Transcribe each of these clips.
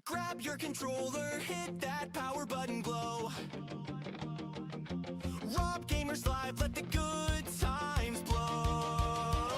Grab your controller, hit that power button glow. Rob Gamers Live, let the good times blow.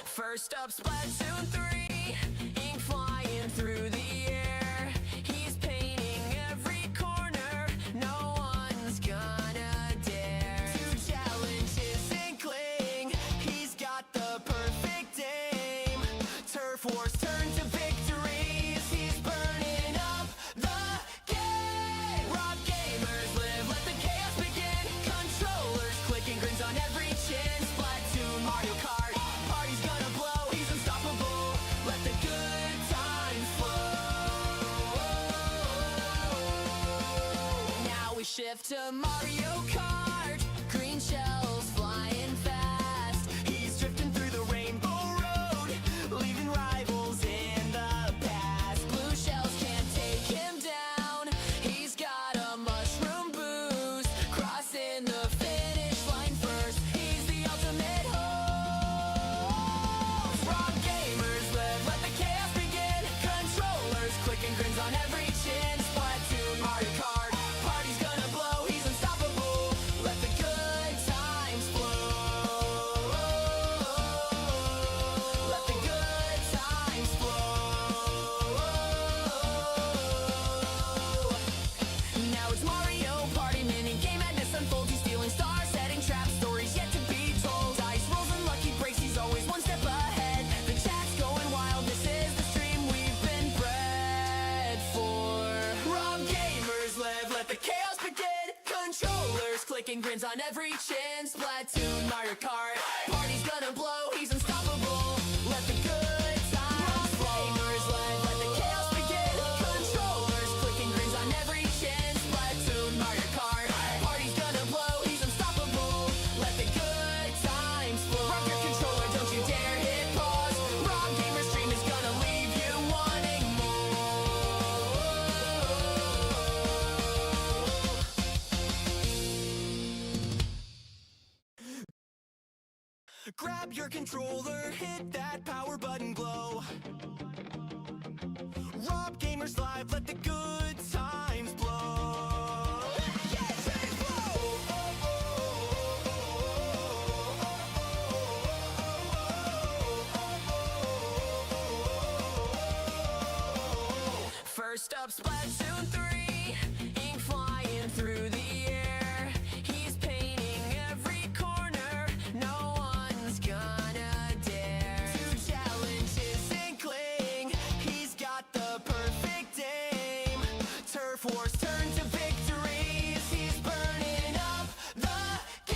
First up, Splatoon 3, ink flying through the air. He's painting every corner, no one's gonna dare to challenge his inkling. He's got the perfect aim. Turf wars turn to victories. He's burning up the game. Rock gamers live, let the chaos begin. Controllers clicking, grins on every chin. Splatoon, Mario Kart, party's gonna blow. He's unstoppable, let the good times flow. Now we shift to Mario Kart. Green shells flying fast. He's drifting through the rainbow road, leaving rivals in the past. Blue shells can't take him down. He's got a mushroom boost, crossing the finish line first. He's the ultimate host. Rock gamers live, let the chaos begin. Controllers clicking, grins on every chin. Splatoon, Mario Kart, party's gonna blow. He's unstoppable, let the good times flow. Let the good times flow. Now it's Mario Party, mini game madness unfolds. He's stealing stars, setting traps, stories yet to be told. Dice rolls and lucky breaks, he's always one step ahead. The chat's going wild, this is the stream we've been bred for. Rob gamers live, let the chaos begin. Controllers clicking, grins on every chin. Splatoon, Mario Kart, party's gonna blow. He's unstoppable, let the good times flow. Gamers live, let the chaos begin. Controllers clicking, grins on every chin. Splatoon, Mario Kart, party's gonna blow. He's unstoppable, let the good times flow. Rock your controller, don't you dare hit pause. Rob Gamer Stream is gonna leave you wanting more. Grab your controller, hit that power button glow. Rob Gamers Live, let the good times blow. First up, Splatoon 3, ink flying through the air. He's painting every corner, no one's gonna dare to challenge his inkling. He's got the perfect aim. Turf wars turn to victories. He's burning up the game.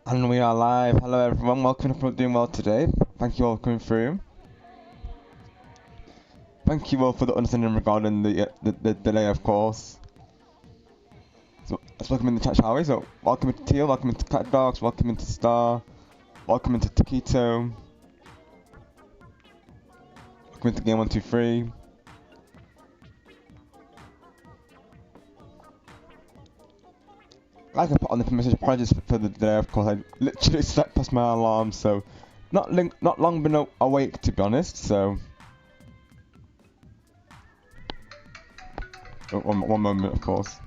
And we are live. Hello everyone, welcome to doing well today. Thank you all for coming through. thank you all for the understanding regarding the delay, of course. So let's welcome in the chat, shall we? So welcome into Teal, welcome into Cat Dogs, welcome into Star, welcome into Taquito, welcome into Game 123. Like I put on the message, apologies for the delay, of course. I literally slept past my alarm, so not long been awake, to be honest. So one moment, of course.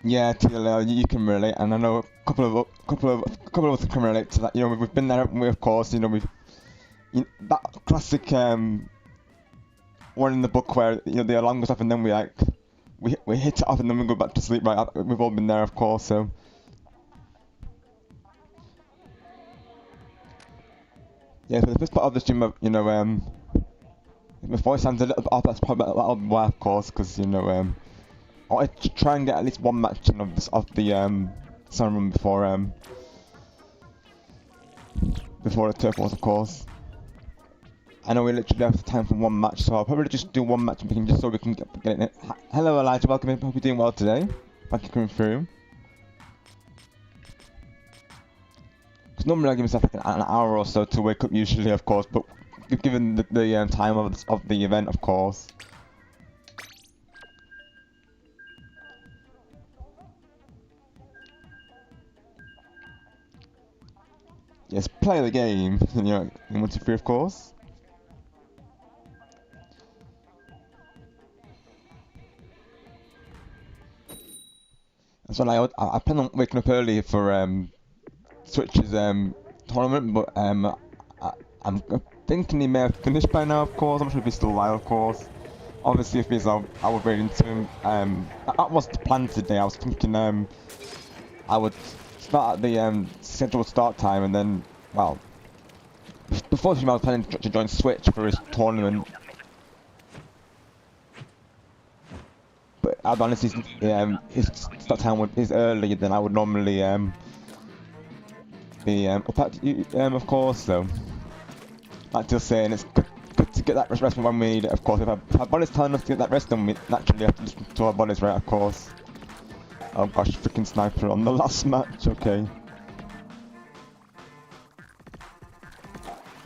Yeah, TLL, you can relate, and I know a couple of us can relate to that. You know, we've been there, of course. You know, that classic one in the book where the alarm goes off and then we hit it off and then we go back to sleep. Right, we've all been there, of course. So yeah, for the first part of the stream, my voice sounds a little bit off. That's probably why, of course, because I wanted to try and get at least one match of the sun run before the turf wars, of course. I know we literally have time for one match, so I'll probably just do one match and just so we can get it in. Hello Elijah, welcome in. Hope you're doing well today. Thank you for coming through. Because normally I give myself like an hour or so to wake up usually, of course, but given the time of the event, of course. Yes, play the game, in 1, 2, 3, of course. That's when I plan on waking up early for Switch's tournament, but I'm thinking he may have finished by now, of course. I'm sure if he's still alive, of course. Obviously, if he's I would read into him. That was the plan today. I was thinking I would start at the scheduled start time, and then, well, before I was planning to join Switch for his tournament. But I'll be honest, his start time is earlier than I would normally be up at, of course. So, like just saying, it's good to get that rest when we need it, of course. If our body's telling us to get that rest, then we naturally have to listen to our bodies, right? Of course. Oh gosh, freaking sniper on the last match, okay.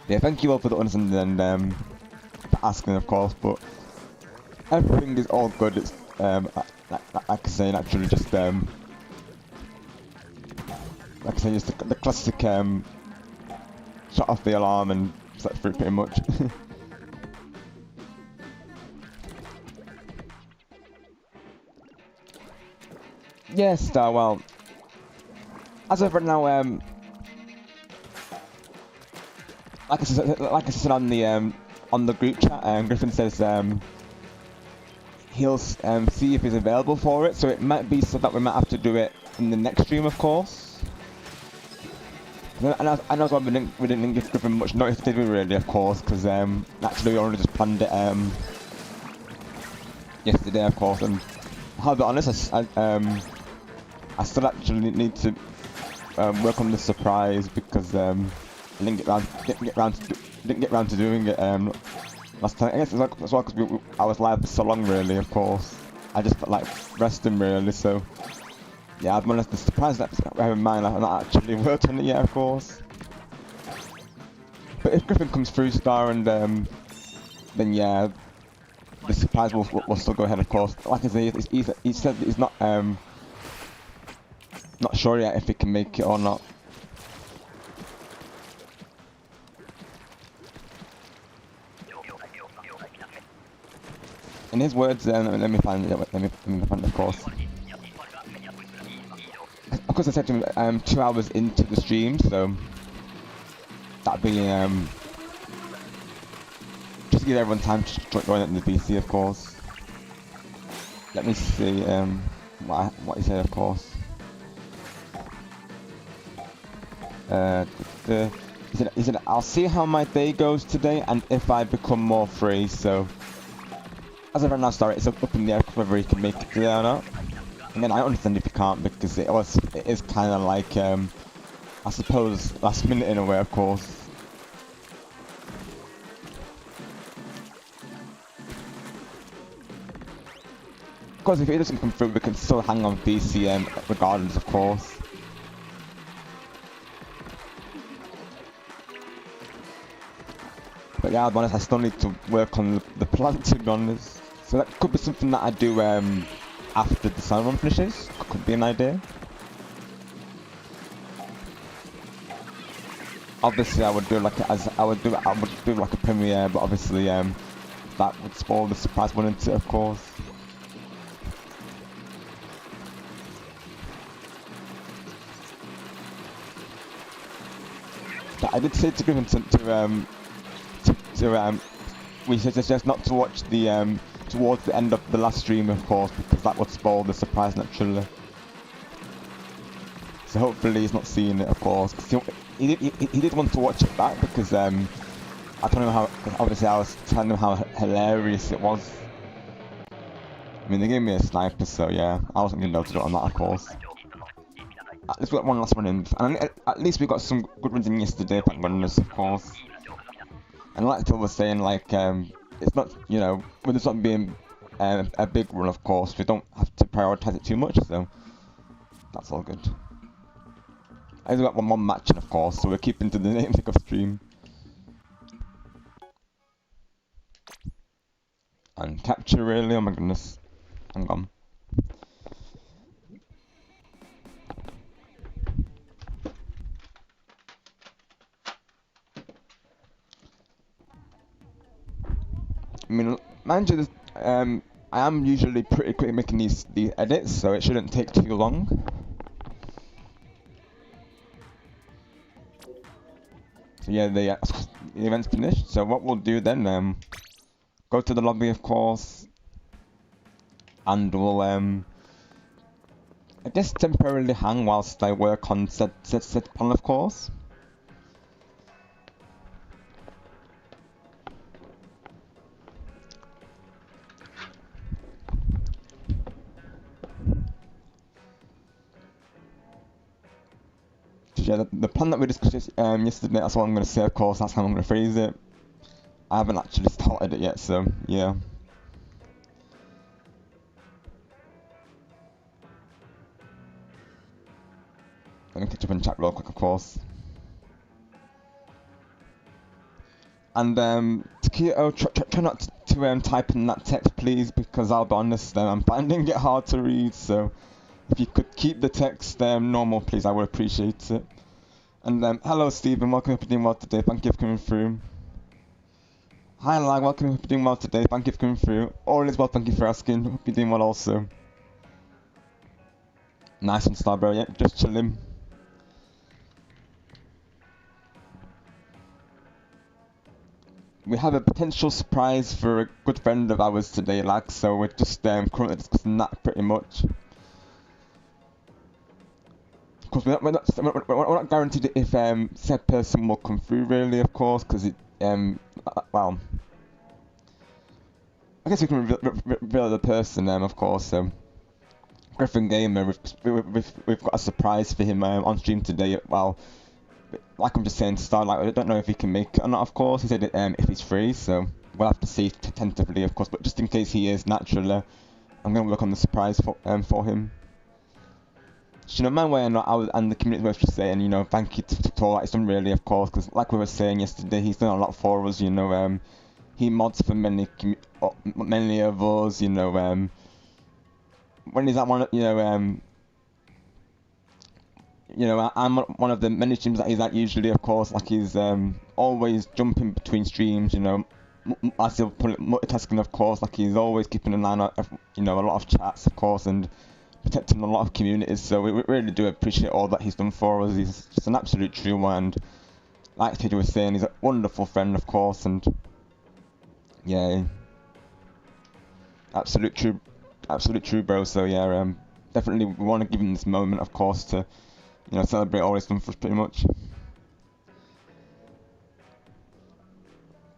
Yeah, thank you all for the understanding and for asking, of course, but everything is all good. It's like I say, naturally just like I say, just the classic shut off the alarm and set through pretty much. Yes, well, as of right now, like I said on the group chat, Griffin says he'll see if he's available for it. So it might be so that we might have to do it in the next stream, of course. And I know we didn't give Griffin much notice, did we really? Of course, because naturally we only just planned it yesterday, of course. And I'll be honest, I still actually need to work on the surprise because I didn't get round to doing it last time. I guess it's as well because I was live for so long, really. Of course, I just felt like resting, really. So yeah, I've honest, the surprise that I have in mind, I've not actually worked on it yet, of course. But if Griffin comes through Star and then yeah, the surprise will still go ahead, of course. Like I say, he said that he's not sure yet if he can make it or not. In his words, let me find it, of course. Of course, I said to him 2 hours into the stream, so that'd be just to give everyone time to join it in the PC, of course. Let me see what he said, of course. He said, I'll see how my day goes today and if I become more free. So as of right now, sorry, it's up in the air whether he can make it today or not. And then I understand if he can't, because it is kind of like I suppose last minute in a way, of course. Of course, if it doesn't come through, we can still hang on PC regardless, of course. But yeah, I'll be honest, I still need to work on the plan, to be honest. So that could be something that I do after the sun run finishes. Could be an idea. Obviously, I would do like a premiere, but obviously that would spoil the surprise, wouldn't it? Of course. But I did say to Griffin we suggest not to watch the towards the end of the last stream, of course, because that would spoil the surprise naturally. So hopefully he's not seeing it, of course. He did want to watch it back because I told him how, obviously I was telling him how hilarious it was. I mean, they gave me a sniper, so yeah, I wasn't gonna be able to do it on that, of course. At least we got one last one in, and at least we got some good runs in yesterday, thank goodness, of course. And like Phil was saying, like it's not, you know, with this not being a big run, of course, we don't have to prioritize it too much, so that's all good. I only got one more match in, of course, so we're keeping to the name of stream. And capture, really? Oh my goodness. Hang on. I mean, mind you, I am usually pretty quick at making these edits, so it shouldn't take too long. So yeah, the event's finished. So what we'll do then, go to the lobby, of course, and we'll I guess temporarily hang whilst I work on set plan, of course. Yeah, the plan that we discussed yesterday, that's what I'm going to say, of course, that's how I'm going to phrase it. I haven't actually started it yet, so yeah. I'm going to catch up in chat real quick, of course. And Taketo, try not to type in that text, please, because I'll be honest, I'm finding it hard to read, so if you could keep the text normal, please, I would appreciate it. And hello Stephen, welcome, hope you're doing well today, thank you for coming through. Hi Lag, welcome, hope you're doing well today, thank you for coming through. All is well, thank you for asking, hope you're doing well also. Nice one, Starbro, yeah, just chilling. We have a potential surprise for a good friend of ours today, Lag, so we're just currently discussing that pretty much. Of course, we're not guaranteed if said person will come through, really, of course, because it, well, I guess we can reveal the person, of course. Griffin Gamer, we've got a surprise for him on stream today. Well, like I'm just saying to start, like I don't know if he can make it or not. Of course, he said if he's free, so we'll have to see tentatively, of course. But just in case he is, naturally, I'm gonna work on the surprise for him. You know, my way and the community was just saying, you know, thank you to all that he's done, really, of course, because like we were saying yesterday, he's done a lot for us, you know, he mods for many of us, you know, when he's at one, you know, I'm one of the many streams that he's at usually, of course, like he's always jumping between streams, you know, I still put it multitasking, of course, like he's always keeping an eye on, you know, a lot of chats, of course, and protecting a lot of communities, so we really do appreciate all that he's done for us. He's just an absolute true one, and like Teja was saying, he's a wonderful friend, of course, and yeah, absolute true bro. So yeah, definitely we want to give him this moment, of course, to celebrate all he's done for us, pretty much.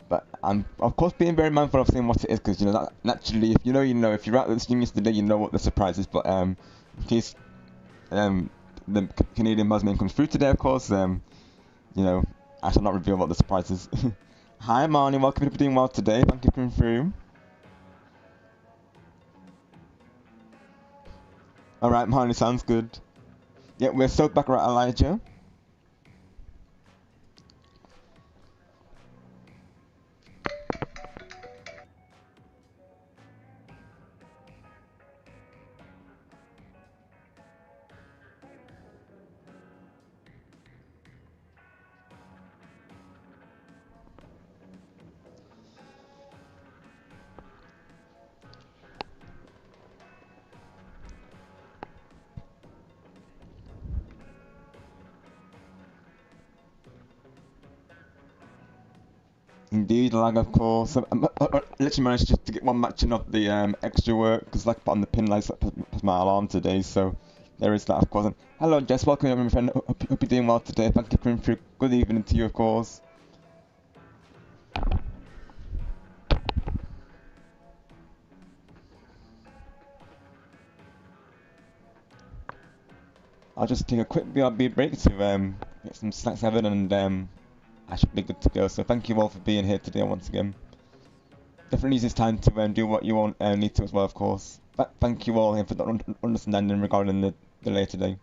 But I'm of course being very mindful of saying what it is, because that naturally, if if you're out this stream yesterday, you know what the surprise is. But in case the Canadian Buzzman comes through today, of course, I shall not reveal what the surprise is. Hi Marnie, welcome to doing well today. Thank you for coming through. Alright, Marnie, sounds good. Yeah, we're so back, right, Elijah? Indeed, lag, of course. Literally managed just to get one match in of the extra work, because like on the pin lights was my alarm today, so there is that, of course. And hello Jess, welcome my friend. Hope you're doing well today. Thank you for coming through. Good evening to you, of course. I'll just take a quick BRB break to get some snacks having, and I should be good to go. So thank you all for being here today once again. Definitely use this time to do what you want need to as well, of course. But thank you all for the understanding regarding the delay today.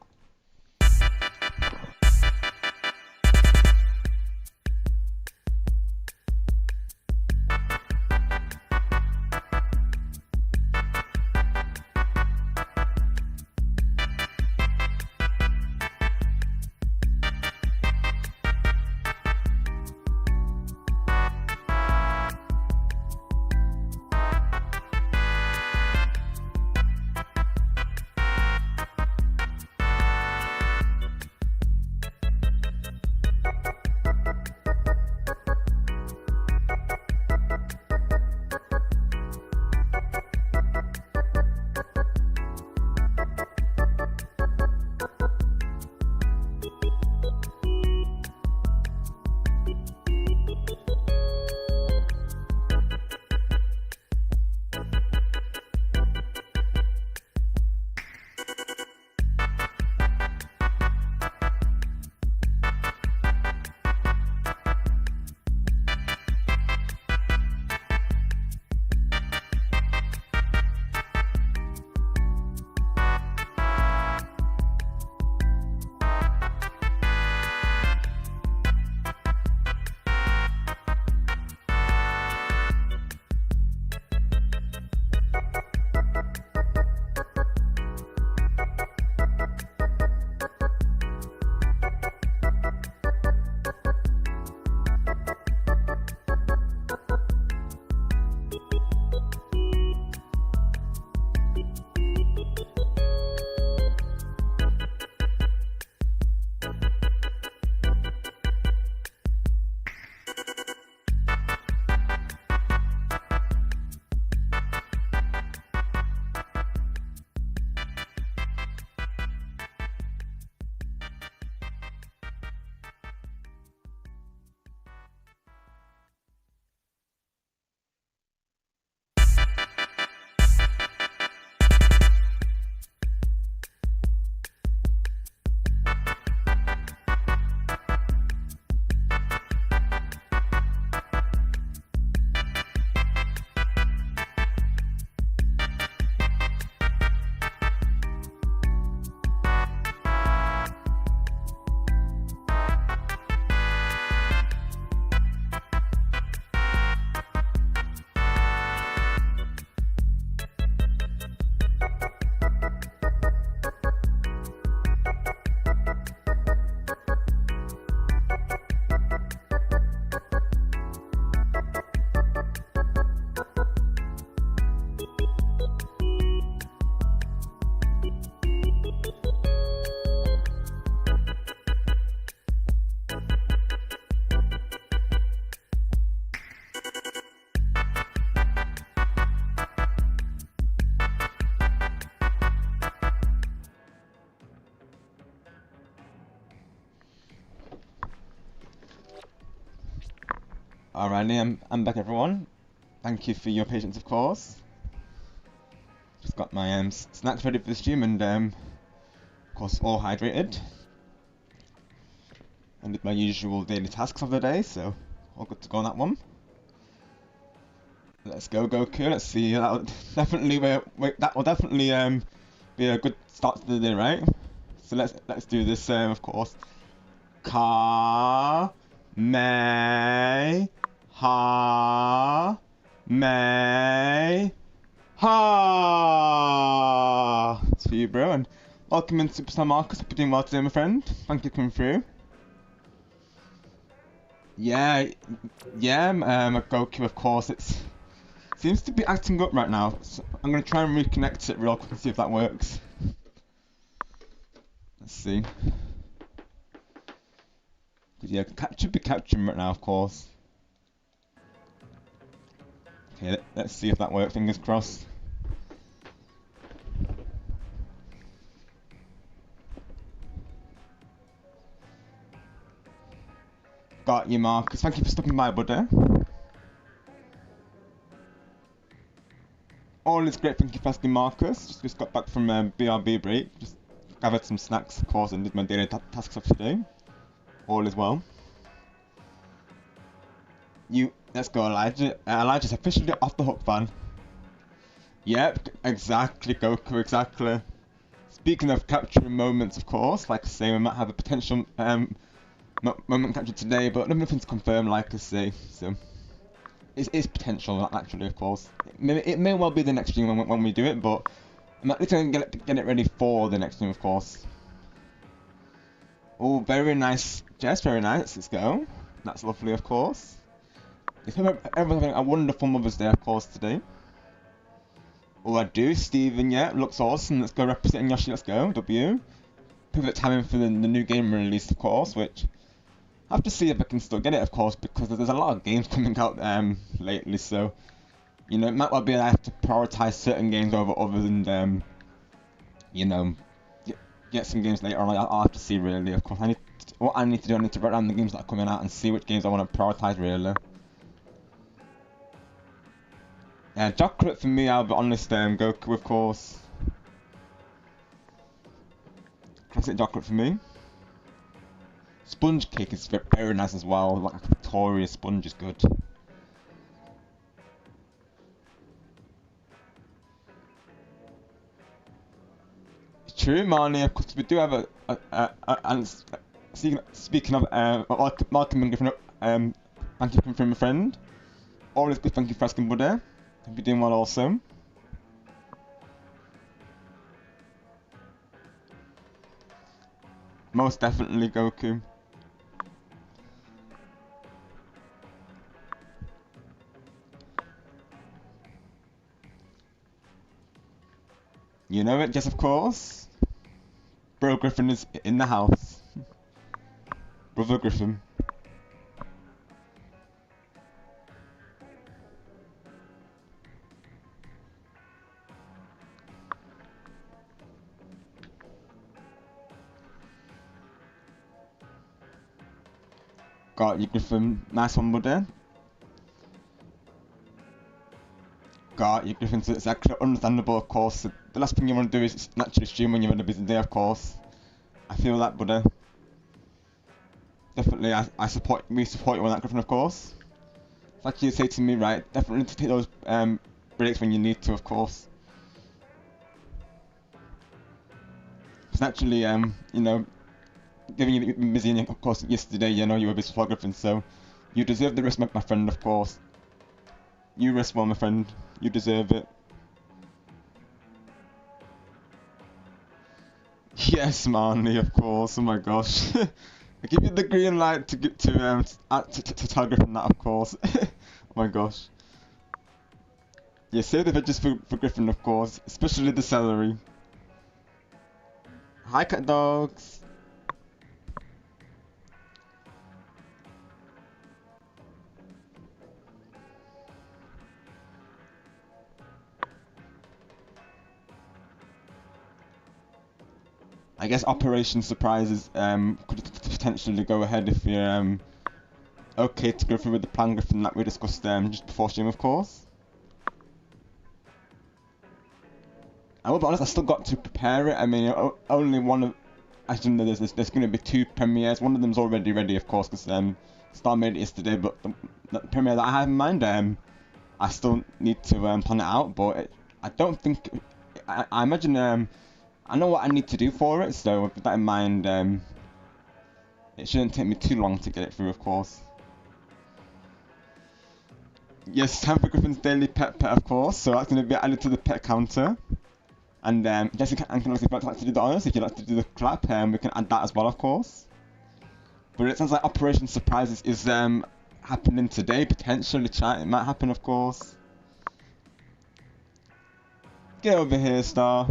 Alrighty, I'm back, everyone. Thank you for your patience, of course. Just got my snacks ready for the stream and of course all hydrated. And did my usual daily tasks of the day, so all good to go on that one. Let's go, Goku. Let's see. That will definitely be a good start to the day, right? So let's do this. Of course. Ka me ha me ha. It's for you, bro. And welcome in, Superstar Marcus. Hope you're doing well today, my friend. Thank you for coming through. Yeah, Goku. Of course, seems to be acting up right now. So I'm gonna try and reconnect it real quick and see if that works. Let's see. Yeah, should be capturing right now, of course. Okay, let's see if that works. Fingers crossed. Got you, Marcus. Thank you for stopping by, buddy. All is great. Thank you for asking, Marcus. Just got back from BRB break. Just gathered some snacks, of course, and did my daily tasks of today. All is well. Let's go, Elijah. Elijah's officially off the hook, fan. Yep, exactly, Goku, exactly. Speaking of capturing moments, of course, like I say, we might have a potential moment captured today, but nothing's confirmed, like I say. So it's potential, actually, of course. It may well be the next stream when we do it, but I'm at least gonna get it ready for the next stream, of course. Oh, very nice, Jess. Very nice. Let's go. That's lovely, of course. Everyone's having a wonderful Mother's Day, of course, today. Oh, I do, Steven, yeah, looks awesome. Let's go representing Yoshi, let's go, W. Perfect timing for the new game release, of course, which I have to see if I can still get it, of course, because there's a lot of games coming out lately, so, you know, it might well be I have to prioritise certain games over others and, you know, get some games later on. I'll have to see, really, of course. What I need to do, I need to write down the games that are coming out and see which games I want to prioritise, really. Yeah, chocolate for me, I'll be honest, Goku, of course. Classic chocolate for me. Sponge cake is very nice as well, like a Victoria sponge is good. It's true, Marnie, of course we do have and speaking of, welcome and giving thank you from a friend. Always good, thank you for asking, buddy. Hope you're doing well also. Most definitely, Goku. You know it, yes, of course. Bro Griffin is in the house. Brother Griffin. Got you, Griffin. Nice one, buddy. Got you, Griffin. So it's actually understandable, of course. The last thing you want to do is naturally stream when you're on a busy day, of course. I feel that, buddy. Definitely, we support you on that, Griffin, of course. Like you say to me, right? Definitely take those breaks when you need to, of course. It's naturally, you know, given you've been busy, and of course, yesterday, you know, you were busy before, Griffin, so you deserve the rest, my friend, of course. You rest well, my friend. You deserve it. Yes, Marnie, of course. Oh my gosh. I give you the green light to tell Griffin that, of course. Oh my gosh. Yeah, save the veggies for Griffin, of course, especially the celery. Hi, cat dogs. I guess Operation Surprises could potentially go ahead if you're okay to go through with the plan, Griffin, that we discussed just before stream, of course. I will be honest, I still got to prepare it. I mean, only one of... Actually, no, there's going to be 2 premieres. One of them's already ready, of course, because Star made it yesterday, but the premiere that I have in mind, I still need to plan it out, but I don't think... I imagine... I know what I need to do for it, so with that in mind, it shouldn't take me too long to get it through, of course. Yes, time for Griffin's daily pet, of course, so that's going to be added to the pet counter. And Jessica can also, if you'd like to do the honours, if you'd like to do the clap, we can add that as well, of course. But it sounds like Operation Surprises is happening today, potentially, chat. It might happen, of course. Get over here, Star.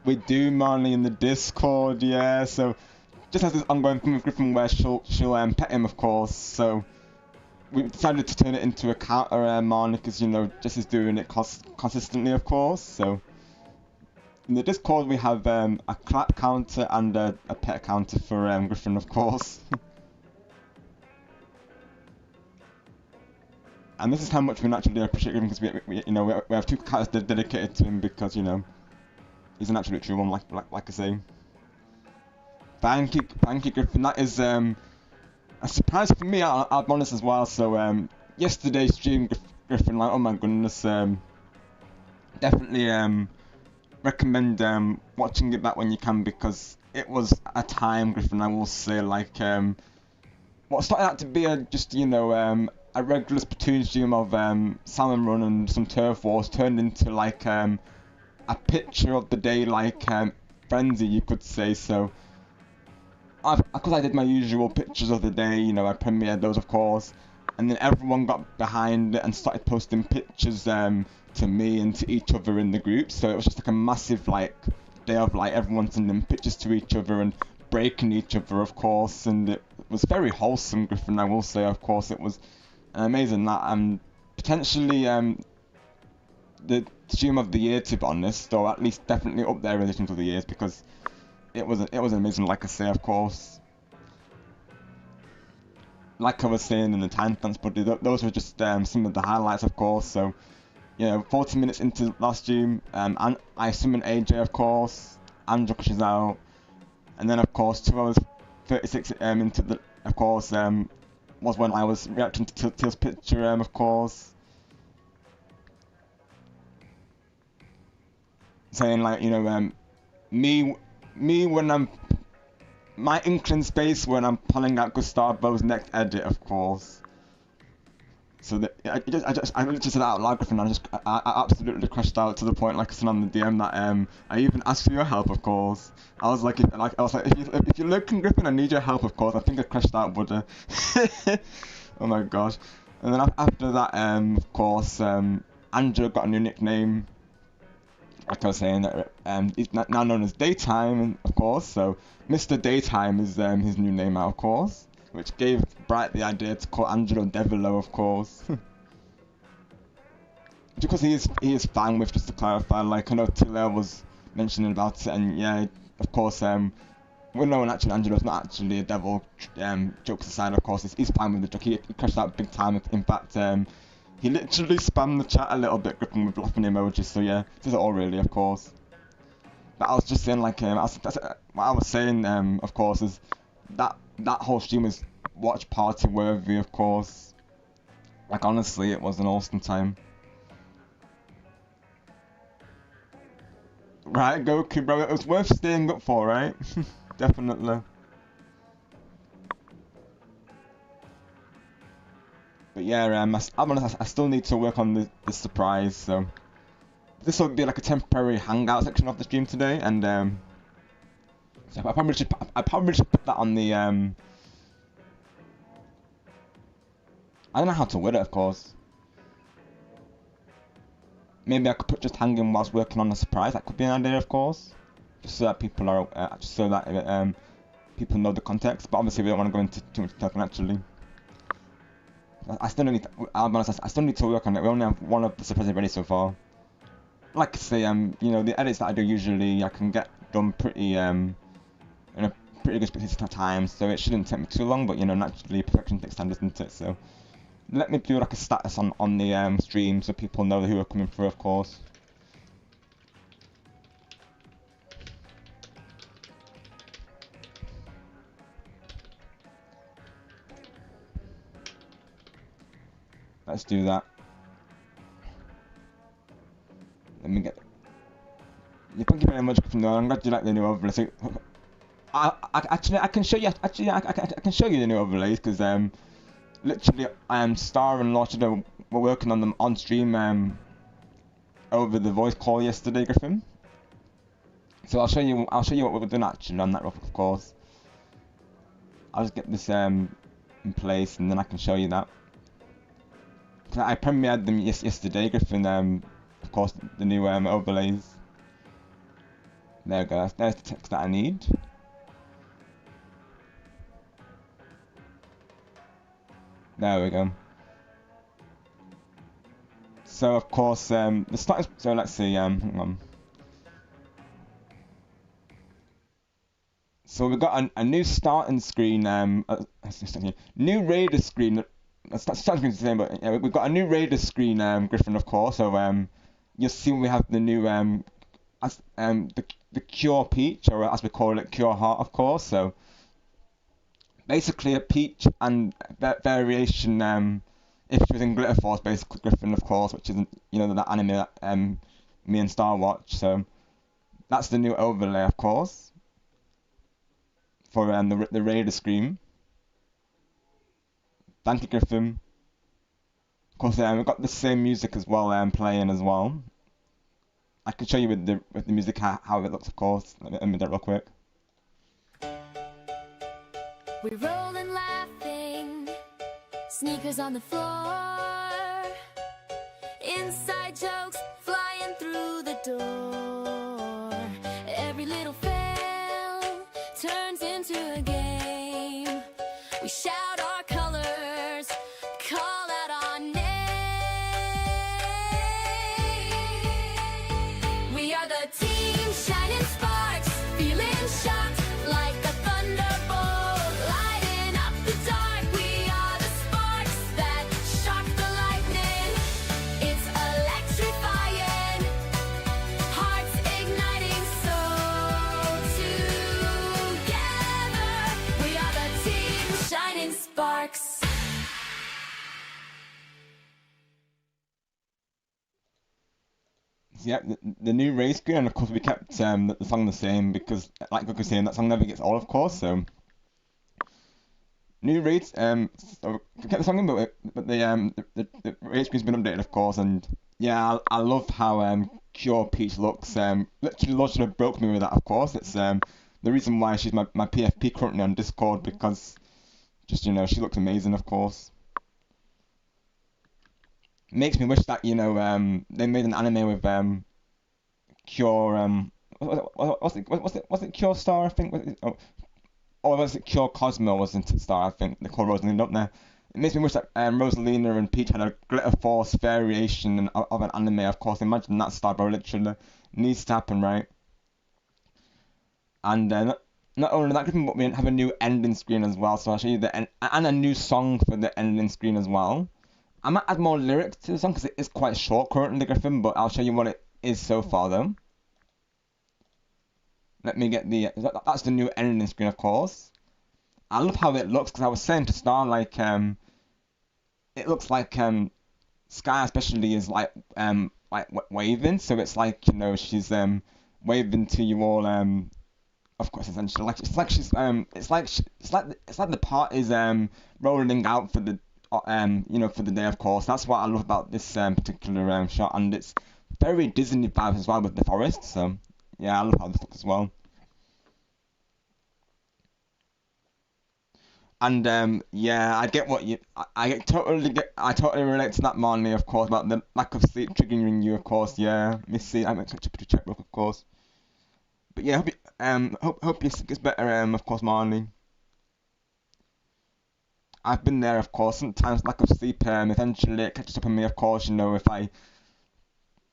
We do, Marley, in the Discord, yeah, so... Just has this ongoing thing with Griffin where she'll pet him, of course, so... We decided to turn it into a counter, Marley, because, you know, Jess is doing it consistently, of course, so... In the Discord we have a clap counter and a pet counter for Griffin, of course. And this is how much we naturally appreciate Griffin, because we have 2 characters dedicated to him because, you know... He's an absolute true one, like I say. Thank you, Griffin. That is a surprise for me. I'll be honest as well. So yesterday's stream, Griffin, like, oh my goodness, definitely recommend watching it back when you can, because it was a time, Griffin. I will say, like what started out to be just a regular Splatoon stream of Salmon Run and some Turf Wars turned into like a picture of the day, like frenzy, you could say. So, because I did my usual pictures of the day, you know, I premiered those, of course, and then everyone got behind it and started posting pictures to me and to each other in the group. So it was just like a massive like day of like everyone sending pictures to each other and breaking each other, of course, and it was very wholesome, Griffin. I will say, of course, it was amazing. That potentially the stream of the year, to be honest, or at least definitely up there in the streams of the years, because it was amazing, like I say, of course. Like I was saying in the time stamps, but those were just some of the highlights, of course. So, 40 minutes into last stream, and I summoned AJ, of course, and Josh is out, and then of course 2 hours 36 into the, of course, was when I was reacting to Teal's picture, of course. Saying like, me when I'm my inkling space when I'm planning out Gustavo's next edit, of course. So I literally said that out loud, Griffin, and I absolutely crashed out to the point, like I said on the DM, that I even asked for your help, of course. I was like, if you're looking, Griffin, I need your help, of course. I think I crashed out, but oh my gosh. And then after that, of course, Andrew got a new nickname. Like I was saying, he's now known as Daytime, of course, so Mr. Daytime is his new name now, of course, which gave Bright the idea to call Angelo Devilo, of course. Because he is fine with, just to clarify, like I know Tiller was mentioning about it, and yeah, of course, we know actually Angelo's not actually a devil, jokes aside, of course, he's fine with the joke, he crashed out big time. In fact, he literally spammed the chat a little bit, Griffin, with laughing emojis, so yeah, this is all really, of course. But I was just saying, like, what I was saying, of course, is that whole stream was watch party worthy, of course. Like, honestly, it was an awesome time. Right, Goku, bro, it was worth staying up for, right? Definitely. But yeah, I'm honest, I still need to work on the surprise, so this will be like a temporary hangout section of the stream today, and so I probably should put that on the I don't know how to word it, of course. Maybe I could put just hanging whilst working on the surprise. That could be an idea, of course, just so that people are people know the context. But obviously, we don't want to go into too much detail naturally. I still need to work on it. We only have one of the surprises ready so far. Like I say, the edits that I do usually I can get done pretty pretty good speed time, so it shouldn't take me too long. But you know, naturally, perfection takes time, doesn't it? So let me do like a status on the stream so people know who are coming through, of course. Let's do that. Let me get. Yeah, thank you very much, Griffin. I'm glad you like the new overlay. So, I can show you. Actually, I can show you the new overlays because literally, Star and Lord were working on them on stream over the voice call yesterday, Griffin. So I'll show you what we're doing actually on that, of course. I'll just get this in place and then I can show you that. I premiered them yesterday, Griffin. Of course, the new overlays. There we go. There's the text that I need. There we go. So of course, the start. So let's see. Hang on. So we've got a new starting screen. New Raider screen. Starting screen's the same, but yeah, we've got a new Raider screen, Griffin, of course. So you'll see we have the new the Cure Peach, or as we call it, Cure Heart, of course. So basically a Peach and variation. If she was in Glitter Force, basically Griffin, of course, which is that anime that me and Star watch. So that's the new overlay, of course, for the Raider screen. Thank you, Griffin. Of course, we've got the same music as well, playing as well. I can show you with the music how it looks, of course. Let me do that real quick. We roll and laughing, sneakers on the floor, inside jokes flying through the door. Every little fail turns into a game. We shout our colors, call out our name. We are the team, shining sparks, feeling shocked like a thunderbolt, lighting up the dark. We are the sparks that shock the lightning. It's electrifying, hearts igniting, so together we are the team, shining sparks. Yeah, the new race screen, and of course we kept the song the same because, like Goku was saying, that song never gets old, of course. So new rates, so we kept the song in, but the race screen's been updated, of course, and yeah, I love how Cure Peach looks. Literally, Lord should have broke me with that, of course. It's the reason why she's my PFP currently on Discord, because just she looks amazing, of course. Makes me wish that they made an anime with Cure was it Cure Star, I think, was it Cure Cosmo, wasn't it, Star, I think they called Rosalina up there. It makes me wish that Rosalina and Peach had a Glitter Force variation of an anime, of course. Imagine that, Star, bro. Literally needs to happen, right? And not only that, but we have a new ending screen as well, so I'll show you and a new song for the ending screen as well. I might add more lyrics to the song because it is quite short currently, Griffin, but I'll show you what it is so far, though. Let me get that's the new ending screen, of course. I love how it looks because I was saying to Star, like, it looks like Sky especially is like waving, so it's like she's waving to you all, of course, essentially, like it's like the part is rolling out for the for the day, of course. That's what I love about this particular shot, and it's very Disney vibes as well with the forest. So yeah, I love how this looks as well. And yeah, I get what I totally relate to that, Marley, of course, about the lack of sleep triggering you, of course. Yeah, let me see. I'm catch up to checkbook, of course. But yeah, hope your sleep gets better, of course, Marley. I've been there, of course. Sometimes lack of sleep, eventually it catches up on me, of course. If I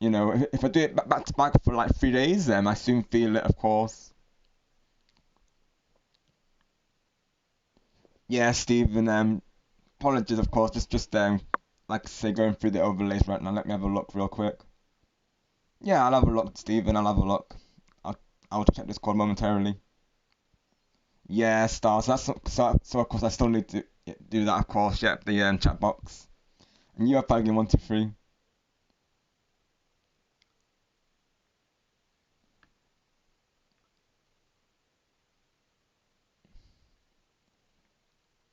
do it back to back for like 3 days, I soon feel it, of course. Yeah, Stephen. Apologies, of course. Just like I say, going through the overlays right now. Let me have a look real quick. Yeah, I'll have a look, Stephen. I'll have a look. I'll I'll check this code momentarily. Yeah, star. So so of course I still need to do that. Of course, yep. The chat box. And you are tagging 123.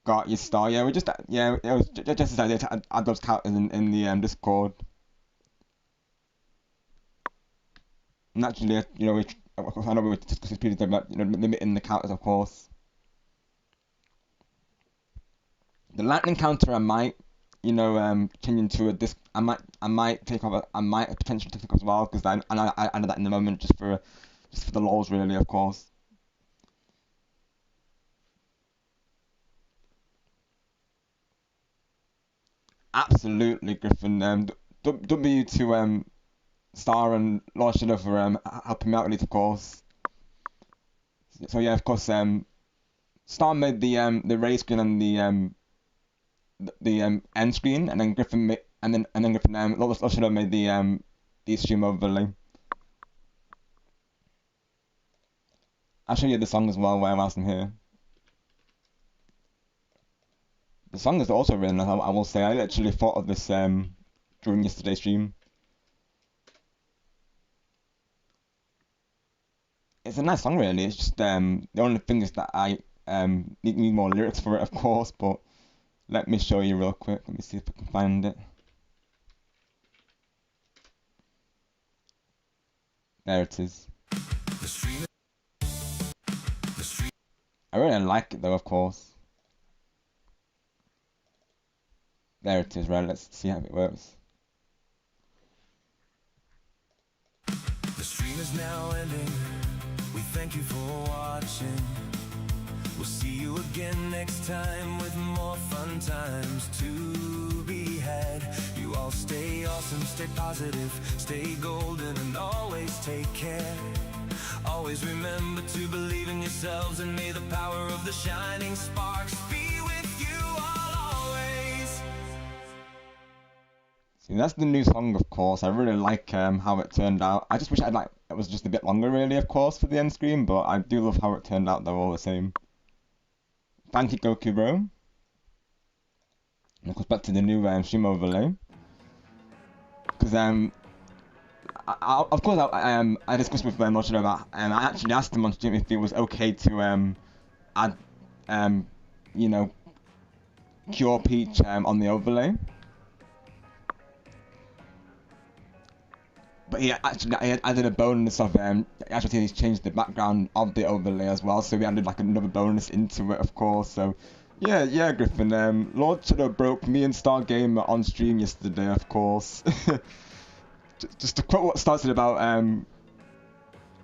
Got your star. Yeah, we just yeah. It was just an idea to add those characters in the Discord. Naturally, I know we were discussing previously about limiting the counters, of course. The lightning counter I might, change into a disc. I might take off. I might potentially take off as well because I added that in the moment just for the lols really, of course. Absolutely, Griffin. W to Star and Lord Shadow for helping me out with it, of course. So yeah, of course. Star made the race screen and the end screen, and then Griffin and then Griffin Lord Shadow made the stream overlay. I'll show you the song as well whilst I'm here. The song is also really nice. I will say I literally thought of this during yesterday's stream. It's a nice song, really. It's just the only thing is that I need more lyrics for it, of course. But let me show you real quick. Let me see if I can find it. There it is. I really like it though, of course. There it is, right? Let's see how it works. The stream is now ending. We thank you for watching. We'll see you again next time with more fun times to be had. You all stay awesome, stay positive, stay golden, and always take care. Always remember to believe in yourselves, and may the power of the shining sparks be with you all always. See, that's the new song, of course. I really like how it turned out. I just wish it was just a bit longer, really, of course, for the end screen. But I do love how it turned out, though, all the same. Thank you, Goku, bro. And of course, back to the new stream overlay. Because of course, I discussed with Moshiro about I actually asked him on stream if it was okay to add you know Cure Peach on the overlay. But he added a bonus of actually he's changed the background of the overlay as well, so we added like another bonus into it, of course. So yeah, Griffin. Lord Shadow broke me and Stargamer on stream yesterday, of course. Just to quote what started about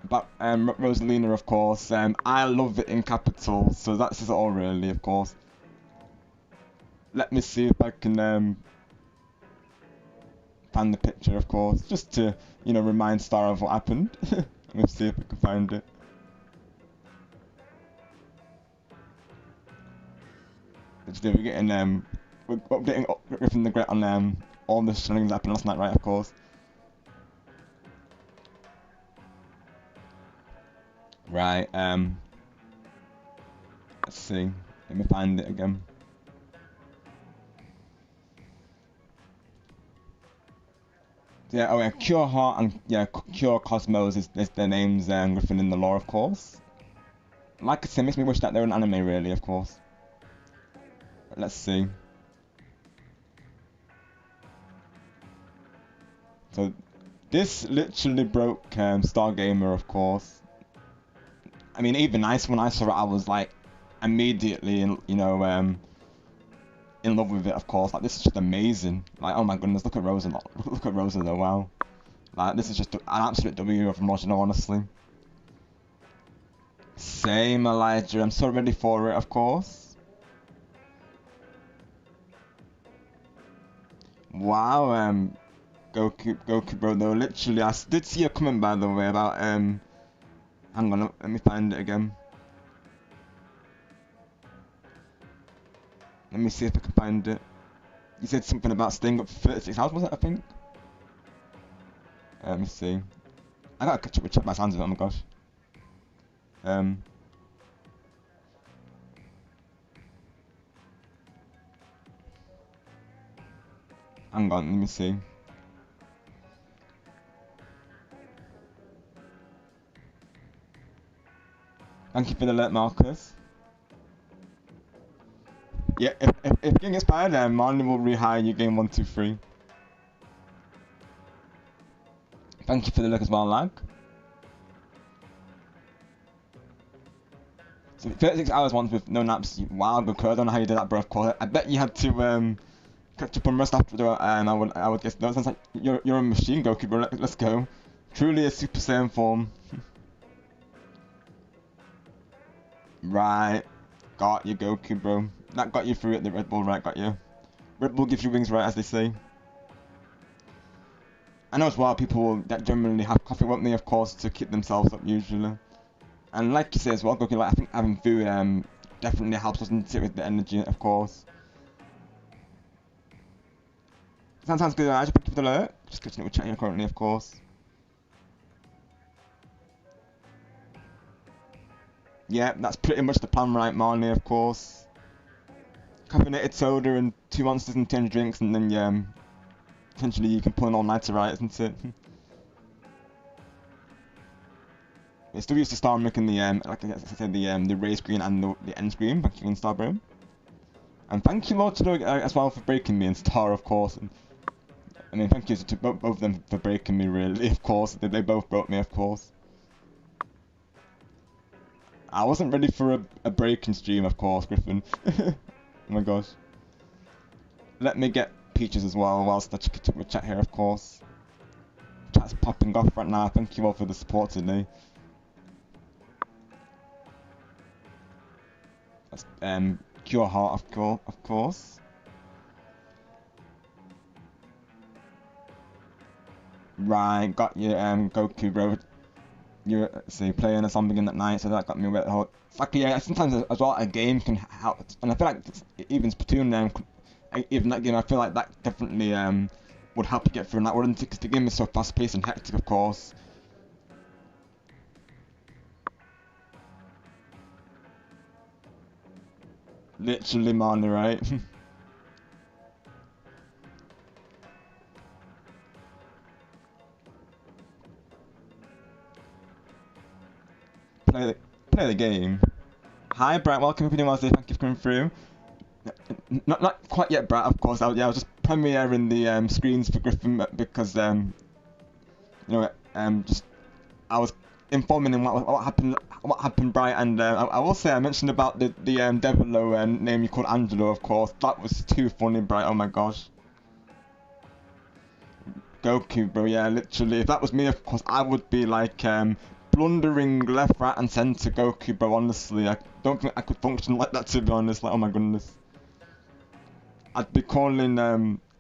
Rosalina, of course. I love it in capital, so that's just all really, of course. Let me see if I can find the picture, of course, just to remind Star of what happened. Let me see if I can find it. We're getting we're updating Griffin the Great on all the shenanigans that happened last night, right? Of course. Right. Let's see. Let me find it again. Yeah, oh yeah, Cure Heart and Cure Cosmos is their names Griffin in the lore, of course. Like I said, makes me wish that they were an anime, really, of course. But let's see. So this literally broke Stargamer, of course. I mean, even when I saw it, I was like immediately, in love with it. Of course, like this is just amazing. Like, oh my goodness, look at Rosa, look at Rosa though. Wow, like this is just an absolute W from Rogino, honestly. Same, Elijah. I'm so ready for it, of course. Wow, Goku, bro. Though, literally, I did see a comment by the way about hang on, let me find it again. Let me see if I can find it. You said something about staying up for 36 hours, was it, I think? Let me see. I gotta catch up with check my sounds, oh my gosh. Hang on, let me see. Thank you for the alert, Marcus. Yeah, if getting expired, then Marley will rehire you game 1, 2, 3. Thank you for the look as well, lag. So 36 hours once with no naps. Wow, good. I don't know how you did that, bro. Of course, I bet you had to catch up on rest after the. I would guess. No, it sounds like you're a machine, Goku, bro. Let's go. Truly a Super Saiyan form. Right, got you, Goku, bro. That got you through it. The Red Bull, right? Got you. Red Bull gives you wings, right? As they say. I know as well, people that generally have coffee, won't they? Of course, to keep themselves up usually. And like you say as well, Goku, like I think having food definitely helps, doesn't it, with the energy, of course. Sounds good. I just picked up the alert. Just catching up with chat here currently, of course. Yeah, that's pretty much the plan, right, Marnie, of course. Caffeinated soda and 2 monsters and 10 drinks, and then yeah, potentially you can pull an all-nighter, right, isn't it? It's still used to start making the like I said, the race screen and the end screen. Thank you, Starbro. And thank you, Lord Tado, as well for breaking me, and Star, of course. And, I mean, thank you to both of them for breaking me, really, of course. They both broke me, of course. I wasn't ready for a breaking stream, of course, Griffin. Oh my gosh. Let me get Peaches as well, whilst I check the chat here, of course. Chat's popping off right now. Thank you all for the support today. That's Cure Heart, of course. Right, got you, Goku, bro. You're playing a zombie game at night, so that got me a bit hot. It's like, yeah, sometimes as well a game can help, and I feel like even Splatoon, even that game, I feel like that definitely would help you get through that, wouldn't it? Because the game is so fast paced and hectic, of course. Literally, man, right? play the game. Hi, Brett. Welcome to Wednesday. Thank you for coming through. Not quite yet, Brett. Of course. I was just premiering the screens for Griffin because you know just I was informing him what happened, Bright, and I will say I mentioned about the Devilo name you called Angelo, of course. That was too funny, Bright. Oh my gosh. Goku, bro. Yeah, literally. If that was me, of course, I would be like blundering left, right, and centre, Goku, bro. Honestly, I don't think I could function like that, to be honest. Like, oh my goodness. I'd be calling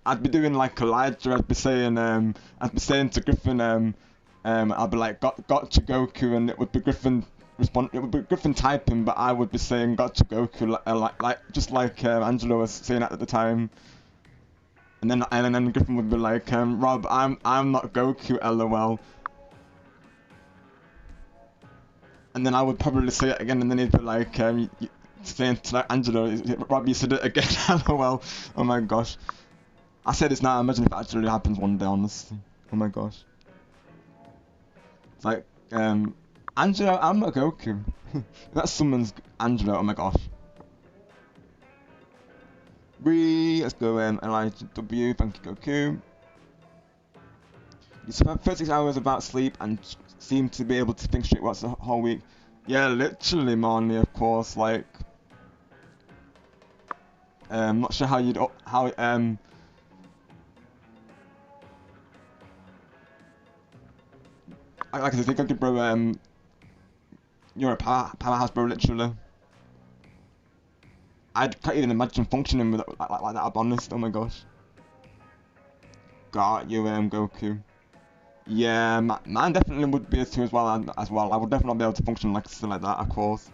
I'd be doing like Elijah. I'd be saying to Griffin I'd be like gotcha Goku, and it would be Griffin it would be Griffin typing, but I would be saying gotcha Goku, just like Angelo was saying at the time. And then Griffin would be like, Rob, I'm not Goku, LOL. And then I would probably say it again, and then he'd be like, saying to like, Angelo, Rob, you said it again, LOL. Oh my gosh. I said this now, imagine if it actually happens one day, honestly. Oh my gosh. It's like, Angelo, I'm not Goku. That's someone's Angelo, oh my gosh. Let's go, Elijah W, thank you, Goku. You spent 36 hours without sleep and seem to be able to think straight what's the whole week. Yeah, literally, Marnie, of course, like... not sure how you'd... like I said, Goku, bro, you're a powerhouse, bro, literally. I can't even imagine functioning with like that, I'll be honest, oh my gosh. Got you, Goku. Yeah, mine definitely would be a 2 as well, I would definitely be able to function like that, of course.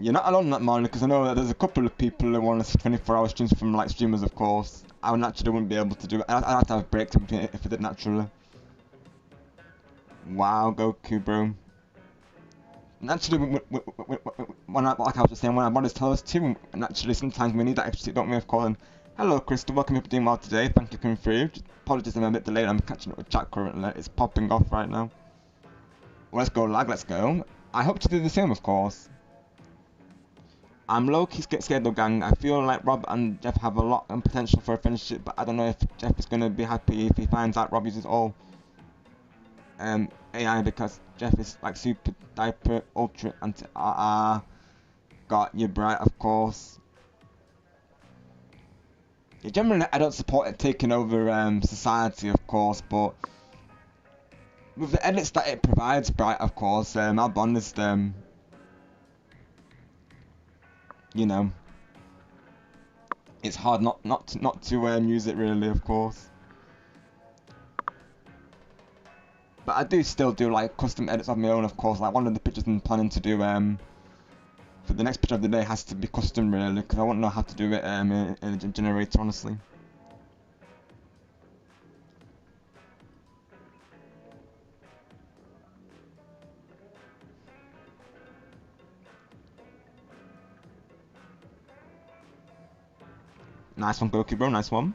You're not alone on that, Marley, because I know that there's a couple of people who want to see 24-hour streams from like streamers, of course. I naturally wouldn't be able to do it. I'd have to have breaks if I did naturally. Wow, Goku, bro. Naturally, when I, like I was just saying, when our bodies tell us to, naturally sometimes we need that extra, don't we, of course. And hello, Crystal, welcome to doing well today. Thank you for coming through. Just apologies, I'm a bit delayed. I'm catching up with chat currently. It's popping off right now. Let's go, lag. Let's go. I hope to do the same, of course. I'm low-key scared though, gang. I feel like Rob and Jeff have a lot of potential for a friendship, but I don't know if Jeff is going to be happy if he finds out Rob uses all AI, because Jeff is like super diaper ultra anti got you bright, of course. Yeah, generally I don't support it taking over society, of course, but with the edits that it provides, bright, of course, I'll be honest, you know, it's hard not to use it really, of course. But I do still do like custom edits of my own, of course. Like one of the pictures I'm planning to do for the next picture of the day has to be custom really, because I won't know how to do it in a generator, honestly. Nice one, Goku, bro. Nice one.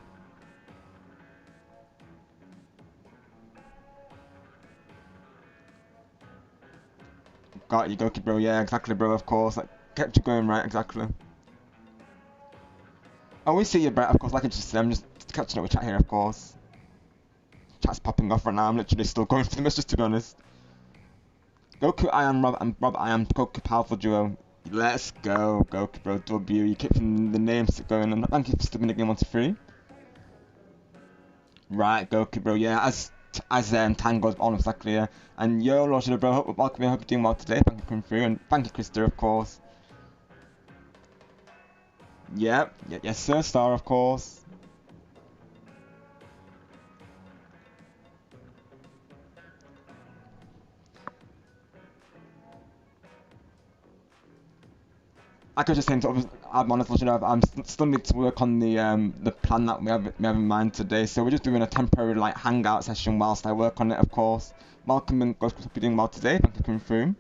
Got you, Goku, bro. Yeah, exactly, bro. Of course. Like, kept you going right, exactly. Oh, we see you, Brett. Of course. Like I just said, I'm just catching up with chat here, of course. Chat's popping off right now. I'm literally still going for the messages, to be honest. Goku, I am Rob, and Rob, I am Goku, powerful duo. Let's go, Goku, bro. W. You keep the names going, and thank you for still being the game 1 to 3. Right, Goku, bro. Yeah, as time goes on, exactly. Yeah. And yo, Lord, bro. Welcome. I hope you're doing well today. Thank you for coming through, and thank you, Krista, of course. Yep. Yeah, yes, sir. Star, of course. Like I was just saying, I'm honest, I'm still need to work on the plan that we have in mind today. So we're just doing a temporary like hangout session whilst I work on it, of course. Welcome and hope you're doing well today. Thank you for coming through.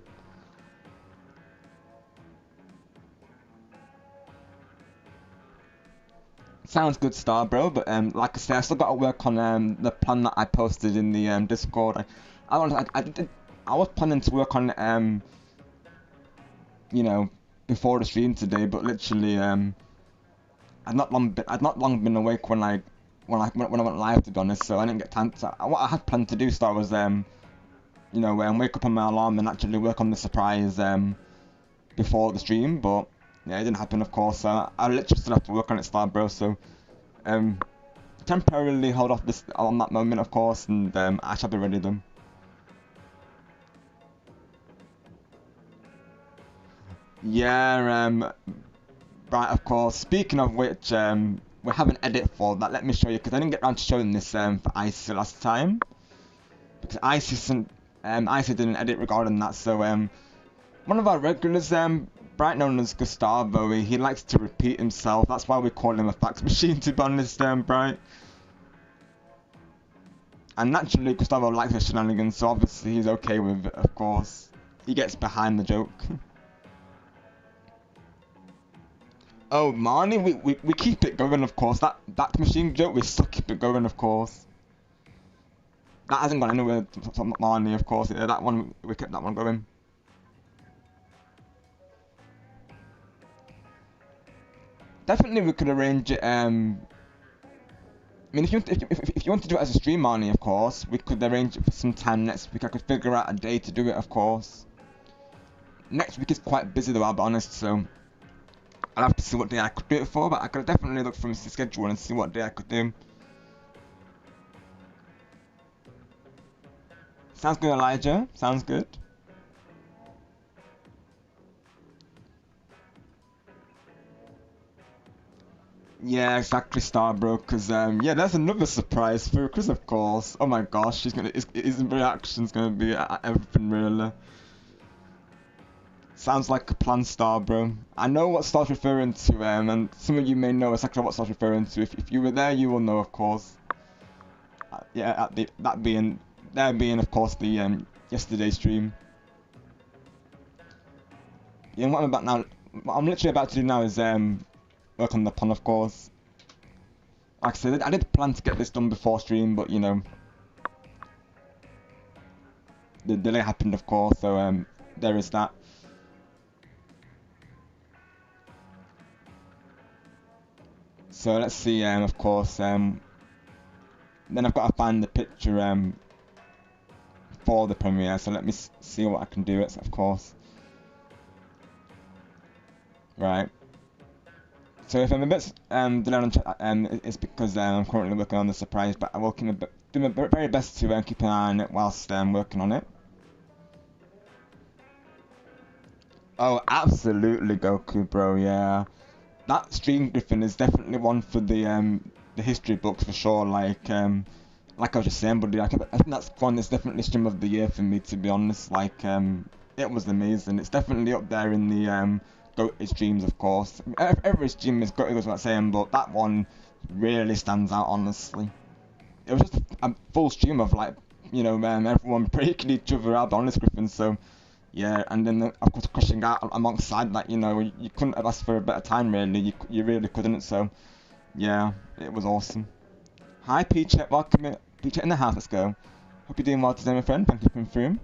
Sounds good, Star, bro. But like I said, I still got to work on the plan that I posted in the Discord. I was planning to work on you know, before the stream today, but literally I'd not long been awake when I went live, to be honest. So I didn't get time to. What I had planned to do, Star, was you know, wake up on my alarm and actually work on the surprise before the stream, but yeah, it didn't happen, of course. So I literally still have to work on it, Star, bro. So temporarily hold off this on that moment, of course, and I shall be ready then. Yeah, right, of course. Speaking of which, we have an edit for that. Let me show you, because I didn't get around to showing this for Icy last time. Because Icy did an edit regarding that. So one of our regulars, Bright, known as Gustavo, he likes to repeat himself. That's why we call him a fax machine, to be honest, Bright. And naturally, Gustavo likes the shenanigans, so obviously he's okay with it, of course. He gets behind the joke. Oh, Marnie, we keep it going, of course. That machine joke, we still keep it going, of course. That hasn't gone anywhere, Marnie, of course. Yeah, that one, we kept that one going. Definitely, we could arrange it. I mean, if you want to do it as a stream, Marnie, of course, we could arrange it for some time next week. I could figure out a day to do it, of course. Next week is quite busy, though, I'll be honest, so I'll have to see what day I could do it for, but I could definitely look from the schedule and see what day I could do. Sounds good, Elijah. Sounds good. Yeah, exactly, Star, bro. Because yeah, that's another surprise for Chris, of course. Oh my gosh, his reaction's gonna be everything, really. Sounds like a planned star, bro. I know what star's referring to, and some of you may know exactly what star's referring to. If you were there, you will know, of course. Yeah, that being of course the yesterday stream. Yeah, what I'm about now, what I'm literally about to do now is work on the pun, of course. Like I said, I did plan to get this done before stream, but you know, the delay happened, of course. So there is that. So let's see, of course, then I've got to find the picture for the premiere. So let me see what I can do. It's of course. Right. So if I'm a bit delayed on chat, it's because I'm currently working on the surprise, but I will do my very best to keep an eye on it whilst working on it. Oh, absolutely, Goku, bro. Yeah, that Stream Griffin is definitely one for the history books for sure. Like I was just saying, buddy, like, I think that's one that's definitely Stream of the Year for me, to be honest. Like it was amazing. It's definitely up there in the GOAT streams, of course. Every stream is GOAT, goes without saying, but that one really stands out, honestly. It was just a full stream of, like, you know, everyone breaking each other out, honest, Griffin. So yeah, and then of course crushing out alongside that. You know, you couldn't have asked for a better time, really. You really couldn't. So yeah, it was awesome. Hi, Peachet, welcome in. Peachet in the house. Let's go. Hope you're doing well today, my friend. Thank you for coming through.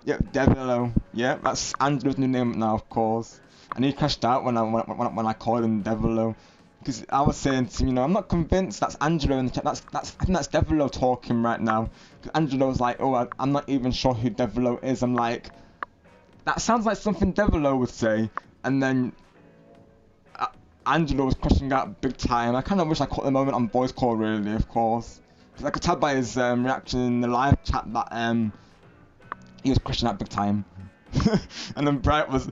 Yep, Devilo. Yeah, that's Andrew's new name now, of course. And he crashed out when I called him Devilo, because I was saying to him, you know, I'm not convinced that's Angelo in the chat. I think that's Devilo talking right now. Because Angelo was like, oh, I'm not even sure who Devilo is. I'm like, that sounds like something Devilo would say. And then Angelo was crashing out big time. I kind of wish I caught the moment on voice call, really, of course, because I could tell by his reaction in the live chat that he was crashing out big time. And then Bright was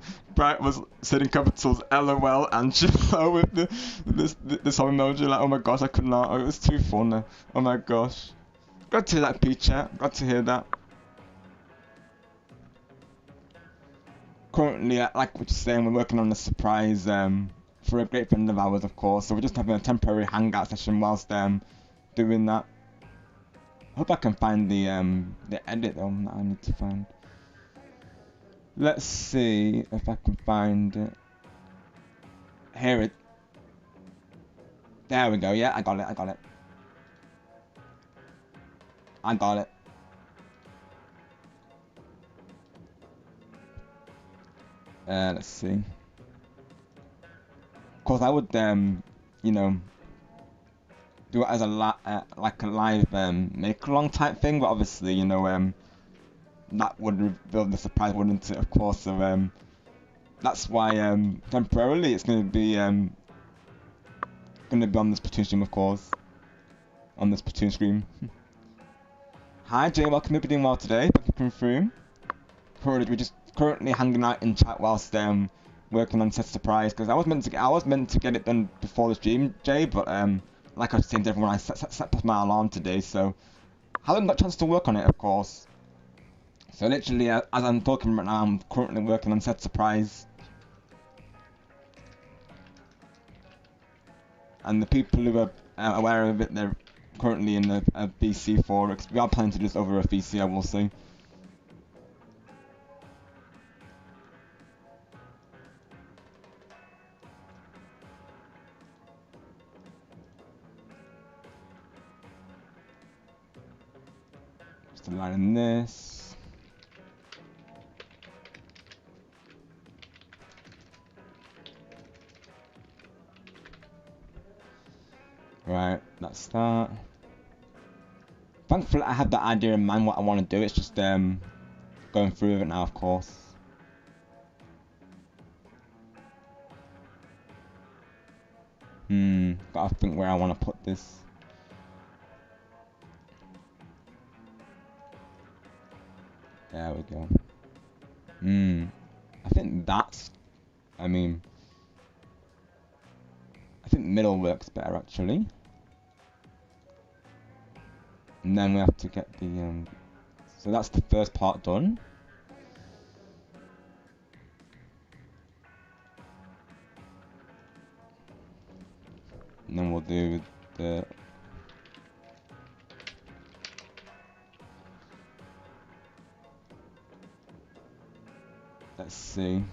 saying in capitals LOL Angelo with this whole emoji, like, oh my gosh, I could not. Oh, it was too funny. Oh my gosh. Glad to hear that, Peachet. Glad to hear that. Currently, like what you're saying, we're working on a surprise for a great friend of ours, of course. So we're just having a temporary hangout session whilst doing that. Hope I can find the edit though that I need to find. Let's see if I can find it. Here it. There we go. Yeah, I got it. I got it. Let's see. Of course, I would you know, do it as a like a live make along type thing, but obviously, you know, that would reveal the surprise, wouldn't it? Of course. So that's why temporarily it's gonna be on this Splatoon stream, of course. On this Splatoon stream. Hi Jay, welcome. Hope you're doing well today. Thank you for coming through. We're just currently hanging out in chat whilst working on set surprise, because I was meant to get it done before the stream, Jay, but like I was saying to everyone, I set off my alarm today, so haven't got a chance to work on it, of course. So literally, as I'm talking right now, I'm currently working on set surprise. And the people who are aware of it, they're currently in the VC for it. We are planning to do this over a VC, I will say. Just aligning this. Right, that's that. Thankfully, I have that idea in mind what I want to do. It's just going through with it now, of course. Gotta think where I want to put this. There we go. I think that's. I think middle works better actually. And then we have to get the so that's the first part done. And then we'll do the... Let's see.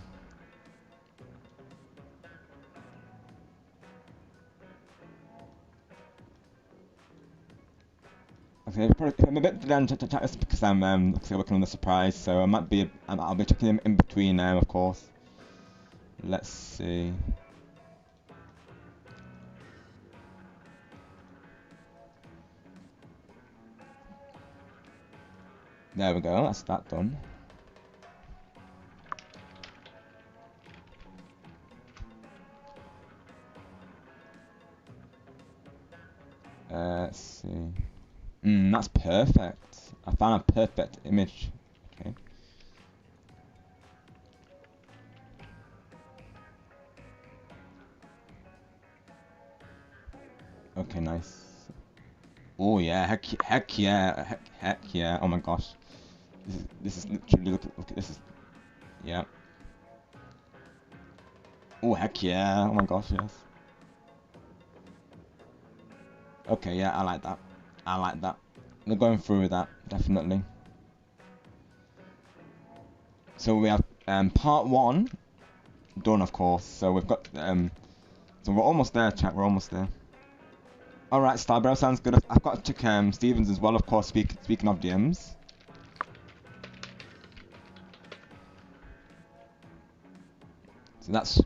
Okay, I'm a bit down to chat this because I'm working on the surprise, so I might be I'll be checking in between now, of course. Let's see. There we go. That's that done. Let's see. That's perfect. I found a perfect image. Okay. Okay, nice. Oh yeah, heck yeah, heck yeah. Oh my gosh. This is literally look at this is yeah. Oh heck yeah. Oh my gosh, yes. Okay, yeah, I like that. I like that. We're going through with that, definitely. So we have part 1 done, of course. So we've got so we're almost there, chat. We're almost there. All right, Starbro sounds good. I've got to check Stevens as well, of course. Speaking of DMs. So that's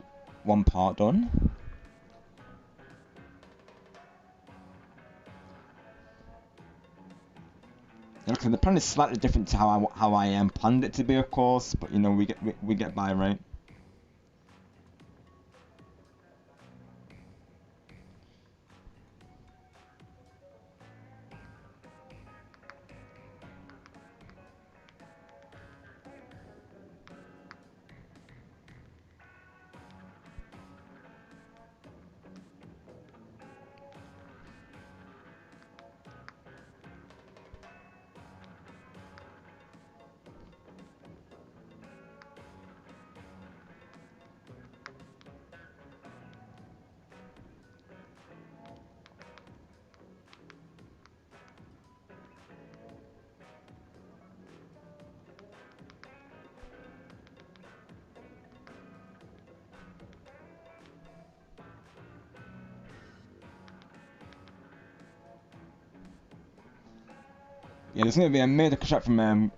one part done. Yeah, look, the plan is slightly different to how I planned it to be, of course. But you know, we get by, right? Yeah, there's going to be a major chat from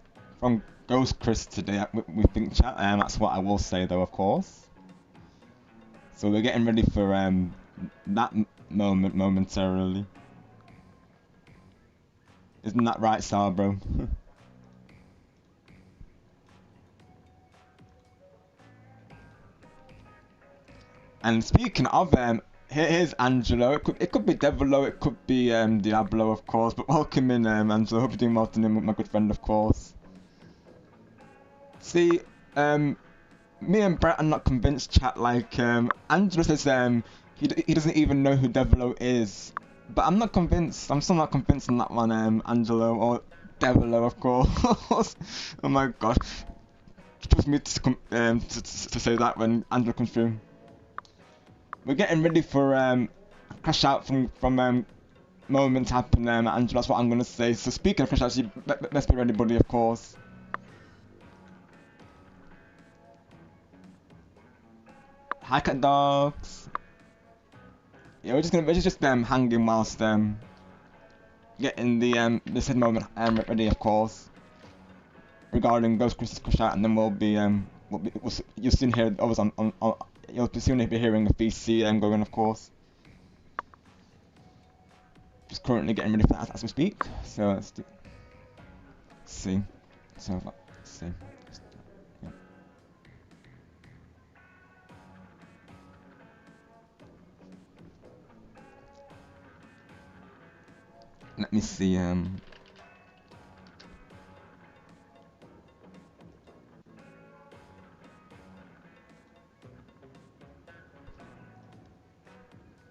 Ghost Chris today. We think chat. That's what I will say though, of course. So we're getting ready for that moment momentarily. Isn't that right, Starbro? And speaking of here's Angelo. It could be Devilo, it could be Diablo, of course. But welcome in, Angelo. Hope you're doing well tonight with my good friend, of course. See, me and Brett are not convinced, chat. Like, Angelo says, he doesn't even know who Devilo is. But I'm not convinced. I'm still not convinced on that one, Angelo or Devilo, of course. Oh my gosh. Trust me to say that when Angelo comes through. We're getting ready for crash out from moments happen, Angelo. That's what I'm gonna say. So speaking of crash outs, let's be ready, buddy. Of course. Hi, cat dogs. Yeah, we're just hanging whilst getting the said moment ready, of course. Regarding Ghost Chris's crash out, and then you'll soon hear others on you'll soon be hearing a VC going, of course. Just currently getting ready for that as we speak. So let's see. So let's see. Yeah. Let me see.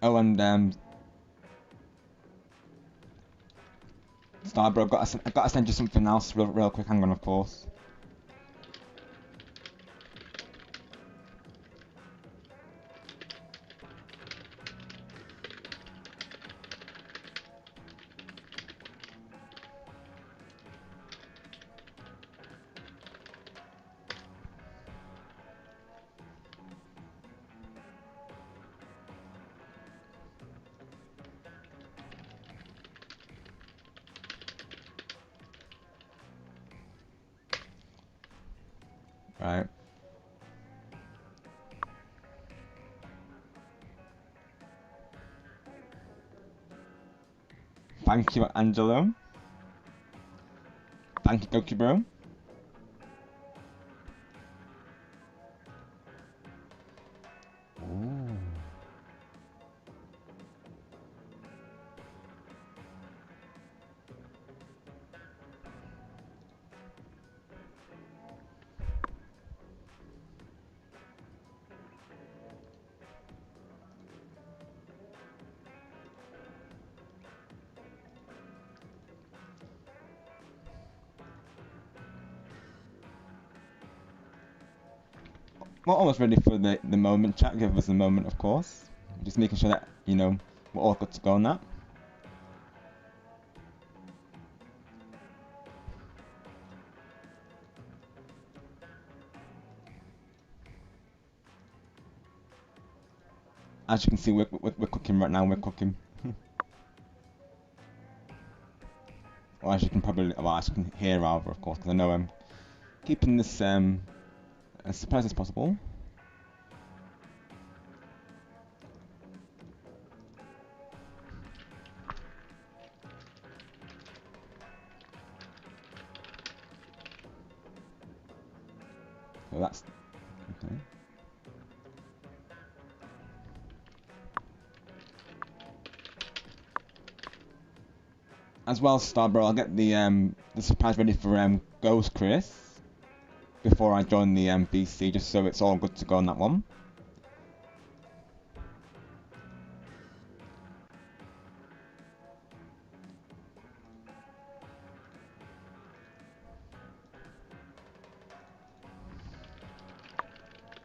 Oh, and Starbro, I gotta send you something else real quick. Hang on, of course. Right. Thank you, Angelo. Thank you, Goki Bro. Ooh. We're almost ready for the moment, chat. Give us a moment, of course. Just making sure that, you know, we're all good to go on that. As you can see, we're cooking right now, we're cooking. Or as you can probably, well, as you can hear rather, of course, because I know I'm keeping this as surprised as possible. So that's okay. As well, Starbro, I'll get the surprise ready for Ghost Chris before I join the BC, just so it's all good to go on that one.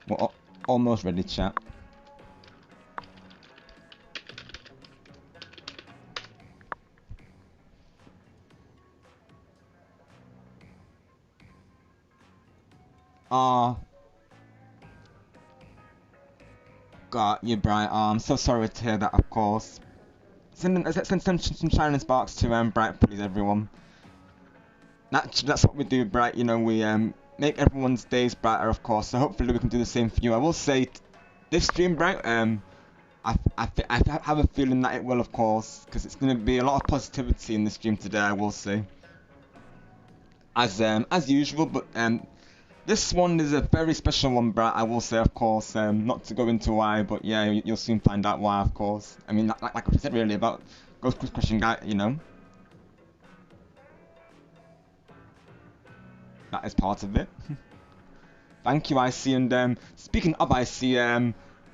We're almost ready, chat. God, you're bright. I'm so sorry to hear that, of course. Send some shining sparks to Bright, please, everyone. That's what we do, Bright. You know, we make everyone's days brighter, of course. So hopefully we can do the same for you. I will say, this stream, Bright, I have a feeling that it will, of course, because it's going to be a lot of positivity in the stream today. I will say, as usual, but this one is a very special one, Bright. I will say, of course, not to go into why, but yeah, you'll soon find out why, of course. I mean, like I said, really about Ghost Crushing Guy, you know. That is part of it. Thank you, IC. And speaking of IC,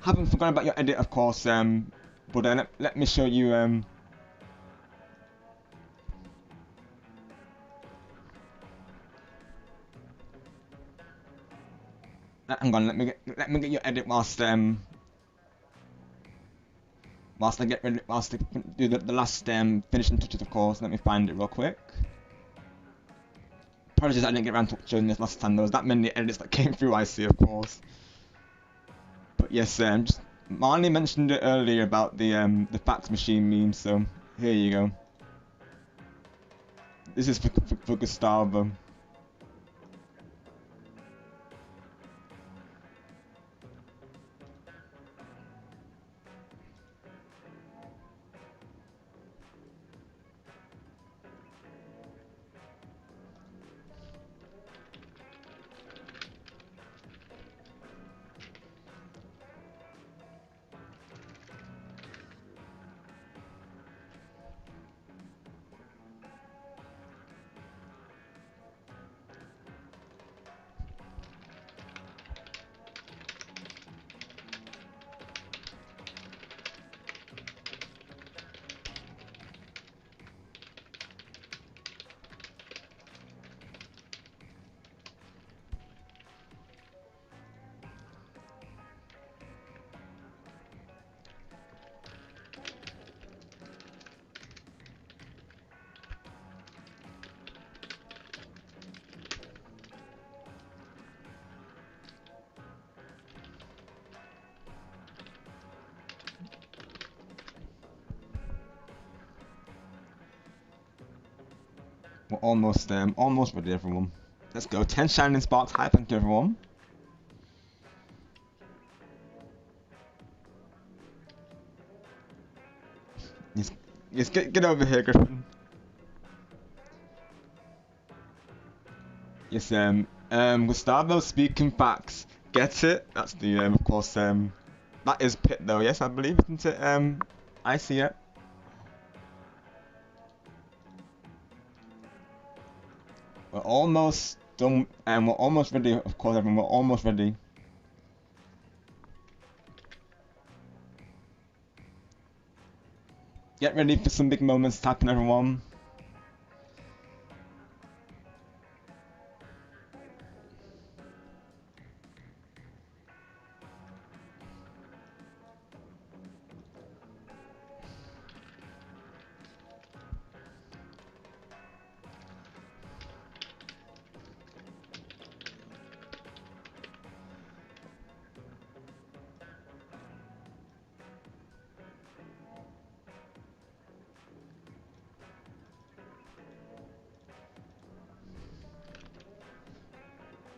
haven't forgotten about your edit, of course. But let me show you. Hang on, let me get your edit whilst I get ready, whilst I do the last finishing touches, of course. Let me find it real quick. Apologies, I didn't get around to showing this last time. There was that many edits that came through, I see, of course. But yes, just Marley mentioned it earlier about the fax machine meme, so here you go. This is for Gustavo. We're almost ready, everyone. Let's go. 10 shining sparks. Hi, thank you, everyone. Yes, get over here, Griffin. Yes, Gustavo speaking facts. Get it? That's the, of course, that is Pit though, yes, I believe, isn't it? I see it. We're almost done, and we're almost ready, of course, everyone, we're almost ready. Get ready for some big moments to happen, everyone.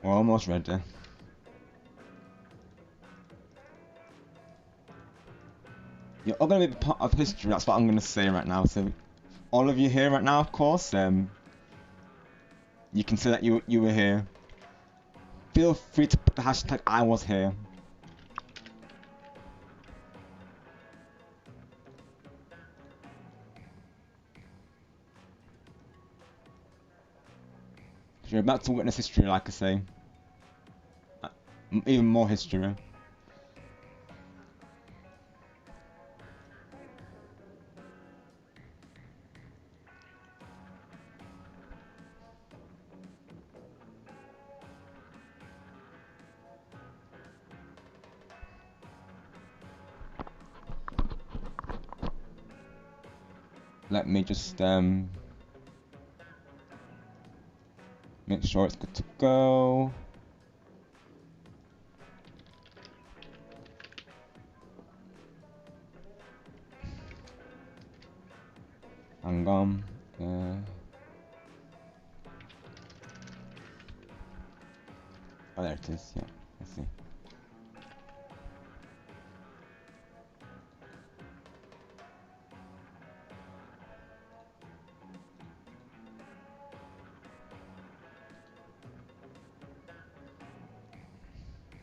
We're almost ready. You're all gonna be part of history, that's what I'm gonna say right now. So, all of you here right now, of course, you can say that you were here. Feel free to put the hashtag I was here. You're about to witness history, like I say. Even more history. Let me just make sure it's good to go. Hang on. Oh, there it is. Yeah, I see.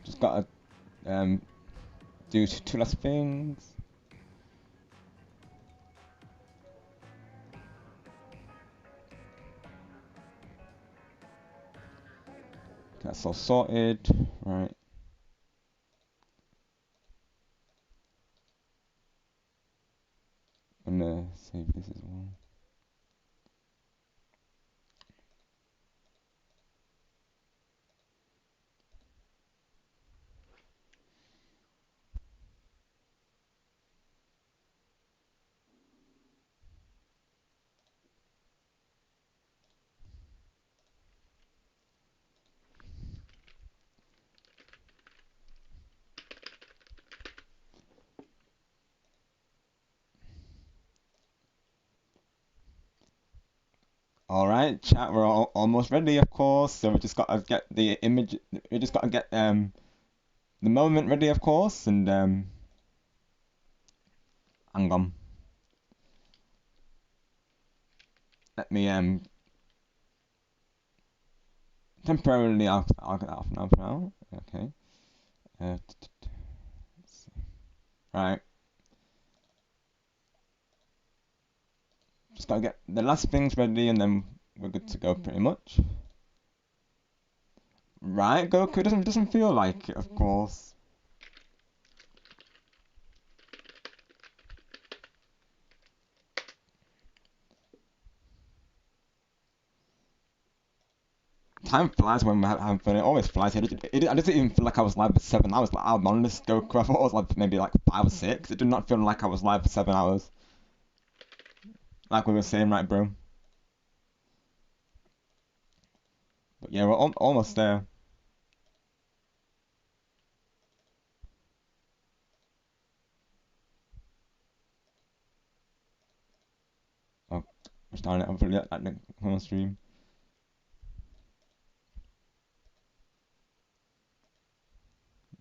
Just gotta do two last things. That's all sorted. Right. I'm gonna save this as well. Alright, chat, we're almost ready, of course. So we just gotta get the image. We just gotta get the moment ready, of course, and hang on. Let me temporarily I'll get that off now for now. Okay. Let's see. Right. Just gotta get the last things ready, and then we're good to go pretty much. Right, Goku doesn't feel like it, of course. Time flies when we're having fun. It always flies. I didn't even feel like I was live for 7 hours. Like, I'm on this Goku. I thought I was live for maybe like 5 or 6. It did not feel like I was live for 7 hours. Like we were saying, right, bro? But yeah, we're almost there. Oh, gosh darn it! I'm really at the on stream.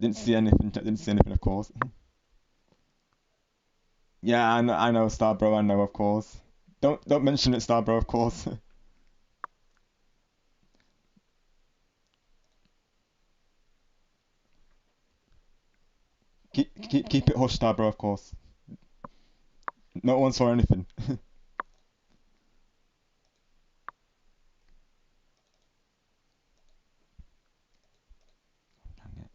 Didn't see anything. Didn't see anything, of course. Yeah, I know, Starbro, I know, of course. Don't mention it, Starbro, of course. Keep it hush, Starbro, of course. No one saw anything. Dang it.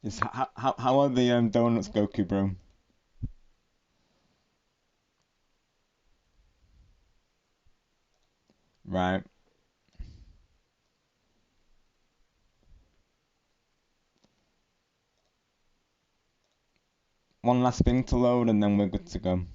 How are the donuts, Goku, bro? Right. One last thing to load and then we're good to go.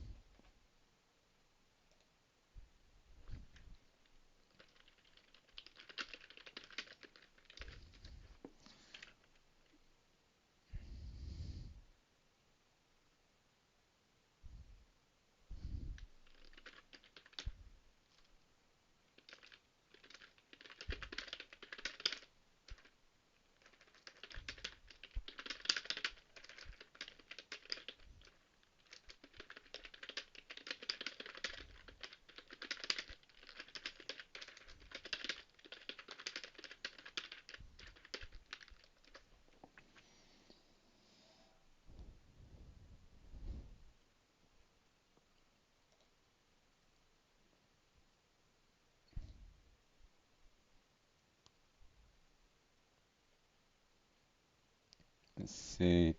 Let's see.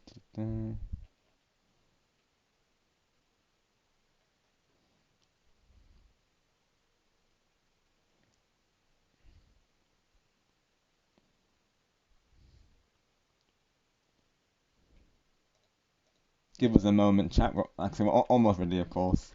Give us a moment, chat. Actually, we're almost ready, of course.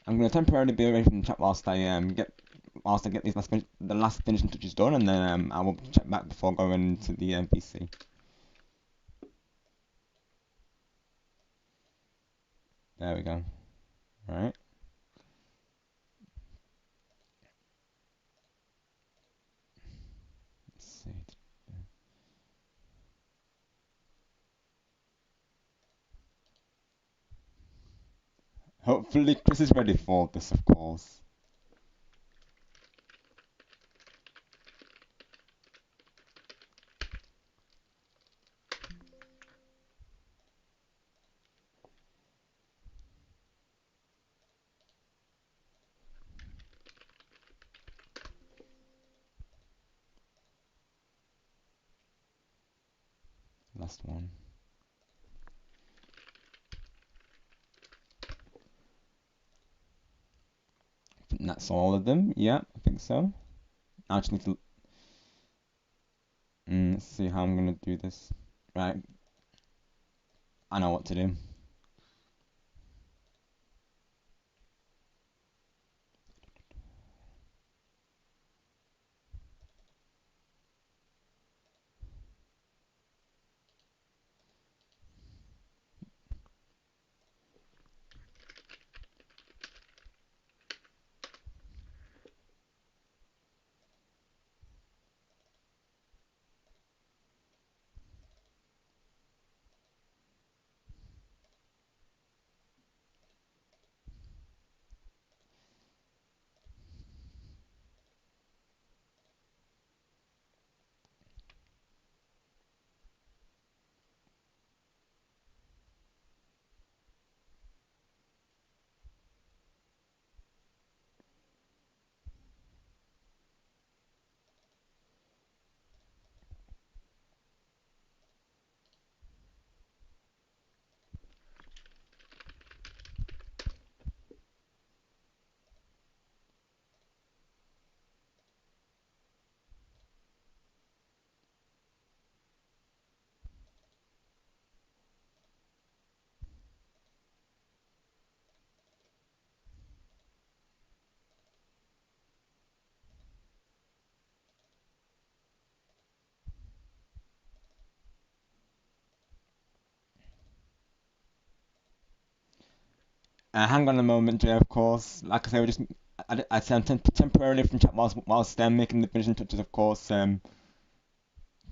I'm gonna temporarily be away from the chat whilst I get the last finishing touches done, and then I will check back before going into the PC. There we go. Right. Let's see. Hopefully Chris is ready for this, of course. Last one. And that's all of them. Yeah, I think so. I just need to let's see how I'm gonna do this. Right, I know what to do. Hang on a moment, Jay, of course. Like I say, we just I sent temporarily from chat whilst making the finishing touches, of course.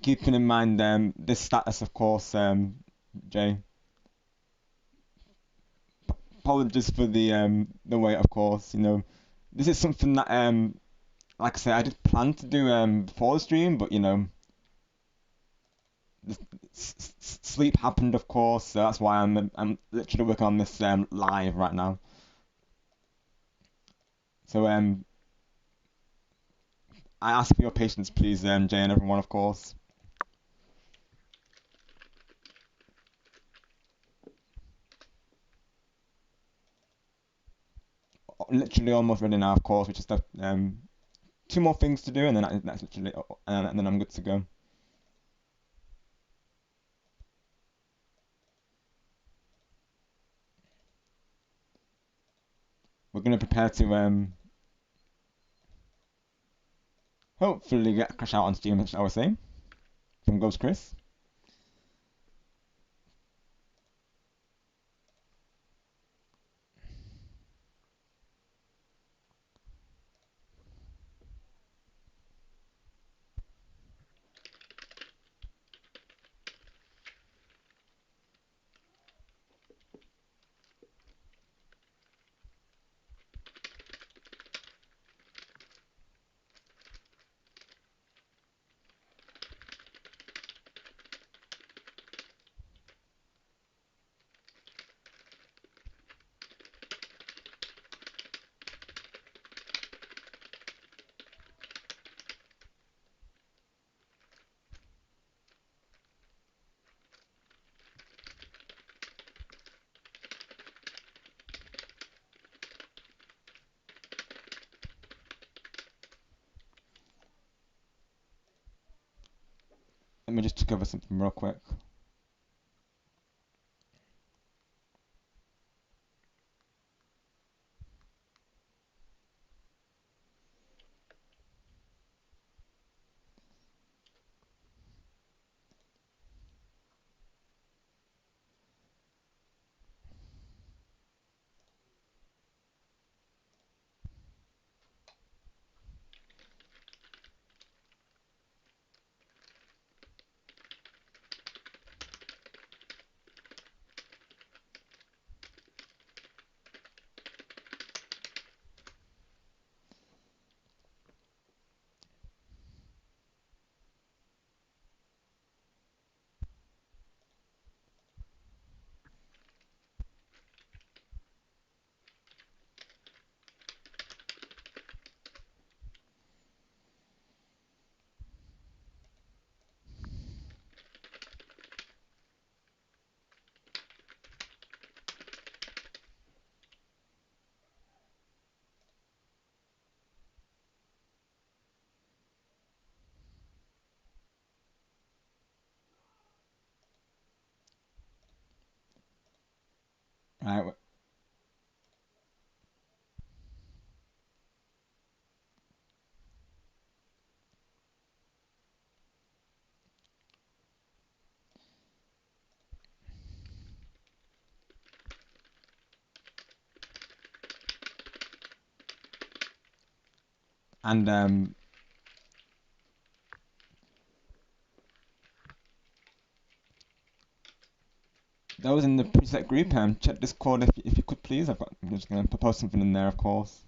Keeping in mind this status, of course, Jay. Apologies for the wait, of course. You know, this is something that like I say, I did plan to do before the stream, but you know, sleep happened, of course. So that's why I'm literally working on this live right now. So I ask for your patience, please, Jay, and everyone, of course. Literally almost ready now, of course. We just have two more things to do, and then that's literally, and then I'm good to go. We're gonna prepare to hopefully get Crash out on Steam, shall we say, from Ghost Chris. Let me just cover something real quick. Right. And those in the preset group, check Discord if you could please. I'm just gonna propose something in there, of course.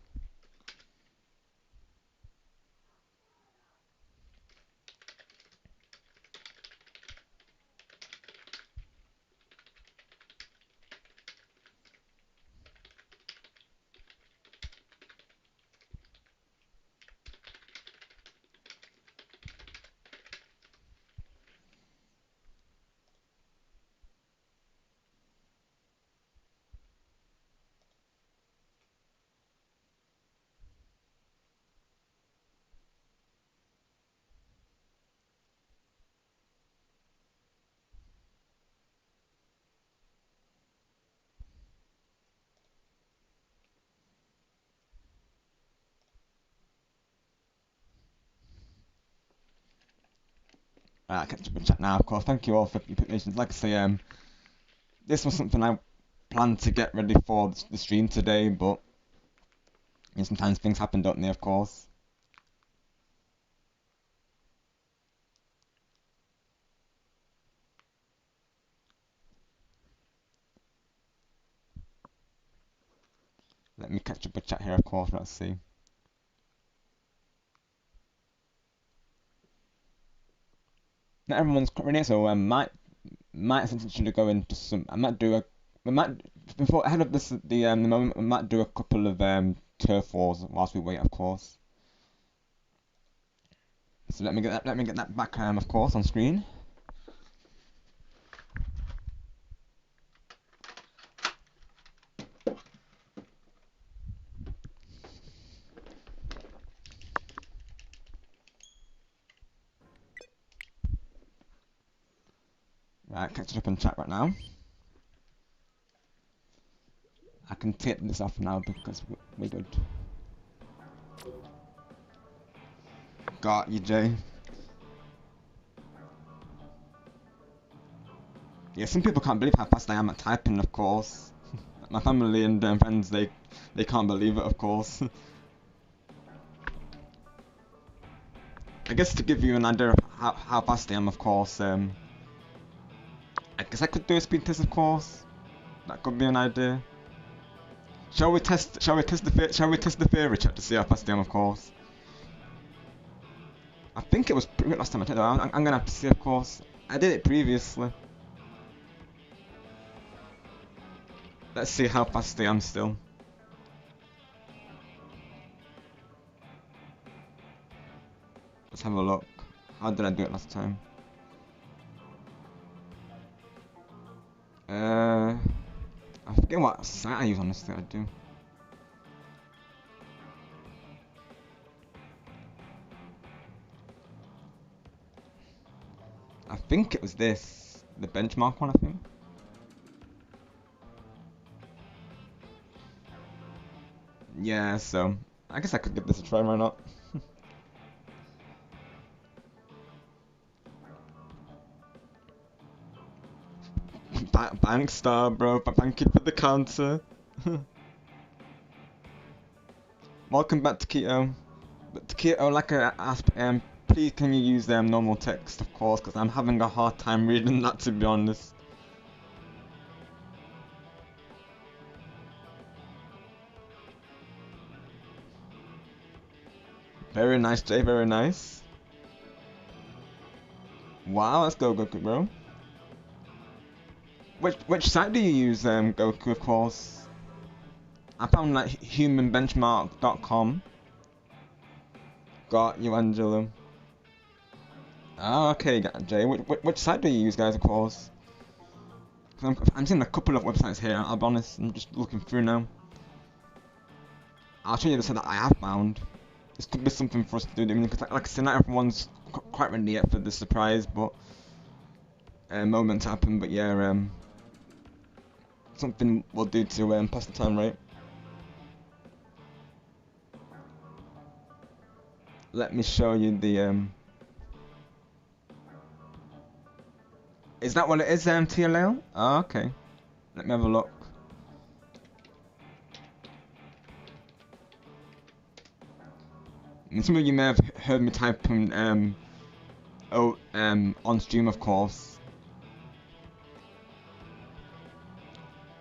I catch up in chat now, of course. Thank you all for your patience. Like I say, this was something I planned to get ready for the stream today, but sometimes things happen, don't they? Of course. Let me catch up with chat here, of course. Let's see. Not everyone's ready, so might essentially go into some. I might do a. We might before ahead of the moment. We might do a couple of turf wars whilst we wait, of course. So let me get that. Let me get that back, of course, on screen. Right, catching up in chat right now. I can take this off now because we're good. Got you, Jay. Yeah, some people can't believe how fast I am at typing, of course. My family and friends, they can't believe it, of course. I guess to give you an idea of how fast I am, of course, I guess I could do a speed test, of course. That could be an idea. Shall we test the theory chat to see how fast I am, of course? I think it was last time I checked. I'm gonna have to see, of course. I did it previously. Let's see how fast I am still. Let's have a look. How did I do it last time? I forget what site I use, honestly. I do. I think it was this, the benchmark one, I think. Yeah, so I guess I could give this a try, why not? Thanks, Star, bro, but thank you for the counter. Welcome back to Keto. But to Keto, like I asked, please can you use normal text, of course, because I'm having a hard time reading that, to be honest. Very nice, Jay, very nice. Wow, let's go, Goku, bro. Which site do you use, Goku, of course? I found like humanbenchmark.com. Got you, Angelo. Oh, okay, Jay. Which site do you use, guys, of course? I'm seeing a couple of websites here, I'll be honest. I'm just looking through now. I'll show you the site that I have found. This could be something for us to do. I mean, cause like I said, not everyone's quite ready yet for the surprise, but moment to happen. But yeah, something we'll do to pass the time, right? Let me show you the Is that what it is, TLL? Oh, okay. Let me have a look. Some of you may have heard me typing on stream, of course.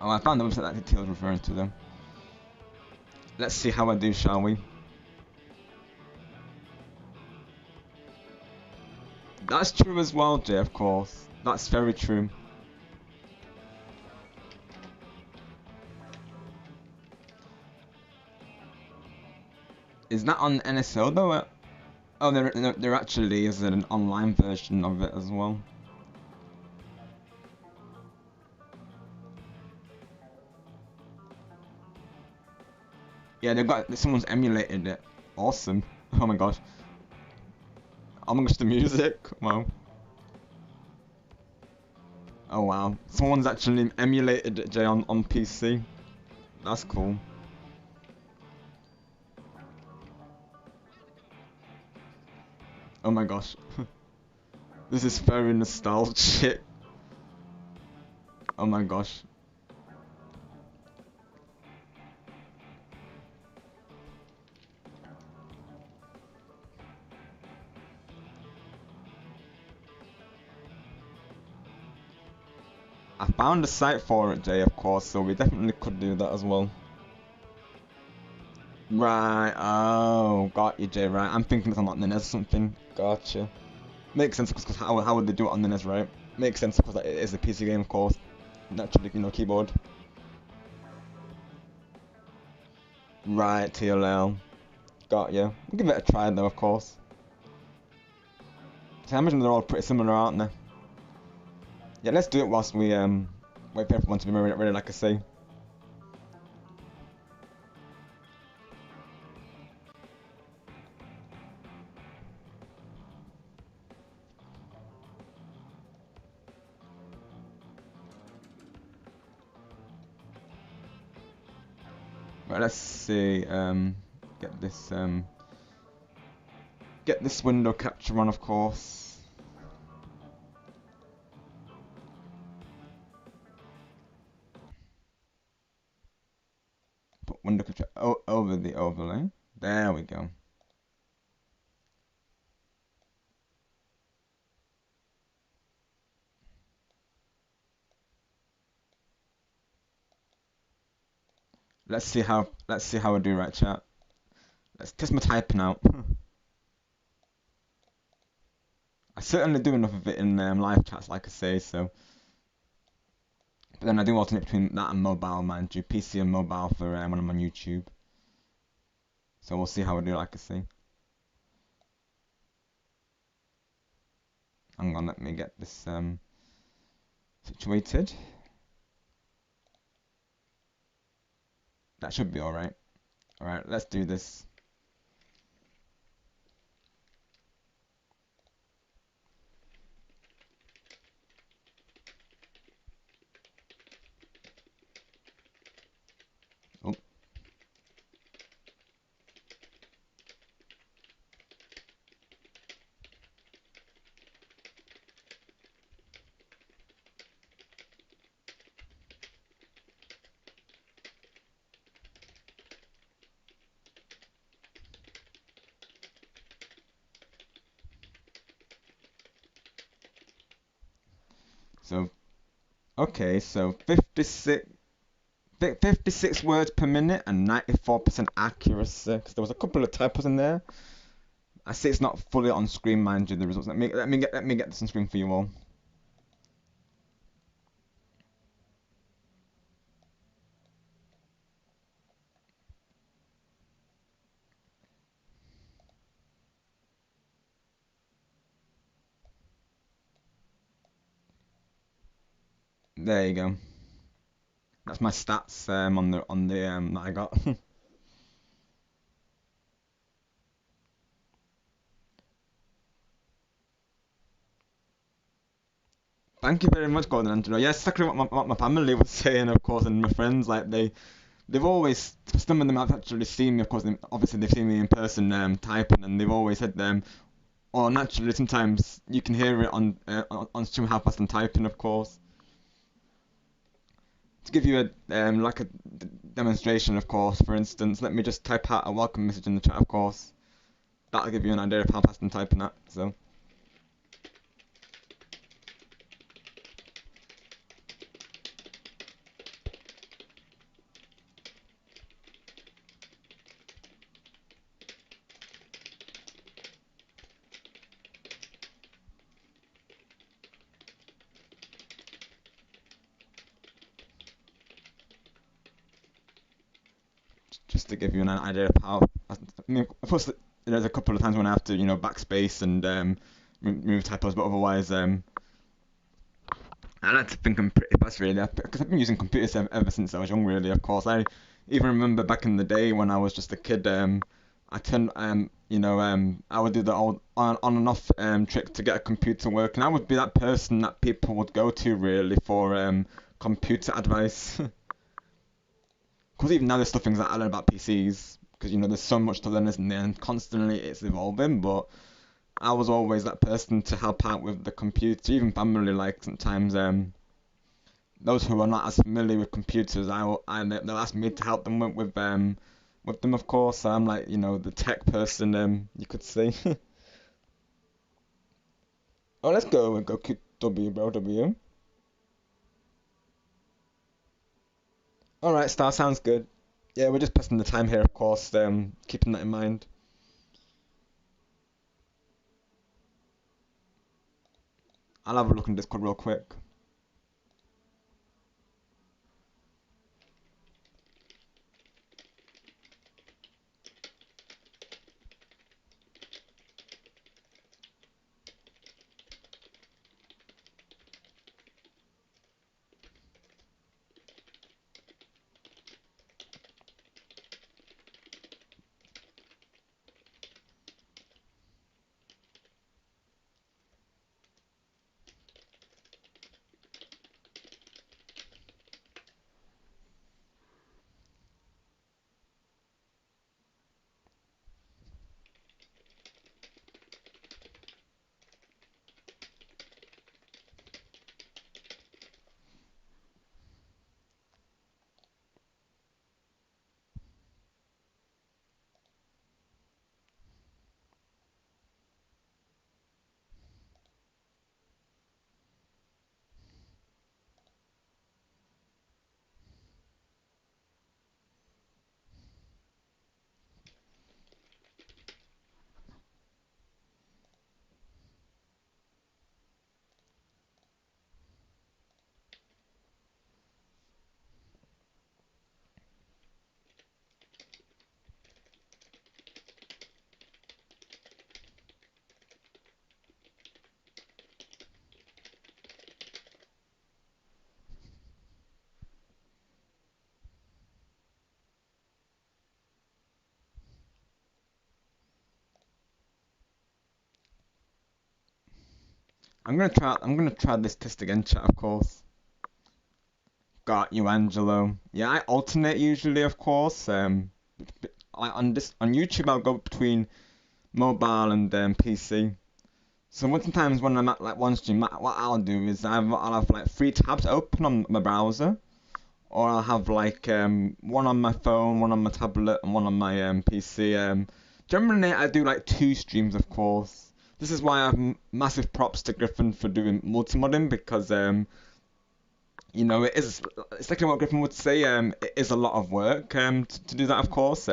Oh, I found the website that Taylor's referring to them. Let's see how I do, shall we? That's true as well, Jay, of course. That's very true. Is that on NSO though? Oh, there actually is an online version of it as well. Yeah, someone's emulated it. Awesome. Oh my gosh. Amongst the music. Wow. Oh wow. Someone's actually emulated it, Jay, on PC. That's cool. Oh my gosh. This is very nostalgic. Oh my gosh. I found a site for it, Jay, of course, so we definitely could do that as well. Right, oh, got you, Jay, right. I'm thinking it's on like the NES or something. Gotcha. Makes sense, because how would they do it on the NES, right? Makes sense, because it is a PC game, of course. Naturally, keyboard. Right, TLL. Got you. We'll give it a try, though, of course. So I imagine they're all pretty similar, aren't they? Yeah, let's do it whilst we wait for everyone to be ready, like I say. Right, let's see. Get this window capture on, of course. Put window capture over the overlay. There we go. Let's see how I do, right, chat. Let's test my typing out. I certainly do enough of it in live chats, like I say, so. But then I do alternate between that and mobile, mind you. PC and mobile for when I'm on YouTube. So we'll see how I do, like I say. Hang on, let me get this situated. That should be alright. Alright, let's do this. Oh. So, okay, so 56 words per minute and 94% accuracy. Because there was a couple of typos in there. I see it's not fully on screen, mind you. The results. Let me get this on screen for you all. There you go. That's my stats on the that I got. Thank you very much, Gordon Angelo. Yeah, exactly what my family was saying, of course, and my friends. Like they've always, some of them have actually seen me. Of course, obviously they've seen me in person typing, and they've always said or naturally sometimes you can hear it on stream how fast I'm typing, of course. To give you a demonstration, of course, for instance, let me just type out a welcome message in the chat, of course. That'll give you an idea of how fast I'm typing at. So. Just to give you an idea of how. I mean, of course, there's a couple of times when I have to, backspace and remove typos, but otherwise, I like to think I'm pretty fast, really, because I've been using computers ever since I was young, really. Of course, I even remember back in the day when I was just a kid. I turned, I would do the old on and off trick to get a computer working. I would be that person that people would go to, really, for computer advice. Because even now there's stuff things that I learn about PCs, because there's so much to learn, isn't there? And constantly it's evolving. But I was always that person to help out with the computer, even family. Like sometimes those who are not as familiar with computers, they'll ask me to help them with them, of course. So I'm like the tech person, you could say. Oh, let's go W, bro, W. All right, Star, sounds good. Yeah, we're just passing the time here, of course. Keeping that in mind. I'll have a look in Discord real quick. I'm gonna try this test again, chat, of course. Got you, Angelo. Yeah, I alternate usually, of course. On YouTube, I'll go between mobile and PC. So sometimes when I'm at like one stream, what I'll do is I'll have like three tabs open on my browser, or I'll have like one on my phone, one on my tablet, and one on my PC. Generally, I do like two streams, of course. This is why I have massive props to Griffin for doing multi-modding, because it is exactly what Griffin would say. It is a lot of work to do that, of course.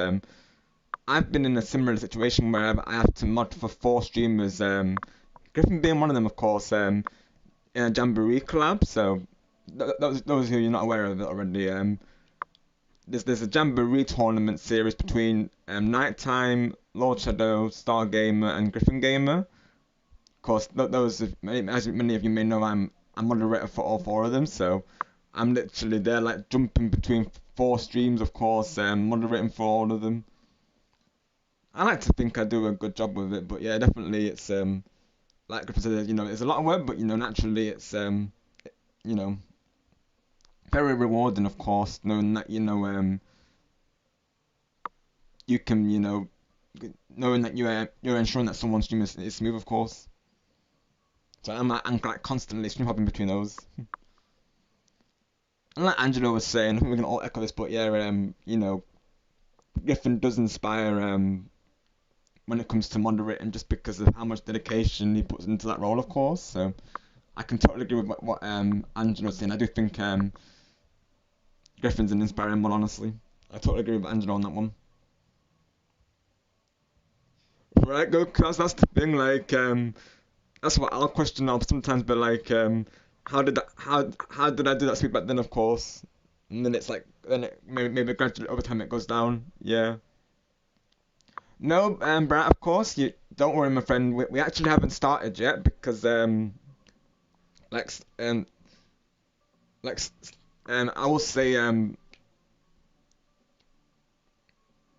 I've been in a similar situation where I have to mod for four streamers. Griffin being one of them, of course. In a Jamboree collab. So those who you're not aware of it already. There's a Jamboree tournament series between Nighttime, Lord Shadow, Star Gamer, and Griffin Gamer. Of course, those as many of you may know, I'm moderator for all four of them. So I'm literally there, like jumping between four streams, of course, moderating for all of them. I like to think I do a good job with it, but yeah, definitely it's like Griffin said, it's a lot of work, but naturally it's you know, very rewarding, of course, knowing that, you can, knowing that you're ensuring that someone's stream is smooth, of course. So I'm like constantly stream hopping between those. And like Angelo was saying, I think we can all echo this, but yeah, Griffin does inspire when it comes to moderating, just because of how much dedication he puts into that role, of course. So I can totally agree with what Angelo's saying. I do think Griffin's an inspiring one, honestly. I totally agree with Angelo on that one. Right, go, cause that's the thing. Like, that's what I'll question now sometimes. But like, how did I do that speed back then? Of course, and then it's like, then maybe gradually over time it goes down. Yeah. No, Brad, of course, you don't worry, my friend. We actually haven't started yet because like like I will say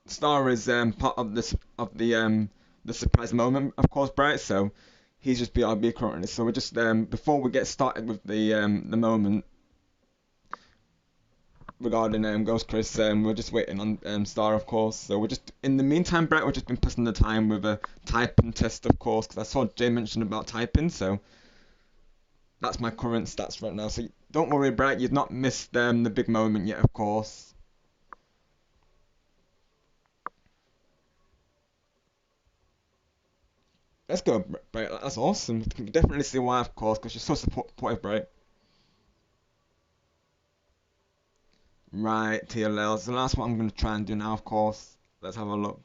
Star is part of this of the surprise moment, of course, Brad. So he's just BRB currently. So we're just before we get started with the moment regarding Ghost Chris, we're just waiting on Star, of course. So we're just in the meantime, Brett, we've just been passing the time with a typing test, of course, because I saw Jay mention about typing. So that's my current stats right now. So don't worry, Brett, you've not missed the big moment yet, of course. Let's go, Brett. That's awesome. You can definitely see why, of course, because you're so supportive, Brett. Right, TLL. So that's what I'm going to try and do now, of course. Let's have a look.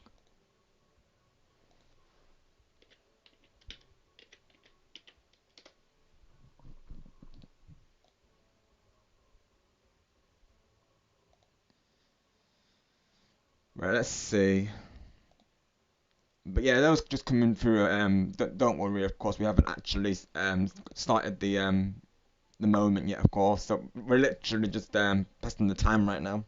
Right, let's see. But yeah, that was just coming through. Don't worry, of course, we haven't actually started the moment yet, of course. So we're literally just passing the time right now.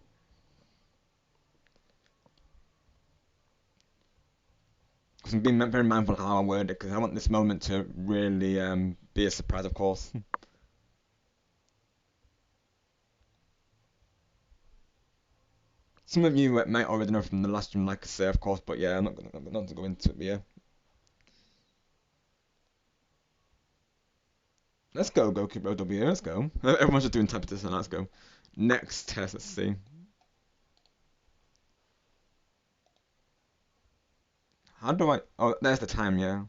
Because I'm being very mindful of how I word it, because I want this moment to really be a surprise, of course. Some of you might already know from the last stream, like I say, of course, but yeah, I'm not to go into it, but yeah. Let's go, Goku Bro W, let's go. Everyone's just doing type of this, and let's go. Next test, let's see. How do I... Oh, there's the time, yeah.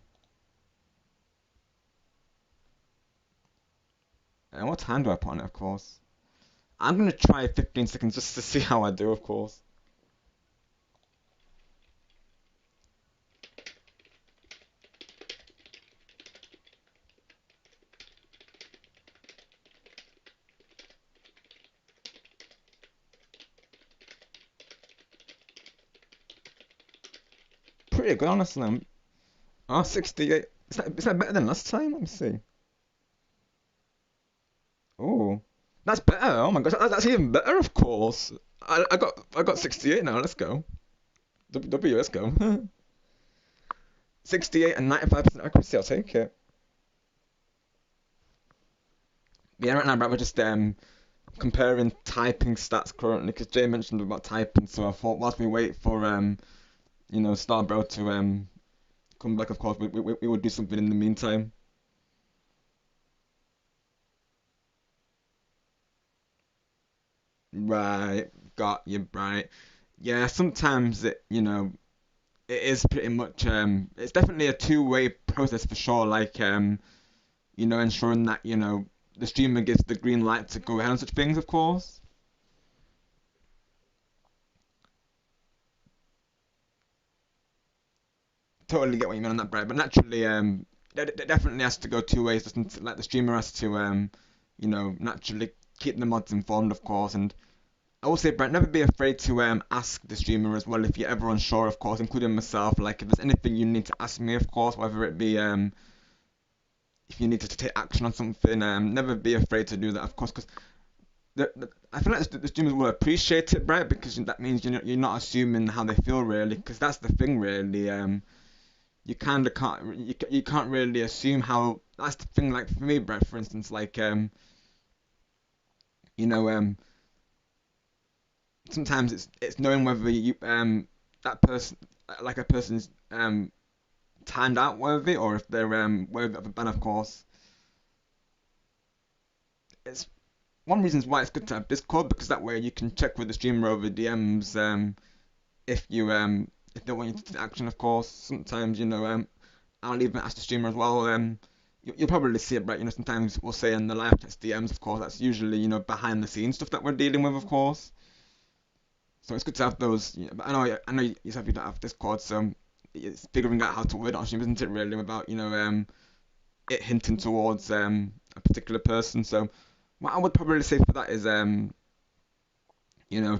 And what time do I put on it, of course? I'm gonna try 15 seconds just to see how I do, of course. Pretty good, honestly. Oh, 68. Is that better than last time? Let me see. Oh, that's better. Oh my gosh, that's even better, of course. I got 68 now. Let's go. W, let's go. 68 and 95% accuracy. I'll take it. Yeah, right now, we're just comparing typing stats currently because Jay mentioned about typing, so I thought whilst we wait for Starbro to come back, of course, we would do something in the meantime. Right, got you, right. Yeah, sometimes it is pretty much it's definitely a two-way process for sure, like ensuring that, the streamer gives the green light to go ahead on such things, of course. Totally get what you mean on that, Brett, but naturally it definitely has to go two ways, doesn't like the streamer has to naturally keep the mods informed, of course, and I will say, Brent, never be afraid to ask the streamer as well if you're ever unsure, of course, including myself. Like, if there's anything you need to ask me, of course, whether it be if you need to take action on something, never be afraid to do that, of course, because I feel like the streamers will appreciate it, Brent, because that means you're not assuming how they feel really, because that's the thing really. You kind of can't you can't really assume how. That's the thing. Like for me, Brent, for instance, like you know, sometimes it's knowing whether you that person like a person's turned out worthy or if they're worthy of a ban, of course. It's one reason why it's good to have Discord because that way you can check with the streamer over DMs if you if they want you to take action, of course. Sometimes I'll even ask the streamer as well. You'll probably see it, right? Sometimes we'll say in the live text DMs, of course. That's usually behind the scenes stuff that we're dealing with, of course. So it's good to have those. But I know you said you don't have Discord, so it's figuring out how to word on stream, isn't it? Really, about it hinting towards a particular person. So what I would probably say for that is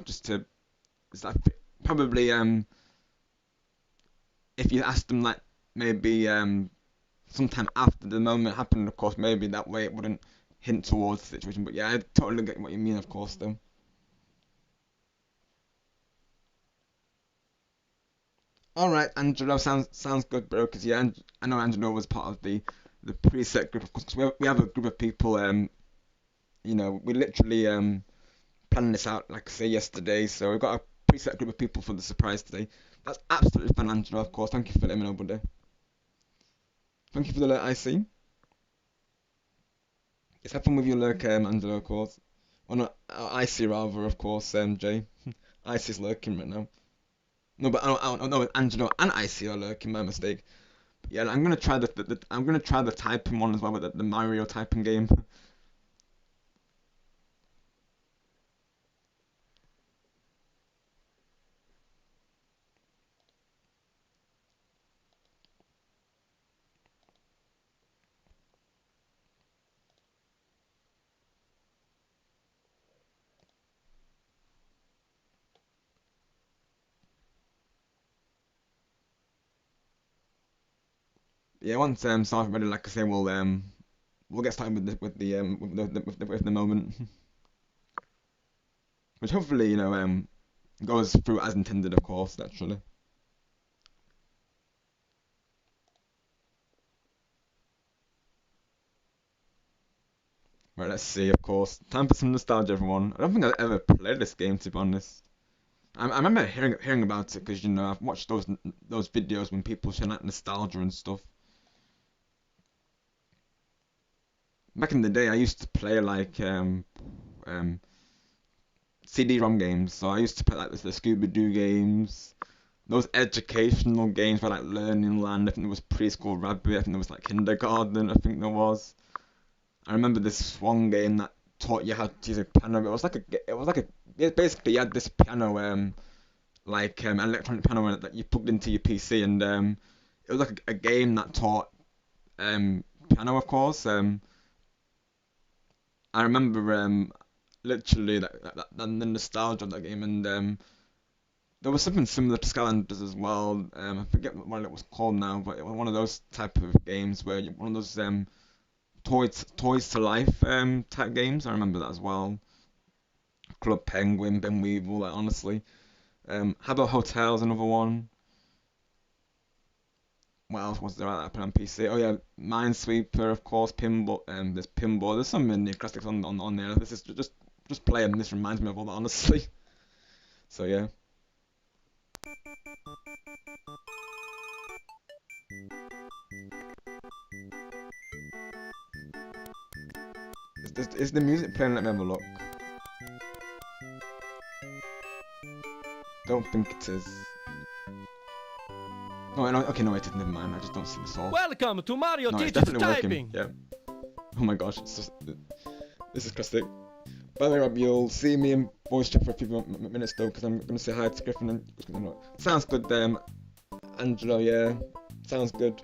just to is that probably if you ask them like maybe sometime after the moment happened, of course, maybe that way it wouldn't hint towards the situation. But yeah, I totally get what you mean, of course, though. All right, Angelo, sounds good, bro. Because yeah, I know Angelo was part of the preset group, of course. 'Cause we have a group of people. We literally planned this out, like I say, yesterday. So we've got a preset group of people for the surprise today. That's absolutely fine, Angelo. Of course, thank you for letting me know, buddy. Thank you for the alert, I see. It's happened with your lurk, Angelo, of course. Or not, I see rather, of course, Jay. Icy's lurking right now. No, but I don't know. Angelo and Icy are lurking. My mistake. But yeah, I'm gonna try I'm gonna try the typing one as well with the Mario typing game. Yeah, once Sar's ready, like I say, we'll get started with the moment, which hopefully goes through as intended, of course, naturally. Right, let's see, of course. Time for some nostalgia, everyone. I don't think I've ever played this game, to be honest. I remember hearing about it because I've watched those videos when people share like nostalgia and stuff. Back in the day, I used to play like um, CD-ROM games. So I used to play like the Scooby-Doo games, those educational games for like Learning Land. I think there was Preschool Rabbit. I think there was like Kindergarten. I think there was. I remember this one game that taught you how to use a piano. Basically you had this piano electronic piano that you plugged into your PC, and it was like a game that taught piano, of course. I remember literally the nostalgia of that game, and there was something similar to Skylanders as well. I forget what it was called now, but it was one of those type of games where one of those toys to life type games. I remember that as well. Club Penguin, Ben Weevil, like, honestly. How about Hotel's another one? What else was there that I put on PC? Oh yeah, Minesweeper, of course, Pinball. There's Pinball. There's so many classics on there. This is just playing. This reminds me of all that, honestly. So yeah. Is the music playing? Let me have a look. Don't think it is. No, okay, no, never mind. I just don't see the soul. Welcome to Mario No, it's Teaches definitely Typing! working. Yeah. Oh my gosh, this is classic. By the way, Rob, you'll see me in voice chat for a few minutes though, because I'm gonna say hi to Griffin and sounds good, Angelo. Yeah, sounds good.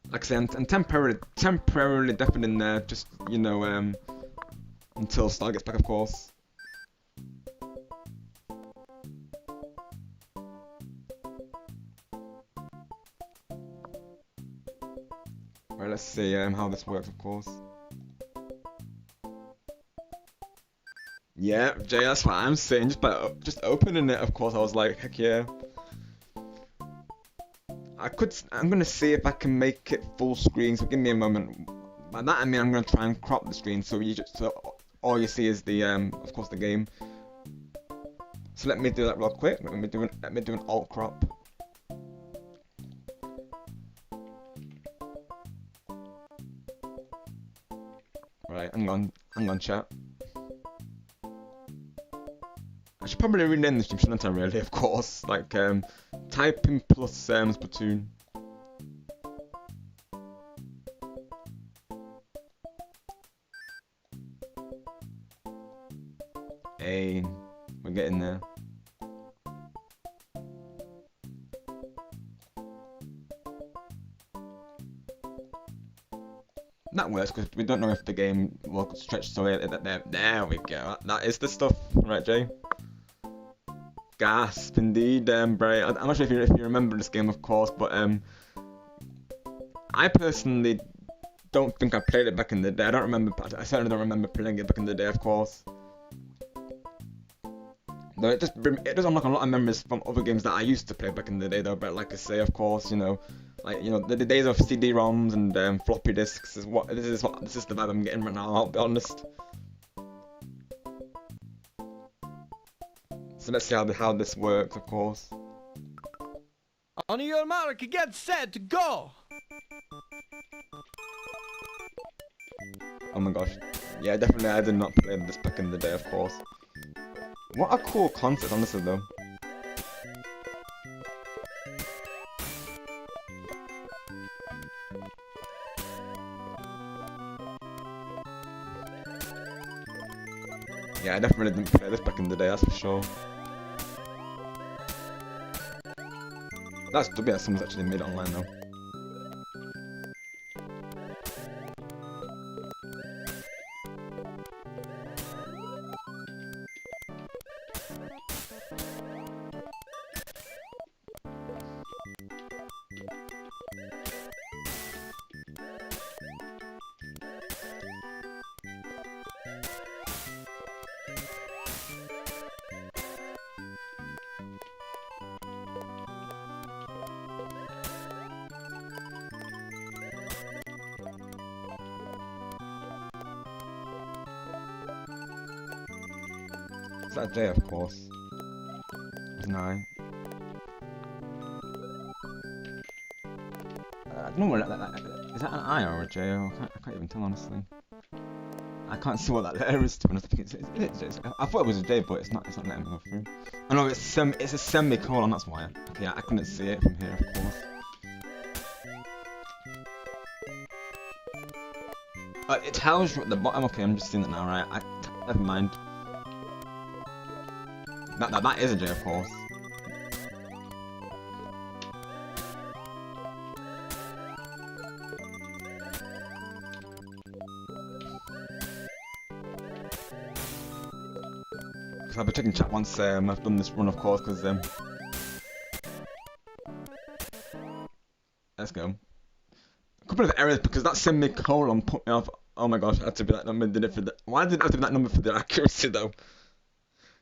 Like I say, I'm temporarily deafened in there, just until Star gets back, of course. Right, let's see how this works, of course. Yeah, Jay, that's what I'm saying. Just opening it, of course, I was like, heck yeah. I'm gonna see if I can make it full screen. So give me a moment. By that I mean I'm gonna try and crop the screen so all you see is the of course the game. So let me do that real quick. Let me do an alt crop. Right, hang on, chat. I should probably rename this stream, shouldn't I? Really, of course. Like typing plus Splatoon. Hey, we're getting there. That works because we don't know if the game will stretch. So there we go. That is the stuff, right, Jay? Gasp, indeed, Bray. I'm not sure if you remember this game, of course, but I personally don't think I played it back in the day. I certainly don't remember playing it back in the day, of course. Though it does unlock a lot of memories from other games that I used to play back in the day, though. But like I say, of course, the days of CD-ROMs and floppy disks is this is the vibe I'm getting right now. I'll be honest. So let's see how this works, of course. On your mark, get set, go! Oh my gosh. Yeah, definitely I did not play this back in the day, of course. What a cool concept, honestly, though. Yeah, I definitely didn't play this back in the day, that's for sure. That's W that someone's actually made online, though. Is that a J, of course? It's an I. I don't know what is that an I or a J? I can't even tell, honestly. I can't see what that letter is, to be honest. I think I thought it was a J, but it's not letting me go through. Oh no, it's a semicolon, that's why. Okay, I couldn't see it from here, of course. It tells you at the bottom. Okay, I'm just seeing it now, right? Never mind. That is a J, of course. Because I'll be checking chat once I've done this run, of course, because let's go. A couple of errors because that semicolon put me off. Oh my gosh, I had to be that number. Did it for the? Why did I have to be that number for the accuracy though?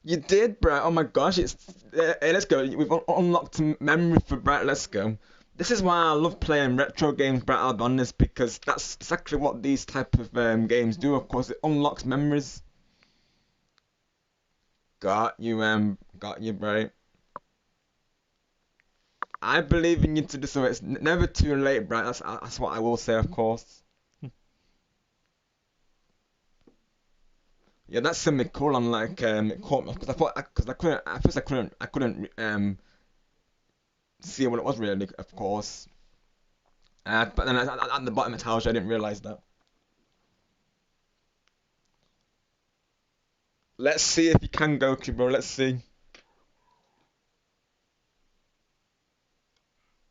You did, Brett. Oh my gosh, it's hey, let's go. We've unlocked memory for Brett. Let's go. This is why I love playing retro games, Brett. I'll be honest, because that's exactly what these type of games do. Of course, it unlocks memories. Got you, Brett. I believe in you to do so. It's never too late, Brett. That's what I will say, of course. Yeah, that semicolon like it caught me because I couldn't see what it was really, of course. But then at the bottom it tells you I didn't realize that. Let's see if you can Goku, bro. Let's see.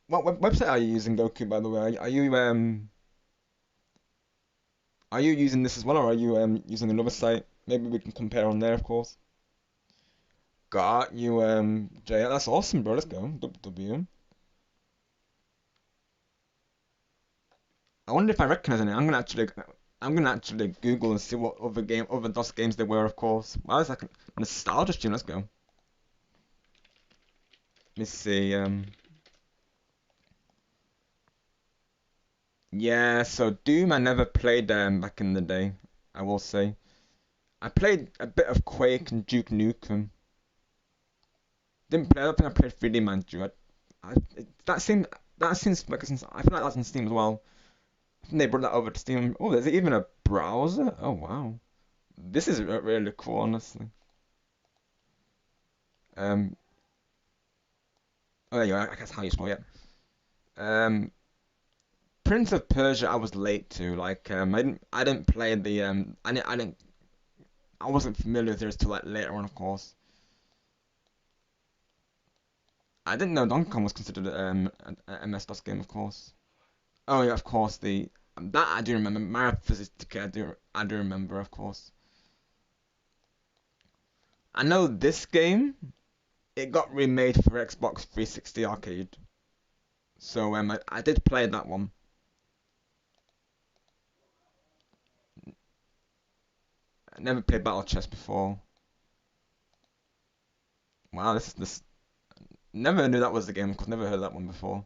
What website are you using, Goku? By the way, are you using this as well, or are you using another site? Maybe we can compare on there, of course. Got you, Jay. That's awesome, bro. Let's go. W. I wonder if I recognize any. I'm gonna actually Google and see what other DOS games there were, of course. Wow, it's like a nostalgia stream. Let's go. Let me see. Yeah. So Doom, I never played back in the day. I will say. I played a bit of Quake and Duke Nukem. Didn't play. I don't think I played 3D Man Duo. That seems like since I feel like that's on Steam as well. I think they brought that over to Steam. Oh, there's even a browser. Oh wow, this is really cool, honestly. Um. Oh, there you go. I guess how you spell it. Um. Prince of Persia, I was late to. Like, I didn't play the. I wasn't familiar with this till like later on, of course. I didn't know Donkey Kong was considered a MS-DOS game, of course. Oh yeah, of course. The that I do remember. Mario Physics I do remember, of course. I know this game. It got remade for Xbox 360 Arcade. So I did play that one. I never played Battle Chess before. Wow, this never knew that was the game. Cause never heard that one before.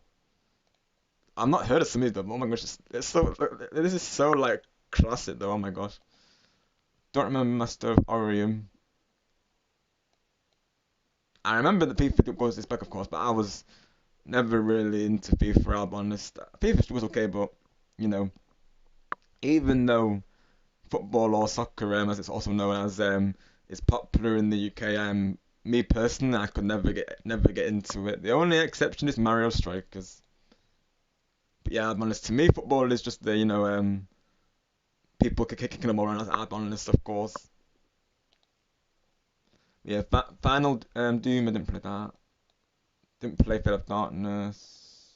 I've not heard of some of these, but oh my gosh, it's so this is so like classic though. Oh my gosh, don't remember Master of Orium. I remember the FIFA goes this back, of course, but I was never really into FIFA. I'll be honest. FIFA was okay, but you know, even though football or soccer, as it's also known as, is popular in the UK, me personally, I could never get into it. The only exception is Mario Strikers. But yeah, I'll be honest. To me, football is just the people kicking the ball around. I'll be honest, of course. Yeah, Final Doom. I didn't play that. Didn't play Fate of Darkness.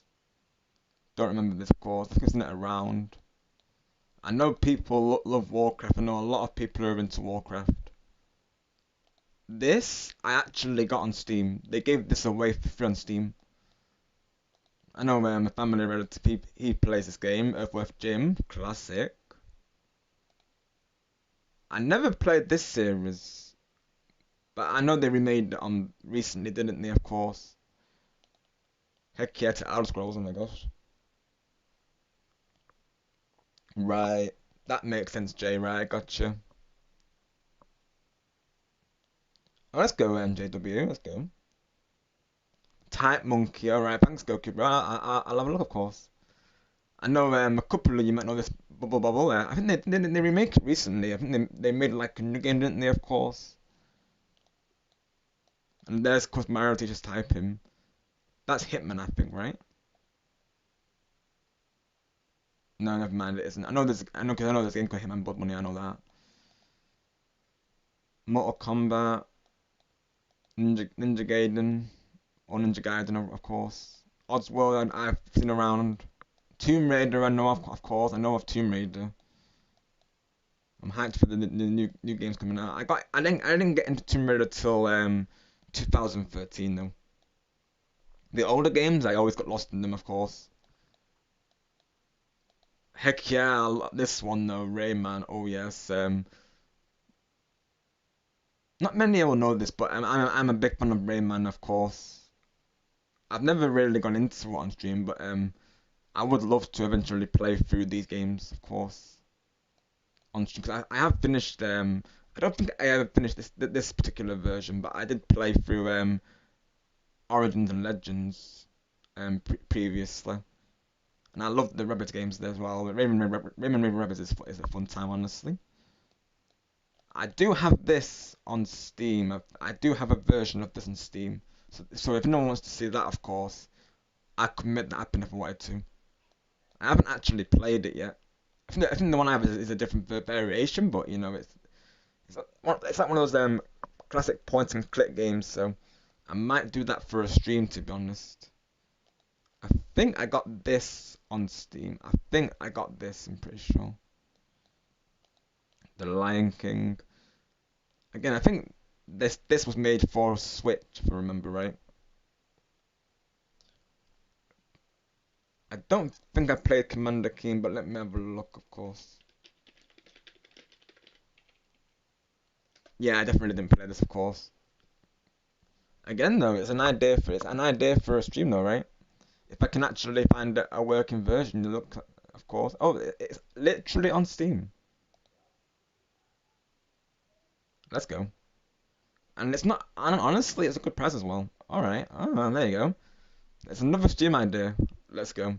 Don't remember this, of course. I think it's not around. I know people love Warcraft. I know a lot of people are into Warcraft. This I actually got on Steam. They gave this away for free on Steam. I know a family relative, he plays this game, Earthworth Jim, classic. I never played this series, but I know they remade it on recently, didn't they? Of course. Heck yeah, to Elder Scrolls. Oh my gosh. Right, that makes sense, Jay. Right, gotcha. Oh, let's go, MJW. Let's go. Type Monkey. All right, thanks, Goku, bro. I'll have a look, of course. I know a couple of you might know this Bubble Bubble. I think they remake it recently. I think they made like a new game, didn't they? Of course. And there's of course Mario to just type him. That's Hitman, I think, right? No, never mind. It isn't. I know there's a game called Hitman Blood Money. I know that. Mortal Kombat, Ninja Gaiden, or Ninja Gaiden, of course. Oddsworld, I've seen around. Tomb Raider, I know of course. I know of Tomb Raider. I'm hyped for the new games coming out. I didn't get into Tomb Raider till 2013 though. The older games, I always got lost in them, of course. Heck yeah, this one though, Rayman. Oh yes. Not many will know this, but I'm a big fan of Rayman, of course. I've never really gone into it on stream, but I would love to eventually play through these games, of course, on stream. 'Cause I have finished. I don't think I ever finished this particular version, but I did play through Origins and Legends previously, and I loved the Rabbids games there as well. But Rayman Rabbids is a fun time, honestly. I do have this on Steam. I do have a version of this on Steam. So if no one wants to see that, of course, I could make that happen if I wanted to. I haven't actually played it yet. I think the one I have is a different variation, but you know it's like one of those classic point and click games. So I might do that for a stream, to be honest. I think I got this on Steam. I think I got this. I'm pretty sure. The Lion King. Again, I think this was made for Switch, if I remember right. I don't think I played Commander Keen, but let me have a look, of course. Yeah, I definitely didn't play this, of course. Again, though, it's an idea for a stream, though, right? If I can actually find a working version, you look, of course. Oh, it's literally on Steam. Let's go. And it's not, and honestly, it's a good price as well. Alright, oh, there you go. It's another Steam idea. Let's go.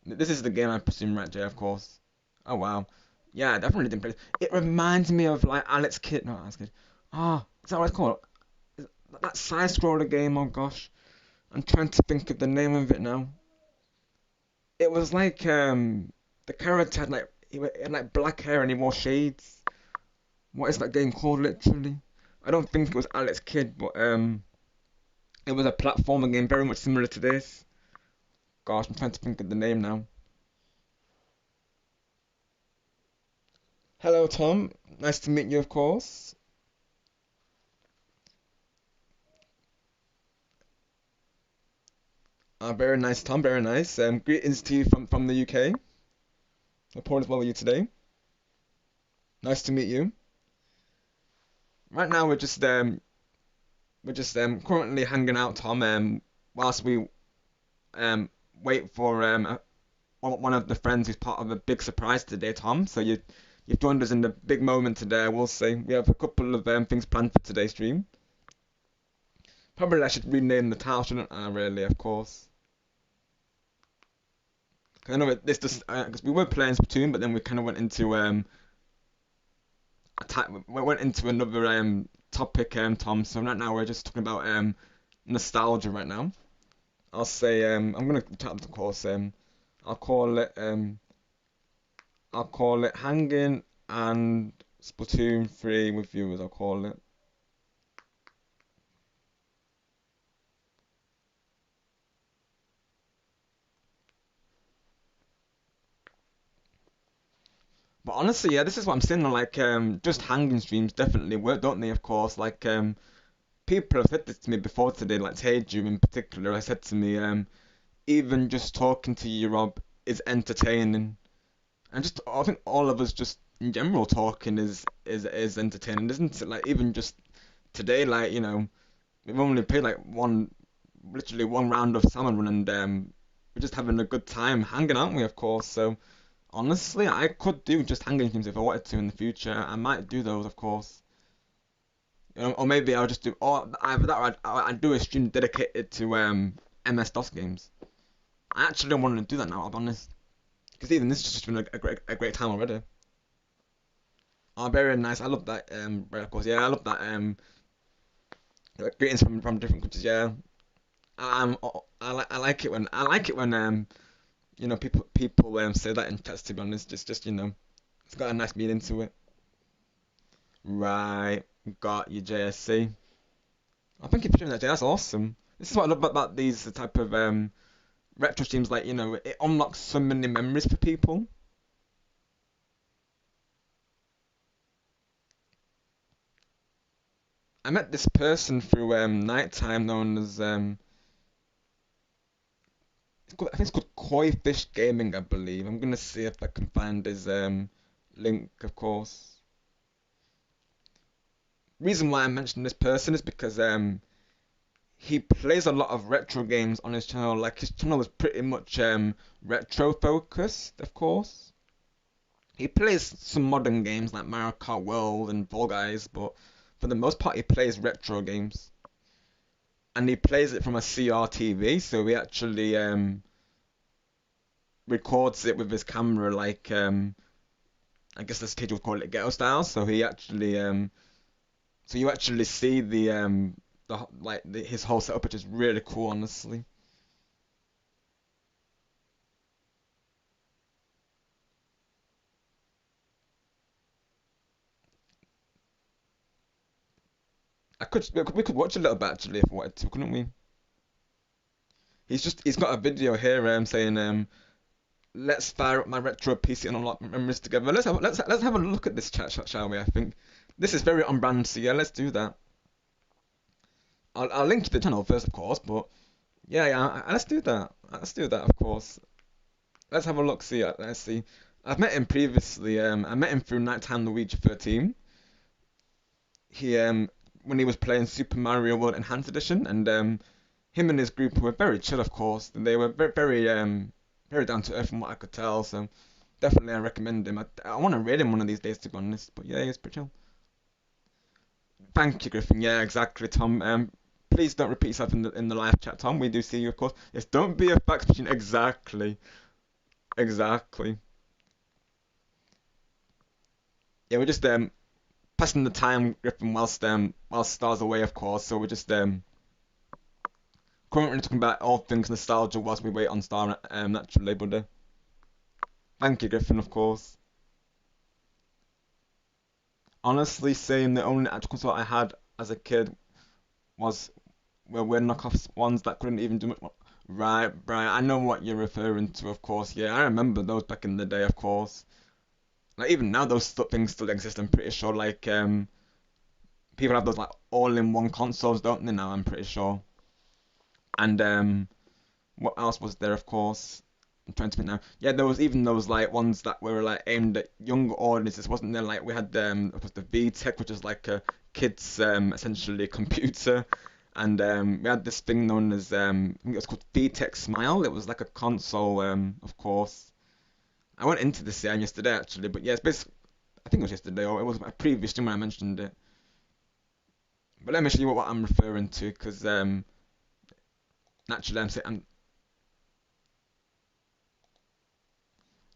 This is the game I presume right there, of course. Oh wow. Yeah, I definitely didn't play this. It reminds me of like Alex Kidd. No, Alex Kidd. Ah, is that what it's called? That side scroller game, oh gosh. I'm trying to think of the name of it now. It was like the character had like he had like black hair and he wore shades. What is that game called literally? I don't think it was Alex Kidd, but it was a platformer game very much similar to this. Gosh, I'm trying to think of the name now. Hello Tom, nice to meet you of course. Very nice Tom, very nice. Greetings to you from the UK. Hope all is well with you today. Nice to meet you. Right now we're just currently hanging out, Tom. Whilst we um wait for one of the friends who's part of a big surprise today, Tom. So you've joined us in the big moment today. I will say we have a couple of things planned for today's stream. Probably I should rename the title, shouldn't I? Really, of course. 'Cause I know this just because we were playing Splatoon, but then we kind of went into we went into another topic, Tom. So right now we're just talking about nostalgia right now. I'll say I'm gonna chat of course I'll call it hanging and Splatoon 3 with viewers. I'll call it. But honestly, yeah, this is what I'm saying. Like just hanging streams definitely work, don't they? Of course, like people have said this to me before today. Like Teju in particular, I said to me even just talking to you, Rob, is entertaining. And just I think all of us just in general talking is entertaining, isn't it? Like even just today, like we've only played like literally one round of salmon run, and we're just having a good time hanging, aren't we? Of course. So honestly, I could do just hanging games if I wanted to in the future. I might do those, of course. Or maybe I'll just do, or either that, or I'd do a stream dedicated to MS DOS games. I actually don't want to do that now. I'll be honest. Because even this has just been a great time already. Oh, very nice. I love that. Of course, yeah, I love that. Like, greetings from different countries. Yeah, I like it when people say that in chats. To be honest, just it's got a nice meaning to it. Right, got you, JSC. I think you're doing that, Jay. That's awesome. This is what I love about these type of retro streams. Like it unlocks so many memories for people. I met this person through nighttime known as I think it's called Koi Fish Gaming, I believe. I'm gonna see if I can find his link, of course. Reason why I mentioned this person is because he plays a lot of retro games on his channel. Like his channel is pretty much retro focused, of course. He plays some modern games like Mario Kart World and Fall Guys, but for the most part he plays retro games. And he plays it from a CRTV, so he actually records it with his camera like I guess the stage would call it ghetto style. So he actually so you actually see his whole setup, which is really cool, honestly. We could watch a little bit actually if we wanted to, couldn't we? He's got a video here saying let's fire up my retro PC and unlock memories together. Let's have a look at this chat, shall we? I think this is very on brand, so yeah, let's do that. I'll link to the channel first, of course, but yeah, let's do that. Let's do that, of course. Let's have a look. See, let's see. I've met him previously. I met him through Nighttime Luigi 13. He when he was playing Super Mario World Enhanced Edition, and him and his group were very chill, of course. And they were very down to earth from what I could tell. So definitely I recommend him. I want to raid him one of these days, to be honest. But yeah, he's pretty chill. Thank you, Griffin. Yeah, exactly, Tom. Please don't repeat yourself in the live chat, Tom. We do see you, of course. Yes, don't be a fax machine. Exactly. Exactly. Yeah, we're just passing the time, Griffin, whilst Star's away, of course. So we're just currently talking about all things nostalgia whilst we wait on Star naturally, but thank you, Griffin, of course. Honestly, saying the only actual console I had as a kid was were knockoffs ones that couldn't even do much. Right, Brian, I know what you're referring to, of course. Yeah, I remember those back in the day, of course. Like even now, those things still exist. I'm pretty sure. Like people have those like all-in-one consoles, don't they? Now I'm pretty sure. And what else was there? Of course, I'm trying to think now. Yeah, there was even those like ones that were like aimed at younger audiences, wasn't there? Like we had it was the VTech, which is like a kid's essentially computer, and we had this thing known as I think it was called VTech Smile. It was like a console, of course. I went into this yesterday actually, but yeah, it's basically I think it was yesterday or it was my previous stream when I mentioned it. But let me show you what I'm referring to, because naturally I'm saying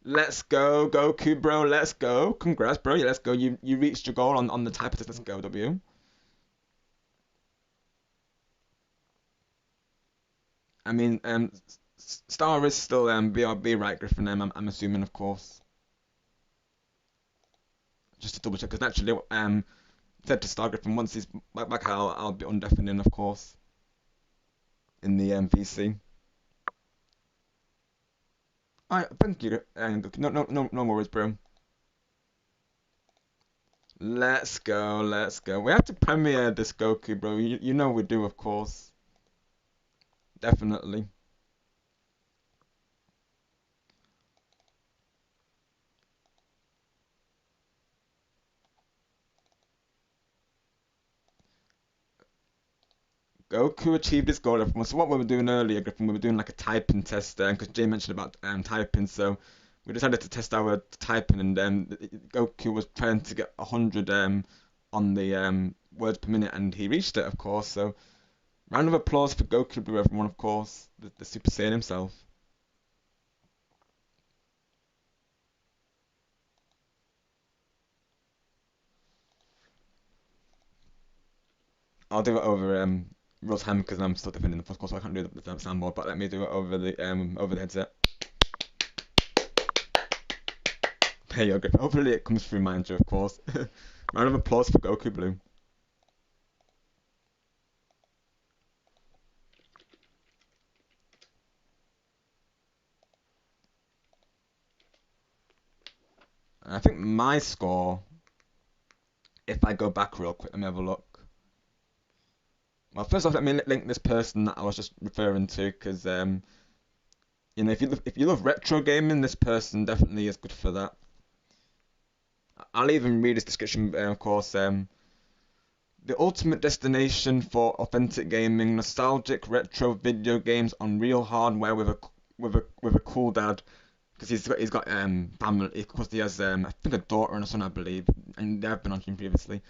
let's go, Goku, bro. Let's go. Congrats, bro. Yeah, let's go. You reached your goal on the type test. Let's go, W. I mean, Star is still BRB, right, Griffin? I'm assuming, of course. Just to double check, because naturally, said to Star Griffin once he's back, I'll be undeafening, of course, in the VC. Alright, thank you. No worries, bro. Let's go, let's go. We have to premiere this Goku, bro. You know we do, of course. Definitely. Goku achieved his goal, everyone. So what we were doing earlier, Griffin, we were doing like a typing test there, because Jay mentioned about typing, so we decided to test our typing, and Goku was trying to get 100 on the words per minute, and he reached it, of course. So round of applause for Goku, everyone, of course, the Super Saiyan himself. I'll do it over real time because I'm still defending the first course, so I can't do the soundboard. But let me do it over the headset. There you go, Griffin. Hopefully it comes through, mind you, of course. Round of applause for Goku Blue. I think my score, if I go back real quick, let me have a look. Well, first off, let me link this person that I was just referring to, because you know, if you love retro gaming, this person definitely is good for that. I'll even read his description, of course. The ultimate destination for authentic gaming, nostalgic retro video games on real hardware with a cool dad, because he's got family, because he has I think a daughter and a son, I believe, and they've been on stream previously.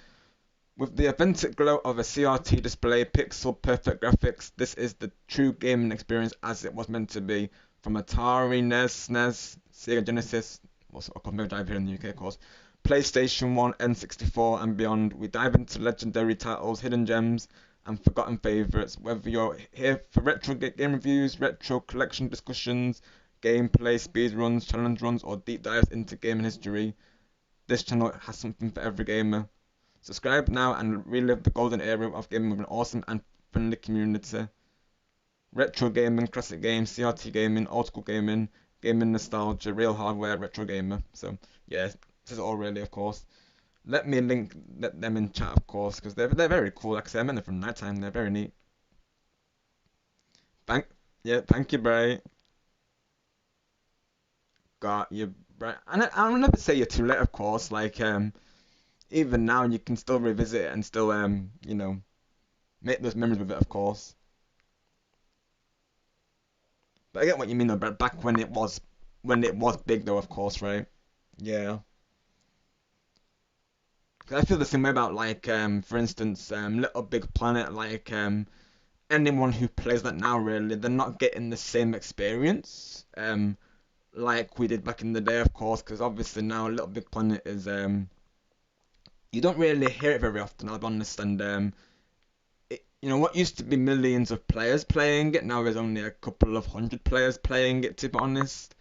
With the authentic glow of a CRT display, pixel perfect graphics, this is the true gaming experience as it was meant to be. From Atari, NES, SNES, Sega Genesis, also of course Mega Drive here in the UK, of course, PlayStation 1, N64, and beyond, we dive into legendary titles, hidden gems, and forgotten favourites. Whether you're here for retro game reviews, retro collection discussions, gameplay, speedruns, challenge runs, or deep dives into gaming history, this channel has something for every gamer. Subscribe now and relive the golden era of gaming with an awesome and friendly community. Retro gaming, classic games, CRT gaming, old school gaming, gaming nostalgia, real hardware, retro gamer. So yeah, this is all really, of course. Let them in chat, of course, because they're very cool. Like I said, I met them from nighttime. They're very neat. Thank you, Bray. Got you, Bray. And I'll never say you're too late, of course. Like even now you can still revisit it and still you know, make those memories with it, of course. But I get what you mean though, but back when it was big though, of course, right? Yeah. 'Cause I feel the same way about like for instance Little Big Planet. Like anyone who plays that now, really, they're not getting the same experience like we did back in the day, of course. Because obviously now Little Big Planet is you don't really hear it very often, I'll be honest. And you know what used to be millions of players playing it, now there's only a couple of hundred players playing it, to be honest.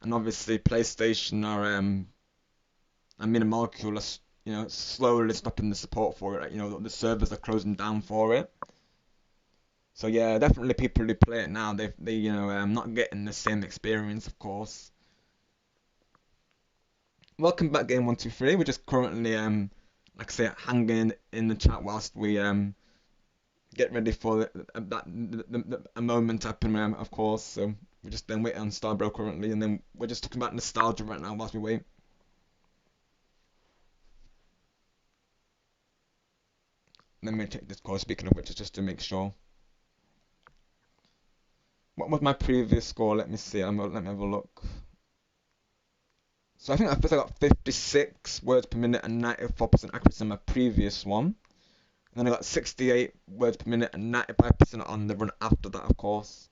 And obviously PlayStation are I mean, a molecule are slowly stopping the support for it. You know, the servers are closing down for it. So yeah, definitely people who play it now, they not getting the same experience, of course. Welcome back, Game123. We're just currently like I say, hanging in the chat whilst we get ready for a moment to happen, of course. So we're just then waiting on Starbro currently, and then we're just talking about nostalgia right now whilst we wait. Let me check this score. Speaking of which, just to make sure. What was my previous score? Let me see. Let me have a look. So I think I first I got 56 words per minute and 94% accuracy on my previous one. And then I got 68 words per minute and 95% on the run after that, of course.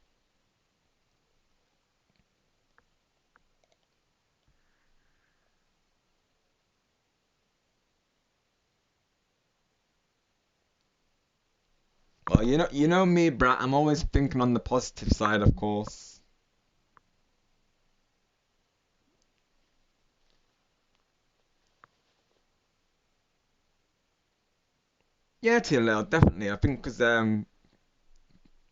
Well, you know me, Brat. I'm always thinking on the positive side, of course. Yeah, TLL, definitely. I think because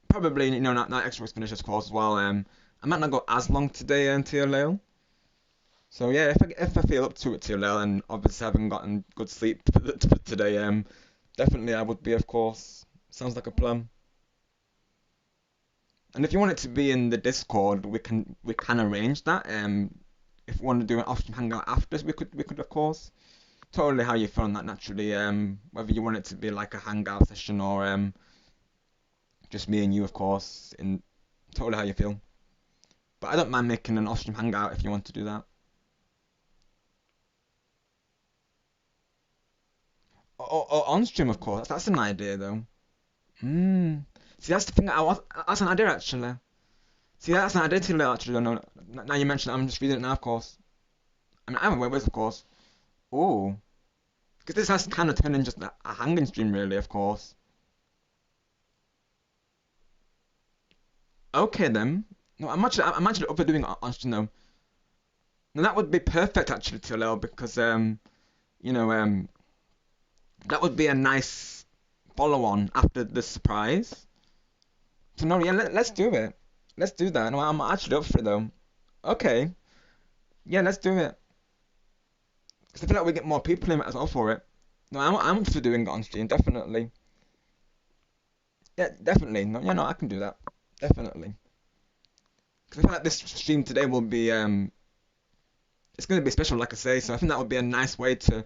probably not extra was finished, of course, as well. I might not go as long today in TLL. So yeah, if I feel up to it, TLL, and obviously haven't gotten good sleep for today, definitely I would be, of course. Sounds like a plan. And if you want it to be in the Discord, we can arrange that. If we want to do an off hangout after, we could of course. Totally how you feel on that naturally. Whether you want it to be like a hangout session or just me and you, of course. In totally how you feel. But I don't mind making an off-stream hangout if you want to do that. Or on stream, of course. That's an idea though. Hmm. See, that's the thing. That's an idea actually. See, that's an idea to actually. No, now you mention it, I'm just reading it now, of course. I mean, I haven't with, of course. Oh, because this has kind of turned into just a hanging stream, really, of course. Okay then. No, I'm actually up for doing it on stream though. Now that would be perfect actually, TLL, because you know, that would be a nice follow-on after the surprise. So no, yeah, let's do it. Let's do that. No, I'm actually up for it though. Okay. Yeah, let's do it. Because I feel like we get more people in as well for it. No, I'm up for doing it on stream, definitely. Yeah, definitely. No, yeah, no, I can do that. Definitely. Because I feel like this stream today will be, it's going to be special, like I say, so I think that would be a nice way to,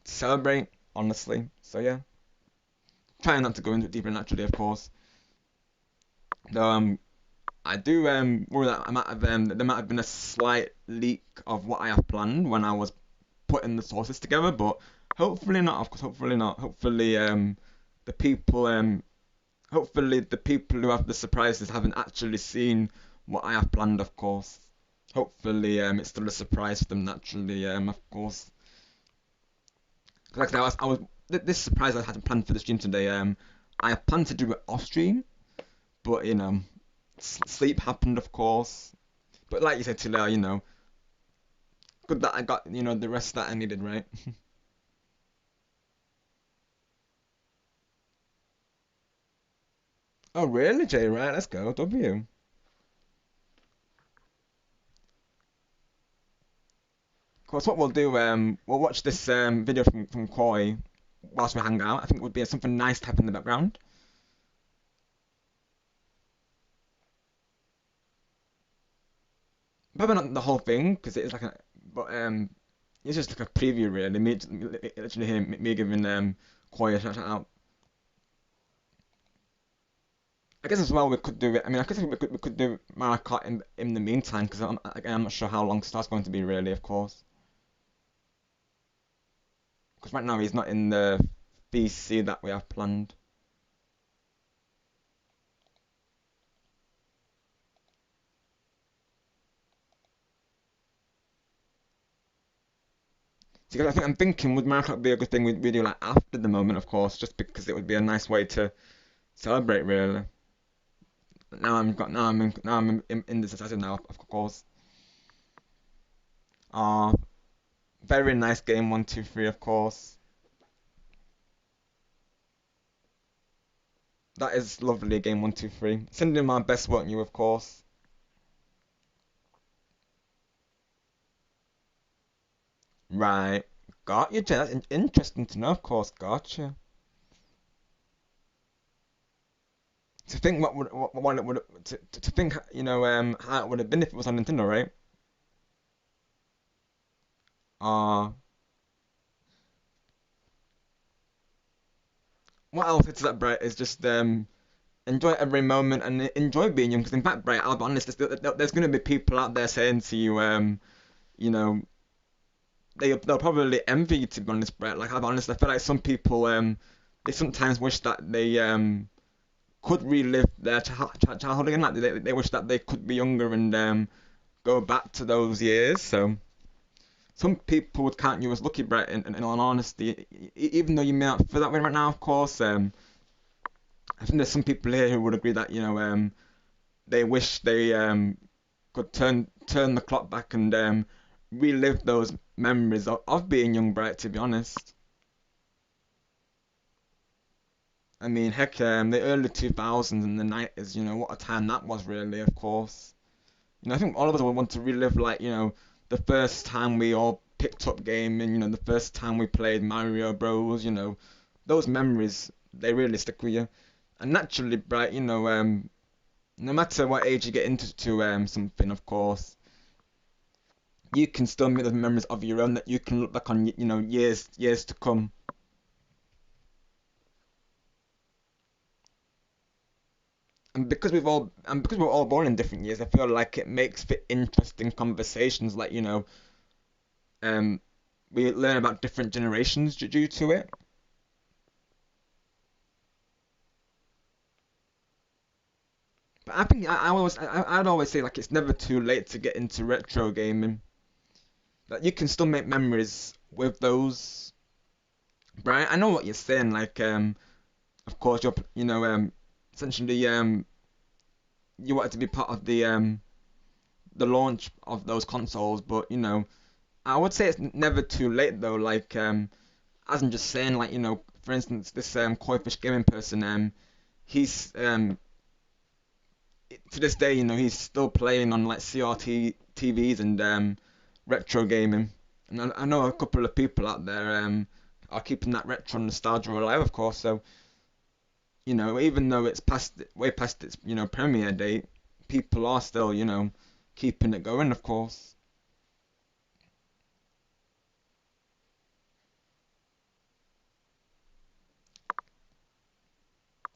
celebrate, honestly. So yeah. Trying not to go into it deeper naturally, of course. Though, I do worry that there might have been a slight leak of what I have planned when I was putting the sources together, but hopefully not. Of course, hopefully not. The people hopefully the people who have the surprises haven't actually seen what I have planned. Of course, hopefully it's still a surprise for them naturally. Of course, like I was this surprise I had planned for the stream today. I planned to do it off stream, but sleep happened, of course. But like you said, Tila, good that I got, the rest that I needed, right? Oh, really, Jay? Right, let's go. W. Of course, what we'll do, we'll watch this video from Koi whilst we hang out. I think it would be something nice to have in the background. Probably not the whole thing, because it is like a, but it's just like a preview, really. Literally hear me giving Koi a shout out. I guess as well we could do it. I mean, I guess we could do Mario Kart in the meantime, because again I'm not sure how long Star's going to be really, of course. Because right now he's not in the VC that we have planned. See, I'm thinking would Mario Kart be a good thing we do like after the moment, of course, just because it would be a nice way to celebrate, really. Now I'm in the decisive now, of course. Ah, very nice game, 1, 2, 3, of course. That is lovely, game 1, 2, 3. Sending my best work you, of course. Right, got you, Jen. That's interesting to know, of course. Gotcha. To think what it would to think how it would have been if it was on Nintendo, right? Uh what I'll say to that, Brett, is just enjoy every moment and enjoy being young. Because in fact, Brett, I'll be honest, there's going to be people out there saying to you, you know, they'll probably envy you. To be honest, Brett, like I'll be honest, I feel like some people they sometimes wish that they could relive their childhood again. Like they wish that they could be younger and go back to those years. So some people would count you as lucky, Brett. In all honesty, even though you may not feel that way right now, of course. I think there's some people here who would agree that they wish they could turn the clock back and relive those memories of being young, Brett. To be honest, I mean, heck, the early 2000s and the 90s. What a time that was, really. Of course, I think all of us would want to relive, like, the first time we all picked up gaming. The first time we played Mario Bros. Those memories, they really stick with you. And naturally, Brett, no matter what age you get into something, of course, you can still make those memories of your own that you can look back on, years to come. And because we're all born in different years, I feel like it makes for interesting conversations. Like, um, we learn about different generations due to it. But I think I'd always say, like, it's never too late to get into retro gaming. That you can still make memories with those. Brian, I know what you're saying. Like, of course, essentially, you wanted to be part of the launch of those consoles, but I would say it's never too late though. Like, as I'm just saying, like, for instance, this Koi Fish Gaming person, he's to this day, he's still playing on like CRT TVs and retro gaming. And I know a couple of people out there are keeping that retro nostalgia alive, of course. So, even though it's way past its premiere date, people are still keeping it going, of course.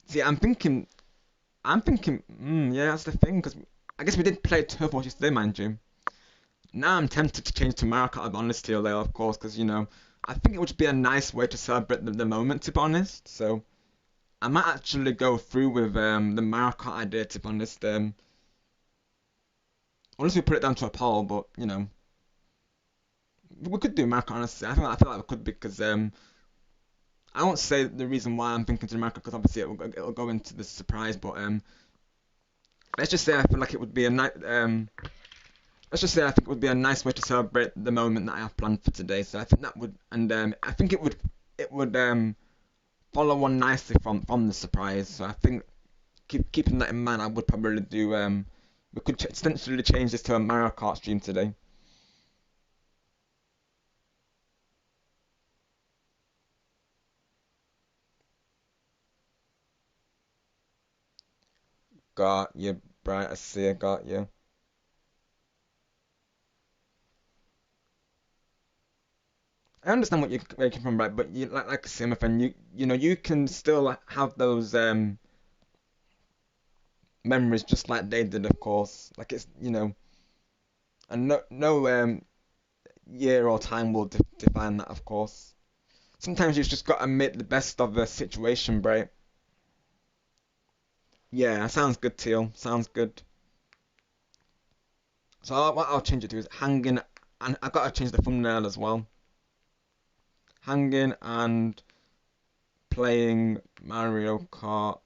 See, I'm thinking, yeah, that's the thing, because I guess we did play Turbo yesterday, mind you. Now I'm tempted to change to Mario Kart, I'll be honest here, Leo, of course, because, I think it would be a nice way to celebrate the moment, to be honest. So, I might actually go through with the Mario Kart idea, to be honest. Unless we put it down to a poll, but, we could do Mario Kart, honestly. I feel like we could, because I won't say the reason why I'm thinking to Mario Kart, because obviously it'll go into the surprise, but let's just say I feel like it would be a nice let's just say I think it would be a nice way to celebrate the moment that I have planned for today. So I think that would, and I think it would follow on nicely from the surprise. So I think keeping that in mind, I would probably do we could essentially change this to a Mario Kart stream today. Got you, bright. I see. I got you. I understand what you're making from, right? But like I say, my friend, you can still have those memories just like they did, of course. Like it's and no year or time will define that, of course. sometimes you've just got to make the best of the situation, right? Yeah, sounds good, Teal. Sounds good. So what I'll change it to is hanging, and I've got to change the thumbnail as well. Hanging and playing Mario Kart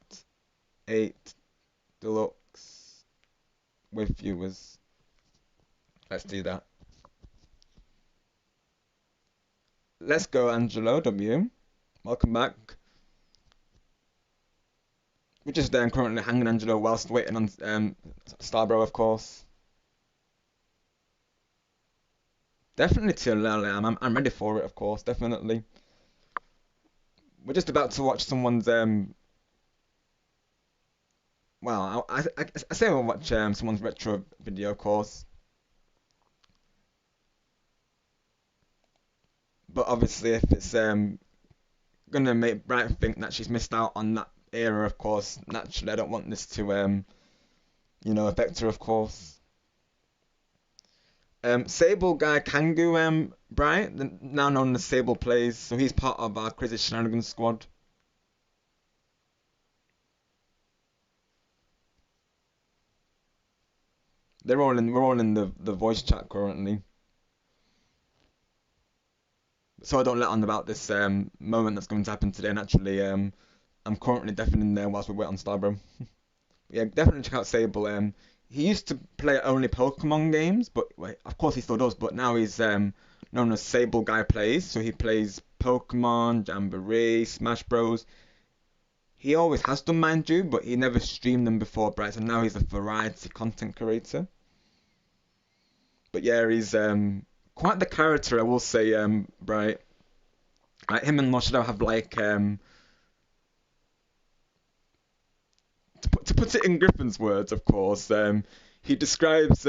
8 Deluxe with viewers. Let's do that. Let's go, Angelo W. Welcome back. We're just currently hanging Angelo whilst waiting on Starbro, of course. Definitely till I'm ready for it, of course, definitely. We're just about to watch someone's well, I say we'll watch someone's retro video, of course. But obviously, if it's gonna make Bright think that she's missed out on that era, of course, naturally, I don't want this to you know, affect her, of course. Sable guy Kangu, Bright, now known as Sable Plays, so he's part of our Crazy Shenanigans squad. We're all in the voice chat currently. So I don't let on about this moment that's going to happen today. And actually, I'm currently definitely in there whilst we wait on Starbro. Yeah, definitely check out Sable. He used to play only Pokemon games, but wait, of course he still does. But now he's known as Sable Guy Plays. So he plays Pokemon, Jamboree, Smash Bros. He always has done, mind you, but he never streamed them before, Bright. So now he's a variety content creator. But yeah, he's quite the character, I will say, Bright. Like him and Moshido have like to put it in Griffin's words, of course, he describes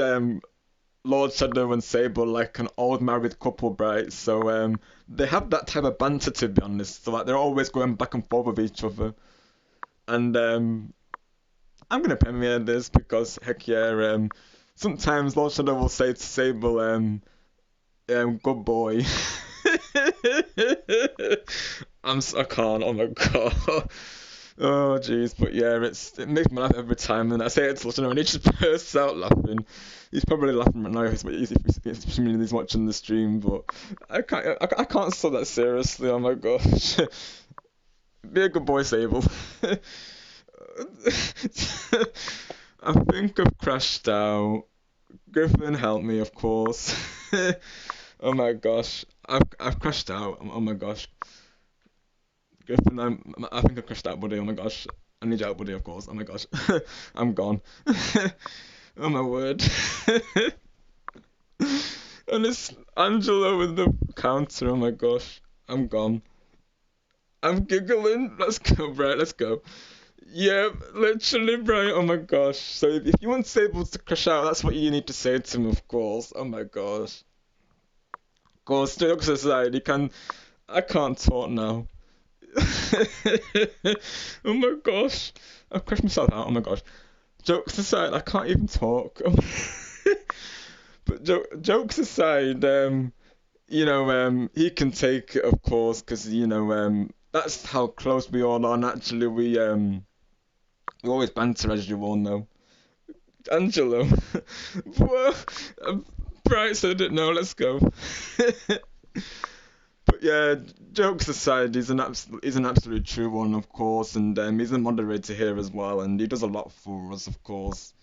Lord Shadow and Sable like an old married couple, Bright. So they have that type of banter, to be honest. So like they're always going back and forth with each other. And I'm gonna premiere this because heck yeah, sometimes Lord Shadow will say to Sable, good boy. I can't. Oh my god. Oh jeez, but yeah, it makes me laugh every time, and I say it to Lord Shadow, and he just bursts out laughing. He's probably laughing right now if he's watching the stream, but I can't say that seriously. Oh my gosh. Be a good boy, Sable. I think I've crashed out. Griffin, help me, of course. Oh my gosh, I've crashed out. Oh my gosh, Griffin, I think I've crashed out, buddy. Oh my gosh, I need your help, buddy. Of course. Oh my gosh, I'm gone. Oh my word. And it's Angelo with the counter. Oh my gosh, I'm gone. I'm giggling. Let's go, Bright. Let's go. Yeah, literally, Bright. Oh my gosh. So if you want Sable to crash out, that's what you need to say to him, of course. Oh my gosh. Of course, jokes aside, I can't talk now. Oh my gosh. I've crashed myself out. Oh my gosh. Jokes aside, I can't even talk. But jokes aside, you know, he can take it, of course, because, you know, that's how close we all are. Naturally, we always banter, as you all know. Angelo. Well, Bright said it, no, let's go. But yeah, jokes aside, he's an absolute true one, of course, and he's a moderator here as well, and he does a lot for us, of course.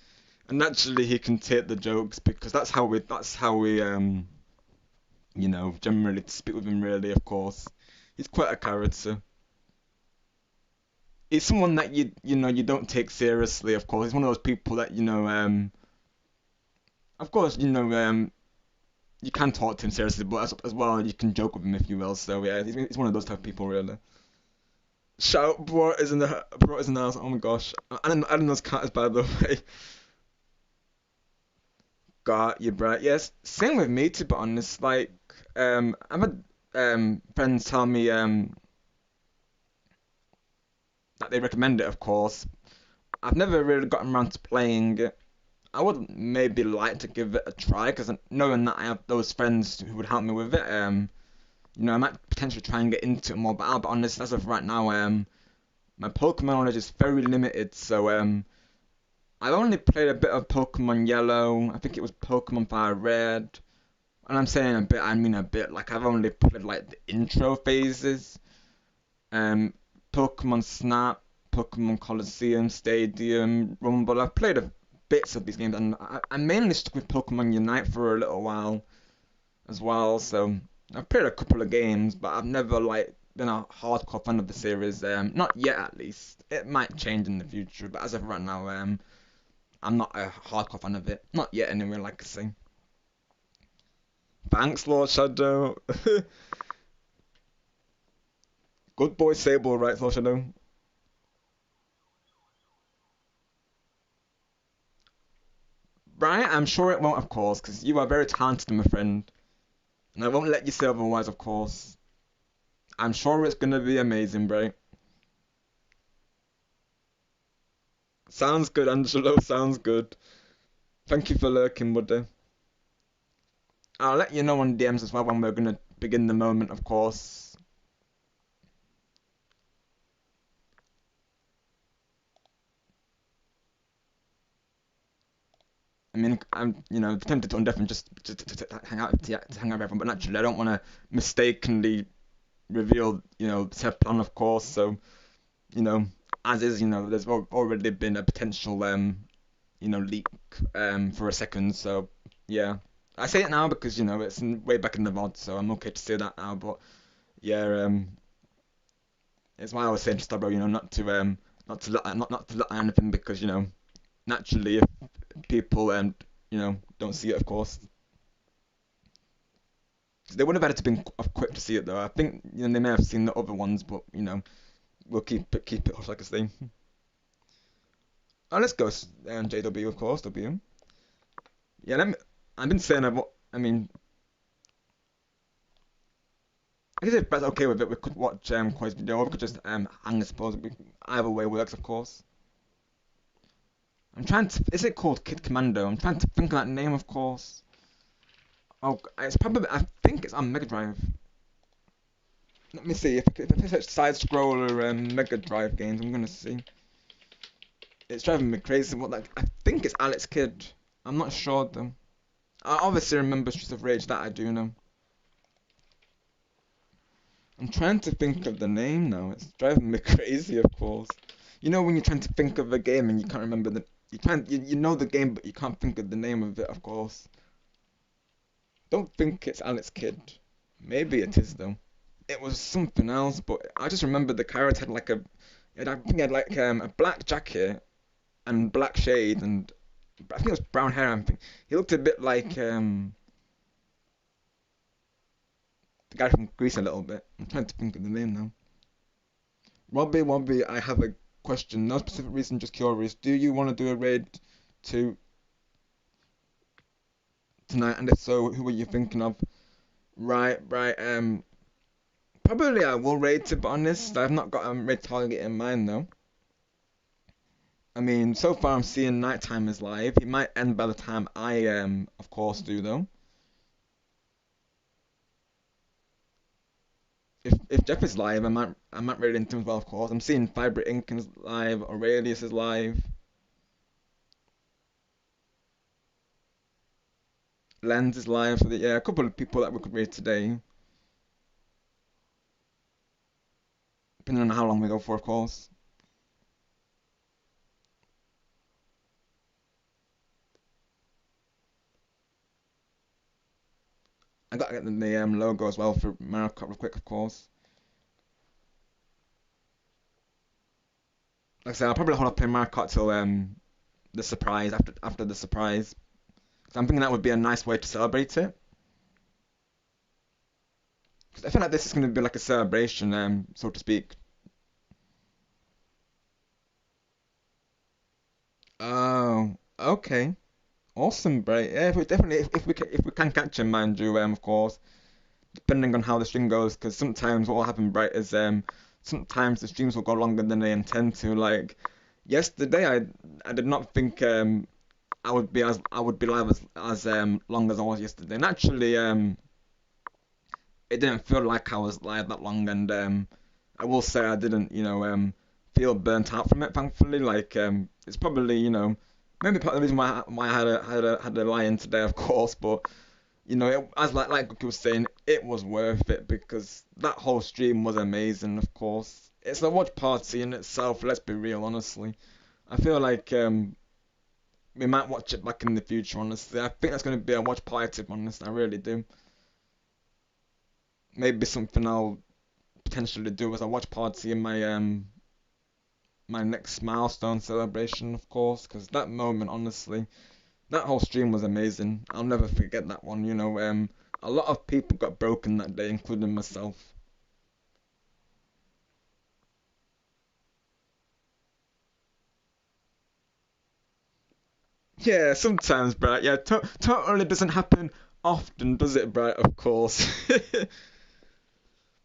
And naturally, he can take the jokes because that's how we you know, generally speak with him. Really, of course, he's quite a character. He's someone that you know you don't take seriously, of course. He's one of those people that you know, of course, you know, you can talk to him seriously, but as well you can joke with him if you will. So yeah, he's one of those type of people, really. Shout, bro is in the house. Oh my gosh, and those cats, by the way. Got you, Brett. Yes, same with me, to be honest. Like, I've had friends tell me that they recommend it, of course. I've never really gotten around to playing it. I would maybe like to give it a try, because knowing that I have those friends who would help me with it, you know, I might potentially try and get into it more. But I'll be honest, as of right now, my Pokemon knowledge is very limited. So I've only played a bit of Pokemon Yellow. I think it was Pokemon Fire Red. And I'm saying a bit, I mean a bit. Like I've only played like the intro phases. Pokemon Snap, Pokemon Coliseum, Stadium, Rumble. I've played bits of these games, and I mainly stuck with Pokemon Unite for a little while as well. So I've played a couple of games, but I've never like been a hardcore fan of the series. Not yet, at least. It might change in the future, but as of right now, I'm not a hardcore fan of it. Not yet, anyway. Like I say. Thanks, Lord Shadow. Good boy Sable, right, Lord Shadow? Right, I'm sure it won't, of course, because you are very talented, my friend. And I won't let you say otherwise, of course. I'm sure it's gonna be amazing, right? Sounds good, Angelo, sounds good. Thank you for lurking, buddy. I'll let you know on DMs as well when we're gonna begin the moment, of course. I mean, I'm, tempted to undeafen just to hang out to hang out with everyone, but naturally, I don't want to mistakenly reveal, said plan, of course. So, as is, there's already been a potential, leak, for a second. So, yeah, I say it now because it's way back in the VOD, so I'm okay to say that now. But yeah, it's why I was saying to Stabro, not to let anything because naturally if people don't see it, of course. They would have had to been quick to see it though. I think they may have seen the other ones, but we'll keep it hush like a thing. Oh, let's go, JW, of course, W. Yeah, I've been saying I mean, I guess if that's okay with it, we could watch Koi's video, or we could just hang, I suppose. Either way works, of course. I'm trying to. Is it called Kid Commando? I'm trying to think of that name, of course. Oh, it's probably. I think it's on Mega Drive. Let me see if it's side scroller Mega Drive games. I'm gonna see. It's driving me crazy. I think it's Alex Kidd. I'm not sure though. I obviously remember Streets of Rage. That I do know. I'm trying to think of the name now. It's driving me crazy, of course. You know when you're trying to think of a game and you can't remember you know the game but you can't think of the name of it, of course. Don't think it's Alex Kidd. Maybe it is though. It was something else, but I just remember the character had like I think he had like a black jacket and black shade and I think it was brown hair. I think he looked a bit like the guy from Greece a little bit. I'm trying to think of the name now. Robbie, I have a question. No specific reason, just curious. Do you want to do a raid to tonight? And if so, who are you thinking of? Right. Probably I will raid, to be honest. I've not got a raid target in mind though. I mean, so far I'm seeing Nighttime is live. He might end by the time I of course do though. If Jeff is live, I might raid into him as well, of course. I'm seeing Fibre Inc is live, Aurelius is live. Lens is live, so yeah, a couple of people that we could raid today. Depending on how long we go for, of course. I gotta get the logo as well for Mario Kart real quick, of course. Like I said, I'll probably hold up playing Mario Kart till the surprise after the surprise. 'Cause I'm thinking that would be a nice way to celebrate it. 'Cause I feel like this is gonna be like a celebration, so to speak. Oh, okay. Awesome, Bray. Yeah, if we definitely if we can catch him, mind you, of course, depending on how the stream goes, because sometimes what will happen, Bray, is sometimes the streams will go longer than they intend to. Like yesterday, I did not think I would be live as long as I was yesterday. And actually, it didn't feel like I was live that long, and I will say I didn't, feel burnt out from it. Thankfully, like it's probably, maybe part of the reason why I had a lie-in today, of course, but as like Goku was saying, it was worth it because that whole stream was amazing. Of course, it's a watch party in itself. Let's be real, honestly. I feel like we might watch it back in the future. Honestly, I think that's going to be a watch party. To be honest, I really do. Maybe something I'll potentially do as a watch party in my next milestone celebration, of course, because that moment, honestly, that whole stream was amazing. I'll never forget that one. A lot of people got broken that day, including myself. Yeah, sometimes, Bright. Yeah, totally doesn't happen often, does it, Bright? Of course.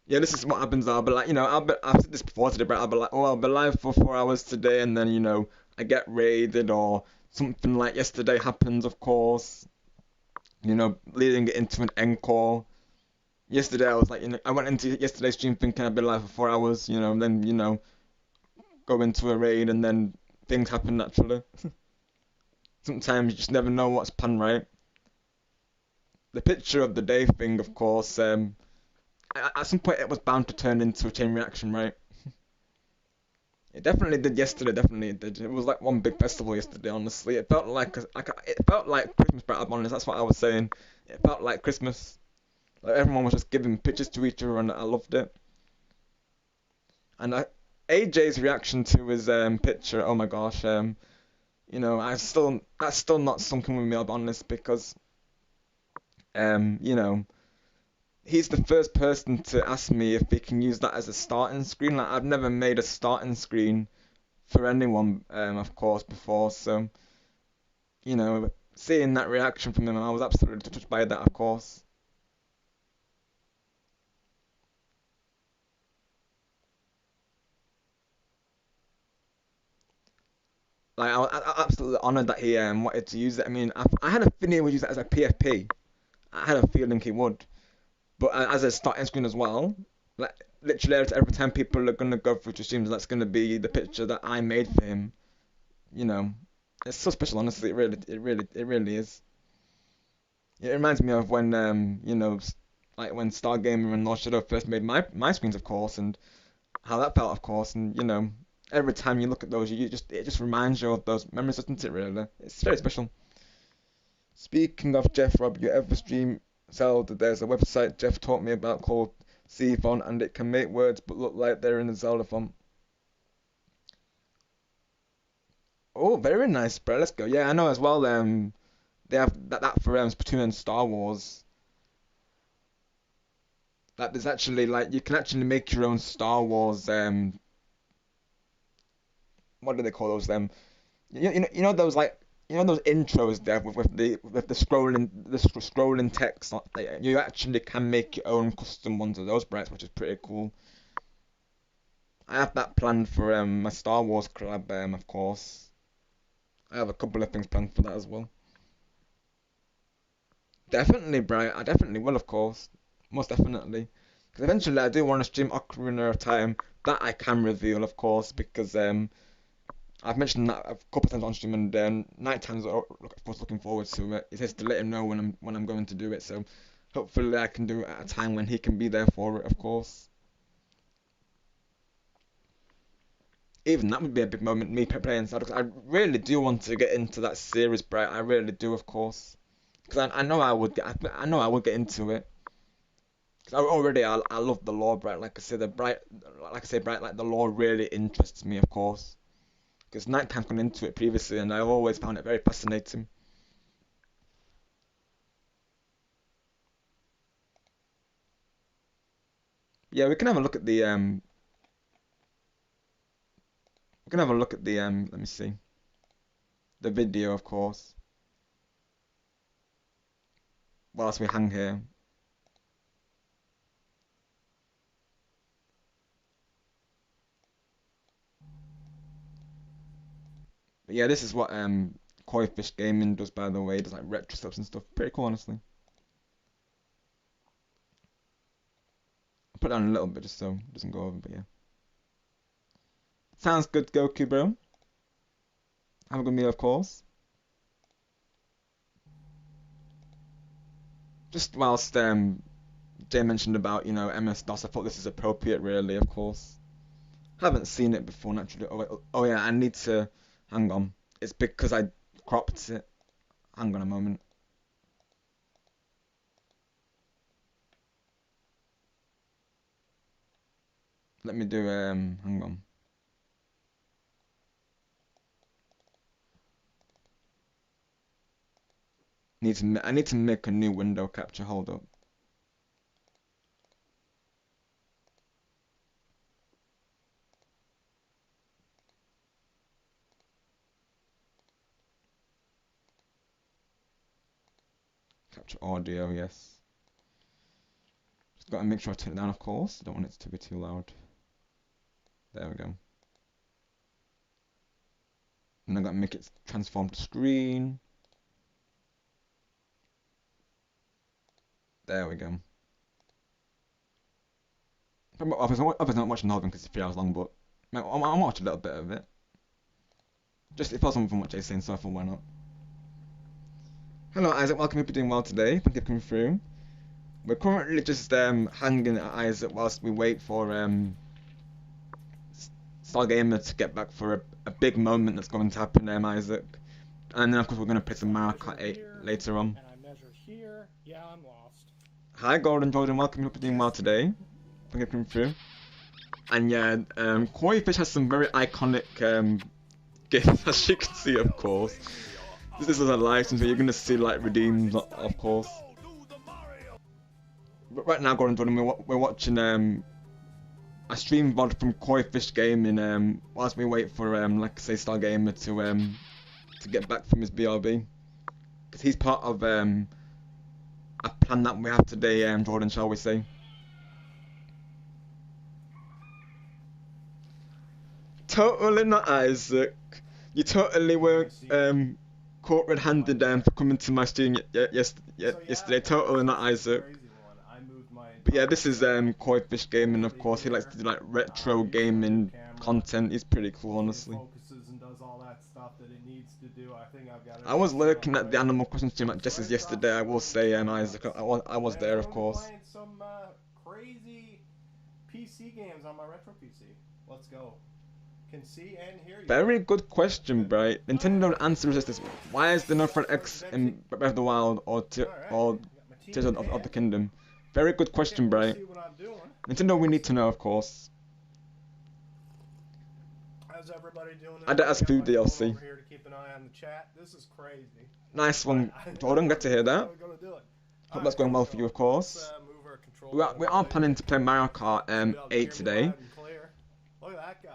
Yeah, this is what happens. I'll be like, I've said this before today, Bright. I'll be like, oh, I'll be live for 4 hours today, and then, I get raided or something like yesterday happens, of course. Leading it into an encore. Yesterday, I was like, I went into yesterday's stream thinking I'd be live for 4 hours, and then, go into a raid, and then things happen naturally. Sometimes you just never know what's planned, right? The picture of the day thing, of course, at some point it was bound to turn into a chain reaction, right? It definitely did yesterday. Definitely it did. It was like one big festival yesterday. Honestly, it felt it felt like Christmas. But I'm honest, that's what I was saying. It felt like Christmas. Like everyone was just giving pictures to each other, and I loved it. And AJ's reaction to his picture. Oh my gosh. That's still not something with me. I'll be honest because um, you know, he's the first person to ask me if he can use that as a starting screen. Like I've never made a starting screen for anyone, of course, before. So, seeing that reaction from him, I was absolutely touched by that, of course. Like I absolutely honoured that he wanted to use it. I mean, I had a feeling he would use it as a PFP. I had a feeling he would, but as a starting screen as well. Like literally every time people are gonna go through to streams, that's gonna be the picture that I made for him. You know, it's so special. Honestly, it really is. It reminds me of when like when Stargamer and Lord Shadow first made my screens, of course, and how that felt, of course, and every time you look at those, it just reminds you of those memories, doesn't it? Really, it's very special. Speaking of Jeff, Rob, you ever stream Zelda? There's a website Jeff taught me about called C font, and it can make words but look like they're in the Zelda font. Oh, very nice, bro. Let's go. Yeah, I know as well. They have that for Splatoon and Star Wars. That there's actually like you can actually make your own Star Wars. What do they call those? Those like those intros there with the scrolling text. You actually can make your own custom ones of those sprites, which is pretty cool. I have that planned for my Star Wars collab, of course. I have a couple of things planned for that as well. Definitely, Bright. I definitely will, of course. Most definitely. Because eventually I do want to stream Ocarina of Time. That I can reveal, of course, because I've mentioned that a couple of times on stream, and night times are of course looking forward to it. It says to let him know when I'm going to do it, so hopefully I can do it at a time when he can be there for it, of course. Even that would be a big moment, me playing Zelda, because I really do want to get into that series, Bright. I really do, of course, because I know I would I know I would get into it. Because I love the lore, Bright. Like I say, Bright, like the lore really interests me, of course. Because Nighttime's gone into it previously, and I've always found it very fascinating. Yeah, we can have a look at the we can have a look at the let me see, the video, of course, whilst we hang here. But yeah, this is what Koi Fish Gaming does, by the way. It does like retro stuff and stuff. Pretty cool, honestly. I'll put it on a little bit just so it doesn't go over, but yeah. Sounds good, Goku, bro. Have a good meal, of course. Just whilst Jay mentioned about, MS-DOS, I thought this is appropriate, really, of course. Haven't seen it before, naturally. Oh, wait, oh yeah, I need to... Hang on. It's because I cropped it. Hang on a moment. Let me do, hang on. I need to make a new window capture, hold up. Capture audio, yes. Just gotta make sure I turn it down, of course. Don't want it to be too loud. There we go. And I gotta make it transform to screen. There we go. Obviously not watching the whole thing because it's 3 hours long, but I'll watch a little bit of it. Just if something from what Jay's saying, so I thought why not. Hello Isaac, welcome. Hope you're doing well today. Thank you for coming through. We're currently just hanging at Isaac whilst we wait for Stargamer to get back for a big moment that's going to happen, Isaac. And then of course we're going to play some Mario Kart 8 later on. And I measure here. Yeah, I'm lost. Hi Golden Jordan, welcome. Hope you're doing well today. Thank you for coming through. And yeah, Koi Fish has some very iconic gifts, as you can see, of course. This is a live stream, so you're going to see like redeemed, of course. But right now, Gordon Jordan, we're watching a stream VOD from Koi Fish Gaming whilst we wait for like I say Stargamer to get back from his BRB, because he's part of a plan that we have today, Jordan, shall we say? Totally not, Isaac. You totally were caught red-handed for coming to my stream yesterday. Totally not, Isaac. But yeah, this is Koi Fish Gaming, of course. He likes to do like retro gaming content. He's pretty cool, honestly. I was looking at the Animal Crossing stream at Jess's yesterday. I will say, Isaac, I was there, of course. Playing some crazy PC games on my retro PC. Let's go. Can see and hear you. Very good question, Bright. Nintendo answers this. Why is there no Fred X in Breath of the Wild or Tears of the Kingdom? Very good question, Bright. Nintendo, we need to know, of course. How's everybody doing? I don't ask food DLC. Over here to keep an eye on the chat. This is crazy. Nice one, Jordan. Good to hear that. Hope that's going well for you, of course. We are planning to play Mario Kart 8 today. Look at that guy.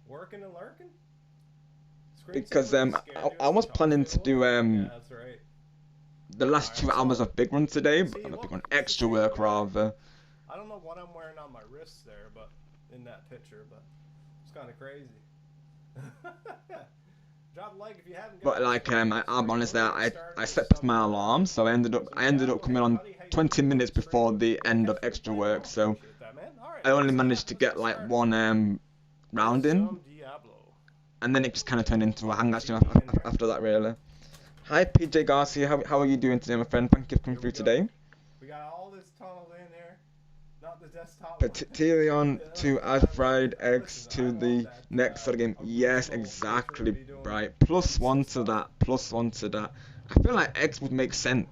Working and lurking? Because I was planning to do the last 2 hours of Big Run today, but not Big Run, Eggstra Work rather. I don't know what I'm wearing on my wrists there, but in that picture, but it's kind of crazy. Drop a like if you haven't. But like I'm honest there, I set my alarm, so I ended up coming on 20 minutes before the end of Eggstra Work, so I only managed to get like one round in, and then it just kind of turned into a hangout stream after that, really. Hi PJ Garcia, how are you doing today, my friend? Thank you for coming through today. We got all this tunnel in there, not the desktop. Patilion to add fried eggs to the next sort of game. Yes, exactly, right. +1 to that. +1 to that. I feel like eggs would make sense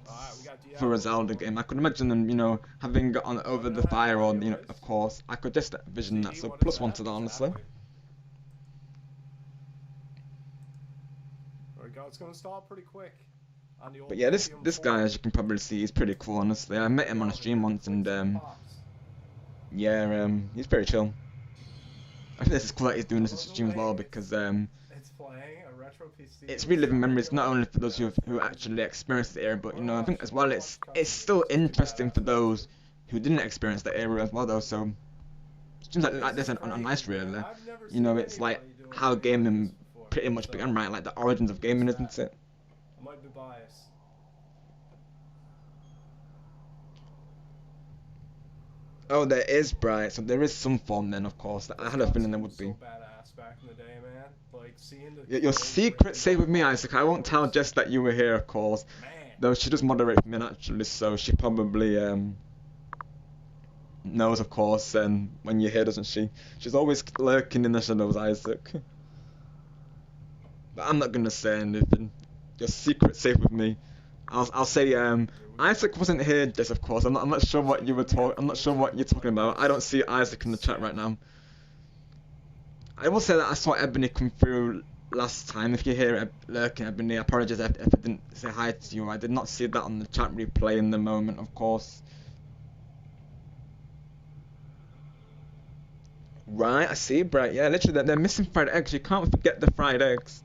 for a Zelda game. I could imagine them, having got on over the fire, or of course, I could just envision that. So +1 to that, honestly. It's gonna stall pretty quick. On the old but yeah, this guy, as you can probably see, is pretty cool, honestly. I met him on a stream once, and yeah, he's pretty chill. I think this is cool that he's doing this stream as well, because it's playing a retro PC. It's reliving memories, not only for those who actually experienced the era, but I think as well it's still interesting for those who didn't experience the era as well, though. So streams like this are nice, really. It's like how gaming pretty much began, right? Like the origins of gaming, isn't it? I might be biased. Oh, there is Bright, so there is some form then, of course. I had a feeling there would be. So badass back in the day, man. Like seeing the Your kills secret rated safe on with me, all Isaac. I won't tell scores. Jess that you were here, of course. Man. Though she just moderates me naturally, so she probably knows, of course, when you're here, doesn't she? She's always lurking in the shadows, Isaac. But I'm not gonna say anything. Your secret safe with me. I'll say Isaac wasn't here, Jess, of course. I'm not sure what you were talking. I'm not sure what you're talking about. I don't see Isaac in the chat right now. I will say that I saw Ebony come through last time. If you hear lurking, Ebony, I apologize if I didn't say hi to you. I did not see that on the chat replay in the moment, of course. Right, I see, Bright. Yeah, literally, they're missing fried eggs. You can't forget the fried eggs.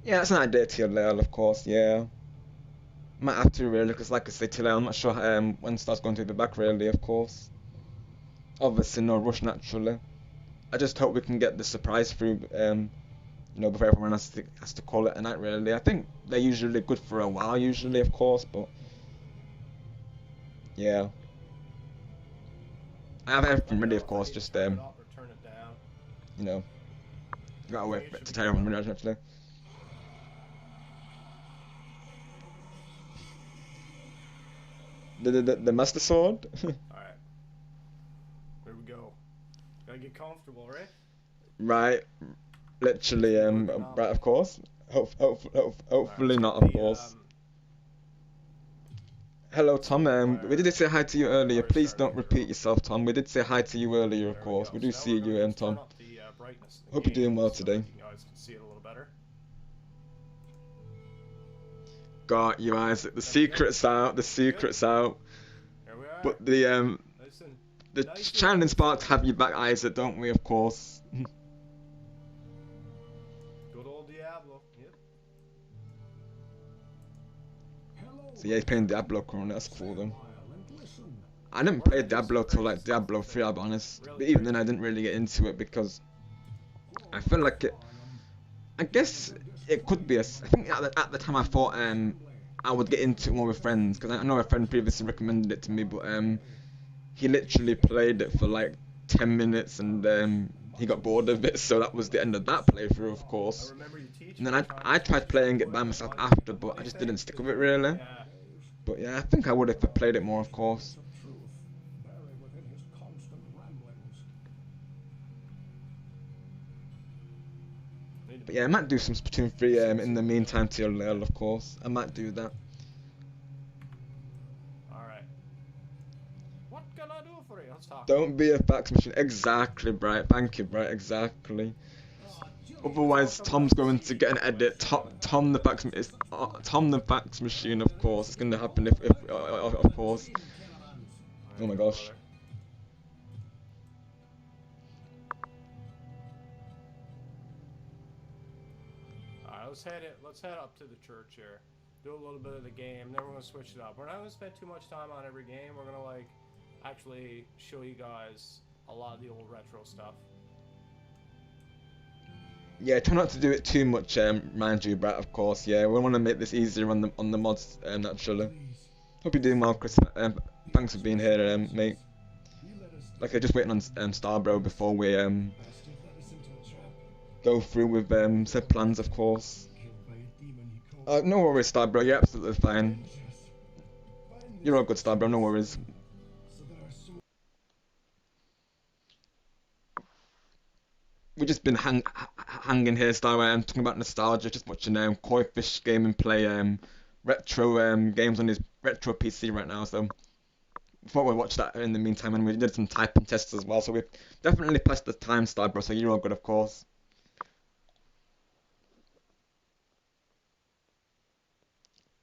Yeah, that's an idea to your Lale, of course. Yeah, might have to really, because like I say, Lale, I'm not sure when Star's going to be back. Really, of course. Obviously, no rush naturally. I just hope we can get the surprise through. Before everyone has to call it a night. Really, I think they're usually good for a while. Usually, of course, but yeah. I have everything ready, of course. Just Turn it up or turn it down. Gotta wait for it to tell everyone actually. The Master Sword. Alright. Here we go. Gotta get comfortable, right? Right. Literally, right, of course. Hopefully not, of course. Hello, Tom. We did say hi to you earlier. Please don't repeat yourself, Tom. We did say hi to you earlier, of course. We do see you, Tom. Hope you're doing well today. You guys can see it a little better. Got you, Isaac. The secret's out. The secret's out. Here we are. But the Shining Sparks have you back, Isaac, don't we? Of course. Good old Diablo. Yep. So yeah, he's playing Diablo currently. That's cool, though. I didn't play Diablo till like Diablo 3, I'll be honest. But even then, I didn't really get into it because I feel like it. I guess it could be. I think at the time I thought I would get into it more with friends because I know a friend previously recommended it to me, but he literally played it for like 10 minutes and he got bored of it, so that was the end of that playthrough, of course. And then I tried playing it by myself after, but I just didn't stick with it really. But yeah, I think I would if I played it more, of course. But yeah, I might do some Splatoon 3 in the meantime to your Lale, of course. I might do that. Alright. What can I do for you? Let's talk. Don't be a fax machine. Exactly, Bright. Thank you, Bright. Exactly. Otherwise, Tom's going to get an edit. Tom the fax machine, of course. It's going to happen if of course. Oh my gosh. Let's head up to the church here. Do a little bit of the game, then we're gonna switch it up. We're not gonna spend too much time on every game. We're gonna like actually show you guys a lot of the old retro stuff. Yeah, try not to do it too much, mind you, Brett, of course. Yeah, we want to make this easier on the mods, naturally. Hope you're doing well, Chris. Thanks for being here, mate. Like, I'm just waiting on Starbro before we go through with said plans, of course. No worries, Starbro. You're absolutely fine. You're all good, Starbro. No worries. We've just been hanging here, Starway, talking about nostalgia, just watching Koi Fish game and play retro games on his retro PC right now. So thought we'd watch that in the meantime, and we did some typing tests as well. So we've definitely passed the time, Starbro. So you're all good, of course.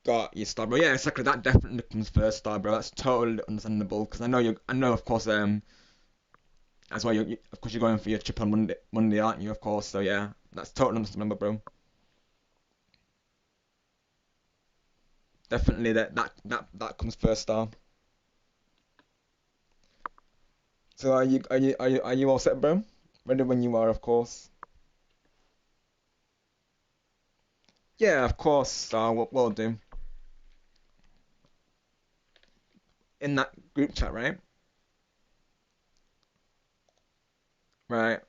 Got you, Starbro. Yeah, exactly. That definitely comes first, Starbro. That's totally understandable because I know, of course, as well, of course, you're going for your trip on Monday, aren't you? Of course, so yeah, that's totally understandable, bro. Definitely, that comes first, Star. So are you all set, bro? Ready when you are, of course. Yeah, of course, Star. We'll do. in that group chat, right? Right.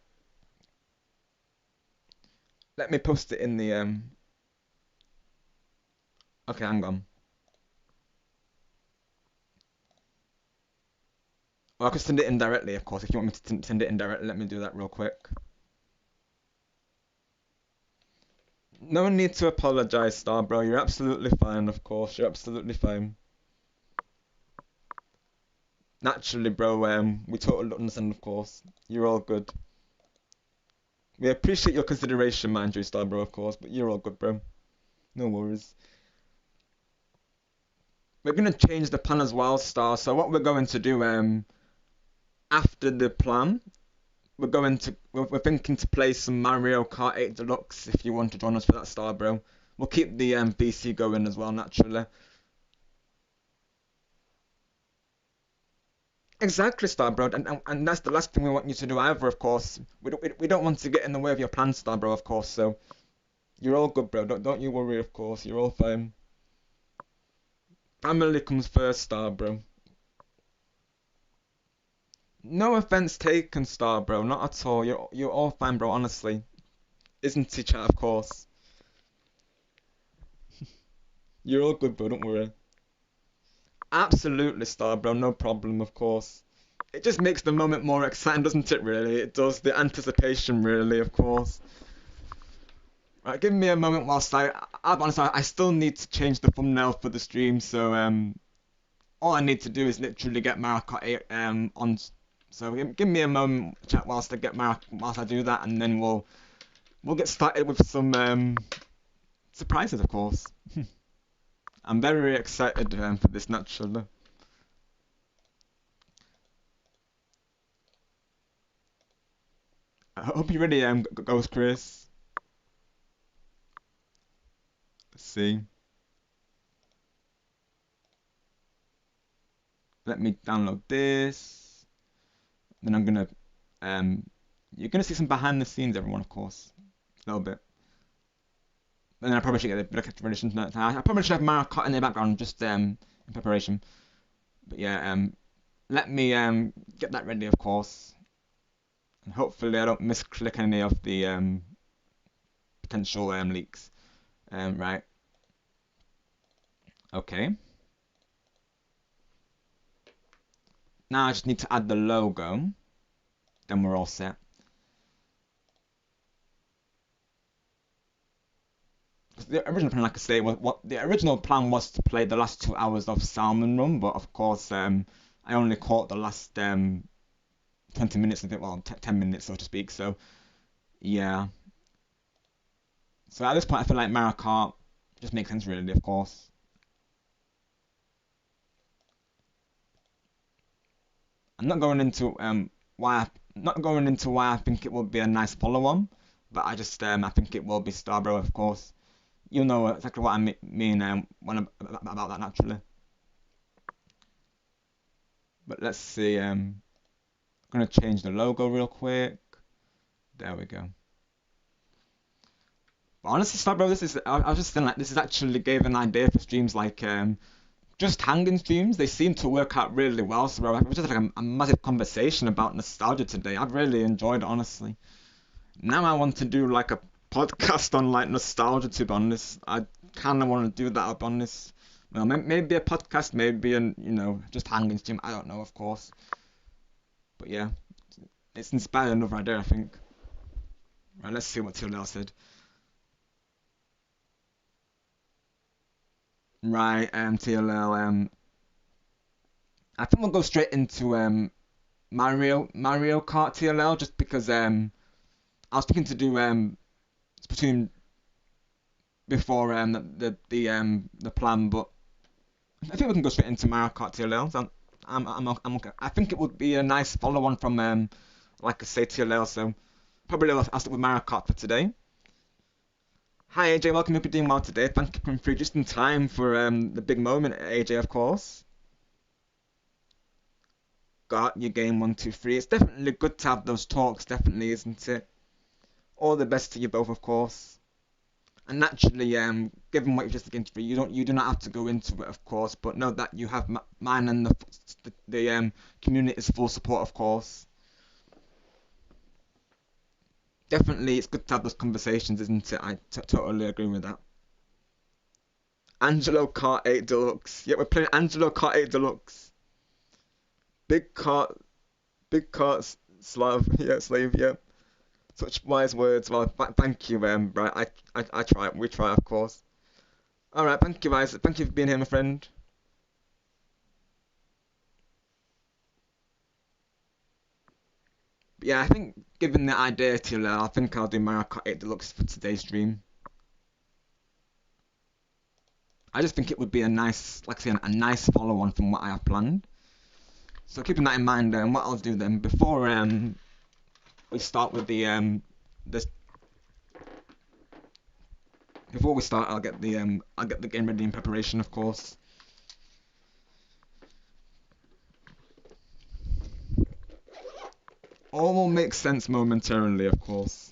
Let me post it in the Okay, hang on. Well, I could send it in directly, of course. If you want me to send it in directly, let me do that real quick. No need to apologize, Star Bro. You're absolutely fine, of course. You're absolutely fine. Naturally, bro. We totally understand, of course. You're all good. We appreciate your consideration, mind you, Star Bro, of course. But you're all good, bro. No worries. We're gonna change the plan as well, Star. So what we're going to do, after the plan, we're thinking to play some Mario Kart 8 Deluxe. If you want to join us for that, Star Bro. We'll keep the BC going as well, naturally. Exactly, Star Bro, and that's the last thing we want you to do either, of course. We don't want to get in the way of your plans, Star Bro, of course. So you're all good, bro. Don't you worry, of course. You're all fine. Family comes first, Star Bro. No offense taken, Star Bro. Not at all. You're all fine, bro. Honestly, isn't he, chat? Of course. You're all good, bro. Don't worry. Absolutely, Star Bro. No problem, of course. It just makes the moment more exciting, doesn't it? Really, it does. The anticipation, really, of course. Right, give me a moment whilst I'll be honest, I still need to change the thumbnail for the stream, so all I need to do is literally get Mario Kart 8 on. So give me a moment, chat, whilst I do that, and then we'll get started with some surprises, of course. I'm very excited for this, naturally. I hope you're ready, Ghost Chris. Let's see. Let me download this. Then I'm gonna you're gonna see some behind the scenes, everyone, of course, a little bit. And then I probably should get the recommendations. I probably should have Mario Kart in the background, just in preparation. But yeah, let me get that ready, of course, and hopefully I don't misclick any of the potential leaks. Right. Okay. Now I just need to add the logo. Then we're all set. The original plan, like I say, the original plan was to play the last 2 hours of Salmon Run, but of course, I only caught the last 20 minutes of it, well, 10 minutes, so to speak. So, yeah. So at this point, I feel like Mario Kart just makes sense, really, of course. I'm not going into why I think it will be a nice follow-on, but I think it will be Starbro, of course. You know exactly what I mean when about that, naturally. But let's see. I'm gonna change the logo real quick. There we go. But honestly, Starbro, I was just thinking, like, this is actually gave an idea for streams like just hanging streams. They seem to work out really well. So it was just like a massive conversation about nostalgia today. I've really enjoyed it, honestly. Now I want to do like a podcast on like nostalgia, to be honest. I kind of want to do that, I'll be honest. Well, maybe a podcast, maybe just hanging stream. I don't know, of course. But yeah, it's inspired another idea, I think. Right, let's see what TLL said. Right, TLL. I think we'll go straight into Mario Kart TLL, just because I was thinking to do Splatoon before the plan, but I think we can go straight into Mario Kart TLL. So I'm okay. I think it would be a nice follow-on from like I say, TLL. So probably I'll stick with Mario Kart for today. Hi AJ, welcome. Hope you're doing well today. Thank you for coming through just in time for the big moment, AJ, of course. Got your game 1, 2, 3. It's definitely good to have those talks, definitely, isn't it? All the best to you both, of course. And naturally, given what you've just looked into, you do not have to go into it, of course. But know that you have mine and the community's full support, of course. Definitely, it's good to have those conversations, isn't it? I totally agree with that. Angelo Kart 8 Deluxe. Yeah, we're playing Angelo Kart 8 Deluxe. Big cart, big cart, Slav. Yeah, slave. Yeah. Such wise words. Well, thank you. Right. I try. We try, of course. All right. Thank you, guys. Thank you for being here, my friend. But yeah, I think given the idea to, I think I'll do Mario Kart 8 Deluxe for today's stream. I just think it would be a nice, like I say, a nice follow-on from what I have planned. So keeping that in mind, what I'll do then before we start with this before we start, I'll get the game ready in preparation, of course. All will make sense momentarily, of course.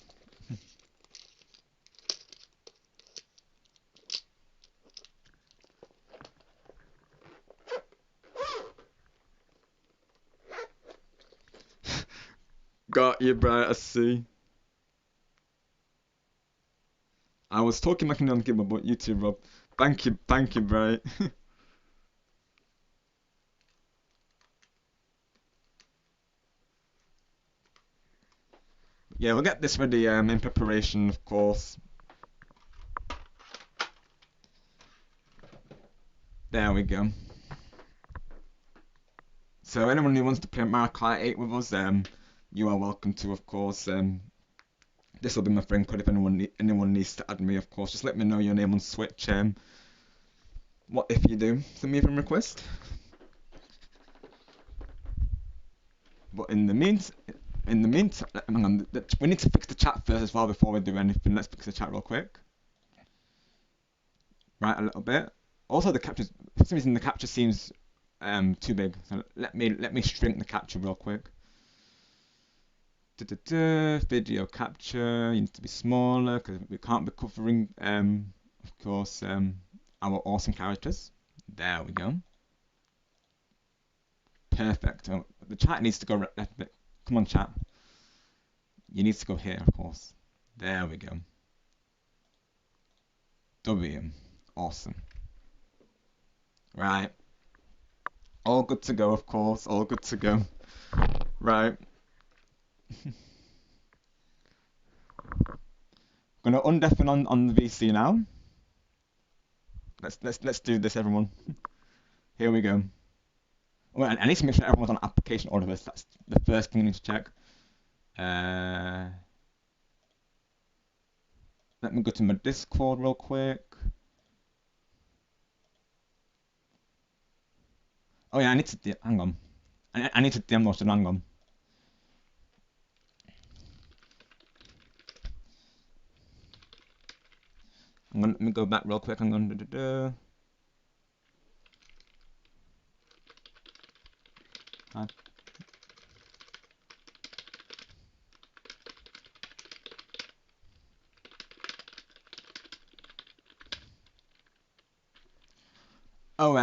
Got you, bro. I see. I was talking like an game about you too, Rob. Thank you, bro. Yeah, we'll get this ready in preparation, of course. There we go. So anyone who wants to play Mario Kart 8 with us, you are welcome to, of course. This will be my friend code if anyone needs to add me, of course. Just let me know your name on Switch. What if you do? Send me a friend request. But in the meantime, hang on, we need to fix the chat first as well before we do anything. Let's fix the chat real quick. Right, a little bit. Also, the capture, for some reason, the capture seems too big. So let me shrink the capture real quick. Video capture, you need to be smaller because we can't be covering, of course, our awesome characters. There we go. Perfect. Oh, the chat needs to go left a bit. Come on, chat. You need to go here, of course. There we go. W. Awesome. Right. All good to go, of course. All good to go. Right. Gonna undeafen on the VC now. Let's do this, everyone. Here we go. Well, I need to make sure everyone's on application order list. That's the first thing I need to check. Let me go to my Discord real quick. Oh yeah, I need to hang on. I need to download it. Hang on. Let me go back real quick. I'm going to Oh,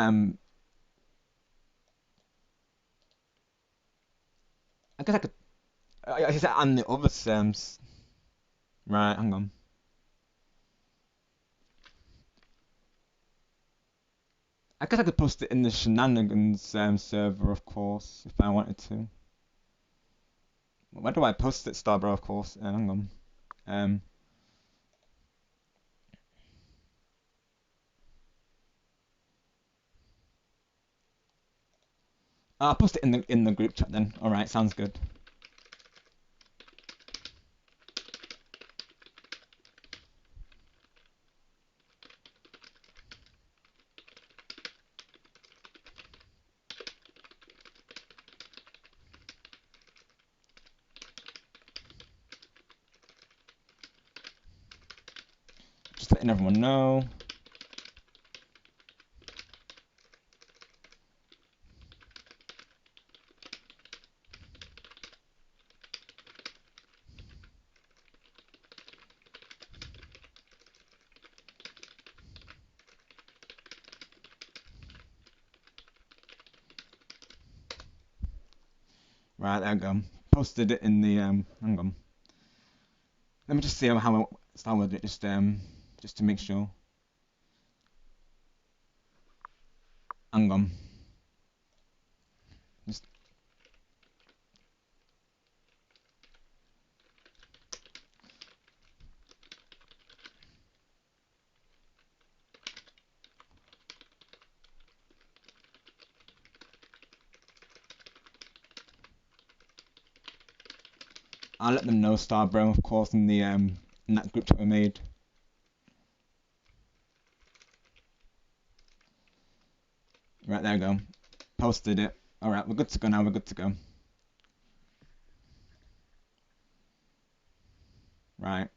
I guess I could. I said and the other Sims. Right, hang on. I guess I could post it in the Shenanigans server, of course, if I wanted to. Where do I post it, Starbro? Of course. Hang on. I'll post it in the group chat then. All right, sounds good. Just letting everyone know. Right, there we go. Posted it in the hang on. Let me just see how I start with it, just to make sure. Hang on. Just I'll let them know, Starbro, of course, in the in that group that we made. Right, there we go. Posted it. Alright, we're good to go now, we're good to go. Right.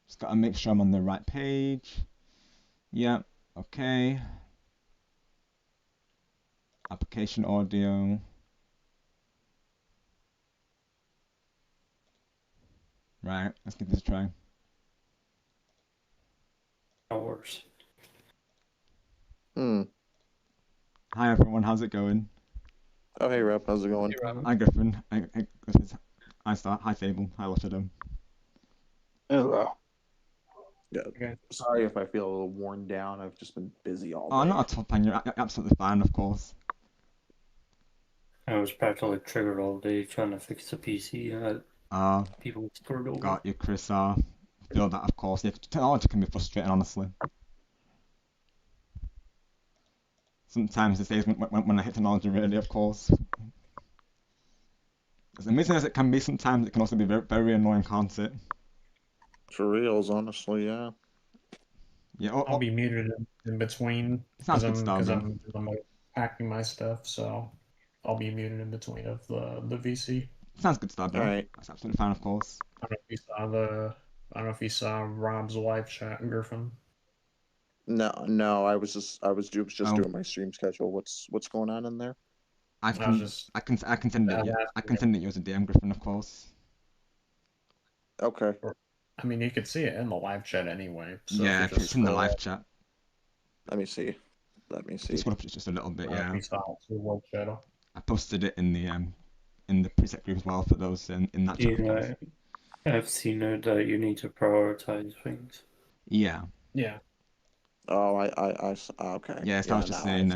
Just gotta make sure I'm on the right page. Yep, okay. Application audio. Right, let's give this a try. Hours. Hi everyone, how's it going? Oh, hey, Rep, how's it going? Hi Griffin. Hi Star. Hi Fable. Hi Rotterdam. Hello. Yeah, Okay. sorry if I feel a little worn down. I've just been busy all day. Oh, not at all, Pan. You're absolutely fine, of course. I was practically triggered all day trying to fix the PC. People screwed over. Got you, Chris. Feel that, of course. Yeah, technology can be frustrating, honestly. Sometimes these days when I hit technology, really, of course. As amazing as it can be, sometimes it can also be very, very annoying, can't it? For reals, honestly, yeah. Yeah. I'll be muted in between Sounds because good, Starbro. I'm like, packing my stuff, so I'll be muted in between of the VC. Sounds good, Starbro. Alright. That's absolutely fine, of course. I don't know if you saw Rob's live chat, Griffin. No, I was just Oh. doing my stream schedule. What's going on in there? I can send it. I can send it you as a DM, Griffin, of course. Okay. I mean, you could see it in the live chat anyway. So Yeah, if if you it's in the scroll live up, chat. Let me see. Just scroll up just a little bit, yeah. If you saw it through live chat. I posted it in the preset group as well for those in that chat. Yeah, I've seen it that you need to prioritize things. Yeah. Yeah. Oh, okay. Yeah, so I was just saying,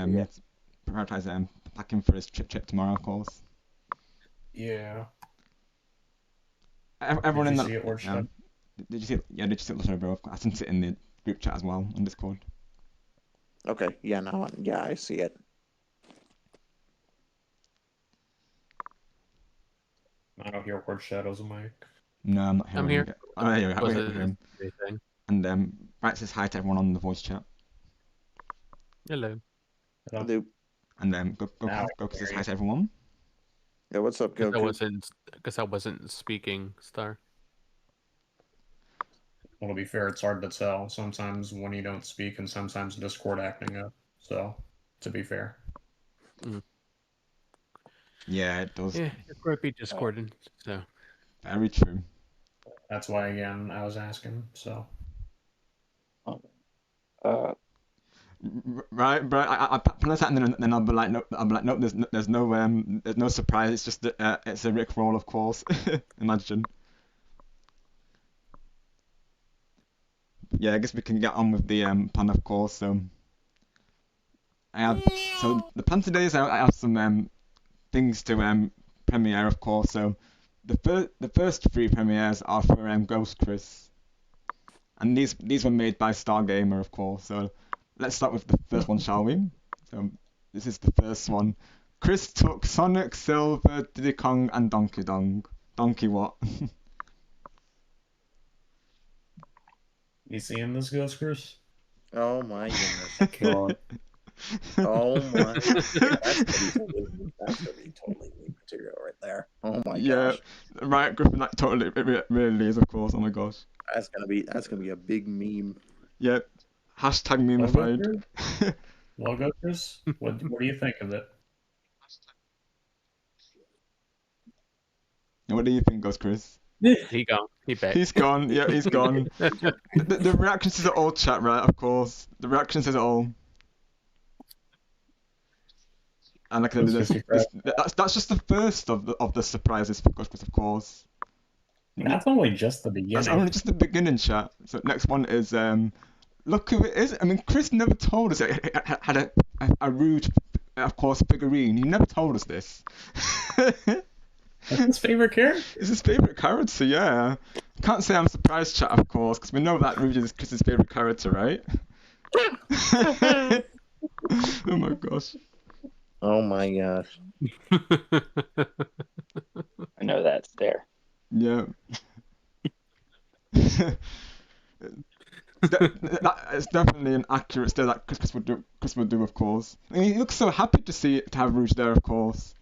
prioritize packing for his trip tomorrow, of course. Yeah. Everyone in Did you the see it, or yeah. Did you see it? Yeah, did you see it, sorry, bro? I sent it in the group chat as well on Discord. Okay, yeah, I see it. I don't hear word shadows, Mike. No, I'm not hearing I'm here. it. Oh, there you go. Was We it hear him. anything? And Bright says hi to everyone on the voice chat. Hello. Hello. And Goku says hi to everyone. Yeah, what's up, Goku? Because I wasn't speaking, Star. Well, to be fair, it's hard to tell sometimes when you don't speak and sometimes Discord acting up. So, to be fair. Yeah, it does. Yeah, it might be discordant. So Very true. That's why, again, I was asking. So. Right, bro. I pronounce that, and then I'll be like, no, there's no surprise. It's just that it's a Rick roll, of course. Imagine. Yeah, I guess we can get on with the plan, of course. So the plan today is I have some things to premiere, of course. So the first three premieres are for Ghost Chris, and these were made by Stargamer, of course. So let's start with the first one, shall we? So this is the first one. Chris took Sonic, Silver, Diddy Kong, and Donkey Dong. Donkey what? You seeing this, Ghost Chris? Oh my goodness. God. Oh my. That's gonna be totally new material right there. Oh my gosh. Right, Griffin. That totally it really is, of course. Oh my gosh. That's gonna be a big meme. Yeah. Hashtag memeified. Logo, Chris? What do you think of it? What do you think, Ghost Chris? he gone. He back. He's gone. Yeah, he's gone. the reactions is all chat, right? Of course. The reactions is all. And like I said, that's just the first of the surprises for Chris, of course. That's only just the That's beginning. only just the beginning, chat. So next one is look who it is. I mean, Chris never told us it had a rude, of course, figurine. He never told us this. That's his favorite character. It's his favorite character, yeah. Can't say I'm surprised, chat, of course, because we know that Rude is Chris's favorite character, right? Oh my gosh. Oh my gosh. I know that's there. Yeah. It's definitely an accurate stare that Chris would do. Chris would do, of course. I mean, he looks so happy to have Rouge there, of course.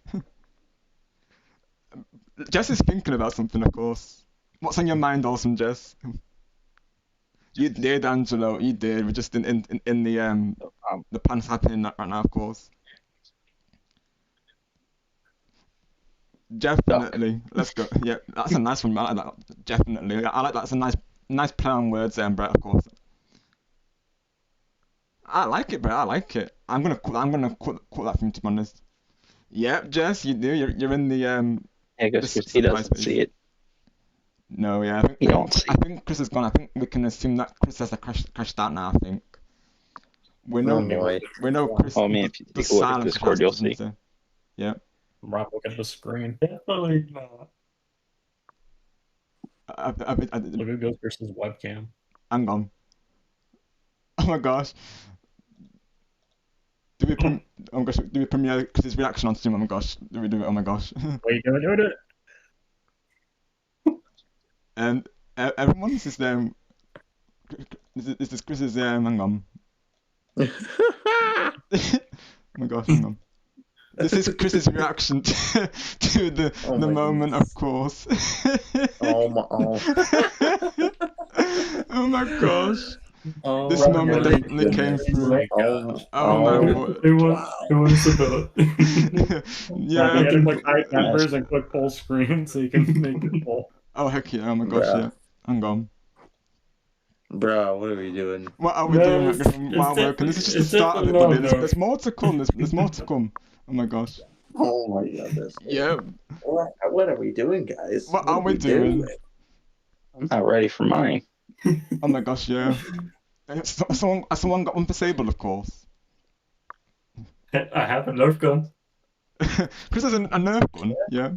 Jess is thinking about something, of course. What's on your mind, awesome Jess? You did, Angelo. You did. We're just in the plan's happening right now, of course. Definitely. Let's go. Yeah, that's a nice one. I like that. Definitely. I like that. It's a nice play on words, Brett. Of course. I like it, Brett. I like it. I'm gonna quote that from, to be honest. Yep, Jess, you do. You're in the Yeah, because he doesn't see it. No, yeah. I think Chris is gone. I think we can assume that Chris has crashed out now. I think. We know. We know Chris. Oh man, if you take a look at Discord, you'll see. Yeah. Rob, look at the screen. Definitely not. Look at Ghost versus webcam. Hang on. Oh my gosh. Do we premiere Chris's reaction on stream? Oh my gosh. Do we do it? Oh my gosh. Wait, do it. And everyone, this is this is Chris's hang on. Oh my gosh, hang on. This is Chris's reaction to the moment, of course. Oh my. Oh my gosh. This moment definitely came through. Oh my word. It was about. Yeah. You gotta click hide numbers and click full screen so you can make it full. Oh heck yeah! Oh my gosh, yeah. Hang on. Bro, what are we doing? What are we doing while working? This is just the start of it, buddy. There's more to come. There's more to come. Oh my gosh. Oh my goodness. Yeah. What are we doing, guys? What are we doing? I'm not ready for mine. Oh my gosh, yeah. Someone got one for Sable, of course. I have a Nerf gun. Chris has a Nerf gun, yeah.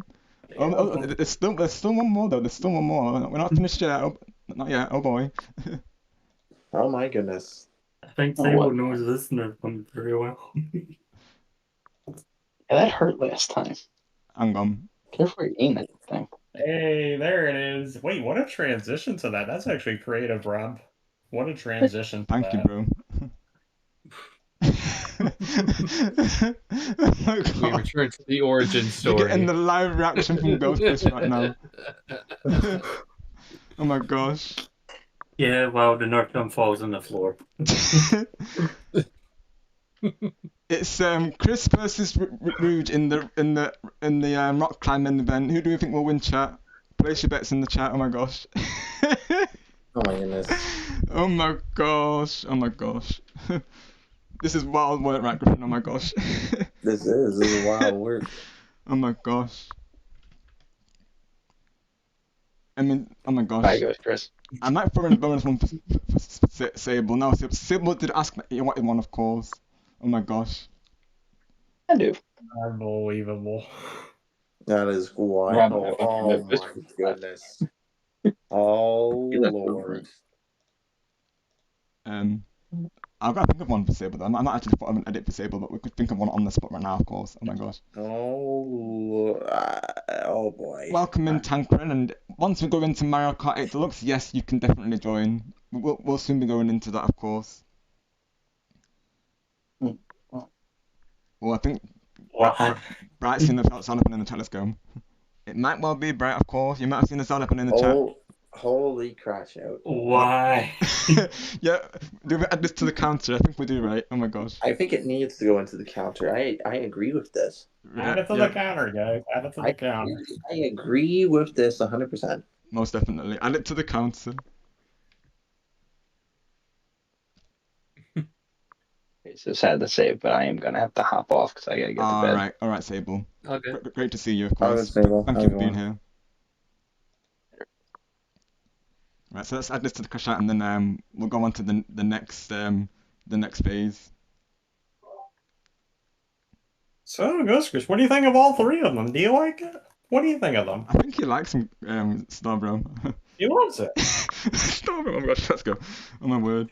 There's still one more though. There's still one more. We're not finished yet. Not yet. Oh boy. Oh my goodness. I think Sable knows this Nerf gun very well. Yeah, that hurt last time. Hang on. Careful where you aim that thing. Hey, there it is. Wait, what a transition to that. That's actually creative, Rob. What a transition. Thank you, bro. Oh We return to the origin story. You're getting the live reaction from Ghostface right now. Oh my gosh. Yeah, well, the Nerf gun falls on the floor. It's Chris versus Rouge in the rock climbing event. Who do you think will win, chat? Place your bets in the chat. Oh my gosh. Oh my goodness. Oh my gosh. Oh my gosh. This is wild work, right, Griffin? Oh my gosh. This is wild work. Oh my gosh. I mean, oh my gosh. Bye, goes Chris. I might throw in a bonus one for Sable. No, Sable did ask that he wanted one, of course. Oh my gosh. I do. Unbelievable. That is wild. Oh my goodness. Oh Lord. I've got to think of one for Sable though. I'm not actually put an edit for Sable, but we could think of one on the spot right now, of course. Oh my gosh. Oh boy. Welcome in, Tankren, and once we go into Mario Kart 8 Deluxe, yes, you can definitely join. We'll soon be going into that, of course. Well, I think Bright's seen the sound up in the chat. Let's go. It might well be Bright, of course. You might have seen the sound up in the chat. Holy crash out. Why? Yeah, do we add this to the counter? I think we do, right? Oh my gosh. I think it needs to go into the counter. I agree with this. Add it to the counter, guys. Add it to the counter. I agree with this 100%. Most definitely. Add it to the counter. So sad to say, but I am gonna have to hop off because I gotta get to bed. All right, Sable. Okay. Great to see you, of All course. good, Sable. Thank How's you it for being going? here. Right, so let's add this to the crash out, and then we'll go on to the next phase. So, Ghostfish, what do you think of all three of them? Do you like it? What do you think of them? I think he likes some Starbro. He loves it. Starbro, oh my gosh, let's go. Oh my word.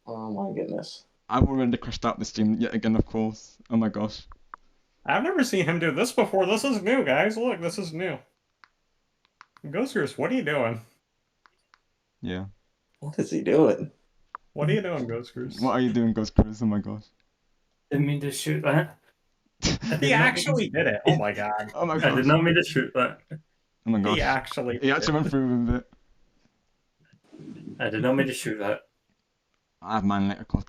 Oh my goodness. I've already crashed out this stream yet again, of course. Oh my gosh. I've never seen him do this before. This is new, guys. Look, this is new. Ghostfish, what are you doing? Yeah. What is he doing? What are you doing, Ghostfish? What are you doing, Ghost Cruise? Oh my gosh. Didn't mean to shoot that. He actually did it. Oh my god. Oh my I did gosh. not mean to shoot that. Oh my gosh. He actually went through with it. I did not mean to shoot that. I have mine later, of course.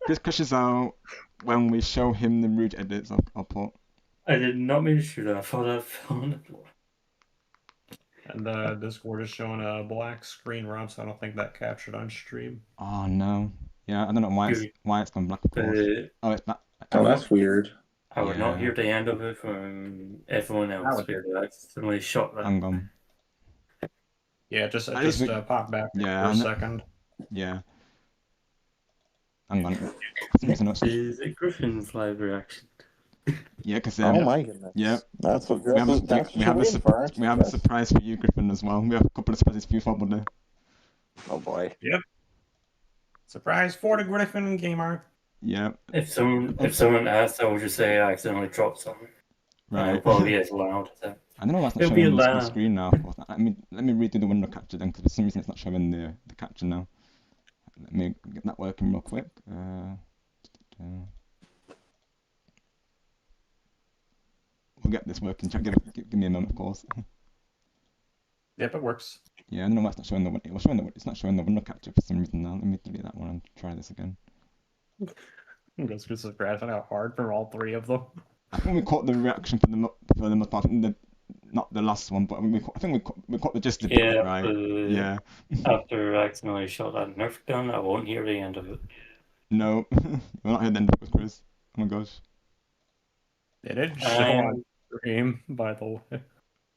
This crashes out when we show him the rude edits I'll put. I did not mean to shoot that. I thought I fell on the floor. And the Discord is showing a black screen, Rob, so I don't think that captured on stream. Oh no. Yeah, I don't know why it's gone black, of course. Oh, it's black. Oh, that's weird. I would not Yeah. hear the end of it from everyone else here that accidentally shot that. I'm gone. Yeah, just At least pop back Yeah, for a I know- second. Yeah. I'm gone. Is it Griffin's live reaction? Yeah, because Oh my goodness. yeah. That's what we have a, that's we what have you're a, waiting for, aren't we you, have a Chris? surprise for you, Griffin, as well. We have a couple of surprises for you, Fobble. Oh boy. Surprise for the Griffin gamer. Yeah. If someone asked, I would just say I accidentally dropped something. Right. It'll probably be as loud as that. I don't know why it's not It'll be showing on the loud. screen now. Of course. Let me redo the window capture then, because for some reason it's not showing the capture now. Let me get that working real quick. We'll get this working. Chat. Give me a moment, of course. Yep, it works. Yeah, I don't know why it's not showing the it's not showing the window capture for some reason now. Let me delete that one and try this again. Ghostfish is grasping out hard for all three of them. I think we caught the reaction for the most part. Not the last one, but I think we caught the gist of it, Yeah, right? Yeah. After I accidentally shot that Nerf gun, I won't hear the end of it. No, we're not here then, Chris. Oh my gosh. It did show on stream, by the way.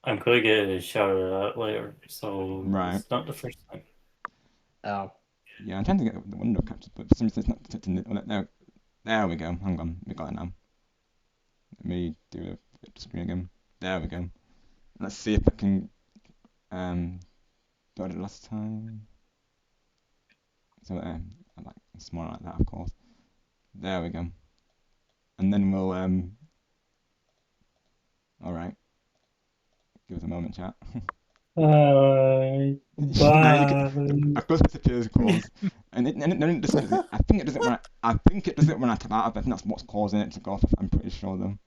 I'm gonna get a shout out later, so Right. it's not the first time. Oh. Yeah, I'm trying to get the window captured, but for some reason it's not detecting it. There we go. Hang on, we got it now. Let me do a screen again. There we go. Let's see if I can do it last time. So I like it's more like that, of course. There we go. And then we'll all right. Give us a moment, chat. Bye. Of course, it appears, of course. And it doesn't. I think it doesn't when I tap out of it. I think that's what's causing it to go off. I'm pretty sure though.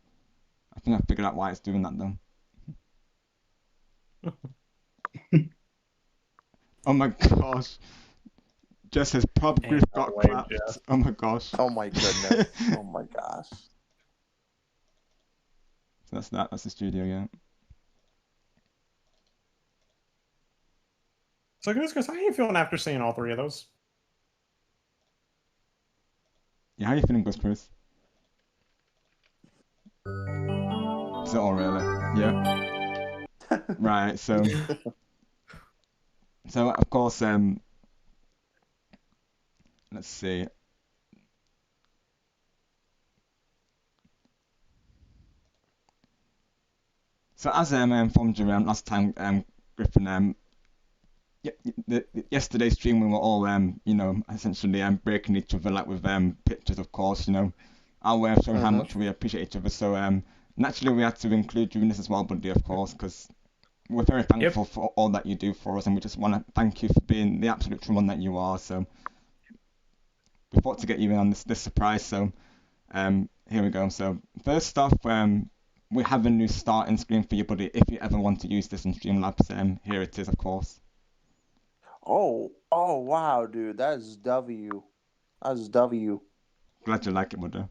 I think I figured out why it's doing that though. Oh my gosh. Jess has probably got way, claps. Jess. Oh my gosh. Oh my goodness. Oh my gosh. So that's that. That's the studio, yeah. So, Ghostfish, how are you feeling after seeing all three of those? Yeah, how you feeling, Ghost Chris? Is it all really? Yeah. Right. So of course, let's see. So as informed you last time, Griffin, yesterday's stream we were all essentially breaking each other like with pictures, of course, our way of showing how much we appreciate each other. So naturally we had to include you in this as well, buddy, of course, because we're very thankful for all that you do for us, and we just want to thank you for being the absolute true one that you are. So we thought to get you in on this surprise. So here we go. So first off, we have a new starting screen for you, buddy. If you ever want to use this in Streamlabs, here it is, of course. Oh wow, dude, that's W. That's W. Glad you like it, buddy.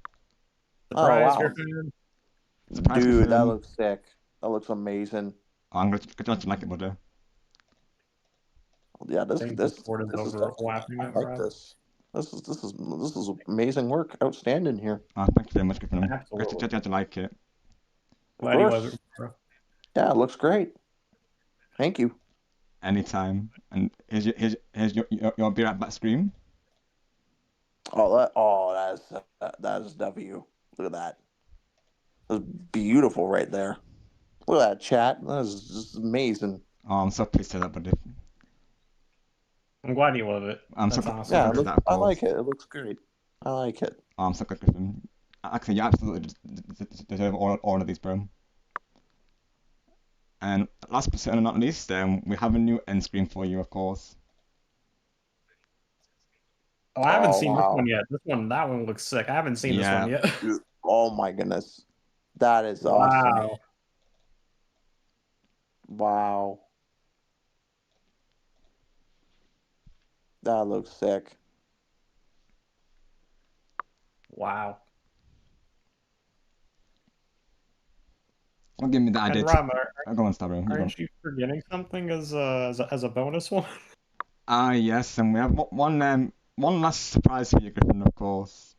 Surprise, wow. Griffin. Surprise, Dude, Griffin. that looks sick. That looks amazing. Oh, I'm glad you like it, buddy. Yeah, this Think is Discord is this is overlapping I it, like Rob. this. This is amazing work. Outstanding here. Thank you very much, Griffin. Absolutely. Glad you like it. Glad he course. was. Bro. Yeah, it looks great. Thank you. Anytime. And here's your Be Right Back scream. That's W. Look at that. That's beautiful right there. Look at that chat. That is just amazing. Oh, I'm so pleased to hear that, buddy. I'm glad you love it. I'm That's so awesome. glad Yeah, to hear that, of I course. like it. It looks great. I like it. Oh, I'm so glad, Griffin. Actually, you absolutely deserve all of these, bro. And last but certainly not least, we have a new end screen for you, of course. Oh, I haven't seen this wow. one yet. That one looks sick. I haven't seen this one yet. Oh my goodness. That is awesome. Wow. Wow. That looks sick. Wow. Don't give me the idea. And Rob, Go on, Stabro. aren't you forgetting something as a bonus one? Yes, and we have one last surprise for you, Griffin, of course.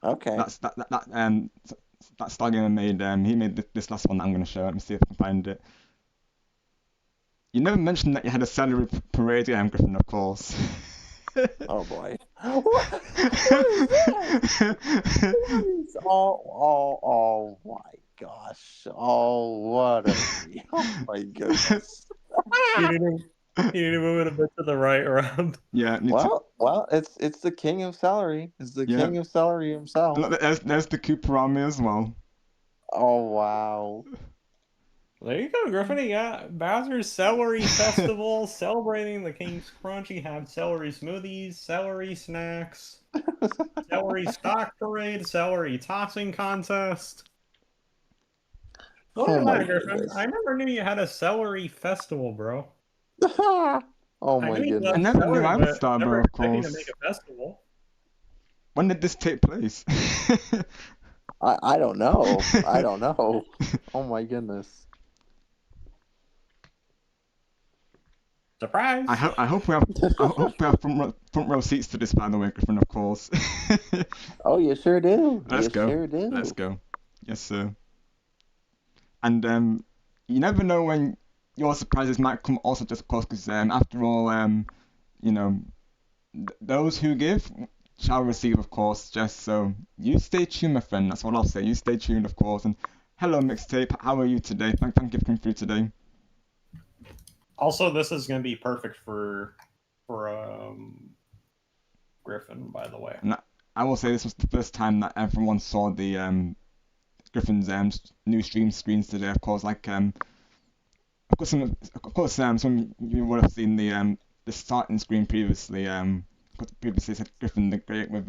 Okay. That Stargamer made. He made this last one that I'm going to show. Let me see if I can find it. You never mentioned that you had a celery parade, Griffin, of course. Oh boy. What is that? Oh my gosh. Oh what a oh my goodness. You need to move it a bit to the right, Rob. Yeah. Well, it's the king of celery. It's the king of celery himself. Look, there's the Cooper army as well. Oh wow. There you go, Griffin. You got Bowser's Celery Festival celebrating the King's Crunch. You have celery smoothies, celery snacks, celery stock parade, celery tossing contest. Look at that, Griffin. Goodness. I never knew you had a celery festival, bro. Oh my goodness. I never knew I was Star, bro, of To course. make a festival. When did this take place? I don't know. I don't know. Oh my goodness. Surprise! I hope we have front row seats to this, by the way, Griffin, of course. Oh, you sure do. Let's go. Sure do. Let's go. Yes, sir. And you never know when your surprises might come. Also, just of course, because after all, those who give shall receive, of course. Just so you stay tuned, my friend. That's what I'll say. You stay tuned, of course. And hello, mixtape. How are you today? Thank you for coming through today. Also, this is going to be perfect for Griffin, by the way. And I will say this was the first time that everyone saw the Griffin's new stream screens today. Of course, some you would have seen the starting screen previously. Previously said Griffin the Great with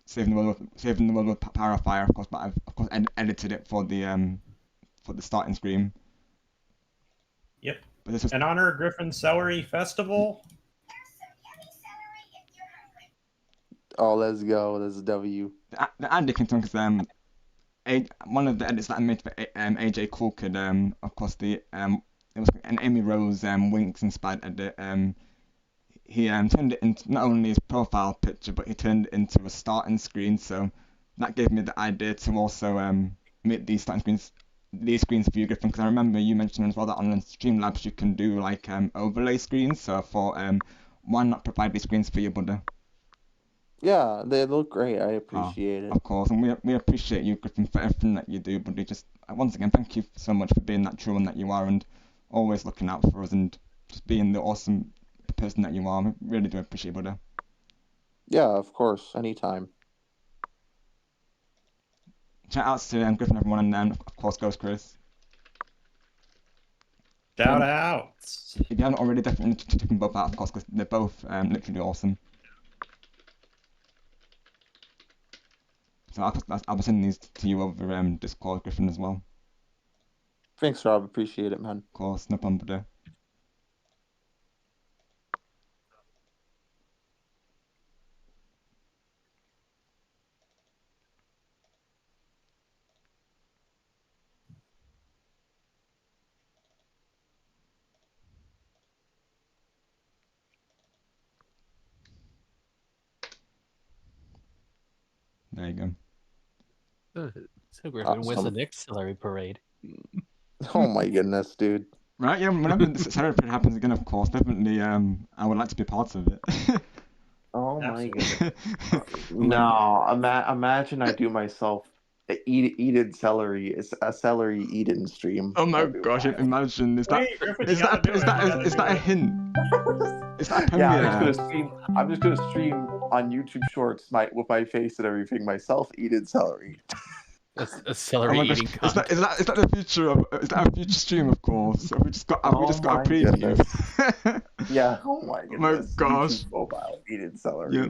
saving the world with Power of Fire, of course. But I've of course edited it for the starting screen. Yep. But this was In honor of Griffin's Celery Festival. Oh, let's go. That's W. the Andy Clinton, because one of the edits that I made for AJ Cool Kid, of course it was an Amy Rose Winks inspired edit. He turned it into not only his profile picture, but he turned it into a starting screen. So that gave me the idea to also make these screens for you, Griffin, because I remember you mentioned as well that on Streamlabs you can do like overlay screens. So I thought, why not provide these screens for you, buddy? Yeah, they look great. I appreciate it. Of course, and we appreciate you, Griffin, for everything that you do, buddy. Just once again, thank you so much for being that true one that you are, and always looking out for us, and just being the awesome person that you are. We really do appreciate it, buddy. Yeah, of course. Anytime. Shout outs to Griffin, everyone, and then of course Ghost Chris. Shout out. If you haven't already, definitely check them both out, of course, because they're both literally awesome. So I'll be sending these to you over Discord, Griffin, as well. Thanks, Rob. Appreciate it, man. Of course, no problem, buddy. There you go. So Griffin, when's the Awesome. next salary parade? Oh my goodness, dude. Right, yeah, whenever the salary parade happens again, of course, definitely, I would like to be part of it. Oh my Absolutely. goodness. No, imagine I do myself eaten celery. It's a celery eaten stream. Oh my That'd be gosh, wild. imagine, Hey, Griffin, you gotta do it. You gotta is do that a it. hint? Is that a Yeah, premiere? I'm just gonna stream on YouTube Shorts with my face and everything. Myself eating celery. A celery Oh my gosh, eating is contest. that the future of, is that a future stream, of course? Have we just got Oh a my preview? Yeah. Oh my Oh my goodness. gosh. YouTube mobile eating celery. Yeah.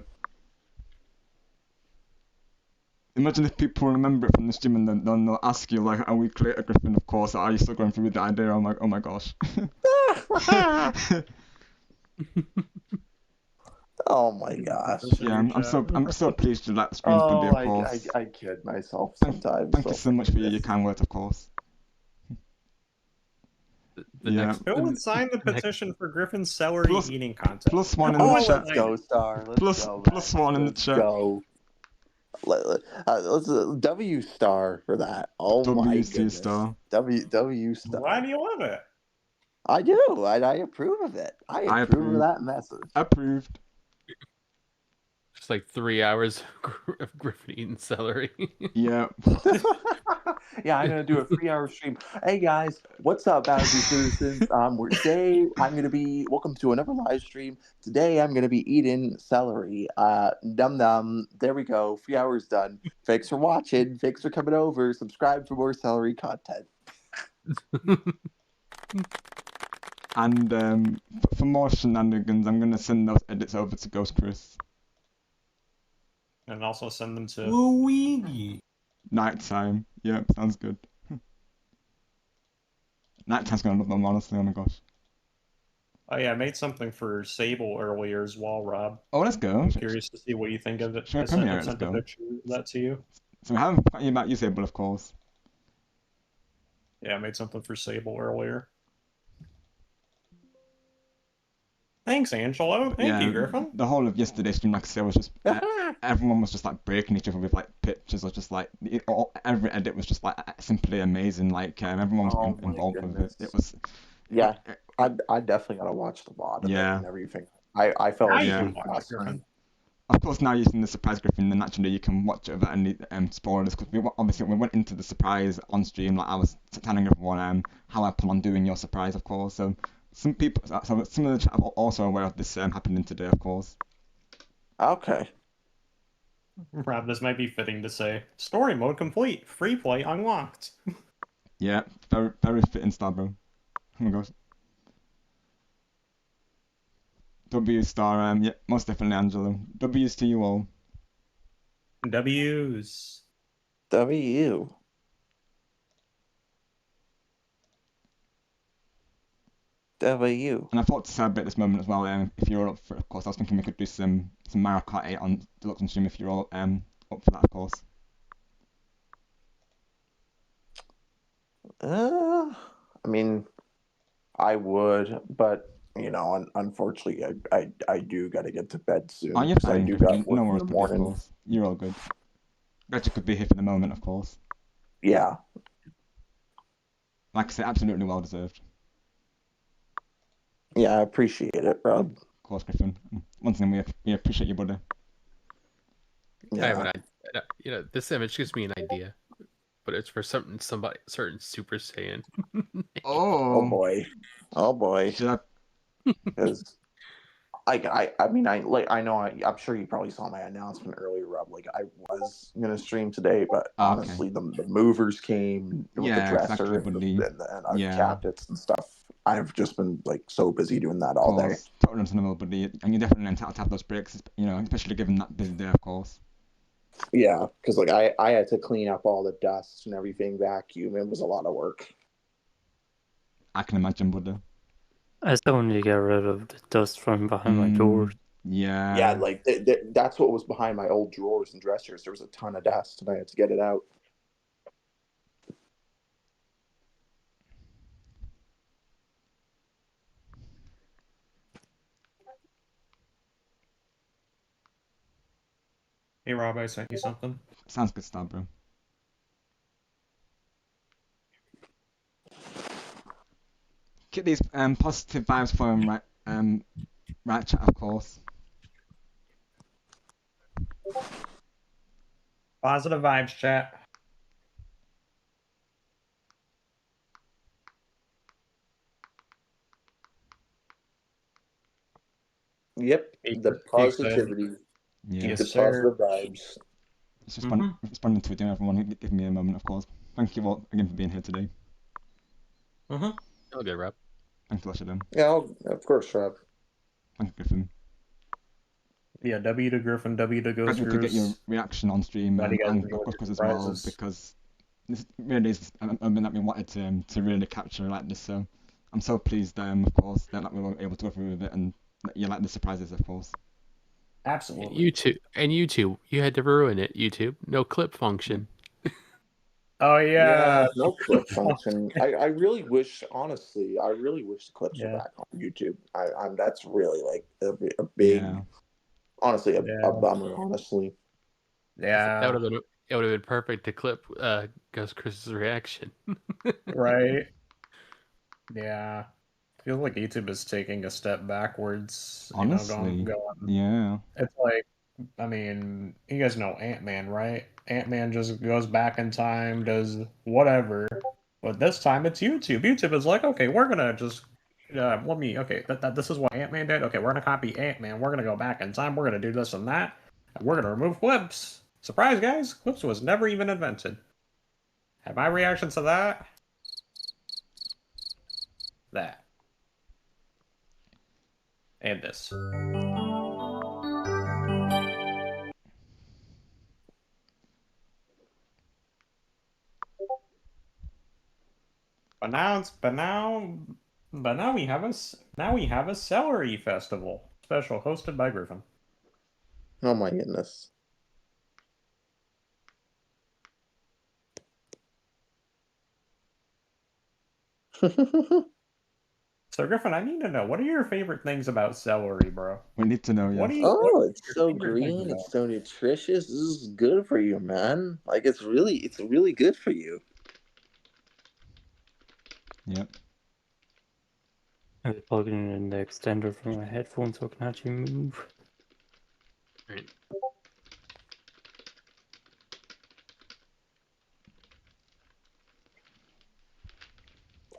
Imagine if people remember it from the stream and then they'll ask you like a week later, Griffin, of course, are you still going through with the idea? I'm like, oh my gosh. Oh my gosh. Yeah, I'm so pleased to let the streams Oh, be, of course. I kid myself sometimes. Thank you so much for your kind words, of course. The Yeah. next, Who would sign the petition for Griffin's celery Plus- eating contest? Plus one in Oh, the Let's chat. let's go, Star. Let's go. Plus man. one in the Let's chat. go. Let's W Star for that. Oh my WC goodness. Star. W Star. Why do you love it? I do. I approve of it. I approve of that message. Approved. just like 3 hours of Griffin eating celery. Yeah. Yeah, I'm gonna do a 3-hour stream. Hey guys, what's up, Bounty Citizens? Today I'm gonna be welcome to another live stream. Today I'm gonna be eating celery. Dum dum. There we go. 3 hours done. Thanks for watching. Thanks for coming over. Subscribe for more celery content. And for more shenanigans, I'm gonna send those edits over to Ghost Chris. And also send them to. Luigi. Nighttime. Yep, sounds good. Nighttime's gonna love them, honestly. Oh my gosh. Oh yeah, I made something for Sable earlier as well, Rob. Oh, let's go. I'm curious to see what you think of it. Should I I sent, premiere I it? sent Let's a go. picture of that to you. So we haven't forgotten about you, Sable, of course. Yeah, I made something for Sable earlier. Thanks, Angelo. Thank you, Griffin. The whole of yesterday's stream, like I said, was just everyone was just like breaking each other with like pictures, or just like every edit was just like simply amazing. Like everyone was involved with it. It was. Yeah, I definitely gotta watch the VOD of it and everything. I felt Now like you it can was watch last it, night. Griffin. Of course, now using the surprise Griffin, then naturally you can watch it without any spoilers. Because obviously we went into the surprise on stream, like I was telling everyone how I plan on doing your surprise, of course. So some of the chat are also aware of this happening today, of course. Okay. Rob, this might be fitting to say. Story mode complete. Free play unlocked. Yeah, very very fitting style, bro. Oh my gosh. W star, yeah, most definitely, Angelo. W's to you all. W's. W. W. And I thought to celebrate this moment as well, if you're all up for it, of course, I was thinking we could do some Mario Kart 8 on Deluxe on stream if you're all up for that, of course. I mean, I would, but you know, unfortunately, I do gotta get to bed soon. Oh, you're 'cause I fine, do Griffin. got work No in worries, the buddy, of morning. course. You're all good. Glad you could be here for the moment, of course. Yeah. Like I said, absolutely well deserved. Yeah, I appreciate it, Rob. Of course, Griffin. Once again, we appreciate you, buddy. I have an idea. You know, this image gives me an idea, but it's for certain Super Saiyan. Oh boy. Oh boy. Should I? Because I'm sure you probably saw my announcement earlier, Rob. Like I was gonna stream today, but honestly, the movers came with the dresser and the cabinets and stuff. I've just been like so busy doing that all day. Totally understandable, buddy. And you're definitely entitled to have those breaks, you know, especially given that busy day, of course. Yeah, because like I had to clean up all the dust and everything, vacuum. It was a lot of work. I can imagine, buddy. I still need to get rid of the dust from behind my doors. Yeah. Yeah, like that's what was behind my old drawers and dressers. There was a ton of dust, and I had to get it out. Hey Rob, I sent you something. Sounds good, Star Bro. Keep these positive vibes for him, right? Right chat, of course. Positive vibes, chat. Yep, the positivity. Yeah. Keep Yes, the sir. positive vibes. It's responding to it, everyone. Give me a moment, of course. Thank you all again for being here today. All good, Rob. Thanks, Lashaden. Yeah, of course, Rob. Thank you, Griffin. Yeah, W to Griffin, W to Ghost Grateful to get your Goose. reaction on stream Glad you guys and enjoyed Gus your as well, prizes. because this really is a moment that we wanted to really capture like this. So I'm so pleased, of course, that we were able to go through with it, and that you like the surprises, of course. Absolutely. YouTube, you had to ruin it. YouTube, no clip function. Oh yeah. No clip function. I really wish, honestly, I really wish the clips were Yeah. back on YouTube. I'm that's really like a big, honestly, a bummer. Honestly. Yeah. That would have been. It would have been perfect to clip Ghost Chris's reaction. Right. Yeah. Feels like YouTube is taking a step backwards. Honestly, going. yeah. It's like, I mean, you guys know Ant-Man, right? Ant-Man just goes back in time, does whatever. But this time it's YouTube. YouTube is like, okay, we're gonna just this is what Ant-Man did. Okay, we're gonna copy Ant-Man. We're gonna go back in time. We're gonna do this and that. And we're gonna remove clips. Surprise, guys! Clips was never even invented. And my reaction to that? That. And this. But now we have a celery festival special hosted by Griffin. Oh my goodness. So Griffin, I need to know, what are your favorite things about celery, bro? We need to know, yeah. Oh, it's so green. It's so nutritious. This is good for you, man. Like it's really good for you. Yep. I'm plugging in the extender for my headphones so I can actually move. Right.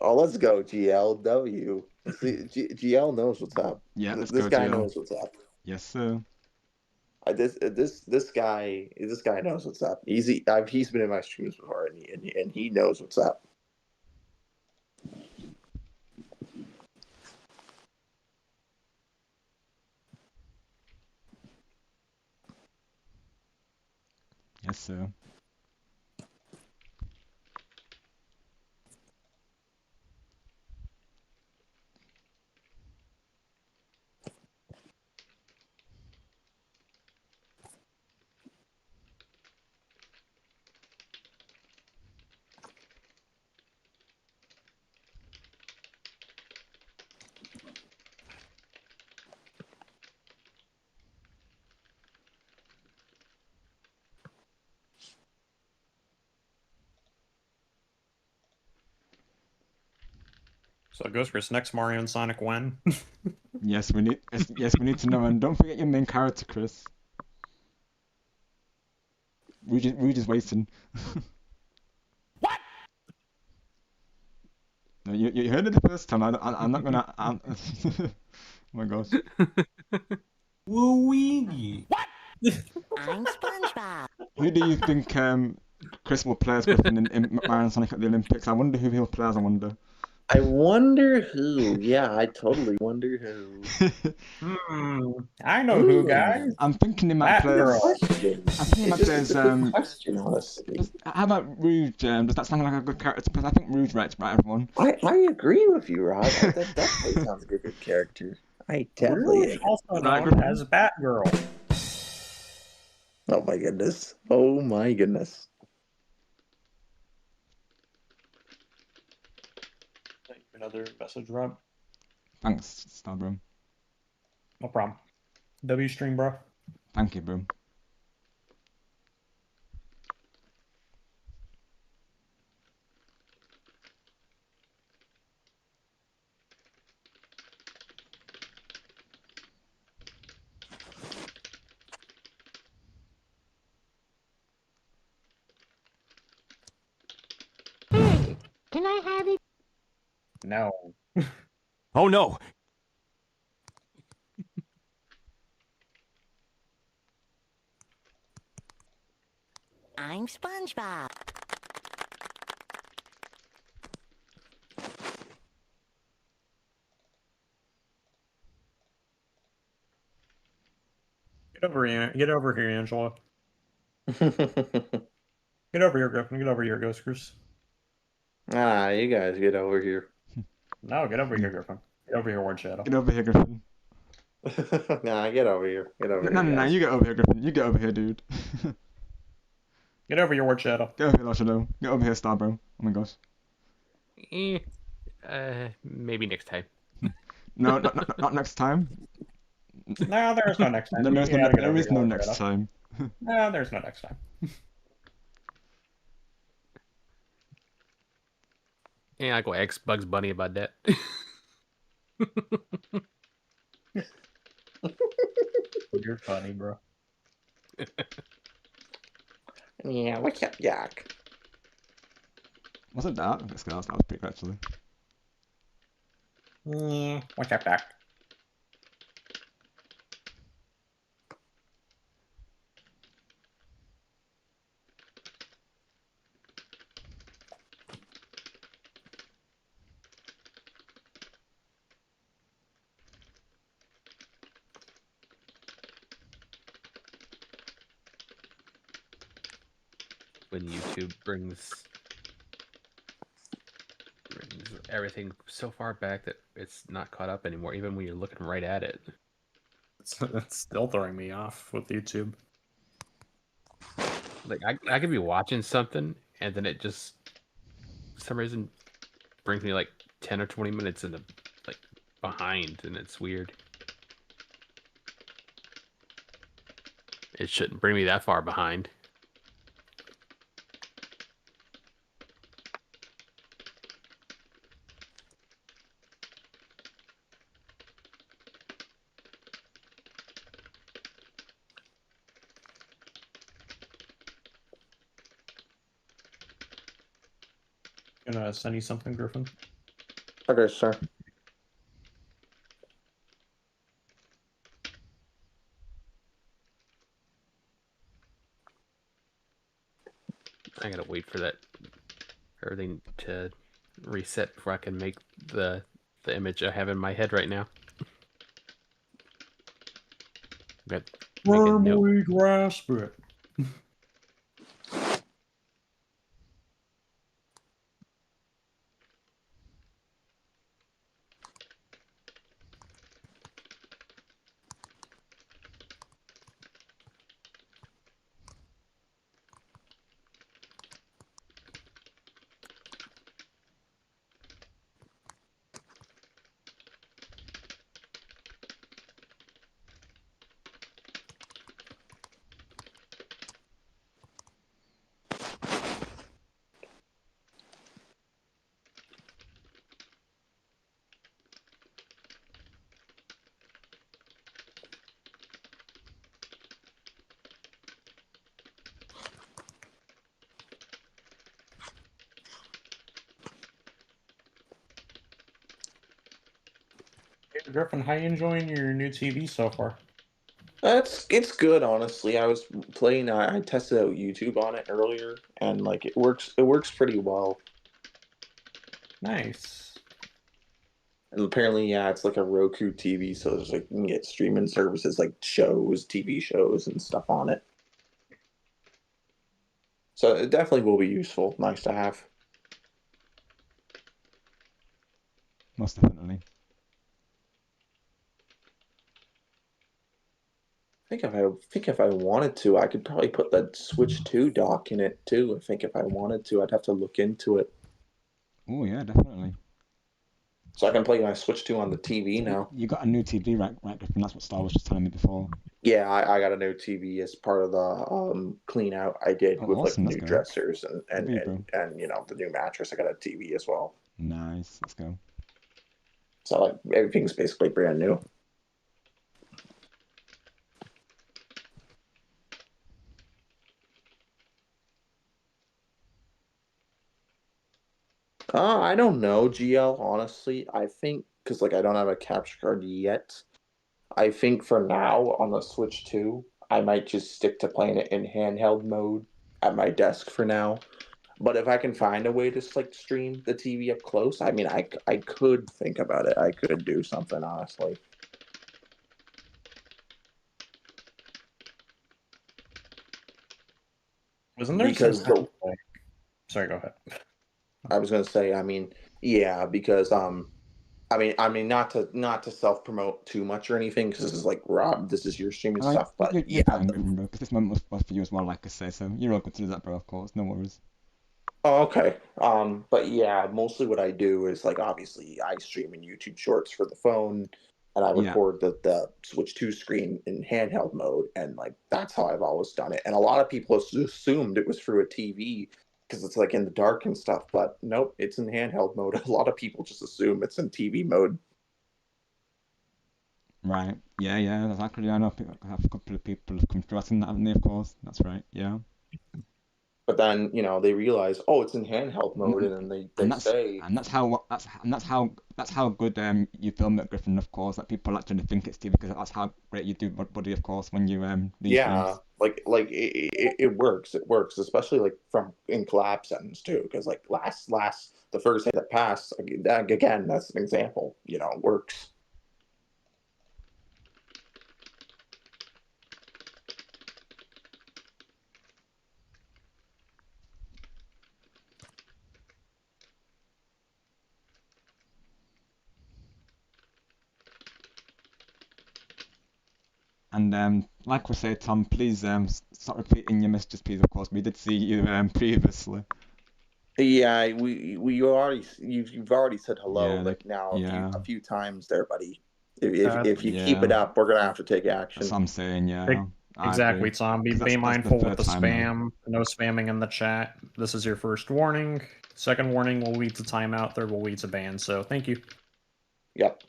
Oh, let's go, GLW. See, GL knows what's up. Yeah, let's This go, guy GL. knows what's up. Yes, sir. This guy knows what's up. He's been in my streams before, and he knows what's up. Yes, sir. So Ghost Chris, next Mario and Sonic when? Yes, we need to know, and don't forget your main character, Chris. We're just waiting. What? No, you heard it the first time. I'm not gonna. Oh my gosh. Luigi. What? I'm SpongeBob. Who do you think Chris will play as Griffin in Mario and Sonic at the Olympics? I wonder who he'll play as. I wonder. I wonder who. Yeah, I totally wonder who. I know who, guys. I'm thinking he might play as. Question. I think he might play as. Question, honestly. How about Rouge? Does that sound like a good character? Because I think Rouge writes right, everyone. I agree with you, Rob. That definitely sounds like a good character. I definitely Rouge, agree. also known as Batgirl. Oh my goodness. Oh my goodness. Another message, Rob. Thanks, Starbro. No problem. W stream, bro. Thank you, bro. have it? No. Oh no! I'm SpongeBob. Get over here, Angela. Get over here, Griffin. Get over here, Ghost Goose. Ah, you guys get over here. No, get over here, Griffin. Get over here, Ward Shadow. Get over here, Griffin. Nah, get over here. Get over No, here. no, guys. you get over here, Griffin. You get over here, dude. Get over here, Ward Shadow. Get over here, Shadow. Get over here, Star Bro. Oh my gosh. Maybe next time. No, not next time. No, there's no next time. There is You no, gotta get there over is here, no Ward next Shadow. time. No, there's no next time. Yeah, I go X Bugs Bunny about that. You're funny, bro. Yeah, what's up, Jack? Wasn't that? That was pretty good, actually. Yeah, what's up, Doc? When YouTube brings everything so far back that it's not caught up anymore, even when you're looking right at it. It's still throwing me off with YouTube. Like I could be watching something and then it just for some reason brings me like 10 or 20 minutes in the like behind, and it's weird. It shouldn't bring me that far behind. Gonna send you something, Griffin. Okay, sir. I gotta wait for that everything to reset before I can make the image I have in my head right now. Got to make a note. Firmly grasp it. Hey, Griffin, how you enjoying your new TV so far? It's good, honestly. I was playing. I tested out YouTube on it earlier, and like it works. It works pretty well. Nice. And apparently, yeah, it's like a Roku TV, so there's like you can get streaming services like shows, TV shows, and stuff on it. So it definitely will be useful. Nice to have. Most definitely. Think if I wanted to, I could probably put the Switch 2 dock in it too. I think if I wanted to, I'd have to look into it. Oh yeah, definitely. So I can play my Switch 2 on the TV now. You got a new TV, right, Griffin? That's what Star was just telling me before. Yeah, I got a new TV as part of the clean out I did Oh, with awesome, like that's new good. dressers Good for you, bro. and you know the new mattress. I got a TV as well. Nice, let's go. So like everything's basically brand new. I don't know, GL, honestly. I think, because, like, I don't have a capture card yet. I think for now, on the Switch 2, I might just stick to playing it in handheld mode at my desk for now. But if I can find a way to, like, stream the TV up close, I mean, I could think about it. I could do something, honestly. Wasn't there Because some Sorry, go ahead. I was gonna say, I mean, yeah, because I mean, not to self promote too much or anything, because this is like Rob, this is your streaming stuff, but you're yeah. fine, bro, because this moment was for you as well, like I say, so you're all good to do that, bro, of course, no worries. Oh, okay. But yeah, mostly what I do is, like, obviously I stream in YouTube Shorts for the phone, and I Yeah. record the Switch 2 screen in handheld mode, and like that's how I've always done it. And a lot of people assumed it was through a TV because it's like in the dark and stuff, but nope, it's in handheld mode. A lot of people just assume it's in TV mode. Right. Yeah, exactly. I know I have a couple of people have come through us in that, haven't they, of course. That's right, yeah. But then, they realize, oh, it's in handheld mode, and then they say, that's how good you film it, Griffin, of course. Like people actually think it's TV because that's how great you do, buddy, of course, when you these yeah, things. like it works. It works, especially like from in collab settings too. Because like the first day that passed, again, that's an example. Works. And like we say, Tom, please start repeating your messages, please. Of course, we did see you previously. Yeah, you've already said hello Yeah, like now yeah. a few times there, buddy. If you keep it Yeah. up, we're gonna have to take action. That's what I'm saying. Yeah. I Exactly, agree. Tom. Be 'Cause that's the mindful with third the time now. spam. No spamming in the chat. This is your first warning. Second warning will lead to timeout. Third will lead to ban. So thank you. Yep.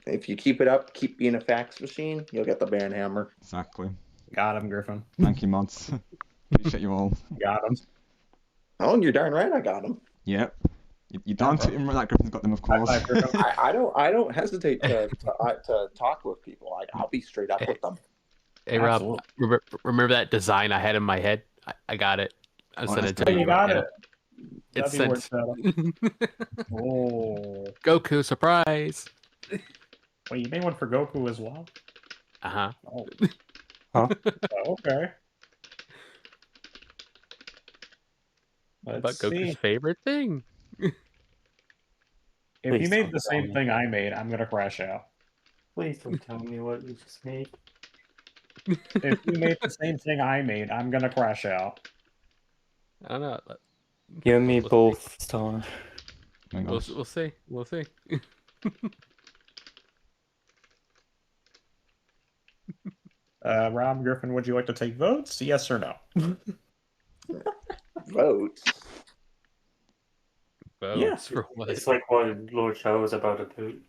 If you keep it up, keep being a fax machine, you'll get the ban hammer. Exactly. Got him, Griffin. Thank you, mods. Appreciate you all. Got him. Oh, and you're darn right, I got him. Yep. You don't tweet him like Griffin's got them, of course. I don't hesitate to talk with people. I'll be straight up with them. Hey Rob, remember that design I had in my head? I got it. I sent it to you. You got it. It's That'd be sent. Oh. Goku surprise. Wait, you made one for Goku as well? Uh-huh. Oh. Huh? Okay. But Let's Goku's see. favorite thing. If Please you made don't the tell same me. thing I made, I'm gonna crash out. Please don't tell me what you just made. If you made the same thing I made, I'm gonna crash out. I don't know. You and me both, Star. We'll see. We'll see. Rob Griffin, would you like to take votes? Yes or no? Votes? Votes for what? It's like what Lord Shadow was about to do.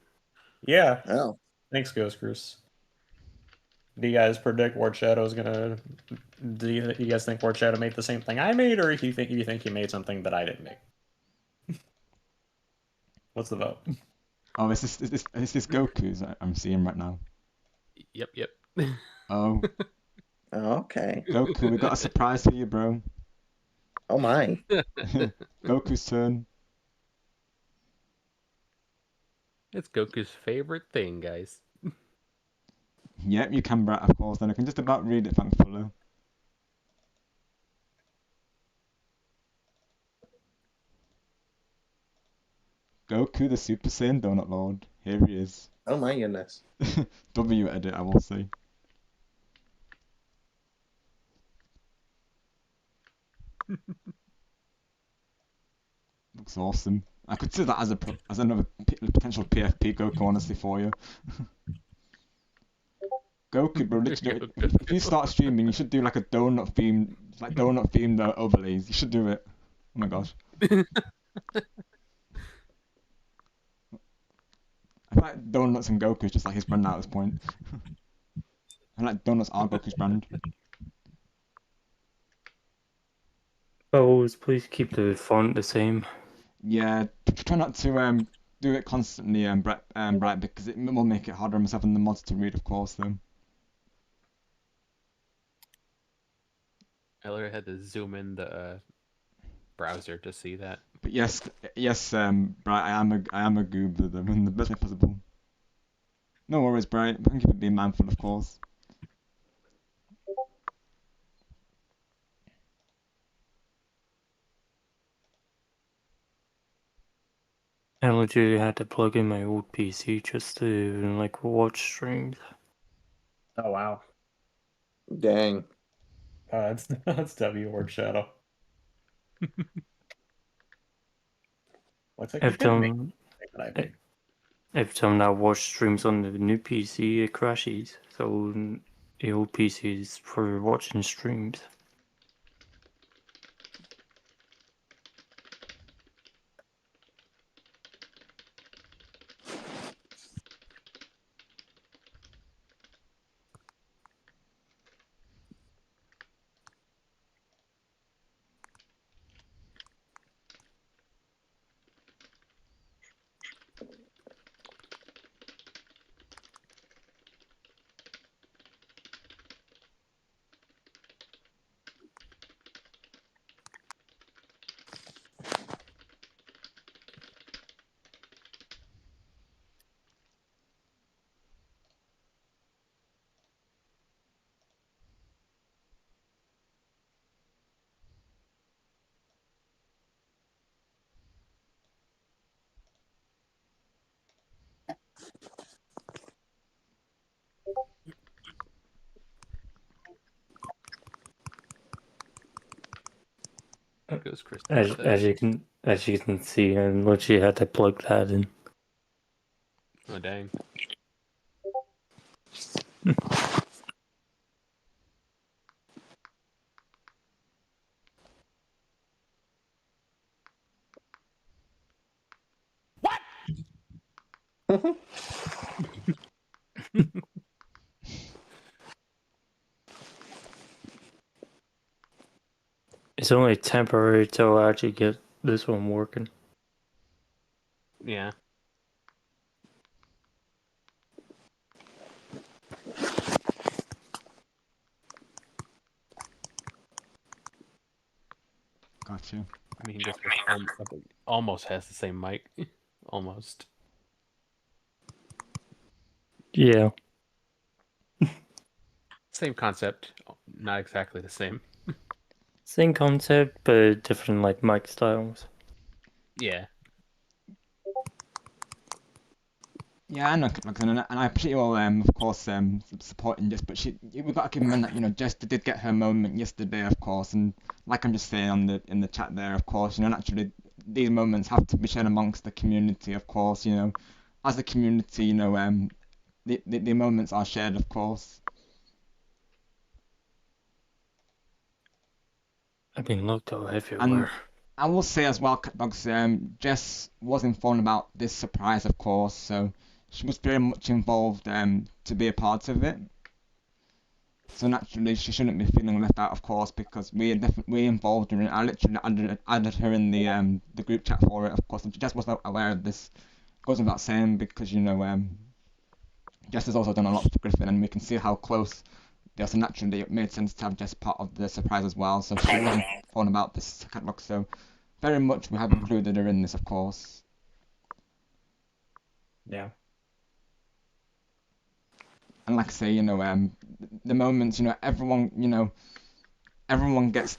Yeah. Oh. Thanks, Ghost Cruise. Do you guys predict Lord Shadow's gonna? Do you guys think Lord Shadow made the same thing I made, or you think he made something that I didn't make? What's the vote? Oh, is this Goku's I'm seeing right now? Yep. Oh. Okay. Goku, we got a surprise for you, bro. Oh my. Goku's turn. It's Goku's favorite thing, guys. Yep, you can, Brett, of course. Then I can just about read it, thankfully. Goku, the Super Saiyan Donut Lord. Here he is. Oh my goodness. W edit, I will say. Looks awesome. I could see that as another potential PFP Goku, honestly, for you. Goku, bro, literally, if you start streaming, you should do like a donut themed overlays. You should do it. Oh my gosh. I feel like donuts and Goku is just like his brand now at this point. I like donuts are Goku's brand. But always please keep the font the same. yeah, try not to do it constantly, Bright, because it will make it harder on myself and the mods to read, of course. Though. I literally had to zoom in the browser to see that. But yes, Bright, I am a goober though, in the best way possible. No worries, Bright. Thank you for being mindful, of course. I literally had to plug in my old PC just to like watch streams. Oh wow. Dang. That's W word shadow. Looks like you Every did make time, it, I think. every time I watch streams on the new PC, it crashes. So the old PC is for watching streams. There goes Chris. As you can see, I literally had to plug that in. Oh dang. It's only temporary till I actually get this one working. Yeah. Gotcha. I mean, this almost has the same mic. Almost. Yeah. Same concept, not exactly the same. Same concept, but different like mic styles. Yeah. Yeah, I know, and I appreciate you all, of course, supporting Jess, but we've got to keep in mind that, Jess did get her moment yesterday, of course, and like I'm just saying in the chat there, of course, naturally, these moments have to be shared amongst the community, of course, as a community, the moments are shared, of course. I've been looked up everywhere. And I will say as well, Catdogs, Jess was informed about this surprise, of course, so she was very much involved to be a part of it. So naturally, she shouldn't be feeling left out, of course, because we involved her in it. I literally added her in the group chat for it, of course. And Jess wasn't aware of this. Goes without saying, because Jess has also done a lot for Griffin, and we can see how close they are. So naturally, it made sense to have Jess part of the surprise as well. So she was informed about this catalog. So very much we have included her in this, of course. Yeah. And like I say, the moments, everyone gets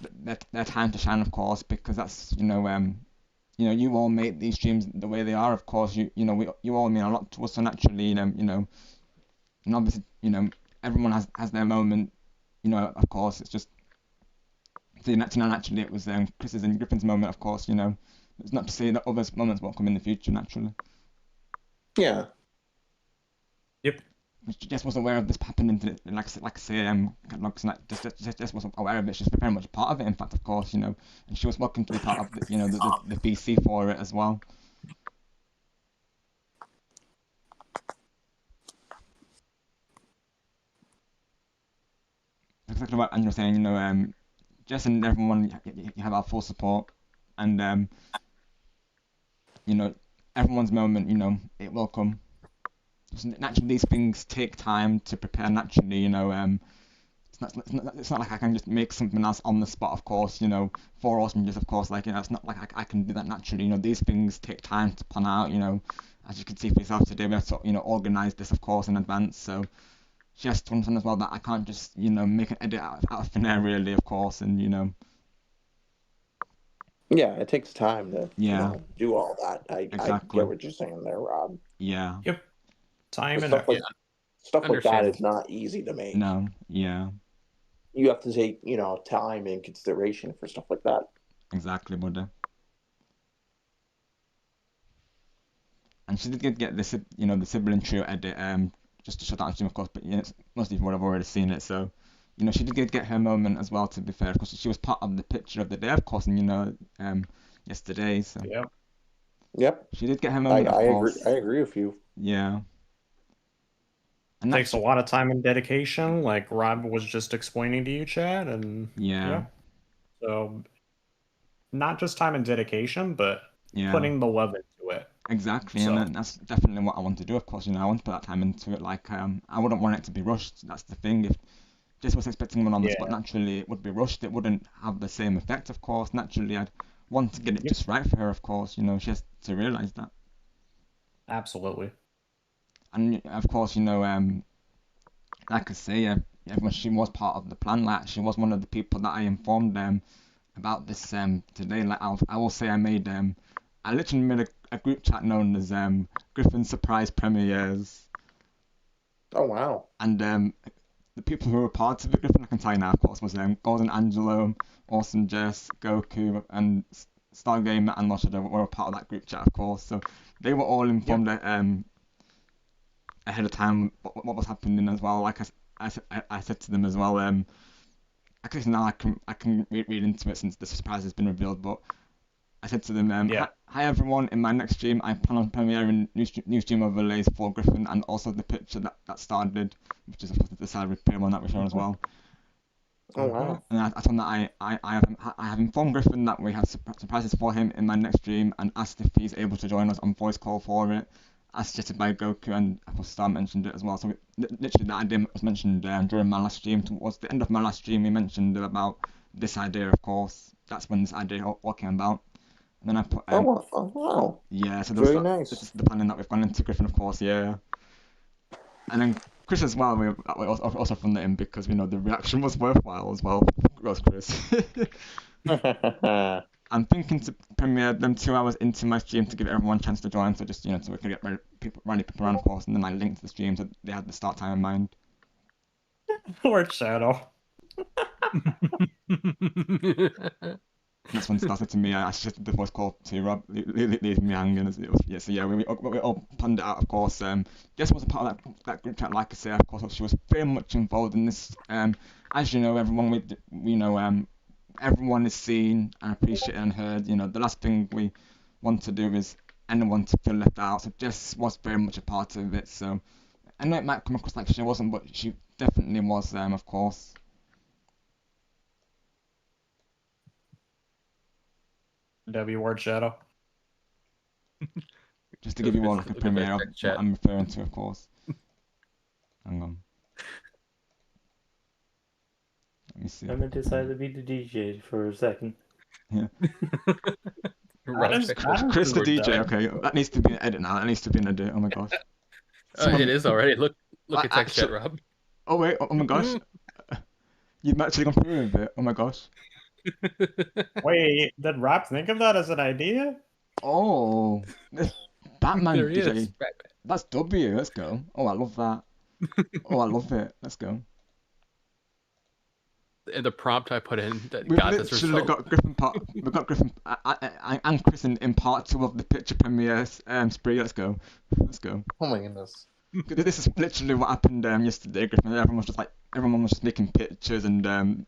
their time to shine, of course, because that's, you all make these streams the way they are, of course. You all mean a lot to us, so naturally, and obviously, everyone has their moment, of course. It's just, so naturally, it was Chris's and Griffin's moment, of course. It's not to say that other moments won't come in the future, naturally. Yeah. Yep. Jess wasn't aware of this happening. Like I say, just wasn't aware of it. She's very much a part of it. In fact, of course, and she was welcome to be part of the BC for it as well. Exactly what Andrew's saying. Jess and everyone, you have our full support, and you know, everyone's moment, you know, it will come. Naturally, these things take time to prepare. Naturally, you know, it's not like I can just make something else on the spot. Of course, you know, for Austrians, of course, like, you know, it's not like I can do that naturally. You know, these things take time to plan out. You know, as you can see for yourself today, we have to, you know, organize this, of course, in advance. So she has to understand as well that I can't just, you know, make an edit out of thin air, really, of course, and you know. Yeah, it takes time to, Yeah. do all that. I Exactly. get what you're saying there, Rob. Yeah. Yep. Time But and stuff like effort. stuff like that Understandable. is not easy to make. No. Yeah. You have to take, time and consideration for stuff like that. Exactly, buddy. And she did get the the sibling trio edit just to shut down stream, of course, but most people would have already seen it, so you know she did get her moment as well, to be fair, because she was part of the picture of the day, of course, and yesterday, so Yep. she did get her moment, of I course. agree with you. Yeah. And Takes a lot of time and dedication, like Rob was just explaining to you, Chad, and yeah. So not just time and dedication, but putting the love into it. Exactly, So. and that's definitely what I want to do, of course, you know, I want to put that time into it, like, I wouldn't want it to be rushed, that's the thing. If just was expecting one on the spot, naturally it would be rushed, it wouldn't have the same effect, of course. Naturally, I'd want to get it just right for her, of course, you know, she has to realise that. Absolutely. And, of course, you know, like I say, she was part of the plan, like, she was one of the people that I informed about this today, like, I will say I literally made a group chat known as Griffin Surprise Premieres. Oh, wow. And the people who were part of the Griffin, I can tell you now, of course, was Golden Angelo, Awesome Jess, Goku, and Stargamer and Moshida were a part of that group chat, of course. So they were all informed ahead of time what was happening as well. Like I said to them as well. Actually, now I can read into it since the surprise has been revealed, but I said to them, hi everyone, in my next stream I plan on premiering new stream overlays for Griffin and also the picture that started, which is of course the salary pay one that we're showing as well. Oh wow. And I told him that I have informed Griffin that we have surprises for him in my next stream and asked if he's able to join us on voice call for it, as suggested by Goku, and of course Star mentioned it as well. So literally that idea was mentioned during my last stream. Towards the end of my last stream, he mentioned about this idea, of course. That's when this idea all came about. And then I put oh wow. Yeah, so very nice. This is the planning that we've gone into, Griffin, of course, yeah. And then Chris as well, we also from that in because we know the reaction was worthwhile as well. Gross, Chris. I'm thinking to premiere them 2 hours into my stream to give everyone a chance to join, so just so we can get people around, of course, and then I link to the stream so they had the start time in mind. Lord Shadow. That's when Star said to me, I shifted the voice call to Rob, leaving me hanging. So yeah, we all planned it out, of course. Jess was a part of that group chat, like I say, of course, she was very much involved in this. As you know, everyone is seen and appreciated and heard. You know, the last thing we want to do is anyone to feel left out. So Jess was very much a part of it. So I know it might come across like she wasn't, but she definitely was, of course. W word Shadow. Just to give you all like a premiere of what I'm referring to, of course. Hang on. Let me see. I'm gonna decide to be the DJ for a second. Yeah. Chris the DJ. Okay, that needs to be an edit now. That needs to be an edit. Oh my gosh. It is already. Look at text chat, Rob. Oh wait. Oh my gosh. You've actually gone through with it. Oh my gosh. Wait, did Rob think of that as an idea? Oh, Batman There he DJ. is. That's W. Let's go. Oh, I love that. Oh, I love it. Let's go. And the prompt I put in that We've got this literally result. got Griffin we've got Griffin and Chris in part 2 of the picture premiere spree. Let's go. Let's go. Oh my goodness. This is literally what happened yesterday, Griffin. Everyone was just making pictures and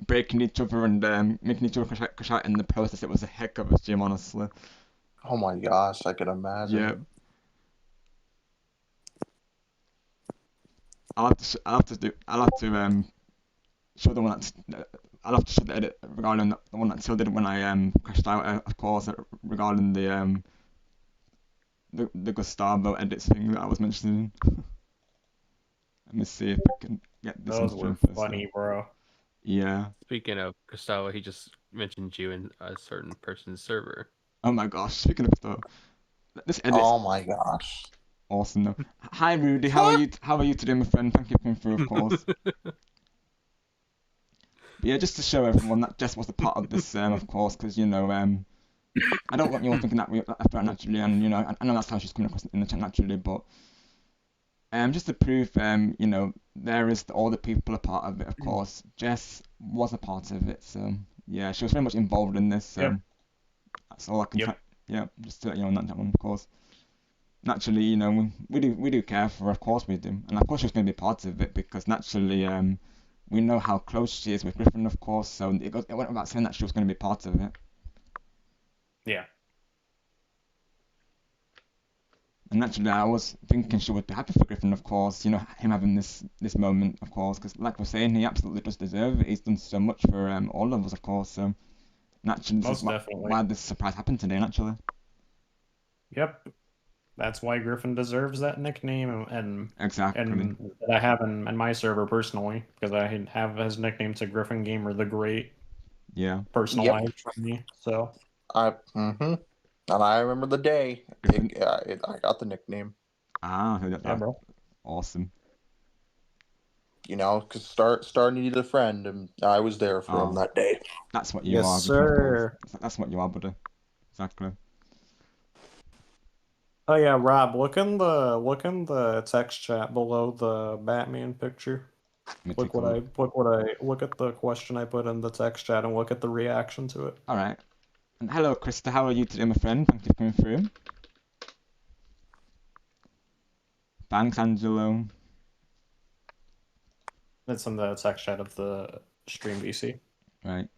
breaking each other and making each other crash out in the process. It was a heck of a stream, honestly. Oh my gosh, I can imagine. Yeah. I'll have to show the one I'll have to show the edit regarding the one that Till did when I crashed out, of course, regarding the Gustavo edits thing that I was mentioning. Let me see if I can get this Those on were stream first. funny, bro. Yeah. Speaking of Gustavo, he just mentioned you in a certain person's server. Oh my gosh. Speaking of stuff, this edit's Oh my gosh. awesome though. Hi Rudy, how are you? How are you today, my friend? Thank you for coming through, of course. But yeah, just to show everyone that Jess was a part of this, of course, because you know, I don't want you all thinking that we left her out naturally, and you know, I know that's how she's coming across in the chat naturally, but just to prove, you know, there is all the people a part of it, of course. Jess was a part of it, so yeah, she was very much involved in this. So that's all I can try. Yeah, just to let you know on that one, of course. Naturally, you know, we do care for her, of course we do, and of course she's going to be part of it because naturally, we know how close she is with Griffin, of course. So it went without saying that she was going to be part of it. Yeah. And naturally, I was thinking she would be happy for Griffin, of course. You know, him having this moment, of course, because like we're saying, he absolutely does deserve it. He's done so much for all of us, of course. So naturally, this is why this surprise happened today. Naturally. Yep. That's why Griffin deserves that nickname, and exactly, and that I have in my server personally, because I have his nickname to Griffin Gamer the Great. Yeah. Personalized for me. So. And I remember the day I got the nickname. Ah, Yeah, bro. Awesome. You know, because Star needed a friend, and I was there for him that day. That's what you are. Yes, sir. That's what you are, buddy. Exactly. Oh yeah, Rob, look in the text chat below the Batman picture. Look at the question I put in the text chat and look at the reaction to it. All right. And hello, Krista. How are you today, my friend? Thank you for coming through. Thanks, Angelo. It's in the text chat of the stream VC. Right.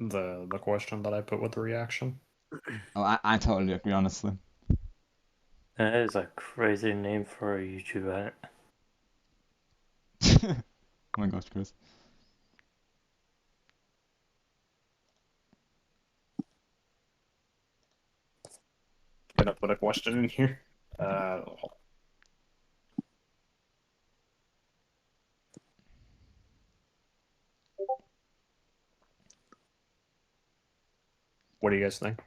The question that I put with the reaction. Oh, I totally agree, honestly. That is a crazy name for a YouTube ad. Oh my gosh, Chris. Gonna put a question in here. What do you guys think?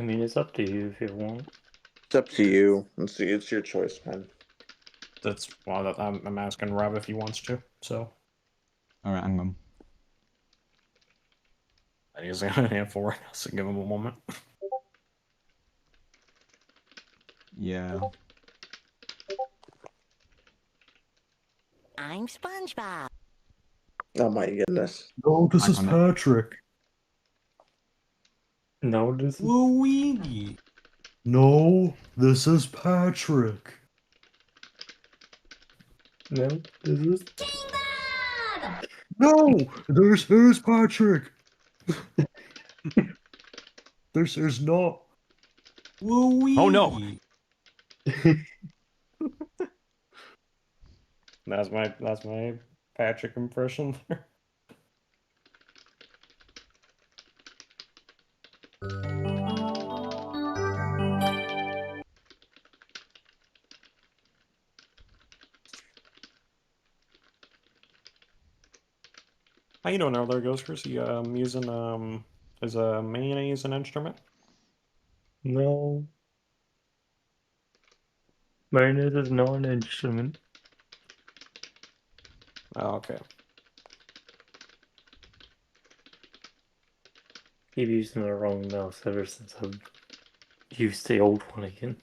I mean, it's up to you if you want. It's up to you. Let's see, it's your choice, man. That's well, I'm asking Rob if he wants to. So. All right, hang on. He's gonna have for right now, so give him a moment. Yeah. I'm SpongeBob. Oh my goodness. No, this is Patrick. No, this is Luigi. No, this is Patrick. No, this is No, there's Patrick. there's not. Luigi. Oh no. That's my Patrick impression there. How you doing now there, Ghost Chris? You using is mayonnaise an instrument? no. Mayonnaise is not an instrument. Oh, okay. Keep using the wrong mouse ever since I've used the old one again.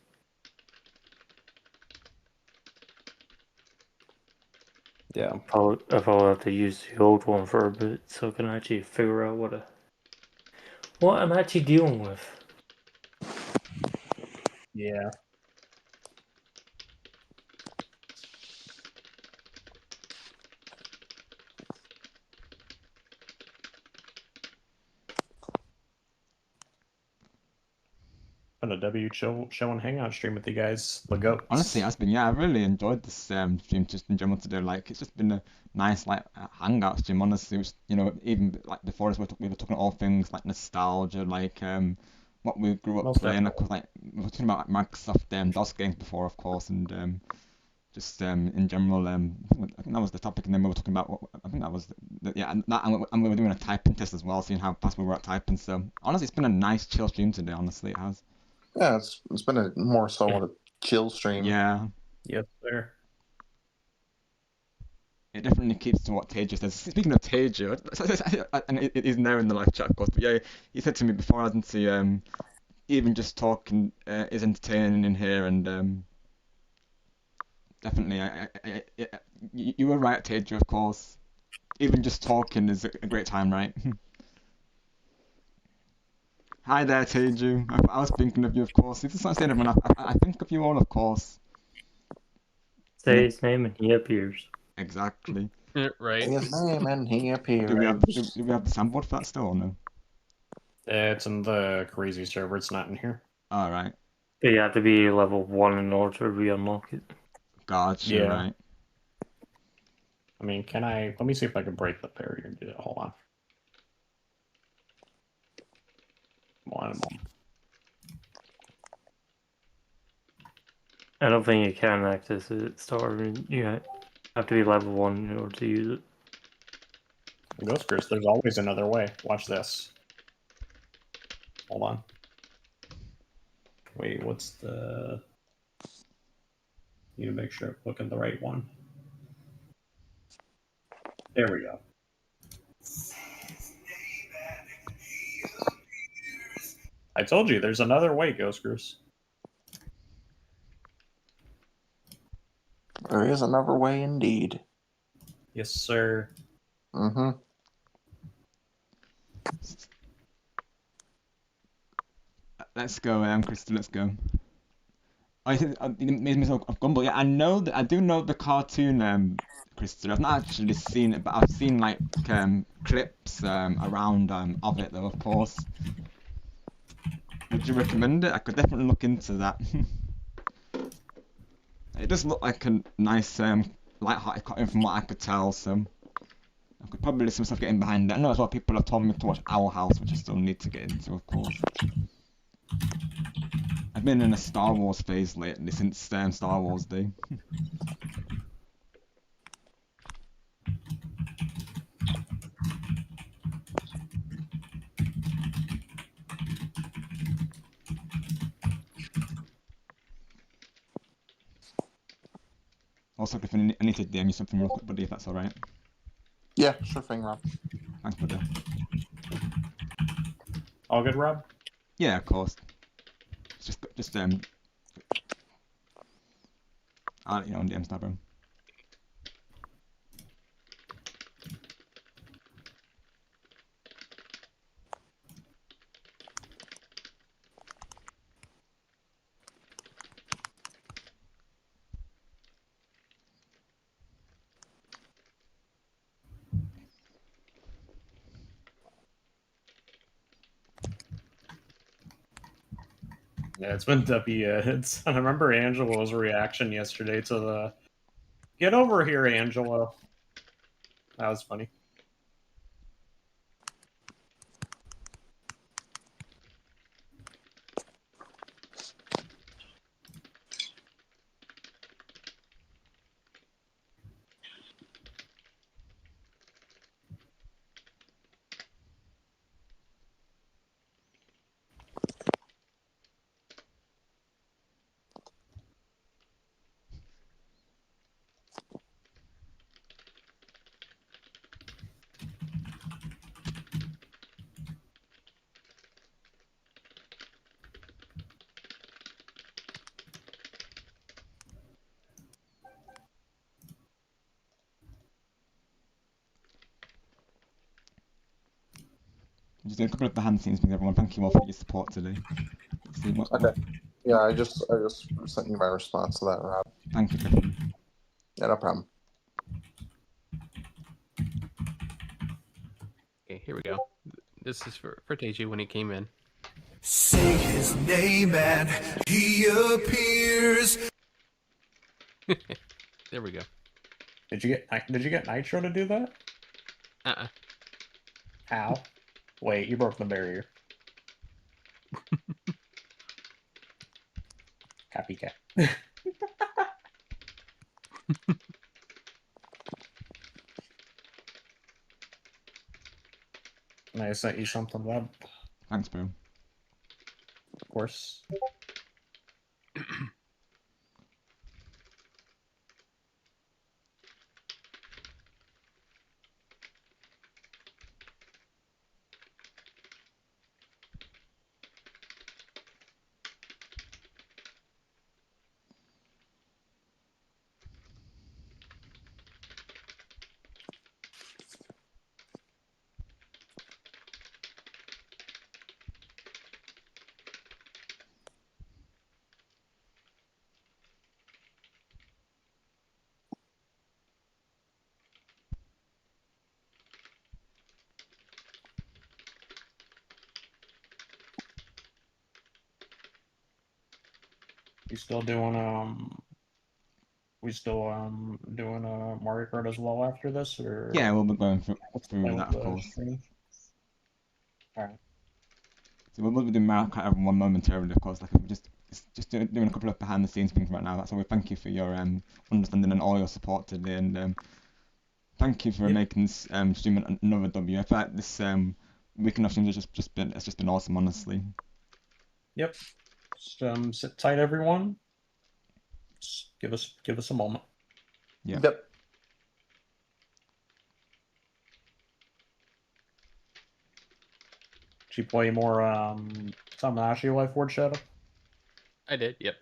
Yeah. I'll have to use the old one for a bit so I can actually figure out what I'm actually dealing with. Yeah. been a W show and hangout stream with you guys. The goats. Honestly, it has been. Yeah, I really enjoyed this stream just in general today. Like, it's just been a nice like hangout stream. Honestly, it was, even like before this, we were talking all things like nostalgia, like what we grew up Most playing. Of definitely. course, like we were talking about like, Microsoft DOS games before, of course, and just in general. I think that was the topic, and then we were talking about I think that was yeah, and we were doing a typing test as well, seeing how fast we were at typing. So honestly, it's been a nice chill stream today. Honestly, it has. Yeah, it's been a more so a chill stream. Yeah. Yes, sir. It definitely keeps to what Teja says. Speaking of Teja, and it is now in the live chat, of course, but yeah, he said to me before, hasn't he, even just talking is entertaining in here, and definitely, you were right, Teja, of course. Even just talking is a great time, right? Hi there, Teju. I was thinking of you, of course. If it's not saying everyone, I think of you all, of course. Say his name and he appears. Exactly. Right. Say his name and he appears. Do we have the soundboard for that still or no? It's in the crazy server. It's not in here. All right. But you have to be level 1 in order to re-unlock it. Gotcha, Yeah. right. I mean, can I? Let me see if I can break the barrier and do it. Hold on. One. I don't think you can access it, Star. You have to be level 1 in order to use it. Ghost Chris, there's always another way. Watch this. Hold on. Wait, what's the... Need to make sure I'm looking the right one. There we go. I told you, there's another way, Ghost Chris. There is another way indeed. Yes, sir. Mm-hmm. Let's go, Crystal. Let's go. I think it made me so Gumball. Yeah, I do know the cartoon, Crystal. I've not actually seen it, but I've seen like clips around of it though, of course. Would you recommend it? I could definitely look into that. It does look like a nice light-hearted cartoon from what I could tell, so I could probably see myself getting behind it. I know as well people have told me to watch Owl House, which I still need to get into, of course. I've been in a Star Wars phase lately since Star Wars Day. Also, Griffin, I need to DM you something real quick, buddy, if that's alright. Yeah, sure thing, Rob. Thanks, buddy. All good, Rob? Yeah, of course. I'll let you know on DMs now, bro. Yeah, it's been W. I remember Angelo's reaction yesterday to the "Get over here, Angelo." That was funny. Just doing a couple of behind the scenes things, everyone. Thank you all for your support today. Let's see what. Okay. Yeah, I just sent you my response to that, Rob. Thank you, Griffin. Yeah, no problem. Okay, here we go. This is for Teju when he came in. Say his name and he appears. There we go. Did you get Nitro to do that? Uh-uh. How? Wait, you broke the barrier. Copycat. I sent you something, Web. Thanks, bro. Of course. We still doing Mario Kart as well after this, or Yeah, we'll be going through what's the plan that, with of the course. stream? Alright. So we'll be doing Mario Kart everyone momentarily, of course. Like we're just doing a couple of behind the scenes things right now. So we thank you for your understanding and all your support today, and thank you for making this stream another W. I feel like this weekend of streams has just been awesome, honestly. Yep. Just, sit tight, everyone. Just give us a moment. Yeah. Yep. Did you play more Tamanashi Life Forge Shadow? I did, yep.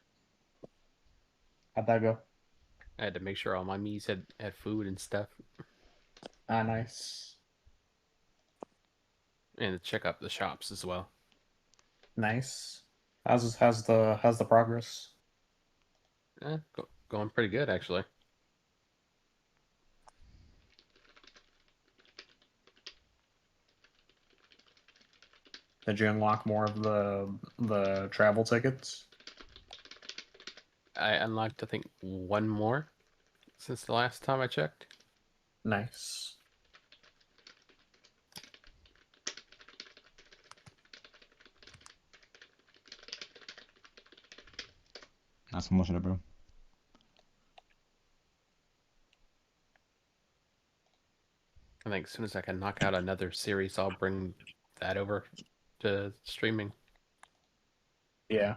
How'd that go? I had to make sure all my Miis had food and stuff. Ah, nice. And to check up the shops as well. Nice. How's the progress? Going pretty good, actually. Did you unlock more of the travel tickets? I unlocked, I think, one more since the last time I checked. Nice. That's much of it, bro. I think as soon as I can knock out another series, I'll bring that over to streaming. Yeah.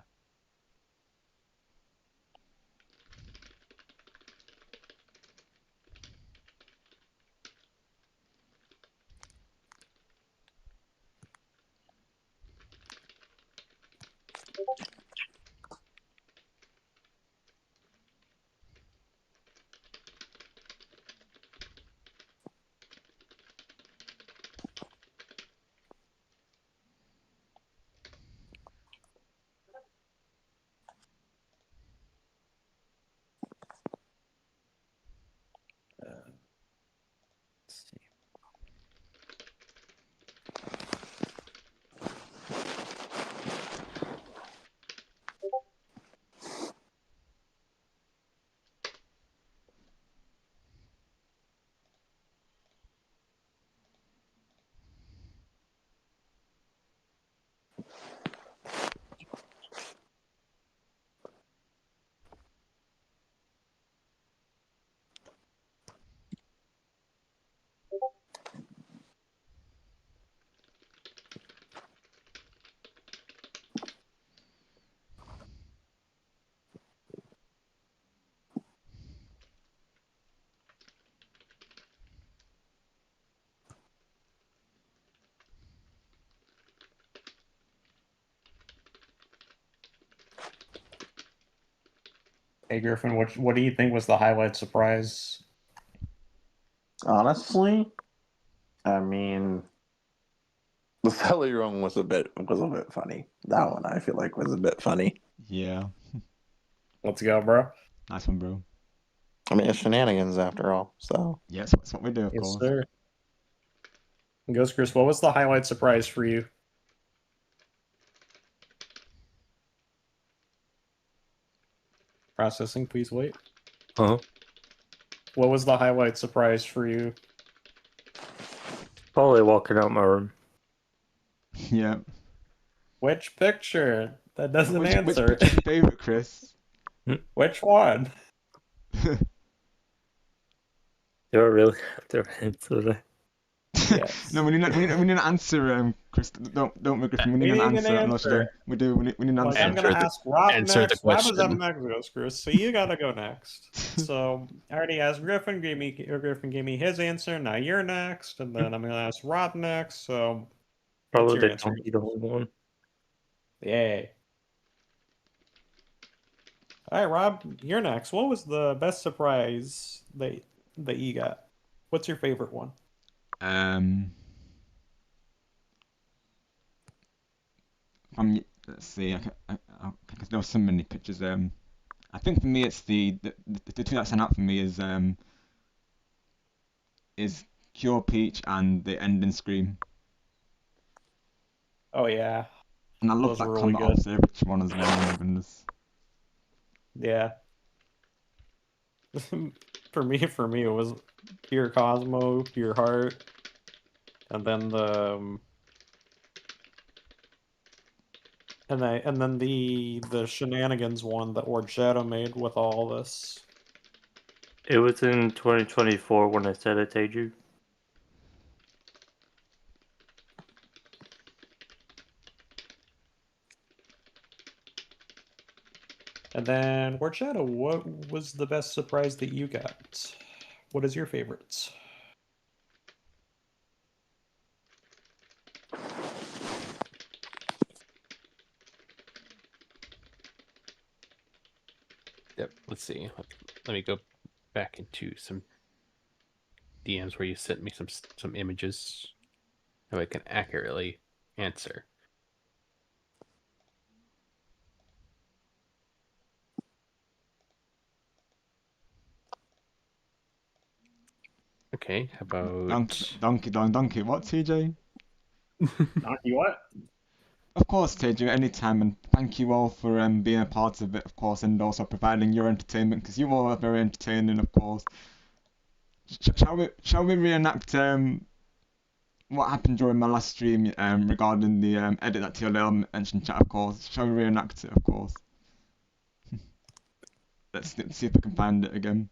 Let's see. Hey Griffin, what do you think was the highlight surprise? Honestly, I mean, the celery one was a bit funny. That one I feel like was a bit funny. Yeah. Let's go, bro. Nice one, bro. I mean, it's shenanigans after all. So Yes, that's what we do, of Yes, course. sir. Ghost Chris, what was the highlight surprise for you? Processing, please wait. Huh? What was the highlight surprise for you? Probably walking out my room. Yeah. Which picture? That doesn't Which answer. picture's your favourite, Chris? Which one? Do I really have to answer that? Yes. No, we need an answer, Chris. Don't be Griffin. We need We an need an answer. answer. We do. We need an Like, answer. I'm gonna ask Rob answer the next. Rob was up question. next, goes Chris. So you gotta go next. So I already asked Griffin. Griffin gave me his answer. Now you're next, and then I'm gonna ask Rob next. So what's Probably your the answer? Donkey Kong one. Yay. All right, Rob, you're next. What was the best surprise that you got? What's your favorite one? Let's see. There were so many pictures. I think for me, it's the two that stand out for me is Cure Peach and the ending scream. Oh yeah, And I love those that were really comment good. of Savage one as well. Oh my goodness. Yeah. For me, it was pure Cosmo, pure heart, and then the shenanigans one that Lord Shadow made with all this. It was in 2024 when I said it, Teju. And then Lord Shadow, what was the best surprise that you got? What is your favorites? Yep. Let's see. Let me go back into some DMs where you sent me some images, so I can accurately answer. Okay. How about Donkey. What, TJ? Donkey what? Of course, Teju, anytime, and thank you all for being a part of it, of course, and also providing your entertainment, because you all are very entertaining, of course. Shall we reenact what happened during my last stream regarding the edit that TLL mentioned, chat, of course? Shall we reenact it, of course? Let's see if we can find it again.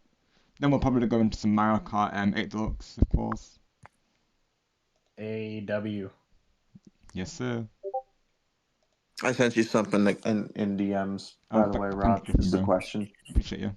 Then we'll probably go into some Mario Kart 8 Deluxe, of course. AW. Yes, sir. I sent you something in DMs, by the way, Rob. Thank you, This is a bro. question. Appreciate you.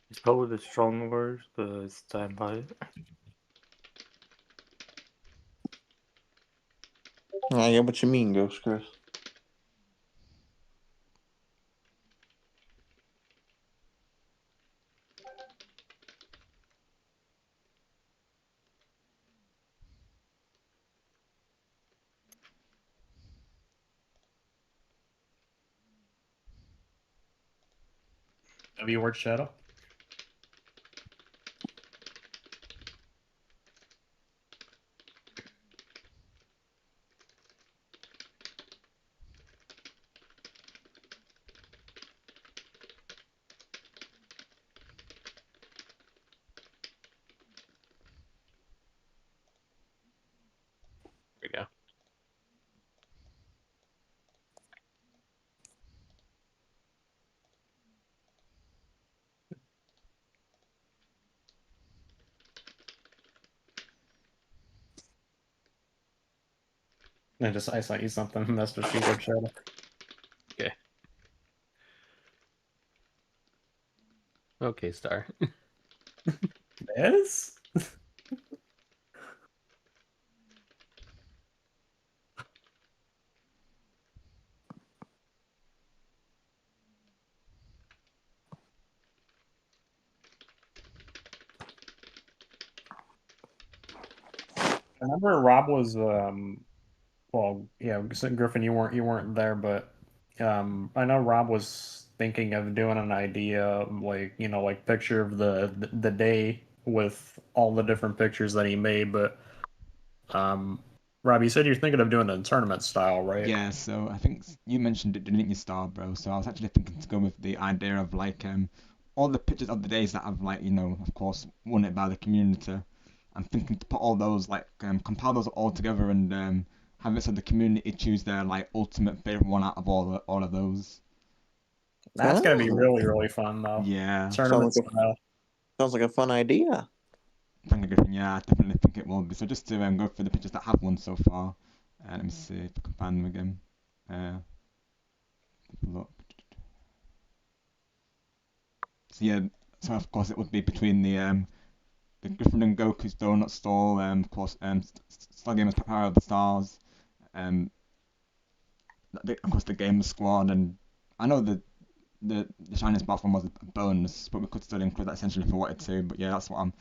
It's probably the strong word, but it's time by it. I get what you mean, Ghost Chris. W Word Shadow. There we go. I sent you something. That's just you, Word Shadow. Okay. Okay, Star. This? remember Rob was well, yeah, Griffin, you weren't there, but I know Rob was thinking of doing an idea like like picture of the day with all the different pictures that he made, but Rob, you said you're thinking of doing a tournament style, right? Yeah, so I think you mentioned it, didn't you, Star Bro? So I was actually thinking to go with the idea of like all the pictures of the days that have like of course won it by the community. I'm thinking to put all those like compile those all together and have it so the community choose their like ultimate favorite one out of all of those. That's gonna be Oh, really, really fun though. Yeah, Tournament sounds style. like a fun idea. thank you, Griffin. Yeah, I definitely think it will be. So just to go through the pictures that have won so far. Let me see if I can find them again. Look. So yeah, so of course it would be between the Griffin and Goku's Donut Stall, of course, Star Gamers Power of the Stars, um, of course the Gamer Squad, and I know the Shiniest Bathroom was a bonus, but we could still include that essentially if we wanted to. But yeah, that's what I'm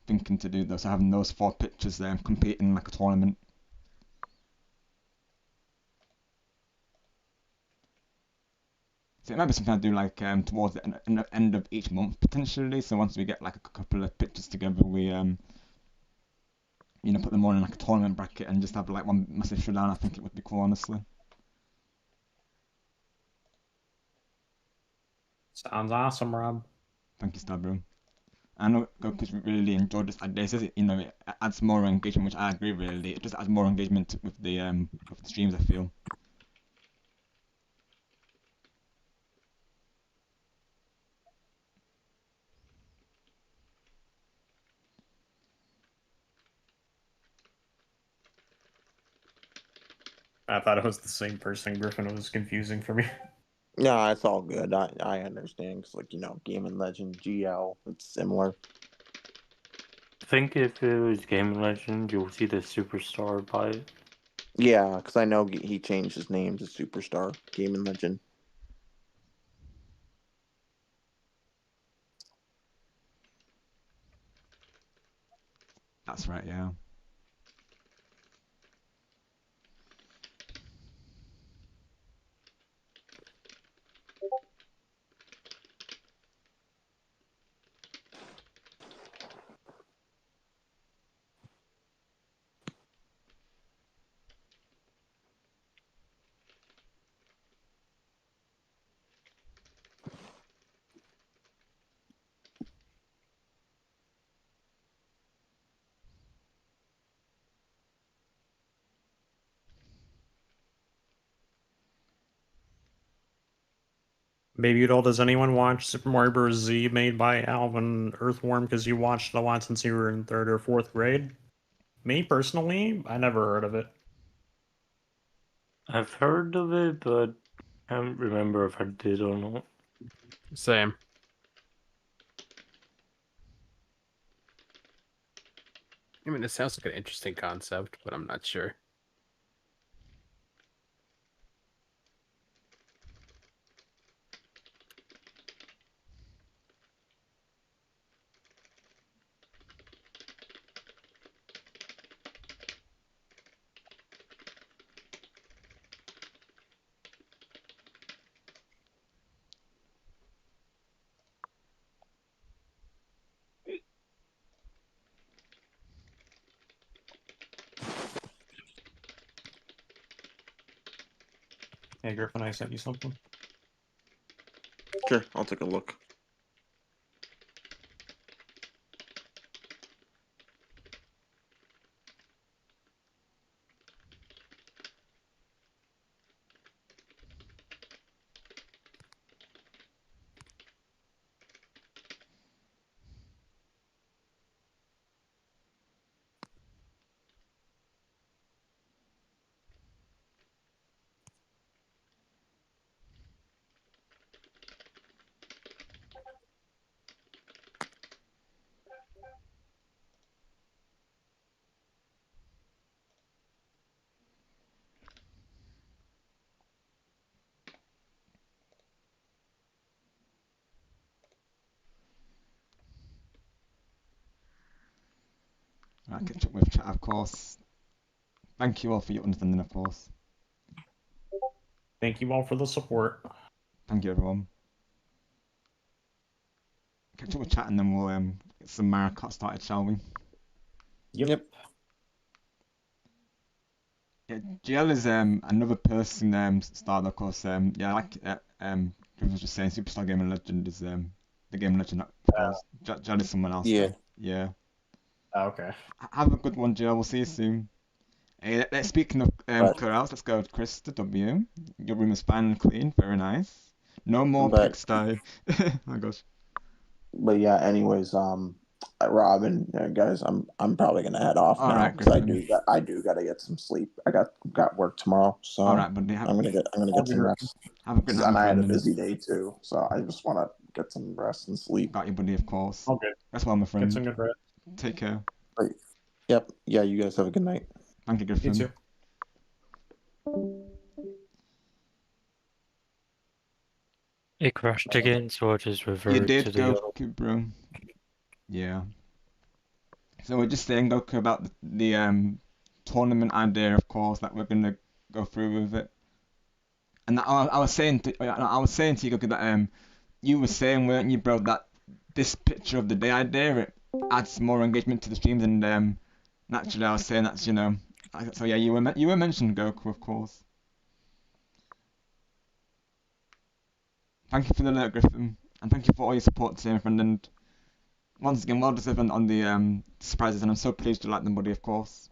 thinking to do though. So having those 4 pictures there, competing like a tournament. So it might be something I do like towards the end of each month potentially. So once we get like a couple of pictures together, we put them all in like a tournament bracket and just have like one massive showdown. I think it would be cool, honestly. Sounds awesome, Rob. Thank you, Stabro. I know Goku's really enjoyed this idea. It says it adds more engagement, which I agree really. It just adds more engagement with the streams, I feel. I thought it was the same person. Griffin was confusing for me. No, it's all good. I understand. Cause like Game and Legend, GL, it's similar. I think if it was Game Legend, you'll see the superstar by it. Yeah, because I know he changed his name to Superstar Game and Legend. That's right, yeah. Baby doll, does anyone watch Super Mario Bros. Z made by Alvin Earthworm because you watched it a lot since you were in 3rd or 4th grade? Me personally, I never heard of it. I've heard of it, but I don't remember if I did or not. Same. I mean, it sounds like an interesting concept, but I'm not sure. Hey, Griffin, I sent you something. Sure, I'll take a look. Right, catch up with chat, of course. Thank you all for your understanding, of course. Thank you all for the support. Thank you, everyone. Catch up with chat and then we'll get some Mario Kart started, shall we? Yep. Yeah, GL is another person started, of course. Yeah, like I was just saying, Superstar Gaming Legend is the game legend, of course. GL is someone else. Yeah. Though. Yeah. Okay. Have a good one, GL. We'll see you soon. Hey, speaking of clear outs, let's go to Chris to W. Your room is fine and clean, very nice. No more But- pigsty. Oh my gosh. But yeah, anyways, Robin, guys, I'm probably gonna head off All now right, because Griffin. I do gotta get some sleep. I got work tomorrow, so All right, buddy. I'm gonna get some rest. Have a good night, And my I had a friend. busy day too, so I just want to get some rest and sleep. Got you, buddy, of course. Okay. That's well, my friend. Get some good rest. Take care. Yep. Yeah. You guys have a good night. Thank you, Griffin. You too. It crashed again, so I just You reverted did to the go, other. bro. Yeah. So we're just saying, Goku, about the tournament idea, of course, that we're gonna go through with it. And I was saying to you, Goku, that you were saying, weren't you, bro, that this picture of the day idea, it adds more engagement to the streams, and naturally I was saying that's, so yeah, you were mentioning Goku, of course. Thank you for the alert, Griffin, and thank you for all your support today, my friend, and once again, well deserved on the surprises, and I'm so pleased you like them, buddy, of course.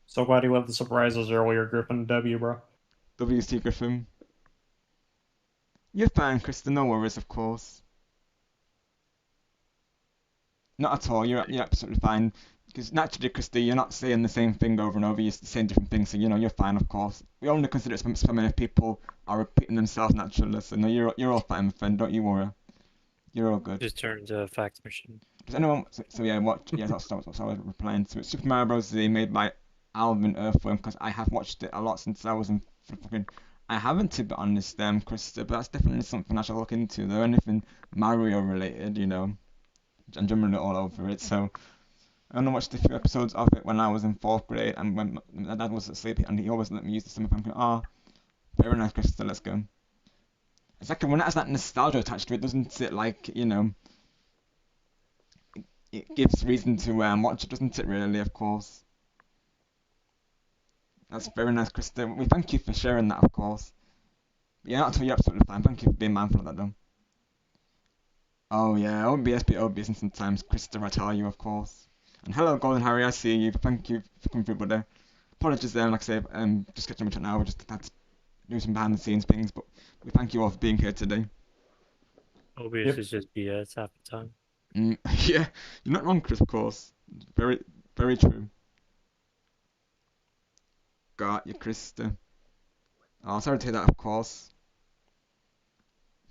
So glad you left the surprises earlier, Griffin W, bro. WC Griffin. You're fine, Krista, no worries, of course. Not at all, you're absolutely fine. Because naturally, Krista, you're not saying the same thing over and over, you're saying different things, so you're fine, of course. We only consider it spamming if people are repeating themselves naturally, so no, you're all fine, my friend, don't you worry. You're all good. Just turned to a fax machine. Does anyone, so yeah, that's what I was replying to. It's Super Mario Bros. Z made by Alvin Earthworm, because I have watched it a lot since I was in fucking... I haven't, to be honest, Krista, but that's definitely something I should look into, though. Anything Mario related, I'm generally all over it, so... I only watched a few episodes of it when I was in 4th grade, and when my dad was asleep, and he always let me use the summer pumpkin. Oh, very nice, Krista, let's go. It's like when it has that nostalgia attached to it, doesn't it, like, it gives reason to watch it, doesn't it, really, of course. That's very nice, Krista. We thank you for sharing that, of course. But yeah, you're absolutely fine. Thank you for being mindful of that, though. Oh, yeah, OBS be OBS, and sometimes, Krista, I tell you, of course. And hello, Golden Harry, I see you. Thank you for coming through, buddy. Apologies, like I say, just catching up now. We just had to do some behind-the-scenes things, but we thank you all for being here today. OBS is just BS half the time. Yeah, you're not wrong, Chris, of course. Very, very true. Got you, Krista. Oh, sorry to hear that, of course.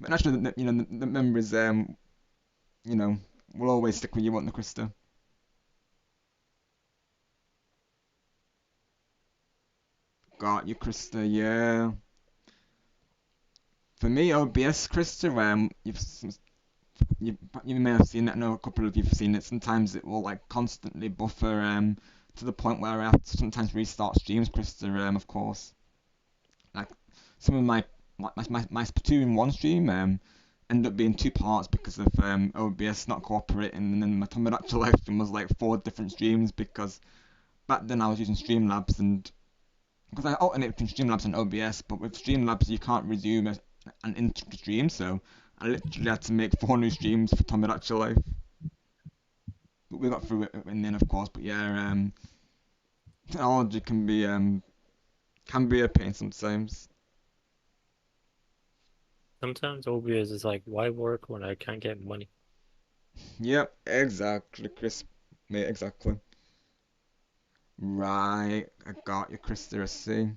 But naturally, the memories, will always stick with you, won't they, Krista? Got you, Krista, yeah. For me, OBS, Krista, you may have seen it, I know a couple of you have seen it, sometimes it will, like, constantly buffer, to the point where I have to sometimes restart streams, Krista, of course. Like, some of my Splatoon 1 stream, ended up being 2 parts because of, OBS not cooperating, and then my Tomodachi Live stream was, like, 4 different streams, because back then I was using Streamlabs, and because I alternate between Streamlabs and OBS, but with Streamlabs you can't resume an intro stream, so I literally had to make 4 new streams for Tomodachi Life. But we got through it in the end, of course. But yeah, technology can be a pain sometimes. Sometimes OBS is like, why work when I can't get money? Yep, exactly, Chris. Mate, exactly. Right, I got you, Chris. There, I see.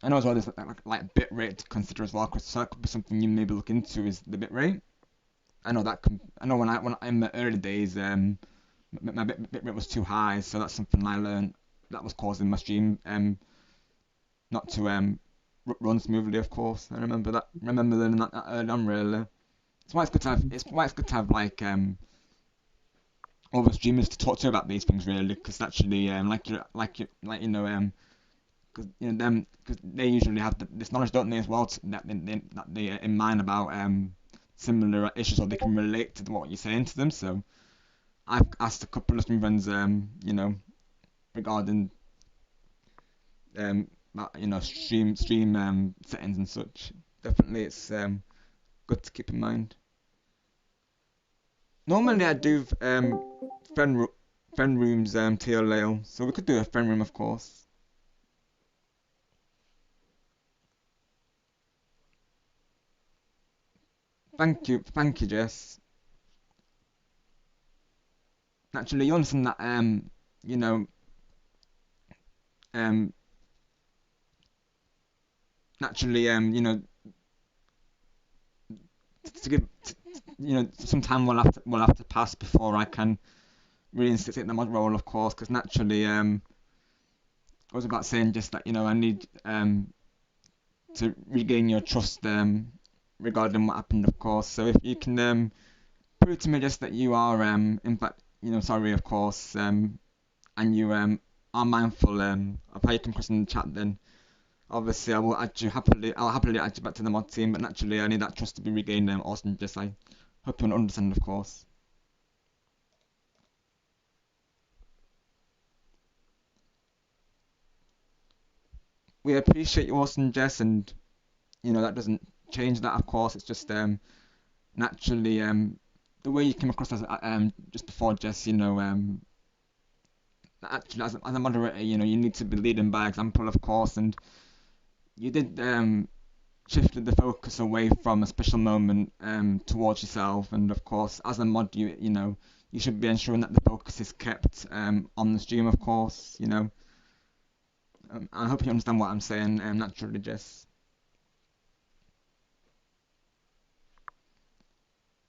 I know as well there's like bit rate to consider as well, Chris. So that could be something you maybe look into, is the bit rate. I know that I know when in the early days, my bit rate was too high, so that's something I learned that was causing my stream not to run smoothly. Of course, I remember that. Remember learning that early on, really. it's why it's good to have. It's why it's good to have like other streamers to talk to about these things really, because actually like you know because you know them because they usually have this knowledge, don't they, as well, that they in mind about similar issues, or they can relate to what you're saying to them. So I've asked a couple of my friends, you know, regarding you know, stream settings and such. Definitely, it's good to keep in mind. Normally, I do friend rooms TLL, so we could do a friend room, of course. Thank you, Jess. Naturally, you understand that you know um naturally you know to give you know some time will have to pass before I can reinstate the mod role, of course, because naturally I was about saying just that, you know, I need to regain your trust regarding what happened, of course. So if you can prove to me just that you are in fact, you know, sorry, of course, and you are mindful of how you come across in the chat, then obviously I will add you happily. I'll happily add you back to the mod team. But naturally, I need that trust to be regained. Austin, just I hope you understand, of course. We appreciate you, Austin, Jess, and you know that doesn't change that, of course. It's just naturally the way you came across as just before, Jess. You know actually as a moderator, you know, you need to be leading by example, of course, and you did shifted the focus away from a special moment towards yourself, and of course as a mod, you know, you should be ensuring that the focus is kept on the stream, of course, you know. I hope you understand what I'm saying, naturally, Jess.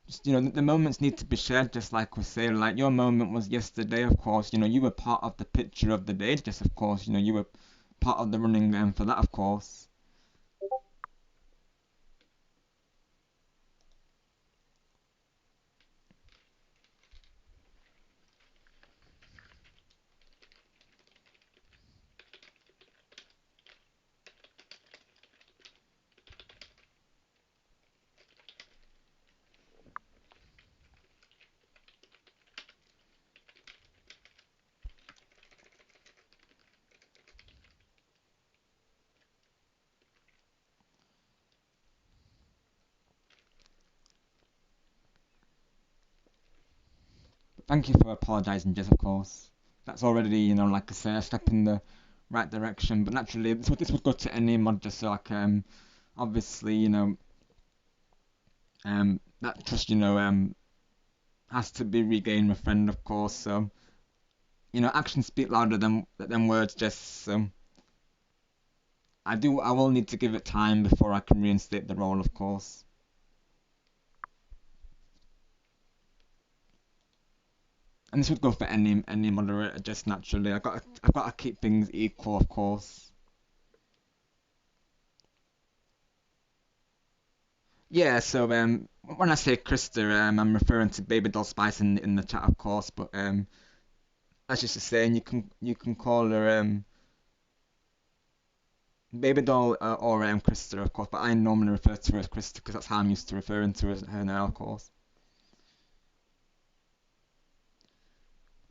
Just, you know, the moments need to be shared, just like we say. Like your moment was yesterday, of course. You know, you were part of the picture of the day, just of course. You know, you were part of the running for that, of course. Thank you for apologising, Jess, of course. That's already, you know, like I say, a step in the right direction. But naturally, this would go to any mod, just so like, obviously, you know, that trust, you know, has to be regained with friend, of course. So, you know, actions speak louder than words, Jess. So, I will need to give it time before I can reinstate the role, of course. And this would go for any moderator, just naturally. I've got to keep things equal, of course. Yeah, so when I say Krista, I'm referring to Baby Doll Spice in the chat, of course. But that's just a saying. You can call her Baby Doll or Krista, of course. But I normally refer to her as Krista because that's how I'm used to referring to her now, of course.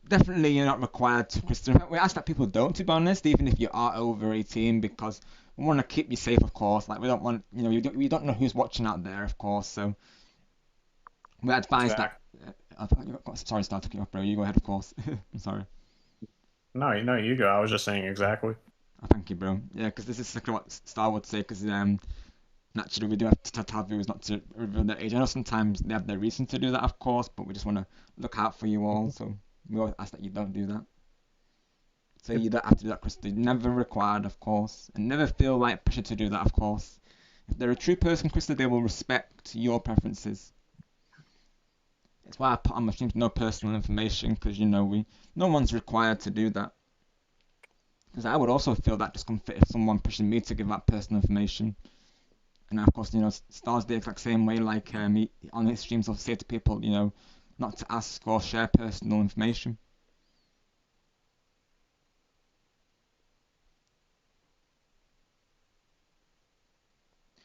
Definitely, you're not required to, Krista. We ask that people don't, to be honest, even if you are over 18, because we want to keep you safe, of course. Like we don't want, you know, we don't know who's watching out there, of course. So we advise that. Sorry, Star, took you off, bro. You go ahead, of course. I'm sorry. No, you go. I was just saying exactly. Oh, thank you, bro. Yeah, because this is exactly what Star would say. Because naturally, we do have to tell viewers not to reveal their age. I know sometimes they have their reason to do that, of course, but we just want to look out for you all. So we always ask that you don't do that. So you don't have to do that, Krista. Never required, of course, and never feel like pressure to do that, of course. If they're a true person, Krista, they will respect your preferences. It's why I put on my streams no personal information, because you know no one's required to do that. Because I would also feel that discomfort if someone pushing me to give out personal information. And of course, Star's the exact same way. Like he, on his streams, will say to people, not to ask or share personal information.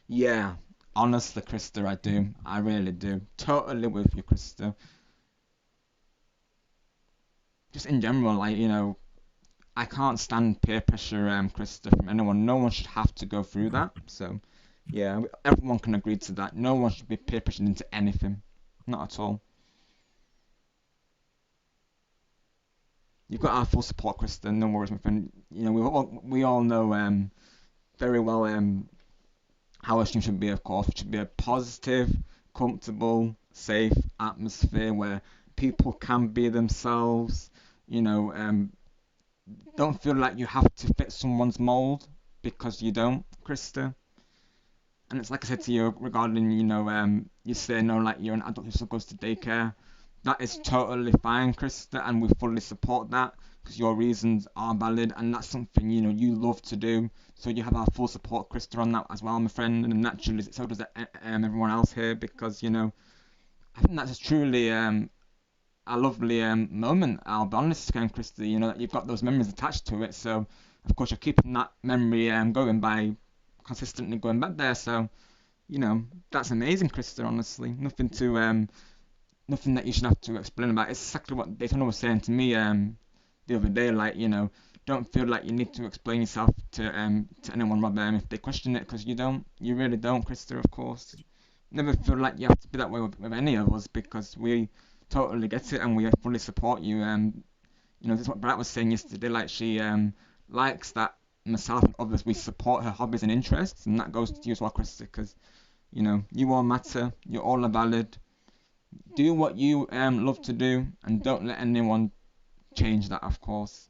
Yeah, honestly, Krista, I do. I really do. Totally with you, Krista. Just in general, like, I can't stand peer pressure, Krista, from anyone. No one should have to go through that. So, yeah, everyone can agree to that. No one should be peer pressured into anything. Not at all. You've got our full support, Krista. No worries, my friend. We all know very well how a stream should be, of course. It should be a positive, comfortable, safe atmosphere where people can be themselves. Don't feel like you have to fit someone's mold because you don't, Krista. And it's like I said to you regarding, you say no, like you're an adult who still goes to daycare. That is totally fine, Krista, and we fully support that because your reasons are valid and that's something, you love to do. So you have our full support, Krista, on that as well, my friend, and naturally so does everyone else here because, I think that's truly a lovely moment. I'll be honest, Krista, that you've got those memories attached to it. So, of course, you're keeping that memory going by consistently going back there. So, that's amazing, Krista. Honestly, nothing that you should have to explain about. It's exactly what Daytona was saying to me the other day. Like, don't feel like you need to explain yourself to anyone, Rob, if they question it, because you don't. You really don't, Krista. Of course. Never feel like you have to be that way with any of us because we totally get it and we fully support you. This is what Brett was saying yesterday. Like she likes that myself and others we support her hobbies and interests, and that goes to you as well, Krista, because you all matter. You're all valid. Do what you love to do, and don't let anyone change that. Of course.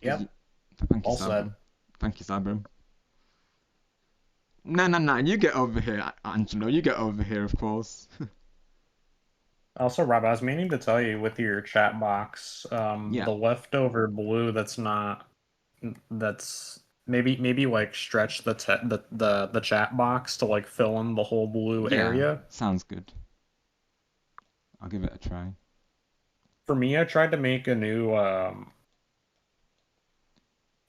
Yep. Thank you, All said. Sabro. Thank you, Sabro. No, you get over here, Angelo. You get over here, of course. Also, Rob, I was meaning to tell you with your chat box, Yeah. the leftover blue that's maybe like stretch the chat box to like fill in the whole blue area. Sounds good. I'll give it a try. For me, I tried to make a new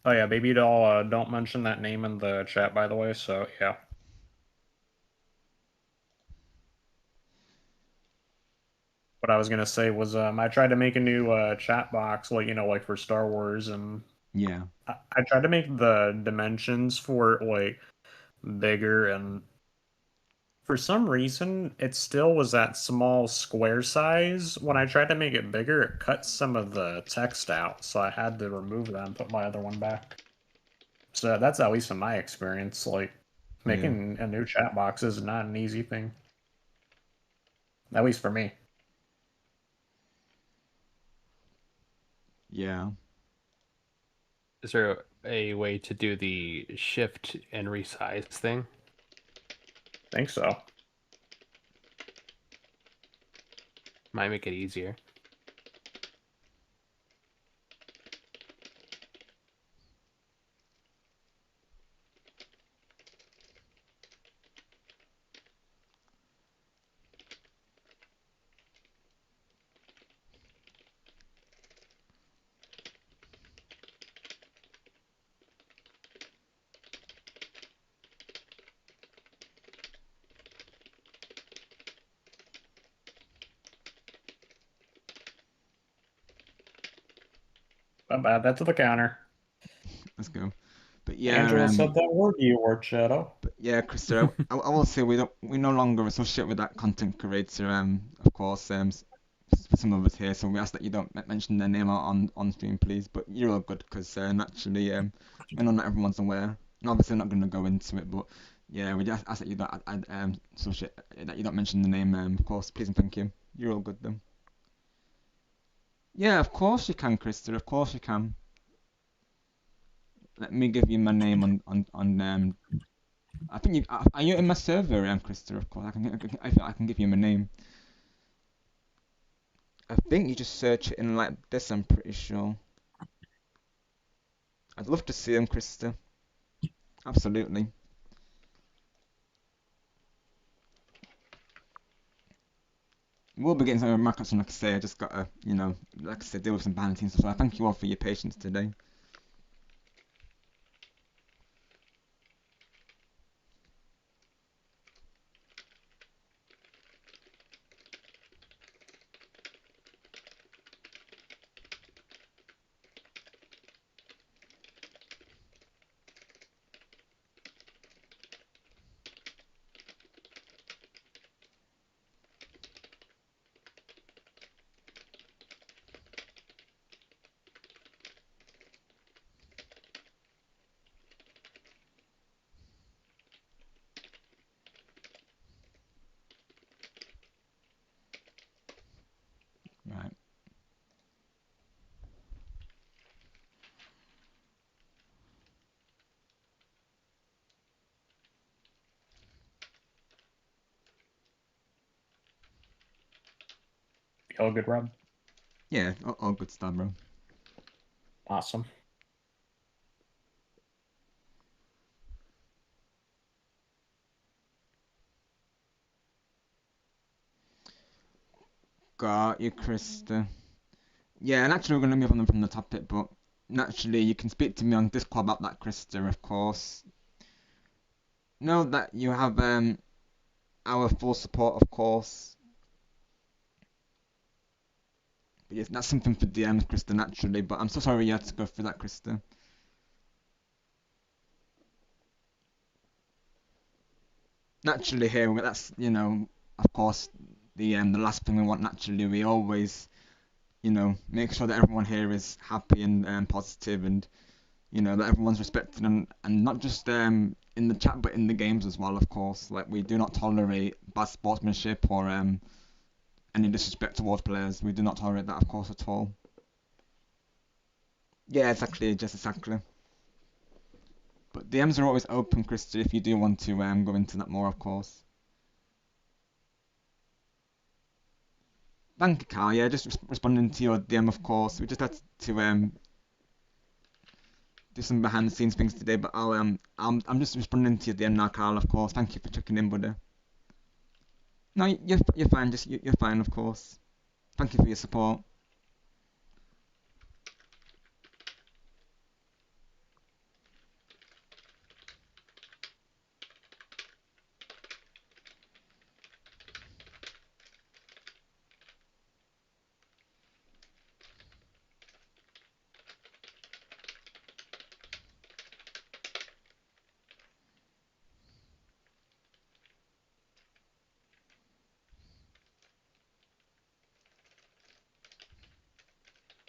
Oh yeah, baby doll, don't mention that name in the chat, by the way, so yeah. What I was gonna say was, I tried to make a new chat box, like, like for Star Wars, and Yeah. I tried to make the dimensions for it, like, bigger, and for some reason, it still was that small square size. When I tried to make it bigger, it cut some of the text out, so I had to remove that and put my other one back. So that's at least in my experience, like, making a new chat box is not an easy thing. At least for me. Yeah. Is there a way to do the shift and resize thing? Think so. Might make it easier. Add that to the counter. Let's go. But yeah, Angela said that word you word, Shadow. But yeah, Krista, I will say we no longer associate with that content creator. Of course, for some of us here, so we ask that you don't mention their name on stream, please. But you're all good because naturally, I know not everyone's aware, and obviously I'm not going to go into it, but yeah, we just ask that you don't associate that you don't mention the name. Of course, please and thank you. You're all good then. Yeah, of course you can, Krista. Of course you can. Let me give you my name on I think you are you in my server, Krista? Of course, I can give you my name. I think you just search it in like this. I'm pretty sure. I'd love to see him, Krista. Absolutely. we'll be getting some Mario Kart soon, like I say. I just gotta, you know, like I said, deal with some balancing stuff. So I thank you all for your patience today. Right. All good, Rob? Yeah, all good stuff, bro. Awesome. Got you, Krista. Yeah, naturally we're gonna move on from the topic, but naturally you can speak to me on Discord about that, Krista, of course. Know that you have our full support, of course. But yes, that's something for DMs, Krista, naturally. But I'm so sorry you had to go through that, Krista. Naturally, here that's of course, the last thing we want. Naturally, we always make sure that everyone here is happy and positive, and that everyone's respected, and not just in the chat but in the games as well, of course. Like, we do not tolerate bad sportsmanship or any disrespect towards players. We do not tolerate that, of course, at all. Yeah, exactly, just exactly. But DMs are always open, Christy, if you do want to go into that more, of course. Thank you, Carl. Yeah, just responding to your DM, of course. We just had to do some behind the scenes things today, but I'm just responding to your DM now, Carl. Of course. Thank you for checking in, buddy. No, you're fine. Just you're fine, of course. Thank you for your support.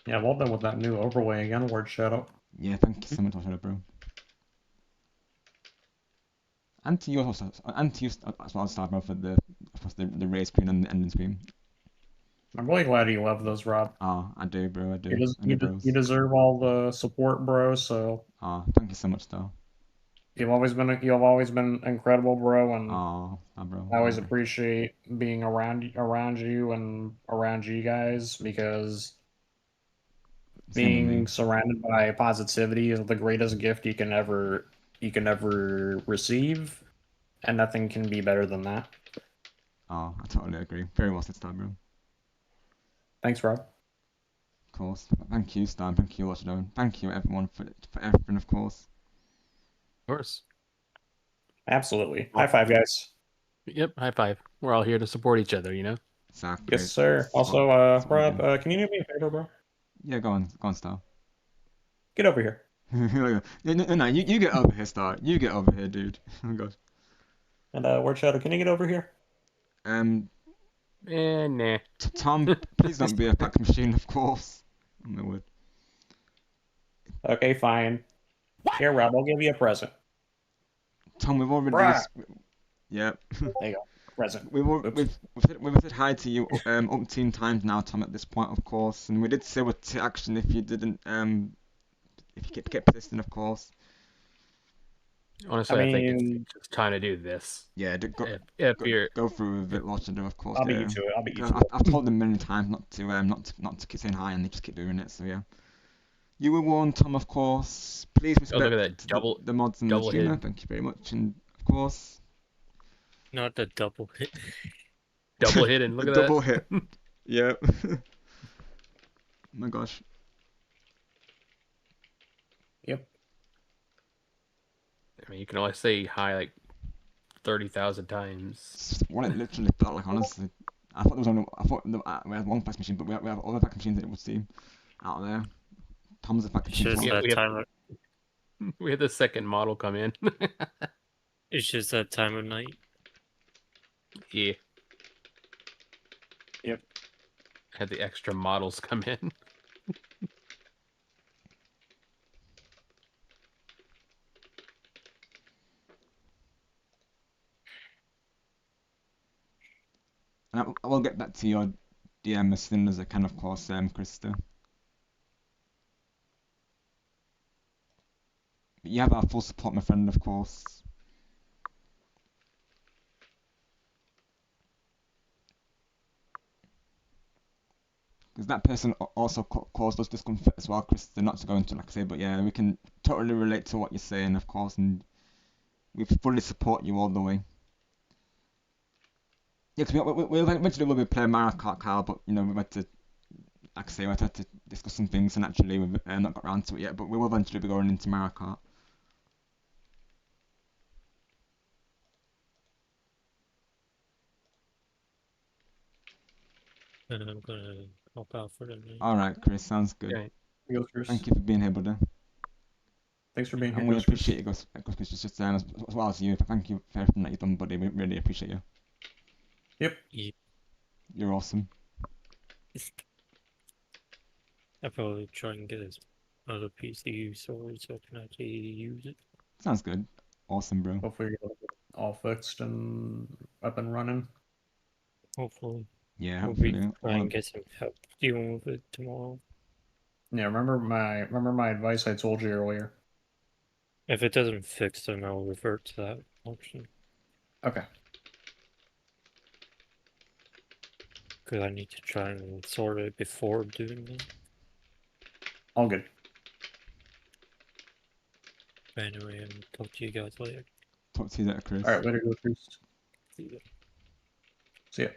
Yeah, well done with that new overlay again, Word Shadow. Yeah, thank you so much, Shadow, bro. And to you also, and to you as well, Star, bro, for the raise screen and the ending screen. I'm really glad you love those, Rob. Oh, I do, bro. I do. You deserve all the support, bro. So. Oh, thank you so much, though. You've always been incredible, bro, and bro. I always appreciate being around you and around you guys, because being surrounded by positivity is the greatest gift you can ever receive, and nothing can be better than that. Oh, I totally agree. Very well said, Star, bro. Thanks, Rob. Of course. Thank you, Star. Thank you, Watchdown. Thank you, everyone, for everything, of course. Of course. Absolutely. High five, guys. Yep, high five. We're all here to support each other, you know? Exactly. Yes, sir. Also, Rob, can you do me a favor, bro? Yeah, go on, Star. Get over here. No, you get over here, Star. You get over here, dude. Oh my god. And Word Shadow, can you get over here? Nah. Tom, please don't be a fax machine, of course. Oh my word. Okay, fine. What? Here, Rob, I'll give you a present. Tom, we've already. Yep. There you go. Present. We've said hi to you umpteen times now, Tom. At this point, of course, and we did say we'd take action if you didn't if you get persistent, of course. Honestly, I think it's just time to do this. Yeah, go through with it, Watcher, of course. I'll beat you to it. I'll beat you to it. I've told them many times not to keep saying hi, and they just keep doing it. So yeah. You were warned, Tom, of course. Please respect look at that the mods and the streamer. Thank you very much, and of course. Not the double hit. double hit and look at Double that. hit. Yep. Oh my gosh. Yep. I mean, you can only say hi like 30,000 times. It's what it literally felt like, honestly. I thought there was only, we had one fax machine, but we have other fax machines that it would seem out there. Tons of fax It's machines. just Yeah, that we have- time. We had the second model come in. It's just that time of night. Yeah. Yep. Had the extra models come in. And I will get back to your DM as soon as I can, of course, Krista. But you have our full support, my friend, of course. Because that person also caused us discomfort as well, Krista, not to go into, like I say, but yeah, we can totally relate to what you're saying, of course, and we fully support you all the way. Yeah, because we eventually will be playing Mario Kart, Kyle, but, you know, we had to, like I say, we had to discuss some things, and actually we've not got around to it yet, but we will eventually be going into Mario Kart. And I'm gonna hop out for the night. Alright, Chris, sounds good. Okay. Go, Chris. Thank you for being here, buddy. Thanks for being here. And we Ghost Chris. appreciate you, Ghost Chris, just as well as you. Thank you for everything that you've done, buddy. We really appreciate you. Yep. You're awesome. I'll probably try and get this other PC sorted so I can actually use it. Sounds good. Awesome, bro. Hopefully you're all fixed and up and running. Hopefully. Yeah, We'll be hopefully. trying and get some help dealing with it tomorrow. Yeah, remember my advice I told you earlier. If it doesn't fix, then I'll revert to that option. Okay. Because I need to try and sort it before doing that. All good. But anyway, I'll talk to you guys later. Talk to you later, Chris. Alright, later, go Chris. See ya. See ya.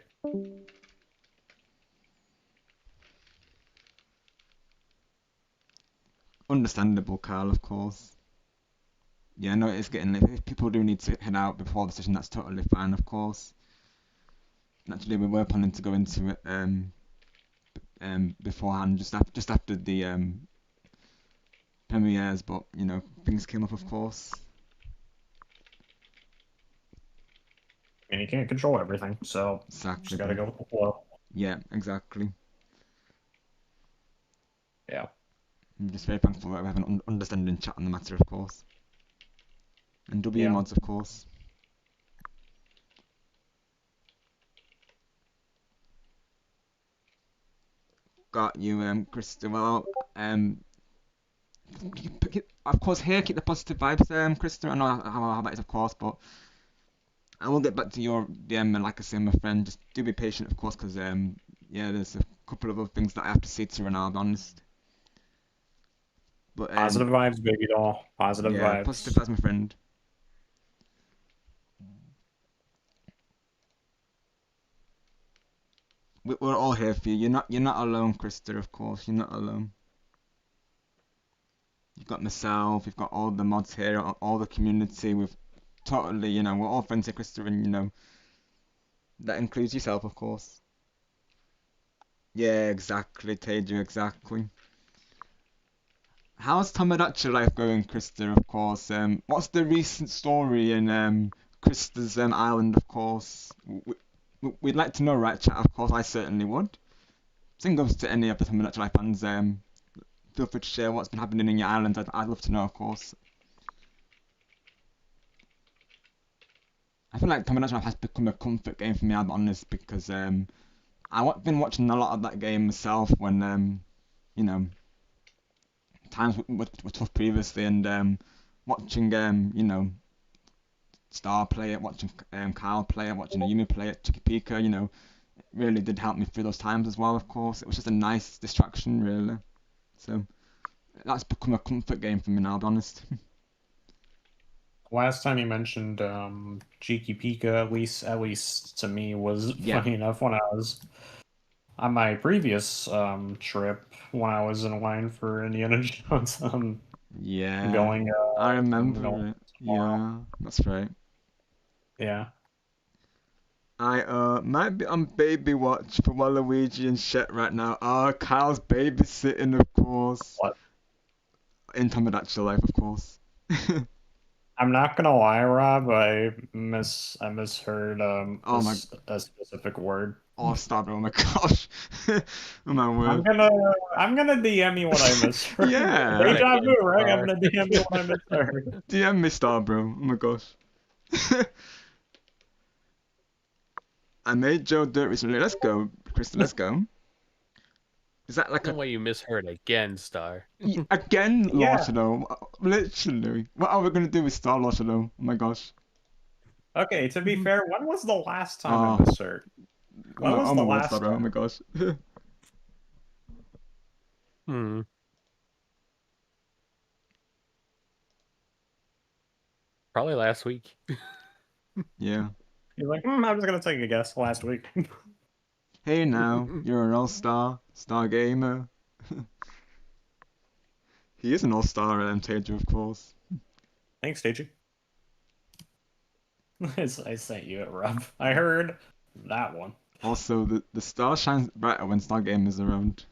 Understandable, Carl, of course. Yeah, no, it's getting late. If people do need to head out before the session, that's totally fine, of course. Naturally, we were planning to go into it beforehand, just after the premieres, but you know, things came up, of course. And you can't control everything, so Exactly. just gotta go with the flow. Yeah, exactly. Yeah. I'm just very thankful that we have an understanding chat on the matter, of course. And W Yeah. mods, of course. Got you, Krista. Well, of course, here, keep the positive vibes, Krista. I know how that is, of course, but I will get back to your DM, and like I say, my friend, just do be patient, of course, because, yeah, there's a couple of other things that I have to say to her, and I'll be honest. But, Positive vibes, baby doll. Positive yeah, vibes. positive vibes, my friend. We're all here for you. You're not alone, Krista, of course. You're not alone. You've got myself, you've got all the mods here, all the community. We've totally, you know, we're all friends here, Krista, and you know, that includes yourself, of course. Yeah, exactly, Teju, exactly. How's Tomodachi life going, Krista, of course? What's the recent story in Krista's island, of course? We'd like to know, right, chat? Of course, I certainly would. Same goes to any of the Tomodachi Life fans. Feel free to share what's been happening in your island. I'd love to know, of course. I feel like Tomodachi Life has become a comfort game for me, I'll be honest, because I've been watching a lot of that game myself when, you know, times were tough previously, and watching, you know, Star play it, watching Kyle play it, watching Ayumi play it, Chikipika, you know, it really did help me through those times as well, of course. It was just a nice distraction, really. So, that's become a comfort game for me now, I'll be honest. Last time you mentioned Cheeky Pika, at least to me, was Yeah. funny enough when I was on my previous trip when I was in line for Indiana Jones. Yeah. Going. I remember going it. tomorrow. Yeah, that's right. Yeah. I might be on baby watch for Waluigi and Shet right now. Kyle's babysitting, of course. What? In Tomodachi Life, of course. I'm not gonna lie, Rob. I misheard Oh my- a specific word. Oh, stop it! Oh my gosh! Oh my word! I'm gonna DM you what I misheard. Yeah. Deja vu, right? Star. I'm gonna DM you what I misheard. DM me, Star Bro. Oh my gosh. I made Joe do it recently. Let's go, Krista. Let's go. Is that like No a way you misheard again, Star. again, Yeah. Lashado? Literally. What are we gonna do with Star Lashado? Oh my gosh. Okay, to be fair, when was the last time Oh. I misheard? When was Oh the my word, last Star Bro. Oh time? my gosh. Hmm. Probably last week. Yeah. He's like, I'm just gonna take a guess. Last week. Hey now, you're an all-star, star gamer. He is an all-star at Teju, of course. Thanks, Stagey. I sent you it, Rob. I heard that one. Also, the star shines brighter when Star Game is around.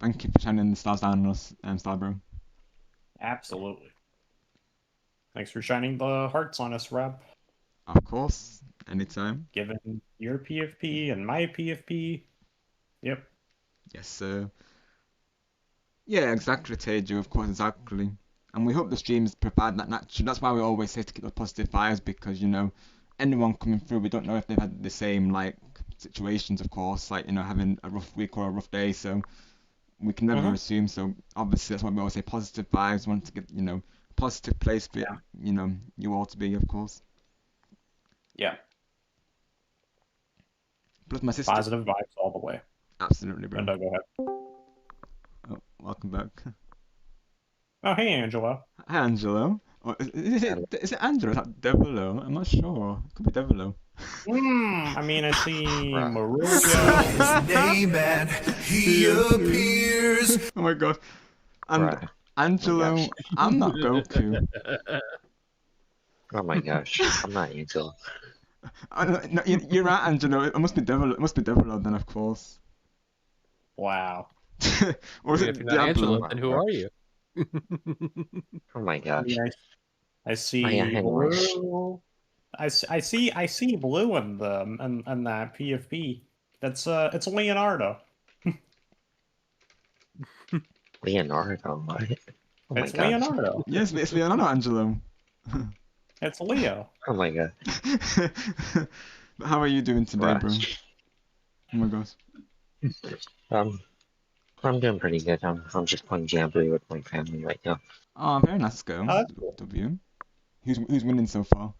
Thank you for shining the stars down on us, Star Bro. Absolutely. Thanks for shining the hearts on us, Rob. Of course, anytime. Given your PFP and my PFP. Yep. Yes, sir. Yeah, exactly, Teju, of course, exactly. And we hope the streams provide that natural. That's why we always say to keep the positive vibes, because, you know, anyone coming through, we don't know if they've had the same, like, situations, of course, like, you know, having a rough week or a rough day, so we can never assume. So, obviously, that's why we always say positive vibes, want to get, you know, positive place for, you know, you all to be, of course. Yeah. Plus, my sister. Positive vibes all the way. Absolutely, bro. And go ahead. Oh, welcome back. Oh, hey, Angelo. Hi, Angelo. Oh, is it Angelo? Is that Devilo? I'm not sure. It could be Devilo. I mean, I see Maruja. His name and he appears. Oh my god. And Angelo, I'm not Goku. Oh my gosh, I'm not Angelo. No, you're right, Angelo. It must be Devilo. It must be Devilo then, of course. Wow. Or is I mean, it if you're not Angelo, Diablo? then who are you? Oh my gosh. I see anyways. blue. I see blue in that PFP. That's it's Leonardo. Leonardo, what? Oh my It's gosh. Leonardo. Yes, it's Leonardo, Angelo. It's Leo. Oh my god. How are you doing today, bro? Oh my gosh. I'm doing pretty good. I'm just playing Jamboree with my family right now. Oh, very nice go. W. Who's winning so far?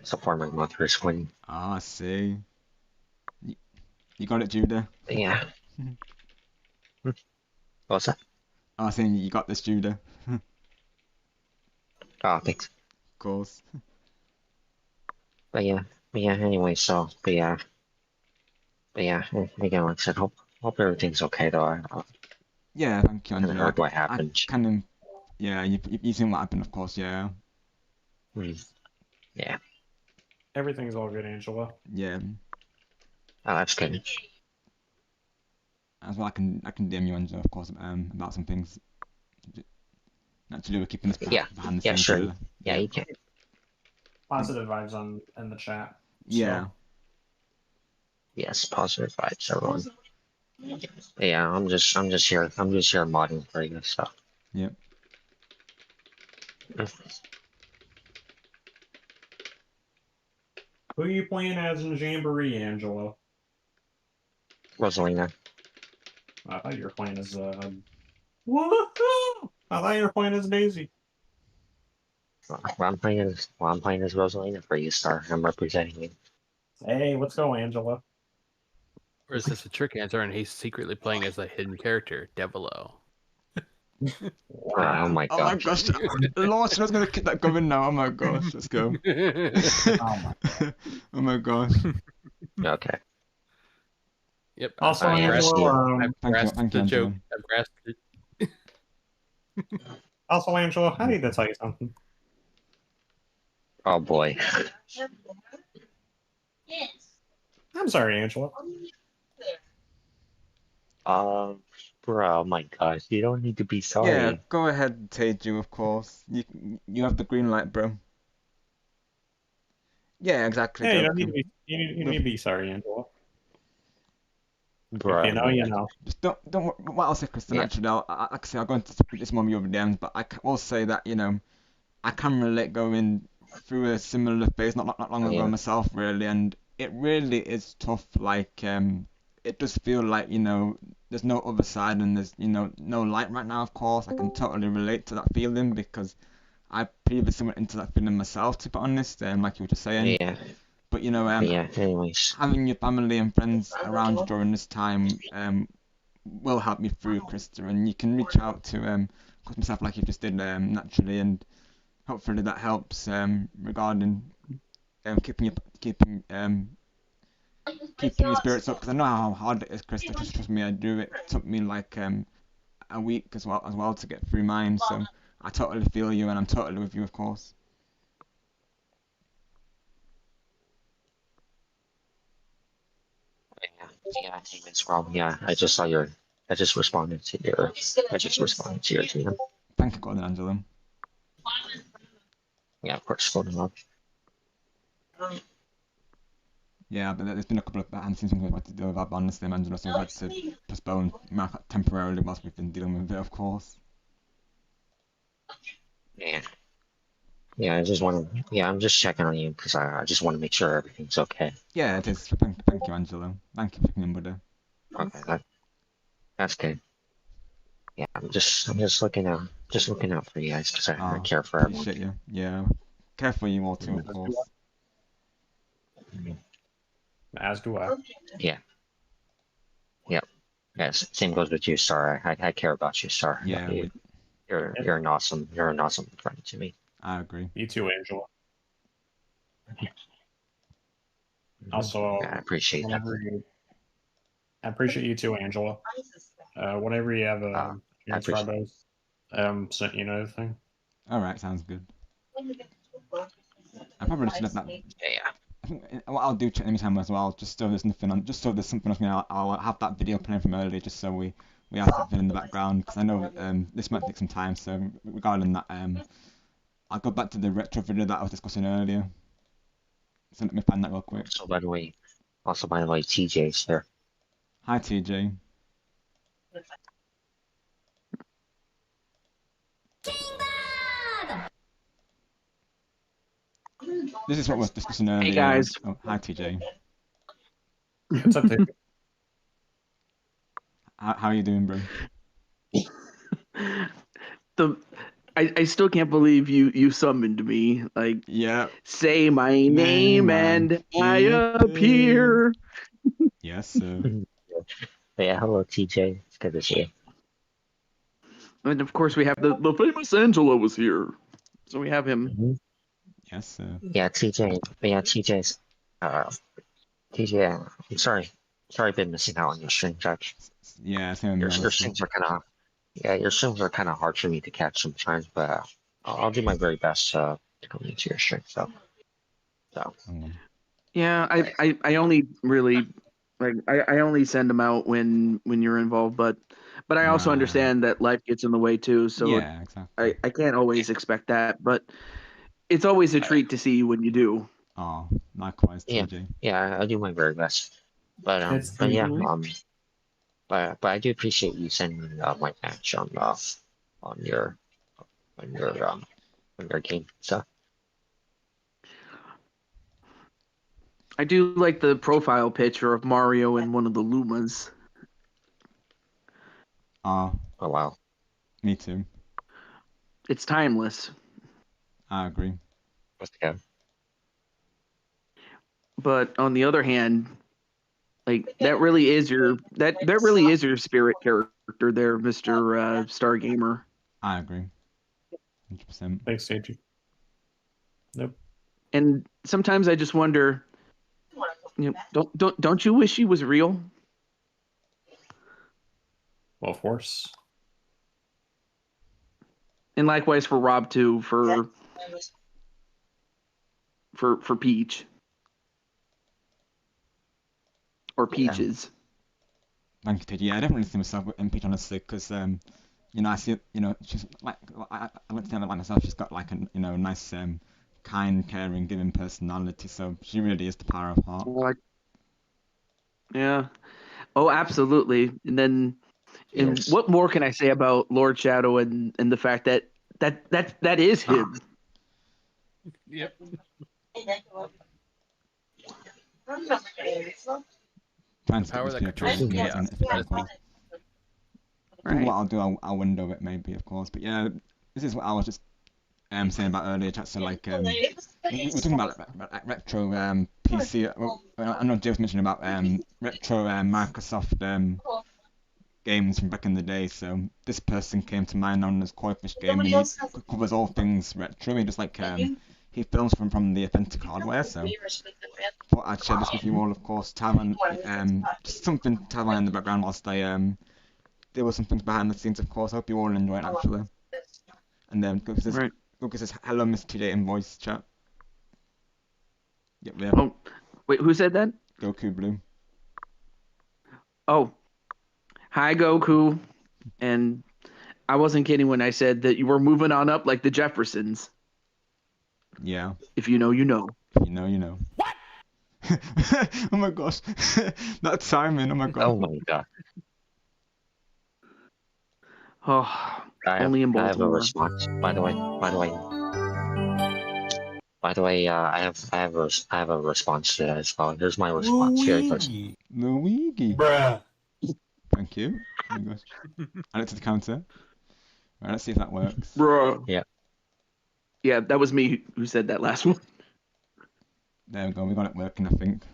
So far, my mother is winning. Ah, I see. You got it, Judah. Yeah. What's that? I was saying you got this, Judah. Oh, thanks. Of course. But yeah. Anyway, again, like I said, hope everything's okay though. Yeah, thank you, I haven't Angelo. heard what happened. Yeah, you've seen what happened, of course. Yeah. Yeah. Everything's all good, Angelo. Yeah. Oh, that's good. As well, I can DM you, Angelo, of course, about some things. Naturally, we're keeping this behind the scenes. Sure. Yeah, you can. Positive vibes in the chat. Yeah. Yes, positive vibes, everyone. Yeah, I'm just here modding for you, so. Yep. Who are you playing as in Jamboree, Angelo? Rosalina. I thought you were playing as Woohoo! I thought you were playing as Daisy. Well, I'm playing as Rosalina for you, Star. I'm representing you. Hey, let's go, Angelo. Or is this a trick answer and he's secretly playing as a hidden character, Devilo? Oh my Oh my gosh. gosh, Lawson, I was gonna keep that going now. Oh my gosh, let's go. Oh my Oh my gosh. Okay. Yep. Also, I I've asked grasped, you. I've Thank you, grasped thank you, the joke. Angela. I've grasped it. Also, Angela, I need to tell you something. Oh boy. I'm sorry, Angela. Bro, oh my gosh, you don't need to be Yeah, sorry. go ahead, Teju, of course. You have the green light, bro. Yeah, exactly, Yeah, you don't need to joking. be. You need to be sorry, Angela. If Bro, you know, you man. know. Just don't. What I'll say, Kristen. Yeah. Actually, like I say, I'll go into this more of your DMs, but will say that I can relate going through a similar phase not long ago Yeah. myself, really, and it really is tough. Like it does feel like there's no other side and there's no light right now. Of course, I can totally relate to that feeling because I previously went into that feeling myself, to be honest. Like you were just saying, Yeah. but Yeah. Anyways. having your family and friends around you during this time will help you through, Krista, and you can reach out to myself like you just did naturally, and hopefully that helps regarding keeping your spirits up, because I know how hard it is, Krista. Trust me, I do. It took me like a week as well to get through mine, so I totally feel you, and I'm totally with you, of course. Yeah, I think it's wrong. Yeah, I just saw your. I just responded to your. I just responded to your DM. Thank you, Gordon Angelo. Yeah, of course, phone him up. Yeah, but there's been a couple of things we've had to deal with our honestly, Angelo, so we've had to postpone temporarily whilst we've been dealing with it, of course. Yeah. Yeah, I just want to. Yeah, I'm just checking on you because I just want to make sure everything's okay. Yeah, it is. Thank you, Angelo. Thank you for checking in, buddy. Okay, that's good. Yeah, I'm just looking out for you guys because I Oh, care for everyone. appreciate you. Yeah, care for you all too, of course. As do I. Yeah. Yep. Yes. Same goes with you, Star. I care about you, Star. Yeah, You're an awesome friend to me. I agree. You too, Angela. Also, Yeah, I appreciate that. I appreciate you too, Angela. Whenever you have a chance, appreciate Rabos, sent you another thing. All right, sounds good. I probably should have that. Yeah. I think what I'll do check anytime as well, just so there's nothing on, just so there's something else. I'll have that video playing from earlier, just so we have something in the background, because I know this might take some time. So regarding that, I'll go back to the retro video that I was discussing earlier. So let me find that real quick. So by the way, TJ's here. Hi, TJ. This is what we were discussing earlier. Hey guys. Oh, hi, TJ. What's up, Dave? How are you doing, bro? I still can't believe you summoned me. Like, yeah. Say my name and I appear. Yes, sir. Yeah, hello, TJ. It's good to see you. And of course we have the famous Angelo was here, so we have him. Yes, sir. Yeah, TJ. Yeah, TJ's. TJ. I'm sorry. Sorry, I've been missing out on your stream, Judge. Yeah, same. Your streams are kind of. Yeah, your streams are kind of hard for me to catch sometimes, but I'll do my very best to come into your stream. So. Yeah, I only really like I only send them out when you're involved, but I also understand that life gets in the way too. So yeah, exactly. I can't always expect that, but it's always a treat to see you when you do. Oh, likewise, TJ. Yeah, I'll do my very best. But but I do appreciate you sending me my match on your game stuff. I do like the profile picture of Mario in one of the Lumas. Oh wow. Me too. It's timeless. I agree. Let's go. But on the other hand, Like that really is your spirit character there, Mr. Stargamer. I agree. 100%. Thanks, Seiji. Nope. And sometimes I just wonder, don't you wish he was real? Well, of course. And likewise for Rob too, for Peach. Or Peaches. Thank you, Ted. Yeah, I definitely see myself in Peach, honestly, because I see, she's like, I like to say like myself. She's got like a, nice, kind, caring, giving personality. So she really is the power of heart. Yeah. Oh, absolutely. And then, and what more can I say about Lord Shadow and the fact that is him? Yep. Trying to Power get that this controls video chaos. I think what I'll do, I'll window it maybe, of course. But yeah, this is what I was just saying about earlier, chat. So like, we're talking about retro PC. Well, I know Jay was mentioning about retro Microsoft games from back in the day. So this person came to mind known as Koi-Fish Gaming. He covers all things retro. He just like he films from the authentic hardware. So thought I'd share this with you all, of course. Talent, just something to have in the background whilst I there were some things behind the scenes, of course. I hope you all enjoy it, actually. And then Lucas says, hello, Mr. Today in voice chat. Yep, there. Oh, wait, who said that? Goku Blue. Oh, hi, Goku. And I wasn't kidding when I said that you were moving on up like the Jeffersons. Yeah. If you know, you know. If you know, you know. What? Oh my gosh. That timing, oh my god. Oh my god. Oh, only in Baltimore. I have a response. By the way, I have a response to that as well. Here's my response. Here it goes. Luigi. Bruh. Thank you. Oh my gosh. Add it to the counter. Right, let's see if that works. Bro. Yeah. Yeah, that was me who said that last one. There we go, we got it working, I think.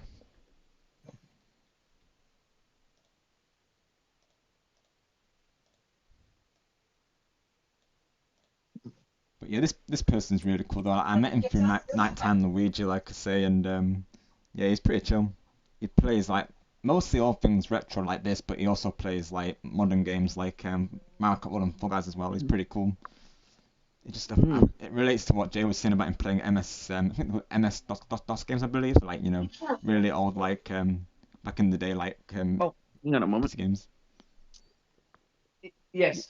But yeah, this person's really cool though. I met him through Nighttime Luigi, like I say, and yeah, he's pretty chill. He plays like mostly all things retro like this, but he also plays like modern games like Mario Kart and Fall Guys as well. He's pretty cool. It just it relates to what Jay was saying about him playing MS I think MS DOS games, I believe, like really old like back in the day like oh, hang on a moment. Games. Yes.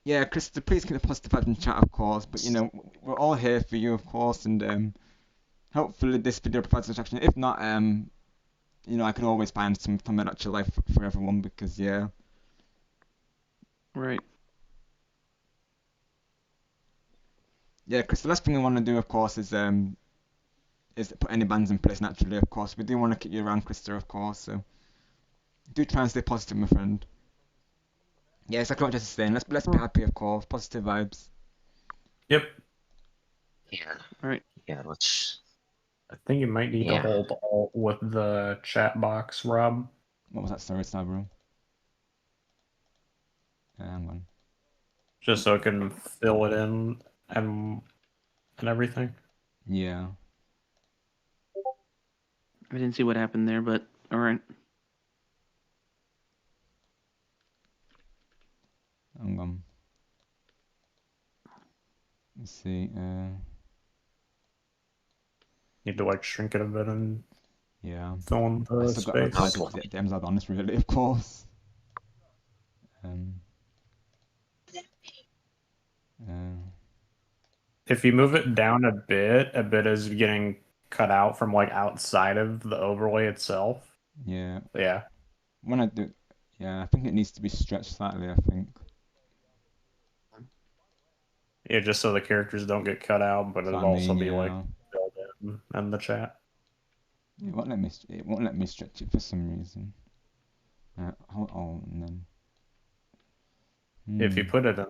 Yeah, Krista, please keep the positive vibes in chat, of course. But we're all here for you, of course, and hopefully this video provides distraction. If not, I could always find some fun actual life for everyone because yeah. Right. Yeah, Chris, the last thing we want to do, of course, is put any bans in place naturally, of course. We do want to keep you around, Krista, of course, so do try and stay positive, my friend. Yeah, exactly what Jess is saying. Let's be happy, of course. Positive vibes. Yep. Yeah. Right. Yeah, let's. I think you might need to hold alt with the chat box, Rob. What was that story, Stabro? Hang on. Just so it can fill it in and everything. Yeah. I didn't see what happened there, but all right. Hang on. Let's see. Need to like shrink it a bit and fill in I the still space. got like DMs out on this really, of course. If you move it down a bit is getting cut out from like outside of the overlay itself. Yeah. Yeah. When I do, yeah, I think it needs to be stretched slightly. I think. Yeah, just so the characters don't get cut out, but it'll also be like filled in the chat. It won't let me stretch it for some reason. Hold on, and then. If you put it in.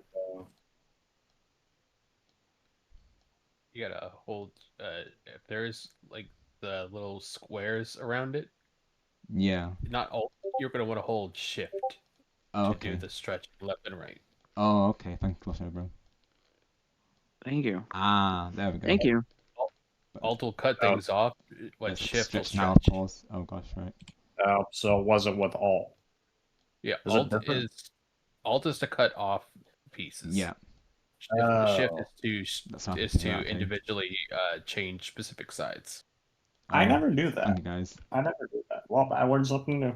You gotta hold. If there's like the little squares around it. Yeah. Not Alt. You're going to want to hold Shift Oh, to do okay. the stretch left and right. Oh, okay. Thank you, bro. Thank you. Ah, there we go. Thank you. Alt will cut things off, when Let's Shift will stretch now, of stretch. course. Oh gosh, right. So it wasn't with Alt. Yeah, Is it Alt different? is to cut off pieces. Yeah. Shift That's how I is figured to out, okay. individually change specific sides. I Oh, never do that. Thank you, guys. I never do that. Well, I learned something new.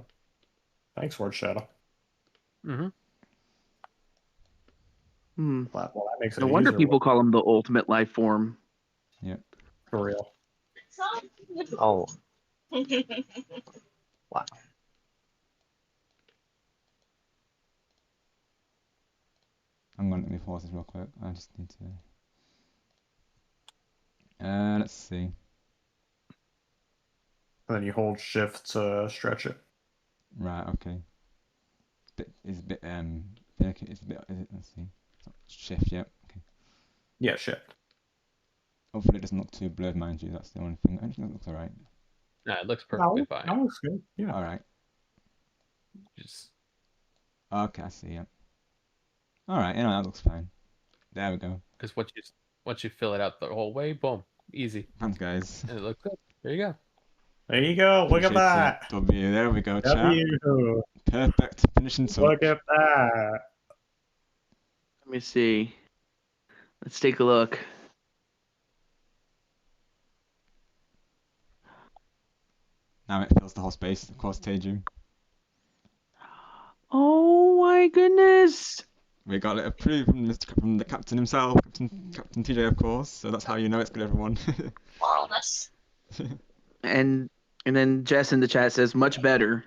Thanks, Word Shadow. Mm-hmm. Hmm. Well, that makes it No wonder easier people call him the ultimate life form. Yeah. for real. Oh. Wow. I'm going to let me pause this real quick. I just need to. Let's see. Then you hold Shift to stretch it. Right. Okay. It's a bit finicky. It's a bit. Let's see. Shift. Yep. Okay. Yeah, Shift. Hopefully it doesn't look too blurred, mind you. That's the only thing. I think it looks alright. No, it looks perfectly fine. That looks good. Yeah. Alright. Just Okay, I see. Yep. Alright. You know that looks fine. There we go. because once you fill it out the whole way, boom, easy, Thanks, guys. and it looks good. There you go. There you go. Look at Appreciate that. it. W. There we go, chat. W. Perfect finishing touch. Look at that. Let me see. Let's take a look. Now it fills the whole space. Of course, Teju. Oh my goodness. We got it approved from the captain himself, Captain TJ, of course. So that's how you know it's good, everyone. And then Jess in the chat says much better.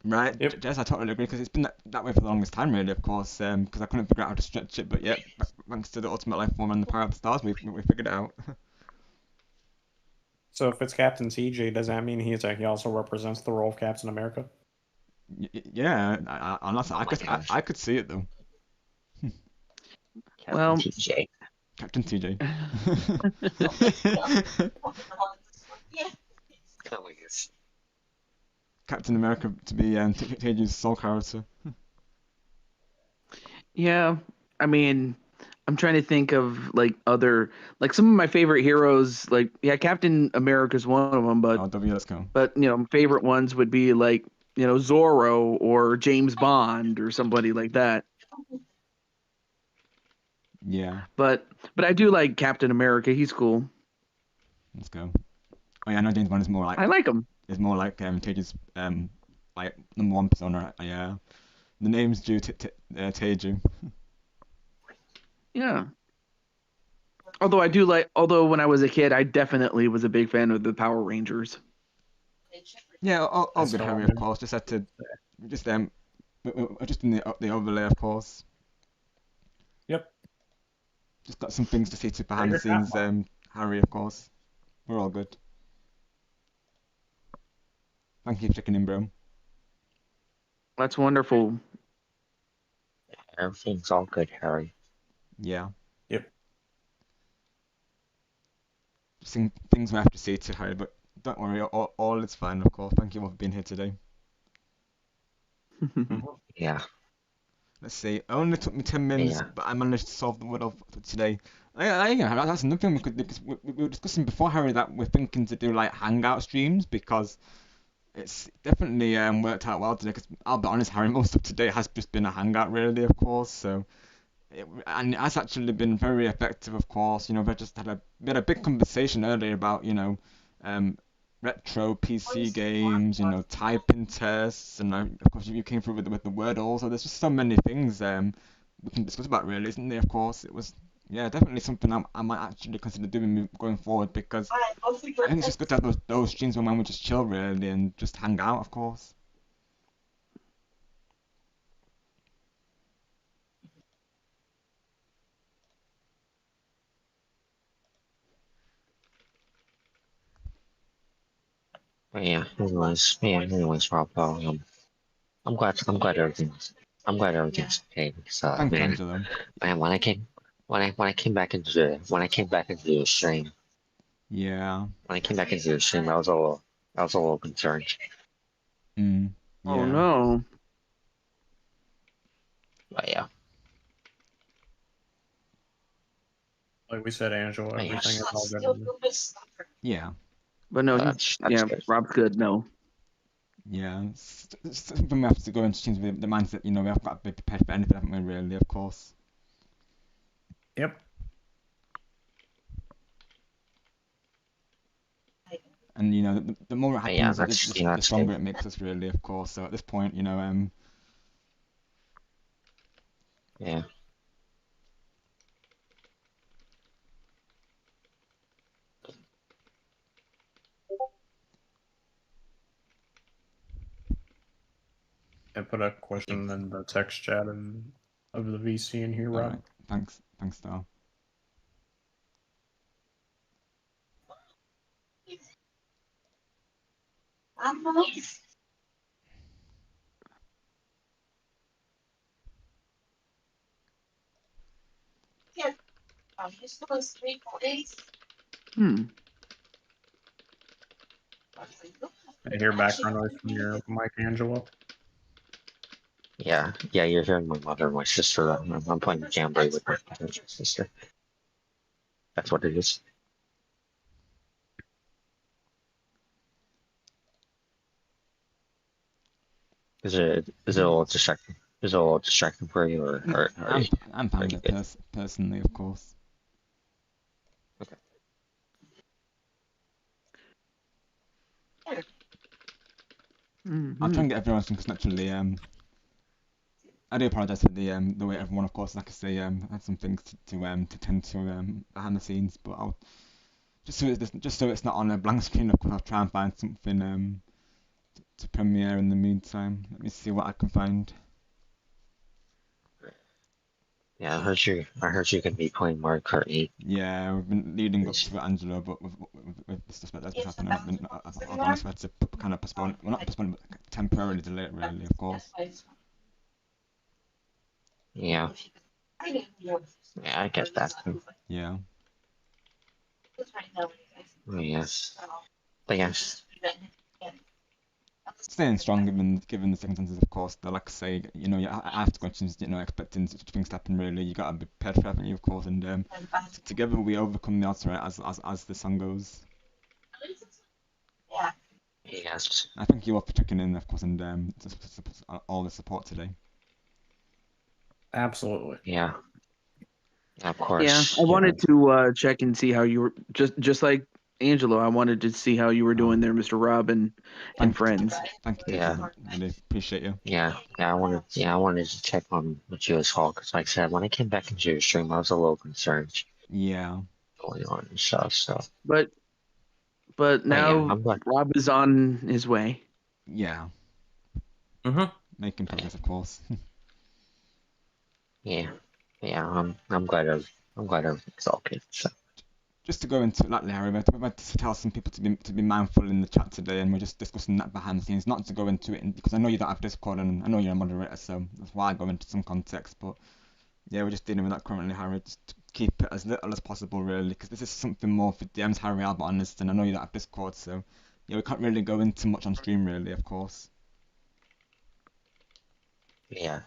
Right, Yep. Jess, I totally agree because it's been that way for the longest time, really, of course. Because I couldn't figure out how to stretch it, but yeah, thanks to the Ultimate Life Form and the Power of the Stars, we figured it out. So if it's Captain TJ, does that mean he also represents the role of Captain America? Yeah, I could see it though. Captain Well- TJ. Captain TJ. Captain America to be Teju's sole character. Yeah, I mean, I'm trying to think of other some of my favorite heroes. Captain America's one of them, but Oh, W, let's go. favorite ones would be Zorro or James Bond or somebody like that. Yeah, But I do like Captain America. He's cool. let's go. Oh yeah, I know James Bond is more like I like him. is more like Teju's like #1 persona. Yeah, the name's due to Teju. Yeah. Although when I was a kid, I definitely was a big fan of the Power Rangers. Yeah, all That's good, the Harry, one. of course. Just had to just in the overlay, of course. Yep. Just got some things to see to behind the Figured scenes, that Harry, of course. We're all good. Thank you for checking in, bro. That's wonderful. Everything's all good, Harry. Yeah. Yep. Just some things we have to see to Harry, but don't worry, all is fine, of course. Thank you all for being here today. Yeah. Let's see. It only took me 10 minutes, Yeah. but I managed to solve the riddle today. Yeah, that's another thing we could do, because we were discussing before, Harry, that we're thinking to do like hangout streams, because it's definitely worked out well today. Because I'll be honest, Harry, most of today has just been a hangout, really, of course. So, and it has actually been very effective, of course. We had a big conversation earlier about retro PC games, typing tests, and of course you came through with the Wordle. So there's just so many things we can discuss about, really, isn't there? Of course, it was definitely something I might actually consider doing going forward, because I think it's just good to have those streams when we just chill, really, and just hang out, of course. But yeah. Anyways, Rob. I'm glad everything's okay. Because Thank you, Angelo. man, when I came back into the stream, Yeah. When I came back into the stream, I was a little concerned. Mm. Yeah. Oh no. But yeah. Like we said, Angela, But everything yes. is all good. Yeah. But no, That's yeah, good. Rob's good. No. Yeah. It's something we have to go into change the mindset. You know, we have got to be prepared for anything, haven't we? Really, of course. Yep. And you know, the more it But yeah, happens, that's the that's stronger good. it makes us, really, of course. So at this point, you know, Yeah. I put a question in the text chat of the VC in here, all Rob. right. Thanks, Star. Hmm. I hear background noise from your mic, Angela. Yeah. Yeah, you're hearing my mother and my sister. I'm playing Jamboree with my mother and sister. That's what it is. Is it a little distracting? Is it a little distracting for you, or I'm fine are with you it good? personally, of course. Okay. I'll try Mhm. and get everyone because naturally, I do apologise for the way everyone, of course, like I say, had some things to tend to behind the scenes, but I'll just so it's not on a blank screen. Of course, I'll try and find something to premiere in the meantime. Let me see what I can find. Yeah, I heard you can be playing Mario Kart 8. Yeah, we've been leading up Please. to it, Angelo, but with the stuff that's been happening, I've honestly had to kind of postpone it. Well, not postpone it, but temporarily delay it, really, of course. Yeah. Yeah, I get that too. Yeah. Oh, yes. But yes. Staying strong given the circumstances, of course. Though, like I say, you know, I have to go into you know expecting such things to happen. Really, you got to be prepared for everything, of course. And together we overcome the odds, right? As the song goes. Yes. I thank you all for checking in, of course, and all the support today. Absolutely. Yeah. Of Yeah, course. I wanted to check and see how you were just like Angelo. I wanted to see how you were doing there, Mr. Rob and friends. Thank you, Yeah. brother. Really appreciate you. Yeah. I wanted to check on with you as well, because like I said, when I came back into your stream, I was a little concerned Yeah. going on and stuff. So. But yeah, now I'm glad. Rob is on his way. Yeah. Mhm. Making progress, of course. Yeah. Yeah. I'm glad everything's all good. So. Just to go into that, Larry, we're to tell some people to be mindful in the chat today, and we're just discussing that behind the scenes, not to go into it because I know you don't have Discord, and I know you're a moderator, so that's why I go into some context. But yeah, we're just dealing with that currently, Harry. Just to keep it as little as possible, really, because this is something more for DMs, Harry, I'll be honest, and I know you don't have Discord, so yeah, we can't really go into much on stream, really, of course. Yeah.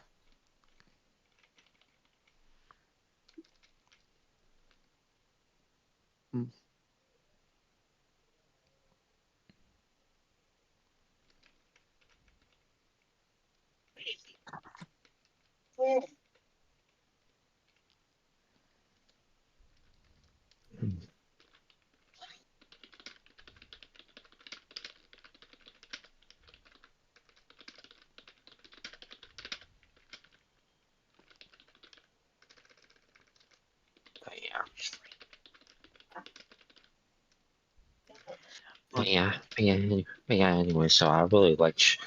But yeah. Anyway, so I really liked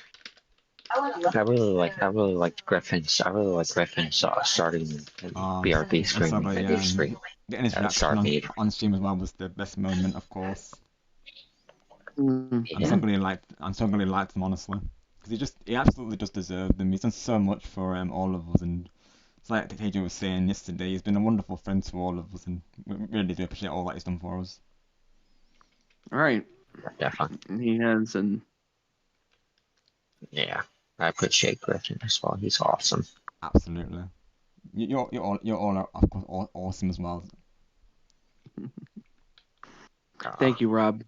Griffin's. I really like Griffin's starting in BRB And so, streaming. but yeah, Stream. getting his reaction on stream as well was the best moment, of course. I'm so glad he liked them, honestly, because he absolutely does deserve them. He's done so much for all of us, and it's like TJ was saying yesterday, he's been a wonderful friend to all of us, and we really do appreciate all that he's done for us. All right. Definitely. He has, and Yeah, I appreciate Griffin as well. He's awesome. Absolutely. You're all of course awesome as well. thank you, Rob.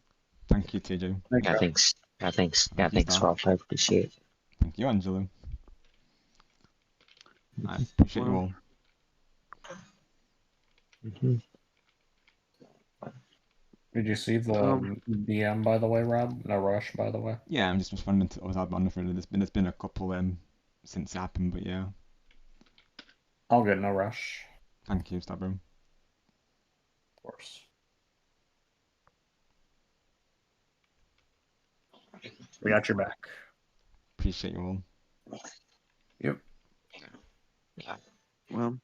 Thank you, TJ. Yeah, thanks. Yeah, thanks. Yeah, Thank you, thanks, Star. Rob. I appreciate it. Thank you, Angelo. I appreciate you Well, all. Did you see the DM by the way, Rob? No rush, by the way. Yeah, I'm just responding to others I've really. There's been a couple since it happened, but yeah. All good, no rush. Thank you, Stabroom. Of course. We got your back. Appreciate you all. Yep. Yeah. Well,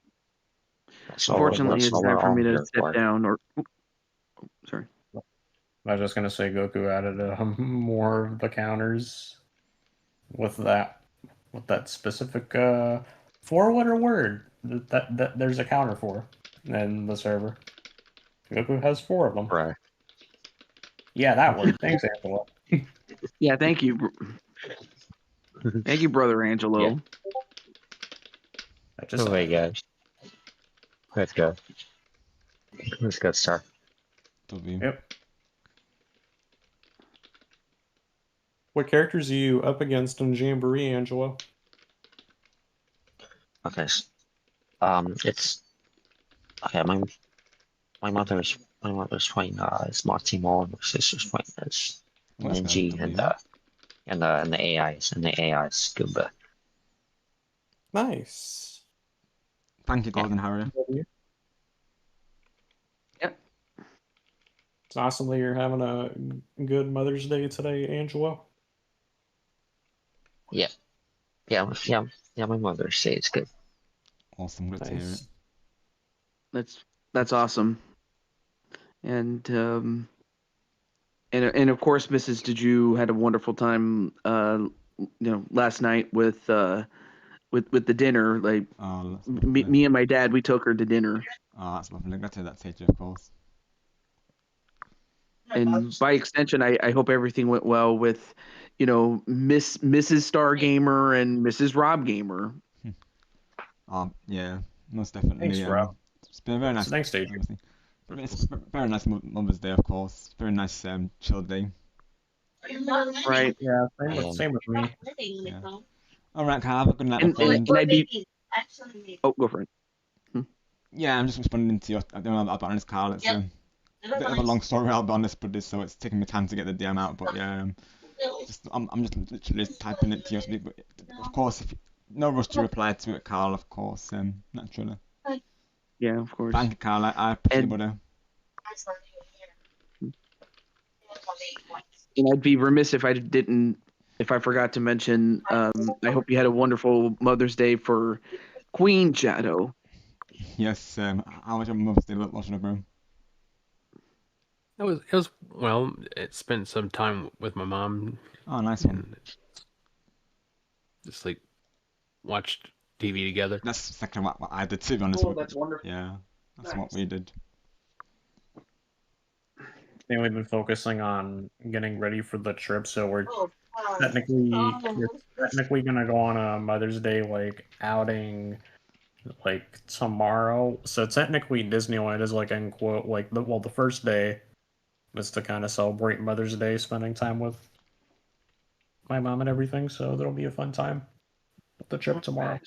That's unfortunately, it's time for me to step for. down. Or, sorry. I was just gonna say Goku added more of the counters with that specific four-letter word that there's a counter for in the server. Goku has 4 of them. Right. Yeah, that word. Thanks, Angela. Yeah, thank you. Thank you, brother Angelo. Yeah. Oh my gosh. Let's go. Let's go, Star. W. Yep. What characters are you up against in Jamboree, Angelo? Okay. It's okay. My mother's playing Smart Team All, and my sister's playing as What's that, Ninja and the AI's Scuba. Nice. Thank you, Golden Harrier. Yep. It's awesome that you're having a good Mother's Day today, Angelo. Yeah. My Mother's Day is good. Awesome, good to hear it. That's awesome. And of course, Mrs. Deju had a wonderful time. Last night with the dinner. Like me and my dad, we took her to dinner. Oh, that's lovely. Glad to hear that, TJ, of course. And by extension, I hope everything went well with, Mrs. Star Gamer and Mrs. Rob Gamer. Yeah, most definitely. Thanks, Rob. It's been a very nice. Thanks, TJ. It's a very nice Mother's Day, of course. Very nice chill day. Right. Yeah, same with me. Yeah. All right, Carl, have a good night. And I'd be. Oh, go for it. Yeah, I'm just responding to your. I'll be honest, Carl. It's a bit of a long story, I'll be honest, but so it's taking me time to get the DM out. But yeah, I'm just literally typing it to you. But of course, no rush to reply to it, Carl. Of course, naturally. Yeah, of course. Thank you, Carl. I appreciate it, buddy. And I'd be remiss if I forgot to mention. I hope you had a wonderful Mother's Day for Queen Shadow. Yes. How was your Mother's Day, watching it, bro? It was well. It spent some time with my mom. Oh, nice one. Just like watched TV together. That's exactly what I did too, to be honest. Oh, that's wonderful. Yeah, that's what we did. I think we've been focusing on getting ready for the trip, so we're technically gonna go on a Mother's Day outing tomorrow. So technically Disneyland is in quote the first day was to kind of celebrate Mother's Day, spending time with my mom and everything. So that'll be a fun time with the trip tomorrow.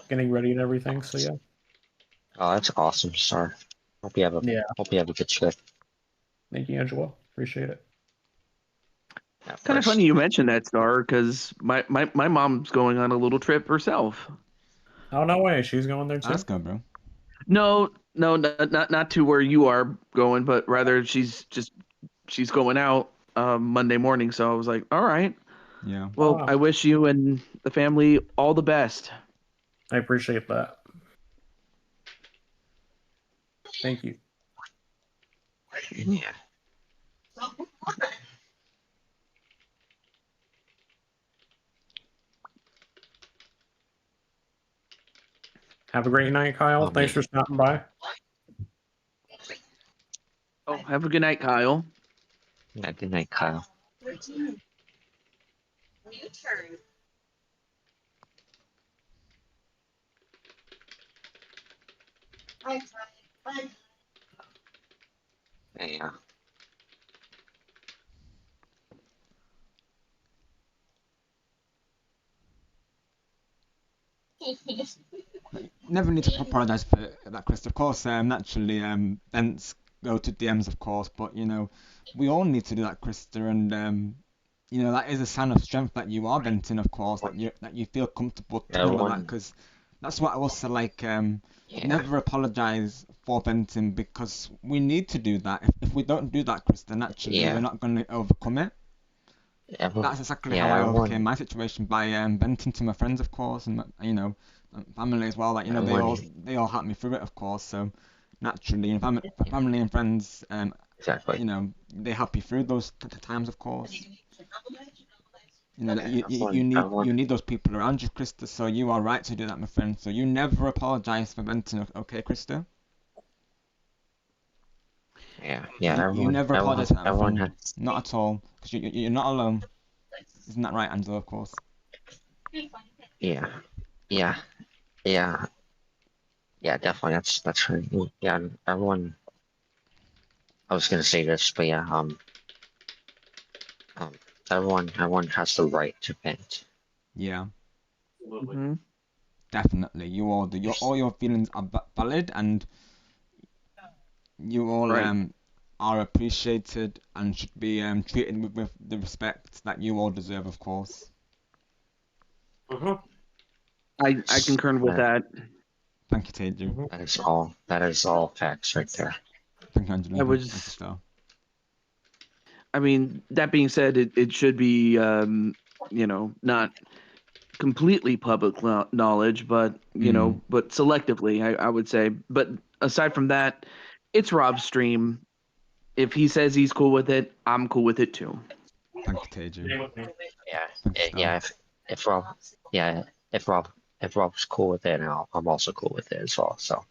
Getting ready and everything. So yeah. Oh, that's awesome, Star. Hope you have a good trip. Thank you, Angela. Appreciate it. Yeah, Kind of funny you mentioned that, Star, because my mom's going on a little trip herself. Oh, no way. She's going there too? That's good, bro. No, not to where you are going, but rather she's going out Monday morning. So I was like, all right. Yeah. Well, I wish you and the family all the best. I appreciate that. Thank you. Yeah. Have a great night, Kyle. Thanks for stopping by. Oh, have a good night, Kyle. Yeah, good night, Kyle. Yeah. Never need to apologise for that, Chris. Of course, naturally, vents go to DMs, of course, but you know, we all need to do that, Krista, and you know, that is a sign of strength that you are venting, of course, that you feel comfortable to do all that, because that's what I also like. Never apologise for venting because we need to do that. If we don't do that, Krista, naturally, we're not going to overcome it. That's exactly how I overcame my situation by venting to my friends, of course, and you know, family as well. Like you know, they all helped me through it, of course. So naturally, and family and friends, you know, they help you through those times, of course. You know that you need those people around you, Krista. So you are right to do that, my friend. So you never apologise for venting, okay, Krista? Yeah. You never apologise for that, my everyone friend. Not at all, because you're not alone. Isn't that right, Angela? Of course. Yeah. Definitely. That's right. Yeah, everyone. I was gonna say this, but yeah, everyone has the right to vent. Yeah. Mm-hmm. Definitely. All your feelings are valid, and you all are appreciated and should be treated with the respect that you all deserve, of course. I concur with that. Thank you, Teju. That is all facts right there. Thank you, Angela. I was. I mean, that being said, it should be you know, not completely public knowledge, but you know, but selectively, I would say. But aside from that, it's Rob's stream. If he says he's cool with it, I'm cool with it too. Thank you, Teju. Yeah. If Rob, if Rob's cool with it, I'm also cool with it as well. So.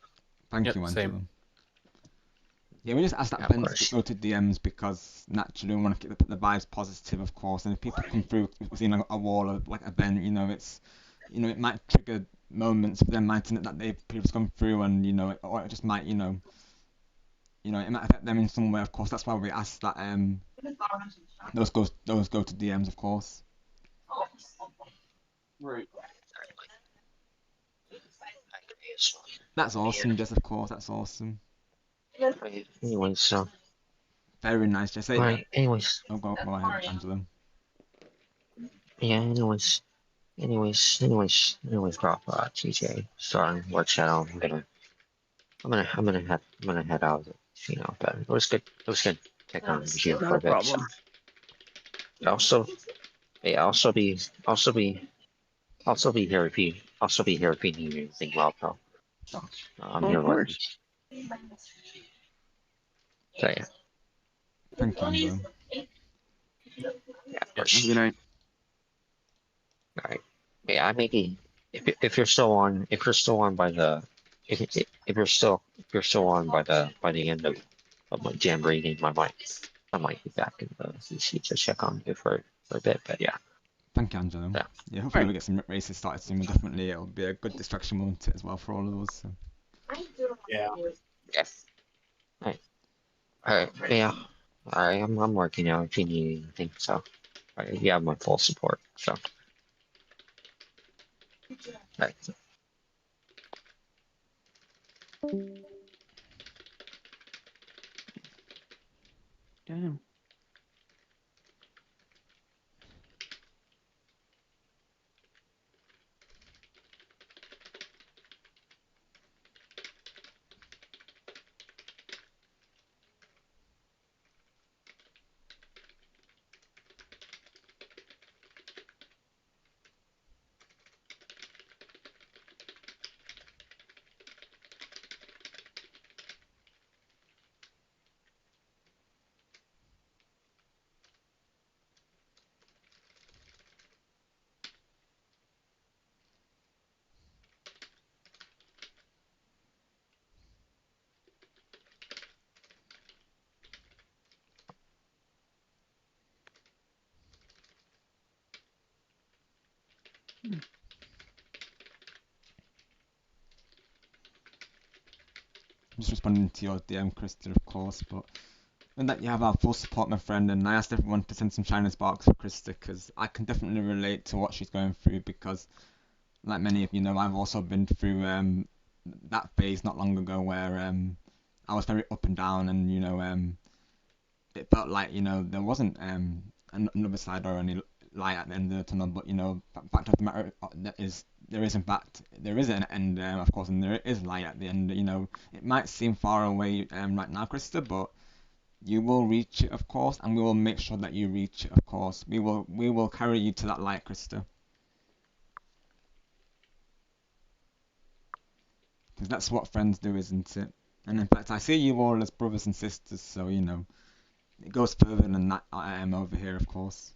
Thank you, Angela. Yeah, we just ask that vents go to DMs because naturally we want to keep the vibes positive, of course. And if people come through within a wall of like a vent, you know, it might trigger moments for them mightn't that they've previously gone through, and you know, or it just might, you know, it might affect them in some way. Of course, that's why we ask that those go to DMs, of course. Right. That's awesome, Jess. Of course, that's awesome. Anyway, so. Very nice, Jess. Right. Anyways. Oh, go ahead, Angela. Yeah. Anyways, Rob, TJ, starting work shadow. I'm gonna head out. You know, but it was good. It was good. Check on you for a bit. So. Also be here if you need anything, Rob. So I'm here with you. So yeah. Thank you, Angela. Yeah, of course. Good night. All right. Yeah, maybe if you're still on by the if you're still on by the end of my jam reading, I might be back in the CC to check on you for a bit, but yeah. Thank you, Angela. Yeah, hopefully we get some races started soon. Definitely, it'll be a good distraction moment as well for all of us. So. Yeah. Yes. All right. Yeah. All right. I'm working out if you need anything. So, you have my full support. So. All right. Damn. Just responding to your DM, Krista, of course, but and that you have our full support, my friend, and I asked everyone to send some shiny sparks for Krista, because I can definitely relate to what she's going through, because, like many of you know, I've also been through that phase not long ago where I was very up and down, and, you know, it felt like, you know, there wasn't another side or any light at the end of the tunnel, but, you know, fact of the matter is there is, in fact, there is an end, of course, and there is light at the end. You know, it might seem far away right now, Krista, but you will reach it, of course, and we will make sure that you reach it, of course. We will carry you to that light, Krista. Because that's what friends do, isn't it? And in fact, I see you all as brothers and sisters, so, you know, it goes further than that I am over here, of course.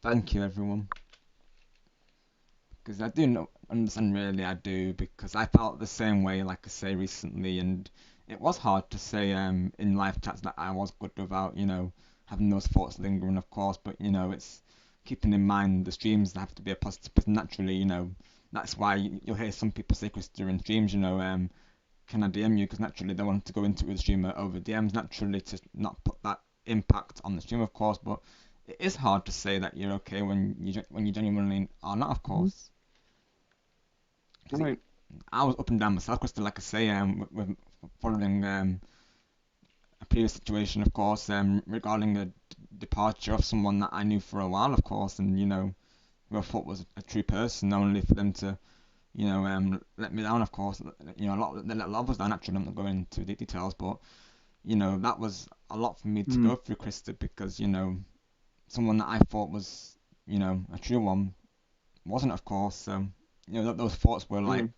Thank you, everyone. Because I do understand, really, I do, because I felt the same way, like I say, recently, and it was hard to say in live chats that I was good without, you know, having those thoughts lingering, of course, but, you know, it's keeping in mind the streams have to be a positive, because naturally, you know, that's why you'll hear some people say, Chris, during streams, you know, can I DM you? Because naturally they want to go into it with the streamer over DMs, naturally to not put that impact on the stream, of course, but it is hard to say that you're okay when you genuinely are not, of course. Right. I was up and down myself, Krista, like I say, with following a previous situation, of course, regarding the departure of someone that I knew for a while, of course, and, you know, who I thought was a true person, only for them to, you know, let me down, of course. You know, they let a lot of us down, actually. I'm not going into the details, but, you know, that was a lot for me to go through, Krista, because, you know, someone that I thought was, you know, a true one wasn't, of course. So, you know, those thoughts were like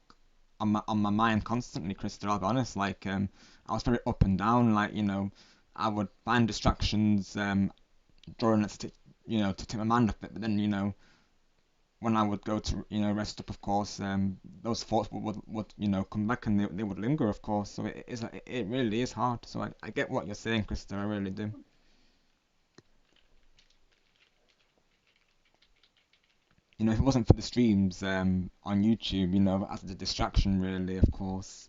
on my mind constantly, Krista. I'll be honest. Like, I was very up and down. Like, you know, I would find distractions, drawing it to, you know, to take my mind off it. But then, you know, when I would go to, you know, rest up, of course, those thoughts would you know, come back, and they would linger, of course. So it really is hard. So I get what you're saying, Krista. I really do. You know, if it wasn't for the streams on YouTube, you know, as a distraction, really, of course,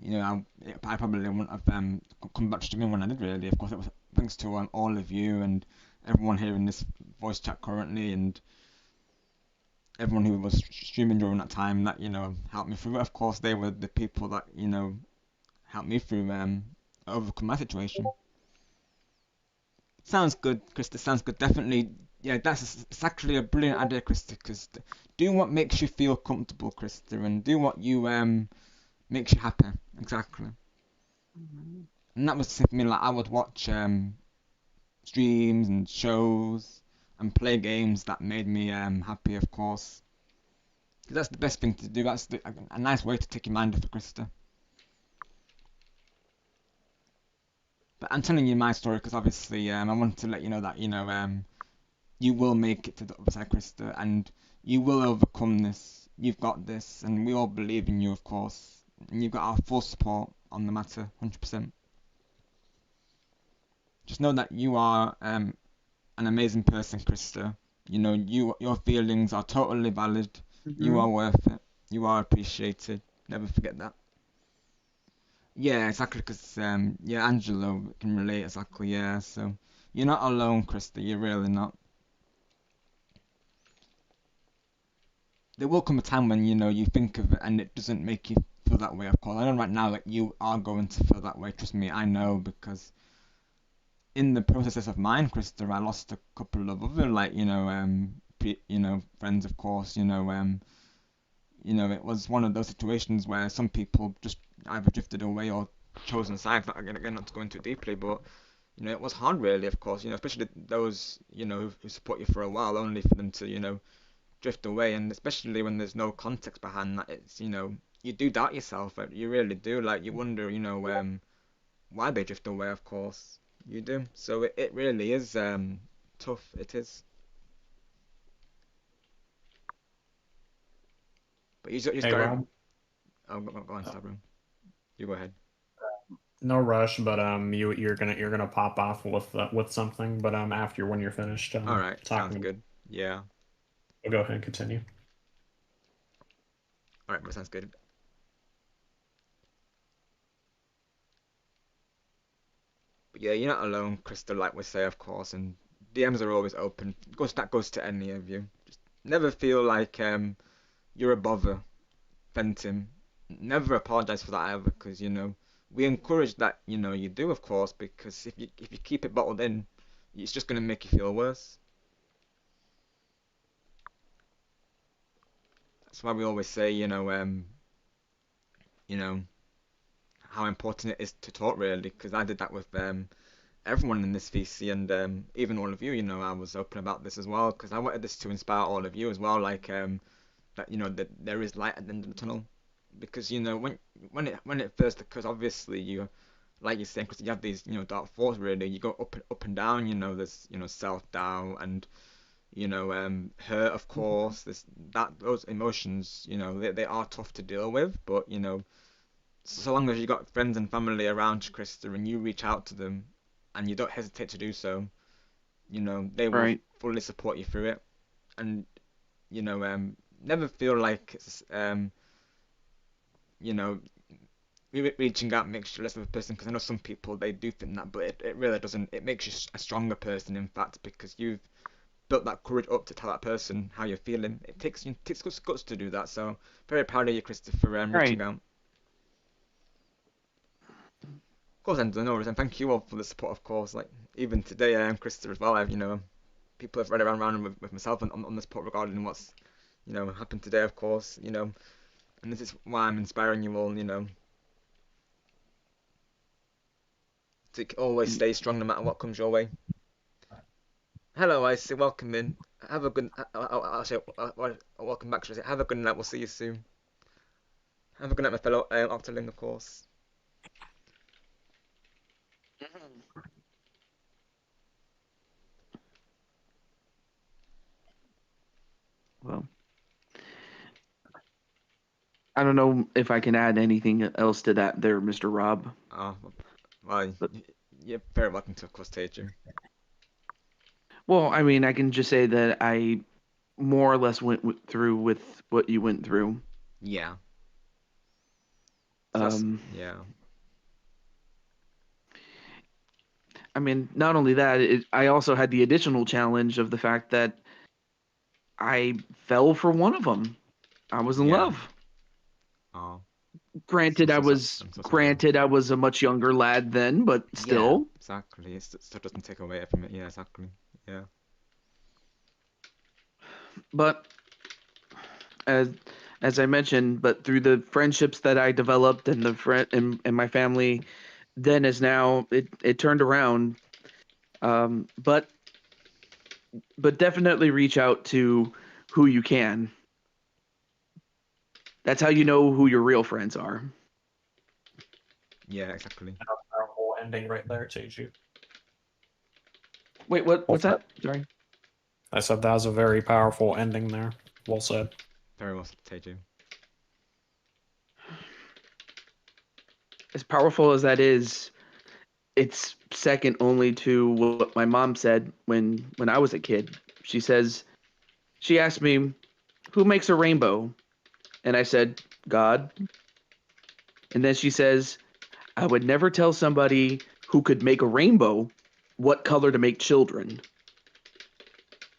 you know, I probably wouldn't have come back to streaming when I did, really. Of course, it was thanks to all of you and everyone here in this voice chat currently, and everyone who was streaming during that time that, you know, helped me through it. Of course, they were the people that, you know, helped me through overcome my situation. Sounds good, Krista. Sounds good. Definitely. Yeah, it's actually a brilliant idea, Krista. Because do what makes you feel comfortable, Krista, and do what you makes you happy. Exactly. And that was for me. Like, I would watch streams and shows and play games that made me happy, of course. 'Cause that's the best thing to do. That's a nice way to take your mind off it, Krista. But I'm telling you my story because obviously I want to let you know that, you know, you will make it to the other side, Krista, and you will overcome this. You've got this, and we all believe in you, of course. And you've got our full support on the matter, 100%. Just know that you are an amazing person, Krista. You know, your feelings are totally valid. You are worth it. You are appreciated. Never forget that. Yeah, exactly, because, yeah, Angelo can relate, exactly, yeah, so you're not alone, Krista, you're really not. There will come a time when, you know, you think of it and it doesn't make you feel that way, of course. I know right now that you are going to feel that way, trust me, I know, because in the process of mine, Krista, I lost a couple of other, like, you know, friends, of course, you know, it was one of those situations where some people just either drifted away or chosen sides. Again, not to go into it deeply, but, you know, it was hard, really, of course, you know, especially those, you know, who support you for a while, only for them to, you know, drift away, and especially when there's no context behind that, it's, you know, you do doubt yourself, you really do, like, you wonder, you know, why they drift away, of course, you do, so it really is, tough, it is. But you just Hey, gotta, Rob. oh, go on, Sabrin, you go ahead. No rush, but you're gonna pop off with something, but after when you're finished Alright, sounds talking. good. Yeah. We'll go ahead and continue. All right, that sounds good. But yeah, you're not alone, Crystal. Like we say, of course, and DMs are always open. That goes to any of you. Just never feel like you're a bother venting. Never apologize for that either, because we encourage that you do, of course, because if you keep it bottled in, it's just gonna make you feel worse. That's why we always say, you know how important it is to talk, really, because I did that with everyone in this VC, and even all of you. I was open about this as well, because I wanted this to inspire all of you as well, like that that there is light at the end of the tunnel, because when it first occurs, obviously you, like you're saying, because you have these dark thoughts, really. You go up and down. There's self doubt and hurt, of course. Those emotions, they are tough to deal with, but so long as you got friends and family around you, Krista, and you reach out to them and you don't hesitate to do so, they will Right. fully support you through it. And never feel like it's you know reaching out makes you less of a person, because I know some people, they do think that, but it really doesn't. It makes you a stronger person, in fact, because you've built that courage up to tell that person how you're feeling. It takes guts to do that. So very proud of you, Christopher, reaching Right. out. Of course, and no worries, and thank you all for the support. Of course, like even today, Christopher as well. I've people have read around with myself on this part regarding what's happened today. Of course, and this is why I'm inspiring you all. To always stay strong no matter what comes your way. Hello, I say welcome in. Have a good. I'll say welcome back. Should I say, have a good night. We'll see you soon. Have a good night, my fellow Octoling, of course. Well, I don't know if I can add anything else to that there, Mr. Rob. Well, But, you're very welcome to, of course, Teju. well, I mean, I can just say that I more or less went through with what you went through. Yeah. So yeah. I mean, not only that, I also had the additional challenge of the fact that I fell for one of them. I was in love. Oh. Granted, I was I was a much younger lad then, but still. Yeah, exactly. It still doesn't take away from it. Yeah, exactly. Yeah. But as I mentioned, but through the friendships that I developed and the and my family, then as now, it turned around. But definitely reach out to who you can. That's how you know who your real friends are. Yeah, exactly. Our whole ending right there, Teju. Wait, what's that? Sorry. I said that was a very powerful ending there. Well said. Very well said, Teju. As powerful as that is, it's second only to what my mom said when I was a kid. She asked me, "Who makes a rainbow?" And I said, "God." And then she says, "I would never tell somebody who could make a rainbow what color to make children."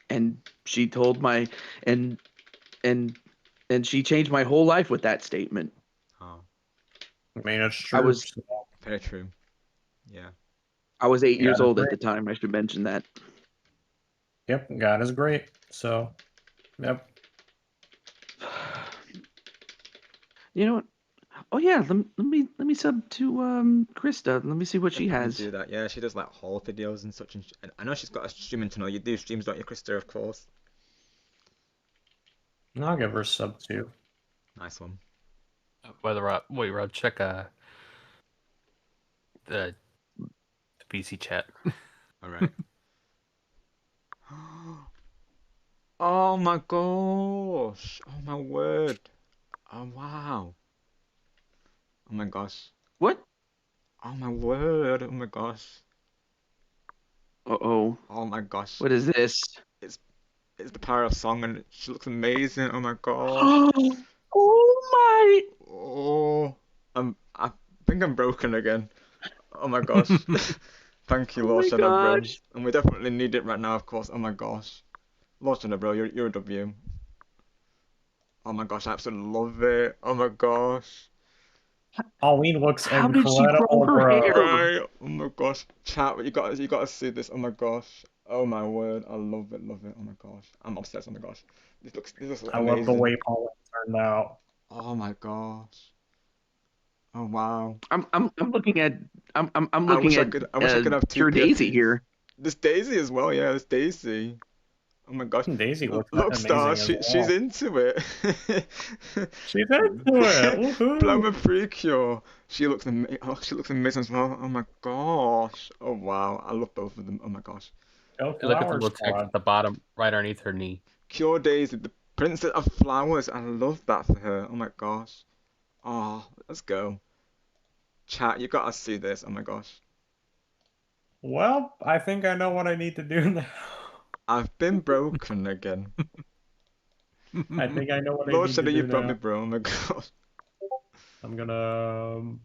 And she told my and and she changed my whole life with that statement. Oh. I mean, it's true. I was very true. Yeah. I was 8 years that's old at great. the time. I should mention that. Yep, God is great. So, yep. You know what? Oh yeah, let me sub to Krista. Let me see what she has. Do that. Yeah, she does like haul videos and such. And I know she's got a streaming channel. You do streams, don't you, Krista? Of course. I'll give her a sub too. Nice one. Wait, Rob, check the PC chat. All right. Oh my gosh! Oh my word! Oh wow! Oh my gosh! What? Oh my word! Oh my gosh! Uh-oh. Oh my gosh! What is this? it's the power of song, and she looks amazing. Oh my god. Oh my! Oh, I think I'm broken again. Oh my gosh. Thank you, Oh Lord my Shadow Bro. gosh! And we definitely need it right now, of course. Oh my gosh. Lord Shadow Bro, you're a W. Oh my gosh, I absolutely love it. Oh my gosh. Pauline looks How did she grow incredible, her bro. hair? Right. Oh my gosh. Chat, you gotta see this. Oh my gosh. Oh my word. I love it, love it. Oh my gosh. I'm obsessed. Oh my gosh. This looks I love the amazing. way Pauline turned out. Oh my gosh. Oh wow. I'm looking at I'm I looking wish I at could have two pure Daisy PFPs. here. This Daisy as well, yeah, this Daisy. Oh my gosh. Daisy looks Look, Star, amazing as she's well. into it. She's into it. Woohoo! Blower Precure. She looks amazing as well. Oh my gosh. Oh wow. I love both of them. Oh my gosh. Go Look at the Flower little text Squad. at the bottom, right underneath her knee. Cure Daisy, the Princess of Flowers. I love that for her. Oh my gosh. Oh, let's go. Chat, you gotta see this. Oh my gosh. Well, I think I know what I need to do now. I've been broken again. I think I know what I Lord need to Shadow, you do broke me, now. bro. Oh my gosh. I'm gonna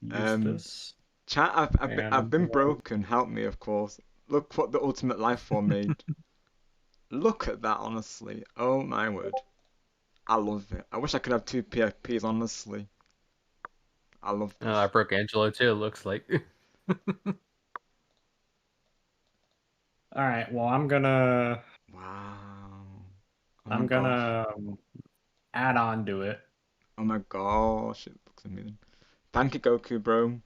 use this. Chat, And I've I'm been gonna... broken. Help me, of course. Look what the ultimate life form made. Look at that, honestly. Oh my word. I love it. I wish I could have two PFPs, honestly. I love this. Oh, I broke Angelo too, it looks like. Alright, well, I'm gonna... Wow. Oh my I'm gosh. gonna add on to it. Oh my gosh, it looks amazing. Thank you, Goku, bro.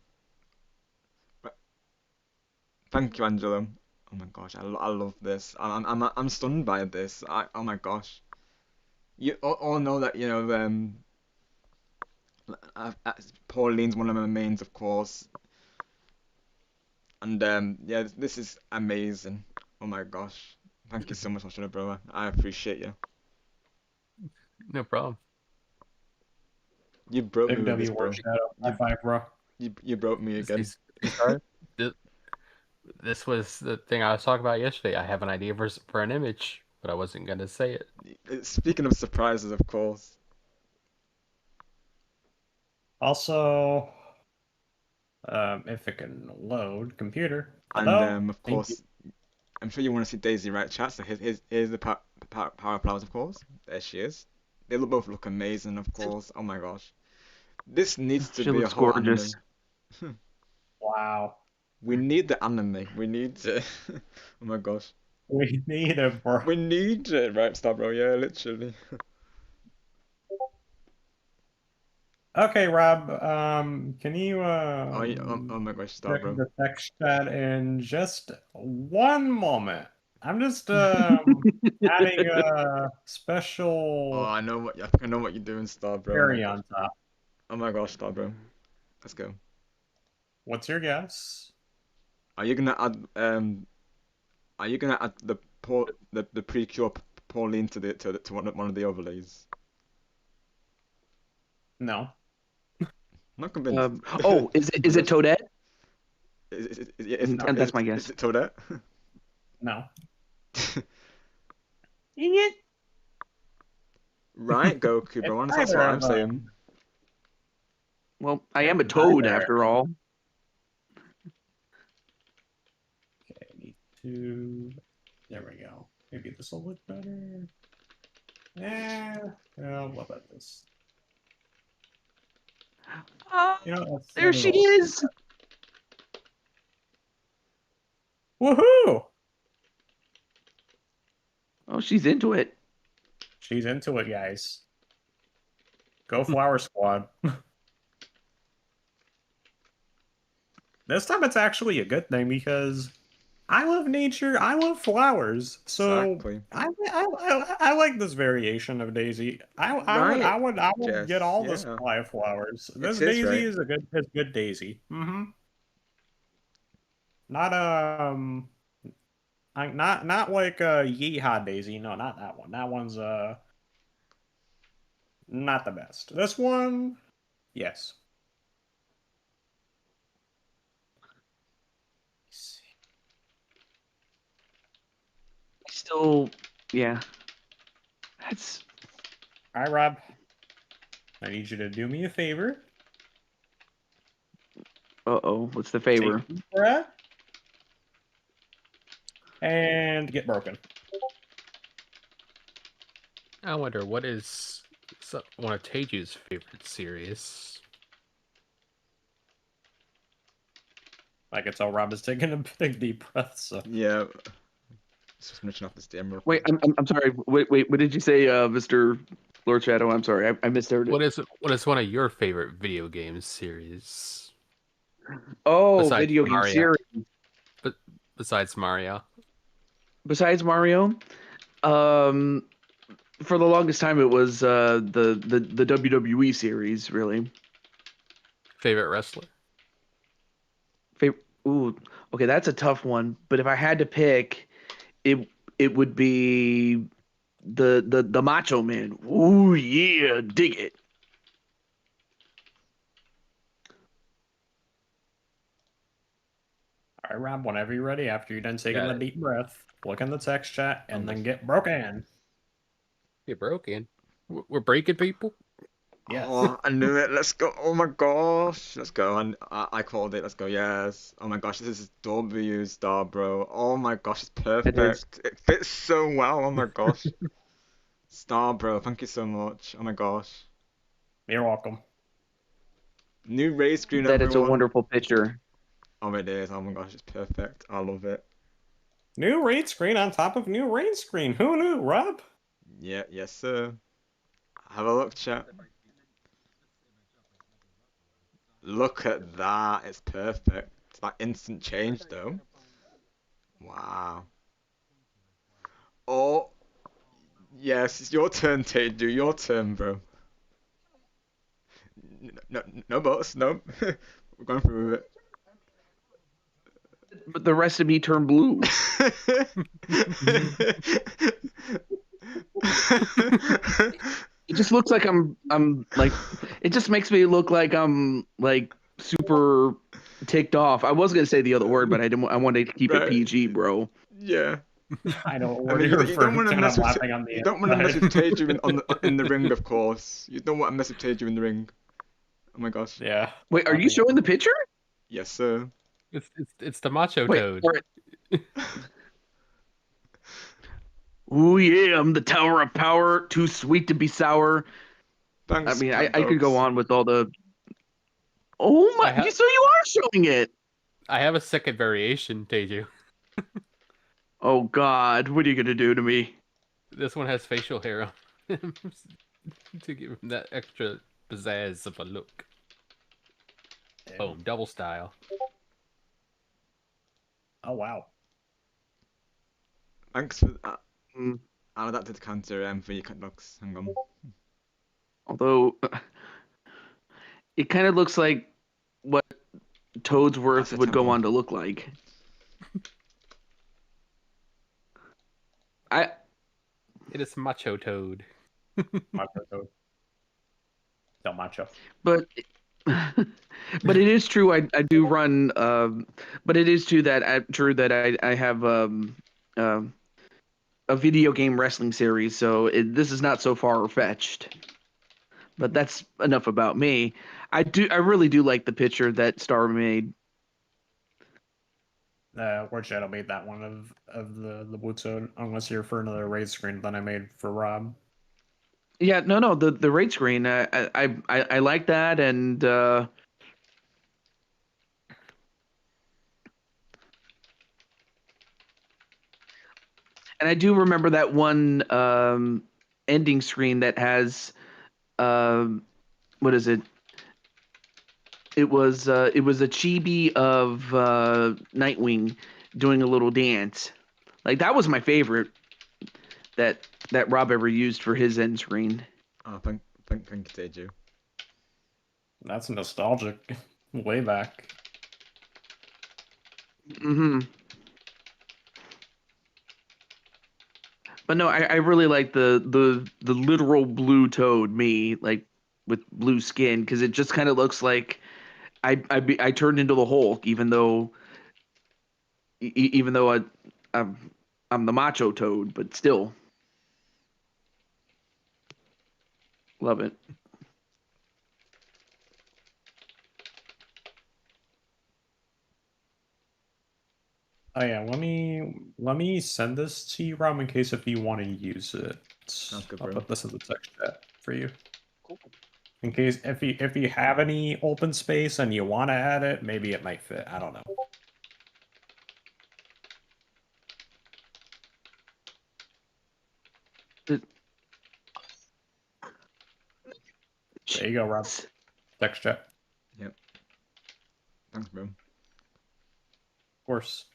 Thank you, Angelo. Oh my gosh, I love this. I'm stunned by this. Oh my gosh. You all know that, you know, Pauline's one of my mains, of course. And yeah, this is amazing. Oh my gosh. Thank you so much, Oshina, bro. I appreciate you. No problem. You broke me Big with this, W bro. War Shadow. High five, bro. You broke me again. Sorry? This was the thing I was talking about yesterday. I have an idea for an image, but I wasn't gonna say it. Speaking of surprises, of course. Also, if it can load computer. Hello? And of course, I'm sure you want to see Daisy, right, chat? So here's the power flowers, of course. There she is. They both look amazing, of course. Oh my gosh. This needs to She be a looks whole gorgeous. anime. Wow. We need the anime. We need it. Oh my gosh. We need it, bro. We need it, right, Star Bro? Yeah, literally. Okay, Rob. Can you oh my gosh, Star check Bro. the text chat in just one moment? I'm just adding a special. Oh, I think I know what you're doing, Star Bro. Cherry on top. Oh my gosh, Star Bro. Let's go. What's your guess? Are you gonna add the pre-cure Pauline to one of the overlays? No. Not convinced. Oh, is it Toadette? And that's my guess. Is it Toadette? No. Dang it! Right, Goku, bro. That's what I'm saying. Well, I am a toad after all. Okay, need to. There we go. Maybe this will look better. Well, what about this? You know, let's There set it she all. is! Woohoo! Oh, she's into it. She's into it, guys. Go Flower Squad. This time it's actually a good thing because I love nature, I love flowers, so Exactly. I like this variation of Daisy. I would Jess, get all the yeah. supply of flowers. This It is, Daisy right? is a good Daisy. Not not like Yeehaw Daisy. No, not that one. That one's not the best. This one, yes. Still Yeah. That's All right, Rob. I need you to do me a favor. what's the favor? Take a deep breath and get broken. I wonder what is one of Teiju's favorite series. I can tell Rob is taking a big deep breath. So Yeah. Just finishing off this game real Wait, quick. I'm sorry. Wait. What did you say, Mr. Lord Shadow? I'm sorry. I misheard it. What is one of your favorite video game series? Oh, Besides video game Mario. series. But besides Mario. Besides Mario, for the longest time it was the WWE series. Really. Favorite wrestler? Ooh, okay, that's a tough one. But if I had to pick, it would be the Macho Man. Ooh yeah, dig it. all right, Rob, whenever you're ready, after you're done taking Got the it. deep breath, look in the text chat and then get broken. Get broken. We're breaking people. Yes. Oh, I knew it. Let's go. Oh my gosh. Let's go. And I called it. Let's go. Yes. Oh my gosh. This is W star, bro. Oh my gosh. It's perfect. It fits so well. Oh my gosh. Star, bro. Thank you so much. Oh my gosh. You're welcome. New race screen, That everyone. it's a wonderful picture. Oh, it is. Oh my gosh. It's perfect. I love it. New raid screen on top of new raid screen. Who knew, Rob? Yeah. Yes, sir. Have a look, chat. Look at that. It's perfect. It's that instant change, though. Wow. Oh. Yes, it's your turn, Teju. Your turn, bro. No boss. No. We're going through with But the rest of me turned blue. It just looks like I'm like it just makes me look like I'm like super ticked off. I was gonna say the other word, but I wanted to keep it Right. PG, bro. Yeah. I know I what mean, you're you don't referring want to, to and mess I'm with laughing on the you don't want to mess with inside. Teju in the ring, of course. You don't want to mess with Teju in the ring. Oh my gosh. Yeah. Wait, are you showing the picture? Yes, sir. It's the Macho Wait, Toad. all right. Ooh yeah, I'm the Tower of Power, too sweet to be sour. Thanks, I mean, Cat I could go Dogs. on with all the. Oh my! So you are showing it. I have a second variation, Teju. Oh God, what are you gonna do to me? This one has facial hair on him to give him that extra pizzazz of a look. Boom, double style. Oh wow. Thanks for that. I'll adapt the counter for you, Cat Dogs. Hang on. Although it kind of looks like what Toadsworth would go on to look like. It is Macho Toad. Macho Toad. Del Macho. But but it is true. I do run. But it is true that I have a video game wrestling series. So this is not so far fetched. But that's enough about me. I really do like the picture that Star made. Word Shadow made that one of the Wootso, unless you're for another raid screen that I made for Rob. Yeah, no, the raid screen. I like that, and I do remember that one ending screen that has what is it? It was a chibi of Nightwing doing a little dance. Like that was my favorite that Rob ever used for his end screen. Oh, thank you, Teju. That's nostalgic. Way back. Mm-hmm. But no, I really like the literal blue Toad, me, like with blue skin, because it just kind of looks like I turned into the Hulk, even though I'm the Macho Toad, but still. Love it. Oh yeah, let me send this to you, Rob, in case if you want to use it. Sounds good, I'll bro. put this in the text chat for you. Cool. In case if you have any open space and you want to add it, maybe it might fit. I don't know. There you go, Rob. Text chat. Yep. Thanks, bro. Of course.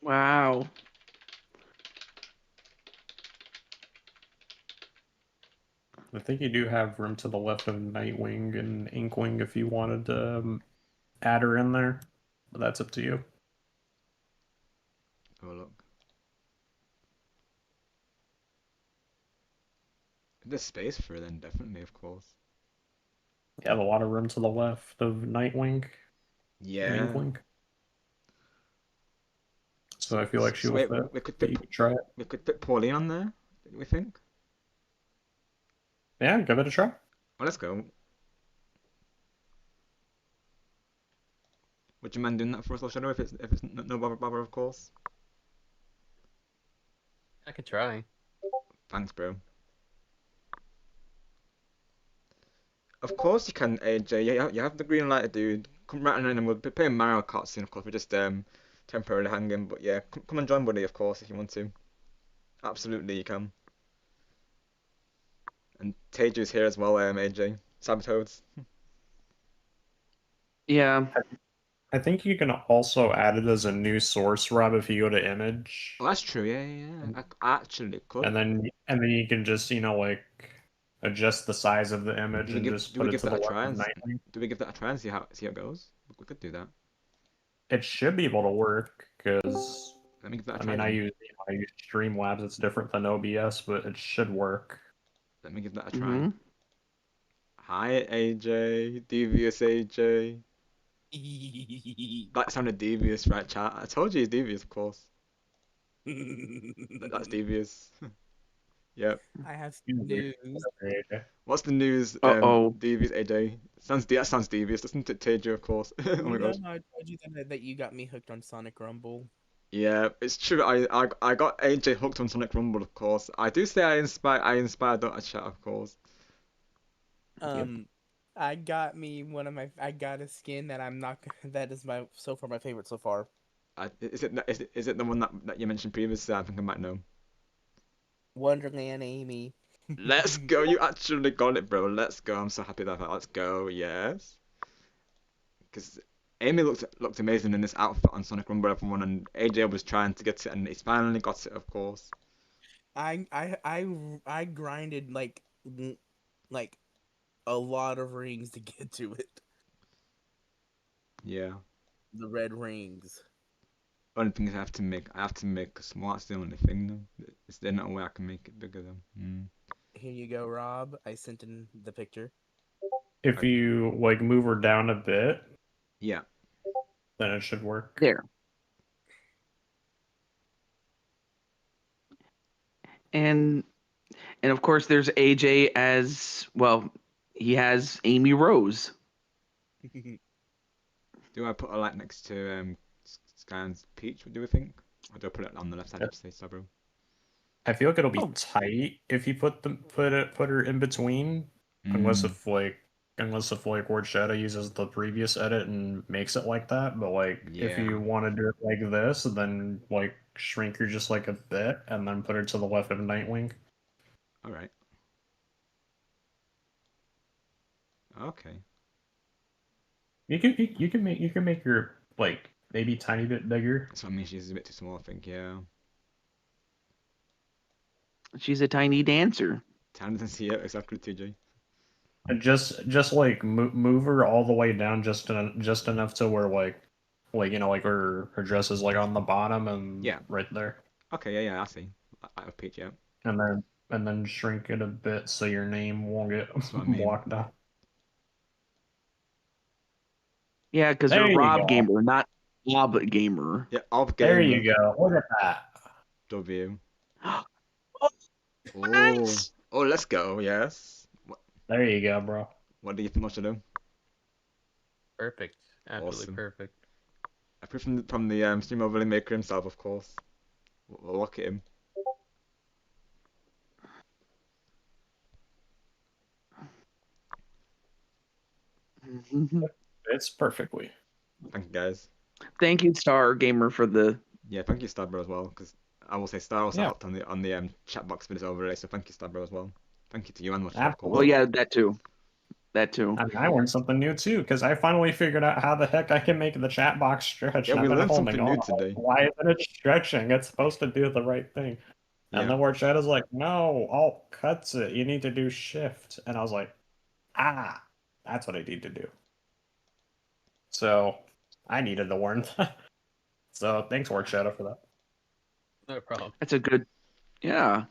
Wow. I think you do have room to the left of Nightwing and Inkwing if you wanted to add her in there. But that's up to you. Oh, look. If there's space for it, then definitely, of course. You have a lot of room to the left of Nightwing Yeah. and Inkwing. So I feel like she So will wait, fit. we could But fit you could try it. we could fit Pauline on there. We think. Yeah, give it a try. Well, let's go. Would you mind doing that for us, Shadow? If it's no bother, of course. I could try. Thanks, bro. Of course you can, AJ. You have the green light, dude. Come right on in and we'll be playing Mario Kart soon, of course. We're just temporarily hanging, but yeah, come and join, buddy, of course, if you want to. Absolutely, you can. And Teiju's here as well, AJ. Sabotoads. Yeah. I think you can also add it as a new source, Rob, if you go to image. Oh, that's true. Yeah. I actually could. And then you can just, like adjust the size of the image and just put it to the left of Nightwing. Do we give that a try and see how it goes? We could do that. It should be able to work because Let me give that a try. I use Streamlabs. It's different than OBS, but it should work. Let me give that a try. Hi, AJ. Devious AJ. That sounded devious, right, chat? I told you he's devious, of course. That's devious. Yep. I have some news. What's the news? Devious AJ. That sounds devious, doesn't it, Teju? Of course. Oh my gosh. I told you that you got me hooked on Sonic Rumble. Yeah, it's true. I got AJ hooked on Sonic Rumble, of course. I do say I inspired Dr. Chat, of course. I got a skin that that is so far my favorite so far. Is it the one that you mentioned previously? I think I might know. Wonderland Amy. Let's go! You actually got it, bro. Let's go! I'm so happy that. Let's go! Yes. Because Amy looked amazing in this outfit on Sonic Rumble, everyone, and AJ was trying to get it, and he's finally got it, of course. I grinded like a lot of rings to get to it. Yeah. The red rings. Only thing is I have to make a smart. That's the only thing though. Is there no way I can make it bigger though? Here you go, Rob. I sent in the picture. If you move her down a bit, yeah, then it should work. There. And of course there's AJ as well. He has Amy Rose. Do I put a light next to Scan's Peach? What do we think? Or do I put it on the left side of the stage, bro? I feel like it'll be tight if you put her in between, unless if Ward Shadow uses the previous edit and makes it like that. But if you want to do it like this, then shrink her just a bit and then put her to the left of Nightwing. All right. Okay. You can make her maybe tiny bit bigger. That's what I mean. She's a bit too small, I think. Yeah. She's a tiny dancer. Tiny dancer, yeah, exactly, TJ. And just move her all the way down just enough to where her dress is on the bottom and right there. Okay, yeah, I see. I have Peach, yeah. And then shrink it a bit so your name won't get blocked out. Yeah, because There you're you Rob go. Gamer, not Ob Gamer. Yeah, Ob There Gamer. you go. Look at that. W. Oh, Oh, nice. oh, let's go. Yes. There you go, bro. What do you think I should do? Perfect. Absolutely Awesome. perfect. Approved from the stream overlay maker himself, of course. We'll look at him. It's perfectly. Thank you, guys. Thank you, Star Gamer, for the. Yeah, thank you, Starbro, as well, because I will say Star also Yeah. helped on the chat box for this overlay, so thank you, Starbro, as well. Thank you to you and Watcher, of Absolutely. course. Well, yeah, that too. That too. I mean, I learned something new too, because I finally figured out how the heck I can make the chat box stretch. Yeah, and we I've been learned holding something new on. today. Why isn't it stretching? It's supposed to do the right thing. And Yeah. the word chat is like, no, Alt cuts it. You need to do shift. And I was like, that's what I need to do. So I needed to learn that. So thanks, Word Shadow, for that. No problem. That's a good. Yeah.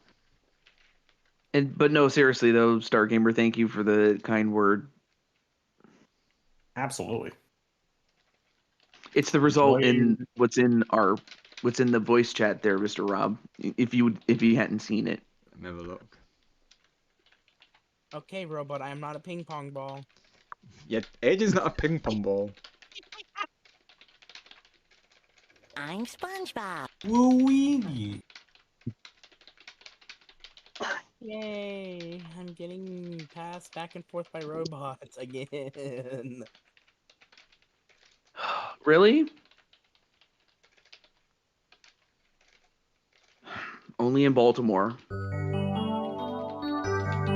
But no, seriously though, Star Gamer, thank you for the kind word. Absolutely. It's the result in what's in the voice chat there, Mr. Rob. If you hadn't seen it. Let me have a look. Okay, robot, I am not a ping pong ball. Yeah, AJ's not a ping pong ball. I'm SpongeBob. Luigi. Yay! I'm getting passed back and forth by robots again. Really? Only in Baltimore.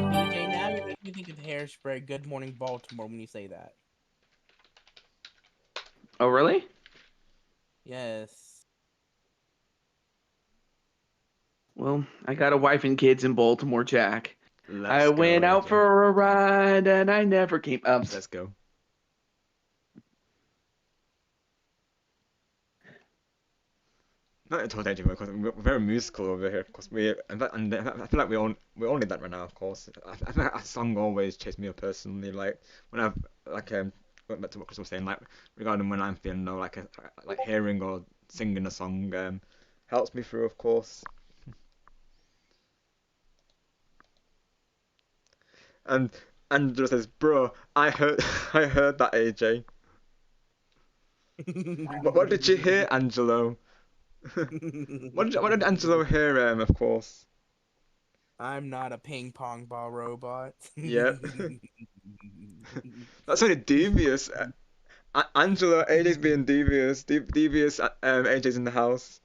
DJ, now you make me think of Hairspray. Good Morning Baltimore when you say that. Oh, really? Yes. Well, I got a wife and kids in Baltimore, Jack. I Let's went go, out AJ. for a ride and I never came up. Let's go. Not told AJ because we're very musical over here. Because and I feel like we all need that right now. Of course, I feel like a song always chased me up personally. Like when I've going back to what Chris was saying, like regarding when I'm feeling low, like hearing or singing a song helps me through, of course. And Angelo says, "Bro, I heard I heard that, AJ." What did you hear, Angelo? what did Angelo hear? Of course. I'm not a ping pong ball robot. Yep. That's really devious. Angelo, AJ's being devious. Devious. AJ's in the house.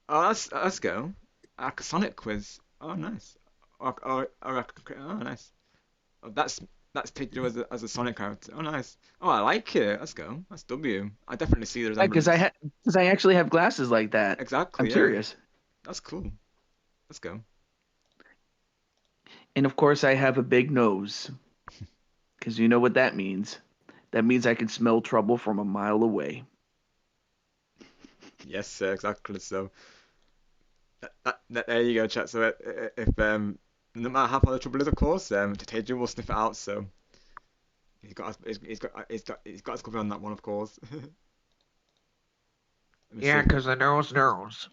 Oh, let's go. A Sonic quiz. Oh, nice. Oh, nice. Oh, that's picture as a Sonic character. Oh, nice. Oh, I like it. Let's go. That's W. I definitely see the Because resemblance. I actually have glasses like that. Exactly. I'm Yeah. serious. That's cool. Let's go. And of course, I have a big nose. Because you know what that means. That means I can smell trouble from a mile away. Yes, sir. Exactly. So there you go, chat. So if no matter how far the trouble is, of course, Tateju will sniff it out. So he's got us covered on that one, of course. Yeah, because the nose knows.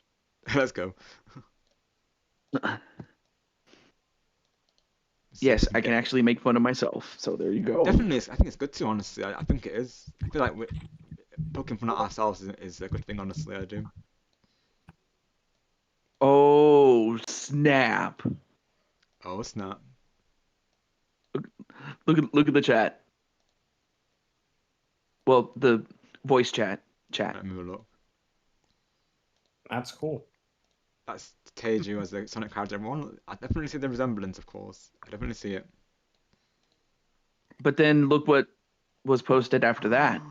Let's go. Yes, I can actually make fun of myself. So there you go. Definitely, I think it's good to, honestly. I think it is. I feel like poking fun at ourselves is a good thing, honestly. I do. Oh, snap. Oh, snap. Look at the chat. Well, the voice chat. Let me have a look. That's cool. That's Teiju as the Sonic character. I definitely see the resemblance, of course. I definitely see it. But then look what was posted after that.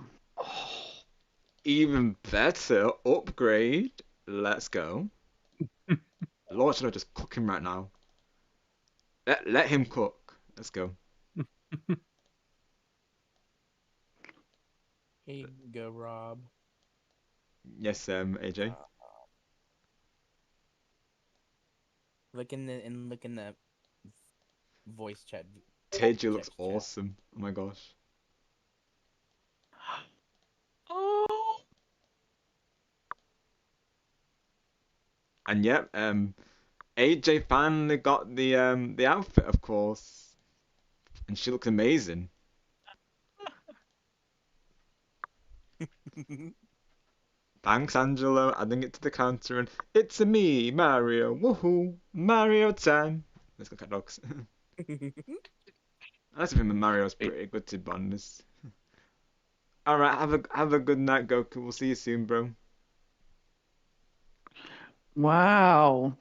Even better. Upgrade. Let's go. Lord should I just cook him right now. Let him cook. Let's go. Here you go, Rob. Yes, AJ. Look in the voice chat. Teju looks awesome. Oh my gosh. Oh. And yep, AJ finally got the outfit, of course, and she looks amazing. Thanks, Angelo. Adding it to the counter, and it's a me, Mario. Woohoo! Mario time. Let's go cat dogs. That's even Mario's pretty good to be honest. All right, have a good night, Goku. We'll see you soon, bro. Wow.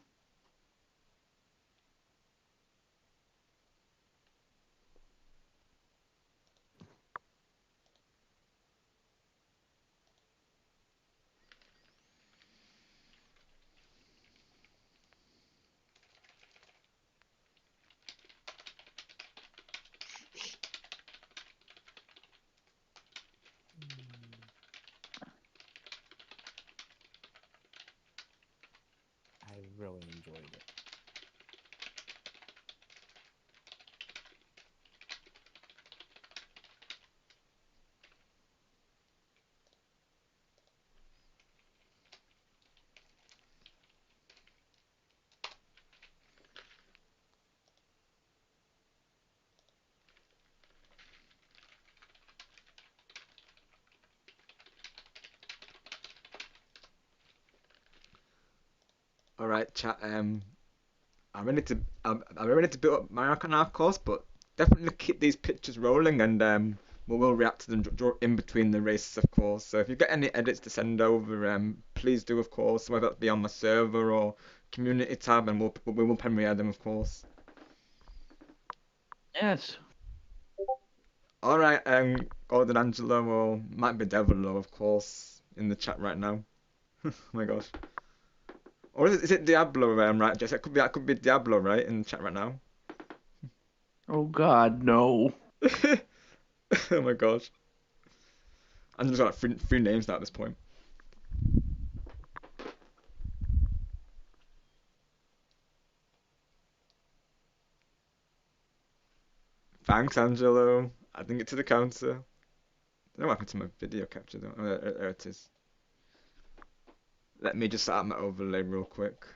I really enjoyed it. All right, chat. I'm ready to build up Mario Kart now, of course, but definitely keep these pictures rolling, and we'll react to them in between the races, of course. So if you get any edits to send over, please do, of course, whether that be on my server or community tab, and we will premiere them, of course. Yes. All right, Golden Angelo or might be Devilo, of course, in the chat right now. Oh my gosh. Or is it Diablo, right, Jess? It could be Diablo, right, in the chat right now. Oh God, no. Oh my gosh. I'm just got three names now at this point. Thanks, Angelo. Adding it to the counter. I don't know what happened to my video capture though. Oh, there it is. Let me just set up my overlay real quick.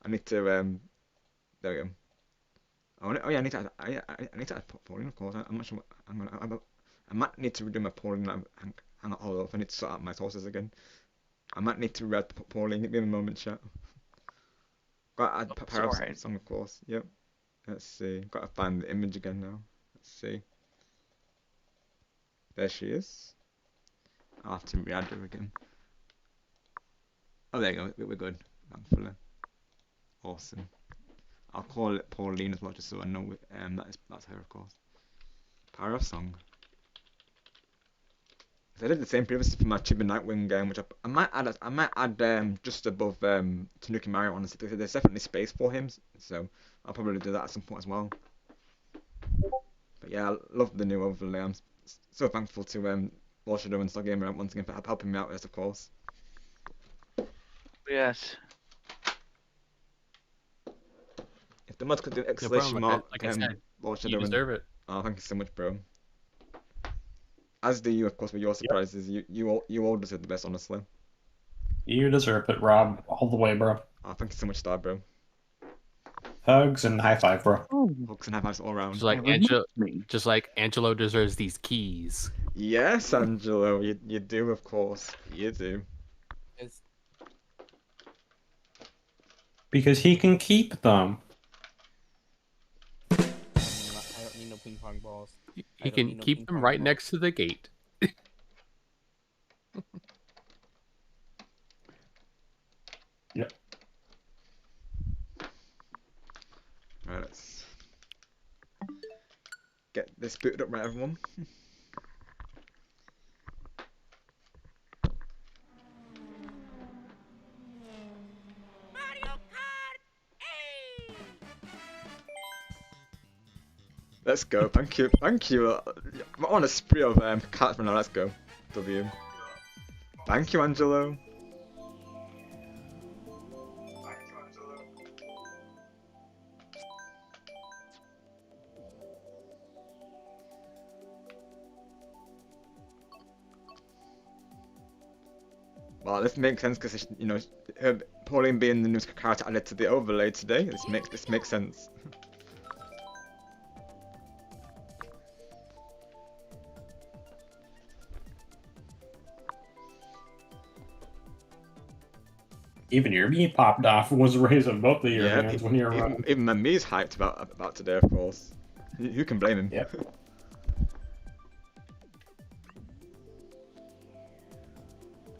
I need to there we go. Oh yeah, I need to add Pauline, of course. I'm not sure. I might need to redo my Pauline. Hang on, hold up. I need to sort out my sources again. I might need to read Pauline. Give me a moment, chat. Got to add Parallel song, of course. Yep. Let's see. Got to find the image again now. Let's see. There she is. I'll have to re-add her again. Oh, there you go. We're good. Thankfully. Awesome. I'll call it Pauline as well, just so I know that's her, of course. Power of Song. So I did the same previously for my Chibi Nightwing game, which I might add just above Tanuki Mario. Honestly, there's definitely space for him, so I'll probably do that at some point as well. But yeah, I love the new overlay. I'm so thankful to Shadow and Stargamer once again for helping me out with this, of course. Yes. If the mods could do No exclamation problem. mark, Like I said, Shadow you deserve it. Oh, thank you so much, bro. As do you, of course, with your surprises. Yep. You all deserve the best, honestly. You deserve it, Rob, all the way, bro. Oh, thank you so much, Star, bro. Hugs and high five, bro. Hugs and high fives all around. Just like Angelo deserves these keys. Yes, Angelo, you do, of course. You do. Because he can keep them. I don't need no ping pong balls. He can keep them right next to the gate. Yep. Right, let's get this booted up, right, everyone. Mario Kart! Hey! Let's go. Thank you. Thank you. I'm on a spree of cards right now. Let's go. W. Thank you, Angelo. Well, this makes sense because you know, Pauline being the newest character added to the overlay today. This makes sense. Even your me popped off was raising both of your hands when you were running. Even my me's hyped about today, of course. Who can blame him? Yep.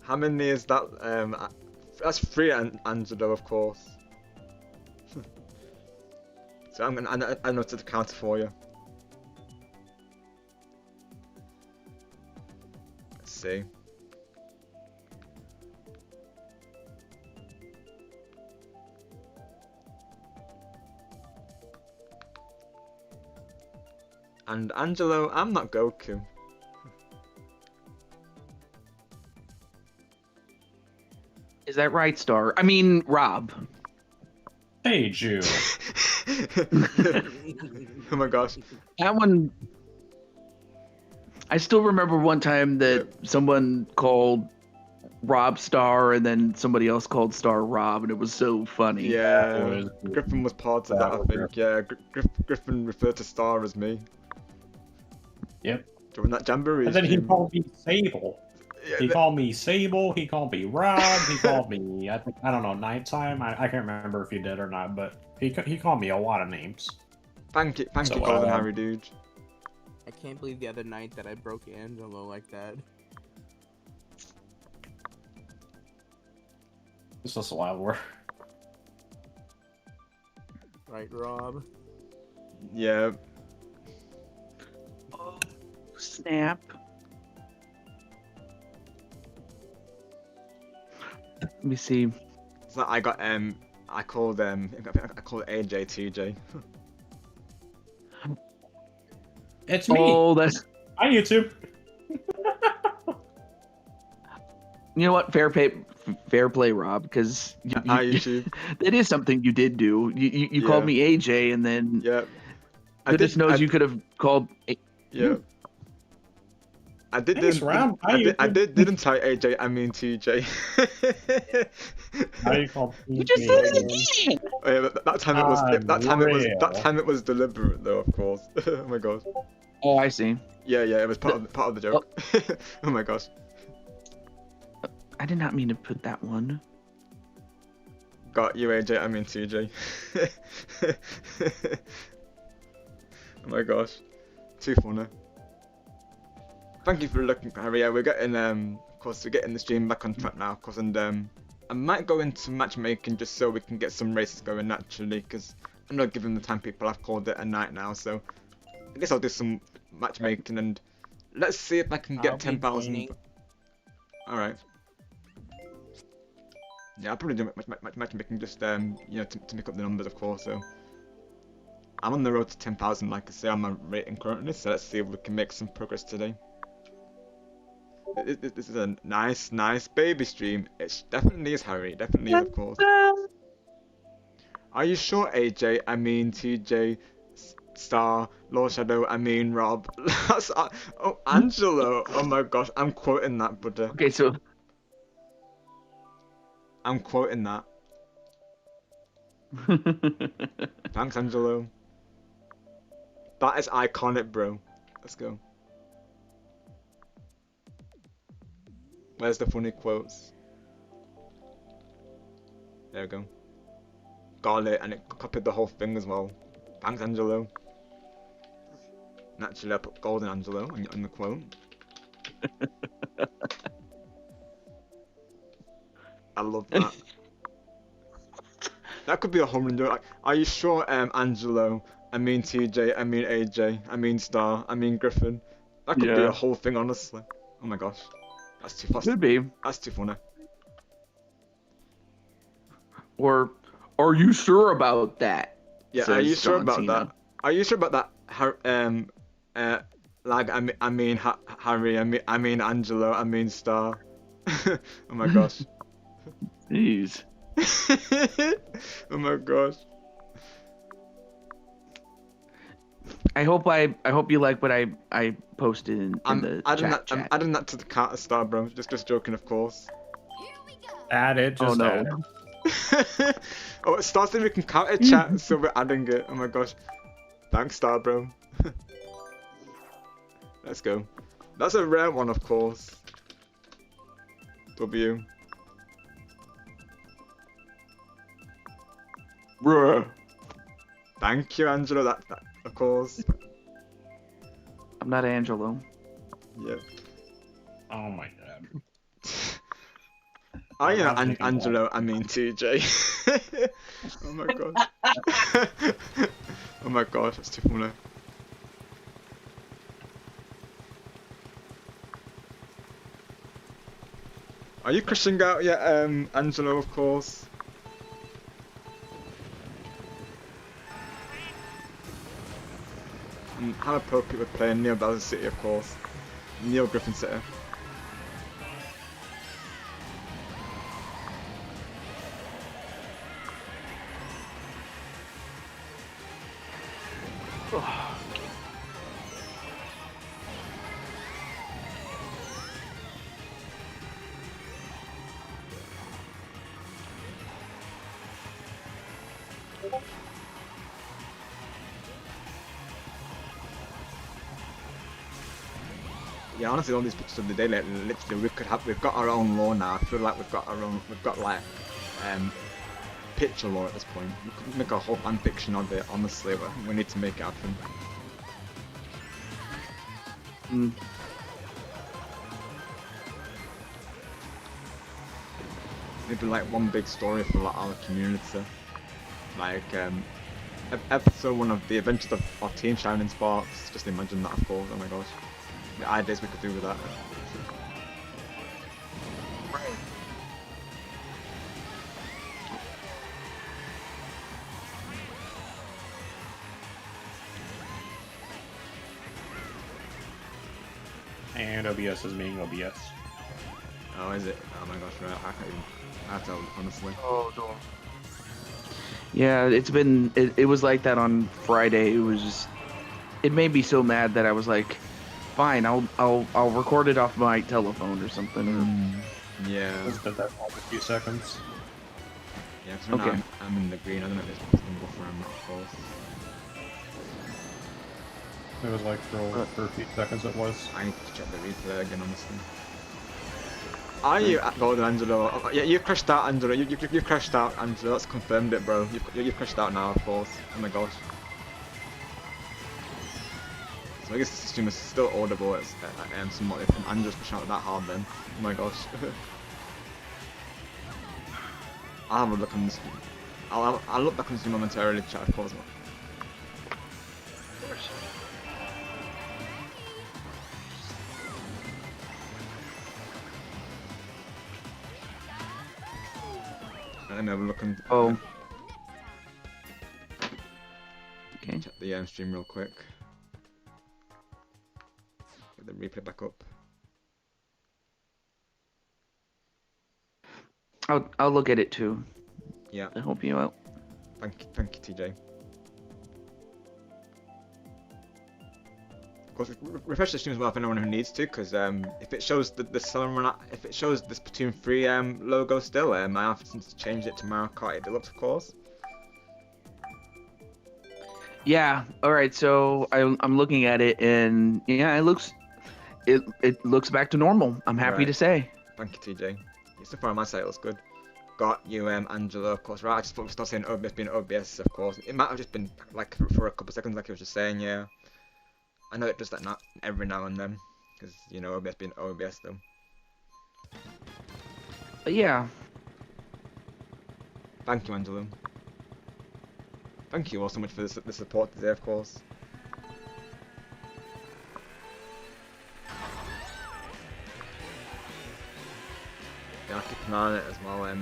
How many is that? That's 3, Angelo, of course. So I'm gonna add to the counter for you. Let's see. And Angelo, I'm not Goku. Is that right, Star? I mean, Rob. Hey, Jew. Oh my gosh. That one. I still remember one time that someone called Rob Star and then somebody else called Star Rob, and it was so funny. Yeah, Griffin was part of that, I think. Yeah, Griffin referred to Star as me. Yep. During that Jamboree. And then he stream. called me Sable. Yeah, He called me Sable, he called me Rob, he called me, I don't know, Nighttime? I can't remember if he did or not, but he called me a lot of names. Thank you, Golden Harry, dude. I can't believe the other night that I broke Angelo like that. It's just a lot of work. Right, Rob? Yeah. Oh, snap. Let me see. So I got I called AJ TJ. It's me. Oh, that's. Hi, YouTube. You know what? Fair play, Rob, because Hi, YouTube. that is something you did do. You Yeah. called me AJ, and then goodness knows you could have called. Yeah. I did. Thanks, Rob. Hi, I didn't type AJ. I mean TJ. How you called You just said it again. Oh, yeah, but that time it was. That time it was deliberate, though. Of course. Oh my god. Oh, I see. Yeah, it was part of the joke. Oh my gosh. I did not mean to put that one. Got you, AJ. I mean TJ. Oh my gosh. Too funny. Thank you for looking, Harry. Yeah, we're getting of course we're getting the stream back on track now, of course, and I might go into matchmaking just so we can get some races going naturally, because I'm not giving the time people. I've called it a night now, so I guess I'll do some matchmaking and let's see if I can get 10,000. All right. Yeah, I'll probably do matchmaking just you know, to make up the numbers, of course. So I'm on the road to 10,000, like I say, on my rating currently. So let's see if we can make some progress today. This is a nice baby stream. It definitely is, Harry. Definitely is, of course. Are you sure, AJ? I mean TJ, Star, Lord Shadow. I mean Rob. That's oh, Angelo. Oh my gosh, I'm quoting that, brother. Okay, so I'm quoting that. Thanks, Angelo. That is iconic, bro. Let's go. Where's the funny quotes? There we go. Got it, and it copied the whole thing as well. Thanks, Angelo. Naturally, I put Golden Angelo on the quote. I love that. That could be a home run joke. Like, are you sure, Angelo? I mean TJ, I mean AJ, I mean Star, I mean Griffin. That could be a whole thing, honestly. Oh my gosh. That's too fast. Could be. That's too funny. Or, are you sure about that? Yeah, are you says sure John about Cena. that? Are you sure about that? Like I mean Harry, I mean Angelo, I mean Star. Oh my gosh. Jeez. Oh my gosh. I hope you like what I posted in the chat. I'm adding that to the Carter Star, bro. Just joking, of course. Add it, Oh just no. add it. Oh, Star said we can counter chat, so we're adding it. Oh my gosh. Thanks, Star, bro. Let's go. That's a rare one, of course. W. Bruh. Thank you, Angelo. That of course. I'm not Angelo. Yep. Oh my god. I am I'm thinking Angelo. I mean TJ. Oh my god. Oh my gosh, that's too funny. Are you crashing out yet, Angelo? Of course. How appropriate we're playing Neo Bowser City, of course. Neo Griffin City. Yeah, honestly, all these pictures of the day, like, literally, we've got our own lore now. I feel like we've got like, picture lore at this point. We could make a whole fan fiction of it, honestly, but we need to make it happen. Maybe like one big story for like our community. Like, episode 1 of the Adventures of Team Shining Sparks. Just imagine that, of course. Oh my gosh. The ideas we could do with that. And OBS is being OBS. Oh, is it? Oh my gosh, right. I can't even. I have to, honestly. Oh no. Yeah, it was like that on Friday. It was just, it made me so mad that I was like, fine, I'll record it off my telephone or something. Yeah. Let's put that for a few seconds. Yeah, because Okay. now I'm in the green. I don't know if it's going to go for him, of course. It was like for a few seconds it was. I need to check the replay again, honestly. Are you at Golden Angelo? Oh, yeah, you crashed out, Angelo. You crashed out, Angelo. That's confirmed it, bro. You crashed out now, of course. Oh my gosh. So I guess the stream is still audible. It's somewhat if Angelo's crashed out that hard then. Oh my gosh. I'll have a look on this. I'll look back on this momentarily, chat, of course. Let me have a look on. Oh. Okay. Check the stream real quick. Get the replay back up. I'll look at it too. Yeah. To help you out. Thank you, TJ. Of course, refresh the stream as well for anyone who needs to, because if it shows the if it shows the Splatoon 3 logo still, I have to change it to Mario Kart Deluxe, of course. Yeah. All right. So I'm looking at it, and yeah, it looks back to normal. I'm happy Right. to say. Thank you, TJ. Yeah, so far on my side it looks good. Got you, Angela, of course. Right, I just thought we started saying OBS being OBS, of course. It might have just been like for a couple of seconds, like I was just saying, yeah. I know it does that not every now and then, because you know OBS being OBS though. Yeah. Thank you, Angela. Thank you all so much for the support today, of course. Yeah, I'll keep an eye on it as well, whenever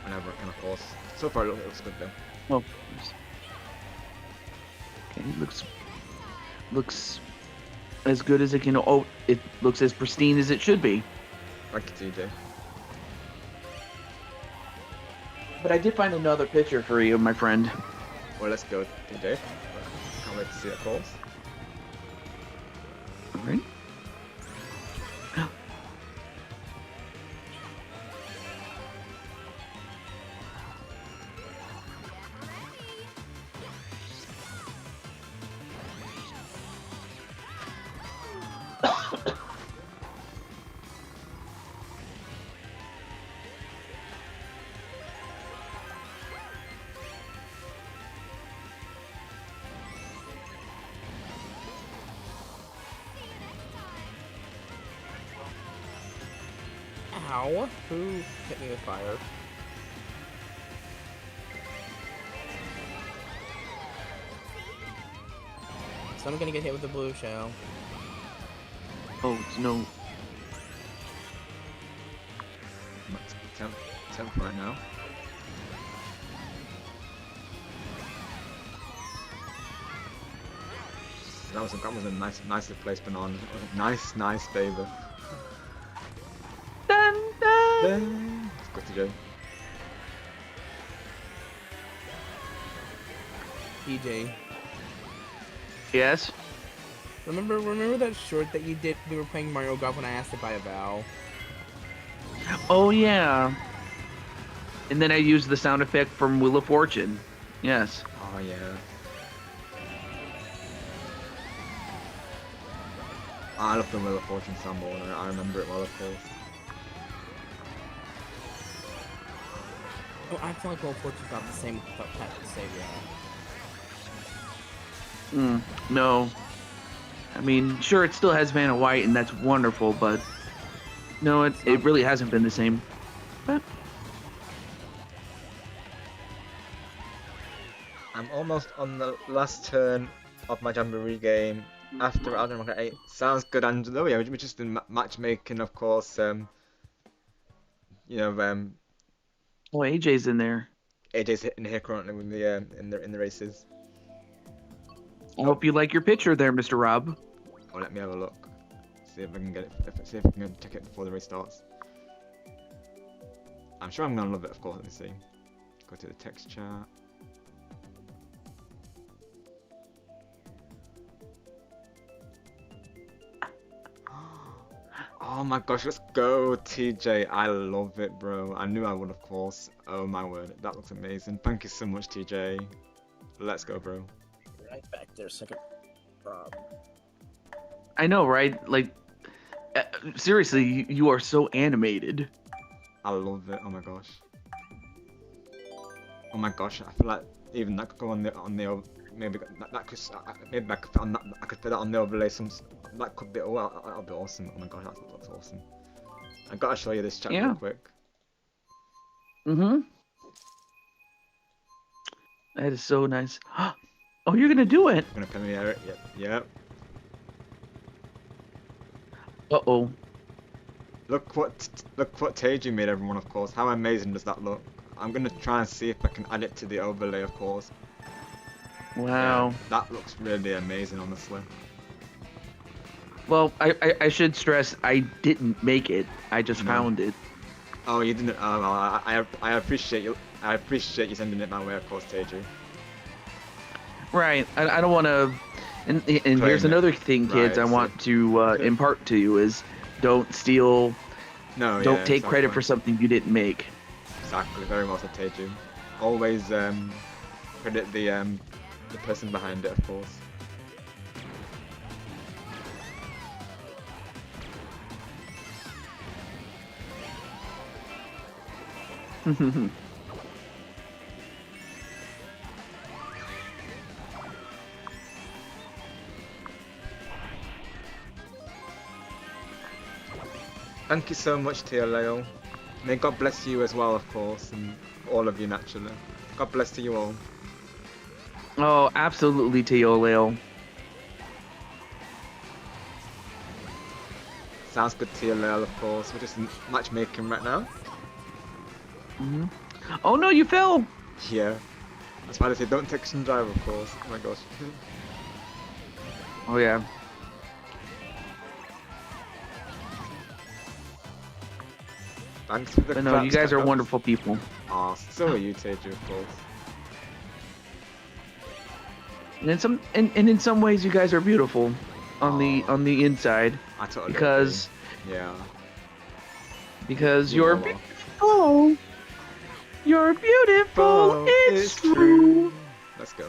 I can, of course. So far it looks good though. Well. Okay. Looks as good as it can. Oh, it looks as pristine as it should be. Thank you, TJ. But I did find another picture for you, my friend. Well, let's go, TJ. Can't wait to see it, of course. Alright. Ow! Who hit me with fire? So I'm gonna get hit with the blue shell. Oh no. Temp right now. That was a nicely placed banana. Nice favor. Dun, dun. Let's go to Joe. PJ. Yes. Remember that short that you did? We were playing Mario Golf when I asked to buy a vowel. Oh yeah. And then I used the sound effect from Wheel of Fortune. Yes. Oh yeah. I love the Wheel of Fortune sample, and I remember it well, of course. Oh, I feel like Wheel of Fortune's not the same type of savior. No. I mean, sure, it still has Vanna White, and that's wonderful, but no, it really hasn't been the same. But I'm almost on the last turn of my Jamboree game. After Mario Kart 8. Sounds good, Angelo. Yeah, we're just in matchmaking, of course. Oh, AJ's in there. AJ's in here currently with the in the races. I hope you like your picture there, Mr. Rob. Oh, let me have a look. See if I can get it. See if I can check it before the race starts. I'm sure I'm gonna love it, of course. Let me see. Go to the text chat. Oh my gosh, let's go, TJ. I love it, bro. I knew I would, of course. Oh my word, that looks amazing. Thank you so much, TJ. Let's go, bro. Right back there, second. Rob. I know, right? Like, seriously, you are so animated. I love it. Oh my gosh. Oh my gosh, I feel like even that could go on the maybe that could maybe I could put that on the overlay. That could be that'll be awesome. Oh my gosh, that's awesome. I gotta show you this chat real quick. That is so nice. Oh, you're gonna do it. I'm gonna premiere it. Yep. Uh-oh. Look what Teiju made, everyone, of course. How amazing does that look? I'm gonna try and see if I can add it to the overlay, of course. Wow. Yeah, that looks really amazing, honestly. Well, I should stress I didn't make it. I just found it. Oh, you didn't? Oh, well, I appreciate you. I appreciate you sending it my way, of course, Teiju. Right. I don't want to. And here's another thing, kids. I want to impart to you is don't steal. No. Don't take credit for something you didn't make. Exactly. Very well said, Teiju. Always credit the person behind it, of course. Thank you so much, Tia Leo. May God bless you as well, of course, and all of you naturally. God bless to you all. Oh, absolutely, Teo Leo. Sounds good, Tia Leo, of course. We're just matchmaking right now. Oh no, you fell! Yeah. That's why they say don't text and drive, of course. Oh my gosh. Oh yeah. Thanks for the But no, you guys are wonderful people. Aw, so are you, Teju, of course. And in some ways, you guys are beautiful on the inside. I totally because agree. Yeah. Because you're beautiful. You're beautiful. It's true. Let's go.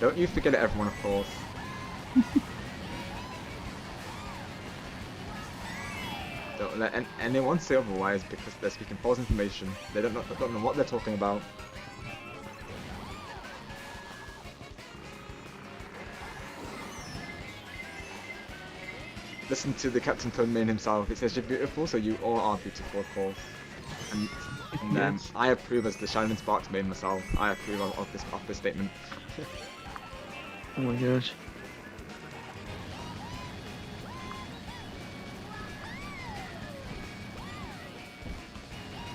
Don't you forget it, everyone, of course. Don't let anyone say otherwise because they're speaking false information. They don't know what they're talking about. listen to the Captain Toadman himself. It says you're beautiful, so you all are beautiful, of course. And Yes. I approve as the Shining Sparks made myself. I approve of this statement. Oh my gosh.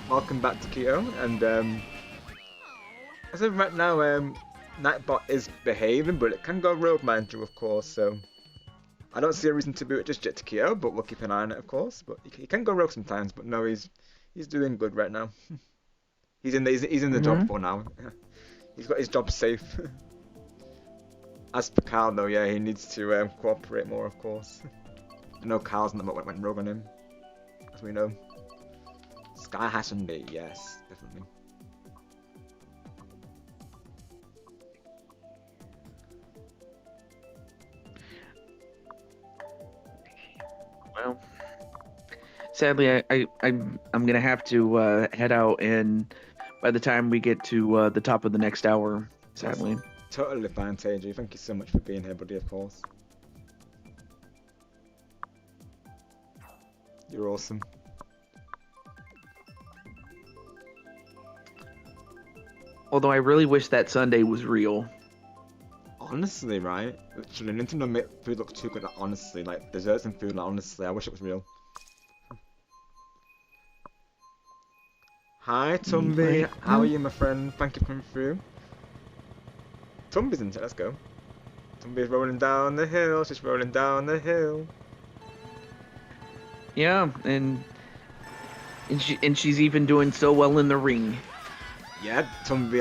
Welcome back to Keto, and as of right now, Nightbot is behaving, but it can go rogue manager, of course. So I don't see a reason to boot it just yet to Keto, but we'll keep an eye on it, of course. But he can go rogue sometimes, but no, he's doing good right now. he's in the job for now. He's got his job safe. As for Kyle, though, yeah, he needs to cooperate more, of course. I know Kyle's not what went rogue on him, as we know. Sky Hassan yes, definitely. Well, sadly, I'm gonna have to head out, and by the time we get to the top of the next hour, sadly. Totally fine, Teju. Thank you so much for being here, buddy, of course. You're awesome. Although I really wish that Sunday was real. Honestly, right? Literally, Nintendo made food look too good, honestly. Like, desserts and food, like, honestly, I wish it was real. Hi, Tumby. How are you, my friend? Thank you for coming through. Tumby's in it, let's go. Tumby's rolling down the hill, she's rolling down the hill. Yeah, and she's even doing so well in the ring. Yeah, Tumby,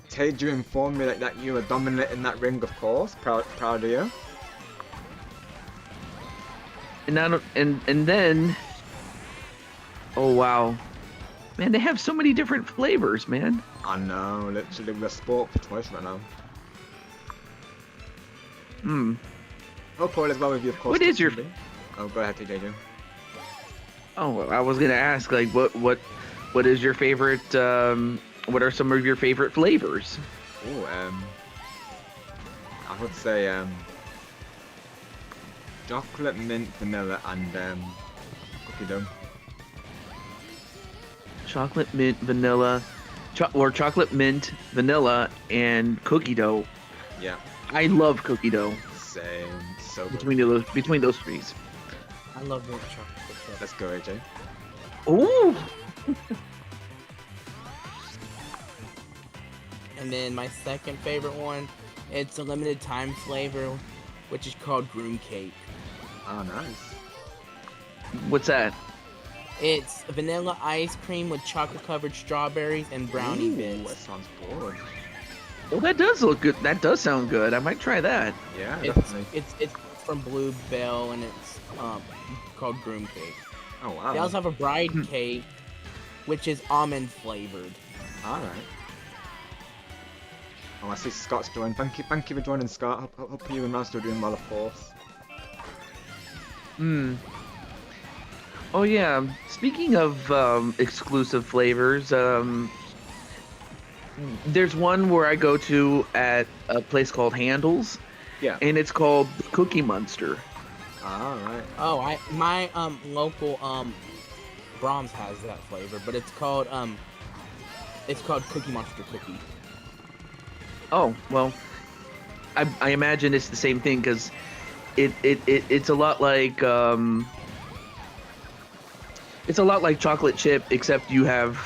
Teju informed me that you were dominating that ring, of course. Proud of you. And then, oh wow, man, they have so many different flavors, man. I know, literally, we're sport for choice right now. Hope all is well with you, of course. What is your? Oh, go ahead, TJ. Oh, I was gonna ask, like, what is your favorite? What are some of your favorite flavors? Oh, I would say chocolate, mint, vanilla, and cookie dough. Chocolate, mint, vanilla, or chocolate, mint, vanilla, and cookie dough. Yeah. I love cookie dough. Same. So good. Between those three. I love milk chocolate. Let's go, AJ. Ooh. And then my second favorite one, it's a limited time flavor, which is called Groom Cake. Oh, nice. What's that? It's vanilla ice cream with chocolate covered strawberries and brownie bits. That sounds good. Well, that does look good. That does sound good. I might try that. Yeah, definitely. It's from Bluebell, and it's called Groom Cake. Oh wow. They also have a bride cake, which is almond flavored. All right. Oh, I see Scott's joined. Thank you for joining, Scott. Hope you and Master are doing well, of course. Oh yeah. Speaking of exclusive flavors, there's one where I go to at a place called Handles. Yeah. And it's called Cookie Monster. All right. Oh, my local Brahms has that flavor, but it's called Cookie Monster Cookie. Oh well, I imagine it's the same thing because it's a lot like chocolate chip, except you have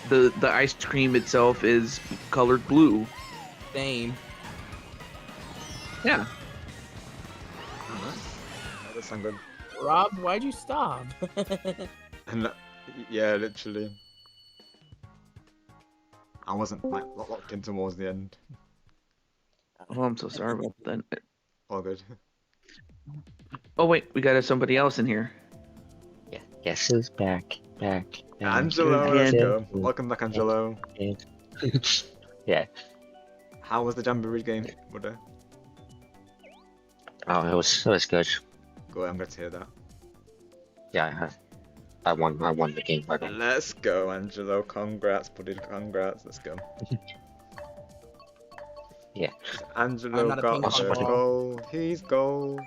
the ice cream itself is colored blue. Same. Yeah. That does sound good. Rob, why'd you stop? And yeah, literally. I wasn't like locked in towards the end. Oh, I'm so sorry about that. All good. Oh wait, we got somebody else in here. Yeah, guess who's back? Angelo, let's Again. go. Welcome back, Angelo. Yeah. How was the Jamboree game, Buddha? Oh, it was good. Good, I'm glad to hear that. Yeah, I won the game by then. Let's go, Angelo. Congrats, buddy. Congrats. Let's go. Yeah. Angelo not a got ping pong the ball. gold. He's gold.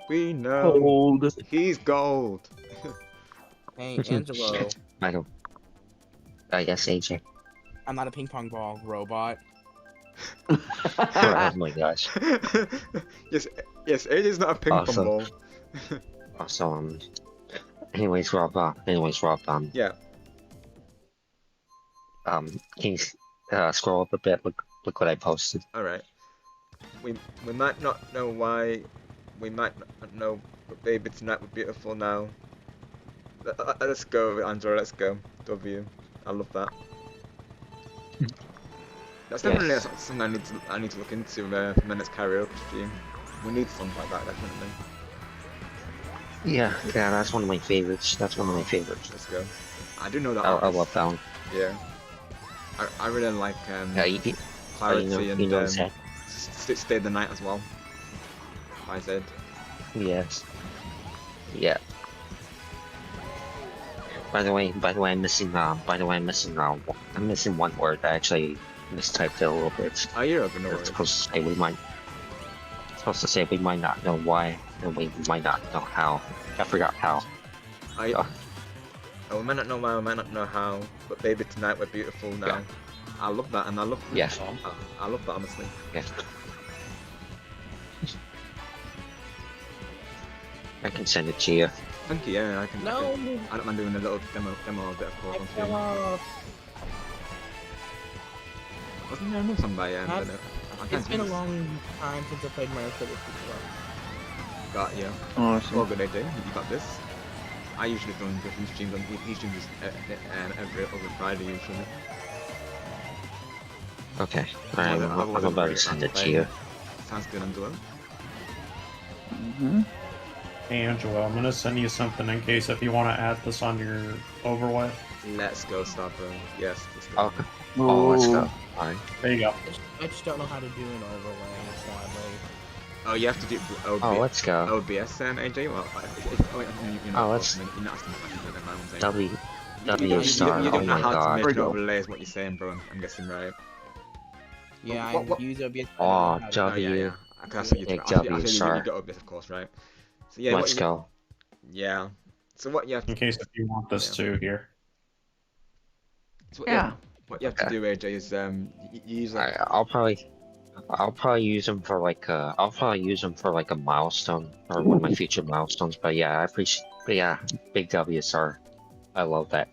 We know. Cold. He's gold. Hey, Angelo. I don't. Yes, AJ. I'm not a ping pong ball robot. Oh my gosh. yes, AJ's not a ping pong ball. Also, anyways, Rob. Yeah. Can you scroll up a bit? Look what I posted. All right. We might not know why. We might not know, but baby, tonight we're beautiful now. Let's go, Angela. Let's go. W. I love that. That's definitely Yes. something I need to look into for my next karaoke stream. We need something like that, definitely. Yeah, that's one of my favorites. Let's go. I do know that. I love that one. Yeah. I really like Clarity and Stay the Night as well. I said. Yes. Yeah. By the way, I'm missing one word. I actually mistyped it a little bit. Oh, you're okay, no It's supposed to say we might not know why, and we might not know how. I forgot how. Oh, we might not know why, we might not know how, but baby, tonight we're beautiful now. Yeah. I love that, and I love Yeah. I love that, honestly. Yeah. I can send it to you. Thank you, yeah, I can. No. I don't mind doing a little demo of it, of course. on stream. Wasn't there another song by It's been a long time since I played Mario Kart. Got you. Awesome. Well, good idea. You got this. I usually film different streams on each stream just every other Friday usually. Okay. I'm about to send it to you. Sounds good, Angelo. Hey Angelo, I'm gonna send you something in case if you want to add this on your overlay. Let's go, Star Pro. Yes, let's go. Okay. Oh, let's go. Alright. There you go. I just don't know how to do an overlay, sadly. Oh, you have to do OBS. Oh, let's go. OBS, AJ? Well, Let's you're not asking the question, never mind, I'm saying. W star. You Oh don't know my how to god. make an overlay is what you're saying, bro. I'm guessing, right? Yeah, What- I use OBS. Oh, Oh, W. yeah. I see you. Big I see W you star. got OBS, of course, right? So yeah, Let's go. Yeah. So what you have to In case if you want this too here. So what you have to do, AJ, is you use like I'll probably use them for like a milestone or one of my future milestones. But yeah, I appreciate. But yeah, big W star. I love that.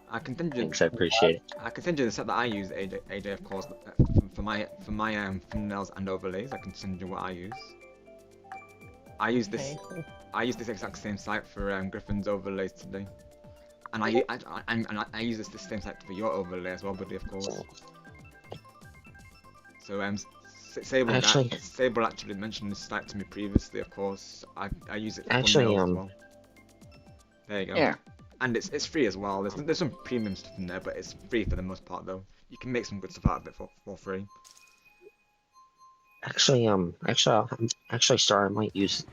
I can send you. Thanks, I appreciate it. I can send you the set that I use, AJ, of course, for my thumbnails and overlays. I can send you what I use. I use this. Okay. I use this exact same site for Griffin's overlays today, and I use this same site for your overlay as well, buddy, of course. So Sable actually mentioned this site to me previously, of course. I use it for thumbnails as well. There you go. Yeah. And it's free as well. There's some premium stuff in there, but it's free for the most part though. You can make some good stuff out of it for free. Actually, Star, I might use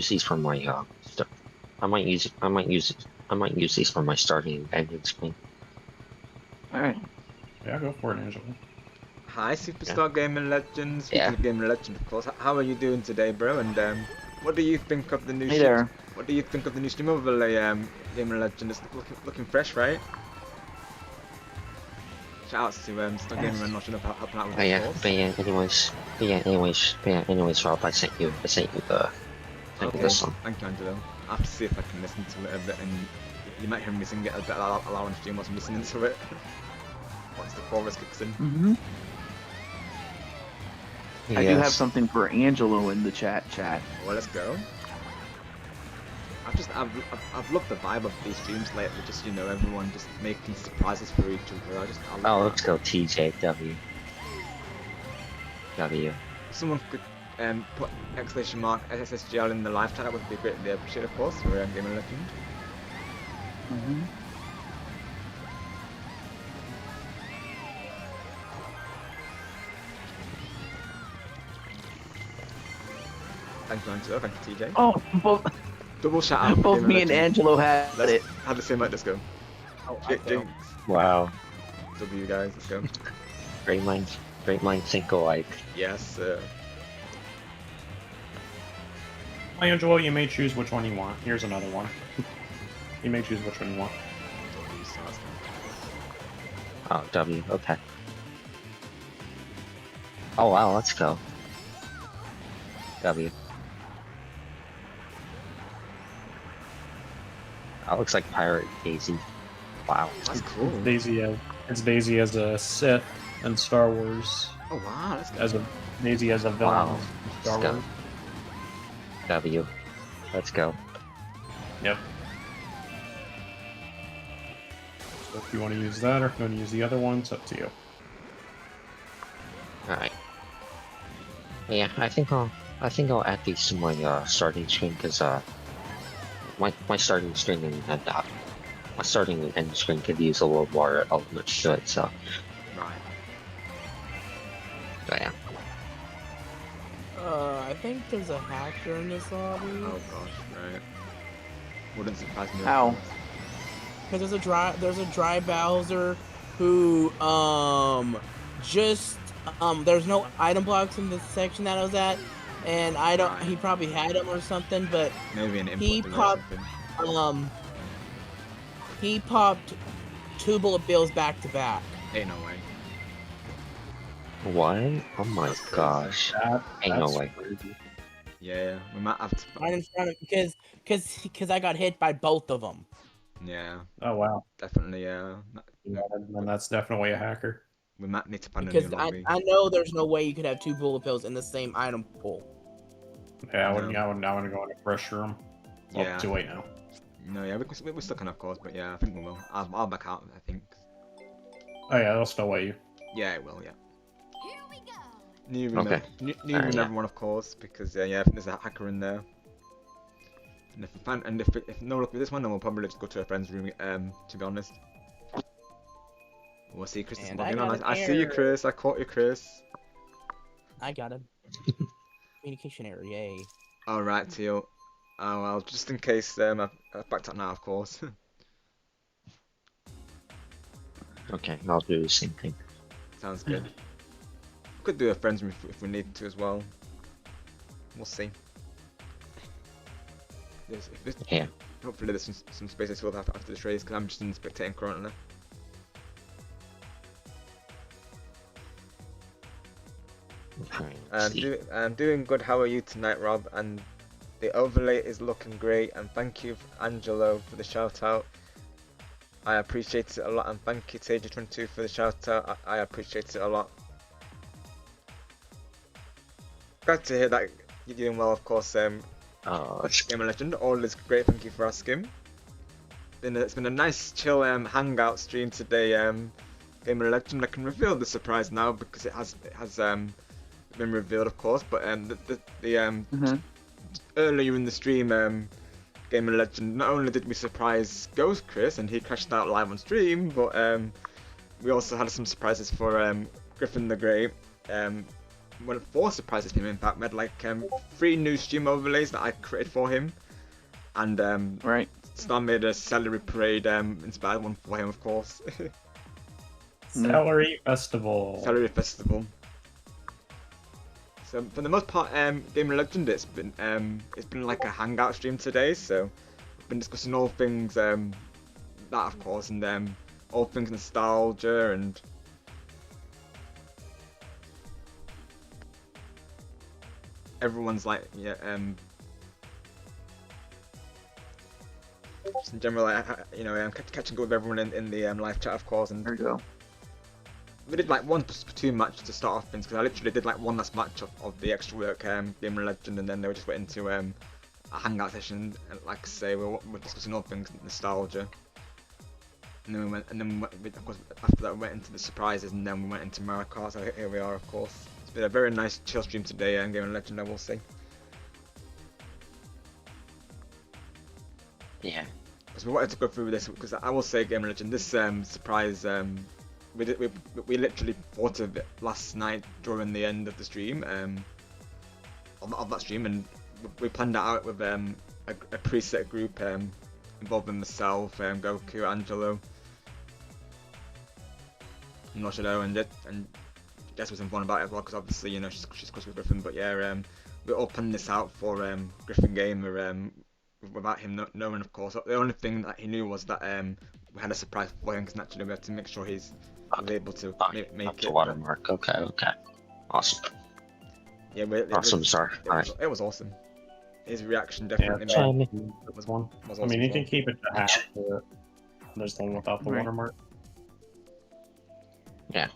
these for my I might use these for my starting and ending screen. Alright. Yeah, go for it, Angelo. Hi, Superstar Gaming Legend. Speaking Yeah. of Gaming Legend, of course. How are you doing today, bro? And what do you think of the new? Hey there. What do you think of the new stream overlay, Gaming Legend? It's looking fresh, right? Shout outs to Star Gaming and Notch up helping out with But the yeah, course. anyways, Rob, I sent you this song. Thank you, Angelo. I have to see if I can listen to it a bit, and you might hear me sing it a bit allowing stream whilst I'm listening to it. Once the chorus kicks in. I do have something for Angelo in the chat. Well, let's go. I've loved the vibe of these streams lately. Just everyone just making surprises for each other. I love that. Let's go TJW. W. Someone could put exclamation mark SSGL in the live chat. That would be greatly appreciated, of course, for Gaming Legend. Thank you, Angelo. Thank you, TJ. Oh, both Double shout out. both me and Angelo had it. Have the same light. Let's go. Jinx. Wow. W guys. Let's go. Great minds think alike. Yes. Angelo, you may choose which one you want. Here's another one. You may choose which one you want. Oh, W. Okay. Oh wow, let's go. W. That looks like Pirate Daisy. Wow. That's cool. It's Daisy as a Sith in Star Wars. Oh wow, that's As a Daisy as a villain Wow. in Star Let's go. Wars. W. Let's go. Yep. So if you want to use that or if you want to use the other one, it's up to you. Alright. Yeah, I think I'll add these to my starting screen because my starting screen and my starting and end screen could use a little more elements to it, so right. yeah. I think there's a hacker in this lobby. Oh gosh, right. Wouldn't surprise me. How? Because there's a dry Bowser who just there's no item blocks in this section that I was at, and I don't. Right. He probably had them or something, but Maybe an input he delay or popped something. he popped 2 bullet bills back to back. Ain't no way. What? Oh my gosh. Ain't no That's way. crazy. Yeah, we might have to. Right in front of because I got hit by both of them. Yeah, Oh wow. definitely. Yeah, Then that's definitely a hacker. we might need to find a Because new lobby. I know there's no way you could have 2 bullet bills in the same item pool. Yeah, I No. wouldn't go in a fresh room. Oh, Yeah. too late now. No, yeah, we're stuck on, of course, but yeah, I think we will. I'll back out. I think. Oh yeah, they'll still wait you. Yeah, it will. Yeah. Here we go. New room, Okay. new Alright, room, yeah. everyone, of course, because yeah, I think there's a hacker in there. And if no luck with this one, then we'll probably just go to a friend's room. To be honest, we'll see Chris is And I logging on. got an I see you, error. Chris. I caught you, Chris. I got him. Communication error, yay. All right, Teal. Oh well, just in case I've backed out now, of course. Okay, I'll do the same thing. Sounds good. We could do a friend's room if we need to as well. We'll see. Yeah. Hopefully there's some space to fill after the trades, because I'm just in spectating currently. Alright, let's see. I'm doing good. How are you tonight, Rob? And the overlay is looking great. And thank you, Angelo, for the shout out. I appreciate it a lot. And thank you, Tager22, for the shout out. I appreciate it a lot. Glad to hear that you're doing well, of course. Game of Legend, all is great. Thank you for asking. It's been a nice, chill hangout stream today. Game of Legend. I can reveal the surprise now because it has been revealed, of course. But earlier in the stream, Game of Legend, not only did we surprise Ghost Chris and he crashed out live on stream, but we also had some surprises for Griffin the Great. 4 surprises for him. In fact, we had like 3 new stream overlays that I created for him, and Right. Star made a celery parade inspired one for him, of course. Celery Festival. Celery Festival. So for the most part, Game of Legend, it's been like a hangout stream today. So we've been discussing all things that, of course, and all things nostalgia and everyone's like just in general, catching up with everyone in the live chat, of course, and There you go. we did like one Splatoon match to start off things, because I literally did like one last match of the Eggstra Work Game of Legend, and then they just went into a hangout session, and like I say, we're discussing all things nostalgia. And then of course after that we went into the surprises, and then we went into Mario Kart. So here we are, of course. It's been a very nice chill stream today, Game of Legend, I will say. Yeah. Because we wanted to go through with this, because I will say, Game of Legend, this surprise, we literally thought of it last night during the end of the stream, of that stream, and we planned that out with a preset group involving myself, Goku, Angelo, Noshiro, and Jess was informed about it as well, because obviously, she's close with Griffin. But yeah, we're all planning this out for Griffin Gamer without him knowing, of course. The only thing that he knew was that we had a surprise for him, because naturally we had to make sure he's was able to make The it. watermark. Okay. Awesome. Yeah, Awesome, sir. It was awesome. His reaction Yeah, definitely so was one. was I mean, awesome you as can well. keep it to half. But there's the one without the Right. watermark. Yeah.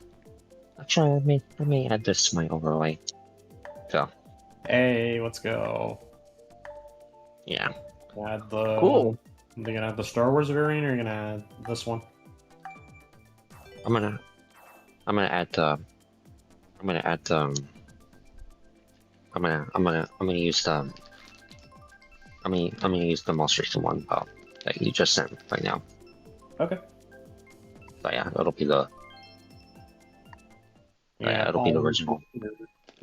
Actually, let me add this to my overlay. So, Hey, let's go. yeah. Add the. Cool. Are you gonna add the Star Wars variant, or are you gonna add this one? I'm gonna add the. I'm gonna add the. I'm gonna use the. I'm gonna use the most recent one that you just sent right now. Okay. So yeah, it'll be the. Yeah, it'll be the original.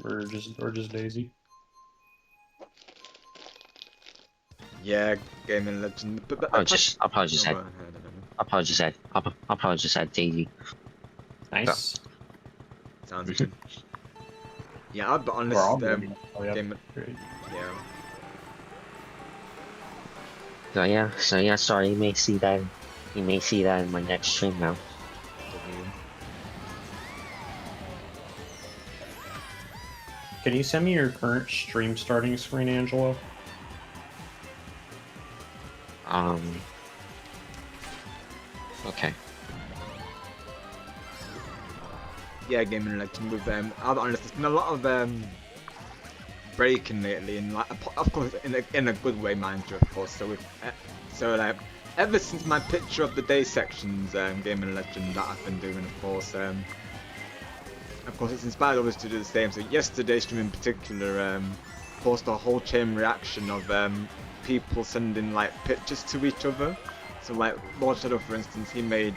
Or just Daisy. Yeah, gaming legend. But I'll probably just no, add. go ahead, I'll probably just add Daisy. Nice. Sounds good. Yeah, I'll be honest. Or I'll be- oh, yeah. Game, Great. yeah. So yeah. Sorry, you may see that. You may see that in my next stream now. Can you send me your current stream starting screen, Angelo? Okay. Yeah, gaming legend with I'll be honest, there's been a lot of breaking lately, and like, of course in a good way, mind you, of course. So like ever since my picture of the day sections, gaming legend that I've been doing, of course, it's inspired others to do the same. So yesterday's stream in particular caused a whole chain reaction of people sending like pictures to each other. So like Lord Shadow, for instance, he made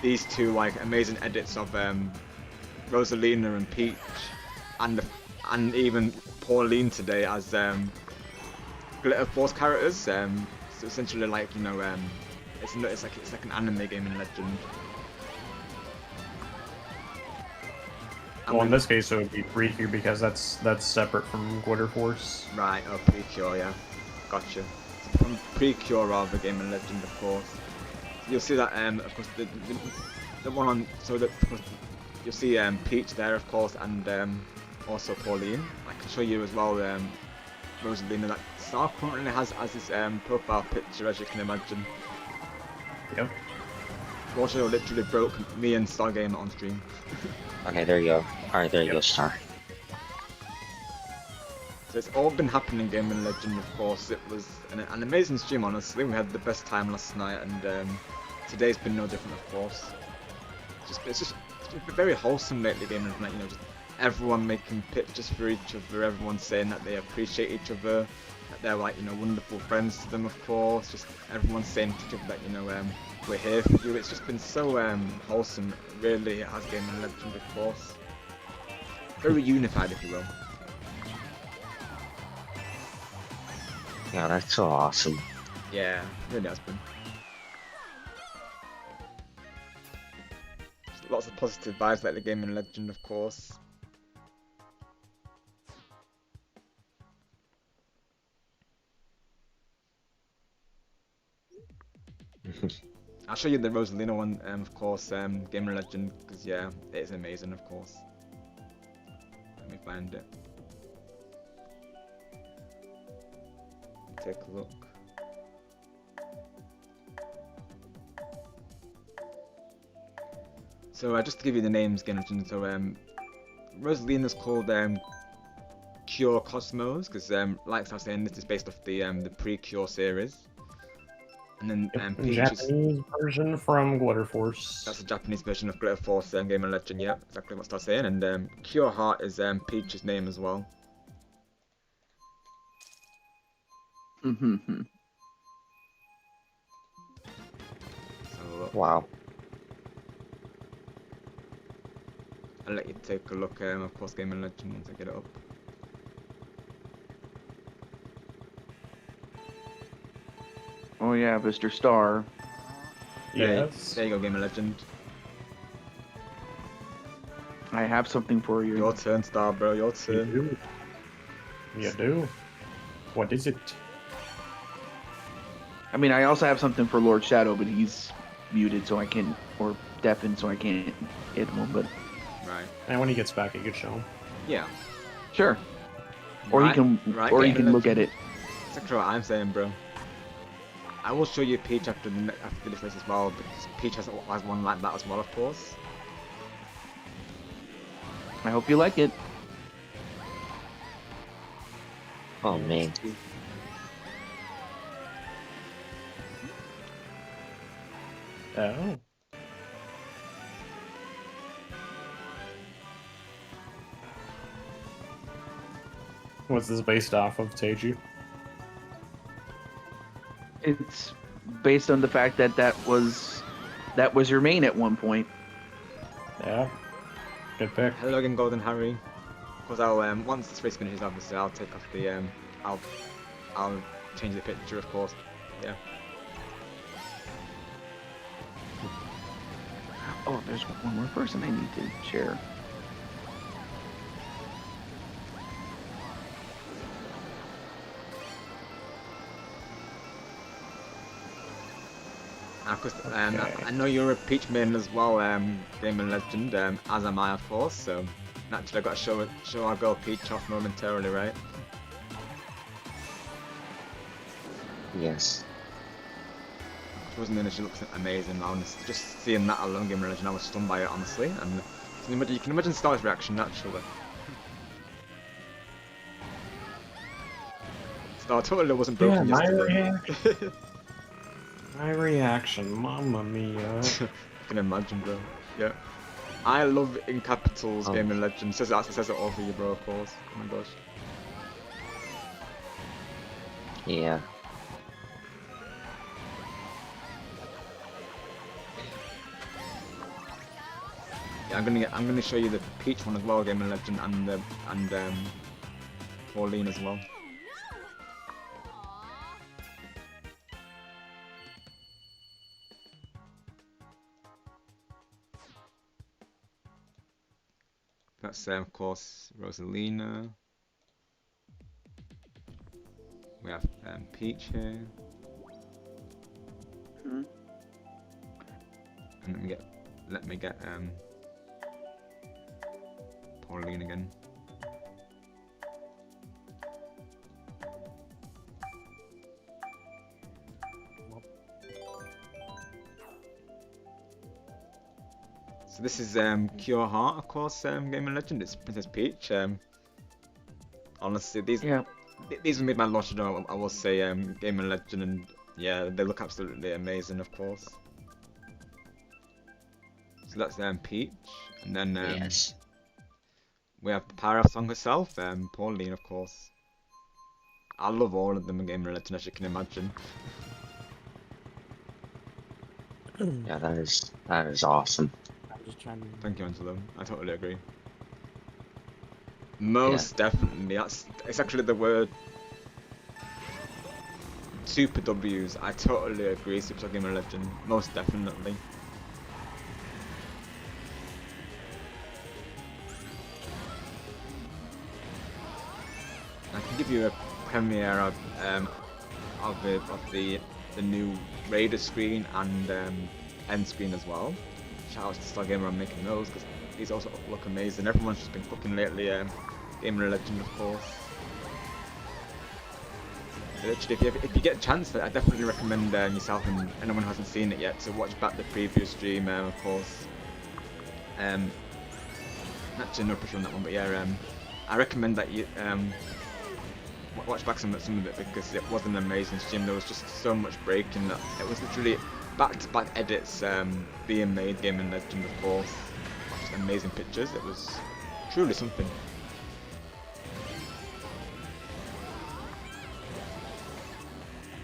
these two like amazing edits of Rosalina and Peach, and even Pauline today as Glitter Force characters. So essentially, like it's like an anime gaming legend. Well, in this case, it would be Precure because that's separate from Glitter Force. Right, oh, Precure, yeah. Gotcha. From Precure rather, gaming legend, of course. You'll see that, of course, the one on, so that, of course, you'll see Peach there, of course, and also Pauline. I can show you as well Rosalina, that Star currently has as his profile picture, as you can imagine. Yep. Roger literally broke me and Stargamer on stream. Okay, there you go. Alright, there you go, Star. So it's all been happening, Gaming Legend, of course. It was an amazing stream, honestly. We had the best time last night, and today's been no different, of course. It's just been very wholesome lately, Gaming Legend. Just everyone making pictures for each other, everyone saying that they appreciate each other, that they're like, wonderful friends to them, of course. Just everyone saying to each other that, we're here for you. It's just been so wholesome, really, it has Gaming Legend, of course. Very unified, if you will. Yeah, that's so awesome. Yeah, it really has been. Just lots of positive vibes like the Gaming Legend, of course. I'll show you the Rosalina one, of course, Gaming Legend, because yeah, it is amazing, of course. Let me find it. Take a look. So just to give you the names, Gaming Legend, so Rosalina's called Cure Cosmos, because like I was saying, this is based off the Pre-Cure series. And then Peach Japanese version from Glitter Force. That's the Japanese version of Glitter Force, Gaming Legend, yeah, exactly what I was saying. And Cure Heart is Peach's name as well. Mm-hmm. So, wow. I'll let you take a look, of course, Gaming Legend, once I get it up. Oh yeah, Mr. Star. Yes. There you go, Gaming Legend. I have something for you. Your turn, Star, bro. Your You turn. do. You do. What is it? I mean, I also have something for Lord Shadow, but he's muted, so I can't, or deafened, so I can't hit him. But Right. And when he gets back, you can show him. Yeah. sure. Or Right, he can, right, or he Game can look at Legend. it. That's actually what I'm saying, bro. I will show you Peach after this race as well, because Peach has one like that as well, of course. I hope you like it. Oh man. Oh. What's this based off of, Teju? It's based on the fact that that was your main at one point. Yeah. Good pick. Hello again, Golden Harry. Because I'll once this race finishes, obviously I'll take off the I'll change the picture, of course. Yeah. Oh, there's one more person I need to share. Of course, I know you're a Peach main as well, Game Legend, as am I, of course. So naturally, I've got to show our girl Peach off momentarily, right? Yes. She wasn't in it, she looks amazing. Honestly, just seeing that alone, Game Legend, I was stunned by it, honestly. And you can imagine Star's reaction naturally. Star totally wasn't broken yesterday. My reaction, mamma mia. I can imagine, bro. Yeah. I love in capitals, Game and Legend. Says it all for you, bro, of course. Oh my gosh. Yeah. Yeah, I'm gonna show you the Peach one as well, Game and Legend, and Pauline as well. That's of course Rosalina. We have Peach here. Hmm. And let me get Pauline again. So this is Cure Heart, of course, Game and Legend. It's Princess Peach. Honestly, these were made by Lost, I will say, Game and Legend, and yeah, they look absolutely amazing, of course. So that's Peach, and then Yes. we have the Power of Song herself, Pauline, of course. I love all of them in Game and Legend, as you can imagine. Yeah, that is awesome. Thank you, Angelo. I totally agree. Most definitely. It's actually the word. Super W's. I totally agree. Super Game and Legend. Most definitely. I can give you a premiere of the new Raider screen and end screen as well. Shout out to Stargamer on making those, because these also look amazing. Everyone's just been cooking lately, Gamer Legend, of course. Literally, if you get a chance, I definitely recommend yourself and anyone who hasn't seen it yet to watch back the previous stream, of course. Actually, no pressure on that one, but yeah, I recommend that you watch back some of it, because it was an amazing stream. There was just so much breaking that it was literally back-to-back edits being made, Game and Legend, of course. Just amazing pictures. It was truly something.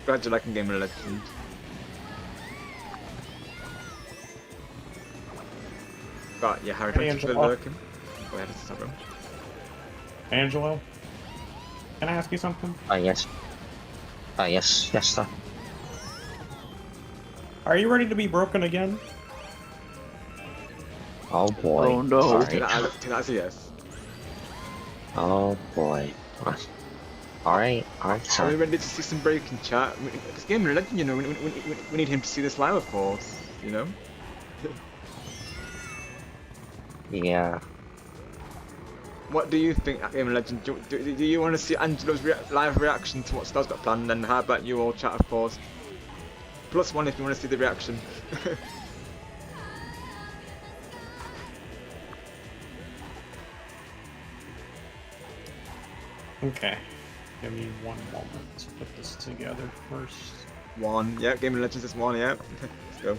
Glad you're liking Game and Legend. But yeah, Harry, thank you for lurking. Go ahead, Sabro. Angelo, can I ask you something? Yes. Yes, sir. Are you ready to be broken again? Oh boy. Oh, no. Take Alright. that as a yes. Oh boy. Alright, Are we sorry. ready to see some break in chat? Because Gamer Legend, you know, we need him to see this live, of course. You know. Yeah. What do you think, Gamer Legend? Do you want to see Angelo's live reaction to what Star's got planned? And how about you all chat, of course? +1 if you want to see the reaction. Okay. Give me one moment to put this together first. 1, yeah. Gamer Legends is 1, yeah. Let's go.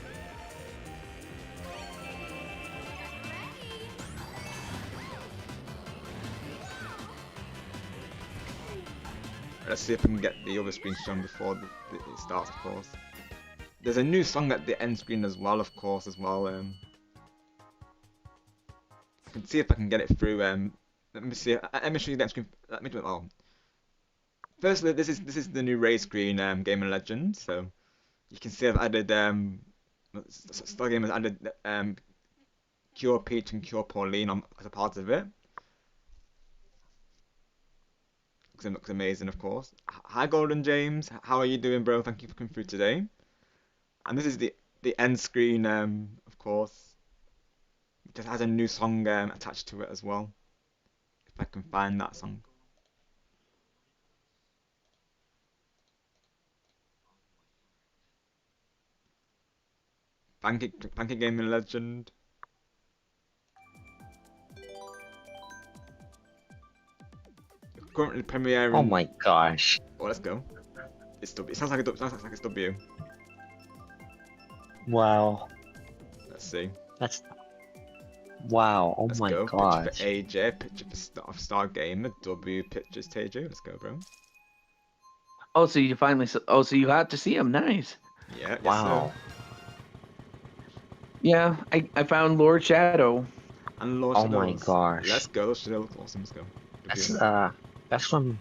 Let's see if we can get the other screen shown before it starts, of course. There's a new song at the end screen as well, of course, I can see if I can get it through. Let me see. Let me show you the end screen. Let me do it all. Firstly, this is the new race screen, Game and Legend. So you can see I've added Stargame has added Cure Peach and Cure Pauline as a part of it. It looks amazing, of course. Hi, Golden James. How are you doing, bro? Thank you for coming through today. And this is the end screen, of course. It just has a new song attached to it as well. If I can find that song. Thank you, Gaming Legend. Currently premiering. Oh my gosh. Oh, let's go. It's W. It sounds like it's W. Wow. Let's see. That's. Wow. Oh Let's my go. gosh. Picture for AJ. Picture for Star Gamer. W. Pictures TJ. Let's go, bro. Oh, so you finally. Oh, so you got to see him. Nice. Yeah. Yes, Wow. Yeah, I found Lord Shadow. And Lord Oh Shadow. my gosh. Let's go. Lord Shadow looks awesome. Let's go. That's from.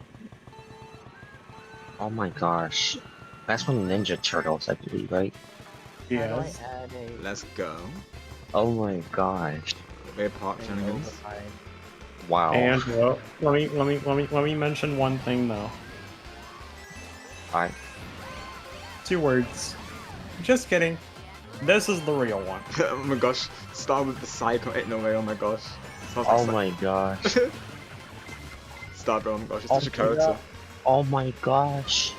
Oh my gosh. That's from Ninja Turtles, I believe, right? Yes. Let's go. Oh my gosh. Way Park shenanigans. Wow. And well, let me mention one thing though. Alright. 2 words. Just kidding. This is the real one. Oh my gosh. Start with the Psycho 8 no way. Oh my gosh. Oh my gosh. Star, bro. Oh my gosh. It's Oh such a my character. God. Oh my gosh.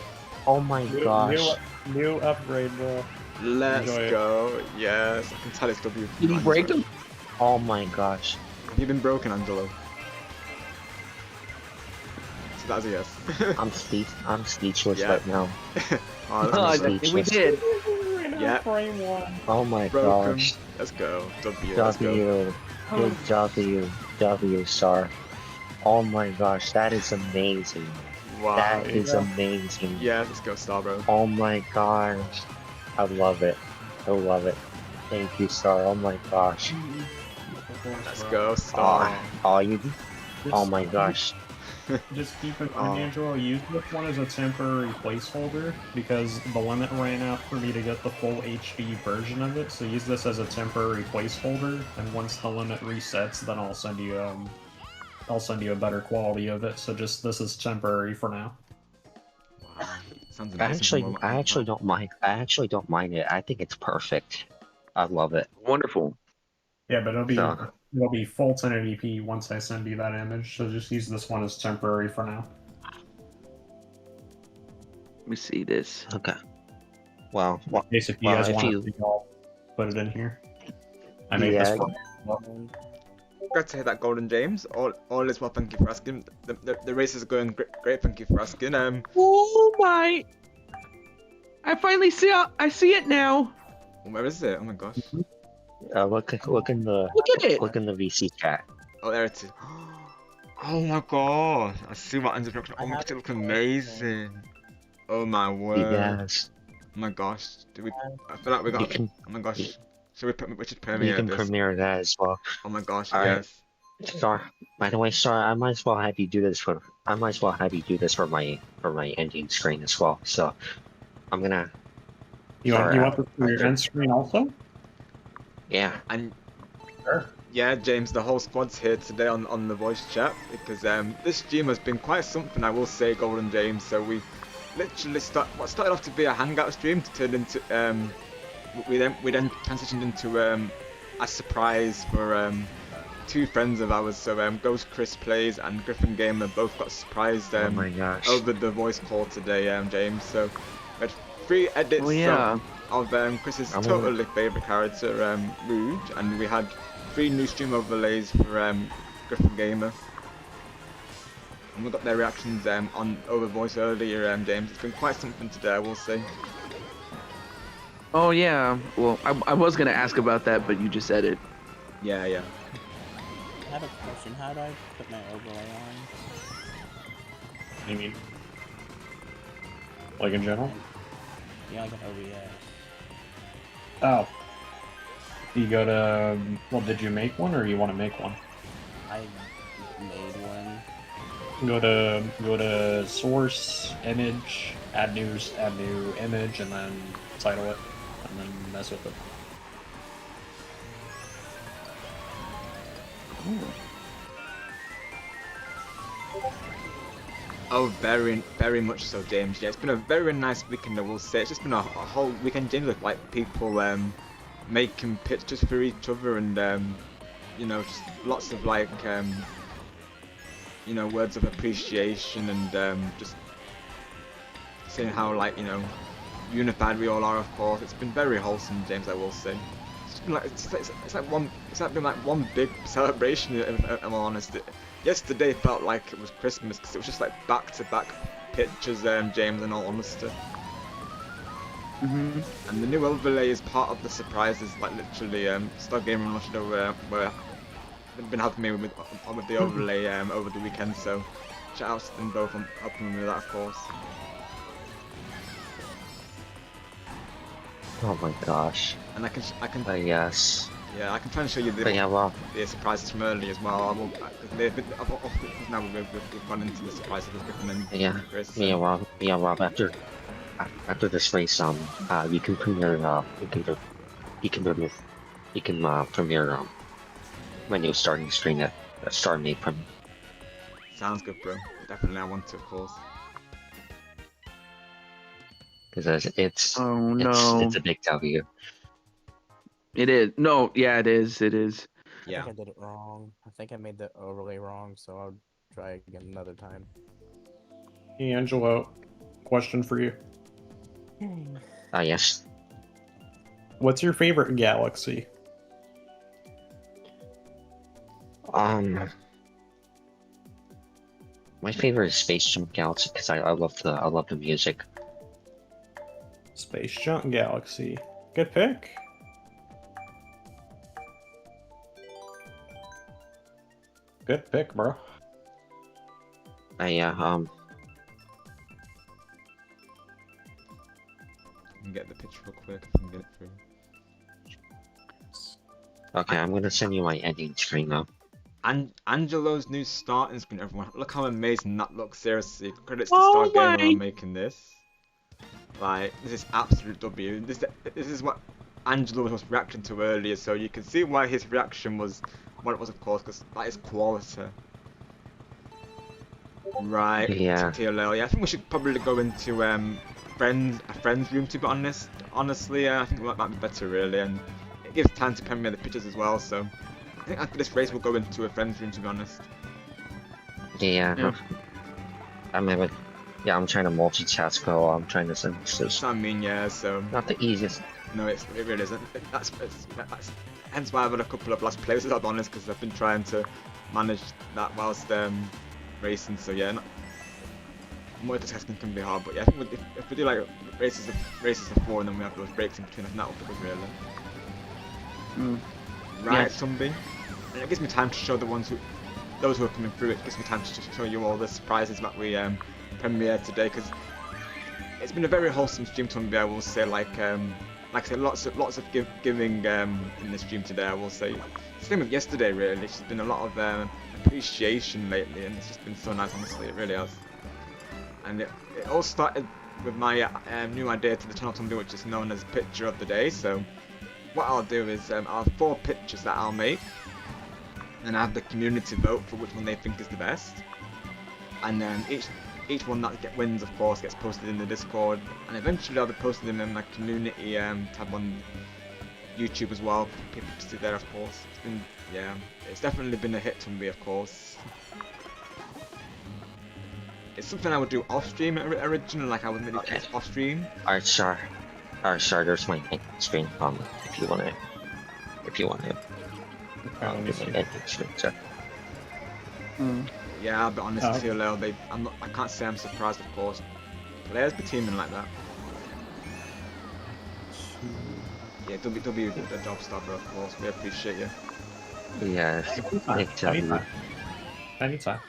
Oh my gosh. New upgrade, bro. Let's Enjoy it. go. Yes. I can tell it's W. Did he break him? Oh my gosh. Have you been broken, Angelo? So that's a yes. I'm speechless Yeah. right now. Oh, Oh, I that's think we did. Yeah. Frame 1. Oh my broken. gosh. Let's go. W. Let's go. W. Big W star. Oh my gosh, that is amazing. Wow. That is amazing. Yeah, let's go, Star, bro. Oh my gosh. I love it. I love it. Thank you, Star. Oh my gosh. Let's go, Star. Oh my gosh. Just keep in mind, Angelo, use this one as a temporary placeholder because the limit ran out for me to get the full HD version of it. So use this as a temporary placeholder, and once the limit resets, then I'll send you a better quality of it. So just this is temporary for now. Wow. Sounds I amazing. actually don't mind. I actually don't mind it. I think it's perfect. I love it. Wonderful. Yeah, but So- it'll be full 1080p once I send you that image. So just use this one as temporary for now. Let me see this. Okay. Well, In case if you well, guys if want you- to, I'll put it in here. I made this Yeah. for. Glad to hear that, Golden James. All is well. Thank you for asking. The race is going great. Thank you for asking. Oh my! I finally see. I see it now. Where is it? Oh my gosh. look in the Look at it. look in the VC chat. Oh, there it is. Oh my god. I see what ends up looking. Oh my gosh, it looks amazing. Oh my word. Yes. Oh my gosh. I feel like we got. can- Oh my gosh. We should You premiere can this. premiere that as well. Oh my gosh. All right. Yes. Star. By the way, Star, I might as well have you do this for. I might as well have you do this for my ending screen as well. So, I'm gonna. You want this for your end screen also? Yeah. And Sure. Yeah, James, the whole squad's here today on the voice chat because this stream has been quite something, I will say, Golden James. So we literally what started off to be a hangout stream to turn into we then transitioned into a surprise for two friends of ours. So Ghost Chris Plays and Griffin Gamer both got surprised Oh my gosh. over the voice call today, James. So we had 3 edits Oh, yeah. of Chris's totally favourite character, Rouge, and we had 3 new stream overlays for Griffin Gamer. And we got their reactions on over voice earlier, James. It's been quite something today, I will say. Oh yeah. Well, I was gonna ask about that, but you just said it. Yeah, yeah. I have a question. How do I put my overlay on? What do you mean? Like in general? Yeah, like an OBS. Oh. You go to... Well, did you make one, or you want to make one? I made one. Go to source, image, add new image, and then title it, and then mess with it. Oh, very much so, James. Yeah, it's been a very nice weekend, I will say. It's just been a whole weekend, James, with like people making pictures for each other and you know, just lots of like you know, words of appreciation and just saying how, like, you know, unified we all are, of course. It's been very wholesome, James, I will say. It's been like it's been like one big celebration, if I'm honest. Yesterday felt like it was Christmas because it was just like back-to-back pictures, James, in all honesty. And the new overlay is part of the surprises, like literally, Star Gamer and Russia were been helping me with the overlay over the weekend, so shout out to them both on helping me with that, of course. Oh my gosh. And I can yes. yeah, I can try and show you But yeah, well, the surprises from early as well. I will, now we've gone into the surprises with Griffin and yeah, Chris. Rob, after this race, you can premiere, premiere, when you're starting the stream at start April. Sounds good, bro. Definitely, I want to, of course. Because it's Oh no. it's a big W. It is. No, yeah, it is. It is. Yeah. I think I did it wrong. I think I made the overlay wrong, so I'll try again another time. Hey, Angelo, question for you. Yes. What's your favorite galaxy? My favorite is Space Jump Galaxy because I love the music. Space Jump Galaxy. Good pick. Good pick, bro. Yeah. I can get the picture real quick if I can get it through. Okay, I'm gonna send you my ending screen now. And Angelo's new starting screen, everyone. Look how amazing that looks, seriously. Credits to Star Gamer on making this. Like, this is absolute W. This is what Angelo was reacting to earlier, so you can see why his reaction was what it was, of course, because that is quality. Right, Yeah. TLL. Yeah, I think we should probably go into a friend's room, to be honest. Honestly, I think that might be better, really, and it gives time to premiere the pictures as well, so I think after this race we'll go into a friend's room, to be honest. Yeah. I'm I'm trying to multitask while I'm trying to send this. That's what I mean, yeah, so... Not the easiest. No, it really isn't. That's hence why I've had a couple of last places, I'll be honest, because I've been trying to manage that whilst racing, so yeah, multitasking can be hard, but yeah, I think if we do like races of 4 and then we have those breaks in between, I think that'll be good, really. Right, Yes. Tumby. And it gives me time to show those who are coming through, it gives me time to show you all the surprises that we premiered today, because it's been a very wholesome stream, Tumby, I will say, like I said, lots of giving in the stream today, I will say. Same with yesterday, really. It's just been a lot of appreciation lately, and it's just been so nice, honestly, it really has. And it all started with my new idea to the channel, Tumby, which is known as Picture of the Day. So what I'll do is I'll have 4 pictures that I'll make, and have the community vote for which one they think is the best. And then each one that wins, of course, gets posted in the Discord, and eventually I'll be posted in my community tab on YouTube as well. People to see there, of course. It's been, yeah, it's definitely been a hit for me, of course. It's something I would do off stream originally, like I would maybe off stream. Alright, sure. There's my screen. If you wanna, give me that screen, sir. Yeah, I'll be honest with you, Leo. I can't say I'm surprised, of course. Players be teaming like that. Yeah, they'll be a job stopper, of course. We appreciate you. Yeah, Anytime.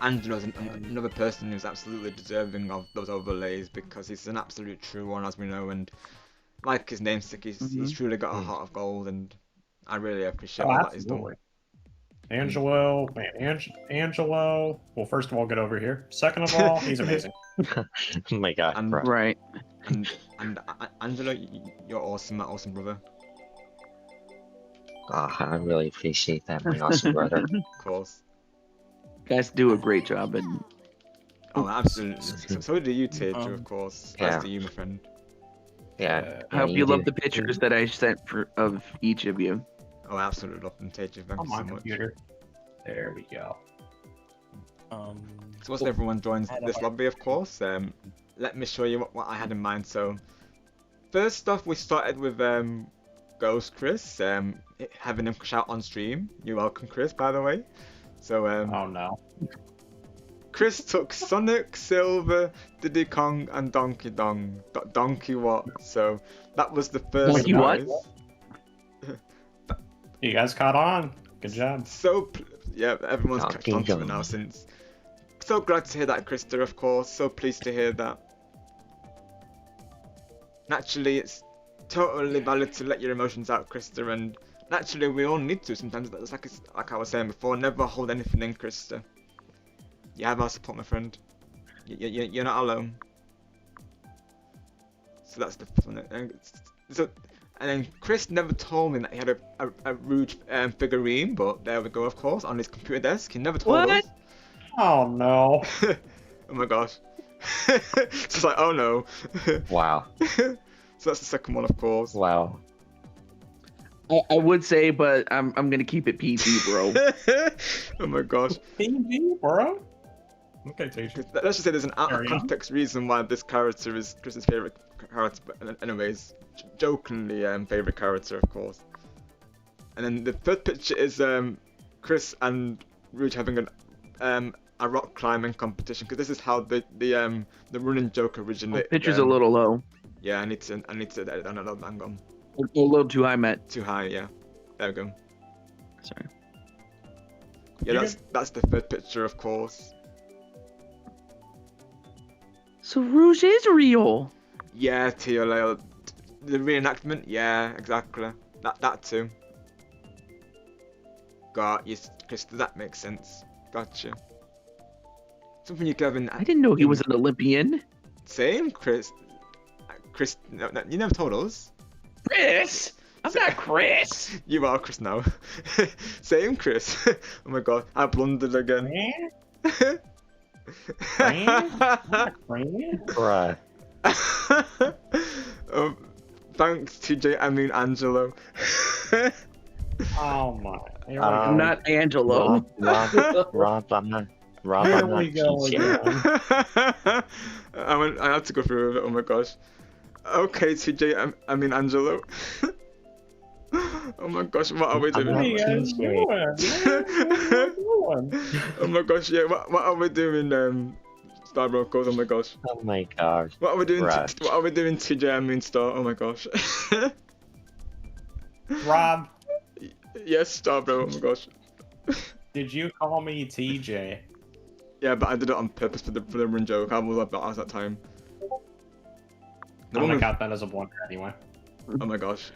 Angelo's another person who's absolutely deserving of those overlays because he's an absolute true one, as we know, and like his namesake, he's truly got a heart of gold, and I really appreciate all that he's done. Angelo, man, Angelo. Well, first of all, get over here. Second of all, he's amazing. Oh my god, and, bro. Right. And Angelo, you're awesome, my awesome brother. I really appreciate that, my awesome brother. Of course. Guys do a great job, and oh, absolutely. So do you, Teju, of course. Yeah. As do you, my friend. Yeah. I hope you do. love the pictures that I sent of each of you. Oh, I absolutely love them, Teju. Thank you so much. Computer. There we go. So once everyone joins this lobby, of course, let me show you what I had in mind. So, first off, we started with Ghost Chris, having him shout on stream. You're welcome, Chris, by the way. So, oh no. Chris took Sonic, Silver, Diddy Kong, and Donkey Dong. Donkey what? So, that was the first Donkey what? You guys caught on. Good job. So, yeah, everyone's catched on to it now since. So glad to hear that, Krista, of course. So pleased to hear that. Naturally, it's totally valid to let your emotions out, Krista, and naturally, we all need to sometimes. That's like I was saying before, never hold anything in, Krista. You have our support, my friend. You're not alone. So that's the fun. And then Chris never told me that he had a Rouge figurine, but there we go, of course, on his computer desk. He never told us. Oh no. Oh my gosh. Just like, oh no. Wow. So that's the second one, of course. Wow. I would say, but I'm gonna keep it PG, bro. Oh my gosh. PG, bro. Okay, Teju. Let's just say there's an out of context reason why this character is Chris's favorite character, but anyways, jokingly favorite character, of course. And then the third picture is Chris and Rouge having a rock climbing competition, because this is how the running joke originally. Picture's a little low. Yeah, I need to edit that another bang on. A little too high, Matt. Too high, yeah. There we go. Sorry. Yeah, that's the third picture, of course. So Rouge is real. Yeah, Teoleo. The reenactment, yeah, exactly. That too. Got you, Chris. That makes sense. Gotcha. Something you could have in. I didn't know he was an Olympian. Same, Chris. Chris, no, you never told us. Chris, I'm not Chris. You are Chris now. Same, Chris. Oh my god, I blundered again. Bruh. Thanks, TJ. I mean Angelo. Oh my. I'm not Angelo. Rob, I'm not. Rob, I'm not. I had to go through with it. Oh my gosh. Okay, TJ. I mean Angelo. Oh my gosh, what are we doing? Oh my gosh, yeah. What are we doing? Star Broncos. Oh my gosh. Oh my gosh. What are we doing? Right. What are we doing, TJ? I mean Star. Oh my gosh. Rob. Yes, Star bro. Oh my gosh. Did you call me TJ? Yeah, but I did it on purpose for the run joke. I was like that at that time. I'm gonna count that as a blunder anyway. Oh my gosh.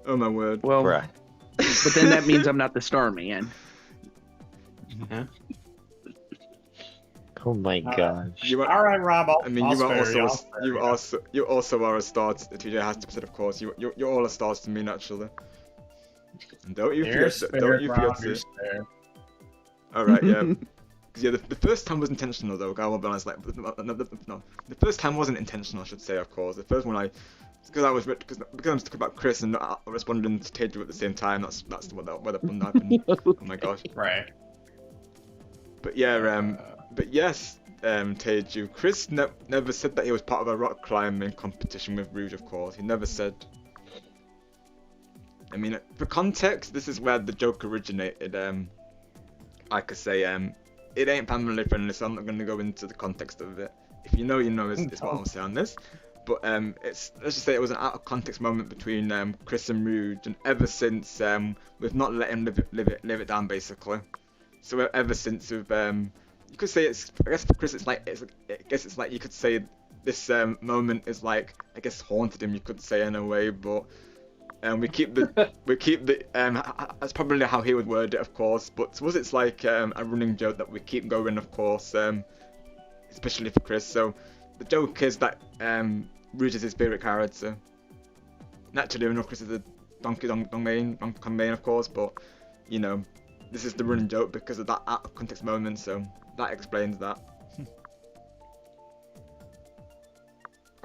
Oh my word. Well, but then that means I'm not the star man. Oh my gosh. All right, Rob. I mean, you also are a star. TJ has to be said, of course. You're all a stars to me, naturally. And don't you There's forget, spare, don't you forget Rob, there's to. spare. All right, yeah. Because yeah, the first time was intentional though. I will be honest. Like, no, the first time wasn't intentional. I should say, of course. The first one because I'm talking about Chris and not responding to Teju at the same time. That's where the fun happened. Oh my gosh. Right. But yeah, but yes, Teju. Chris never said that he was part of a rock climbing competition with Rouge. Of course, he never said. I mean, for context, this is where the joke originated. Like I say, it ain't family friendly, so I'm not going to go into the context of it. If you know, you know, is what I'll say on this. But let's just say it was an out of context moment between Chris and Rouge, and ever since we've not let him live it down basically. So ever since we've you could say I guess for Chris it's like you could say this moment is like I guess haunted him, you could say in a way, but. We keep the that's probably how he would word it, of course. But to us, it's like a running joke that we keep going, of course, especially for Chris. So the joke is that Rouge is his favorite character. Naturally, we know Chris is a Donkey Kong main, of course. But you know, this is the running joke because of that out of context moment. So that explains that.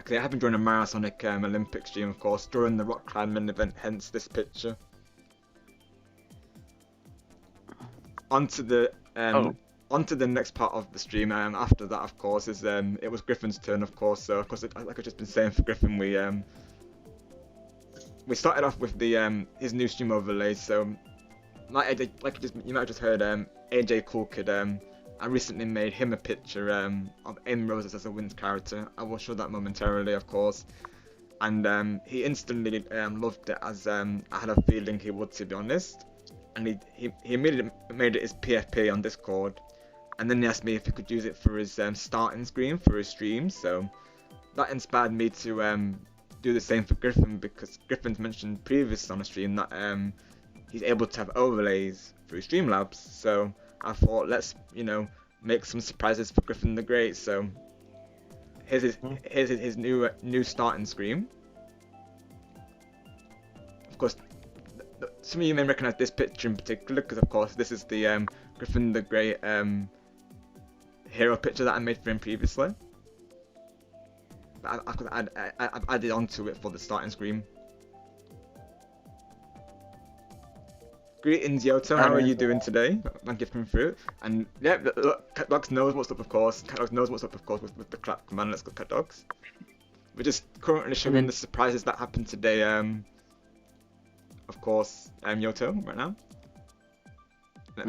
I haven't joined a marathonic Olympic stream, of course, during the rock climbing event, hence this picture. Onto the next part of the stream. After that, of course, is it was Griffin's turn, of course. So, of course, like I've just been saying for Griffin, we started off with the his new stream overlays. So, you might have just heard AJ Cool Kid. I recently made him a picture of M Roses as a Wins character. I will show that momentarily, of course. And he instantly loved it, as I had a feeling he would, to be honest. And he immediately made it his PFP on Discord. And then he asked me if he could use it for his starting screen for his stream. So that inspired me to do the same for Griffin, because Griffin's mentioned previously on the stream that he's able to have overlays through Streamlabs. So I thought, let's, make some surprises for Griffin the Great. So here's his new starting screen. Of course, some of you may recognize this picture in particular, because of course this is the Griffin the Great hero picture that I made for him previously. But I've added onto it for the starting screen. Greetings, Yoto. How are you doing today? Thank you for coming through. And yeah, look, Cat Dogs knows what's up, of course. Cat Dogs knows what's up, of course, with the clap command. Let's go, Cat Dogs. We're just currently showing the surprises that happened today. Of course, Yoto, right now. Let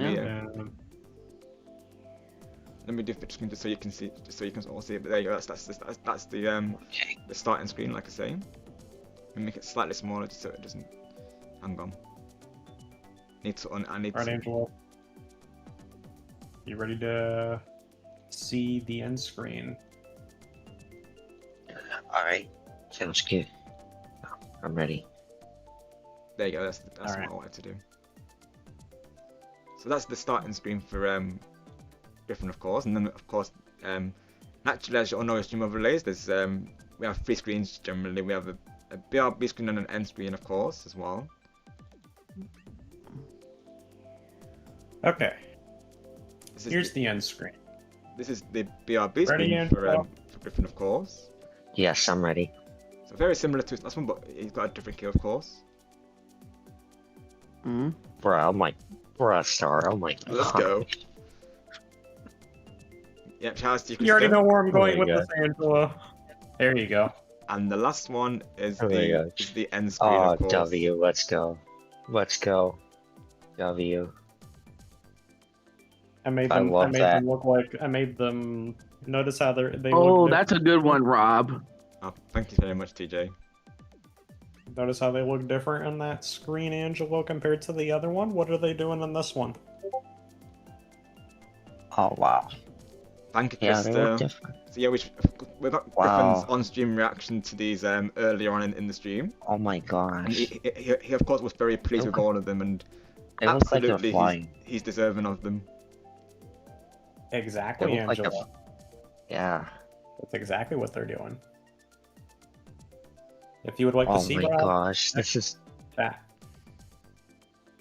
me do it just so you can see, just so you can all see it. But there you go. That's the starting screen, like I say. Let me make it slightly smaller just so it doesn't. Hang on. Alright, Angelo. You ready to see the end screen? Alright, sounds good. I'm ready. There you go, that's what I wanted to do. So that's the starting screen for Griffin, of course, and then of course, naturally, as you all know, stream overlays, there's we have 3 screens generally. We have a BRB screen and an end screen, of course, as well. Okay. Here's the end screen. This is the BRB screen for Griffin, of course. Yes, I'm ready. So very similar to his last one, but he's got a different key, of course. Bruh, star. Oh my god. Let's go. Yep, Charles, you already know where I'm going with this, Angela. There you go. And the last one is the end screen, of course. W, let's go. Let's go. W. I made them look like notice how they Oh, look that's a good one, Rob. Oh, thank you very much, TJ. Notice how they look different on that screen, Angelo, compared to the other one? What are they doing in this one? Oh, wow. Thank you, Chris. So yeah, we got Griffin's on-stream reaction to these earlier on in the stream. Oh my gosh. And he of course was very pleased with all of them, and absolutely he's deserving of them. Exactly, Angela. Yeah. That's exactly what they're doing. If you would like to see Oh my gosh, this is... that.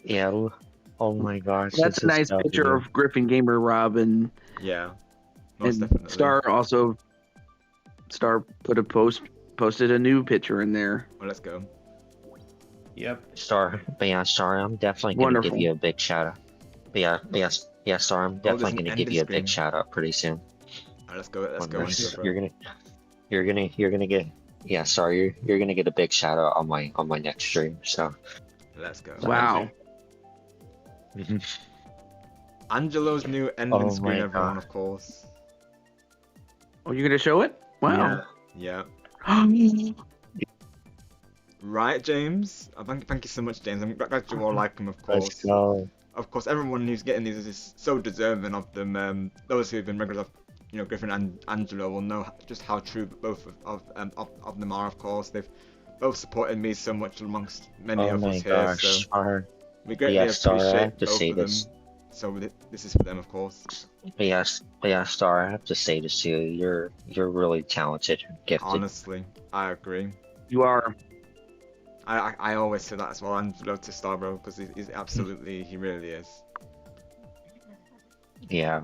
Yeah. Oh my gosh. That's this a is nice picture W. of Griffin Gamer Rob and Yeah, most and definitely. Star posted a new picture in there. Well, let's go. Yep. Star, but yeah, Star, I'm definitely gonna give Wonderful. you a big shout out. But yeah, Star, I'm there's definitely an gonna end give you a screen. big shout out pretty soon. Alright, let's go. Let's When go. there's- Into it, bro. you're gonna get, yeah, Star, you're gonna get a big shout out on my next stream. So Let's go. Wow. Angelo's new ending Oh screen, my everyone, God. of course. Oh, you're gonna show it? Wow. Yeah. Right, James? Thank you so much, James. I'm glad you all like him, of let's course. go. Of course, everyone who's getting these is so deserving of them. Those who've been regulars of, Griffin and Angelo will know just how true both of them are. Of course, they've both supported me so much amongst many Oh of my us here. gosh, So Star. we greatly Yeah, Star, I appreciate have to both say of them. this. So this is for them, of course. But yeah, Star, I have to say this to you. You're really talented, gifted. Honestly, I agree. You are. I always say that as well. Angelo to Starbro because he's absolutely he really is. Yeah,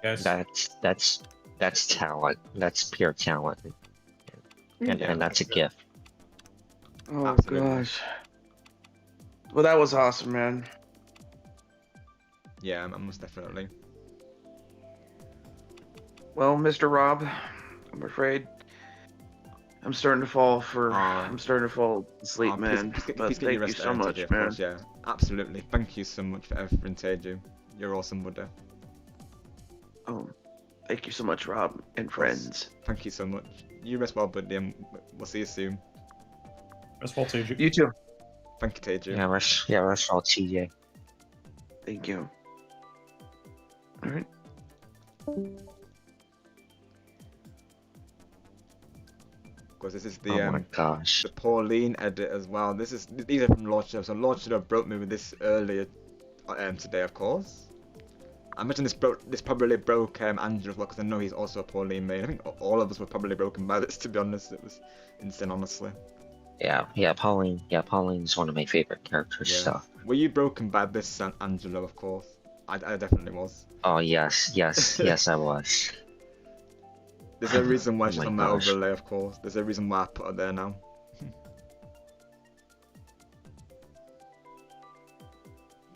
Yes. that's talent. That's pure talent, and that's a gift. Oh Absolutely. gosh. Well, that was awesome, man. Yeah, most definitely. Well, Mr. Rob, I'm afraid I'm starting to fall asleep, Oh, man. Please But get your thank you rest so out, much, TJ, of man. course, yeah, absolutely. Thank you so much for everything, Teju. You're awesome, buddy. Oh, thank you so much, Rob and friends. Thank you so much. You rest well, buddy, and we'll see you soon. Rest well, TJ. You too. Thank you, Teju. Rest all TJ. Thank you. All right. Because this is the Oh my gosh. the Pauline edit as well. These are from Lord Shadow. So Lord Shadow broke me with this earlier today, of course. I imagine this probably broke Andrew as well, because I know he's also a Pauline main. I think all of us were probably broken by this, to be honest. It was insane, honestly. Yeah, Pauline. Yeah, Pauline's one of my favorite characters. Yeah. So. Were you broken by this, Angelo? Of course. I definitely was. Oh yes, I was. There's a reason why Oh she's my on my gosh. overlay, of course. There's a reason why I put her there now.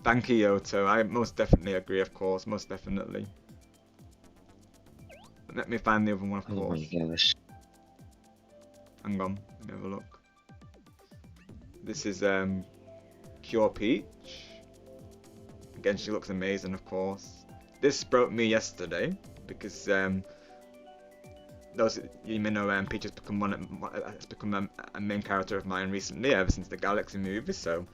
Thank you, Yoto. I most definitely agree, of course. Most definitely. Let me find the other one, of Oh course. my gosh. Hang on, let me have a look. This is Pure Peach. Again, she looks amazing, of course. This broke me yesterday because those you may know, Peach has become a main character of mine recently, ever since the Galaxy movie. So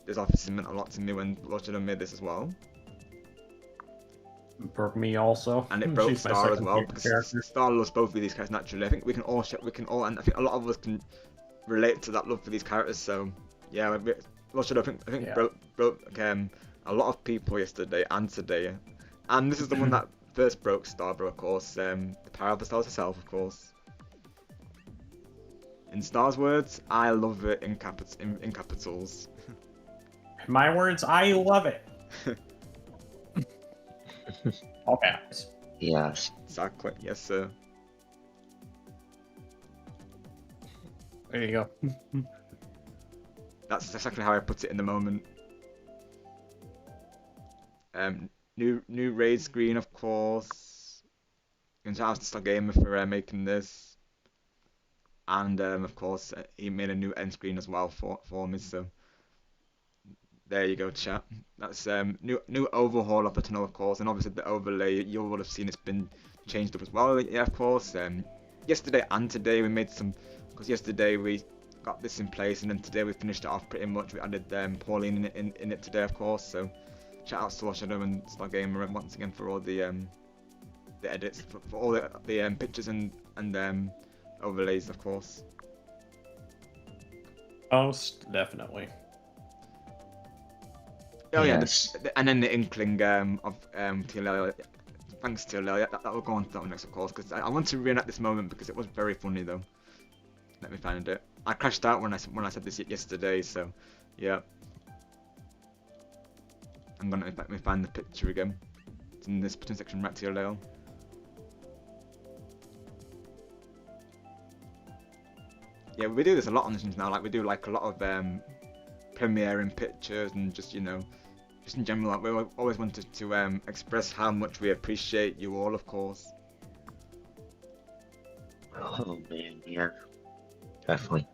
this obviously meant a lot to me when Lord made this as well. Broke me also. And it broke She's my Star as second well favorite because character. Star loves both of these characters naturally. I think we can all, and I think a lot of us can relate to that love for these characters. So yeah, Lord Shadow, I think Yeah. broke a lot of people yesterday and today, and this is the one that first broke Starbro, of course. The power of the stars herself, of course. In Star's words, I love it in capitals. In my words, I love it. Okay. Yes. Exactly. Yes, sir. There you go. That's exactly how I put it in the moment. New raid screen, of course. And shout out to Star Gamer for making this. And of course, he made a new end screen as well for me. So there you go, chat. That's new overhaul of the tunnel, of course, and obviously the overlay you would have seen it's been changed up as well. Yeah, of course. Yesterday and today we made some, because yesterday we got this in place, and then today we finished it off pretty much. We added Pauline in it today, of course. So shout out to Shadow and Star Gamer once again for all the edits, for all the pictures and overlays, of course. Most definitely. Oh Yes. yeah, and then the inkling of TLL. Thanks TLL. Yeah, that will go on to that one next, of course, because I want to reenact this moment because it was very funny though. Let me find it. I crashed out when I said this yesterday, so yeah. I'm gonna let me find the picture again. It's in this Splatoon section right to your layout. Yeah, we do this a lot on the streams now. Like we do like a lot of premiering pictures and just just in general. Like, we always wanted to express how much we appreciate you all, of course. Oh man, yeah, definitely.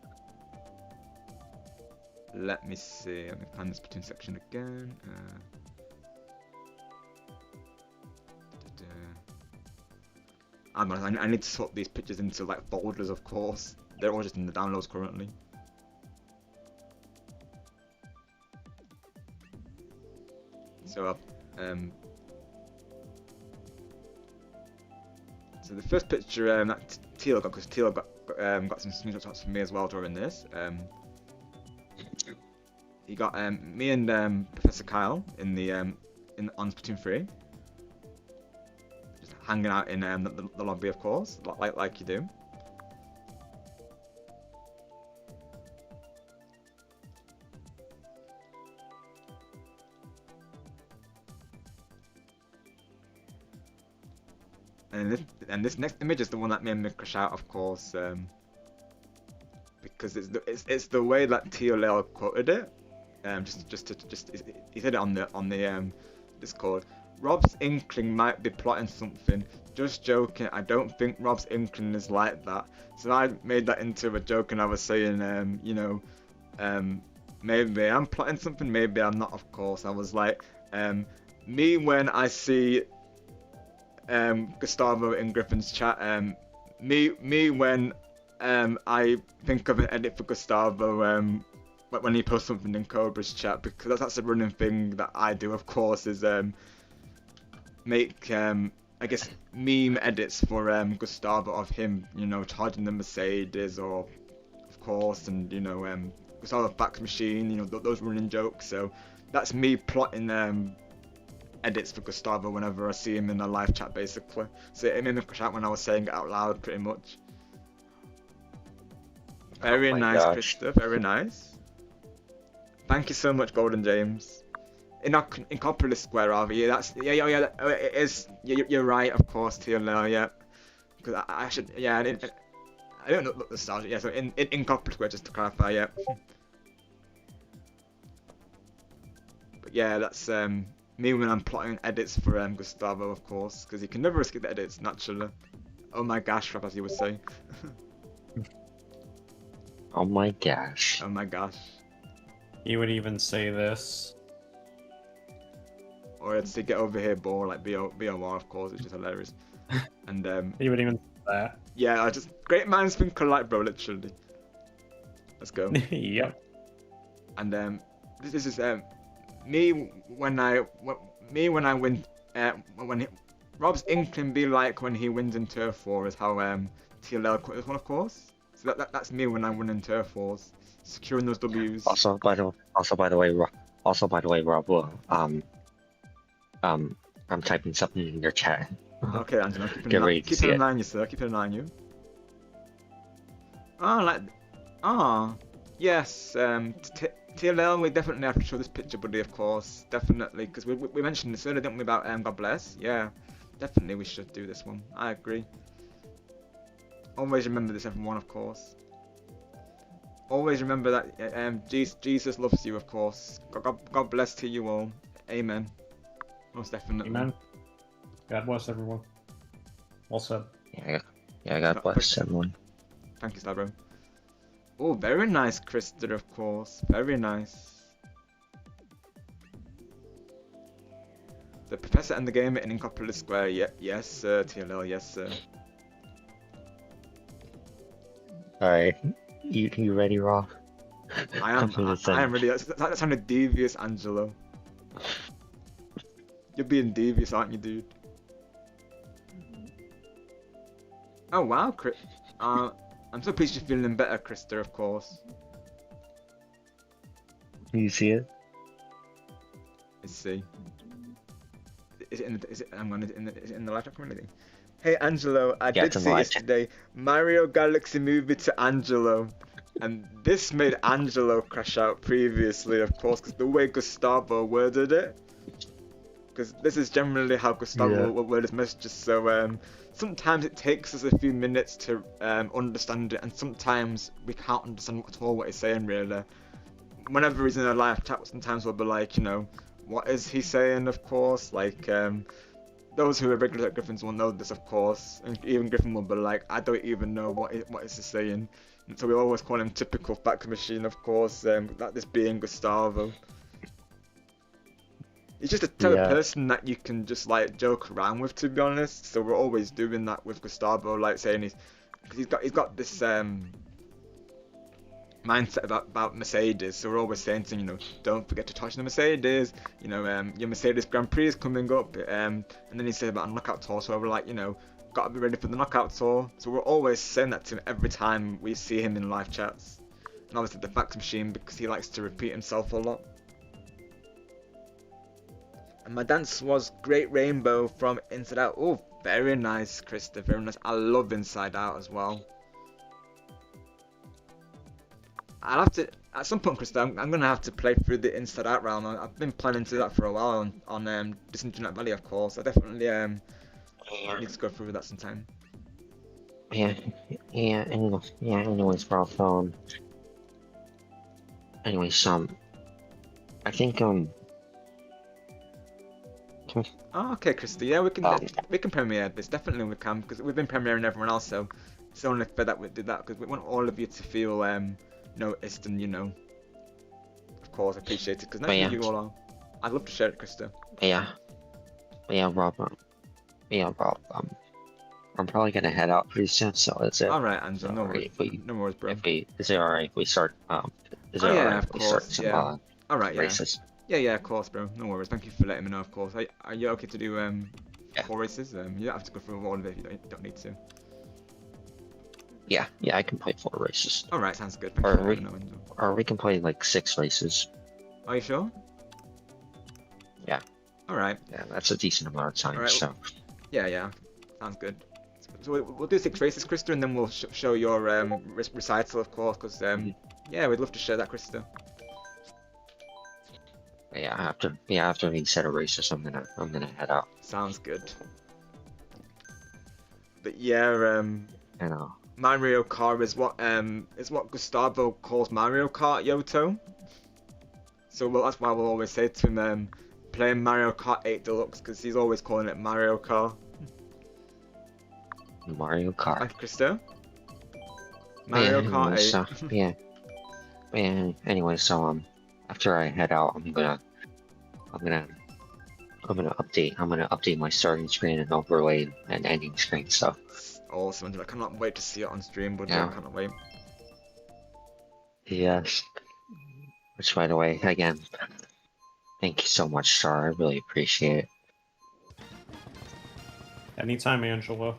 Let me see. Let me find this Splatoon section again. I need to sort these pictures into like folders, of course. They're all just in the downloads currently. So so the first picture that Teal got, because Teal got some screenshots for me as well during this. He got me and Professor Kyle in the on Splatoon 3, just hanging out in the lobby, of course, like you do. And this next image is the one that made me crash out, of course, because it's the way that TLL quoted it. He said it on the Discord. Rob's inkling might be plotting something. Just joking. I don't think Rob's inkling is like that. So I made that into a joke, and I was saying, maybe I'm plotting something, maybe I'm not. Of course, I was like, me when I see Gustavo in Griffin's chat, me when I think of an edit for Gustavo when he posts something in Cobra's chat, because that's a running thing that I do, of course, is make I guess meme edits for Gustavo of him, charging the Mercedes, or of course, and Gustavo fax machine, those running jokes. So that's me plotting edits for Gustavo whenever I see him in a live chat, basically. So it made me crash out when I was saying it out loud, pretty much. Very nice, Krista, very nice. Thank you so much, Golden James. Incopolis Square, RV, it is, you're right, of course, TLL, yeah. Because I should, yeah, I don't know the style, yeah, so in Incopolis Square, just to clarify, yeah. But yeah, that's, me when I'm plotting edits for Gustavo, of course, because he can never skip the edits, naturally. Oh my gosh, Rob, as you would say. Oh my gosh. Oh my gosh. You would even say this. Or it's to get over here, bore, like BOR, of course, which is hilarious. And you would even say that. Yeah, great minds think alike, bro, literally. Let's go. Yep. And this is me when I win, when Rob's inkling be like when he wins in Turf War, is how TLL quit this one, of course. So that's me when I win in Turf Wars, securing those W's. Also, by the way, Rob, I'm typing something in your chat. Okay, Angela, keep an eye on you, sir. Keep an eye on you. Yes. TLL, we definitely have to show this picture, buddy, of course. Definitely, because we mentioned this earlier, didn't we, about God Bless? Yeah, definitely we should do this one. I agree. Always remember this, everyone, of course. Always remember that Jesus loves you, of course. God bless to you all. Amen. Most definitely. Amen. God bless everyone. Well said. Yeah, God bless everyone. Thank you, Stabro. Oh, very nice, Krista, of course. Very nice. The Professor and the Gamer in Incopolis Square. Yes, sir, TLL, yes, sir. Alright, you ready, Rob? I am ready. That sounded devious, Angelo. You're being devious, aren't you, dude? Oh wow, I'm so pleased you're feeling better, Krista, of course. You see it? Let's see. Is it in the live chat community? Hey Angelo, I did see yesterday Mario Galaxy movie to Angelo, and this made Angelo crash out previously, of course, because the way Gustavo worded it, because this is generally how Gustavo will word his messages. So sometimes it takes us a few minutes to understand it, and sometimes we can't understand at all what he's saying really. Whenever he's in a live chat, sometimes we'll be like, you know, what is he saying? Of course, like those who are regulars at Griffins will know this, of course, and even Griffin will be like, I don't even know what is he saying. And so we always call him typical fax machine, of course. That this being Gustavo. He's just a type of person that you can just like joke around with, to be honest. So we're always doing that with Gustavo, like saying he's got this mindset about Mercedes. So we're always saying to him, you know, don't forget to touch the Mercedes. You know, your Mercedes Grand Prix is coming up. And then he said about a knockout tour. So we're like, you know, gotta be ready for the knockout tour. So we're always saying that to him every time we see him in live chats. And obviously the fax machine, because he likes to repeat himself a lot. And my dance was Great Rainbow from Inside Out. Oh, very nice, Krista, very nice. I love Inside Out as well. I'll have to, at some point, Krista, I'm going to have to play through the Inside Out round. I've been planning to do that for a while on Disinternet Valley, of course. I definitely need to go through that sometime. Anyways, bro, anyways, I think, Oh, okay, Krista, yeah, we can premiere this, definitely we can, because we've been premiering everyone else, so it's only fair that we did that, because we want all of you to feel, noticed and, you know, of course, appreciated, because now you all are. I'd love to share it, Krista. Rob, I'm probably gonna head out pretty soon, so is it alright, Angel, no worries, bro. Is it alright if we start, is it alright if we start some, alright, races? Yeah, of course, bro, no worries, thank you for letting me know, of course. Are you okay to do, 4 races? You don't have to go through all of it if you don't need to. Yeah, I can play 4 races. Alright, sounds good. Or we can play like 6 races. Are you sure? Yeah. Alright. Yeah, that's a decent amount of time, so. Yeah, sounds good. So we'll do 6 races, Krista, and then we'll show your recital, of course, because yeah, we'd love to share that, Krista. Yeah, after the set of races, I'm gonna head out. Sounds good. But yeah, I know. Mario Kart is what Gustavo calls Mario Kart, Yoto. So that's why we'll always say to him, playing Mario Kart 8 Deluxe, because he's always calling it Mario Kart. Mario Kart. Hi, Krista. Mario Kart 8. Yeah. Anyway, so after I head out, I'm gonna update my starting screen and overlay and ending screen. So. Awesome, I cannot wait to see it on stream, but I cannot wait. Yes. Which, by the way, again, thank you so much, Star. I really appreciate it. Anytime, Angela.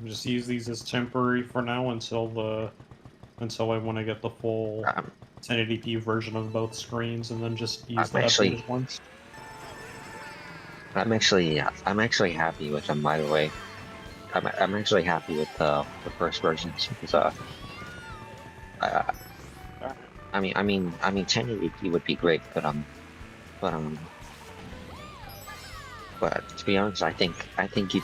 Just use these as temporary for now until I want to get the full 1080p version of both screens, and then just use the updated ones. I'm actually happy with them, by the way. I'm actually happy with the first versions because I mean 1080p would be great, but to be honest, I think you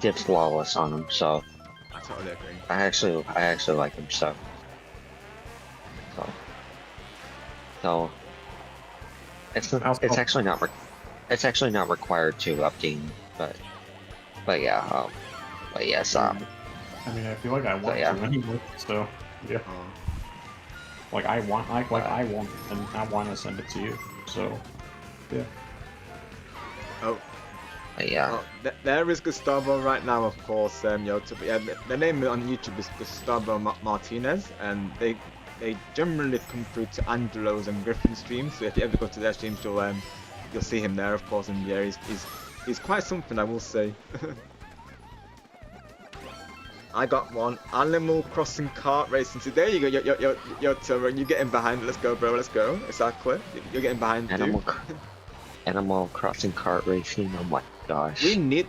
did flawless on them, so I totally agree. I actually like them, so it's actually not required to update, but yes, I mean, I feel like I want to anyway, so yeah. Like I want and I want to send it to you, so yeah. Oh. Yeah. Well, there is Gustavo right now, of course, Yoto. But yeah, the name on YouTube is Gustavo Martinez, and they generally come through to Angelo's and Griffin's streams. So if you ever go to their streams, you'll see him there, of course. And yeah, he's quite something, I will say. I got one Animal Crossing kart racing. So there you go, Yoto. You're getting behind. Let's go, bro. Let's go. Exactly. You're getting behind. Animal Crossing kart racing. Oh my gosh. We need.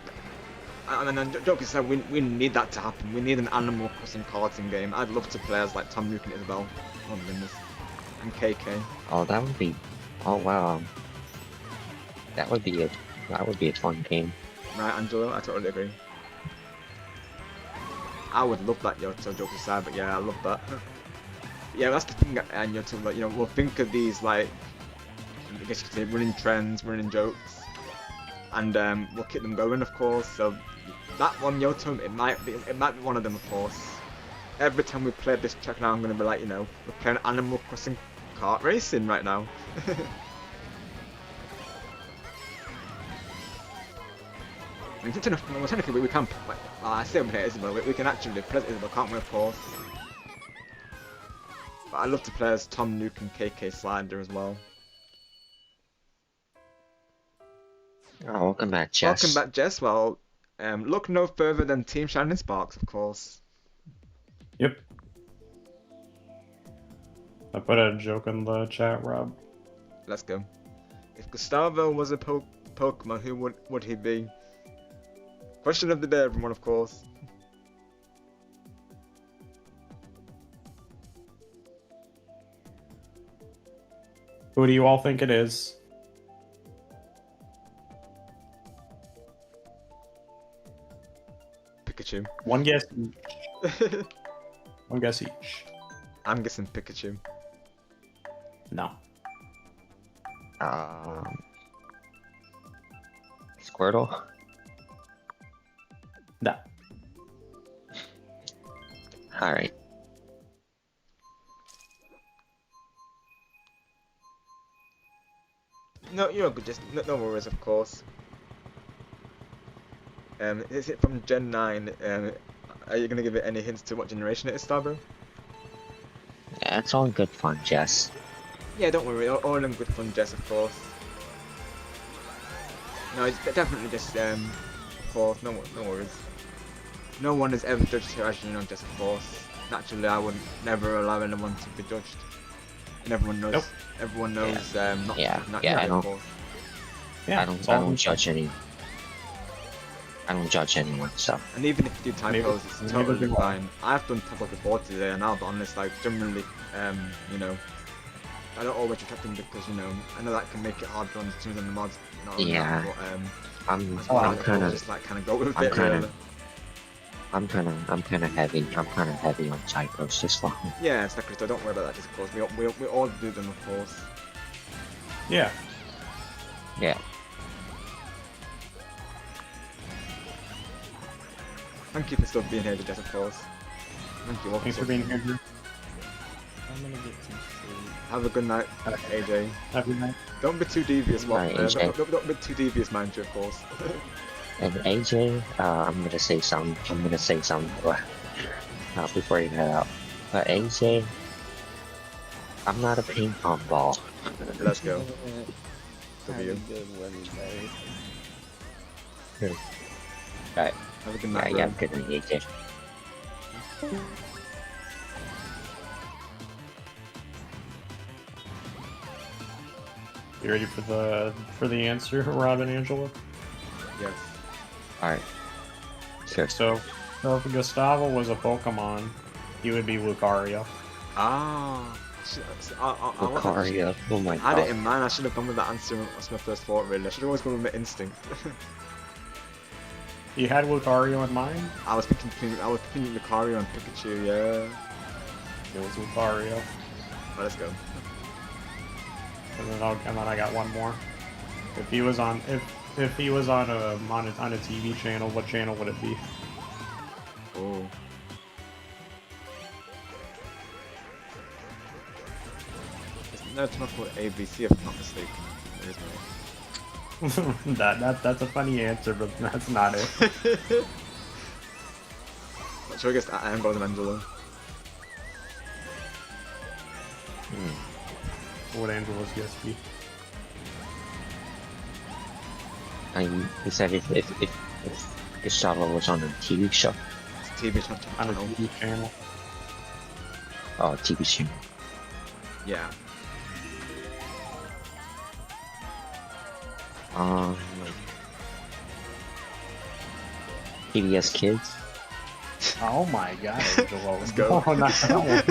I mean, joking aside, we need that to happen. We need an Animal Crossing karting game. I'd love to play as like Tom Nook and Isabel. Oh my goodness. And KK. Oh, that would be. Oh wow. That would be a fun game. Right, Angelo, I totally agree. I would love that Yoto, jokes aside, but yeah, I love that. Yeah, that's the thing, and Yoto, like, you know, we'll think of these, like, I guess you could say, running trends, running jokes, and we'll keep them going, of course. So that one Yoto, it might be one of them, of course. Every time we play this track now, I'm gonna be like, you know, we're playing Animal Crossing kart racing right now. I mean, technically we can, like, I say we play Isabel, we can actually play Isabel, can't we, of course? But I love to play as Tom Nook and KK Slider as well. Oh, welcome back, Jess. Welcome back, Jess. Well, look no further than Team Shining Sparks, of course. Yep. I put a joke in the chat, Rob. Let's go. If Gustavo was a Pokemon, who would he be? Question of the day, everyone, of course. Who do you all think it is? Pikachu. One guess each. One guess each. I'm guessing Pikachu. No. Squirtle? No. Alright. No, you're good, just no worries, of course. Is it from Gen 9? Are you gonna give it any hints to what generation it is, Starbro? Yeah, it's all good fun, Jess. Yeah, don't worry, all in good fun, Jess, of course. No, it's definitely just, of course, no worries. No one has ever judged her as you know, Jess, of course. Naturally, I would never allow anyone to be judged. And everyone knows, everyone knows, not I don't, of course. Yeah, I don't judge any. I don't judge anyone, so. And even if you do typos, it's totally fine. I've done typos before today, and I'll be honest, like, generally, you know, I don't always retract them because, you know, I know that can make it hard to understand the mods. Yeah. But, I'm kind of just like go with it. Really. I'm kind of heavy. I'm kind of heavy on typos as well. Yeah, exactly. So don't worry about that. Just of course, we all do them, of course. Yeah. Yeah. Thank you for still being here, Jess, of course. Thank you. Thanks for being here, Drew. I'm gonna get some sleep. Have a good night, AJ. Have a good night. Don't be too devious, Night, AJ. Don't be too devious, mind you, of course. And AJ, I'm gonna say something. Before you head out. But AJ, I'm not a ping pong ball. Let's go. Have a good one, guys. Alright. Have a good night. Yeah, good night, AJ. You ready for the answer, Rob and Angela? Yes. Alright. Sure. So if Gustavo was a Pokemon, he would be Lucario. Ah. Lucario. Oh my god. I had it in mind. I should have gone with that answer. That's my first thought, really. I should have always gone with my instinct. You had Lucario in mind? I was thinking Lucario and Pikachu, yeah. It was Lucario. Right, let's go. And then I got one more. If he was on if he was on a TV channel, what channel would it be? Oh. No, it's not called ABC if I'm not mistaken. There is no. That's a funny answer, but that's not it. So I guess I am Golden Angelo. What would Angela's guess be? He said if Gustavo was on a TV show. It's a TV show. On a TV channel. Oh, TV channel. Yeah. PBS Kids. Oh my god, Angelo. Let's go. Oh, not that one.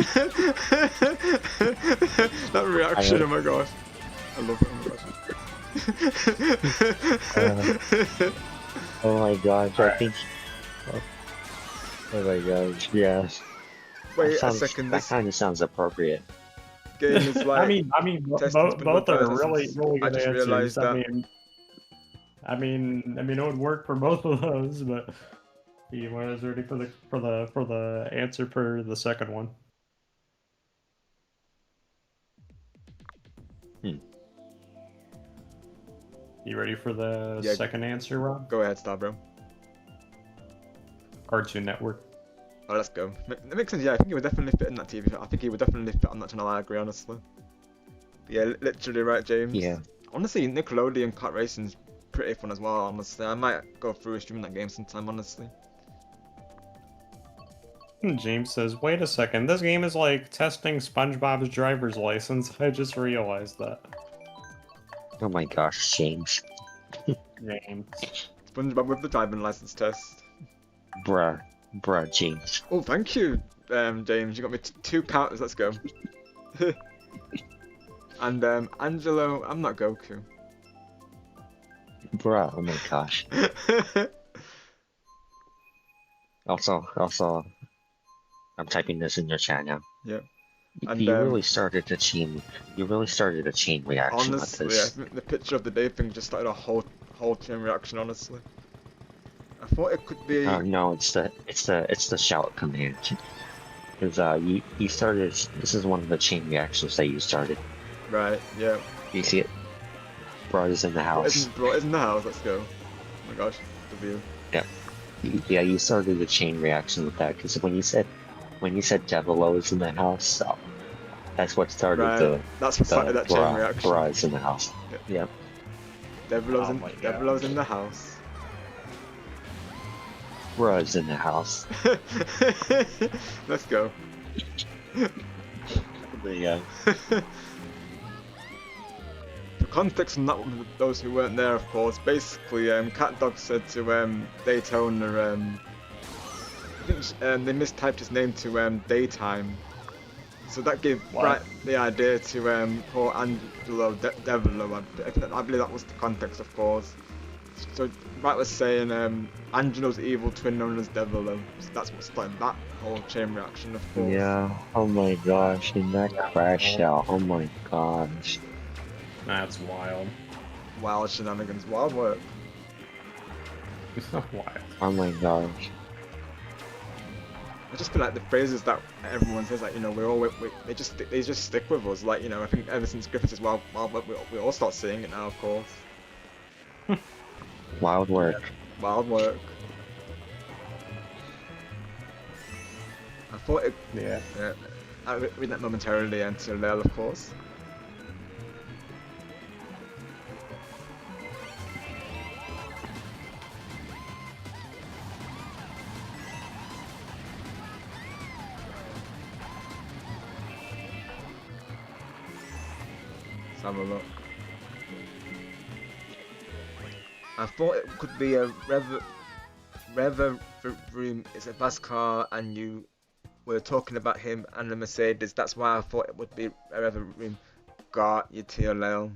That reaction, oh my gosh. I love it, oh my gosh. Oh my gosh, I think. Oh my gosh, yeah. Wait That a sounds, second, that this kind of sounds appropriate. game is like I mean, testing some both are advertisements. really, really I good just answers. realized that. I mean, it would work for both of those, but you was ready for the answer for the second one. You ready for the Yeah. second answer, Rob? Go ahead, Starbro. Cartoon Network. Oh, let's go. That makes sense. Yeah, I think he would definitely fit in that TV show. I think he would definitely fit on that channel. I agree, honestly. But yeah, literally right, James. Yeah. Honestly, Nickelodeon kart racing's pretty fun as well. Honestly, I might go through streaming that game sometime. Honestly. James says, "Wait a second. This game is like testing SpongeBob's driver's license. I just realized that." Oh my gosh, James. James. SpongeBob with the driving license test. Bruh, James. Oh, thank you, James. You got me 2 counters. Let's go. And Angelo, I'm not Goku. Bruh, oh my gosh. Also, I'm typing this in your chat now. Yeah. And, You really started a chain. You really started a chain reaction honestly, with this. yeah, the picture of the day thing just started a whole chain reaction. Honestly, I thought it could be. Oh no, it's the shout command. Because you started. This is one of the chain reactions that you started. Right. Yeah. You see it? Bro is in the house. Bro is in the house. Let's go. Oh my gosh, the view. Yeah. Yeah, you started the chain reaction with that because when you said Devilo is in the house, so that's what started Right. That's what started that chain reaction. Bro is in the house. Yeah. Devilo's in the house. Bro is in the house. Let's go. Yeah. For context on that one, those who weren't there, of course, basically, CatDog said to Daytona, I think they mistyped his name to Daytime, so that gave Bright the idea to call Angelo Devilo. I believe that was the context, of course. So Bright was saying Angelo's evil twin known as Devilo. So that's what started that whole chain reaction, of course. Yeah. Oh my gosh, and that crashed out. Oh my gosh. That's wild. Wild shenanigans, wild work. Wild. Oh my gosh. I just feel like the phrases that everyone says, like, you know, they just stick with us. Like, you know, I think ever since Griffiths is wild work, we all start seeing it now, of course. Wild work. Wild work. I thought it. Yeah. I'll read that momentarily until Lel, of course. Let's have a look. I thought it could be a Rever Room is a fast car, and you were talking about him and the Mercedes. That's why I thought it would be a Rever Room. Got you, TLL.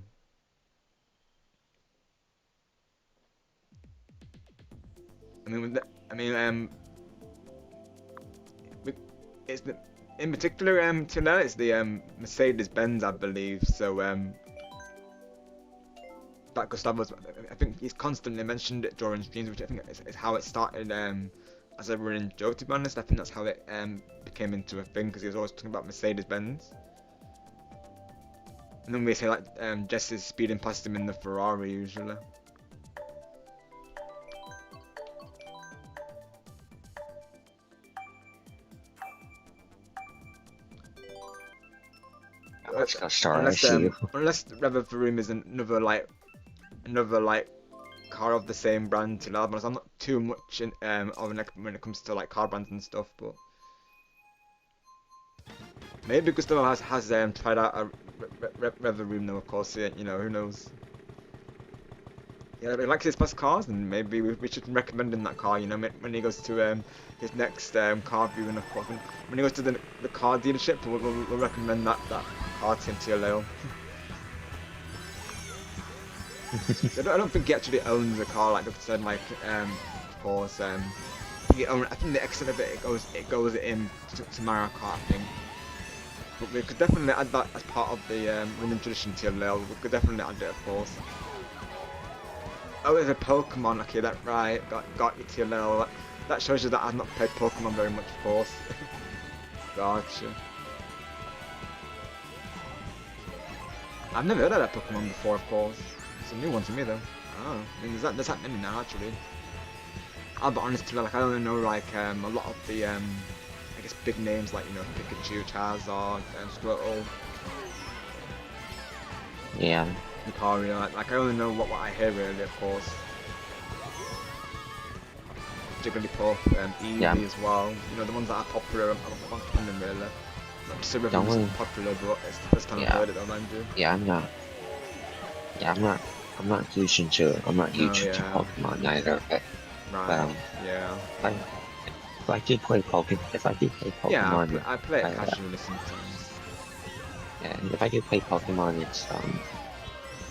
It's the, in particular, TLL it's the Mercedes Benz, I believe. So that Gustavo's, I think he's constantly mentioned it during streams, which I think is how it started as a running joke, to be honest. I think that's how it became into a thing, because he was always talking about Mercedes Benz. And then we say like Jesse's speeding past him in the Ferrari usually. Unless Rever Room is another car of the same brand to Labs. I'm not too much in of an expert when it comes to like car brands and stuff, but maybe Gustavo has tried out a Rever Room though, of course. You know, who knows? Yeah, he likes his fast cars, and maybe we should recommend him that car. You know, when he goes to his next car viewing, of course. When he goes to the car dealership, we'll recommend that car to him, TLL. I don't think he actually owns a car like I've said. Like, of course, I think the extent of it goes in to Mario Kart, I think. But we could definitely add that as part of the running tradition tier level. We could definitely add it, of course. Oh, there's a Pokemon. Okay, that right. Got your tier level. That shows you that I've not played Pokemon very much, of course. Gotcha. I've never heard of that Pokemon before, of course. It's a new one to me, though. Oh, I mean, there's that many now, actually. I'll be honest, like I only know like a lot of the I guess big names like Pikachu, Charizard, Squirtle. Yeah. Lucario, like I only know what I hear really, of course. Jigglypuff, Eevee as well. You know, the ones that are popular, I'm fond of really. Not just a really popular, but it's the first time I've heard it, though, mind you. Yeah, I'm not huge into Pokemon either, but right. Yeah. If I do play Pokemon, yeah, I play it casually sometimes. Yeah, if I do play Pokemon, it's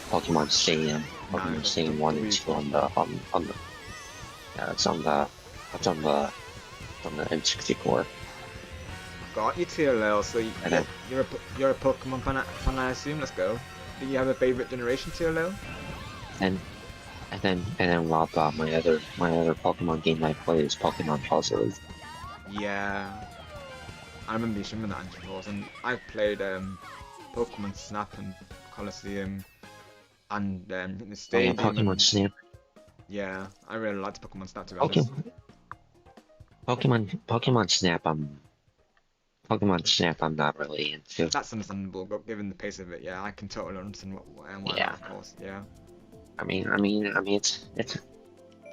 Pokemon Stadium, Pokemon Stadium 1 and 2 on the yeah, it's on the N64. Got you, TLL. So you're a Pokemon fan, I assume. Let's go. Do you have a favorite generation, TLL? And then Rob, my other Pokemon game I play is Pokemon Puzzle. Yeah, I remember you showing me that actually, and I played Pokemon Snap and Coliseum, and the Stadium. Oh, yeah, Pokemon Snap. Yeah, I really liked Pokemon Snap, to be honest. Pokemon Snap. Pokemon Snap, I'm not really into. That's understandable, but given the pace of it, yeah, I can totally understand why yeah. Of course, yeah. I mean, it's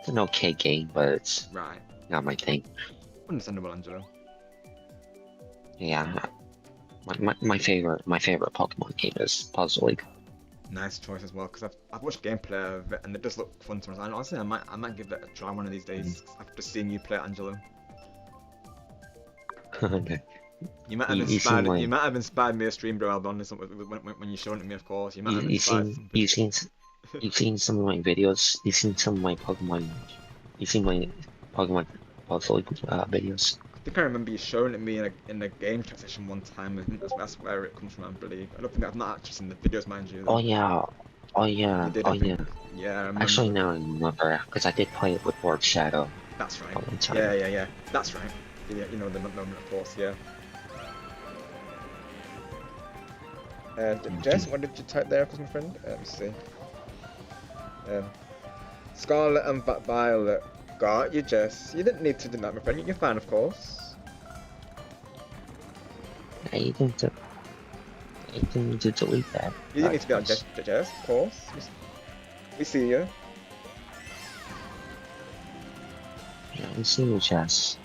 an okay game, but it's not my thing. Understandable, Angelo. Yeah, my favorite Pokemon game is Puzzle League. Nice choice as well, because I've watched gameplay of it and it does look fun to me. And honestly, I might give it a try one of these days after seeing you play it, Angelo. You might have inspired me a stream, bro. I'll be honest, when you showed it to me, of course. You might have inspired. You've seen some of my videos. You've seen some of my Pokemon. You've seen my Pokemon Puzzle League videos. I think I remember you showing it to me in a game chat session one time. I think that's where it comes from, I believe. I don't think I've not actually seen the videos, mind you. Oh yeah. Yeah, I remember. Actually, now I remember, because I did play it with Lord Shadow. That's right. Yeah. That's right. Yeah, you know the moment, of course. Yeah. Jess, what did you type there, my friend? Let me see. Scarlet and Violet. Got you, Jess. You didn't need to do that, my friend. You're fine, of course. Yeah, you didn't need to delete that. You didn't need to be on Jess, of course. We see you. Yeah, we see you, Jess.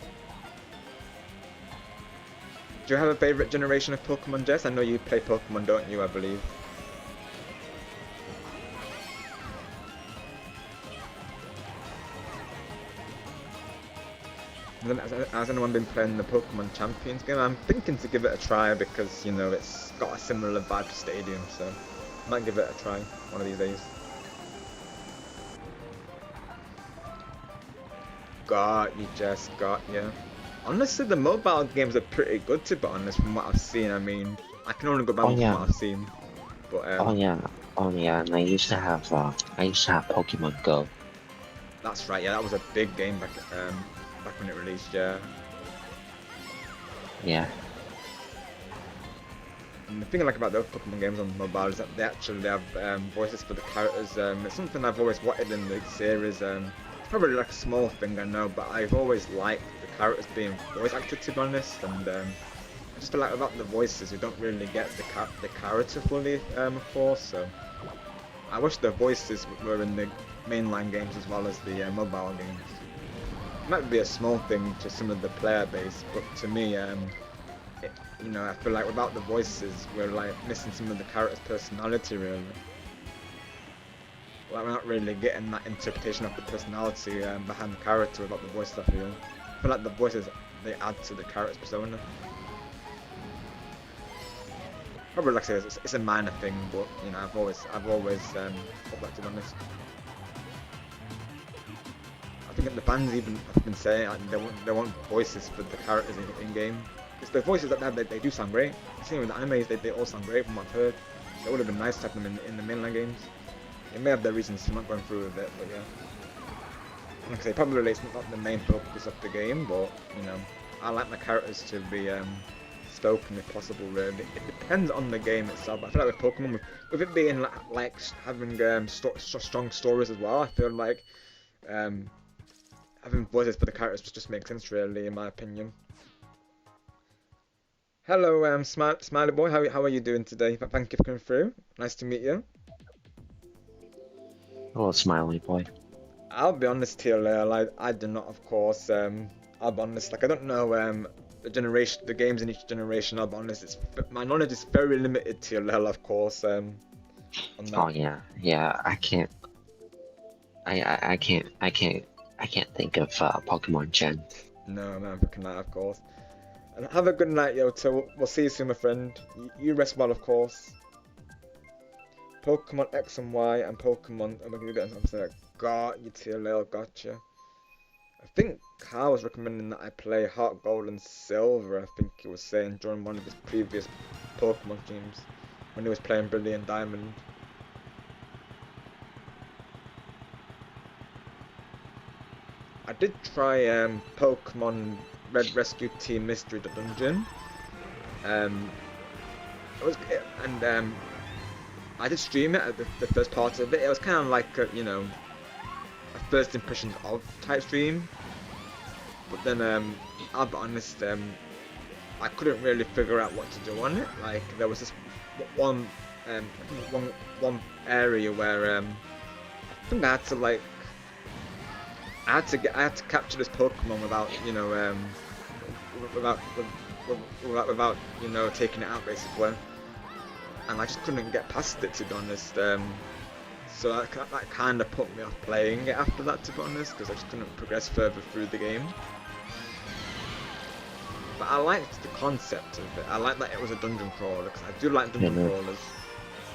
Do you have a favorite generation of Pokemon, Jess? I know you play Pokemon, don't you, I believe? Has anyone been playing the Pokemon Champions game? I'm thinking to give it a try because, you know, it's got a similar vibe to Stadium, so I might give it a try one of these days. Got you, Jess, got you. Honestly, the mobile games are pretty good, to be honest, from what I've seen. I mean, I can only go back from what I've seen. But oh yeah, and I used to have Pokemon Go. That's right. Yeah, that was a big game back when it released. Yeah. Yeah. And the thing I like about those Pokemon games on mobile is that they actually have voices for the characters. It's something I've always wanted in the series. It's probably like a small thing, I know, but I've always liked the characters being voice acted, to be honest. And I just feel like without the voices, we don't really get the character fully, of course. So I wish the voices were in the mainline games as well as the mobile games. It might be a small thing to some of the player base, but to me, you know, I feel like without the voices, we're like missing some of the character's personality, really. Like we're not really getting that interpretation of the personality behind the character without the voices, I feel. I feel like the voices, they add to the character's persona. Probably like I say, it's a minor thing, but you know, I've always thought that, to be honest. I think the fans even have been saying they want voices for the characters in game. Because the voices that they have, they do sound great. Same with the animes, they all sound great from what I've heard. So it would have been nice to have them in the mainline games. They may have their reasons for not going through with it, but yeah. Like I say, probably it's not the main focus of the game, but you know, I like my characters to be spoken if possible. Really, it depends on the game itself. But I feel like with Pokemon, with it being like having strong stories as well, I feel like having voices for the characters just makes sense, really, in my opinion. Hello, Smiley Boy. How are you doing today? Thank you for coming through. Nice to meet you. Hello, Smiley Boy. I'll be honest here, like I do not, of course. I'll be honest. Like I don't know the games in each generation. I'll be honest. My knowledge is very limited to TLL, of course. On that. Oh yeah. I can't think of Pokemon Gen. No, man, fucking not, of course. And have a good night, Yoto. We'll see you soon, my friend. You rest well, of course. Pokemon X and Y and Pokemon. Oh my god, I'm saying, got you, TLL, gotcha. I think Carl was recommending that I play Heart Gold and Silver. I think he was saying during one of his previous Pokemon streams when he was playing Brilliant Diamond. I did try Pokemon Red Rescue Team Mystery Dungeon. I did stream it at the first part of it. It was kind of like a, you know, a first impressions of type stream. But then I'll be honest, I couldn't really figure out what to do on it. Like there was this one area where I think I had to like. I had to capture this Pokemon without, you know, without you know, taking it out basically, and I just couldn't get past it, to be honest. So that kind of put me off playing it after that, to be honest, because I just couldn't progress further through the game. But I liked the concept of it. I like that it was a dungeon crawler, because I do like dungeon crawlers.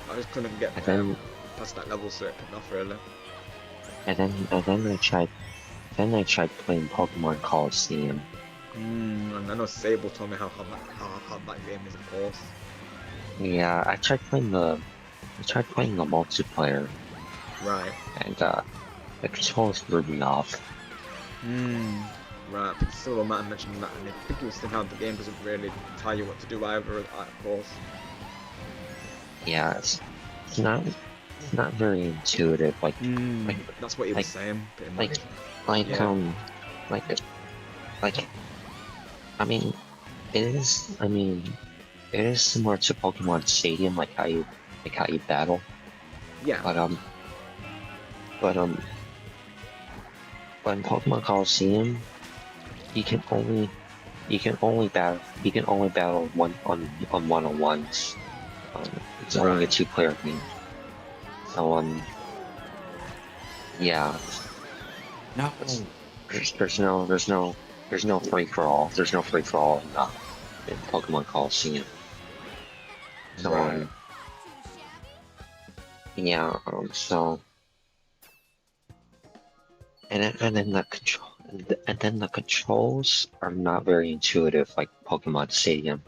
I just couldn't get past that level, so it put me off really. And then I tried playing Pokemon Coliseum. And I know Sable told me how hard that game is, of course. Yeah, I tried playing the multiplayer. Right. And the controls threw me off. Right, but Silver might have mentioned that, and I think he was saying how the game doesn't really tell you what to do either, of course. Yeah, it's not very intuitive. Like that's what he was saying. Pretty much. I mean, it is similar to Pokemon Stadium, like how you battle. Yeah. But in Pokemon Coliseum, you can only battle one-on-ones. It's only a 2-player game. So yeah. No. There's no free for all. There's no free for all in Pokemon Coliseum. So yeah. So and then the controls are not very intuitive like Pokemon Stadium.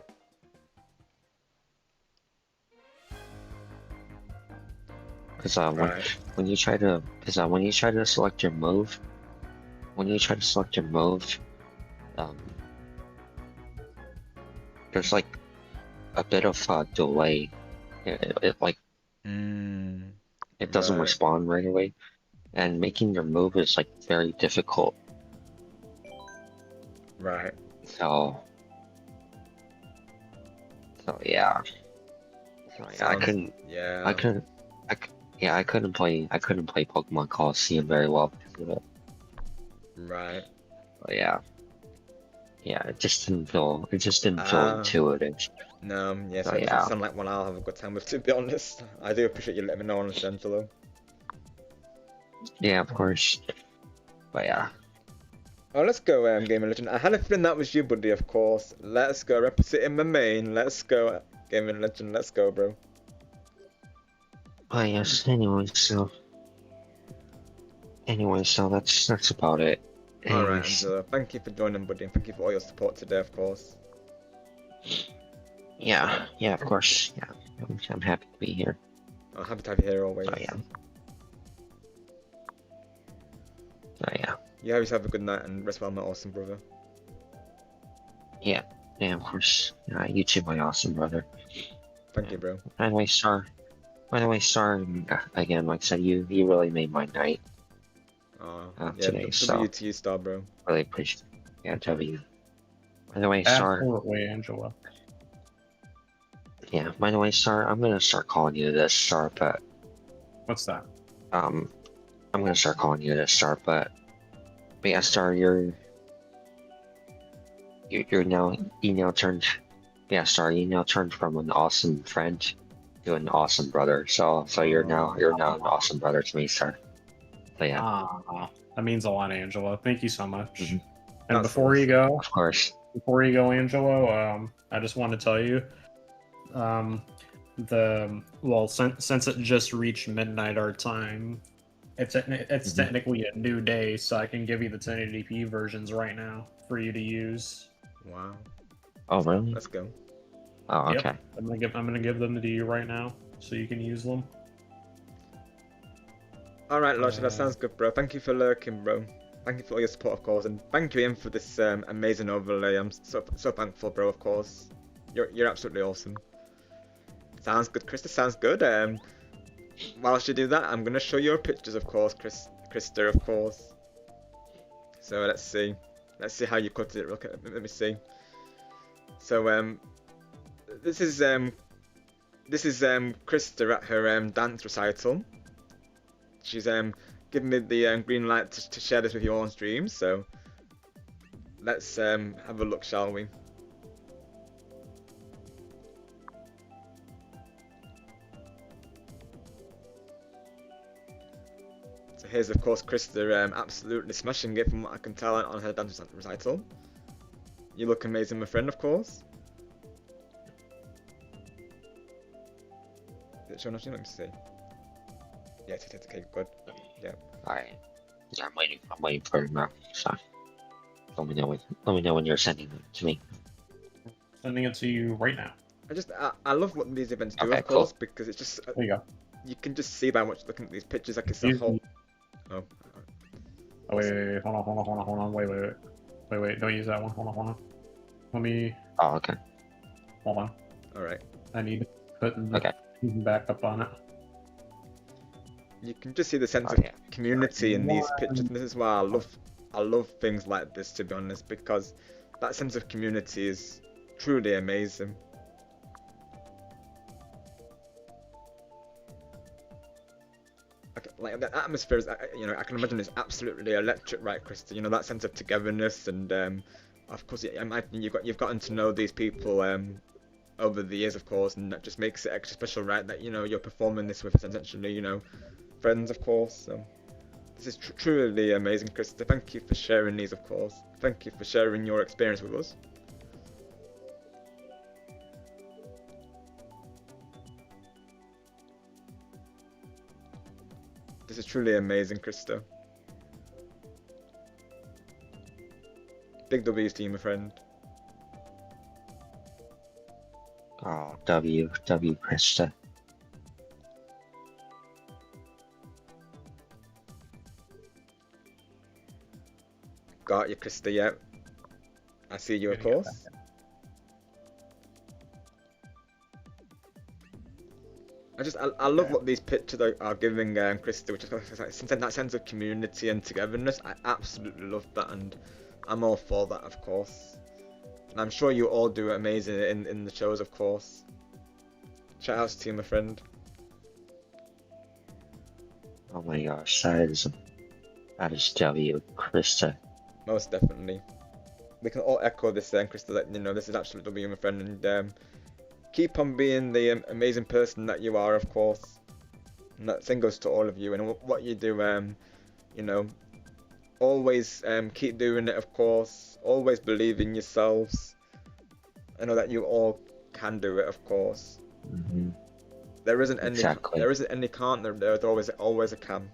Because when you try to select your move, there's like a bit of a delay. It doesn't respond right away, and making your move is like very difficult. Right. So yeah. I couldn't play Pokemon Coliseum very well because of it. Right. But yeah, it just didn't feel intuitive. No, yes, So, it yeah. doesn't sound like one I'll have a good time with, to be honest. I do appreciate you letting me know on Essential. Yeah, of course. But yeah. Oh, let's go, Gamer Legend. I had a feeling that was you, buddy, of course. Let's go, representing my main. Let's go. Gaming legend, let's go, bro. But yes, anyway, so that's about it. Alright, Anyways, Angela, thank you for joining, buddy, and thank you for all your support today, of course. yeah, of course, yeah. I'm happy to be here. I'm happy to have you here always. Oh yeah. You have yourself a good night and rest well, my awesome brother. Yeah, of course. You too, my awesome brother. Thank you, bro. By the way, Star, again, like I said, you really made my night Yeah, today, so W to you, Star, bro. really appreciate it. Yeah, W. By the way, Star. Absolutely, Angela. Yeah, by the way, Star, I'm gonna start calling you this, Star, but... What's that? I'm gonna start calling you this, Star, but yeah, Star, you now turned from an awesome friend to an awesome brother. So you're now an awesome brother to me, Star. So yeah. That means a lot, Angelo. Thank you so much. Mm-hmm. And That's before you go, of course, Angelo, I just want to tell you, since it just reached midnight our time, it's technically a new day, so I can give you the 1080p versions right now for you to use. Wow. Oh really? Let's go. Oh okay. Yep. I'm gonna give them to you right now, so you can use them. Alright, Lodge, that sounds good, bro. Thank you for lurking, bro. Thank you for all your support, of course, and thank you, Ian, for this amazing overlay. I'm so thankful, bro, of course. You're absolutely awesome. Sounds good, Krista, sounds good. Whilst you do that, I'm gonna show your pictures, of course, Krista, of course. So let's see how you cut it. Let me see. So this is Krista at her dance recital. She's given me the green light to share this with you all on stream. So let's have a look, shall we? So here's, of course, Krista absolutely smashing it from what I can tell on her dance recital. You look amazing, my friend, of course. Is it showing on stream? Let me see. Yeah, it's okay, good. Yeah. Alright. Yeah, I'm waiting for it now. So let me know when you're sending it to me. Sending it to you right now. I love what these events do, Okay, of course, cool. because it's just There you go. you can just see by much looking at these pictures, like it's a whole. Oh. Oh wait, hold on, wait, don't use that one, hold on. Let me... Oh, okay. Hold on. Alright. I need to put the back up on it. You can just see the sense of community in these pictures, and this is why I love things like this, to be honest, because that sense of community is truly amazing. Like the atmosphere is, I can imagine it's absolutely electric, right, Krista? You know, that sense of togetherness, and of course, I imagine you've gotten to know these people over the years, of course, and that just makes it extra special, right? That you're performing this with essentially, friends, of course. So this is truly amazing, Krista. Thank you for sharing these, of course. Thank you for sharing your experience with us. This is truly amazing, Krista. Big W's to you, my friend. Oh, W, Krista. Got you, Krista, yeah. I see you, of course. I love what these pictures are giving Krista, which is like that sense of community and togetherness. I absolutely love that, and I'm all for that, of course. And I'm sure you all do amazing in the shows, of course. Shout outs to you, my friend. Oh my gosh, that is W, Krista. Most definitely. We can all echo this, Krista, that this is absolutely W, my friend, and keep on being the amazing person that you are, of course. And that same goes to all of you, and what you do, always keep doing it, of course. Always believe in yourselves. I know that you all can do it, of course. Mm-hmm. There isn't any. Exactly. There isn't any can't. There's always a can.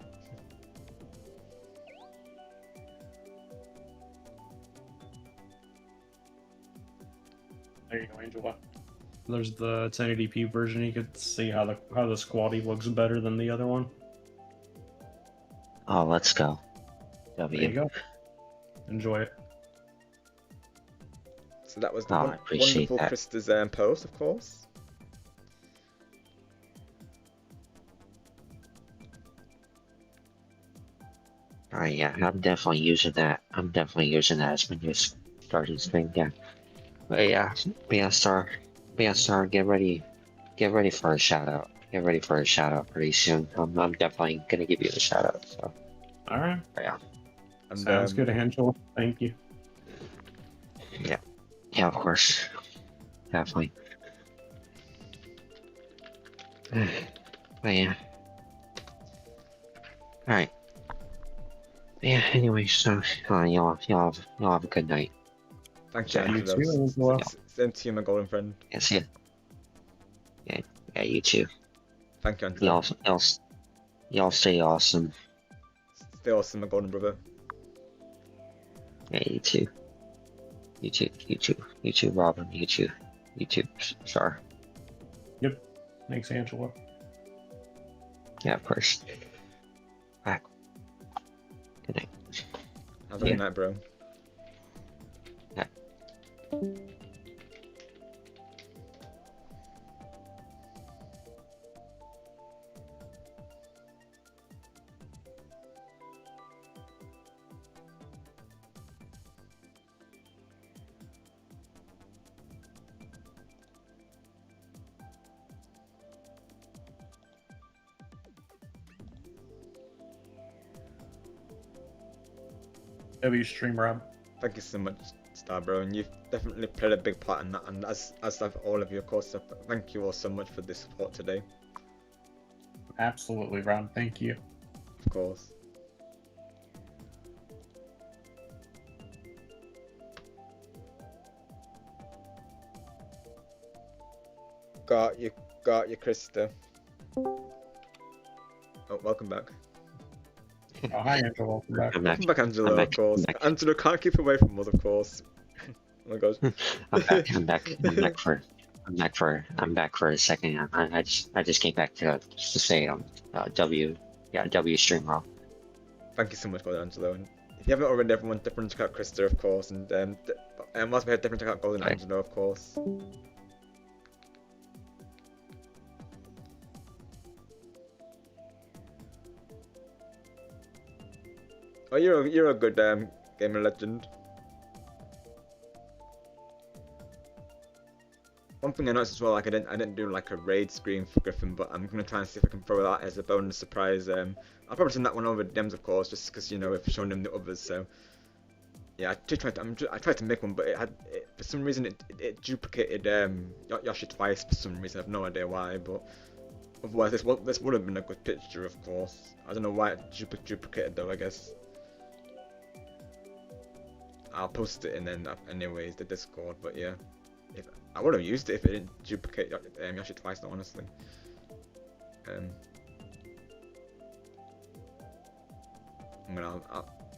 There you go, Angela. There's the 1080p version. You could see how the quality looks better than the other one. Oh, let's go. There you go. Enjoy it. So that was the Oh, I appreciate wonderful that. Krista's post, of course. Alright, yeah, I'm definitely using that. I'm definitely using that as my new starting thing, yeah. But yeah, Star, get ready for a shout out. Get ready for a shout out pretty soon. I'm definitely gonna give you a shout out. So. All right. Yeah. And, Sounds good, Angela. Thank you. Yeah. Yeah, of course. Definitely. But yeah. Alright. Yeah, anyway, so y'all have a good night. Thank you, Yeah, you Angelo. too, Angela. Same to you, my golden friend. Yes, yeah. Yeah, you too. Thank you, Angelo. Y'all stay awesome. Stay awesome, my golden brother. Yeah, you too. You too, Robin. You too, Star. Yep. Thanks, Angela. Yeah, of course. Alright. Good night. Have a good night, bro. Yeah. W stream, Rob. Thank you so much, Star Bro, and you've definitely played a big part in that, and as have all of you, of course. So thank you all so much for the support today. Absolutely, Rob. Thank you. Of course. Got you, Krista. Oh, welcome back. Oh, hi, Angela. Welcome back. Welcome back, Angelo, of course. Angelo can't keep away from us, of course. Oh my gosh. I'm back for a second. I just came back to say W stream, Rob. Thank you so much, Golden Angelo. And if you haven't already, everyone, definitely check out Krista, of course, and whilst we have definitely check out Golden Angelo, of course. Oh, you're a good gamer legend. One thing I noticed as well, like I didn't do like a raid screen for Griffin, but I'm gonna try and see if I can throw that as a bonus surprise. I'll probably send that one over to DMs, of course, just because we've shown them the others. So yeah, I tried to make one, but for some reason it duplicated Yoshi twice for some reason. I have no idea why, but otherwise this would have been a good picture, of course. I don't know why it duplicated though. I guess I'll post it in then anyways the Discord, but yeah. I would have used it if it didn't duplicate Yoshi twice, though, honestly.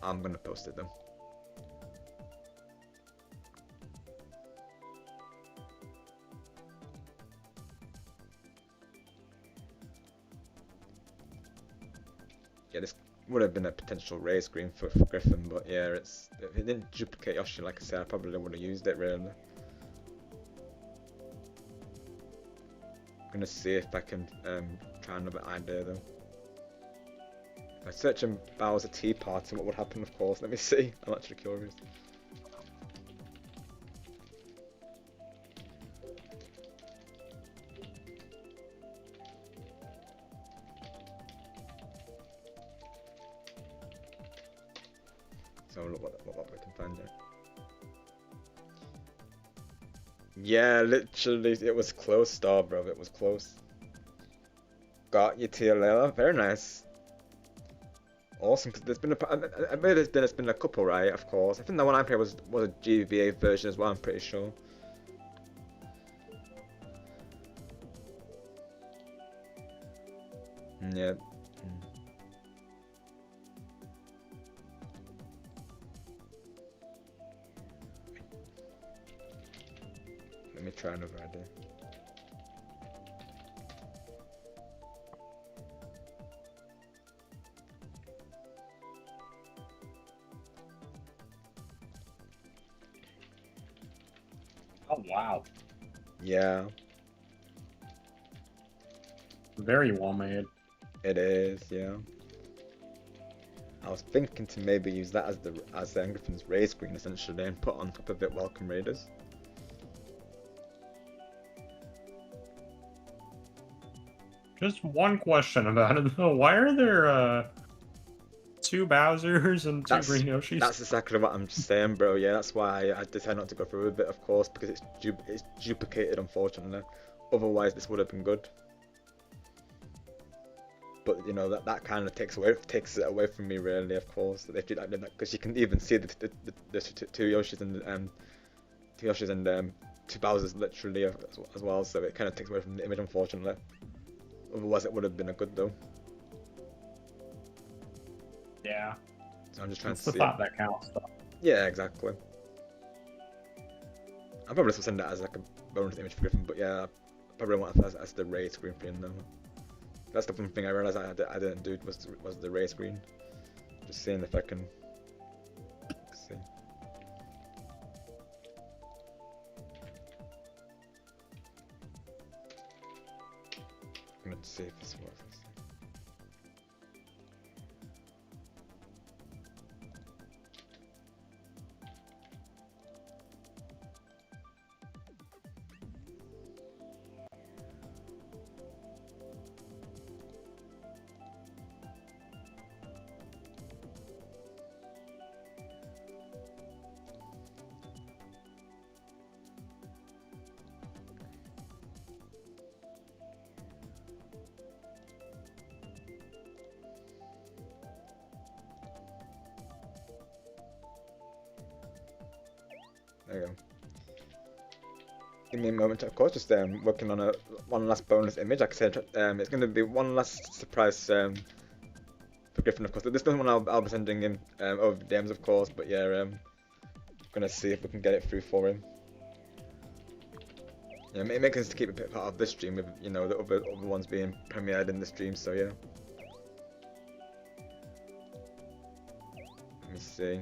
I'm gonna post it though. Yeah, this would have been a potential raise screen for Griffin, but yeah, if it didn't duplicate Yoshi, like I said, I probably would have used it really. I'm gonna see if I can try another idea though. If I search in Bowser Tea Party, what would happen, of course? Let me see. I'm actually curious. So look what we can find there. Yeah, literally, it was close, Star, bro. It was close. Got you, TLL. Very nice. Awesome, because there's been I bet there's been a couple, right? Of course. I think the one I played was a GBA version as well. I'm pretty sure. Yeah. Let me try another idea. Oh wow, Yeah, very well made. it is. Yeah. I was thinking to maybe use that as the Griffin's raid screen essentially, and put on top of it Welcome Raiders. Just one question about it though. Why are there two Bowsers and two Green Yoshis? That's exactly what I'm saying, bro. Yeah, that's why I decided not to go through with it, of course, because it's duplicated, unfortunately. Otherwise, this would have been good. But you know that kind of takes it away from me, really. Of course, that they do that because you can even see the two Yoshis and two Bowsers literally as well. So it kind of takes away from the image, unfortunately. Otherwise, it would have been a good though. Yeah. So I'm just trying It's to the see. thought that counts, though. Yeah, exactly. I'll probably still send it as like a bonus image for Griffin, but yeah, I probably want it as the raid screen for him though. That's the one thing I realized I didn't do was the raid screen. Just seeing if I can see. I'm gonna see if this works. There you go. Give me a moment, of course, just working on one last bonus image. Like I said, it's going to be one last surprise for Griffin, of course. This is the one I'll be sending him over the DMs, of course, but yeah, gonna see if we can get it through for him. Yeah, it makes sense to keep it part of this stream with, you know, the other ones being premiered in the stream, so yeah. Let me see.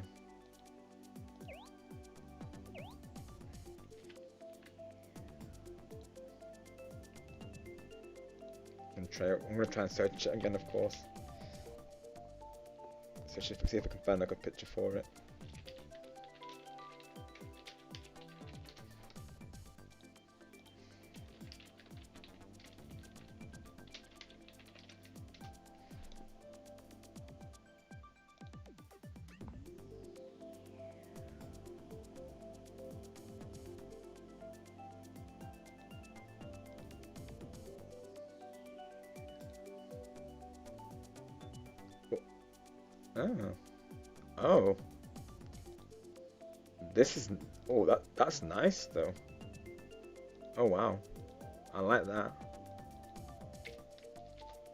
I'm gonna try and search it again, of course. See if I can find like a picture for it. Oh. Oh. This is... Oh, that's nice, though. Oh, wow. I like that.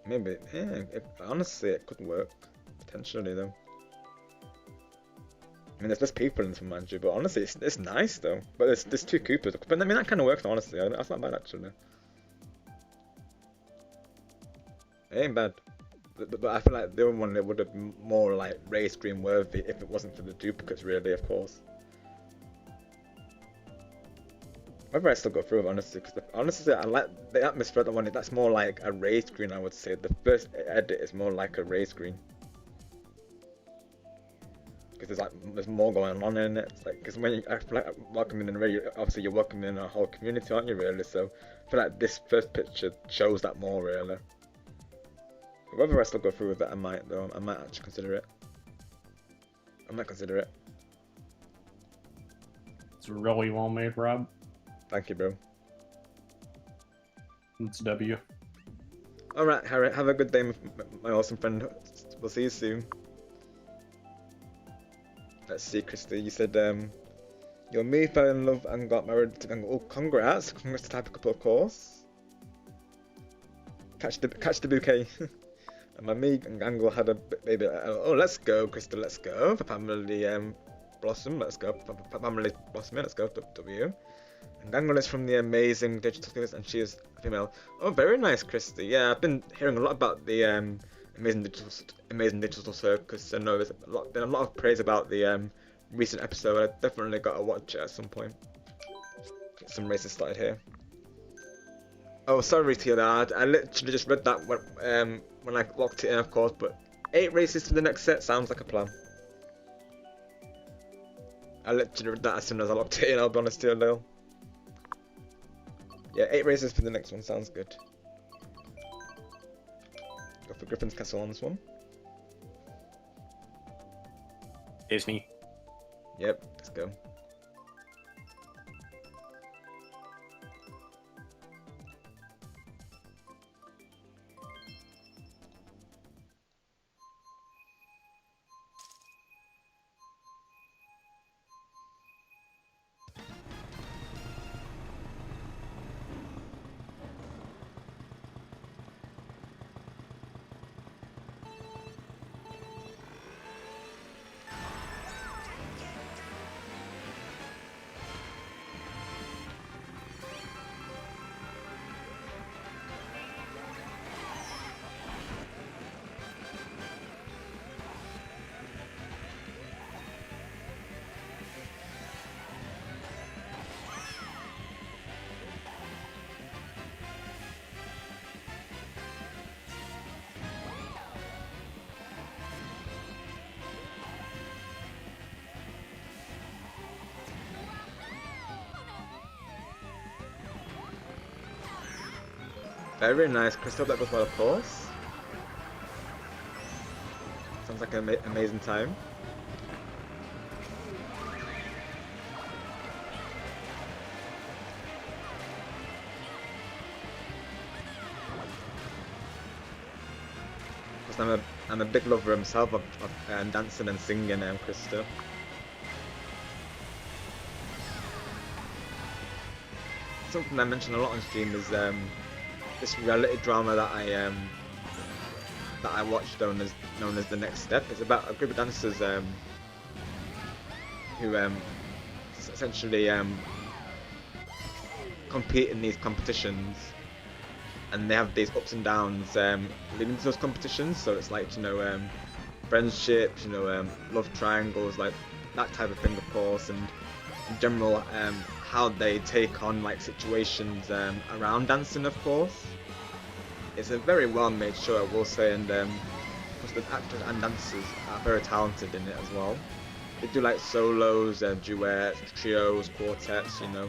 Maybe... Yeah, honestly, it could work. Potentially, though. I mean, there's less people in this one, mind you, but honestly, it's nice, though. But there's two Koopas. But I mean, that kind of works, honestly. That's not bad, actually. It ain't bad. But I feel like the other one, it would have been more like raid screen worthy if it wasn't for the duplicates, really, of course. Whether I still go through it, honestly, because honestly, I like the atmosphere of the one. That's more like a raid screen, I would say. The first edit is more like a raid screen. Because there's more going on in it. It's like, because when you welcoming in a raid, obviously you're welcoming in a whole community, aren't you, really? So I feel like this first picture shows that more, really. Whether I still go through with it, I might though. I might actually consider it. I might consider it. It's really well made, Rob. Thank you, bro. It's W. Alright, Harry, have a good day, my awesome friend. We'll see you soon. Let's see, Christy. You said, your me fell in love and got married to... Oh, congrats. Congrats to type a couple, of course. Catch the bouquet. And my me and Angle had a baby. Oh, let's go, Crystal. Let's go. For family Blossom. Let's go. For family Blossom. Let's go. W. And Gangle is from the amazing digital skills, and she is female. Oh, very nice, Christy. Yeah, I've been hearing a lot about the amazing digital circus. I know there's been a lot of praise about the recent episode. I definitely got to watch it at some point. Get some races started here. Oh, sorry, Tia. I literally just read that when I locked it in, of course. But 8 races for the next set sounds like a plan. I literally read that as soon as I locked it in. I'll be honest, Tia Dale. Yeah, 8 races for the next one sounds good. Go for Griffin's Castle on this one. Disney. Yep, let's go. Very nice, Crystal. That goes well, of course. Sounds like an amazing time. Because I'm a big lover myself of dancing and singing, Crystal. Something I mention a lot on stream is this reality drama that I watched known as The Next Step. It's about a group of dancers who essentially compete in these competitions, and they have these ups and downs leading to those competitions. So it's like, you know, friendships, you know, love triangles, like that type of thing, of course, and in general how they take on like situations around dancing, of course. It's a very well made show, I will say, and the actors and dancers are very talented in it as well. They do like solos, duets, trios, quartets, you know,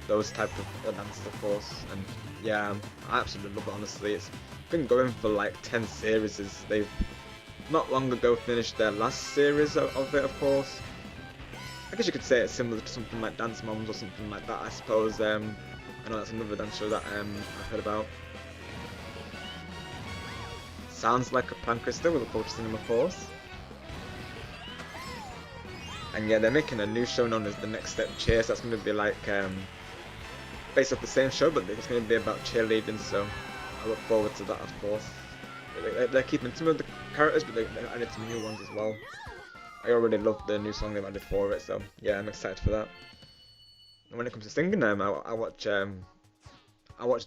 those type of dances, of course. And yeah, I absolutely love it, honestly. It's been going for like 10 series. They've not long ago finished their last series of it, of course. I guess you could say it's similar to something like Dance Moms or something like that, I suppose. I know that's another dance show that I've heard about. Sounds like a plan, Crystal. We look forward to seeing them, of course. And yeah, they're making a new show known as The Next Step Cheer. So that's going to be like based off the same show, but it's going to be about cheerleading. So I look forward to that, of course. They're keeping some of the characters, but they're adding some new ones as well. I already love the new song they've added for it, so yeah, I'm excited for that. And when it comes to singing, I watch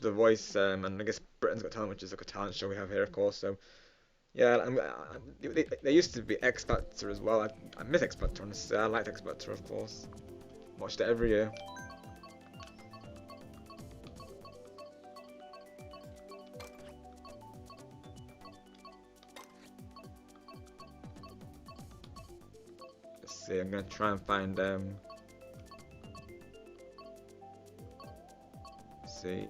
The Voice, and I guess Britain's Got Talent, which is like a talent show we have here, of course. So yeah, there used to be X Factor as well. I miss X Factor, honestly. I liked X Factor, of course. Watched it every year. I'm gonna try and find let's see.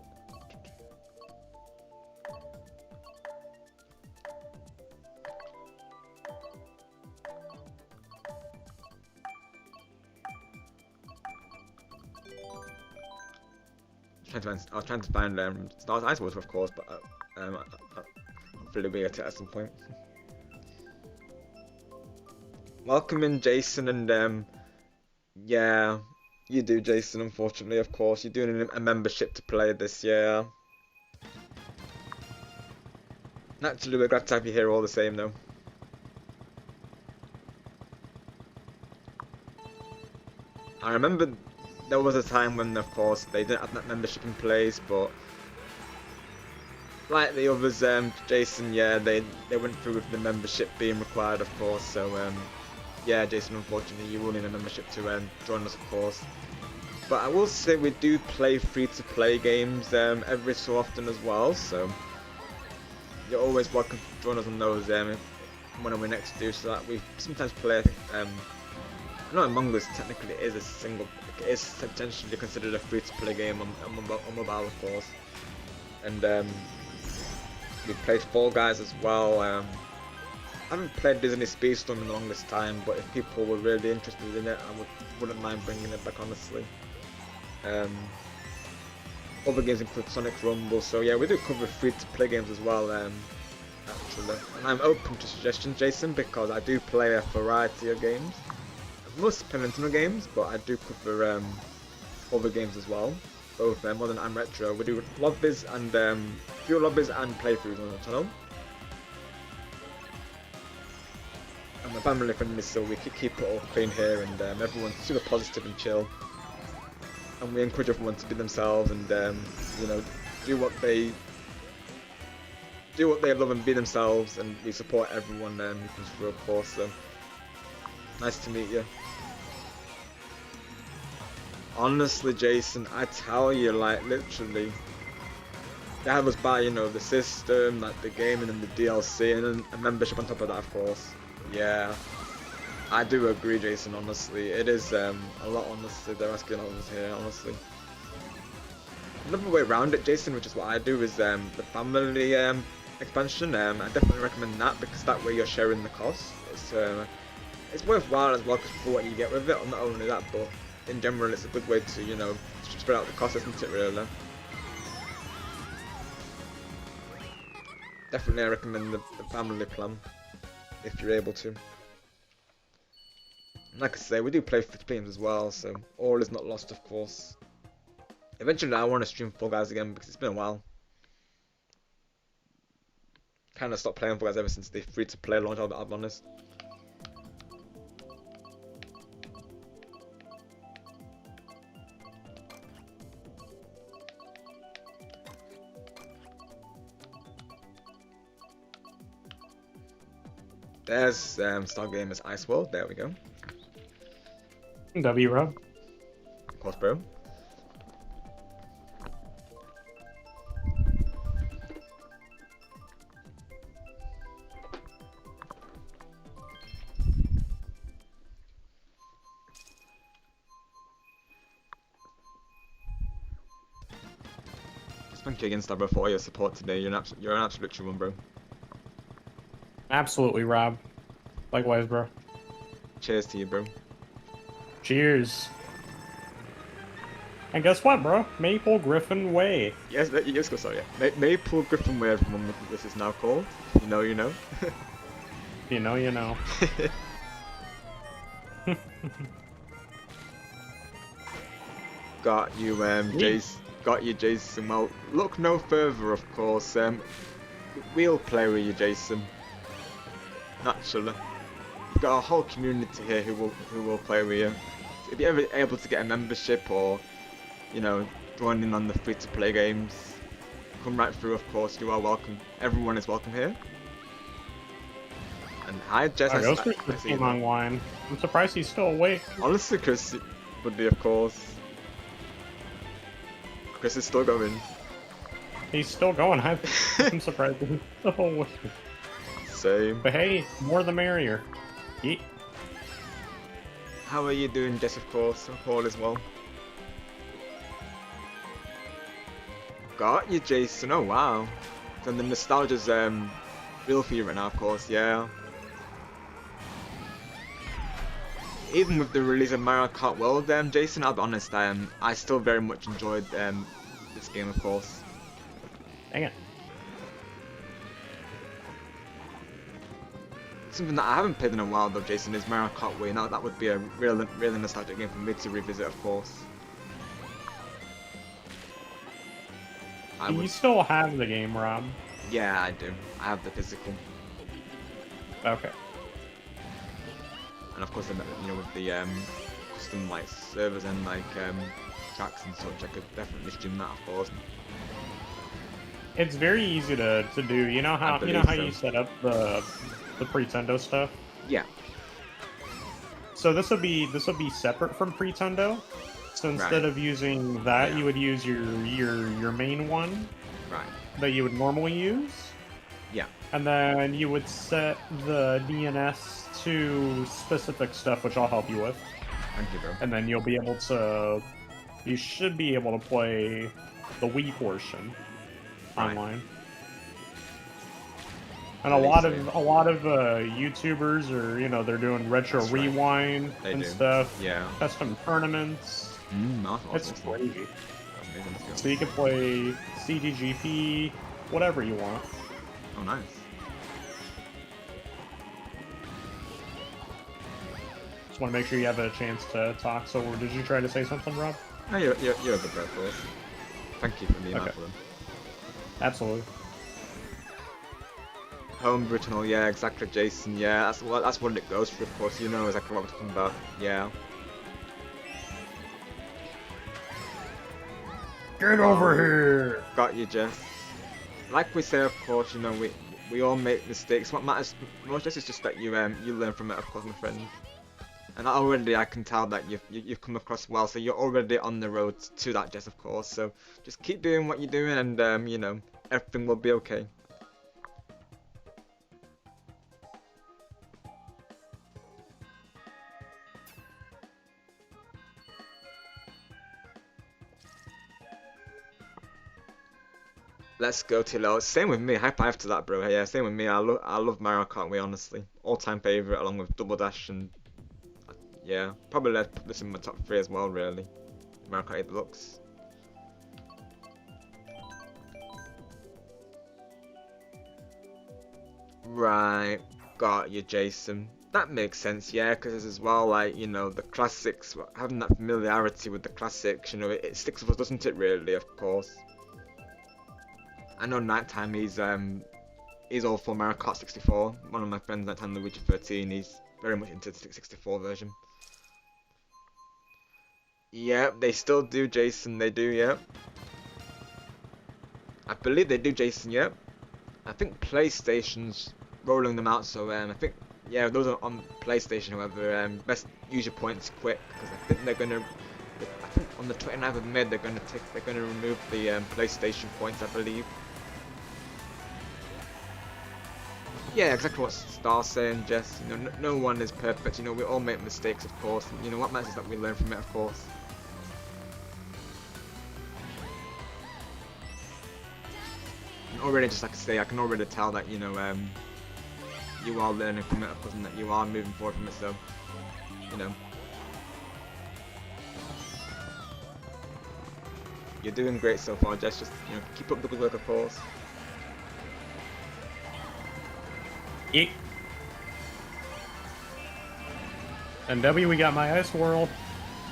I was trying to find Stars Ice Water, of course, but hopefully we'll get it at some point. Welcome in, Jason, and yeah, you do, Jason, unfortunately, of course. You're doing a membership to play this year. Naturally, we're glad to have you here all the same, though. I remember there was a time when, of course, they didn't have that membership in place, but like the others, Jason, yeah, they went through with the membership being required, of course. So, yeah, Jason, unfortunately, you will need a membership to join us, of course. But I will say we do play free-to-play games every so often as well, so you're always welcome to join us on those when we next do. So that we sometimes play. I know Among Us technically is it is potentially considered a free-to-play game on mobile, of course. And we played Fall Guys as well. I haven't played Disney Speedstorm in the longest time, but if people were really interested in it, I wouldn't mind bringing it back, honestly. Other games include Sonic Rumble, so yeah, we do cover free-to-play games as well, actually. And I'm open to suggestions, Jason, because I do play a variety of games. Most play Nintendo games, but I do cover other games as well, both modern and retro. We do lobbies and few lobbies and playthroughs on the channel. And we're family friendly, so we can keep it all clean here, and everyone's super positive and chill. And we encourage everyone to be themselves and you know, do what they love and be themselves, and we support everyone who comes through, of course. So nice to meet you. Honestly, Jason, I tell you, like, literally, they have us buy, you know, the system, like the game, and then the DLC, and then a membership on top of that, of course. Yeah, I do agree, Jason, honestly. It is a lot, honestly. They're asking us here, honestly. Another way around it, Jason, which is what I do, is the family expansion. I definitely recommend that, because that way you're sharing the cost. It's worthwhile as well, for what you get with it. Not only that, but in general, it's a good way to, you know, spread out the cost, isn't it, really? Definitely, I recommend the family plan, if you're able to. Like I say, we do play 50 games as well, so all is not lost, of course. Eventually, I want to stream Fall Guys again, because it's been a while. Kind of stopped playing Fall Guys ever since the free-to-play launch, I'll be honest. There's Stargamer's Ice World, there we go. W, Rob. Of course, bro. Thank you again, Star, for all your support today. You're an absolute true one, bro. Absolutely, Rob. Likewise, bro. Cheers to you, bro. Cheers. And guess what, bro? Maple Griffin Way. Yes, go, sorry. Maple Griffin Way, everyone, this is now called. You know, you know. You know, you know. Got you, Jace. Got you, Jason. Well, look no further, of course. We'll play with you, Jason. Naturally. You've got a whole community here who will play with you. If you're ever able to get a membership or, you know, join in on the free-to-play games, come right through, of course. You are welcome. Everyone is welcome here. And hi, Jess. I see you. Online. I'm surprised he's still awake. Honestly, Chris would be, of course. Chris is still going. He's still going. I'm surprised he's still awake. Same. But hey, more the merrier. Yeet. How are you doing, Jess, of course? All as well. Got you, Jason. Oh, wow. So the nostalgia's real for you right now, of course, yeah. Even with the release of Mario Kart World, Jason, I'll be honest, I still very much enjoyed this game, of course. Dang it. Something that I haven't played in a while though, Jason, is Mario Kart Wii. Now that would be a really nostalgic game for me to revisit, of course. You still have the game, Rob. Yeah, I do. I have the physical. Okay. And of course, you know, with the custom like servers and like tracks and such, I could definitely stream that, of course. It's very easy to do. You know how you set up the Pretendo stuff? Yeah. So this would be separate from Pretendo. So instead of using that, you would use your main one. Right. That you would normally use. Yeah. And then you would set the DNS to specific stuff, which I'll help you with. Thank you, bro. And then you'll be able to. You should be able to play the Wii portion online. And a lot of YouTubers are they're doing retro rewind and stuff. Yeah. Custom tournaments. It's crazy. So you can play CGGP, whatever you want. Oh, nice. Just want to make sure you have a chance to talk. So, did you try to say something, Rob? No, you're a good bro, of course. Thank you for being out for them. Absolutely. Home Britanol, yeah, exactly, Jason. Yeah, that's what it goes for. Of course, you know exactly what we're talking about. Yeah. Get over here! Got you, Jess. Like we say, of course, you know, we all make mistakes. What matters most is just that you learn from it, of course, my friend. And already I can tell that you've come across well, so you're already on the road to that, Jess, of course. So just keep doing what you're doing, and you know, everything will be okay. Let's go, Tilo. Same with me. High five to that, bro. Yeah, same with me. I love Mario Kart Wii, honestly. All-time favorite, along with Double Dash and yeah, probably let's put this in my top 3 as well. Really, Mario Kart 8 Deluxe. Right, got you, Jason. That makes sense, yeah, because as well, like, you know, the classics, having that familiarity with the classics, you know, it sticks with us, doesn't it? Really, of course. I know Nighttime, he's all for Mario Kart 64. One of my friends, Nighttime Luigi 13, he's very much into the 64 version. Yep, they still do, Jason, they do, yep. I believe they do, Jason, yep. I think PlayStation's rolling them out, so I think, yeah, those are on PlayStation, however, best use your points quick, because I think they're gonna, I think on the 29th of May, they're gonna remove the PlayStation points, I believe. Yeah, exactly what Star's saying, Jess. You know, no one is perfect. You know, we all make mistakes, of course. And, you know, what matters is that we learn from it, of course. And already, just like I say, I can already tell that, you know, you are learning from it, of course, and that you are moving forward from it. So, you know, you're doing great so far, Jess. Just, you know, keep up the good work, of course. Yeet. And W, we got my Ice World.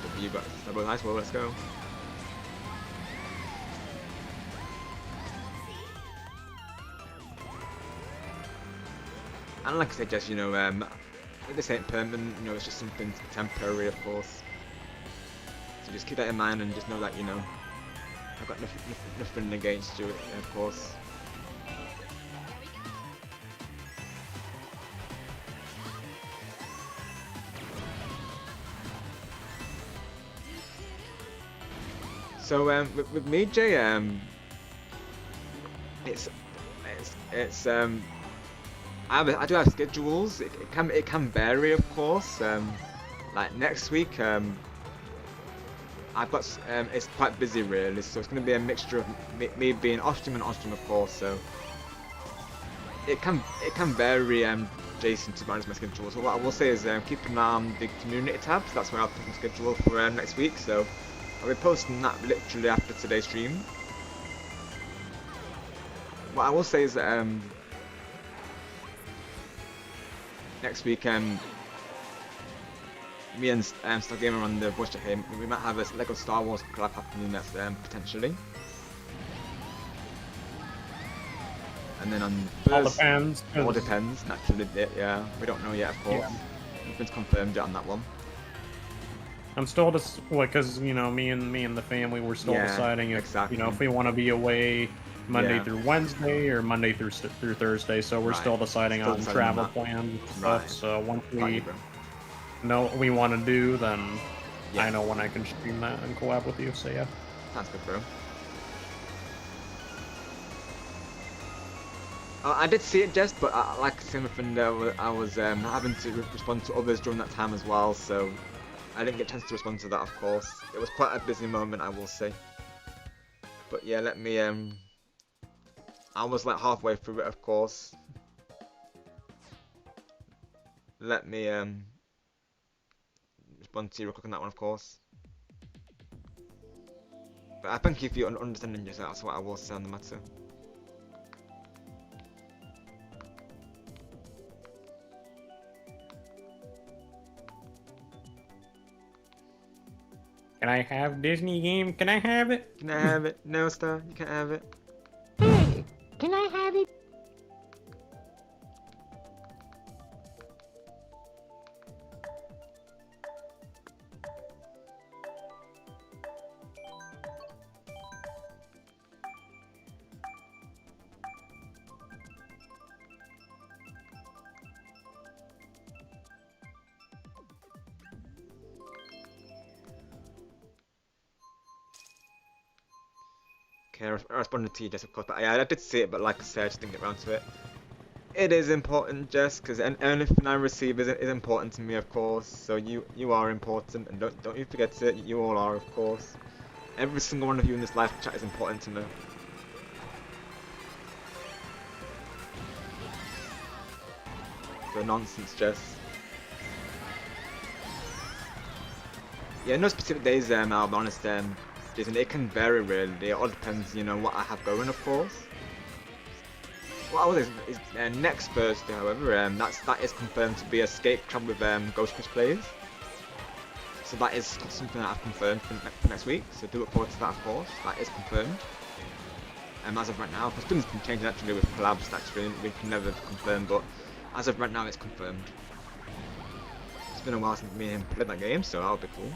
W got Double Ice World, let's go. And like I said, Jess, you know, this ain't permanent, you know, it's just something temporary, of course. So just keep that in mind and just know that, you know, I've got nothing against you, of course. So with me, Jay, I do have schedules. It can vary, of course. Like next week, I've got it's quite busy really, so it's going to be a mixture of me being off stream and on stream, of course. So it can vary, Jason, to manage my schedule. So what I will say is keep an eye on the community tabs. That's where I'll put my schedule for next week. So I'll be posting that literally after today's stream. What I will say is that next week, me and Stargamer on the voice chat here, we might have a Lego Star Wars collab happening next, potentially. And then on All Thursday, depends. all depends. Naturally, yeah, we don't know yet, of course. Nothing's confirmed yet on that one. I'm still just like, cause you know, me and the family, we're still Yeah, deciding if exactly. you know if we want to be away Monday Yeah. through Wednesday or Monday through Thursday. So we're Right. still deciding Still on deciding on travel that. plans and stuff. Right. So once Got we you, bro. know what we want to do, then Yeah. I know when I can stream that and collab with you. So yeah. Sounds good, bro. I did see it, Jess, but like same thing, I was having to respond to others during that time as well, so I didn't get a chance to respond to that, of course. It was quite a busy moment, I will say. But yeah, let me, I was like halfway through it, of course. Let me, respond to you real quick on that one, of course. But I thank you for your understanding, Jess, that's what I will say on the matter. Can I have Disney game? Can I have it? Can I have it? No, Star, you can't have it. Hey, can I have it? Okay, I responded to you, Jess, of course, but yeah, I did see it, but like I said, I just didn't get around to it. It is important, Jess, because anything I receive is important to me, of course. So you are important, and don't you forget it. You all are, of course. Every single one of you in this live chat is important to me. The nonsense, Jess. Yeah, no specific days. I'll be honest. Jason, it can vary really. It all depends, you know, what I have going, of course. What I was is next Thursday, however, that is confirmed to be Escape Club with Ghost Chris Plays. So that is something that I've confirmed for next week. So do look forward to that, of course. That is confirmed. As of right now, because things can change naturally with collabs. Naturally, we can never confirm, but as of right now, it's confirmed. It's been a while since me and him played that game, so that'll be cool.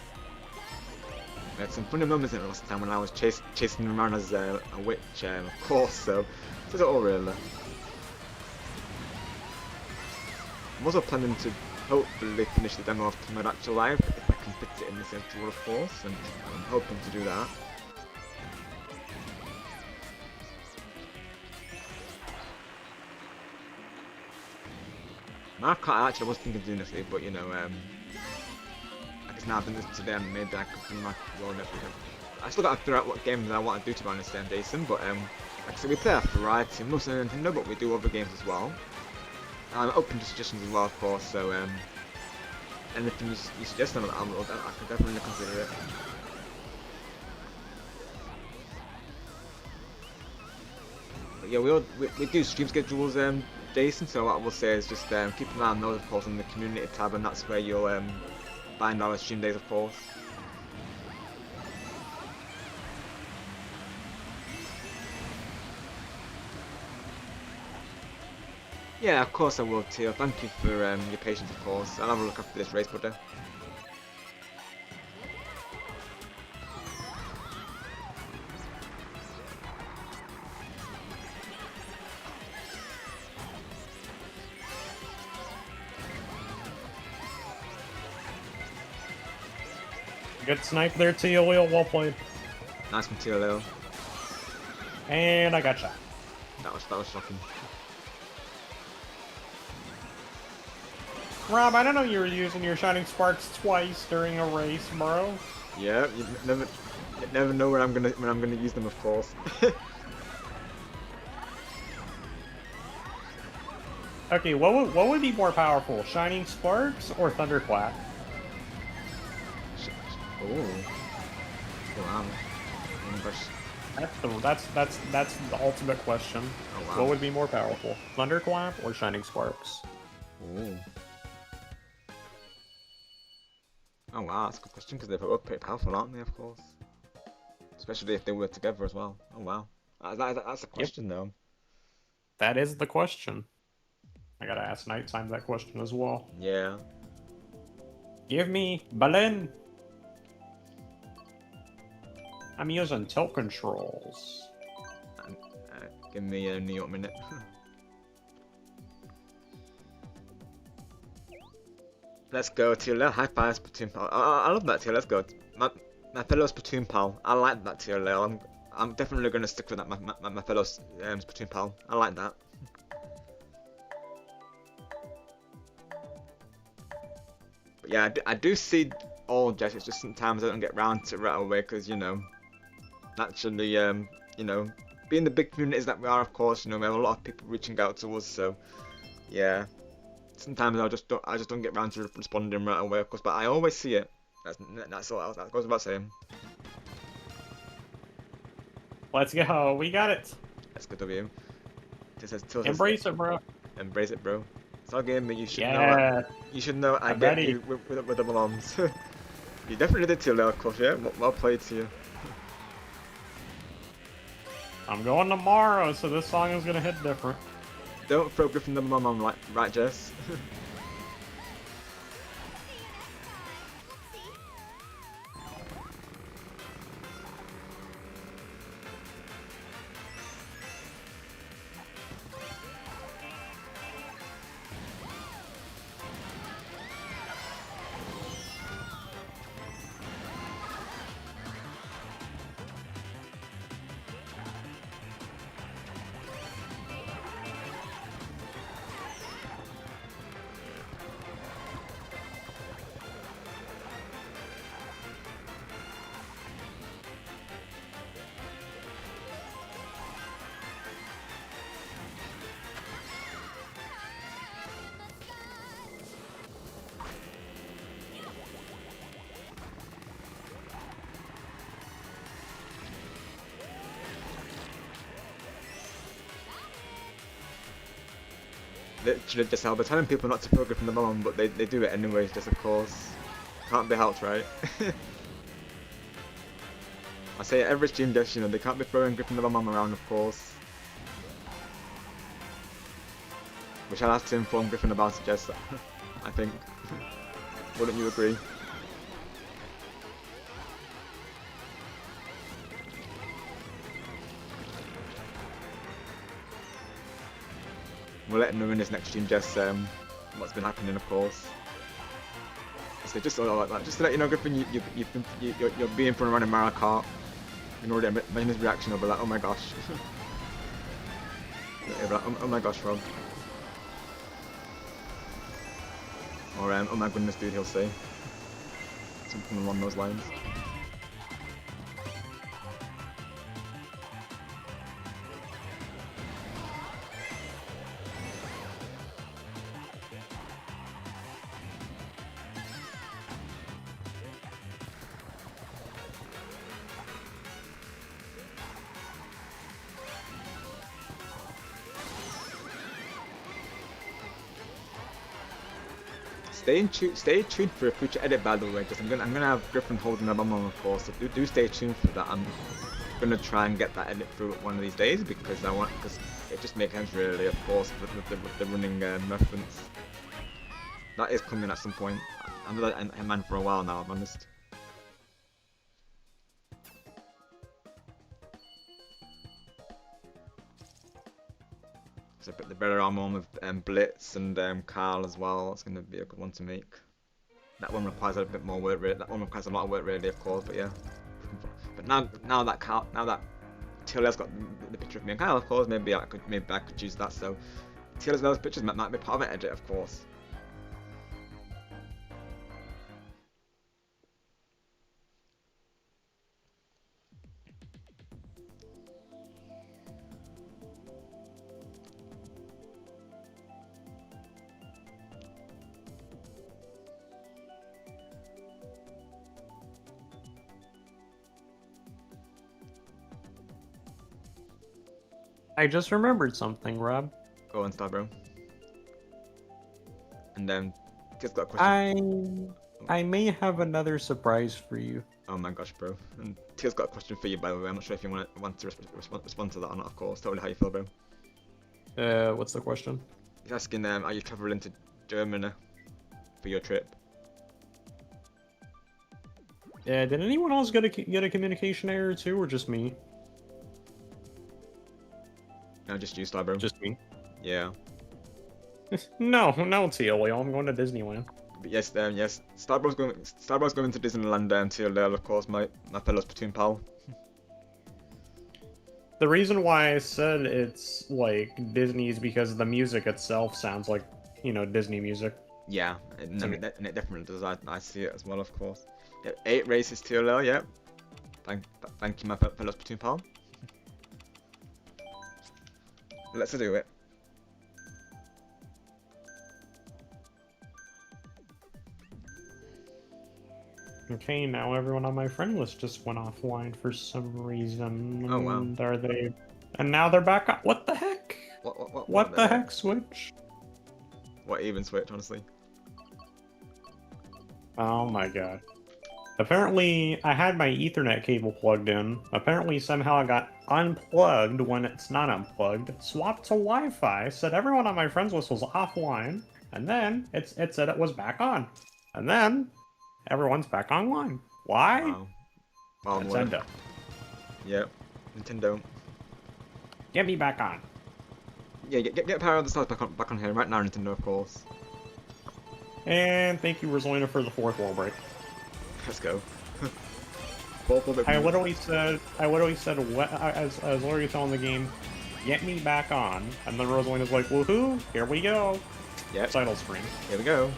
We had some funny moments in it last time when I was chasing him around as a witch, of course. So it's all really. I'm also planning to hopefully finish the demo off to my actual live, if I can fit it in the schedule, of course, and I'm hoping to do that. Mario Kart, actually, I was thinking of doing this week, but you know, I guess now I've done this today, and maybe I could do my role next weekend. I still gotta figure out what games I want to do, to be honest, Jason, but like I said, we play a variety, mostly on Nintendo, but we do other games as well. I'm open to suggestions as well, of course, so anything you suggest, I can definitely consider it. But yeah, we do stream schedules, Jason, so what I will say is just keep an eye on those, of course, on the community tab, and that's where you'll find our stream days, of course. Yeah, of course I will, Tio. Thank you for your patience, of course. I'll have a look after this race, buddy. Good snipe there, Tio Leo. Well played. Nice one, Tio Leo. And I got shot. That was shocking. Rob, I don't know you were using your Shining Sparks twice during a race, bro. Yeah, you never know when I'm gonna use them, of course. Okay, what would be more powerful, Shining Sparks or Thunderclap? Oh. Wow. That's the ultimate question. Oh, wow. What would be more powerful, Thunderclap or Shining Sparks? Oh. Oh wow, that's a good question, because they're both pretty powerful, aren't they, of course? Especially if they were together as well. Oh wow. That's a question, though. That is the question. I gotta ask Nighttime that question as well. Yeah. Give me Berlin. I'm using tilt controls. Give me a New York minute. Let's go, Tila. High five, Splatoon pal. I love that, Tila. Let's go. My fellow Splatoon pal. I like that, Tila. I'm definitely gonna stick with that. My fellow Splatoon pal. I like that. But yeah, I do see all Jess. It's just sometimes I don't get round to it right away because you know, naturally, you know, being the big communities that we are, of course, you know, we have a lot of people reaching out to us. So yeah. Sometimes I just don't get round to responding right away, of course, but I always see it. That's all. That goes without saying. Let's go. We got it. Let's go, W. Embrace it, bro. Embrace it, bro. It's our game, but you should know. Yeah. You should know. I I'm get ready. you with the alarms. You definitely did, Tilda, of course. Yeah. Well played to you. I'm going tomorrow, so this song is gonna hit different. Don't throw Griffin the mum on, right, Jess? Literally just how they're telling people not to throw Griffin the mum, but they do it anyways, just of course. Can't be helped, right? I say every stream just, you know, they can't be throwing Griffin the mum around, of course. Which I'll have to inform Griffin about it, Jess, I think. Wouldn't you agree? We'll let him know in his next stream, Jess, what's been happening, of course. So just just to let you know, Griffin, you're being fun around in Mario Kart. You can already imagine his reaction. He'll be like, oh my gosh. He'll be like, oh my gosh, Rob. Or oh my goodness, dude, he'll say. Something along those lines. Stay tuned for a future edit, by the way, because I'm gonna have Griffin holding the bomb on, of course. So do stay tuned for that. I'm gonna try and get that edit through one of these days because it just makes sense, really, of course, with the running reference. That is coming at some point. I'm a man for a while now, I'm honest. So the better armor one with Blitz and Carl as well. It's going to be a good one to make. That one requires a bit more work, really. That one requires a lot of work, really, of course. But yeah. But now that Tila's got the picture of me and Kyle, of course, maybe I could use that. So Tila's those pictures might be part of an edit, of course. I just remembered something, Rob. Go on, Star Bro. And then, just got a question. I may have another surprise for you. Oh my gosh, bro. And Teal's got a question for you, by the way. I'm not sure if you want to respond to that or not, of course. Totally how you feel, bro. What's the question? He's asking, are you traveling to Germany for your trip? Yeah, did anyone else get a communication error too, or just me? No, just you, Starbro. Just me. Yeah. No, TLO. I'm going to Disneyland. But yes, yes. Starbro's going to Disneyland until, of course, my fellow Splatoon pal. The reason why I said it's like Disney is because the music itself sounds like, Disney music. Yeah, and it definitely does. I see it as well, of course. Yep, 8 races TLO, yep. Thank you, my fellow Splatoon pal. Let's do it. Okay, now everyone on my friend list just went offline for some reason. Oh, wow. And are they? And now they're back on. What the heck? What the heck, Switch? What even Switch, honestly? Oh my god. Apparently, I had my Ethernet cable plugged in. Apparently, somehow I got unplugged when it's not unplugged. Swapped to Wi-Fi, said everyone on my friends list was offline, and then it said it was back on. And then, everyone's back online. Why? Wow. Well, Nintendo. Yep, Nintendo. Get me back on. Yeah, get Power of the Stars back on here right now, Nintendo, of course. And thank you, Rosalina, for the 4th wall break. Let's go. I literally said, as literally telling the game, get me back on, and then Rosalina's like, woohoo, here we go. Yep. Title screen. Here we go.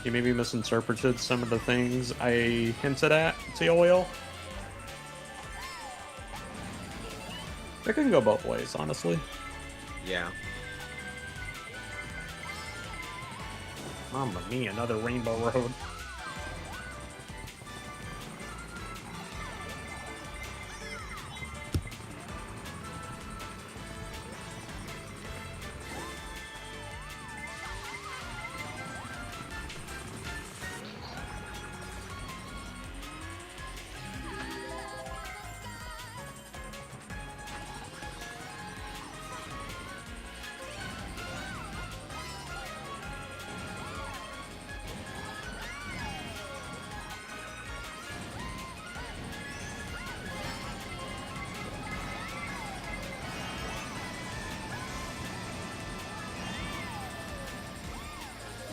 You maybe misinterpreted some of the things I hinted at, TOL. It can go both ways, honestly. Yeah. Mamma mia, another Rainbow Road.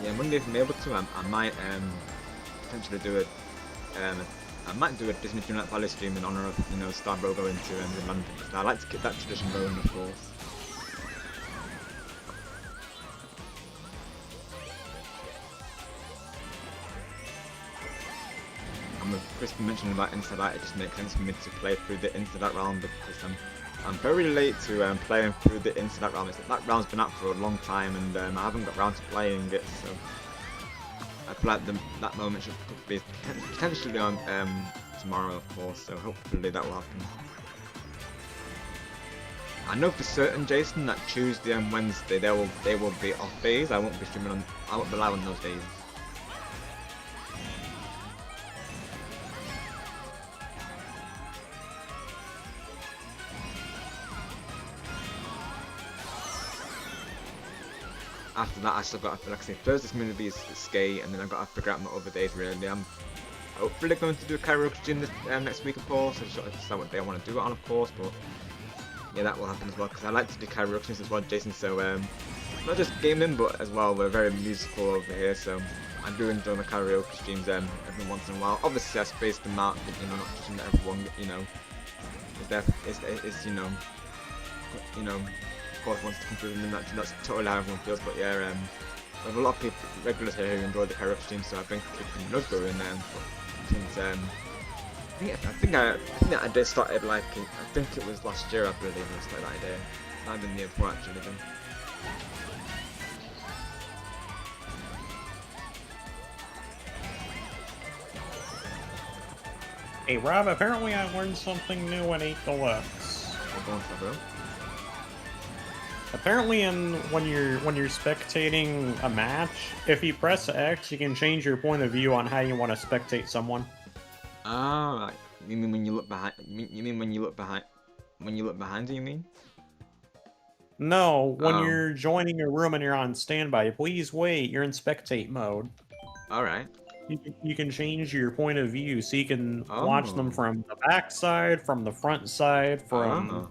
Yeah, Monday if I'm able to, I might potentially do it. I might do a Disney Dreamlight Valley stream in honor of Starbro going to London. I like to keep that tradition going, of course. And with Chris mentioning about Inside Out, it just makes sense for me to play through the Inside Out round because I'm very late to playing through the Inside Out round. That round's been out for a long time and I haven't got round to playing it, so I feel like that moment should be potentially on tomorrow, of course, so hopefully that will happen. I know for certain, Jason, that Tuesday and Wednesday they will be off days. I won't be live on those days. After that, I still got to, like I say, Thursday's going to be skate, and then I've got to figure out my other days really. I'm hopefully going to do a karaoke gym this, next week, of course. I just got to decide what day I want to do it on, of course, but yeah, that will happen as well, because I like to do karaoke gyms as well, Jason, so not just gaming, but as well, we're very musical over here, so I do enjoy my karaoke streams every once in a while. Obviously, I space them out, but, not just everyone, of course wants to come through and that's totally how everyone feels, but yeah, we have a lot of people, regulars here who enjoy the karaoke stream, so I've been keeping those going since I think I did started like, I think it was last year I believe I started that idea. It might have been the year before actually then. Hey Rob, apparently I learned something new in 8 Deluxe. Go on, bro. Apparently, when you're spectating a match, if you press X, you can change your point of view on how you want to spectate someone. Ah, right. You mean when you look behind? You mean when you look behind? When you look behind you, you mean? No, when Oh. you're joining a room and you're on standby, please wait. You're in spectate mode. Alright. You can change your point of view, so you can watch them Oh. from the back side, from the front side, from Oh.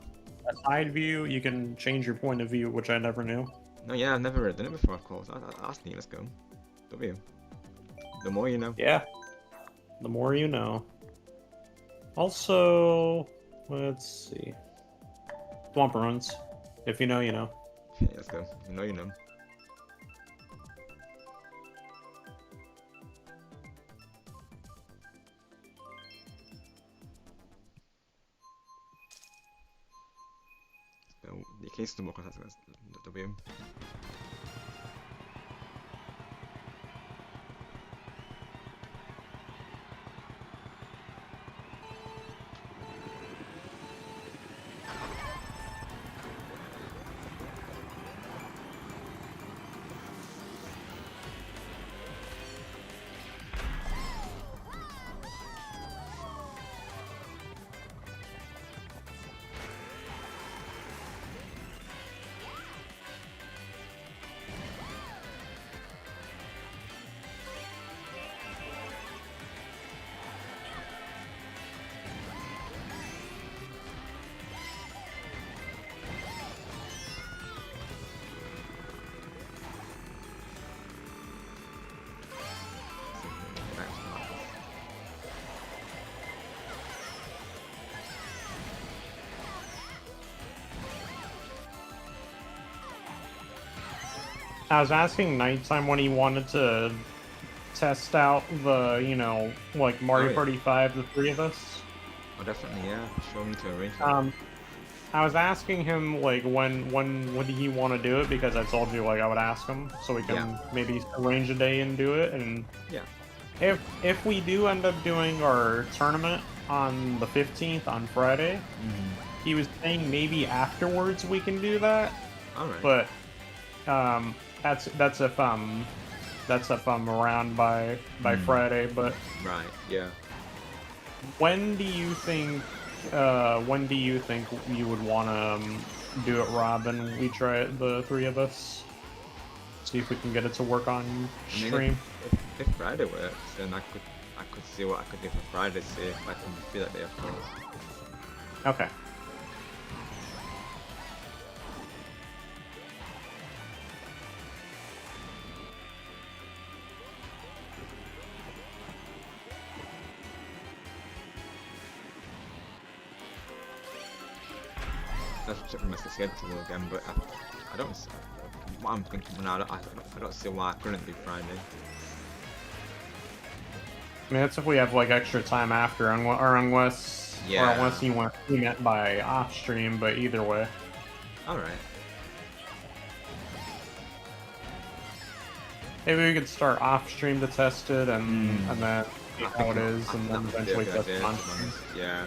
a side view. You can change your point of view, which I never knew. No, yeah, I've never done it before, of course. That's neat, let's go. W. The more you know. Yeah. The more you know. Also, let's see. Swamp runs. If you know, you know. Yeah, let's go. You know, you know. So, the case to more contacts against W. I was asking Nighttime when he wanted to test out the, you know, like Mario yeah. Party 5, the three of us. Oh, definitely, yeah. Sure, we need to arrange that. I was asking him like when would he want to do it, because I told you like I would ask him so we can maybe arrange a day and do it. And yeah, if we do end up doing our tournament on the 15th on Friday, he was saying maybe afterwards we can do that. All right. But that's if I'm around by Friday. But right, yeah. when do you think you would want to do it, Robin? We try it, the three of us. See if we can get it to work on stream. I mean, if Friday works, then I could see what I could do for Friday. See if I can do that day, of course. Okay. Let's check the schedule again, but I don't. What I'm thinking now, I don't see why I couldn't do Friday. I mean, that's if we have like extra time after, or unless you want to meet by off stream. But either way. All right. Maybe we could start off stream to test it, and then see how it is, and then eventually test it on stream. Yeah.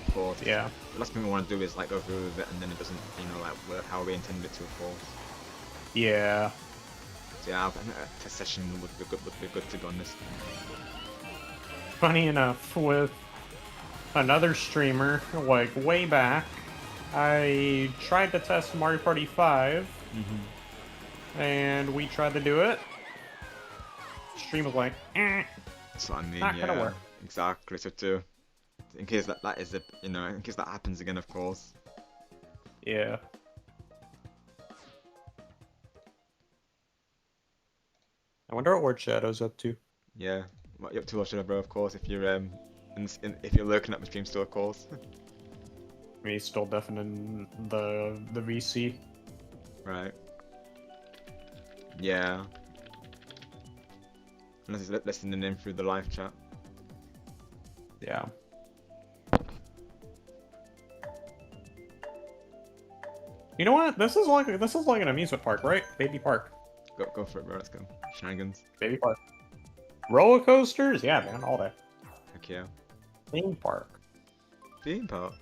Of course. Yeah. The last thing we want to do is like go through with it and then it doesn't, like work how we intended it to, of course. Yeah. So yeah, a test session would be good to be honest. Funny enough, with another streamer, like way back, I tried to test Mario Party 5, and we tried to do it. Stream was like, That's what I mean, not gonna work. Exactly, so too. In case that is it, in case that happens again, of course. Yeah. I wonder what Word Shadow's up to. Yeah, what you up to, watching, bro? Of course, if you're if you're lurking at the stream still, of course. I mean, he's still deafening the VC. Right. Yeah. Unless he's listening in through the live chat. Yeah. You know what? This is like an amusement park, right? Baby park. Go for it, bro. Let's go. Shenanigans. Baby park. Roller coasters? Yeah, man, all day. Heck yeah. Theme park. Theme park.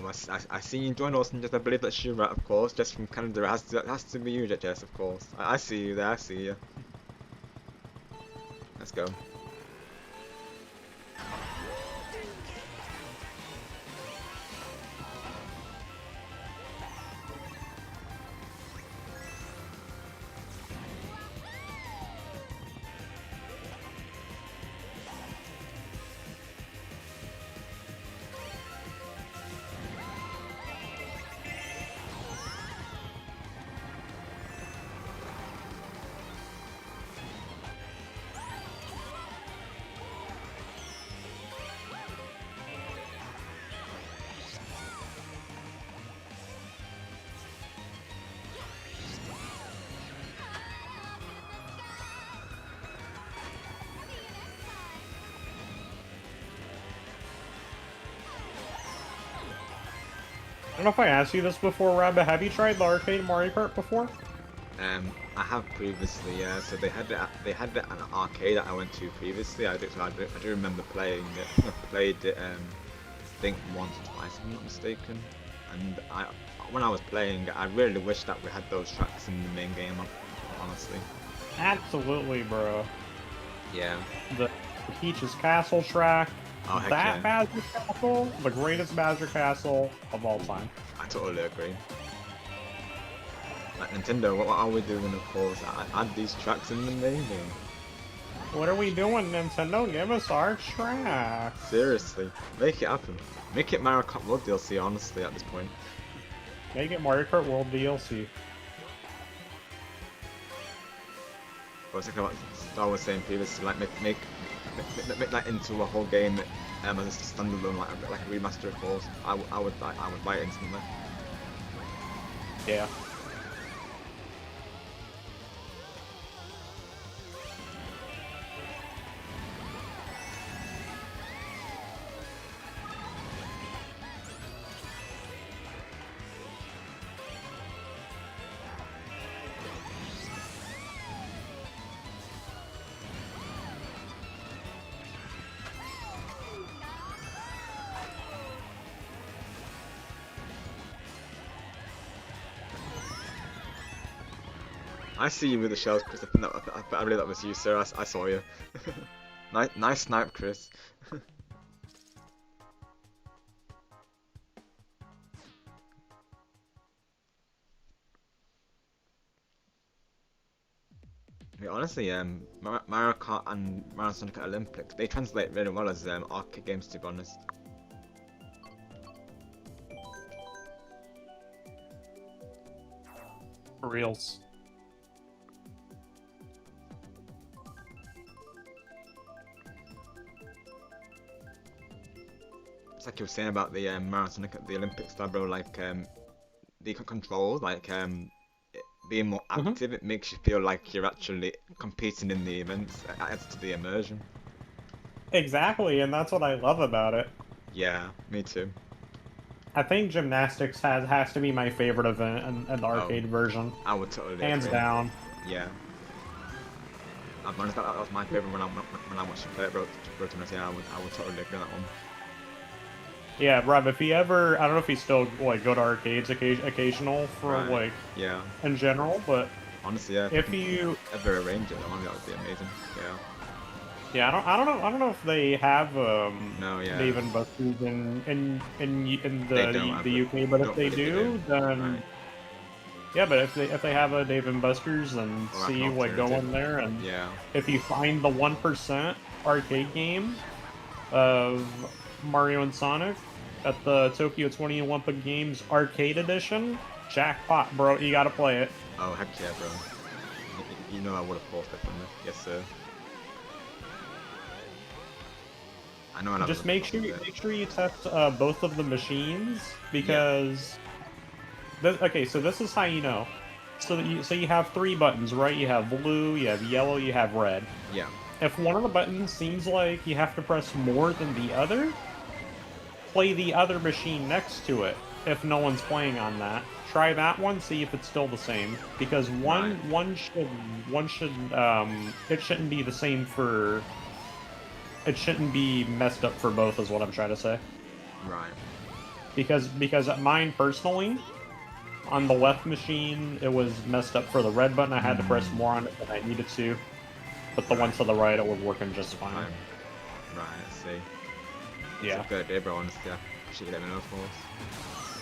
I see you join Austin, just I believe that's you, right? Of course, just from Canada. It has to be you, Jess, of course. I see you there. I see you. Let's go. I don't know if I asked you this before, Rob, but have you tried the arcade Mario Kart before? I have previously, yeah. So they had an arcade that I went to previously. I do remember playing it. I played it, I think once or twice, if I'm not mistaken. And when I was playing, I really wish that we had those tracks in the main game. Honestly. Absolutely, bro. Yeah. The Peach's Castle track. Oh, heck that yeah. Bowser Castle, the greatest Bowser Castle of all time. I totally agree. Like Nintendo, what are we doing? Of course, add these tracks in the main game. What are we doing, Nintendo? Give us our tracks. Seriously, make it happen. Make it Mario Kart World DLC. Honestly, at this point. Make it Mario Kart World DLC. I was thinking about Star Wars saying previously, like make that into a whole game as a standalone, like a remaster, of course. I would buy it instantly. Yeah. I see you with the shells, Chris. I believe that was you, sir. I saw you. nice snipe, Chris. Yeah, honestly, Mario Kart and Mario Sonic Olympics, they translate really well as arcade games, to be honest. For reals. It's like you were saying about the Mario Sonic at the Olympics, bro. Like the controls, like being more active, it makes you feel like you're actually competing in the events. It adds to the immersion. Exactly, and that's what I love about it. Yeah, me too. I think gymnastics has to be my favorite event in the arcade version. I would totally Hands agree. down. Yeah. I'll be honest, that was my favorite when I watched you play it, bro. Yeah, I would totally agree on that one. Yeah, Rob, if you ever, I don't know if you still like go to arcades occasional for Right. like Yeah. in general, but honestly, yeah. If you ever arrange it, that would be amazing. Yeah. Yeah, I don't know if they have No, yeah. Dave and Buster's in They don't have the it. UK, but if Don't they believe they do, do. then Right. yeah, but if they have a Dave and Buster's, then Or like see an like go in alternative. there and Yeah. if you find the 1% arcade game of Mario and Sonic at the Tokyo 20 Olympic Games Arcade Edition, jackpot, bro! You gotta play it. Oh heck yeah, bro. You know I would have forced it from it. Yes, sir. I know. Just make sure you test both of the machines because okay, so this is how you know. So you have 3 buttons, right? You have blue, you have yellow, you have red. Yeah. If one of the buttons seems like you have to press more than the other, play the other machine next to it. If no one's playing on that, try that one. See if it's still the same. Because one should it shouldn't be the same for. It shouldn't be messed up for both, is what I'm trying to say. Right. because mine personally, on the left machine, it was messed up for the red button. I had to press more on it than I needed to. But the one to the right, it was working just fine. Right, I see. Yeah. It's a good idea, bro, honestly. I should let me know, of course.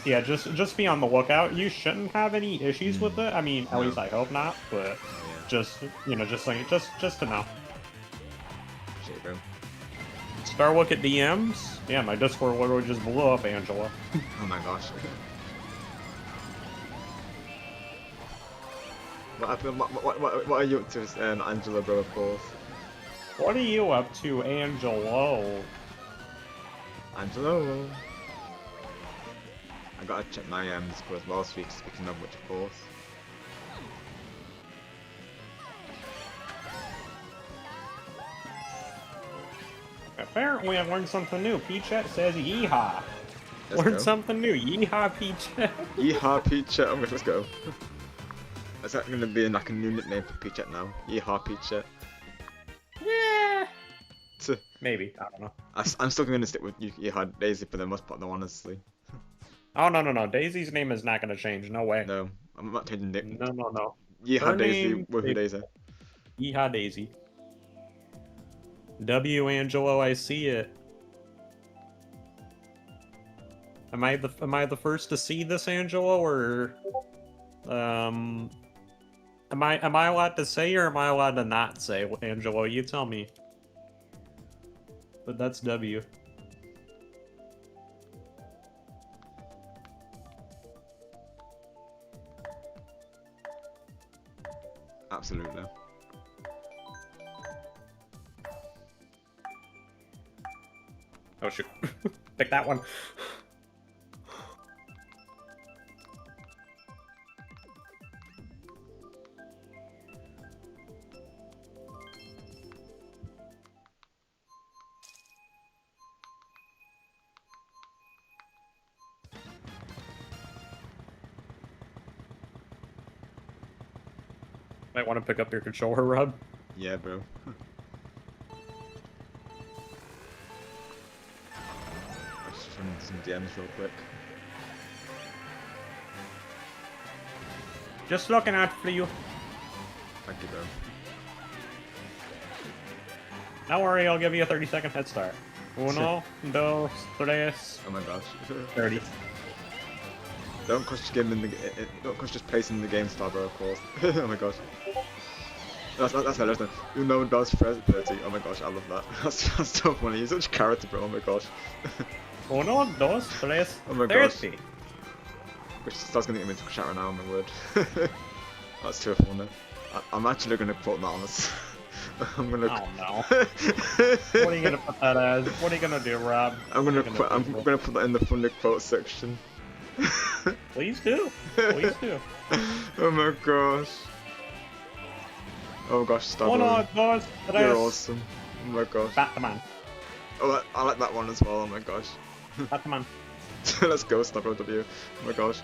Yeah, just be on the lookout. You shouldn't have any issues with it. I mean, at least I hope not. But just just to know. Shit, bro. Start look at DMs. Yeah, my Discord literally just blew up, Angela. Oh my gosh. What happened? What are you up to, Angela, bro, of course? What are you up to, Angelo? Angelo. I gotta check my Discord as well, speaking of which, of course. Apparently I learned something new. Peachette says yeehaw. Let's Learned go. something new. Yeehaw, Peachette. Yeehaw, Peachette. Oh, let's go. That's gonna be like a new nickname for Peachette now. Yeehaw, Peachette. Yeah. So, maybe. I don't know. I'm still gonna stick with Yeehaw Daisy for the most part, though, honestly. Oh, no. Daisy's name is not gonna change. No way. No, I'm not changing it. No. Yeehaw Her Daisy, name woohoo is Daisy. Yeehaw Daisy. W Angelo, I see it. Am I the first to see this, Angelo, or am I allowed to say or am I allowed to not say, Angelo? You tell me. But that's W. Absolutely. Oh shoot. Pick that one. Might want to pick up your controller, Rob. Yeah, bro. Just run into some DMs real quick. Just looking out for you. Thank you, bro. Don't worry, I'll give you a 30-second head start. Uno, dos, tres. Oh my gosh. 30. Don't crush game in the don't crush just placing the game star, bro, of course. Oh my gosh. That's hilarious. Uno, dos, tres, 30. Oh my gosh, I love that. That's so funny. You're such a character, bro. Oh my gosh. Uno, dos, tres, Oh my gosh. 30. Which starts gonna get me into chat right now, oh my word. That's too funny. I'm actually gonna quote that on this. I'm gonna. Oh no. What are you gonna put that as? What are you gonna do, Rob? I'm gonna put that in the funny quote section. Please do. Please do. Oh my gosh. Oh gosh, Star Uno, dos, tres. You're awesome. Oh my gosh. Batman. Oh, I like that one as well. Oh my gosh. Batman. Let's go, Star W. Oh my gosh.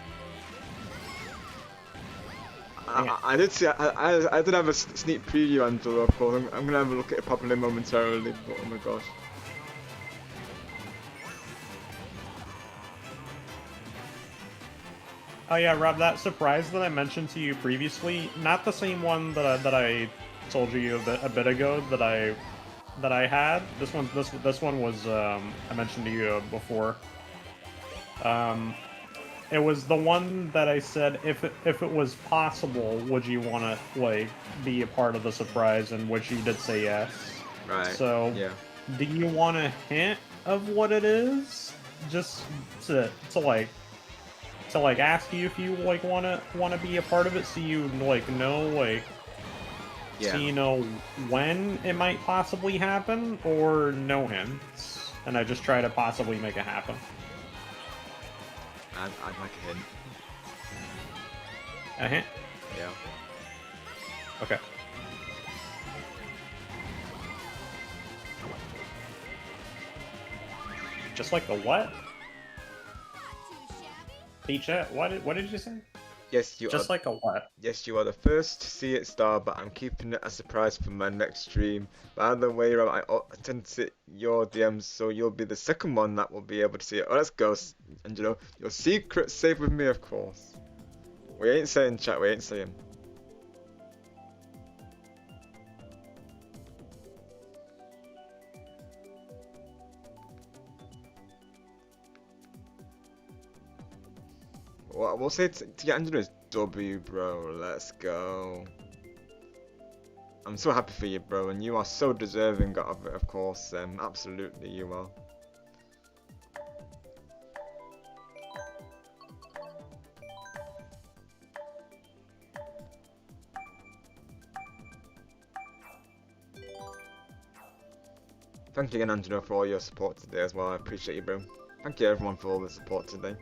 I did see. I did have a sneak preview, Angela. Of course, I'm gonna have a look at it properly momentarily. But oh my gosh. Oh yeah, Rob, that surprise that I mentioned to you previously, not the same one that I told you a bit ago that I had. This one was I mentioned to you before. It was the one that I said if it was possible, would you want to like be a part of the surprise, and which you did say yes. Right. So yeah. Do you want a hint of what it is, just to ask you if you like wanna be a part of it, so you like know like Yeah. so you know when it might possibly happen, or no hints, and I just try to possibly make it happen. I'd like a hint. A hint? Yeah. Okay. Just like the what? Peachette? What did you say? Yes, you Just are. like a what? Yes, you are the first to see it, Star, but I'm keeping it a surprise for my next stream. By the way, Rob, I tend to see your DMs, so you'll be the second one that will be able to see it. Oh, let's go. And you know, your secret's safe with me, of course. We ain't saying, chat, we ain't saying. What we'll say to get Angela is W, bro. Let's go. I'm so happy for you, bro, and you are so deserving of it, of course. Absolutely, you are. Thank you again, Angelo, for all your support today as well. I appreciate you, bro. Thank you, everyone, for all the support today.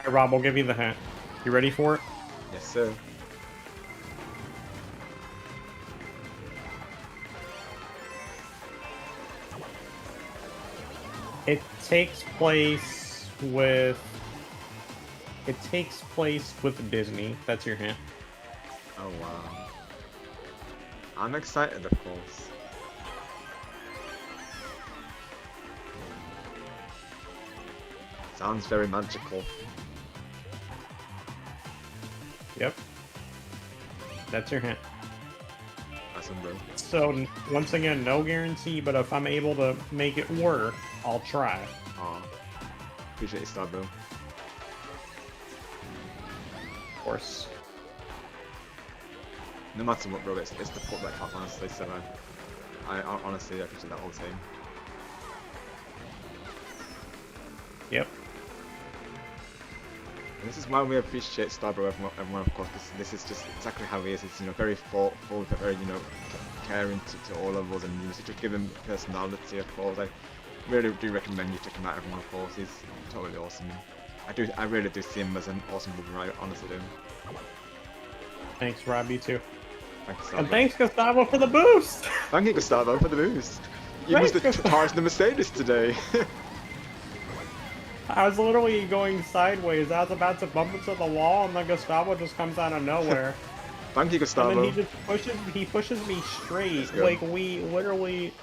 Alright, Rob, I'll give you the hint. You ready for it? Yes, sir. It takes place with Disney. That's your hint. Oh, wow. I'm excited, of course. Sounds very magical. Yep. That's your hint. Awesome, bro. So, once again, no guarantee, but if I'm able to make it work, I'll try. Aw. Appreciate you, Star, bro. Of course. No matter what, bro, it's the put that class, honestly, so I honestly appreciate that whole team. Yep. And this is why we appreciate Starbro, everyone, of course, because this is just exactly how he is. He's, you know, very thoughtful, very, you know, caring to all of us, and you know, such a given personality, of course. I really do recommend you check him out, everyone, of course. He's totally awesome. I really do see him as an awesome brother, I honestly do. Thanks, Rob, you too. Thanks, Gustavo. And thanks, Gustavo, for the boost! Thank you, Gustavo, for the boost. You used the cars in the Mercedes today. I was literally going sideways. I was about to bump into the wall, and then Gustavo just comes out of nowhere. Thank you, Gustavo. And then he pushes me straight. Like we literally,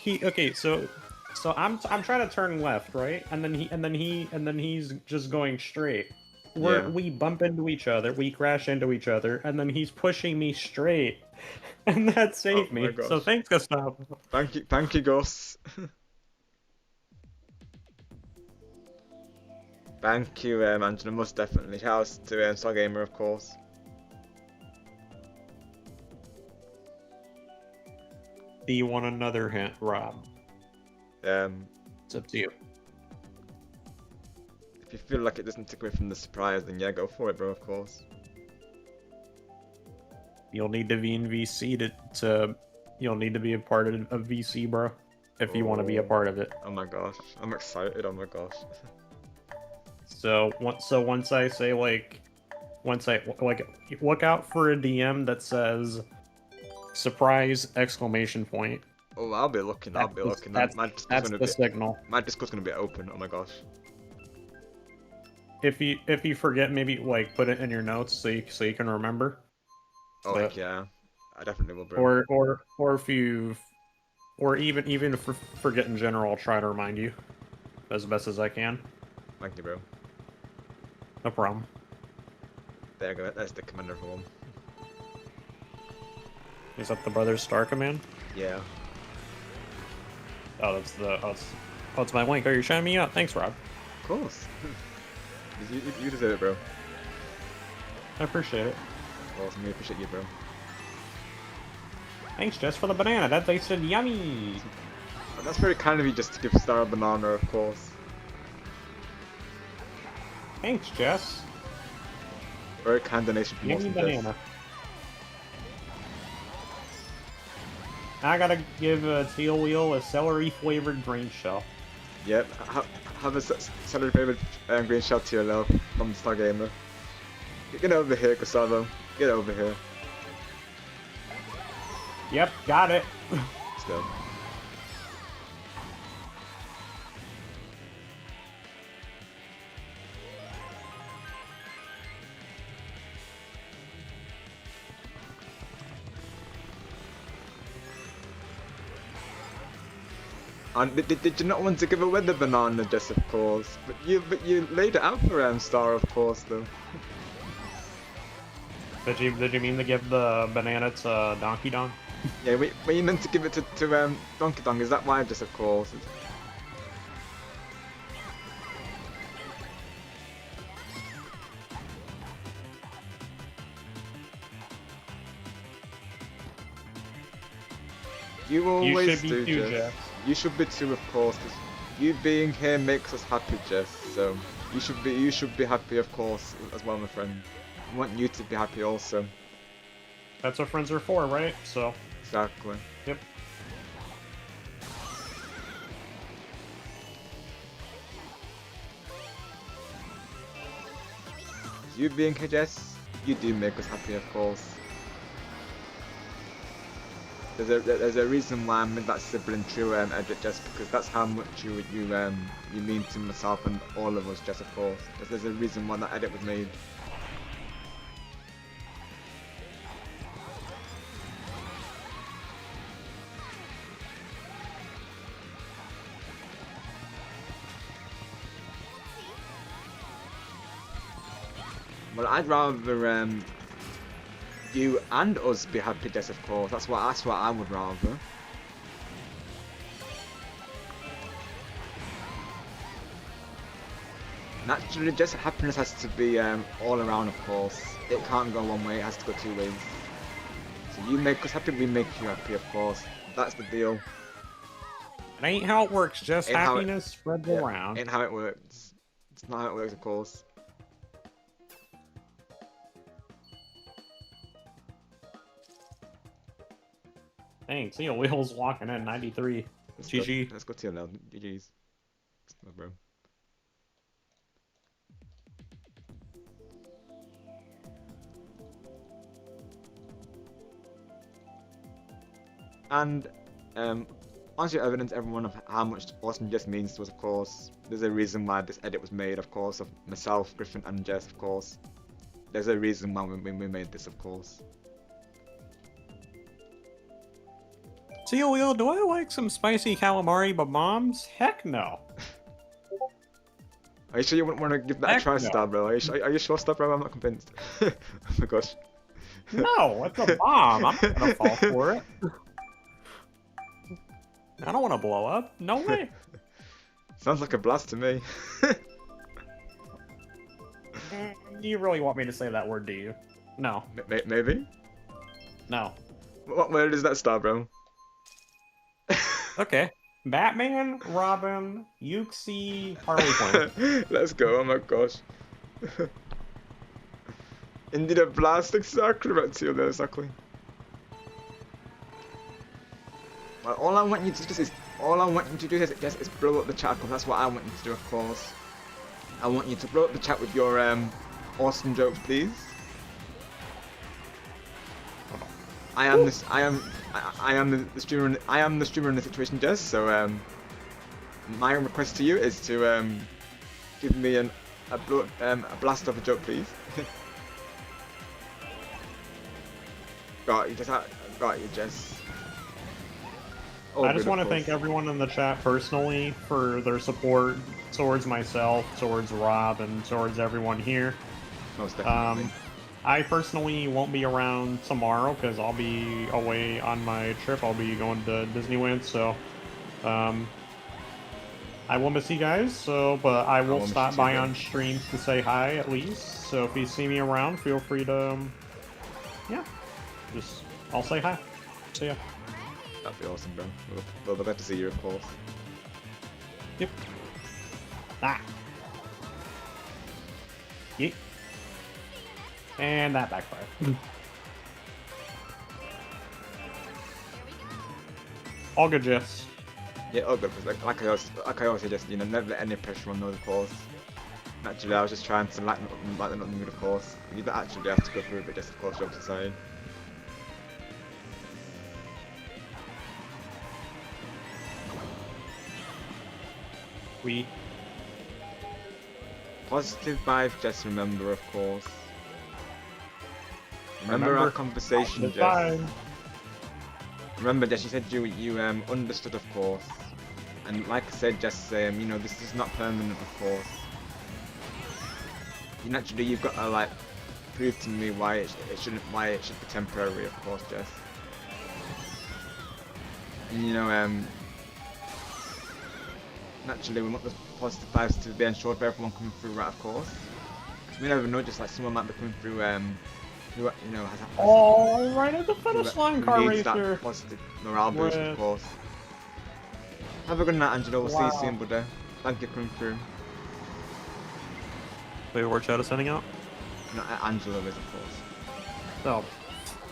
okay. So I'm trying to turn left, right? And then he's just going straight. We bump into each other, we crash into each other, and then he's pushing me straight, and that saved me. So thanks, Gustavo. Thank you, Gus. Thank you, Angela, most definitely. Shouts to Stargamer, of course. Do you want another hint, Rob? It's up to you. If you feel like it doesn't take away from the surprise, then yeah, go for it, bro, of course. You'll need to be in VC to you'll need to be a part of VC, bro, if you want to be a part of it. Oh my gosh, I'm excited, oh my gosh. So once I say look out for a DM that says surprise exclamation point. Oh, I'll be looking. I'll be looking. That's the signal. My Discord's gonna be open. Oh my gosh. If you forget, maybe like put it in your notes so you can remember. Oh, like, yeah, I definitely will, bro. Or if you, or even if forget in general, I'll try to remind you as best as I can. Thank you, bro. No problem. There you go. That's the commander for one. Is that the Brothers Star command? Yeah. Oh, that's my link. Oh, you're shouting me out. Thanks, Rob. Of course. You deserve it, bro. I appreciate it. Awesome, we appreciate you, bro. Thanks, Jess, for the banana. That tasted yummy. And that's very kind of you just to give Star a banana, of course. Thanks, Jess. Very kind donation from Yummy Austin banana. Jess. I gotta give Teal Wheel a celery-flavored green shell. Yep, have a celery flavored green shell to your love from Star Gamer. Get over here, Gustavo. Get over here. Yep, got it. Let's go. And did you not want to give away the banana, Jess, of course? But you laid it out for Star, of course, though. Did you mean to give the banana to Donkey Dong? Yeah, were you meant to give it to Donkey Dong? Is that why, Jess, of course? You always should be do, too, Jess. Jess. You should be too, of course. 'Cause you being here makes us happy, Jess. So you should be happy, of course, as well, my friend. I want you to be happy also. That's what friends are for, right? So. Exactly. Yep. You being here, Jess, you do make us happy, of course. There's a reason why I made that sibling true edit, Jess, because that's how much you mean to myself and all of us, Jess, of course. There's a reason why that edit was made. Well, I'd rather you and us be happy, Jess, of course. That's what I would rather. Naturally, Jess, happiness has to be all around, of course. It can't go one way, it has to go two ways. So you make us happy, we make you happy, of course. That's the deal. It ain't how it works, just Ain't how it- happiness spreads Yeah, around. ain't how it works. It's not how it works, of course. Thanks, Teal Wheel's walking in 93. GG. Let's go to now. GG's. No, bro. And honestly, evidence everyone of how much Austin Jess means to us, of course. There's a reason why this edit was made, of course, of myself, Griffin, and Jess, of course. There's a reason why we made this, of course. Teal Wheel, do I like some spicy calamari but moms? Heck no. Are you sure you wouldn't want to give that a Heck try, no. Star, bro? Are you sure, Star, bro? I'm not convinced. Oh my gosh. No, it's a bomb. I'm not gonna fall for it. I don't want to blow up. No way. Sounds like a blast to me. You really want me to say that word, do you? No. Maybe? No. What word is that, Star, bro? Okay. Batman, Robin, Yuxi, Harley Quinn. Let's go, oh my gosh. Indeed a blast, exactly right to you there, exactly. Well, all I want you to do is blow up the chat, because that's what I want you to do, of course. I want you to blow up the chat with your awesome jokes, please. I am the streamer. I am the streamer in the situation, Jess. So my request to you is to give me a blast of a joke, please. Got you, Jess. Oh, I just good, want to of thank course. everyone in the chat personally for their support towards myself, towards Rob, and towards everyone here. Most definitely. I personally won't be around tomorrow because I'll be away on my trip. I'll be going to Disneyland, so I will miss you guys, so but I will will miss stop you too, by bro. on streams to say hi at least. So if you see me around, feel free to, yeah, just I'll say hi. So yeah. That'd be awesome, bro. We'll be glad to see you, of course. Yep. Ah. Yeet. And that backfired. All good, Jess. Yeah, all good. Like I always say, just never let any pressure on those, of course. Naturally, I was just trying to lighten up the mood, of course. You don't actually have to go through it, but just of course, jokes aside. We. Positive vibes, just remember, of course. Remember our conversation, Jess. Remember, Jess, you said you understood, of course. And like I said, Jess, this is not permanent, of course. Naturally, you've got to like prove to me why it should be temporary, of course, Jess. And naturally, we want the positive vibes to be ensured for everyone coming through, right? Of course. Because we never know, just like someone might be coming through, who has All right at the finish line, car needs that racer. positive morale boost, of course. Have a good night, Angelo. We'll see you soon, buddy. Thank you for coming through. Wait, where's Shadow sending out? No, Angelo is, of course. Oh,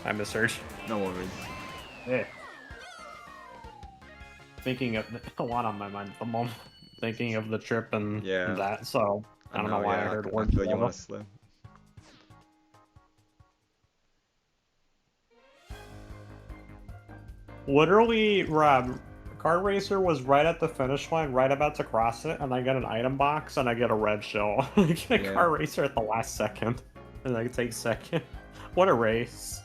I misheard. No worries. Yeah. Thinking of a lot on my mind at the moment. Thinking of the trip and that, so I don't know why I heard words. I feel you, honestly. Literally, Rob, Car Racer was right at the finish line, right about to cross it, and I get an item box and I get a red shell. I get a Car Racer at the last second, and I take second. What a race.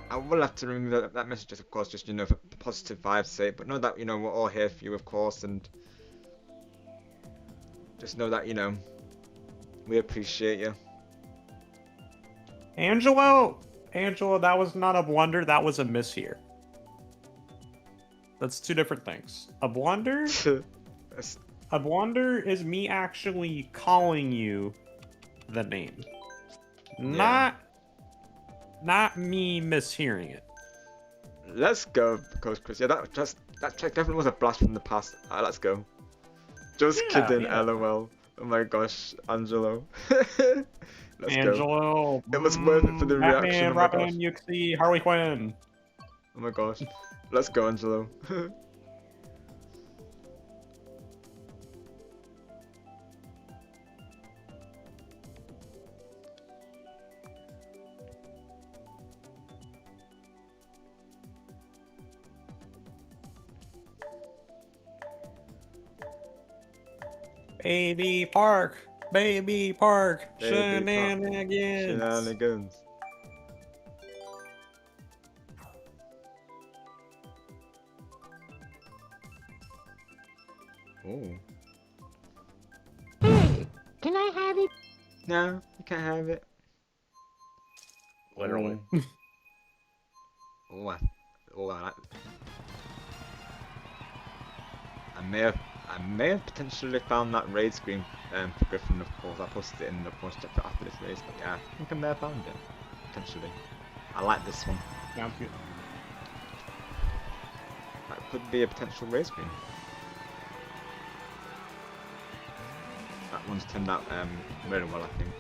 I will have to remember that message, of course, just, for positive vibes' sake, but know that, we're all here for you, of course, and just know that, we appreciate you. Angelo, that was not a blunder, that was a miss here. That's two different things. A blunder is me actually calling you the name. Not me mishearing it. Let's go, Coach Chris. Yeah, that track definitely was a blast from the past. Alright, let's go. Just kidding, LOL. Oh my gosh, Angelo. Let's Angelo. Go. It was worth it for the reaction. Oh my gosh. Yuxi, Harley Quinn. Oh my gosh. Let's go, Angelo. Baby Park, shenanigans. Shenanigans. Oh. Hey, can I have it? No, you can't have it. Literally. Oh, I may have potentially found that raid screen for Griffin, of course. I posted it in the post chapter after this race, but yeah, I think I may have found it. Potentially. I like this one. Sounds good. That could be a potential raid screen. That one's turned out very well, I think.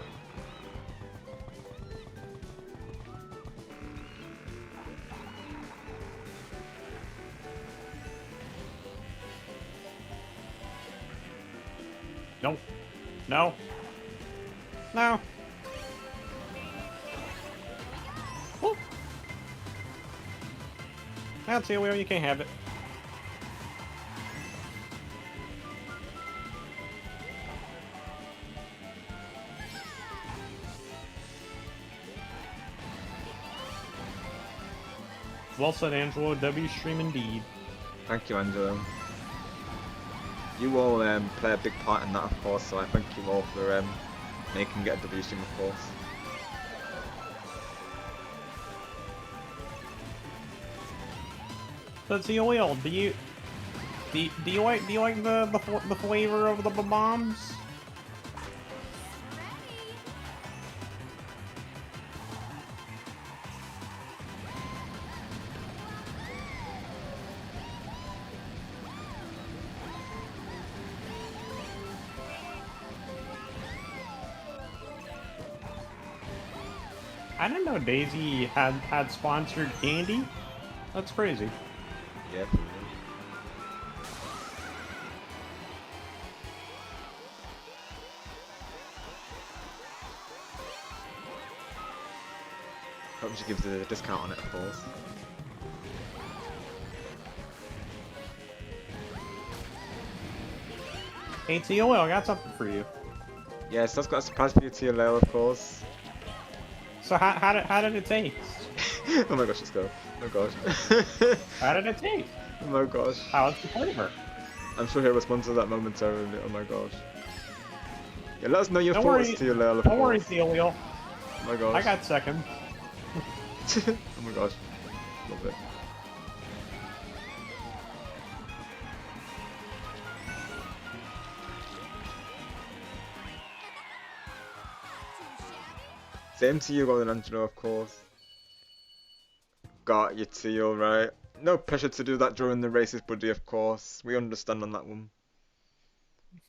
Nope. No. No. Oh. That's it, Will. You can't have it. Well said, Angelo. W stream indeed. Thank you, Angelo. You all play a big part in that, of course, so I thank you all for making it a W stream, of course. Let's see, Will. Do you Do you like the flavor of the bombs? I didn't know Daisy had sponsored candy. That's crazy. Yeah. Hope she gives a discount on it, of course. Hey TOL, I got something for you. Yes, that's got a surprise for you, TLL, of course. So how did it taste? Oh my gosh, let's go. Oh gosh. How did it taste? Oh my gosh. How's the flavor? I'm sure he'll respond to that momentarily. Oh my gosh. Yeah, let us know your Don't thoughts, worry, TLL, of Don't worry, course. TOL. Oh my gosh. I got second. Oh my gosh. Love it. Same to you, Golden Angelo, of course. Got you, Teal, right? No pressure to do that during the races, buddy, of course. We understand on that one.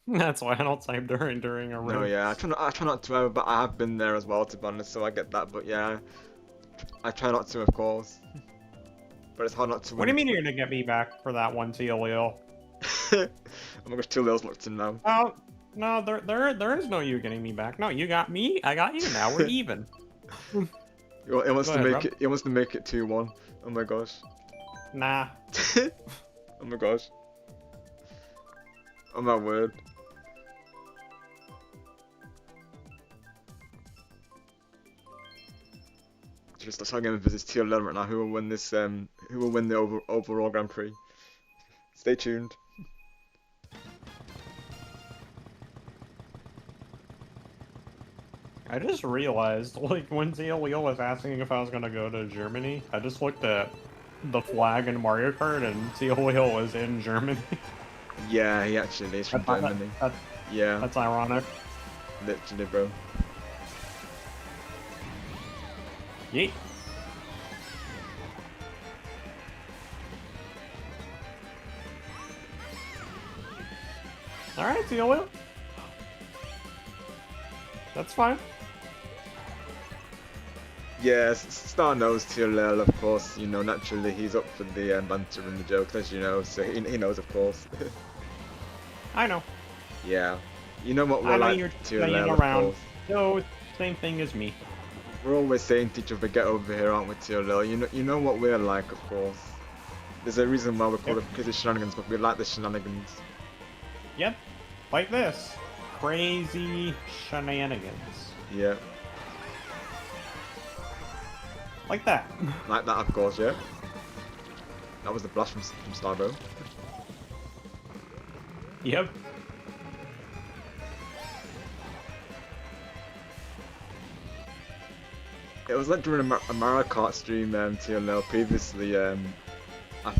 That's why I don't type during a race. No, yeah, I try not to ever, but I have been there as well, to be honest, so I get that, but yeah. I try not to, of course. But it's hard not to. What do you mean you're gonna get me back for that one, TOL? Oh my gosh, TLL's locked in now. Oh, no, there is no you getting me back. No, you got me, I got you, now we're even. It wants Go to ahead, make Rob. it wants to make it 2-1. Oh my gosh. Nah. Oh my gosh. Oh my word. Just let's game versus TLL right now. Who will win this? Who will win the overall Grand Prix? Stay tuned. I just realized, like, when TOL was asking if I was gonna go to Germany, I just looked at the flag in Mario Kart and TOL was in Germany. Yeah, he actually is from Germany. Yeah. That's ironic. Literally, bro. Yeet. Alright, TOL. That's fine. Yes, Star knows TLL, of course. You know, naturally he's up for the banter and the jokes, as you know. So he knows, of course. I know. Yeah. You know what I we're know like, you're TLL, playing of around. course. No, same thing as me. We're always saying to each other, get over here, aren't we, TLL? You know what we're like, of course. There's a reason why we call it crazy shenanigans, but we like the shenanigans. Yep. Like this. Crazy shenanigans. Yeah. Like that. Like that, of course, yeah. That was the blast from Starbro. Yep. It was like during a Mario Kart stream, TLL, previously, I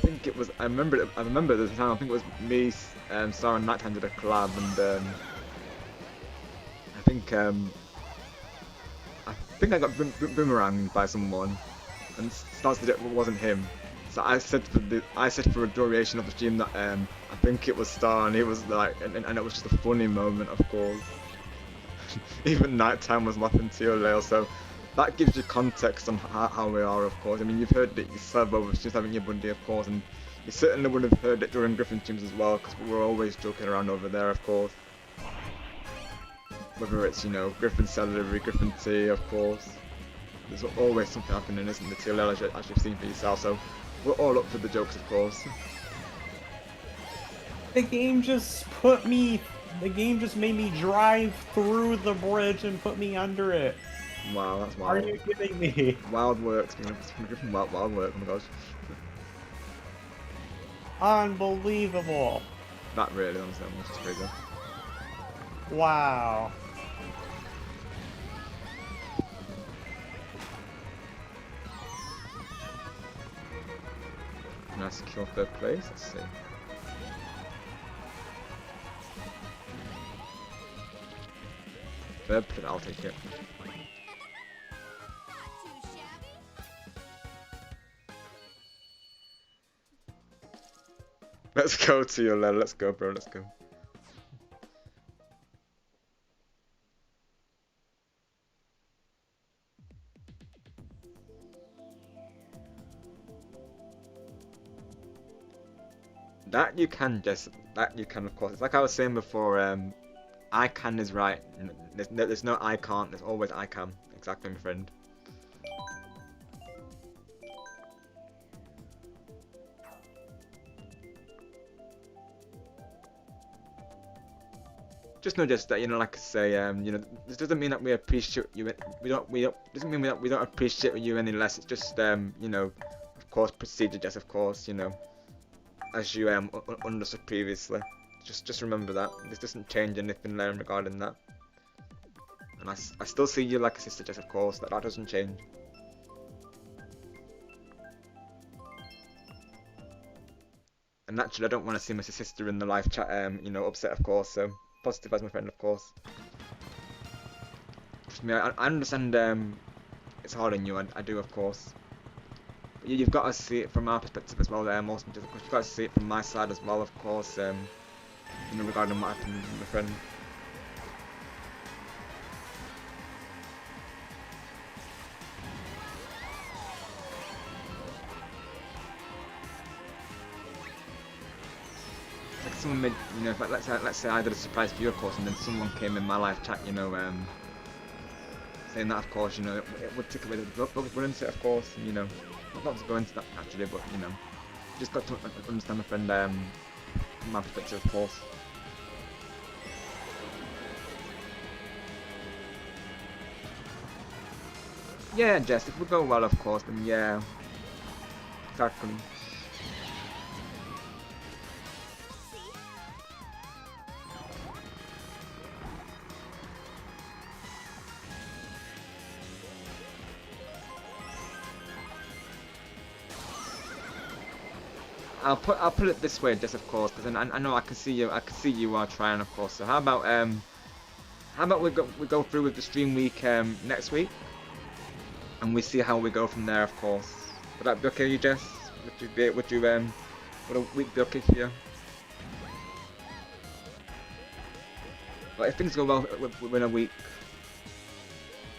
think it was, I remember at the time, I think it was me, Star and Nighttime did a collab, and I think I got boomeranged by someone, and Star said it wasn't him. So I said for a duration of the stream that I think it was Star, and he was like, and it was just a funny moment, of course. Even Nighttime was laughing TLL, so that gives you context on how we are, of course. I mean, you've heard it yourself over just having your buddy, of course, and you certainly would have heard it during Griffin streams as well, because we're always joking around over there, of course. Whether it's, you know, Griffin celery, Griffin tea, of course. There's always something happening, isn't there, TLL, as you've seen for yourself, so we're all up for the jokes, of course. The game just made me drive through the bridge and put me under it. Wow, that's wild. Are you kidding me? Wild work, speaking of Griffin, wild work, oh my gosh. Unbelievable. That really, honestly, that was just crazy. Wow. Can I secure third place? Let's see. Verb, then I'll take it. Let's go to your level. Let's go, bro. Let's go. That you can just, that you can of course. It's like I was saying before, I can is right. There's no I can't, there's always I can. Exactly, my friend. Just know just that, you know, like I say, you know, this doesn't mean that we appreciate you, doesn't mean that we don't appreciate you any less. It's just, you know, of course, procedure, just of course, you know, as you understood previously. Just remember that. This doesn't change anything there regarding that. And I still see you like a sister, just of course. That doesn't change. And naturally, I don't want to see my sister in the live chat, you know, upset, of course. So positive as my friend, of course. Trust me, I understand. It's hard on you. I do, of course. But you've got to see it from our perspective as well. Also, you've got to see it from my side as well, of course. You know, regarding what happened with my friend. It's like someone made, you know, like let's say I did a surprise view, of course, and then someone came in my live chat, you know, saying that, of course, you know, it would take away the brilliance, of course, and, you know, not to go into that actually, but you know, just got to understand my friend from my perspective, of course. Yeah, Jess, if we go well, of course, then yeah. Exactly. I'll put it this way, Jess, of course, because I know I can see you are trying, of course. So how about we go through with the stream week next week? And we see how we go from there, of course. Would that be okay with you, Jess? Would a week be okay for you? Like, if things go well within a week.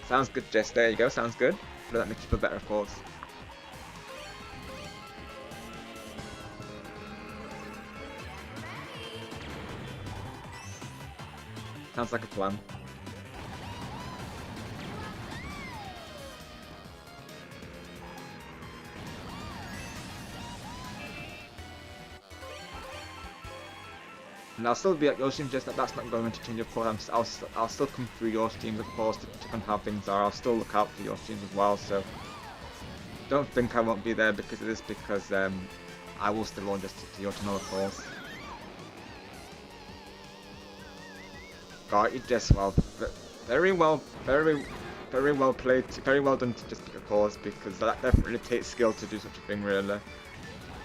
Sounds good, Jess. There you go, sounds good. That makes you feel better, of course. Sounds like a plan. And I'll still be at your stream, just that's not going to change, of course. I'll still come through your streams, of course, to check on how things are. I'll still look out for your streams as well, so don't think I won't be there because of this, because I will still on just to your channel, of course. Got you, Jess. Well, very well played, very well done to just pick a course, because that definitely takes skill to do such a thing, really.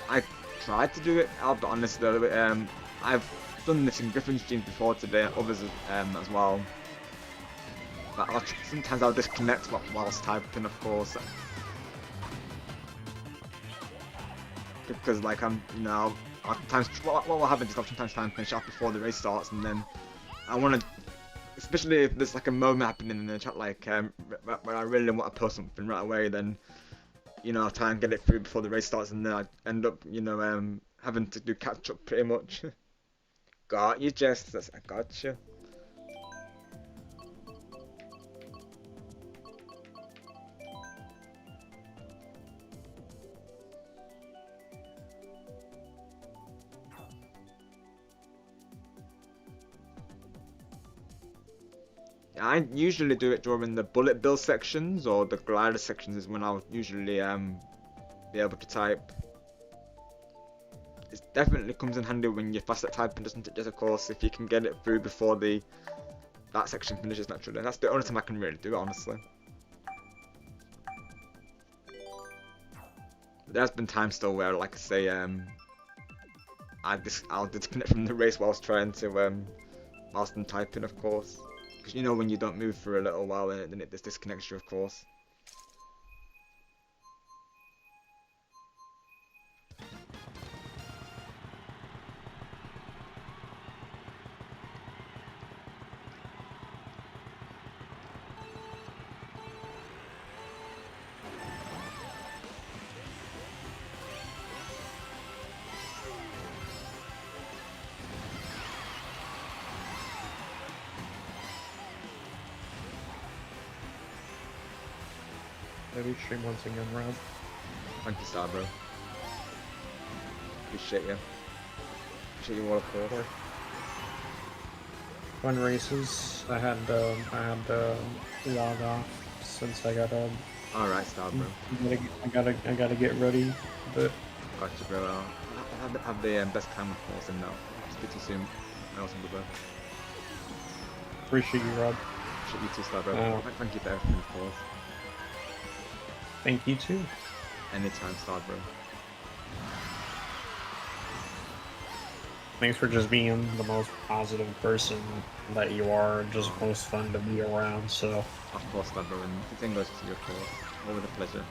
I tried to do it, I'll be honest though, I've done this in Griffin streams before today, and others as well. But sometimes I'll disconnect whilst typing, of course. Because like you know, sometimes what will happen is I'll sometimes try and finish off before the race starts, and then I want to, especially if there's like a moment happening in the chat, like where I really want to post something right away, then you know I'll try and get it through before the race starts, and then I end up, you know, having to do catch up pretty much. Got you, Jess. I got you. I usually do it during the bullet bill sections, or the glider sections is when I'll usually be able to type. It definitely comes in handy when you're fast at typing, doesn't it? Just of course, if you can get it through before that section finishes naturally. That's the only time I can really do it, honestly. There's been times still where, like I say, I'll disconnect from the race whilst trying to whilst I'm typing, of course. Because you know when you don't move for a little while, then it just disconnects you, of course. Maybe stream once again, Rob. Thank you, Star Bro. Appreciate you. Appreciate you all, of course. Fun races. I had to log off since I got Alright, Star Bro. I gotta get ready, but Gotcha, bro. Have the best time, of course, and now. Speak to you soon. My awesome brother. appreciate you, Rob. Appreciate you too, Star Bro. Thank you for everything, of course. Thank you too. Anytime, Star Bro. Thanks for just being the most positive person that you are, just most fun to be around, so. Of course, Star Bro, and the same goes to you, of course. Always a pleasure.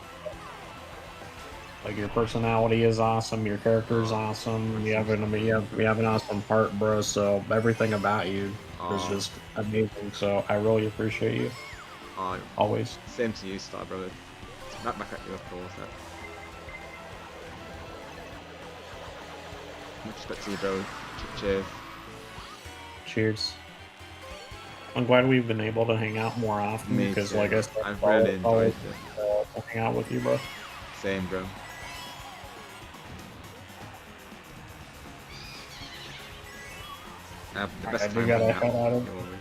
Like, your personality is awesome, your character is awesome, you have an awesome heart, bro, so everything about you is just amazing, so I really appreciate you. Always. Same to you, Star Bro. Back at you, of course. Much respect to you, bro. Cheers. Cheers. I'm glad we've been able to hang out more often Me because, too. like I said, I've really enjoyed to hang out with you, bro. Same, bro. I have the best time hanging out with you always.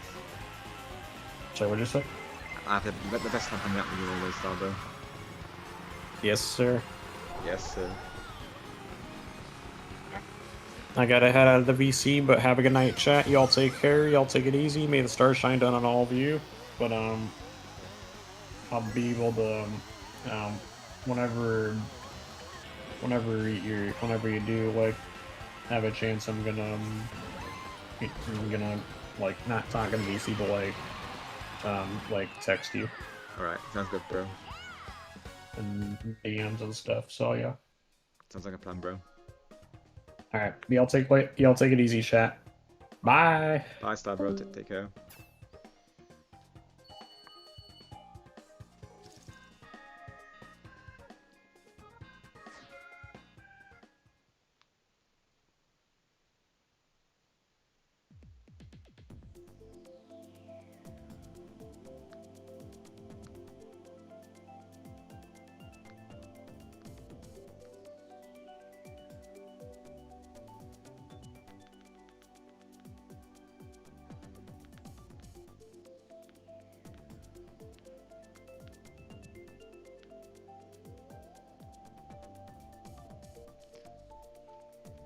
Sorry, what'd you say? I have the best time hanging out with you always, Star Bro. Yes, sir. Yes, sir. I gotta head out of the VC, but have a good night, chat. Y'all take care. Y'all take it easy. May the stars shine down on all of you. But I'll be able to whenever you do like have a chance, I'm gonna like not talk in VC, but like text you. All right, sounds good, bro. And DMs and stuff. So yeah. Sounds like a plan, bro. All right, y'all take it easy, chat. Bye. Bye, Star Bro. Take care.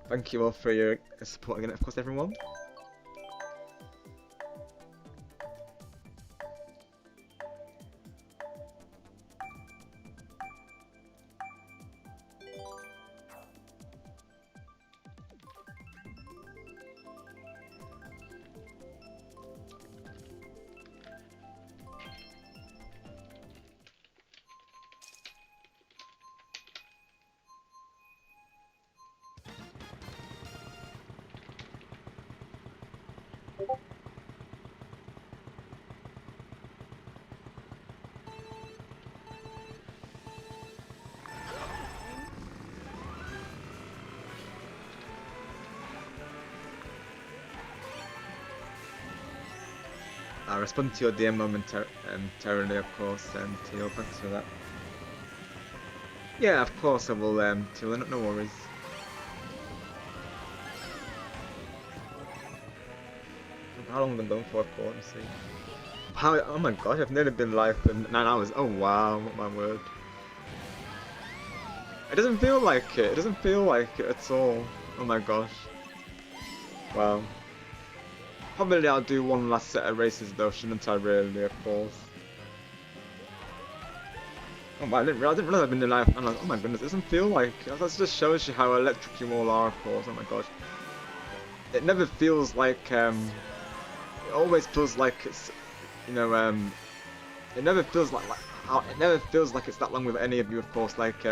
Thank you all for your support again, of course, everyone. I'll respond to your DM momentarily, of course, Teal, thanks for that. Yeah, of course I will, Teal, no worries. How long have I been going for? Let me see. How, oh my gosh, I've nearly been live for 9 hours. Oh wow, my word. It doesn't feel like it. It doesn't feel like it at all. Oh my gosh. Wow. Probably I'll do one last set of races though, shouldn't I really, of course. Oh wow, I didn't realize I've been in live. I'm like, oh my goodness, it doesn't feel like it. That just shows you how electric you all are, of course. Oh my gosh. It never feels like, it always feels like it's you know, it never feels like it never feels like it's that long with any of you, of course. Like,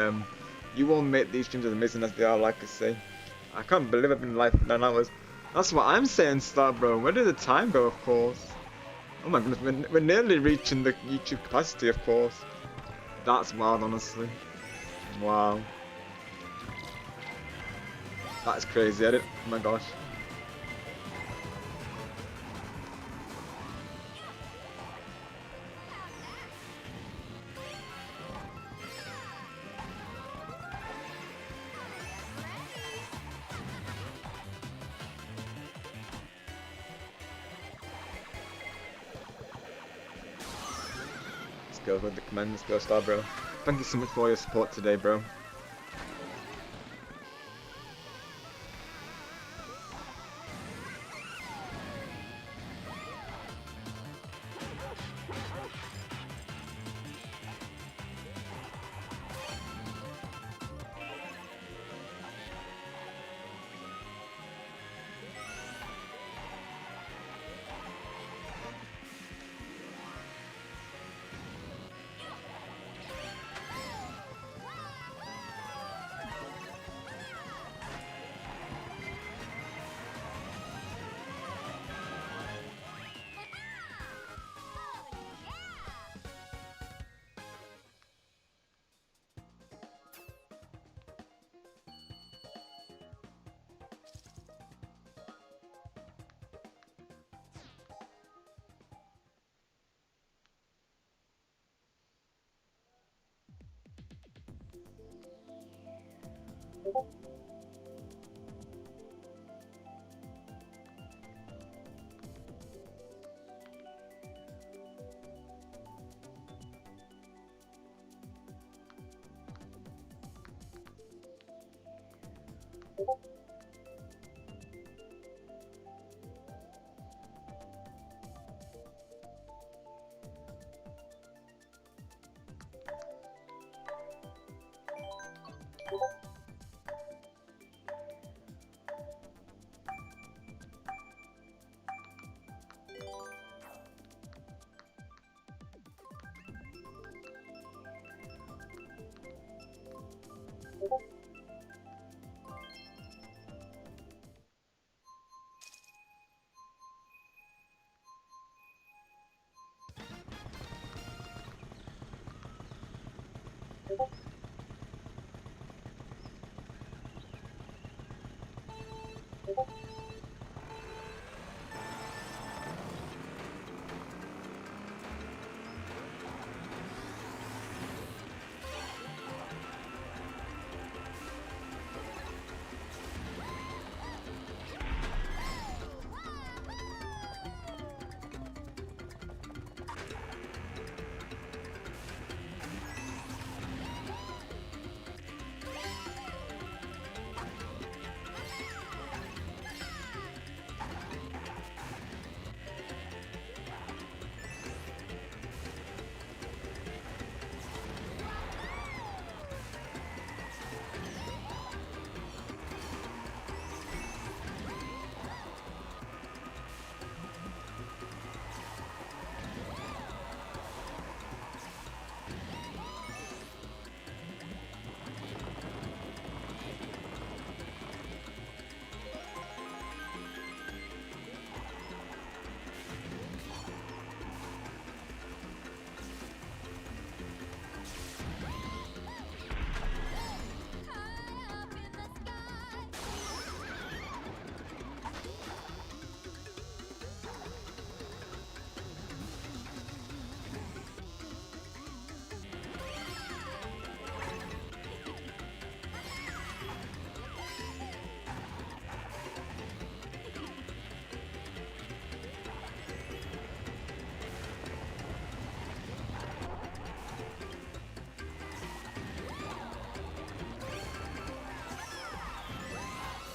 you all make these streams as amazing as they are. Like I say, I can't believe I've been live for 9 hours. That's what I'm saying, Star Bro. Where did the time go? Of course. Oh my goodness, we're nearly reaching the YouTube capacity, of course. That's wild, honestly. Wow. That's crazy. Oh my gosh. Let's go with the command. Let's go, Star Bro. Thank you so much for your support today, bro.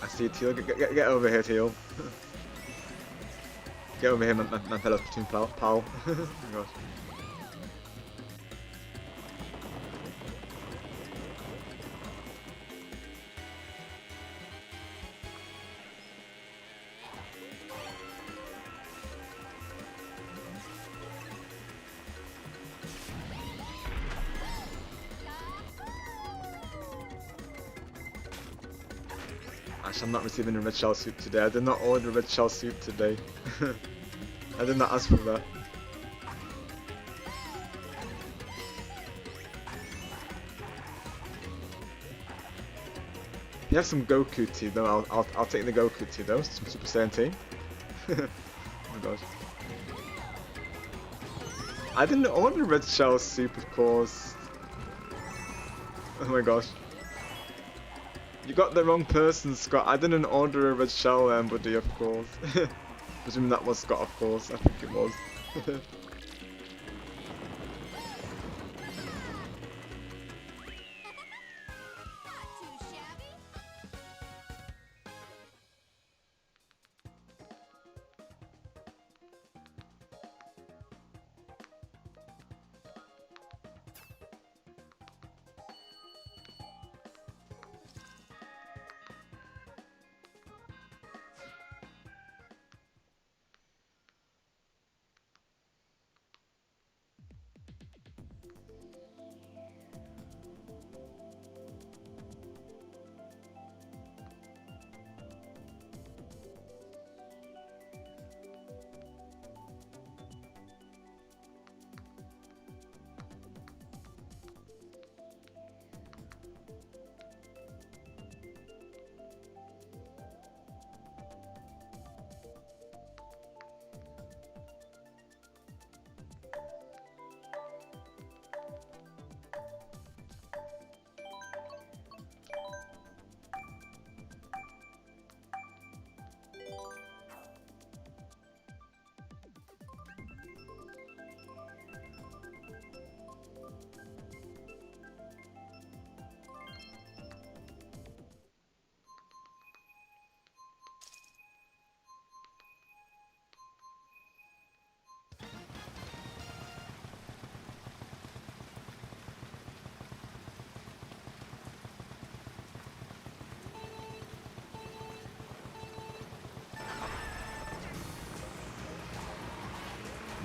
See Teal, get over here, Teal. Get over here, my fellow Splatoon pal. Oh my gosh. Actually, I'm not receiving a red shell soup today. I did not order a red shell soup today. I did not ask for that. You have some Goku tea though. I'll take the Goku tea though. Some Super Saiyan tea. Oh my gosh. I didn't order red shell soup, of course. Oh my gosh. You got the wrong person, Scott. I didn't order a red shell, buddy, of course. Presuming that was Scott, of course. I think it was.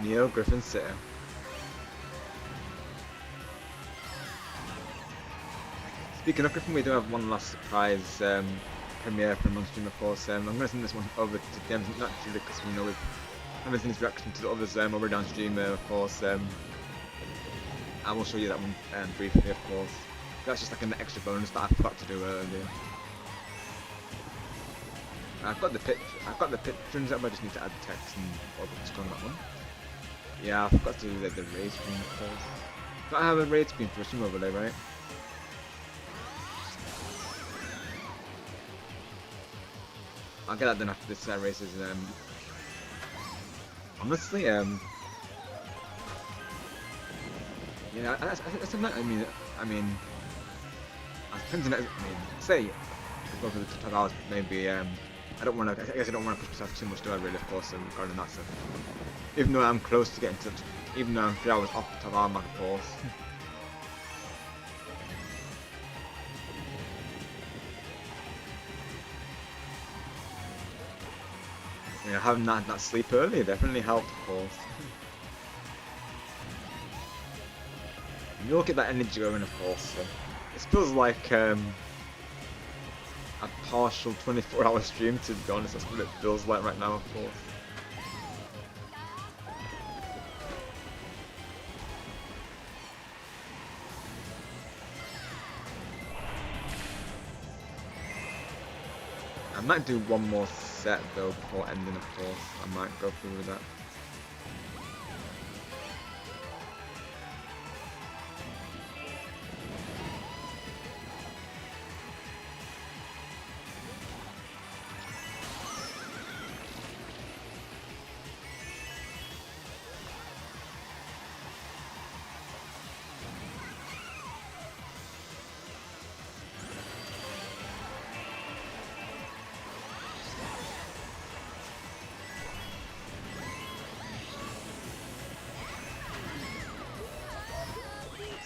Neo Griffin City. Speaking of Griffin, we do have one last surprise premiere from on stream, of course. I'm going to send this one over to them naturally because we know we've haven't seen his reaction to the others over down stream, of course. I will show you that one briefly, of course. That's just like an extra bonus that I forgot to do earlier. I've got the pictures, I just need to add text and all the stuff on that one. Yeah, I forgot to do the raid screen, of course. But I have a raid screen for a stream overlay, right? I'll get that done after this races. Honestly, yeah, that's a night. I mean, I think say go for the 12 hours, maybe. I don't want to. I guess I don't want to push myself too much, do I? Really, of course, regarding that stuff. Even though I'm close to getting to, even though I'm 3 hours off the 12 hour mark, of course. Yeah, having that sleep early definitely helped, of course. You look at that energy going, of course. So it feels like a partial 24-hour stream, to be honest. That's what it feels like right now, of course. I might do one more set though before ending, of course. I might go through with that.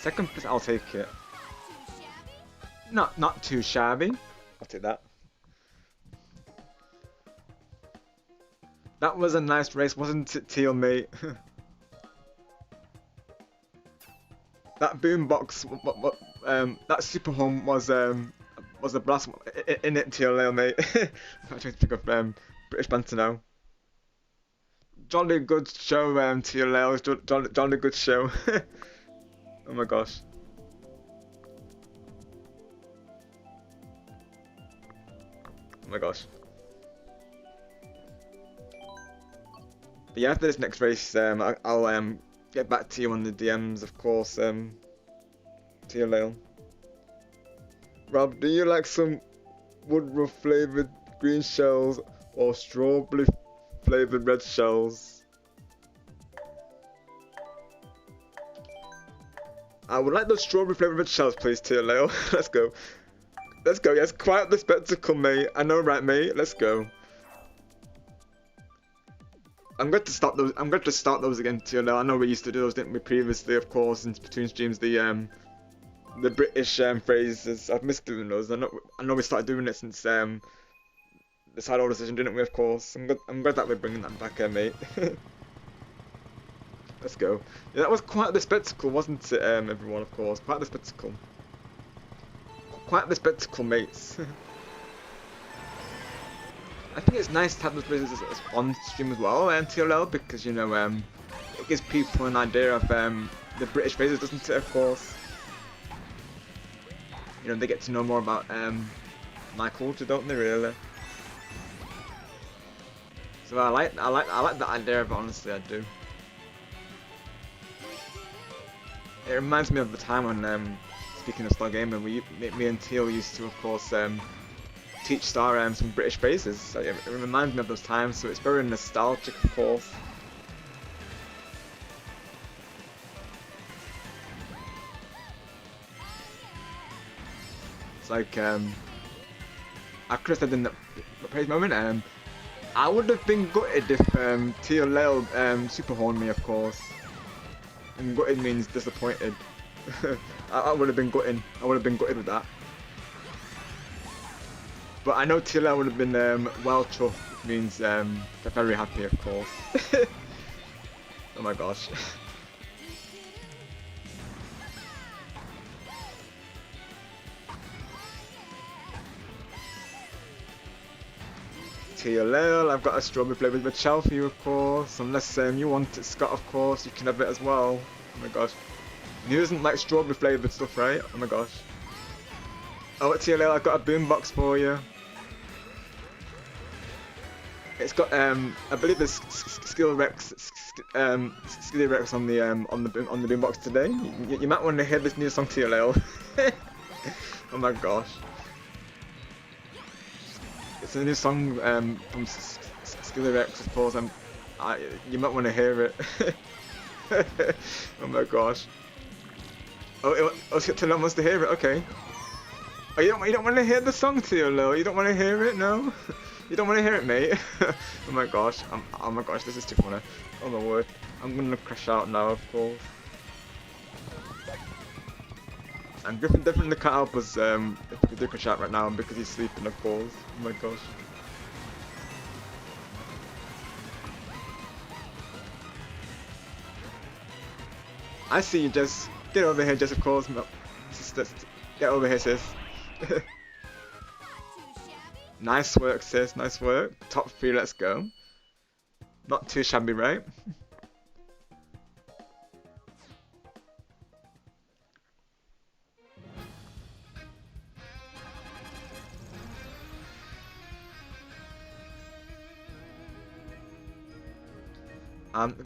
Second place, I'll take it. Not too shabby. I'll take that. That was a nice race, wasn't it, Teal mate? That boombox, that super home was Was the blast in it, TLL, mate? I'm trying to pick up British banter now. Jolly good show, TLL. Jolly good show. Oh my gosh. Oh my gosh. But yeah, after this next race, I'll get back to you on the DMs, of course. TLL. Rob, do you like some woodruff flavoured green shells or strawberry flavoured red shells? I would like those strawberry flavoured red shells, please, TLL. Let's go. Let's go, yes, quite the spectacle, mate. I know, right, mate? Let's go. I'm going to start those again, TLL. I know we used to do those, didn't we, previously, of course, in Splatoon streams, the British phrases. I've missed doing those. I know we started doing it since the side order session, didn't we? Of course. I'm glad that we're bringing that back, mate. Let's go. Yeah, that was quite the spectacle, wasn't it, everyone? Of course, quite the spectacle. Quite the spectacle, mates. I think it's nice to have those phrases as on stream as well, TLL, because you know, it gives people an idea of the British phrases, doesn't it? Of course. You know, they get to know more about my culture, don't they? Really. So I like that idea of it. Honestly, I do. It reminds me of the time when, speaking of Star Gamer, me and Teal used to, of course, teach Star some British phrases. So it reminds me of those times. So it's very nostalgic, of course. Like I could have said in the praise moment, I would have been gutted if TLL super horned me, of course. And gutted means disappointed. I would have been gutted. I would have been gutted with that. But I know TLL would have been well chuffed, which means they're very happy, of course. Oh my gosh. TLL, I've got a strawberry flavoured red shell for you, of course. Unless you want it, Scott, of course, you can have it as well. Oh my gosh. And who doesn't like strawberry flavoured stuff, right? Oh my gosh. Oh, at TLL, I've got a boombox for you. It's got I believe there's skill Rex on the boombox today. You might want to hear this new song, TLL. Oh my gosh. It's a new song from Skilly Rex, of course. You might want to hear it. Oh my gosh. Oh, TLL wants to hear it. Okay. Oh, you don't want to hear the song, TLL? You don't want to hear it? No. You don't want to hear it, mate. Oh my gosh. Oh my gosh. This is too funny. Oh my word. I'm gonna crash out now, of course. And Griffin definitely can't help us if we do crash out right now because he's sleeping, of course. Oh my gosh. I see you, Jess. Get over here, Jess, of course. Get over here, sis. Nice work, sis. Nice work. Top 3, let's go. Not too shabby, right?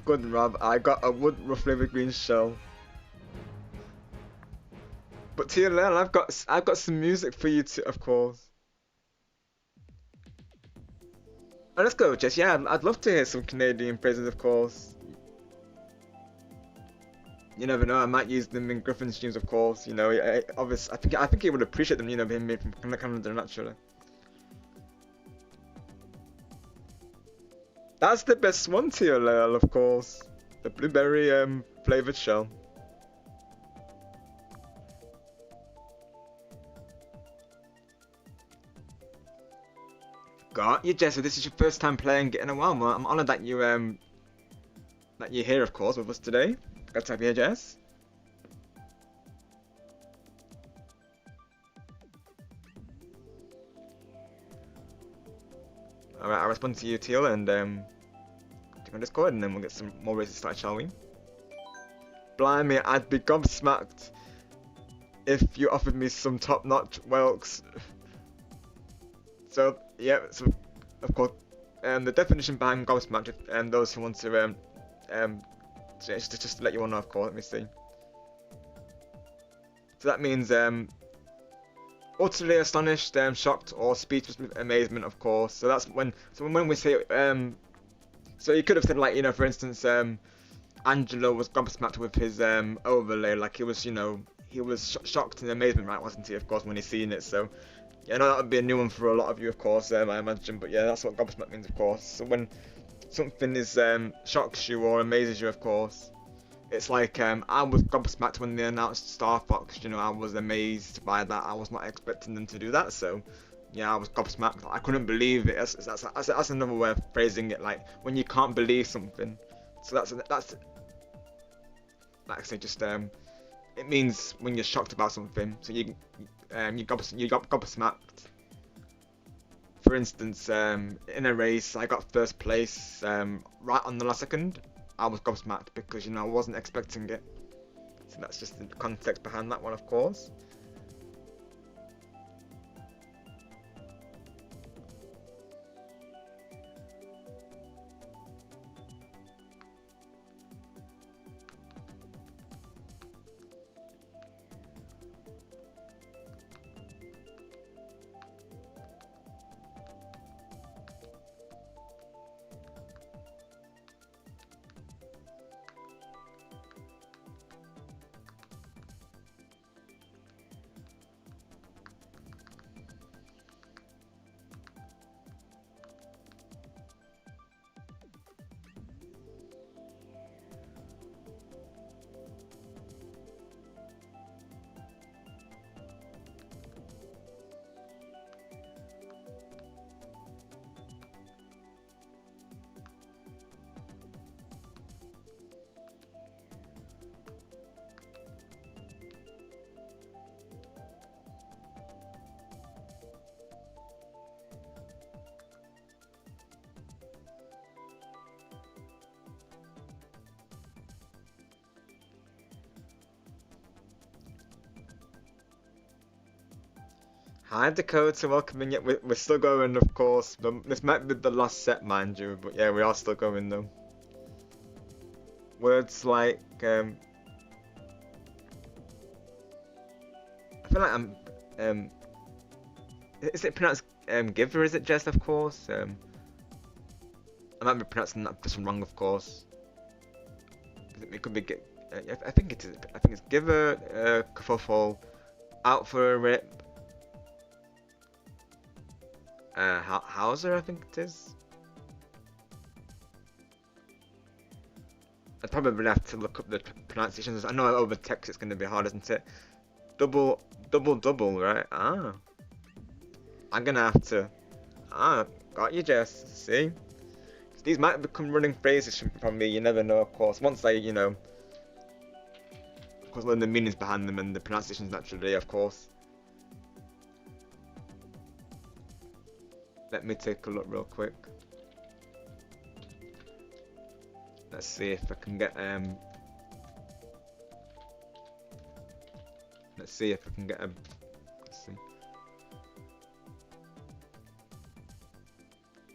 Good, Rob. I got a wood flavoured green shell. But TLL, I've got some music for you too, of course. Oh, let's go, Jess. Yeah, I'd love to hear some Canadian phrases, of course. You never know. I might use them in Griffin's streams, of course. You know, obviously, I think he would appreciate them. You know, being made from Canada naturally. That's the best one, TLL, of course. The blueberry flavoured shell. Got you, Jess. So this is your first time playing it in a while. I'm honoured that you're here, of course, with us today. Glad to have you here, Jess. Alright, I'll respond to you, Teal, and click on Discord, and then we'll get some more races started, shall we? Blimey, I'd be gobsmacked if you offered me some top-notch Welks. So, yeah, so, of course, the definition behind gobsmacked, and those who want to, just to let you all know, of course, let me see. So that means, utterly astonished, shocked, or speechless with amazement, of course. So that's when we say, so you could have said, like, you know, for instance, Angelo was gobsmacked with his overlay, like he was, you know, he was shocked and amazement, right, wasn't he, of course, when he seen it. So yeah, I know that would be a new one for a lot of you, of course, I imagine, but yeah, that's what gobsmacked means, of course. So when something is shocks you or amazes you, of course, it's like I was gobsmacked when they announced Star Fox. You know, I was amazed by that. I was not expecting them to do that, so yeah, I was gobsmacked. I couldn't believe it. That's another way of phrasing it, like when you can't believe something. So that's like I say, just it means when you're shocked about something. So you got gobsmacked. For instance, in a race, I got first place right on the last second. I was gobsmacked because, you know, I wasn't expecting it. So that's just the context behind that one, of course. Hi Dakota, welcome in. Yet we're still going, of course. This might be the last set, mind you, but yeah, we are still going though. Words like I feel like I'm is it pronounced giver? Is it Jess? Of course. I might be pronouncing that just wrong, of course. It could be I think it is. I think it's giver, kerfuffle, out for a rip. Hauser, I think it is. I'd probably have to look up the pronunciations. I know over text it's going to be hard, isn't it? Double, right? Ah. I'm going to have to... Ah, got you, Jess. See? These might become running phrases from me, you never know, of course. Once I, you know... Of course, learn the meanings behind them and the pronunciations naturally, of course. Let me take a look real quick. Let's see if I can get let's see if I can get let's see.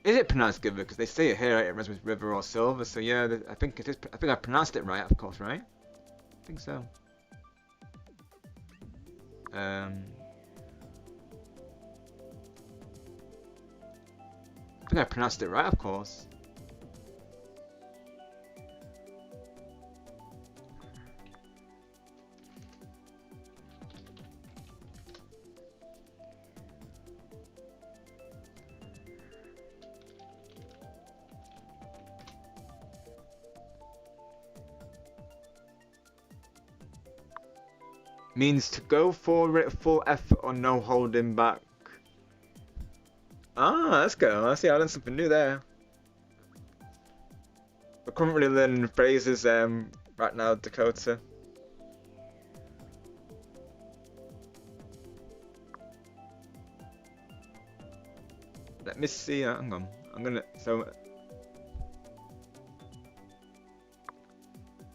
Is it pronounced giver? Because they say it here, right? It rhymes with river or silver. So yeah, I think it is. I think I pronounced it right, of course, right? I think so. I think I pronounced it right, of course. Means to go for it, full effort or no holding back. Ah, let's go. I see, I learned something new there. We're currently learning phrases right now, Dakota. Let me see. Hang on. I'm gonna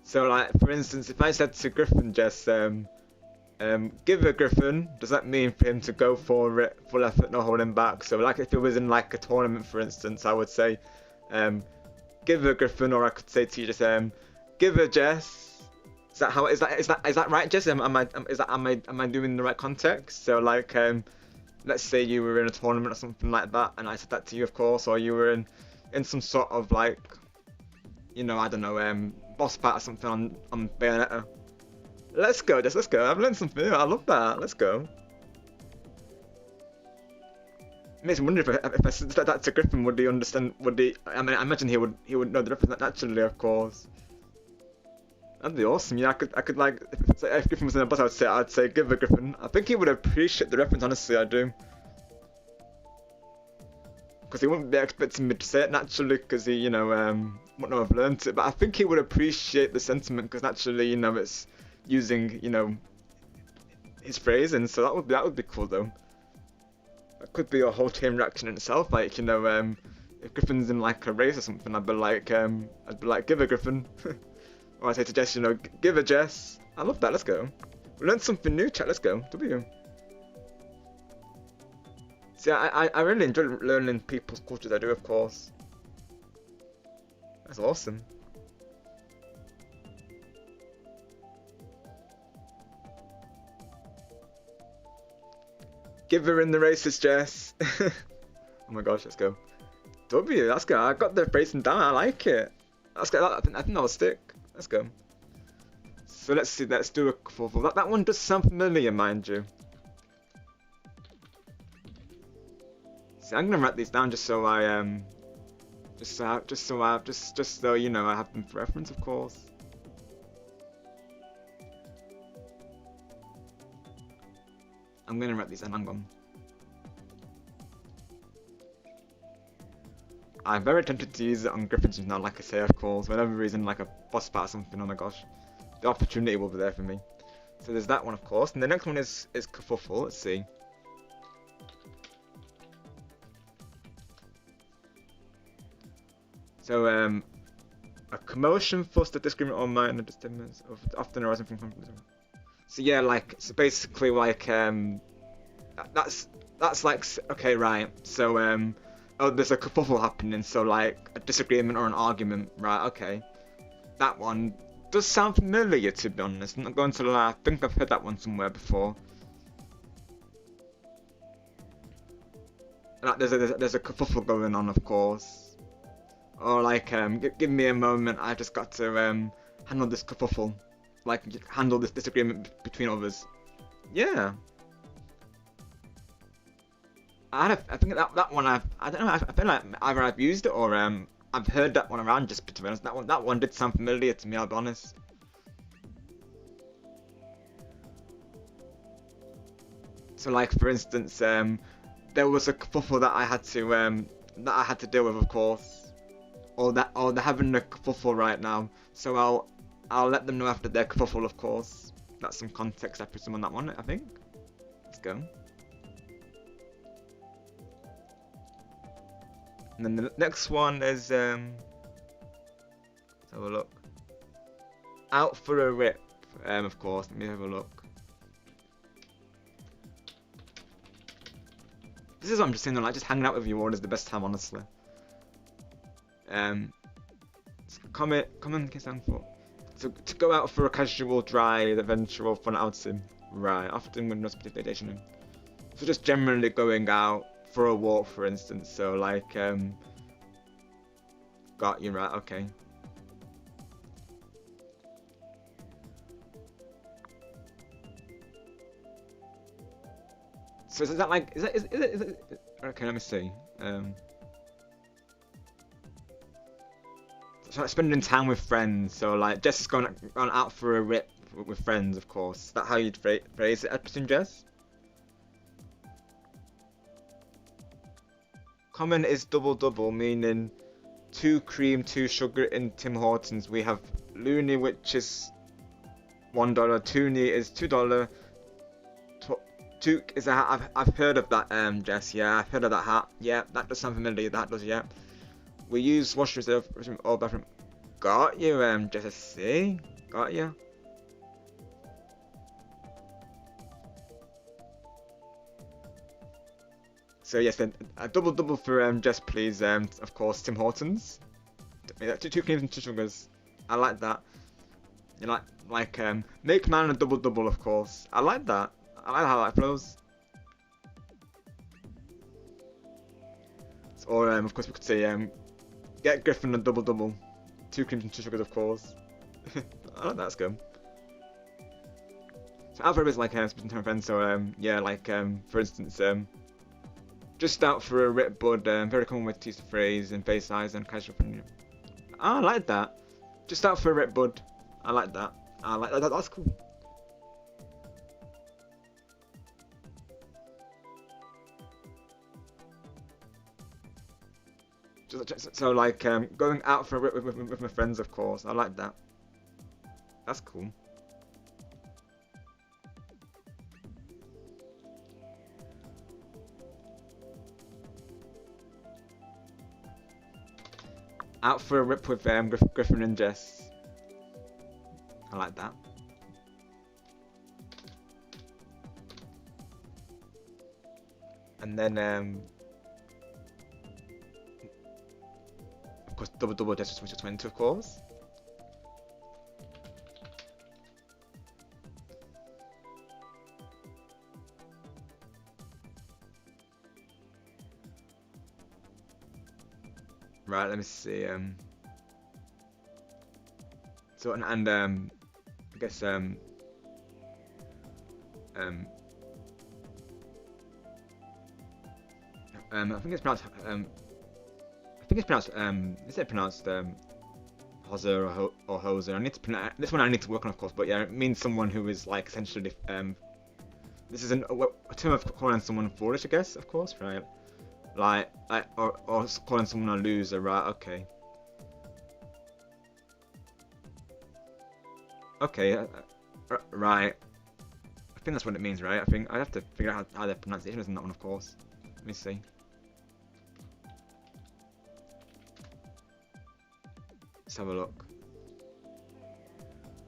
so like for instance, if I said to Griffin just give a Griffin, does that mean for him to go for it, full effort, no holding back? So like if it was in like a tournament, for instance, I would say give a Griffin, or I could say to you just give a Jess. Is that how is that right, Jess? Am I doing the right context? So like let's say you were in a tournament or something like that, and I said that to you, of course, or you were in some sort of like, you know, I don't know, boss fight or something on Bayonetta. Let's go, Jess, let's go. I've learned something new. I love that. Let's go. It makes me wonder if I said that to Griffin, would he understand? Would he? I mean, I imagine he would know the difference naturally, of course. That'd be awesome. Yeah, I could like if Griffin was in a boss, I'd say give a Griffin. I think he would appreciate the reference. Honestly, I do. Because he wouldn't be expecting me to say it naturally, because he, you know, wouldn't know I've learned it. But I think he would appreciate the sentiment, because naturally, you know, it's using, you know, his phrasing. So that would be cool though. That could be a whole chain reaction in itself. Like, you know, if Griffin's in like a race or something, I'd be like, give a Griffin. Or I say to Jess, you know, give a Jess. I love that. Let's go. We learned something new, chat. Let's go. W. See, I really enjoy learning people's cultures. I do, of course. That's awesome. Give her in the races, Jess. Oh my gosh, let's go. W, that's good. I got the phrasing down. I like it. That's good. I think that'll stick. Let's go. So let's see. Let's do a couple. That one does sound familiar, mind you. See, I'm gonna write these down just so I just so you know I have them for reference, of course. I'm gonna write these down. Hang on. I'm very tempted to use it on Griffin's now, like I say, of course. For whatever reason, like a boss battle or something, oh my gosh. The opportunity will be there for me. So there's that one, of course. And the next one is kerfuffle, let's see. So, a commotion, fuss, a disagreement, or minor disturbance of often arising from conflict. So yeah, like, so basically like, that's like, okay, right, so, oh, there's a kerfuffle happening, so like a disagreement or an argument, right? Okay, that one does sound familiar, to be honest. I'm not going to lie. I think I've heard that one somewhere before. Like, there's a kerfuffle going on, of course. Or like, give me a moment. I just got to handle this kerfuffle, like handle this disagreement between others. Yeah. I think that one I don't know. I feel like either I've used it or I've heard that one around. Just to be honest, that one did sound familiar to me. I'll be honest. So like for instance, there was a kerfuffle that I had to deal with, of course. Or they're having a kerfuffle right now. So I'll let them know after their kerfuffle, of course. That's some context I presume on that one. I think. Let's go. And then the next one is, let's have a look. Out for a rip, of course. Let me have a look. This is what I'm just saying, like, just hanging out with you all is the best time, honestly. Comment can stand for. To go out for a casual drive, eventual fun outing. Right, often with no specification. So just generally going out for a walk, for instance. So like got you, right? Okay. So is that like is it okay, let me see. So like spending time with friends. So like Jess is going out for a rip with friends, of course. Is that how you'd phrase it, I presume, Jess? Common is double, meaning 2 cream, 2 sugar in Tim Hortons. We have loony, which is $1. Toonie is $2. Toque is a hat. I've heard of that, Jess. Yeah, I've heard of that hat. Yeah, that does sound familiar. That does, yeah. We use wash reserve or bathroom. Got you, JSC. Got you. So yes, then a double for Jess, please. Of course, Tim Hortons. Two creams and 2 sugars. I like that. You like make man a double, of course. I like that. I like how that flows. Or of course we could say get Griffin a double. 2 creams and 2 sugars, of course. I like that. That's good. So Alfred is like speaking to my friends. So yeah, like for instance just out for a rip bud. Very common way to use the phrase in face size and casual opinion. I like that. Just out for a rip bud. I like that. I like that. That's cool. So like going out for a rip with my friends, of course. I like that. That's cool. Out for a rip with Griffin and Jess. I like that. And then of course double Jess which is 20, of course. Right, let me see. So and I guess I think it's pronounced is it pronounced Hoser or Hoser? I need to pronounce this one. I need to work on, of course, but yeah, it means someone who is like essentially this is a term of calling someone foolish, I guess, of course, right? Like or calling someone a loser, right? Okay. Okay, right. I think that's what it means, right? I think I have to figure out how the pronunciation is in that one, of course. Let me see. Let's have a look.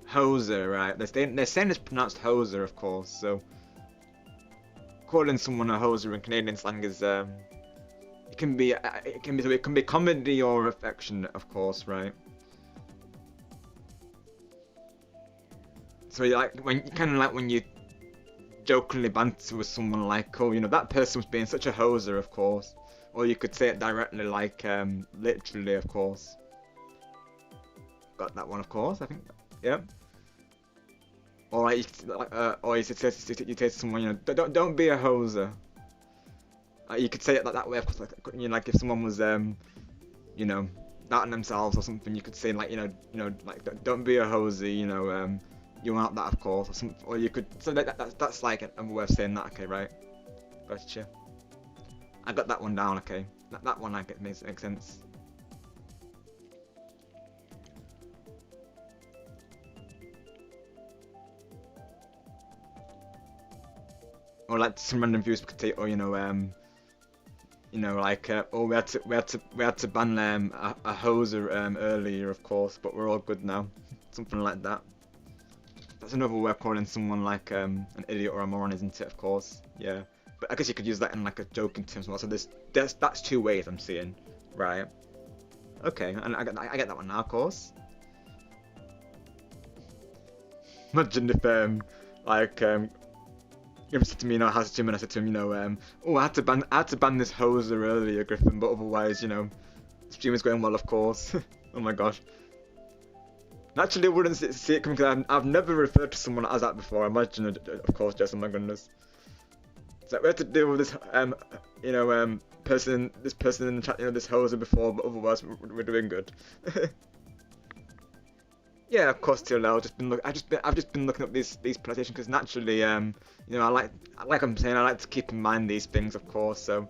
Hoser, right? They're saying it's pronounced hoser, of course. So calling someone a hoser in Canadian slang is it can be comedy or affectionate, of course, right? So like when you jokingly banter with someone like, oh, you know, that person was being such a hoser, of course. Or you could say it directly, like literally, of course. Got that one, of course. I think, yeah. Or like, or you say to someone, you know, don't be a hoser. You could say it that way, of course. Like, you know, like if someone was, you know, doubting themselves or something, you could say like, you know, like don't be a hoser, you know, you want that, of course, or something. Or you could, so that's like a way of saying that, okay, right? Gotcha. I got that one down, okay. That one like it makes sense. Or like some random viewers could say, oh, you know, like, oh, we had to ban a hoser earlier, of course, but we're all good now. Something like that. That's another way of calling someone like an idiot or a moron, isn't it? Of course, yeah. But I guess you could use that in like a joking term as well. So that's 2 ways I'm seeing, right? Okay, and I get that one now, of course. Imagine if like he said to me, you know, how's Jim, and I said to him, you know, oh, I had to ban this hoser earlier, Griffin, but otherwise, you know, the stream is going well, of course. Oh my gosh. Naturally, I wouldn't see it coming because I've never referred to someone as that before. Imagine, of course, Jess. Oh my goodness. So we had to deal with this, you know, this person in the chat, you know, this hoser before, but otherwise we're doing good. Yeah, of course, till now. I've just been looking up these pronunciations because naturally, you know, like I'm saying, I like to keep in mind these things, of course. So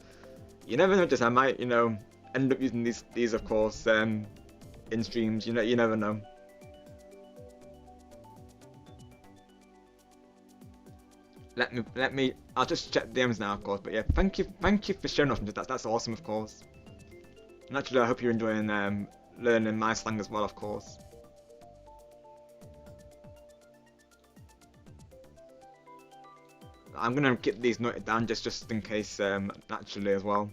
you never know, just I might, you know, end up using these, of course, in streams. You know, you never know. Let me. I'll just check DMs now, of course. But yeah, thank you for sharing off. That's awesome, of course. Naturally, I hope you're enjoying learning my slang as well, of course. I'm gonna get these noted down just in case, naturally as well.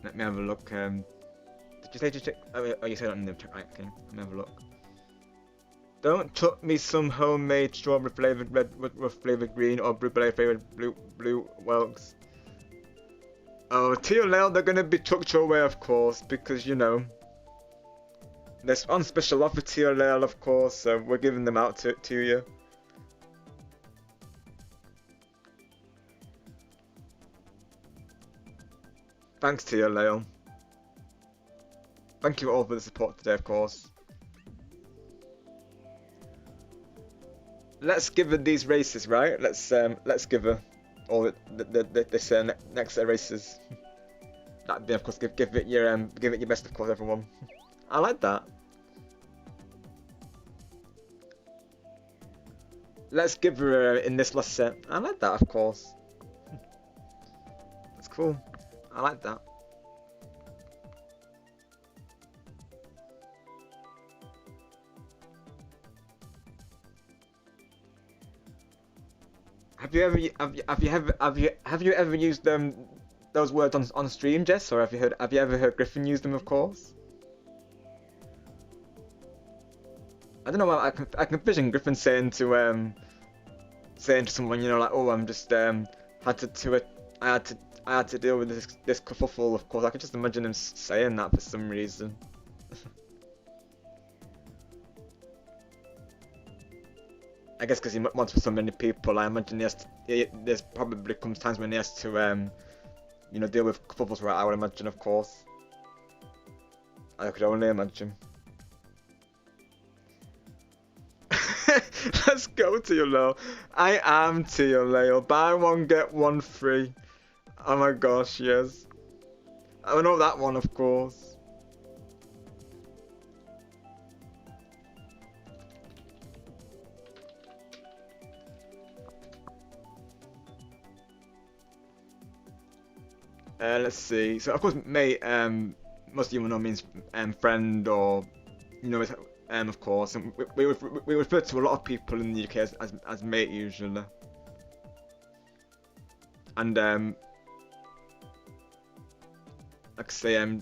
Let me have a look. Did you say to check? Oh, you said it on the check, right? Okay, let me have a look. Don't chuck me some homemade strawberry flavoured red with flavoured green or blueberry flavoured blue whelks. Oh, Teal, they're gonna be chucked your way, of course, because you know. There's one special offer Teal, of course, so we're giving them out to you. Thanks to you, Leo. Thank you all for the support today, of course. Let's give her these races, right? Let's give her all this next races. That'd be, of course, give it your best, of course, everyone. I like that. Let's give her in this last set. I like that, of course. That's cool. I like that. Have you ever used those words on stream, Jess, or have you ever heard Griffin use them? Of course. I don't know. I can vision Griffin saying to someone, you know, like, oh, I'm just I had to deal with this kerfuffle. Of course, I could just imagine him saying that for some reason. I guess because he wants for so many people, I imagine there's probably comes times when he has to, you know, deal with kerfuffles, right? I would imagine, of course. I could only imagine. Let's go, Teal. I am Teal. Buy one, get one free. Oh my gosh, yes. I know that one, of course. Let's see. So of course, mate. Most of you will know means friend, or you know, of course. And we refer to a lot of people in the UK as mate usually. And like I say,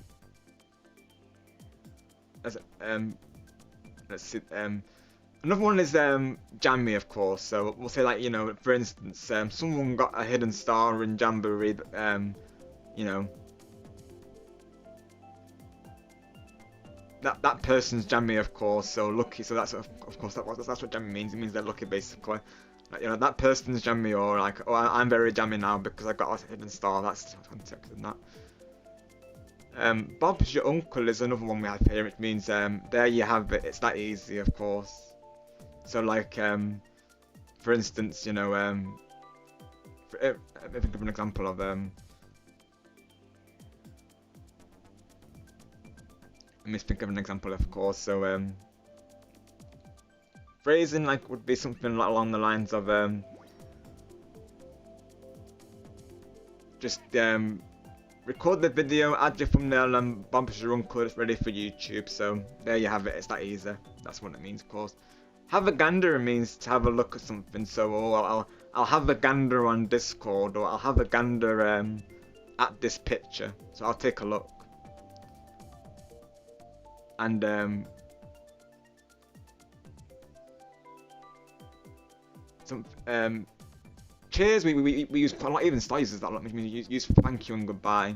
let's see. Another one is Jammy, of course. So we'll say, like, you know, for instance, someone got a hidden star in Jamboree. You know, that person's jammy, of course. So lucky. So that's of course that's what jammy means. It means they're lucky, basically. Like, you know, that person's jammy, or like, oh, I'm very jammy now because I got a hidden star. That's context in that. Bob's your uncle is another one we have here, which means there you have it. It's that easy, of course. So like for instance, you know, let me give an example of let me think of an example, of course. So phrasing like would be something like along the lines of just record the video, add your thumbnail, and Bob's your uncle. It's ready for YouTube. So there you have it. It's that easy. That's what it means, of course. Have a gander means to have a look at something. So I'll have a gander on Discord, or I'll have a gander at this picture. So I'll take a look. And cheers we use quite a lot, even slices that a lot, which means use for thank you and goodbye.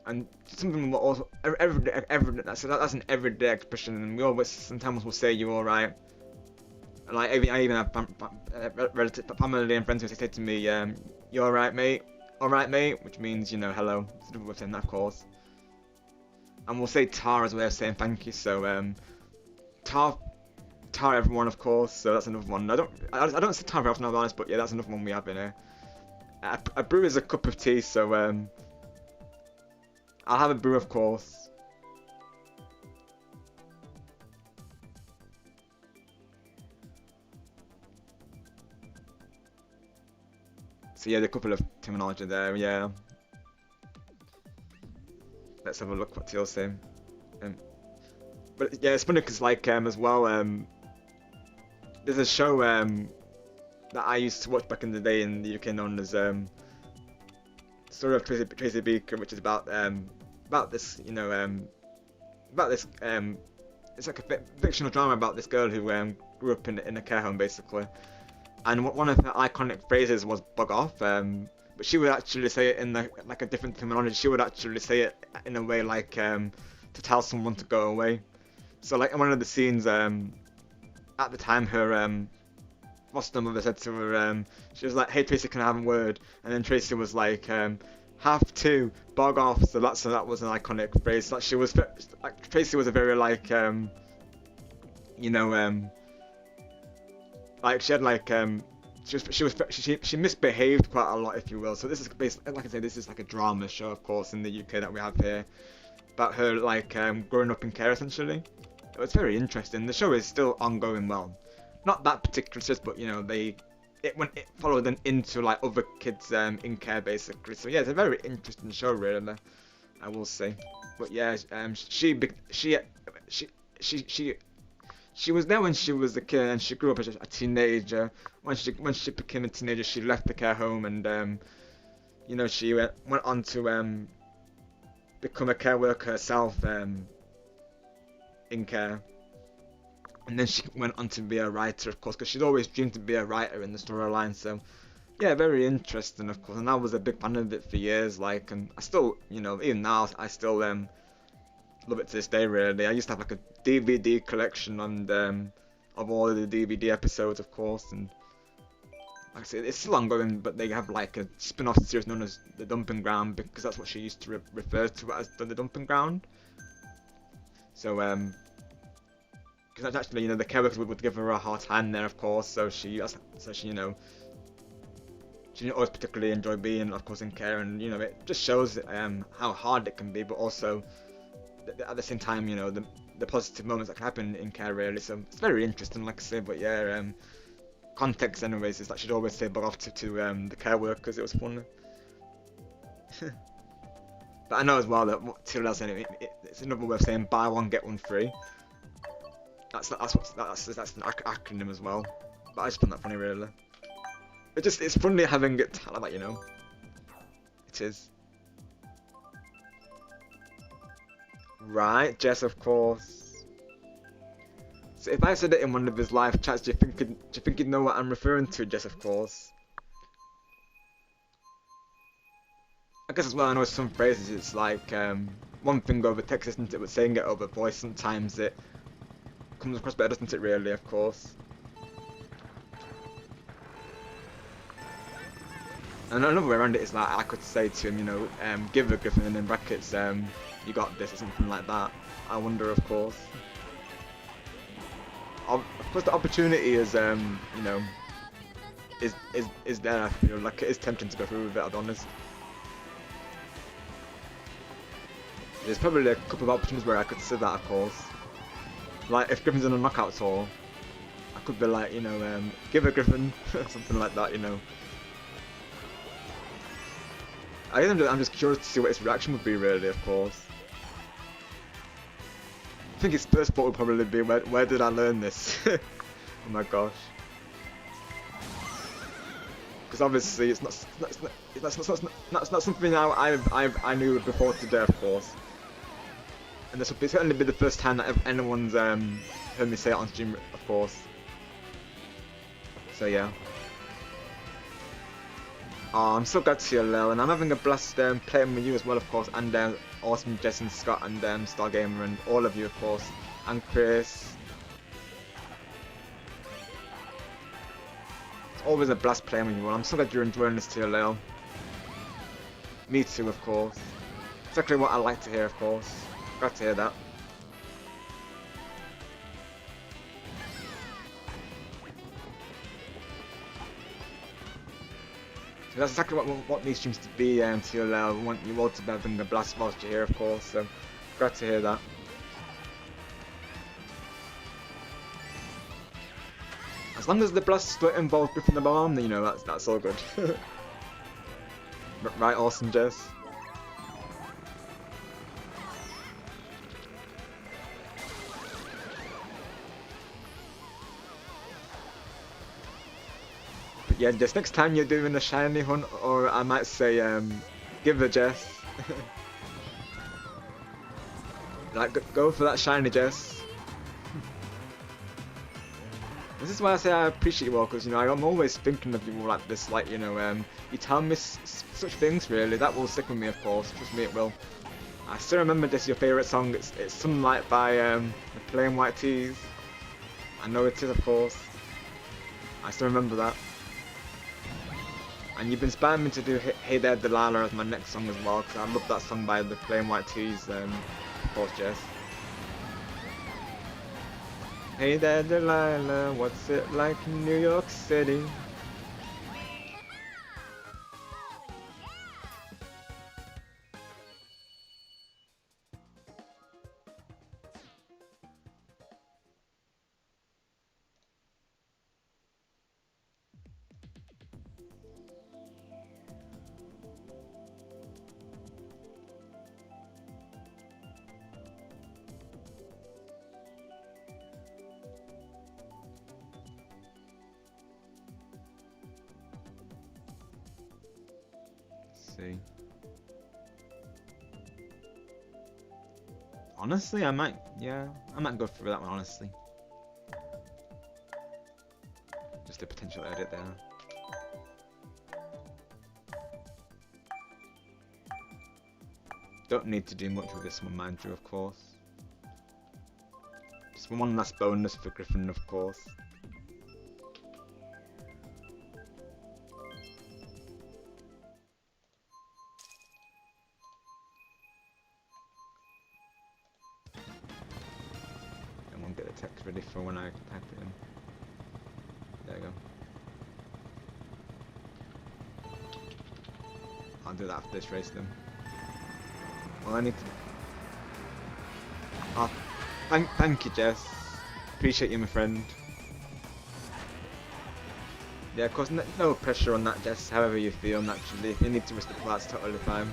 And something also that's an everyday expression, and we always sometimes will say you alright. Like I even have family and friends who say to me, you alright, mate? Alright, mate, which means, you know, hello. It's a different way of saying that, of course. And we'll say tar as a way of saying thank you. So tar everyone, of course. So that's another one. I don't say tar very often, I'll be honest, but yeah, that's another one we have in here. A brew is a cup of tea. So I'll have a brew, of course. So yeah, a couple of terminology there, yeah. Let's have a look what Teal's saying. But yeah, it's funny because like as well, there's a show that I used to watch back in the day in the UK known as Story of Tracy Beaker, which is about this, you know, about this it's like a fictional drama about this girl who grew up in a care home basically, and one of her iconic phrases was "bug off," but she would actually say it in like a different terminology. She would actually say it in a way like to tell someone to go away. So like in one of the scenes, at the time her foster mother said to her, she was like, "Hey Tracy, can I have a word?" And then Tracy was like, "Have to bog off." So that was an iconic phrase. Like she was like Tracy was a very like you know like she had like she misbehaved quite a lot, if you will. So this is basically, like I say, this is like a drama show, of course, in the UK that we have here about her like growing up in care essentially. It was very interesting. The show is still ongoing. Well, not that particular just, but you know it followed them into like other kids in care basically. So yeah, it's a very interesting show really, I will say. But yeah, she was there when she was a kid, and she grew up as a teenager. When she became a teenager, she left the care home, and you know, she went on to become a care worker herself in care. And then she went on to be a writer, of course, because she'd always dreamed to be a writer in the storyline. So, yeah, very interesting, of course. And I was a big fan of it for years, like, and I still, you know, even now, I still love it to this day, really. I used to have like a DVD collection and of all of the DVD episodes, of course. And like I said, it's still ongoing, but they have like a spin-off series known as The Dumping Ground, because that's what she used to refer to as the Dumping Ground. So, because actually, you know, the care workers would give her a hard time there, of course. So she, you know, she didn't always particularly enjoy being, of course, in care, and you know, it just shows how hard it can be, but also at the same time, you know, the positive moments that can happen in care, really. So it's very interesting, like I say. But yeah, context, anyways, is that she'd always say "bug off" to the care workers. It was funny. But I know as well that what Tyrell saying, it's another way of saying buy one get one free. That's an acronym as well. But I just find that funny, really. It's funny having it like that, you know. It is. Right, Jess, of course. So if I said it in one of his live chats, do you think you'd know what I'm referring to, Jess, of course? I guess as well, I know some phrases, it's like, one thing over text, isn't it, but saying it over voice, sometimes it comes across better, doesn't it, really, of course. And another way around it is like, I could say to him, you know, give a Griffin, and in brackets, you got this, or something like that. I wonder, of course. Of course, the opportunity is, you know, is there. I feel like it is tempting to go through with it, I'll be honest. There's probably a couple of options where I could say that, of course. Like, if Griffin's in a knockout tour, I could be like, you know, give a Griffin, something like that, you know. I'm just curious to see what his reaction would be, really, of course. I think his first thought would probably be, where did I learn this? Oh my gosh. Because obviously it's not something I knew before today, of course. And this will certainly be the first time that anyone's heard me say it on stream, of course. So yeah. Oh, I'm so glad to see you, Lil, and I'm having a blast playing with you as well, of course, and awesome Jess and Scott and Stargamer and all of you, of course, and Chris. It's always a blast playing with you all. I'm so glad you're enjoying this too, Lil. Me too, of course. Exactly what I like to hear, of course. Glad to hear that. So that's exactly what these streams to be until I want you all to bring the blast whilst you're here, of course. So glad to hear that. As long as the blasts don't involve gripping the bomb, you know, that's all good. Right, awesome, Jess. But yeah, just next time you're doing a shiny hunt, or I might say, give a Jess. Like, go for that shiny Jess. This is why I say I appreciate you all, because, you know, I'm always thinking of you all like this, like, you know, you tell me such things, really, that will stick with me, of course, trust me, it will. I still remember this, your favourite song, it's Sunlight by the Plain White Tees. I know it is, of course. I still remember that. And you've inspired me to do Hey There Delilah as my next song as well, because I love that song by the Plain White Tees, of course, Jess. Hey there, Delilah, what's it like in New York City? See. Honestly, I might go through that one, honestly. Just a potential edit there. Don't need to do much with this one, mind you, of course. Just one last bonus for Griffin, of course. Get the text ready for when I type it in. There you go. I'll do that after this race then. Well, I need to... Oh, thank you, Jess. Appreciate you, my friend. Yeah, of course, no pressure on that, Jess. However you feel, naturally. If you need to risk the parts, totally fine.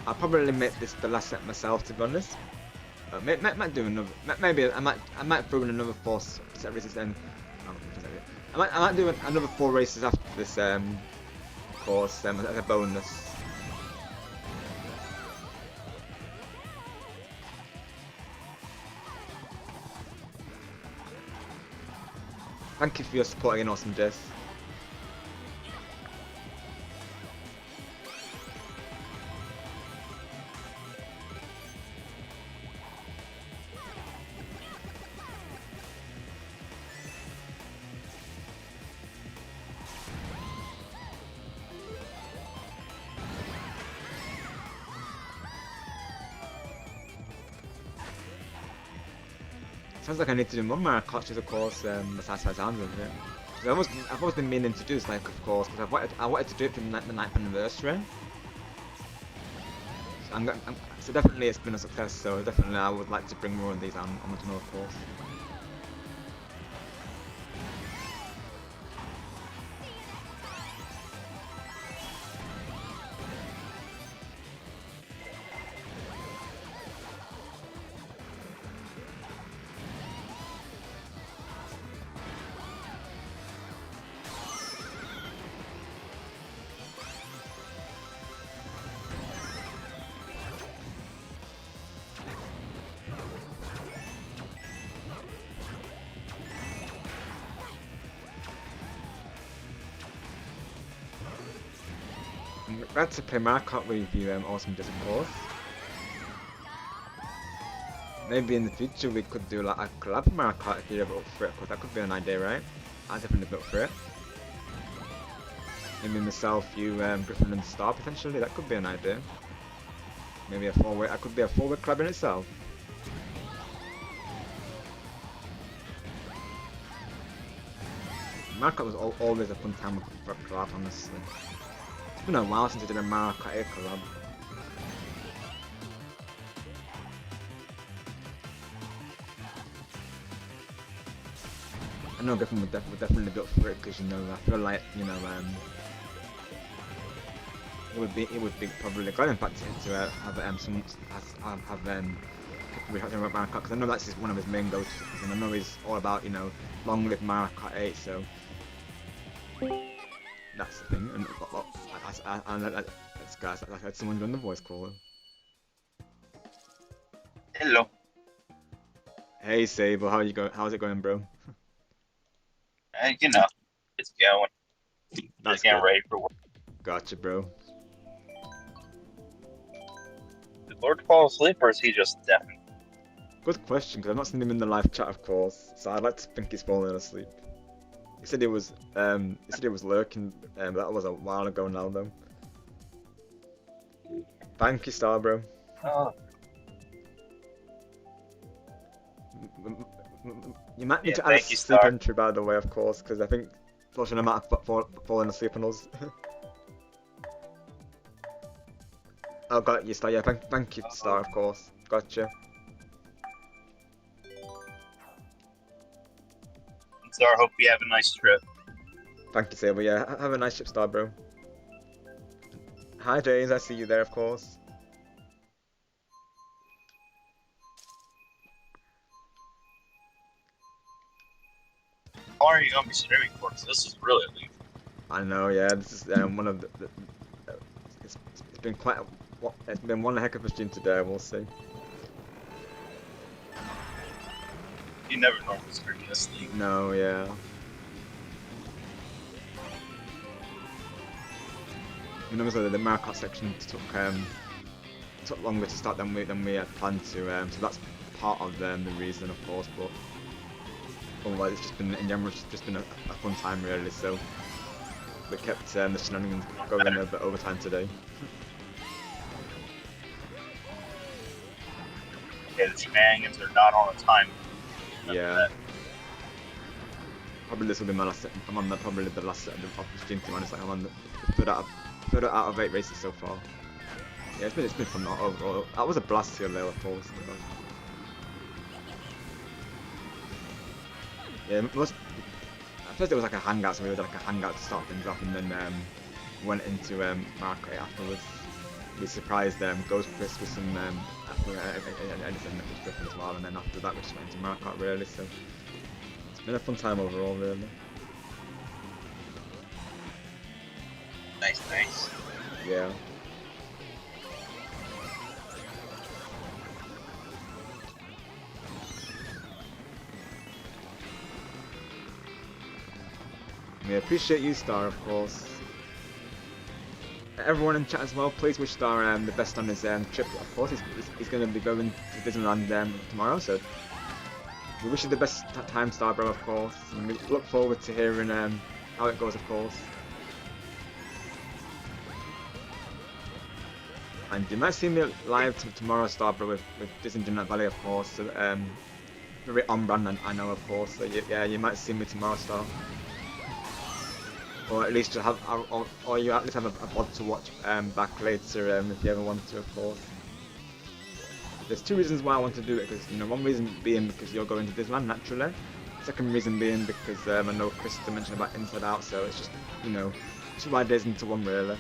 I'll probably make this the last set myself, to be honest. Might do another. Maybe I might throw in another 4 set races then. I might do another 4 races after this course as a bonus. Thank you for your support again, awesome Jess. Sounds like I need to do more Mario Kart, of course, besides the sound of it. I've always been meaning to do this, like, of course, because I wanted to do it for the 9th anniversary. So definitely it's been a success, so definitely I would like to bring more of these on the channel, of course. I'm glad to play Mario Kart with you, awesome just of course. Maybe in the future we could do like a collab Mario Kart if you're up for it, because that could be an idea, right? I'd definitely be up for it. Maybe myself, you, Griffin and Star potentially, that could be an idea. Maybe a 4-way, that could be a 4-way collab in itself. Mario Kart was always a fun time for a collab, honestly. It's been a while since I did a Mario Kart 8 collab. I know Griffin would definitely be up for it because, you know, I feel like, you know, it would be probably glad in fact to have we talked about Mario Kart, because I know that's just one of his main go-tos, and I know he's all about, you know, long live Mario Kart 8, so that's the thing. And guys, I had someone join the voice call. Hello. Hey Sable, how's it going, bro? You know, it's going. That's Just getting good. ready for work. Gotcha, bro. Did Lord fall asleep, or is he just deafened? Good question, because I've not seen him in the live chat, of course. So I'd like to think he's falling asleep. He said he was lurking. That was a while ago now, though. Thank you, Star, bro. Oh. You might need to add a thank you, sleep Star. entry, by the way, of course, because I think Fortune might have fallen asleep on us. Oh, got you, Star. Yeah, thank you, Star, of course. Gotcha. Star, hope you have a nice trip. Thank you, Saber. Yeah, have a nice trip, Star, bro. Hi, James. I see you there, of course. How long are you going to be streaming for? 'Cause this is really late. I know, yeah. This is one of the it's been quite. It's been one heck of a stream today. We'll see. You never normally stream this late. No, yeah. You know, so the Mario Kart section took longer to start than we had planned to. So that's part of the reason, of course. But otherwise, it's just been in general, it's just been a fun time, really. So we kept the shenanigans going a bit over time today. Yeah, the shenanigans are not on a time. Yeah. Probably this will be my last set. I'm on probably the last set of the stream, to be honest. Like, I'm on the third out of 8 races so far. Yeah, it's been fun overall. That was a blast here, though, of course. Yeah, at first it was like a hangout, so we did like a hangout to start things off, and then went into Mario Kart afterwards. We surprised Ghost Chris with some Edison that was Griffin as well, and then after that we just went into Mario Kart, really. So it's been a fun time overall, really. Nice. Yeah. We appreciate you, Star, of course. Everyone in chat as well, please wish Star the best on his trip. Of course, he's going to be going to Disneyland tomorrow, so we wish you the best time, Star, bro, of course. And we look forward to hearing how it goes, of course. And you might see me live tomorrow, Star, bro, with Disney Dreamlight Valley, of course. So, very on brand, I know, of course. So yeah, you might see me tomorrow, Star. Or at least you have, or you at least have a pod to watch back later if you ever want to, of course. There's two reasons why I want to do it, because, you know, one reason being because you're going to Disneyland naturally. Second reason being because I know Krista mentioned about Inside Out, so it's just, you know, 2 ideas into one, really.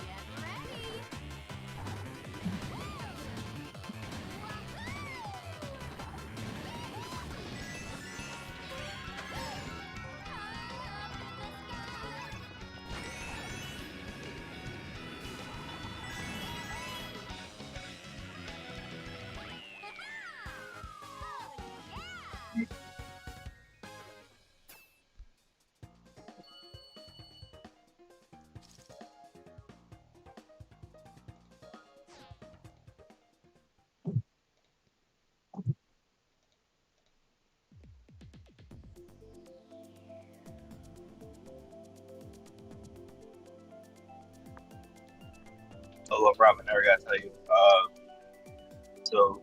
Oh, look, Rob, I never got to tell you. So,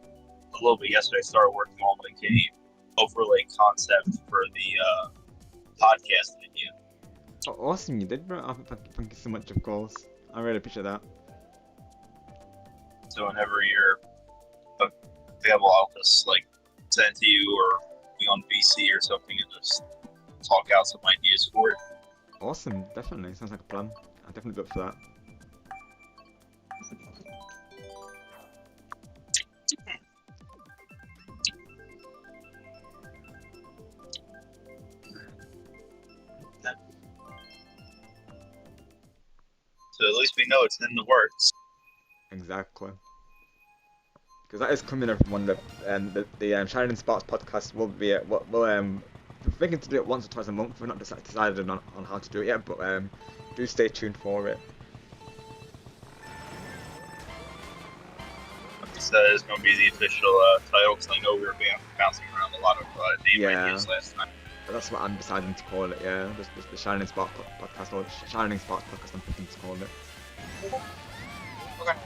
a little bit yesterday, I started working on like a overlay concept for the podcast idea. Oh, awesome, you did, bro. Oh, thank you so much, of course. I really appreciate that. So whenever you're available, I'll just like send it to you or be on VC or something and just talk out some ideas for it. Awesome, definitely. Sounds like a plan. I'll definitely look for that. So at least we know it's in the works. Exactly. Because that is coming up one of the Shining Sparks podcast will be we're thinking to do it once or twice a month. We're not decided on how to do it yet, but do stay tuned for it. That is going to be the official title, because I know we were bouncing around a lot of name ideas last time. But that's what I'm deciding to call it, yeah. The Shining Spark podcast, or Shining Sparks podcast, I'm thinking to call it. Okay.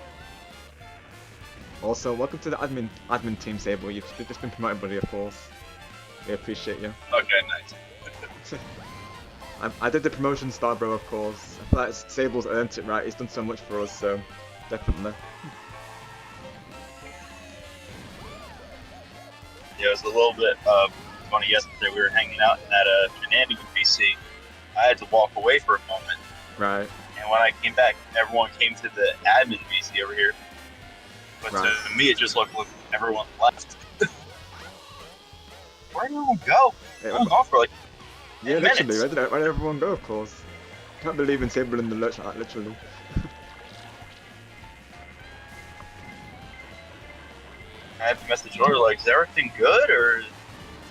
Also, welcome to the admin team, Sable. You've just been promoted, buddy, of course. We appreciate you. Okay, nice. I did the promotion star, bro, of course. I feel like Sable's earned it, right? He's done so much for us, so definitely. Yeah, it was a little bit funny yesterday. We were hanging out in that shenanigan PC. I had to walk away for a moment. Right. And when I came back, everyone came to the admin PC over here. But Right. to me, it just looked like everyone left. Where did everyone go? Yeah, I was off for like Yeah, 10 literally, minutes. where did everyone go, of course? Can't believe in Sable in the lurch, like, literally. I had to message Jordan like, is everything good, or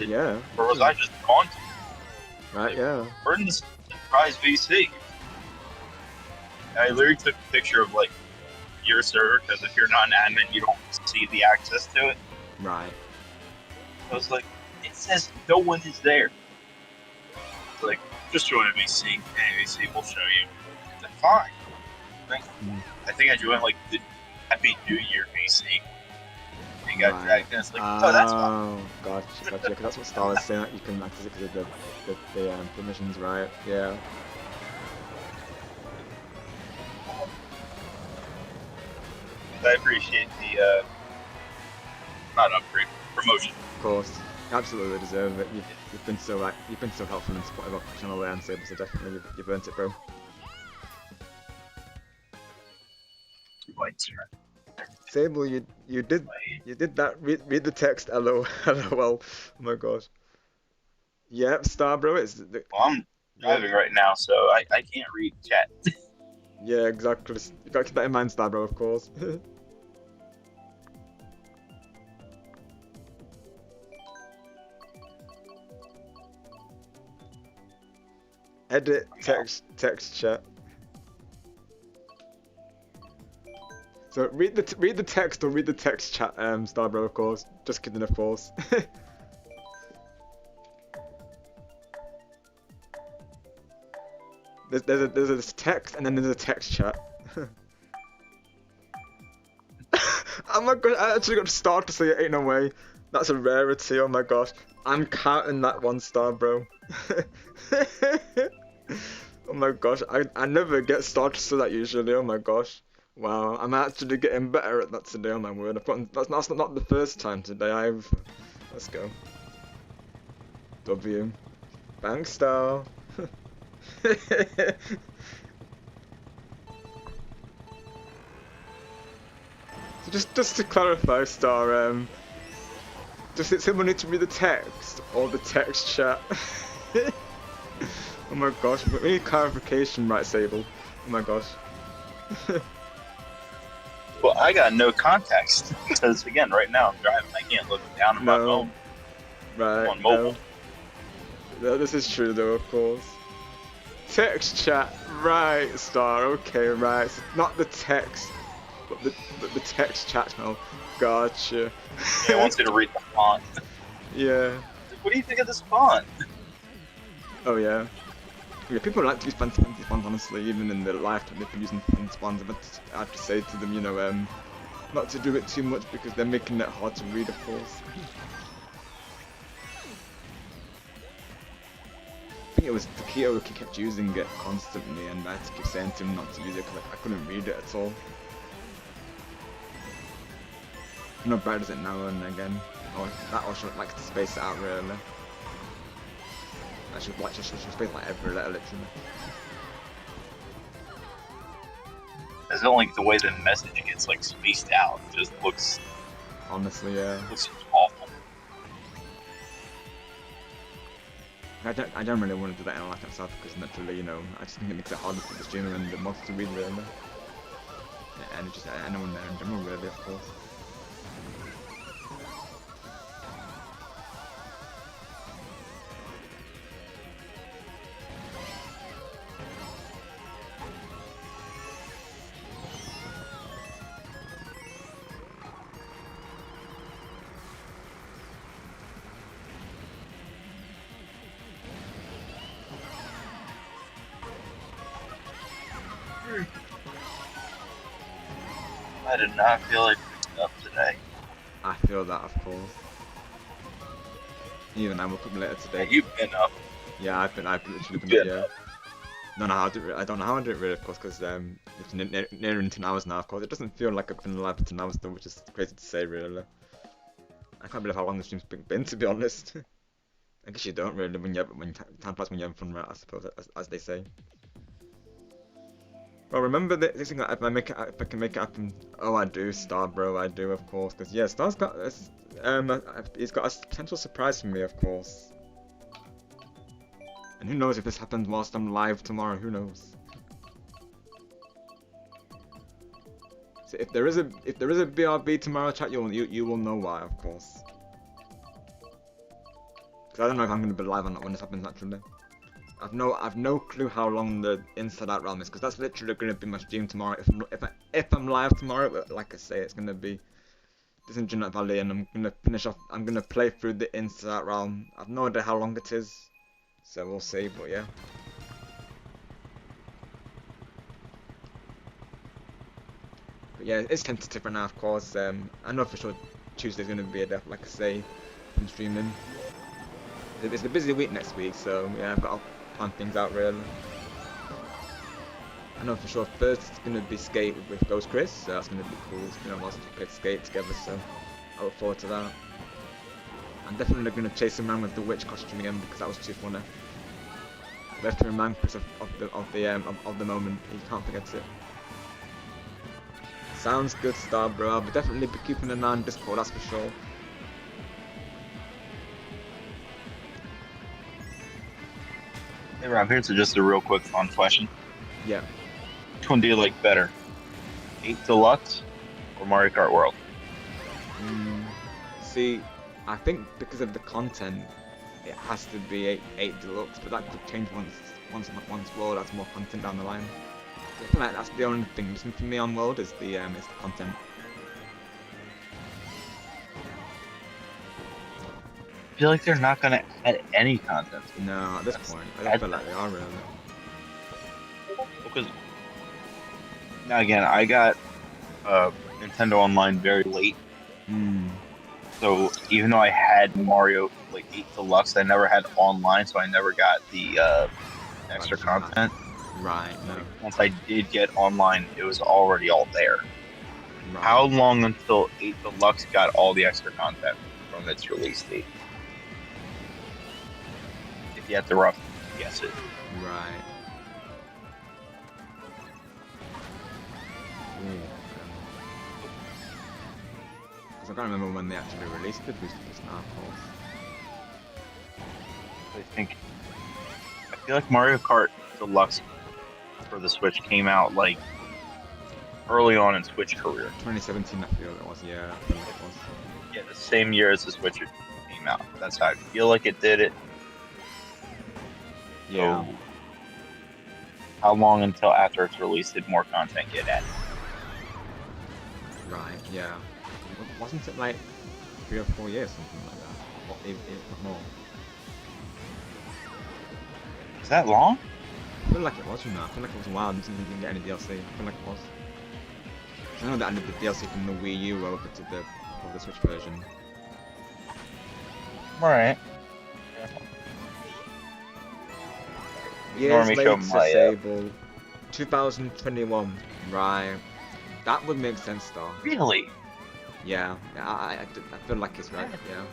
Yeah. or was I just gone? Right, yeah. We're in this surprise VC. I literally took a picture of like your server, because if you're not an admin, you don't see the access to it. Right. I was like, it says no one is there. It's like, just join a VC, and VC will show you. I said, fine. I think I joined like the Happy New Year VC. And got dragged in. It's like, oh, that's fine. Gotcha, because that's what Star was saying, that you can access it because of the permissions, right? Yeah. I appreciate the not upgrade, promotion. Of course. You absolutely deserve it. You've been so helpful and supportive of the channel there, and Sable, so definitely you've earned it, bro. Sable, you did that. Read the text. LOL. Oh my gosh. Yep, Star, bro. It's Well, I'm driving right now, so I can't read chat. yeah, exactly. You gotta keep that in mind, Star, bro. Of course. Edit text chat. So read the text or read the text chat, Starbro, of course. Just kidding, of course. there's a text and then there's a text chat. Oh my god, I actually got Star to say it ain't no way. That's a rarity, oh my gosh. I'm counting that one, Star, bro. Oh my gosh, I never get Star to say that usually, oh my gosh. Wow, I'm actually getting better at that today, oh my word. That's not the first time today, let's go. W. Bank Star. So just to clarify, Star, does someone need to read the text or the text chat? Oh my gosh, we need clarification, right, Sable? Oh my gosh. Well, I got no context because again, right now I'm driving. I can't look down at my phone. Right. I'm on mobile. No, this is true though, of course. Text chat, right, Star. Okay, right. So not the text, but the text chat now. Gotcha. Yeah, it wants you to read the font. Yeah. What do you think of this font? Oh yeah. Yeah, people like to use fancy fonts, honestly, even in their lifetime they've been using fancy fonts, but I have to say to them, you know, not to do it too much because they're making it hard to read, of course. I think it was Taquito who kept using it constantly, and I had to keep saying to him not to use it because I couldn't read it at all. You know, Brad does it now and again. Or that, or should like to space it out really. I should watch it. Should space like every letter literally. I don't like the way the message gets like spaced out. It just looks. Honestly, yeah. Looks awful. I don't really want to do that in life myself because naturally, you know, I just think it makes it harder for the streamer and the mods to read really. Yeah, and just anyone there in general really, of course. I did not feel like picking up today. I feel that, of course. Even I woke up later today. Yeah, you've been up. Yeah, I've literally been up, yeah. I don't know how I do it really, of course, because it's nearing 10 hours now, of course. It doesn't feel like I've been alive for 10 hours though, which is crazy to say, really. I can't believe how long the stream's been, to be honest. I guess you don't really when time passes when you're having fun, right? I suppose, as they say. Well, remember this thing that if I can make it happen. Oh, I do, Star, bro. I do, of course, because yeah, Star's got he's got a potential surprise for me, of course. And who knows if this happens whilst I'm live tomorrow? Who knows? So if there is a BRB tomorrow, chat, you will know why, of course. Because I don't know if I'm going to be live or not when this happens naturally. I've no clue how long the Inside Out realm is, because that's literally going to be my stream tomorrow. If I'm live tomorrow, but like I say, it's going to be this in Junot Valley, and I'm going to finish off. I'm going to play through the Inside Out realm. I've no idea how long it is, so we'll see. But yeah. But yeah, it's tentative right now, of course. I know for sure Tuesday's going to be a day, like I say, from streaming. It's a busy week next week, so yeah, I've got to plan things out really. I know for sure Thursday's going to be skate with Ghost Chris, so that's going to be cool. It's been a while since we played skate together, so I look forward to that. I'm definitely going to chase him around with the witch costume again because that was too funny. Left to remind Chris of the moment. He can't forget it. Sounds good, Star, bro. I'll definitely be keeping an eye on Discord, that's for sure. Hey Rob, here's just a real quick fun question. Yeah. Which one do you like better? 8 Deluxe or Mario Kart World? See, I think because of the content, it has to be 8 Deluxe, but that could change once World has more content down the line. I feel like that's the only thing missing for me on World is the content. I feel like they're not gonna add any content. No, at this point, I don't feel like they are really. Because now again, I got Nintendo Online very late. So even though I had Mario like 8 Deluxe, I never had online, so I never got the extra content. Right. No. Once I did get online, it was already all there. Right. How long until 8 Deluxe got all the extra content from its release date? If you had to rough guess it. Right. Because I can't remember when they actually released the booster disc now, of course. I feel like Mario Kart Deluxe for the Switch came out like early on in Switch career. 2017, I feel it was. Yeah, I feel like it was. Yeah, the same year as the Switch came out. That's how I feel like it did it. Yeah. So, how long until after it's released did more content get added? Right. Yeah. Wasn't it like 3 or 4 years, something like that, or even more? Is that long? I feel like it was, you know. I feel like it was a while until we didn't get any DLC. I feel like it was. I know that I did the DLC from the Wii U over to the Switch version. Alright. Years Normie show later, my Sable. 2021. Right. That would make sense, though. Really? Yeah. I feel like it's right. Yeah.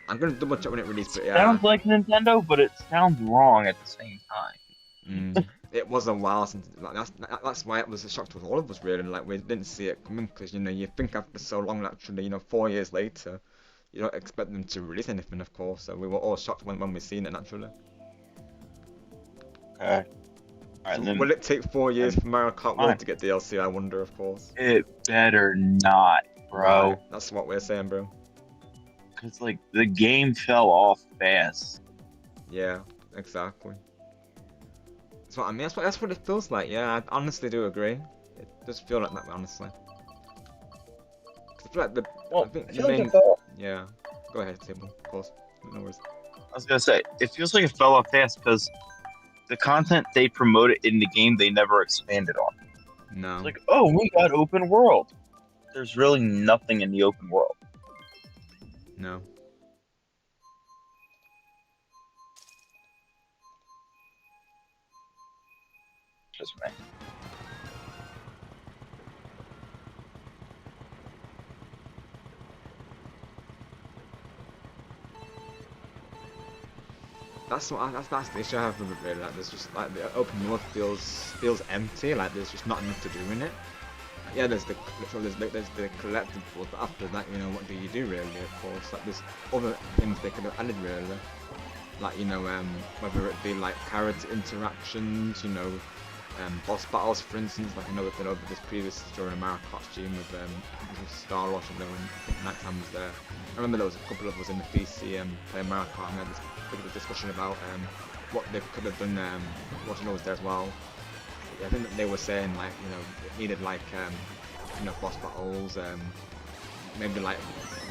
I'm gonna double check when it released, but yeah. Sounds like Nintendo, but it sounds wrong at the same time. It was a while since. Like, that's why it was a shock to all of us, really. Like, we didn't see it coming, because, you know, you think after so long, naturally, you know, 4 years later, you don't expect them to release anything, of course. So we were all shocked when we seen it, naturally. Okay. Alright, then. Will it take 4 years for Mario Kart World to get DLC? I wonder, of course. It better not, bro. Right, that's what we're saying, bro. Because, like, the game fell off fast. Yeah, exactly. That's what I mean. That's what it feels like. Yeah, I honestly do agree. It does feel like that, honestly. 'Cause I feel like I think the main. Yeah. Go ahead, Table. Of course. No worries. I was gonna say, it feels like it fell off fast because the content they promoted in the game they never expanded on. No. It's like, oh, we got open world. There's really nothing in the open world. No. Just me. That's the issue I have with it, really. Like, there's just like the open world feels empty. Like there's just not enough to do in it. Yeah, there's the collectibles, but after that, you know, what do you do really? Of course, like there's other things they could have added really. Like, you know, whether it be like character interactions, you know, boss battles, for instance. Like I know we've been over this previously during a Mario Kart stream with Star Rush, and I think Nighttime was there. I remember there was a couple of us in the PC playing Mario Kart, and we had this bit of a discussion about what they could have done. Watching was there as well. Yeah, I think that they were saying like, you know, it needed like you know, boss battles, maybe like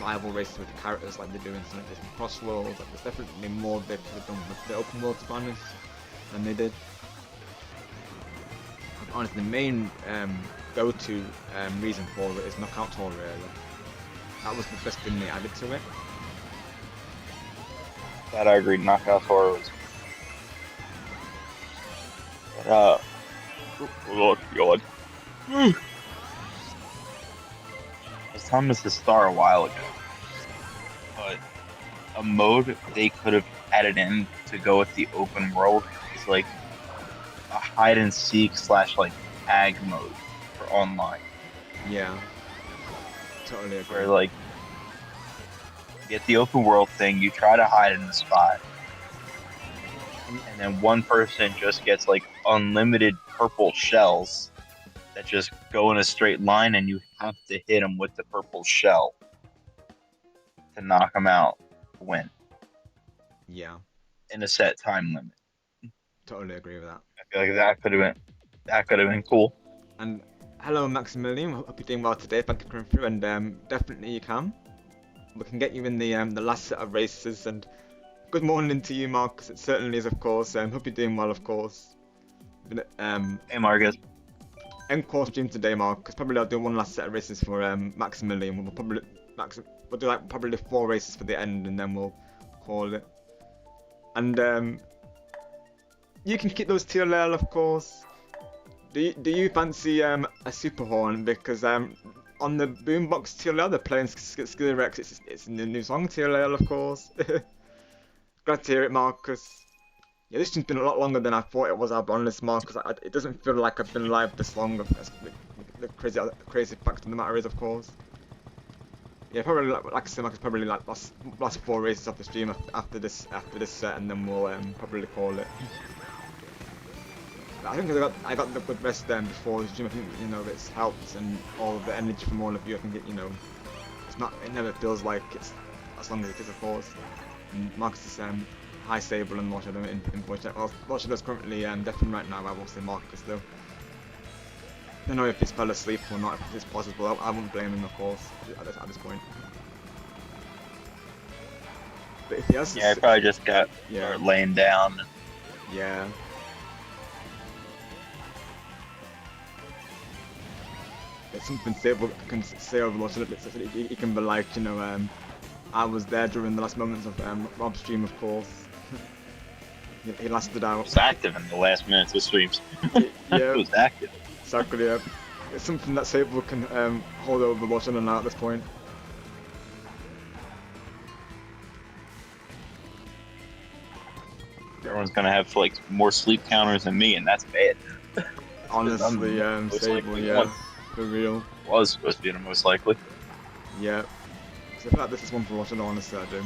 rival races with the characters like they do in Sonic Disney Cross Worlds. Like there's definitely more they could have done with the open world, to be honest, than they did. Honestly, the main go-to reason for it is Knockout Tour, really. That was the best thing they added to it. That I agree. Knockout Tour was. Lord God. I was telling Mrs. Star a while ago, but a mode they could have added in to go with the open world is like a hide and seek / like tag mode for online. Yeah. Totally agree. Where like you get the open world thing, you try to hide in the spot, and then one person just gets like unlimited purple shells that just go in a straight line, and you have to hit them with the purple shell to knock them out to win. Yeah. In a set time limit. Totally agree with that. I feel like that could have been cool. And hello Maximilian, hope you're doing well today. Thank you for coming through, and definitely you can. We can get you in the last set of races, and good morning to you, Marcus. It certainly is, of course. Hope you're doing well, of course. Hey Marcus. End course stream today, Marcus. Probably I'll do one last set of races for Maximilian. We'll do like probably 4 races for the end, and then we'll call it. And you can keep those TLL, of course. Do you fancy a super horn? Because on the boombox TLL they're playing Skilly Rex. It's a new song TLL, of course. Glad to hear it, Marcus. Yeah, this stream's been a lot longer than I thought it was. I'll be honest, Marcus. It doesn't feel like I've been live this long. The crazy fact of the matter is, of course. Yeah, probably like I said, Marcus, probably like last 4 races of the stream after this set, and then we'll probably call it. I think I got the good rest before the stream. I think, you know, it's helped, and all the energy from all of you. I think it never feels like it's as long as it is, of course. And Marcus is high Sable and Lord Shadow in voice chat. Well, Lord Shadow's currently deafened right now. I will say Marcus though. I don't know if he's fell asleep or not. If it's possible, I wouldn't blame him, of course, at this point. But if he has, yeah, I probably just got laying down. Yeah. It's something Sable can say over Lord Shadow, so he can be like, you know, I was there during the last moments of Rob's stream, of course. He lasted out. It was active in the last minutes of streams. Yeah. It was active. Exactly, yeah. It's something that Sable can hold over watching and out at this point. Everyone's gonna have like more sleep counters than me, and that's bad. Honestly, most Sable, likely yeah. one. For real. Was supposed to be the most likely. Yeah. So I feel like this is one for watching, honestly, I do.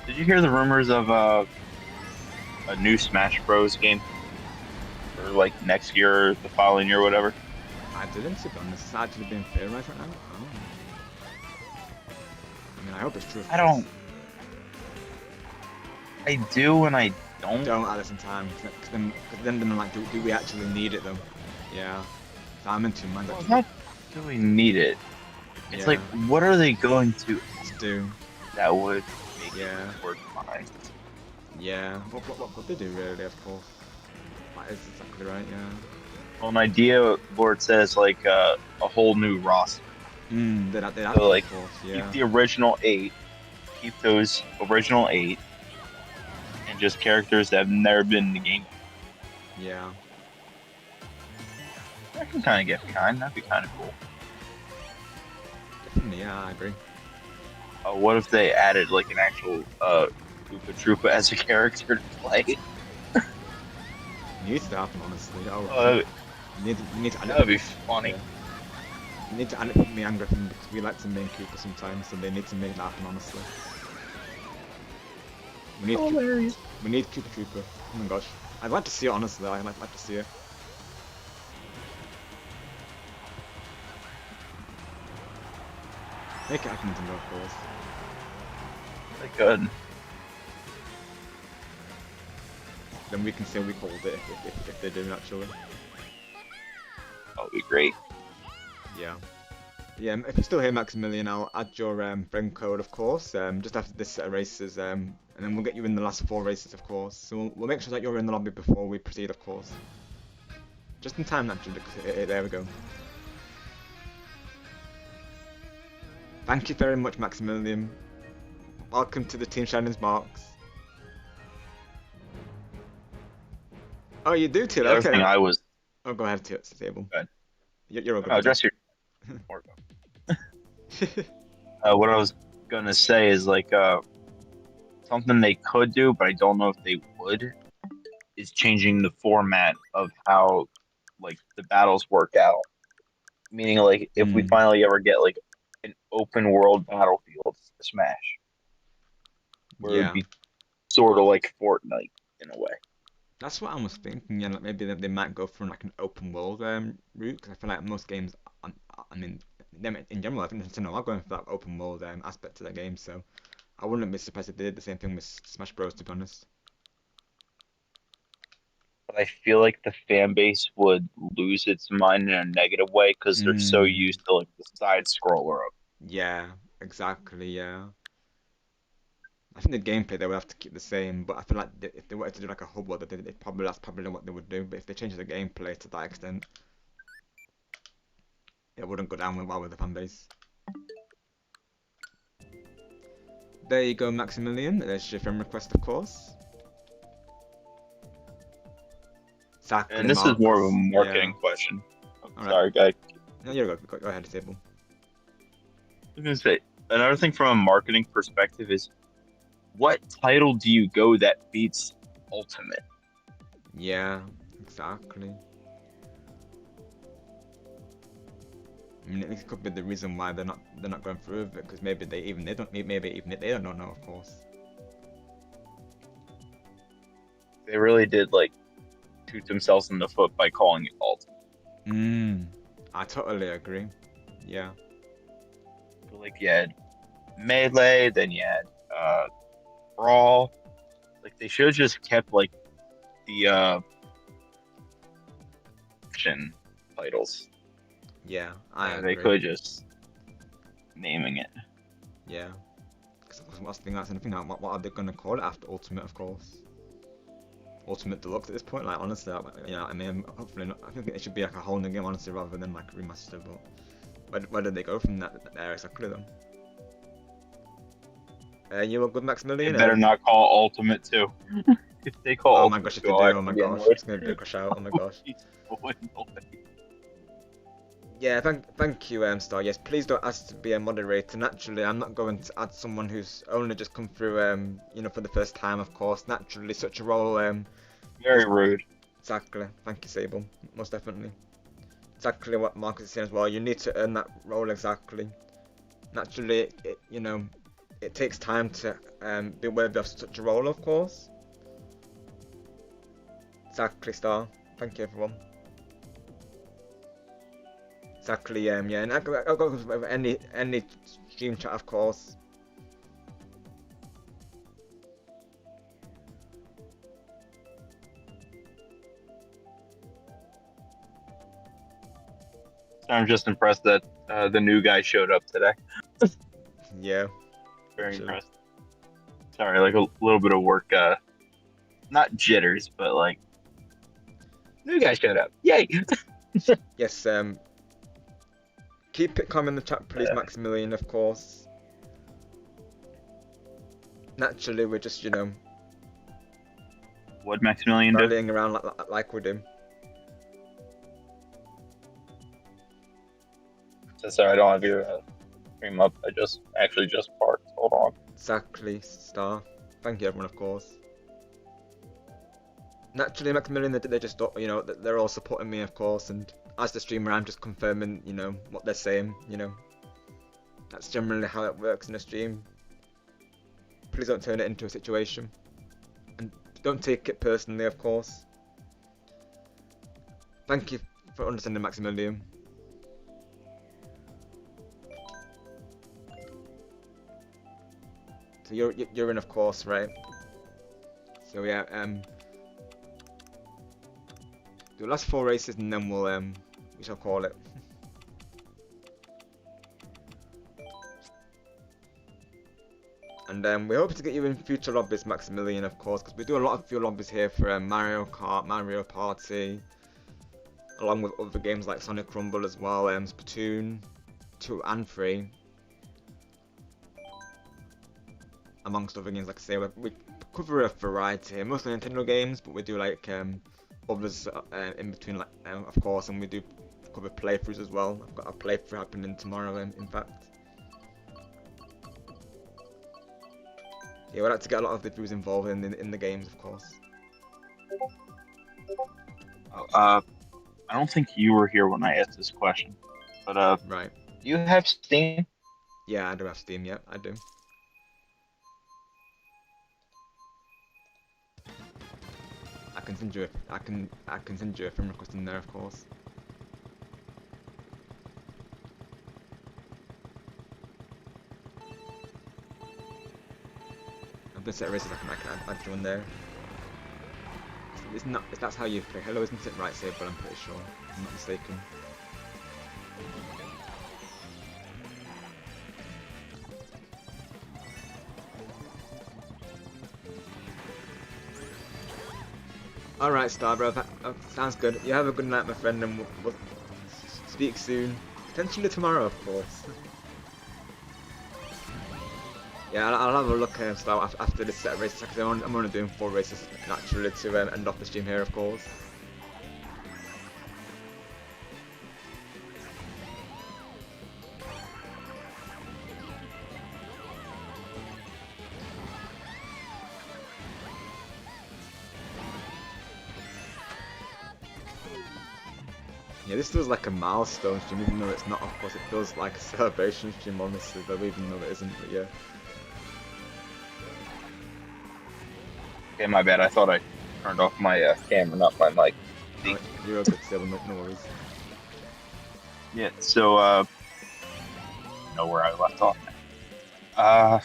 Did you hear the rumors of a new Smash Bros. Game? Or like next year or the following year or whatever? I didn't, to be honest. It's actually being theorized right now. Oh. I mean, I hope it's true. I don't. I do and I don't. Don't at the same time. Cause then I'm like, do we actually need it though? Yeah. So I'm in two minds Well, actually. not do we need it? It's Yeah. like, what are they going to do that would make Yeah. it worth fine? Yeah. What they do really, of course. That is exactly right, yeah. Well, an idea where it says like a whole new roster. They'd have So to, like, of course, yeah. keep the original 8, keep those original 8, and just characters that have never been in the game. Yeah. That can kind of get behind. That'd be kind of cool. Definitely, yeah, I agree. What if they added like an actual Koopa Troopa as a character to play? Needs to happen, honestly. You need to That'd be funny. Yeah. You need to add it for me and Griffin because we like to main Koopa sometimes, so they need to make that happen, honestly. We need we need Koopa Troopa. Oh my gosh. I'd like to see it, honestly. I'd like to see it. Make it happen, Nintendo, of course. They could. Then we can say we called it if they do, actually. That would be great. Yeah. Yeah, if you're still here, Maximilian, I'll add your friend code, of course, just after this set of races, and then we'll get you in the last 4 races, of course. So we'll make sure that you're in the lobby before we proceed, of course. Just in time, actually, because there we go. Thank you very much, Maximilian. Welcome to the Team Shining's Marks. Oh, you do, Till? The other Okay. thing I was. Oh, go ahead, Till. It's Sable. Go ahead. You're all good. Oh, address your. What I was gonna say is like something they could do, but I don't know if they would, is changing the format of how like the battles work out. Meaning, like if we finally ever get like an open world battlefield for Smash, where it'd be sort of like Fortnite in a way. That's what I was thinking. Yeah, like maybe they might go for like an open world route, because I feel like most games, I mean, them in general, I think Nintendo are going for that open world aspect to their game. So I wouldn't be surprised if they did the same thing with Smash Bros. To be honest. But I feel like the fan base would lose its mind in a negative way because they're so used to like the side scroller of. Yeah, exactly. Yeah. I think the gameplay they would have to keep the same, but I feel like if they wanted to do like a hub world, that's probably what they would do. But if they change the gameplay to that extent, it wouldn't go down well with the fan base. There you go, Maximilian. There's your friend request, of course. Exactly, And this is more of a marketing question. I'm sorry, guy. No, you're good. Go ahead, Sable. I was gonna say another thing from a marketing perspective is, what title do you go that beats Ultimate? Yeah, exactly. I mean, it could be the reason why they're not going through with it, because maybe they don't know, of course. They really did like shoot themselves in the foot by calling it Ultimate. I totally agree. Yeah. So, like you had Melee, then you had Brawl. Like they should have just kept like the action titles. Yeah, I They agree. could just naming it. Yeah. Because I was thinking that's anything like, what are they gonna call it after Ultimate, of course? Ultimate Deluxe at this point, like honestly, I mean, hopefully not. I think it should be like a whole new game, honestly, rather than like remaster. But where did they go from that there exactly though? You a good They Maximilian? better not call Ultimate too. If they call Oh Ultimate my gosh, if they 2, do, I'll oh my actually get gosh, annoyed. it's gonna be a crash out. Oh my gosh. He's so annoyed. Yeah, thank you, Star. Yes, please don't ask to be a moderator. Naturally, I'm not going to add someone who's only just come through, you know, for the first time, of course. Naturally, such a role, Very rude. Exactly. Thank you, Sable. Most definitely. Exactly what Marcus is saying as well. You need to earn that role exactly. Naturally, you know, it takes time to be worthy of such a role, of course. Exactly, Star. Thank you, everyone. Exactly, yeah, and I'll go with any stream chat, of course. I'm just impressed that the new guy showed up today. Yeah. Very impressed. Sorry, like a little bit of work, not jitters, but like new guy showed up. Yay! Yes, keep it calm in the chat, please, Maximilian, of course. Naturally, we're just, you know, What Maximilian did? rallying around like we do. Sorry, I don't have your stream up. I just parked. Hold on. Exactly, Star. Thank you, everyone, of course. Naturally, Maximilian, they just, you know, they're all supporting me, of course, and as the streamer, I'm just confirming, you know, what they're saying, you know. That's generally how it works in a stream. Please don't turn it into a situation. And don't take it personally, of course. Thank you for understanding, Maximilian. So you're in, of course, right? So yeah, do the last 4 races and then we'll we shall call it. And we hope to get you in future lobbies, Maximilian, of course, because we do a lot of your lobbies here for Mario Kart, Mario Party, along with other games like Sonic Rumble as well, Splatoon 2 and 3. Amongst other games, like I say, we cover a variety here, mostly Nintendo games, but we do like others in between, like of course, and we do cover playthroughs as well. I've got a playthrough happening tomorrow, in fact. Yeah, we'd like to get a lot of the viewers involved in the games, of course. I don't think you were here when I asked this question, but right. You have Steam? Yeah, I do have Steam. Yeah, I do. I can send you a friend request in there, of course. I've been set races. I can add you in there. It's not. That's how you play Hello, isn't it? Right, Sable. I'm pretty sure. If I'm not mistaken. Alright, Starbro, that sounds good. You have a good night, my friend, and we'll speak soon. Potentially tomorrow, of course. Yeah, I'll have a look Star after this set of races, because I'm only doing 4 races, naturally, to end off the stream here, of course. Yeah, this feels like a milestone stream, even though it's not, of course. It feels like a celebration stream, honestly, though, even though it isn't, but yeah. Okay, my bad. I thought I turned off my camera, not my mic. No, you're a good Sable, no worries. Yeah, so, know where I left off. I'm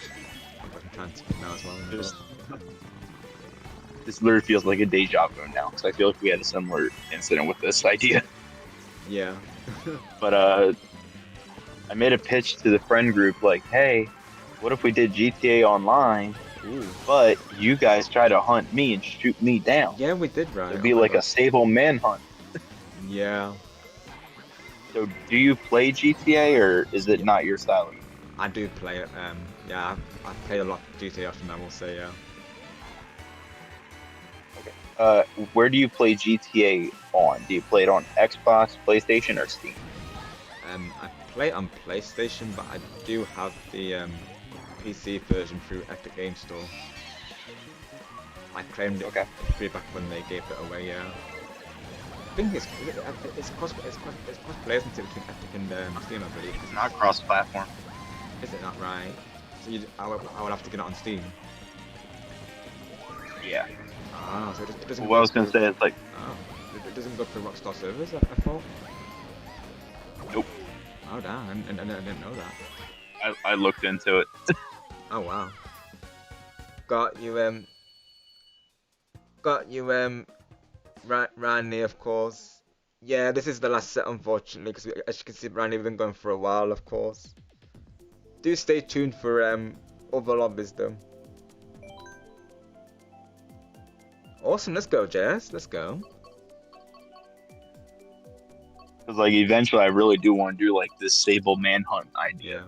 trying to speak now as well. Just, this literally feels like a deja vu now, because I feel like we had a similar incident with this idea. Yeah. But I made a pitch to the friend group like, hey, what if we did GTA Online, but you guys try to hunt me and shoot me down? Yeah, we did, right? It'd be like a Sable manhunt. Yeah. So do you play GTA, or is it not your style? I do play it. Yeah, I've played a lot of GTA often, I will say, yeah. Where do you play GTA on? Do you play it on Xbox, PlayStation, or Steam? I play it on PlayStation, but I do have the PC version through Epic Game Store. I claimed it free back when they gave it away, yeah. I think it's cross-play, isn't it, between Epic and Steam, I believe. It's not cross-platform. Is it not right? So I would have to get it on Steam. Yeah. Ah, so it doesn't. What I was gonna say is like. Oh, it doesn't go through Rockstar servers, I thought. Nope. Oh damn, I didn't know that. I looked into it. Oh wow. Got you, Randy, of course. Yeah, this is the last set, unfortunately, because as you can see, Randy, we've been going for a while, of course. Do stay tuned for other lobbies, though. Awesome, let's go, Jess. Let's go. Because like eventually, I really do want to do like this Sable manhunt idea. Yeah.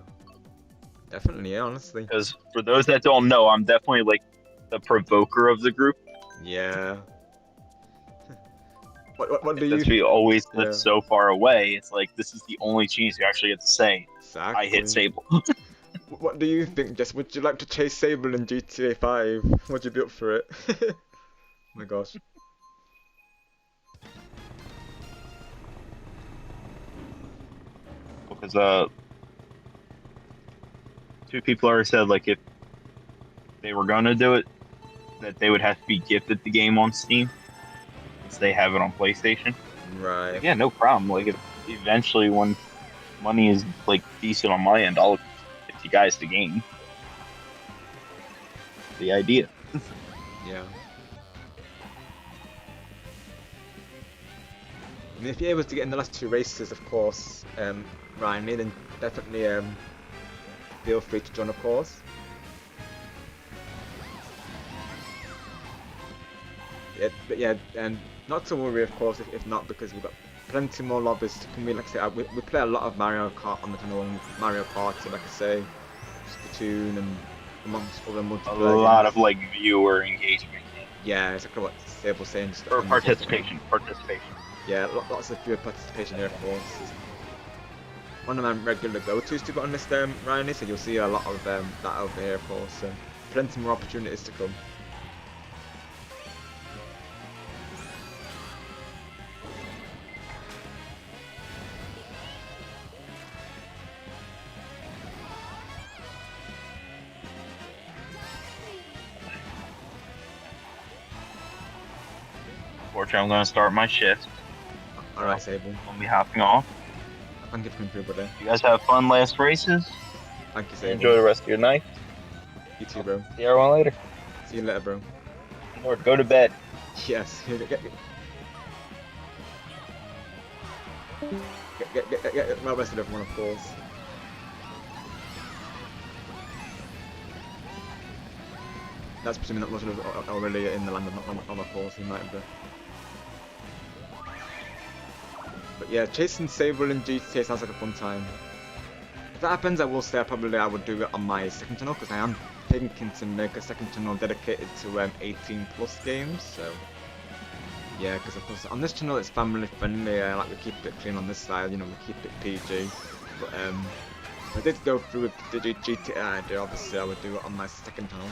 Definitely, yeah, honestly. Because for those that don't know, I'm definitely like the provoker of the group. Yeah. What do you? Since we always live so far away, it's like this is the only chance you actually get to say, exactly. I hit Sable. What do you think, Jess? Would you like to chase Sable in GTA 5? Would you be up for it? Oh my gosh. Because two people already said like if they were gonna do it, that they would have to be gifted the game on Steam, since they have it on PlayStation. Right. Like, yeah, no problem. Like if eventually when money is like decent on my end, I'll get you guys the game. The idea. Yeah. I mean, if you're able to get in the last two races, of course, Ryan, then definitely feel free to join, of course. Yeah, but yeah, and not to worry, of course, if not, because we've got plenty more lobbies to come in. Like I say, we play a lot of Mario Kart on the channel, Mario Kart, so like I say, Splatoon and amongst other multiplayer A lot games. of like viewer engagement. Yeah, exactly what Sable's saying. Just Or participation. Yeah, lots of viewer participation here, of course. One of my regular go-tos to be honest, Ryan, so you'll see a lot of that over here, of course. So plenty more opportunities to come. Unfortunately, I'm going to start my shift. Alright, Sable. I'll be hopping off. Thank you for coming through, brother. You guys have fun last races. Thank you, Sable. Enjoy the rest of your night. You too, bro. See everyone later. See you later, bro. Lord, go to bed. Yes. Get well rested, everyone, of course. That's presuming that most of us are already in the land of course, he might be. But yeah, chasing Sable in GTA sounds like a fun time. If that happens, I will say I would do it on my second channel, because I am thinking to make a second channel dedicated to 18 plus games, so yeah, because of course on this channel it's family friendly, like we keep it clean on this side, you know, we keep it PG, but if I did go through with the GTA idea, obviously I would do it on my second channel,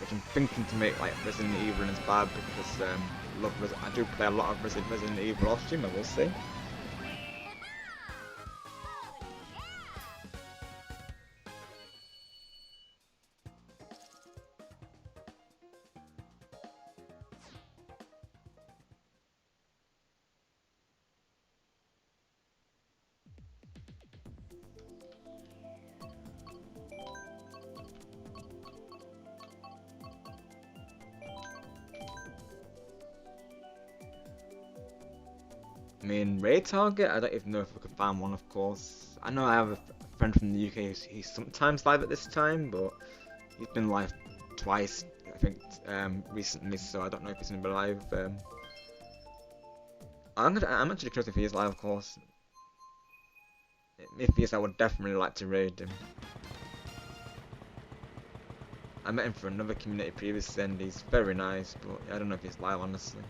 which I'm thinking to make like Resident Evil, and it's bad because I do play a lot of Resident Evil off stream, I will say. I mean, raid target, I don't even know if we could find one, of course. I know I have a friend from the UK, he's sometimes live at this time, but he's been live twice, I think, recently, so I don't know if he's going to be live. I'm actually curious if he is live, of course. If yes, I would definitely like to raid him. I met him for another community previously and he's very nice, but I don't know if he's live, honestly.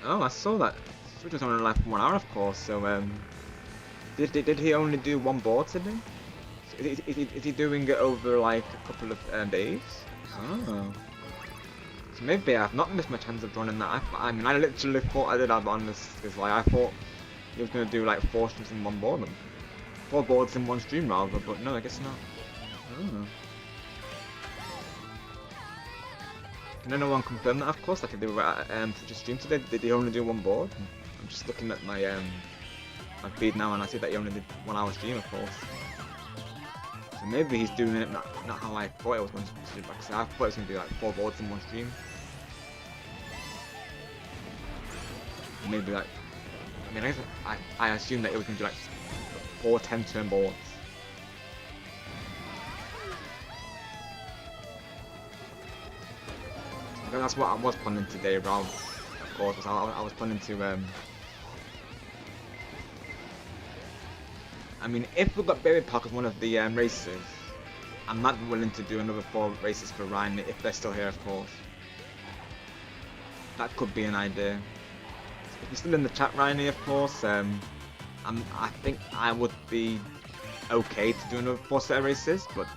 Oh, I saw that. Switch was only live for 1 hour, of course, so, did he only do one board today? Is he doing it over, like, a couple of days? Oh. So maybe I've not missed my chance of joining that. I mean, I literally thought I did have on this, because, like, I thought he was going to do, like, 4 streams in one board. 4 boards in one stream, rather, but no, I guess not. Oh. Can anyone confirm that, of course? Like, if they were at such a stream today, did he only do one board? I'm just looking at my feed now, and I see that he only did 1 hour stream, of course. So maybe he's doing it not how I thought it was going to do, because I thought it was going to be like 4 boards in one stream. Maybe like, I mean, I assumed that it was going to do like 4 10-turn boards. That's what I was planning today, Rob. Of course, I was planning to I mean, if we got Berry Park as one of the races, I might be willing to do another 4 races for Ryan if they're still here, of course. That could be an idea. If you're still in the chat, Ryan, of course, I think I would be okay to do another 4 set of races, but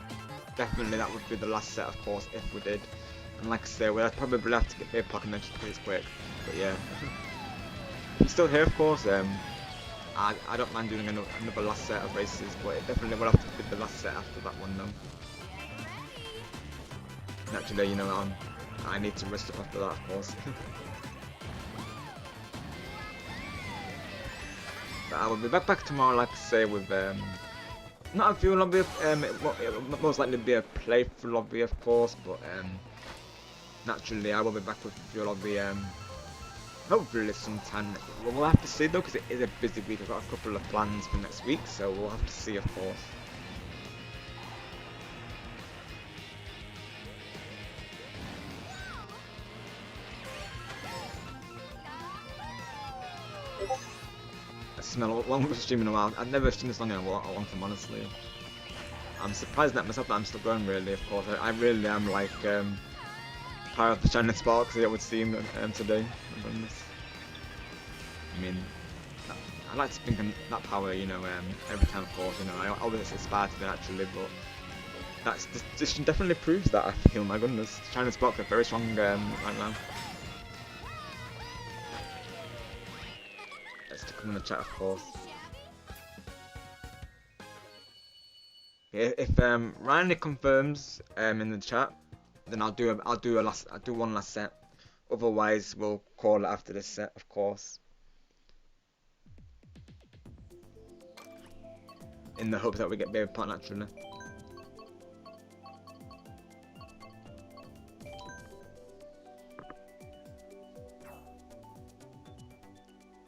definitely that would be the last set, of course, if we did. And like I say, we'd probably have to get Berry Park and then just pretty quick. But yeah. If you're still here, of course, I don't mind doing another last set of races, but it definitely will have to be the last set after that one, though. Naturally, you know, I need to rest up after that, of course. But I will be back tomorrow, like I say, with not a view lobby. It will most likely be a playthrough lobby, of course, but naturally, I will be back with view lobby. Hopefully sometime. We'll have to see though, because it is a busy week. I've got a couple of plans for next week, so we'll have to see, of course. I smell long stream in a while. I've never streamed this long in a long time, honestly. I'm surprised at myself that I'm still going, really, of course. I really am like part of the Shining Sparks that I would see today. I mean, I like to think of that power, you know, every time, of course, you know, I always aspire to it actually, but this definitely proves that, I feel, my goodness. Shining Sparks are very strong right now. Let's stick them in the chat, of course. Yeah, if Ryan confirms in the chat, then I'll do one last set. Otherwise, we'll call it after this set, of course. In the hopes that we get Baby Pot naturally.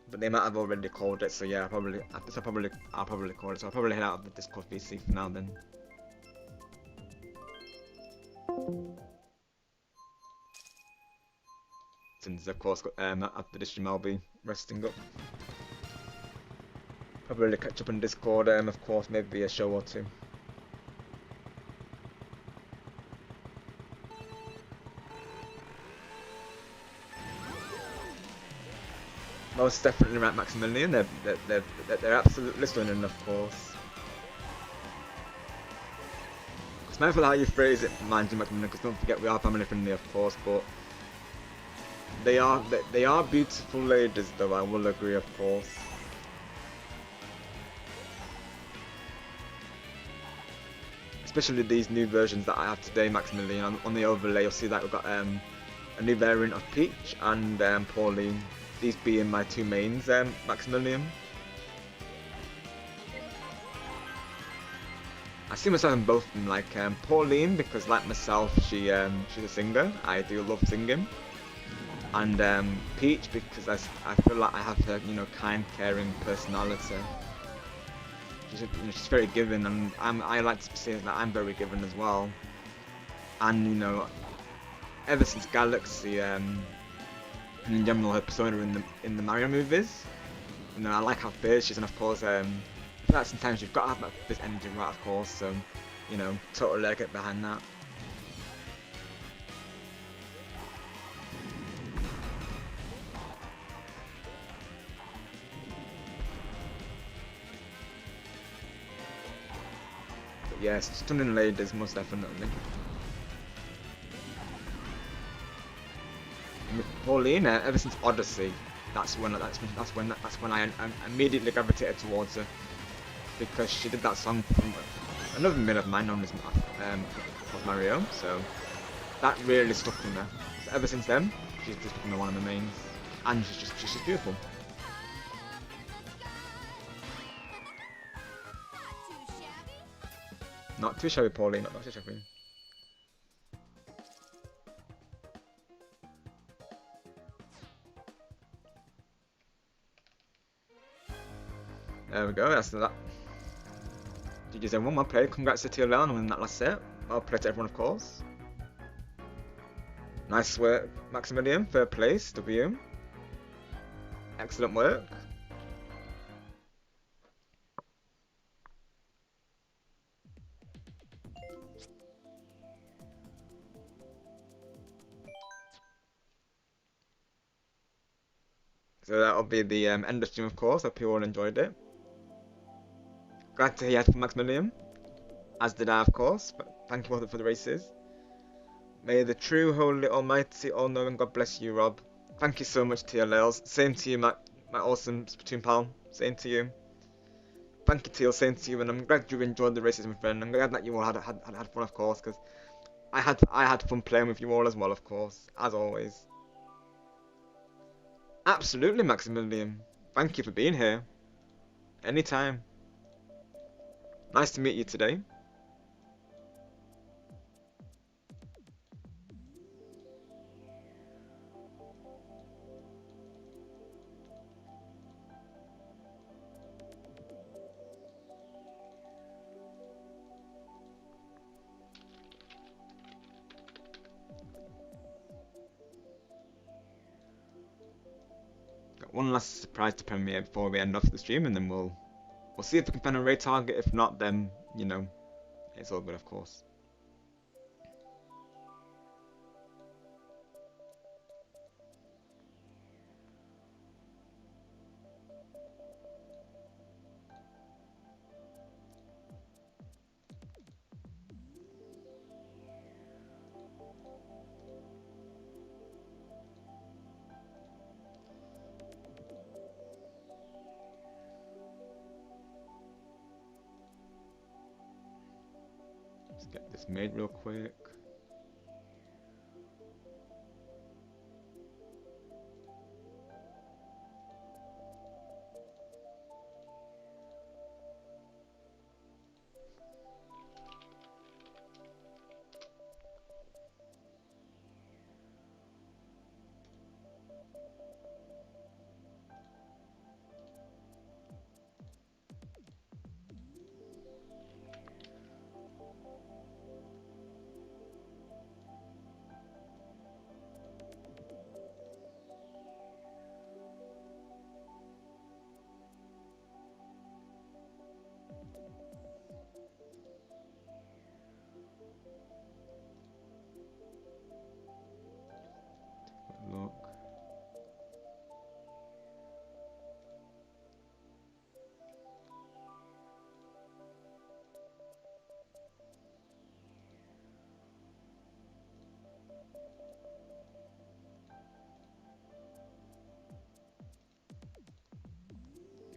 But they might have already called it, so yeah, I'll probably call it. So I'll probably head out of the Discord VC for now then. Since of course after this stream I'll be resting up. Probably catch up on Discord, of course, maybe a show or 2. Most definitely right, Maximilian. They're absolutely stunning, of course. It's mindful how you phrase it, mind you, Maximilian, because don't forget we are family friendly, of course, but they are beautiful ladies, though. I will agree, of course. Especially these new versions that I have today, Maximilian. On the overlay, you'll see that we've got a new variant of Peach and Pauline. These being my 2 mains, Maximilian. I see myself in both of them, like Pauline, because like myself, she's a singer. I do love singing. And Peach, because I feel like I have her, you know, kind, caring personality. She's very giving, and I like to say that I'm very giving as well. And you know, ever since Galaxy, and in general her persona in the Mario movies. You know, I like how fierce she is, and of course, I feel like sometimes you've got to have this energy, right? Of course, so you know, totally get behind that. But yes, stunning ladies, most definitely. Paulina, ever since Odyssey, that's when I immediately gravitated towards her, because she did that song from another mid of mine known as Mario, so that really stuck with me. So ever since then, she's just become one of my mains, and she's just beautiful. Not too shabby, Paulina, not too shabby. There we go, that's that. GG's everyone, well played. Congrats to TLL on winning that last set. Well played to everyone, of course. Nice work, Maximilian. Third place, W. Excellent work. So that'll be the end of the stream, of course. Hope you all enjoyed it. Glad to hear from Maximilian, as did I, of course. But thank you all for the races. May the true, holy, almighty, all-knowing God bless you, Rob. Thank you so much, TLLs. Same to you, my awesome Splatoon pal. Same to you. Thank you, TL. Same to you. And I'm glad you enjoyed the races, my friend. I'm glad that you all had fun, of course, because I had fun playing with you all as well, of course, as always. Absolutely, Maximilian. Thank you for being here. Anytime. Nice to meet you today. Got one last surprise to premiere before we end off the stream, and then we'll see if we can find a raid target. If not, then you know, it's all good, of course. Let's get this made real quick. Look.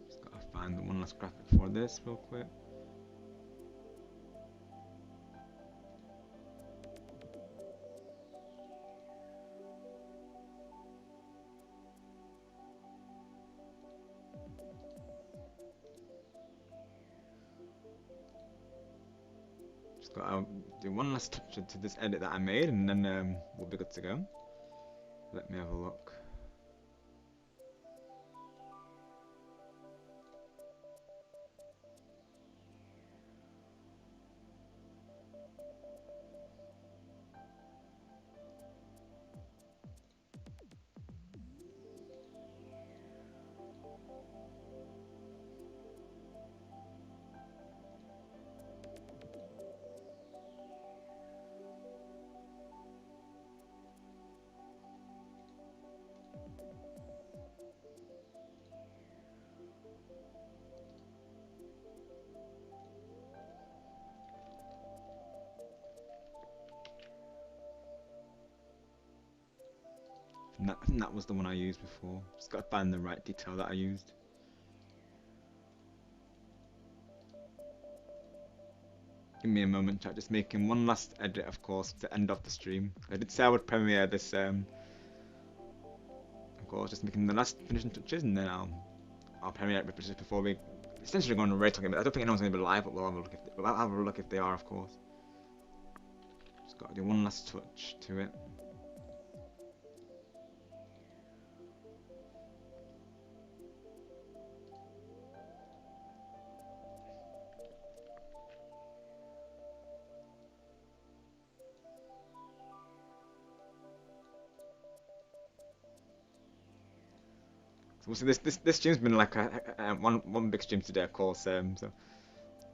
Just gotta find the one last graphic for this real quick. Just gotta do one last touch to this edit that I made, and then we'll be good to go. Let me have a look. think that was the one I used before. Just gotta find the right detail that I used. Give me a moment, chat. Just making one last edit, of course, to end off the stream. I did say I would premiere this, of course, just making the last finishing touches, and then I'll premiere it just before we essentially go on a raid talking about it. I don't think anyone's going to be live, but we'll have a look if they are, of course. Just got to do one last touch to it. So this stream's been like one big stream today, of course. So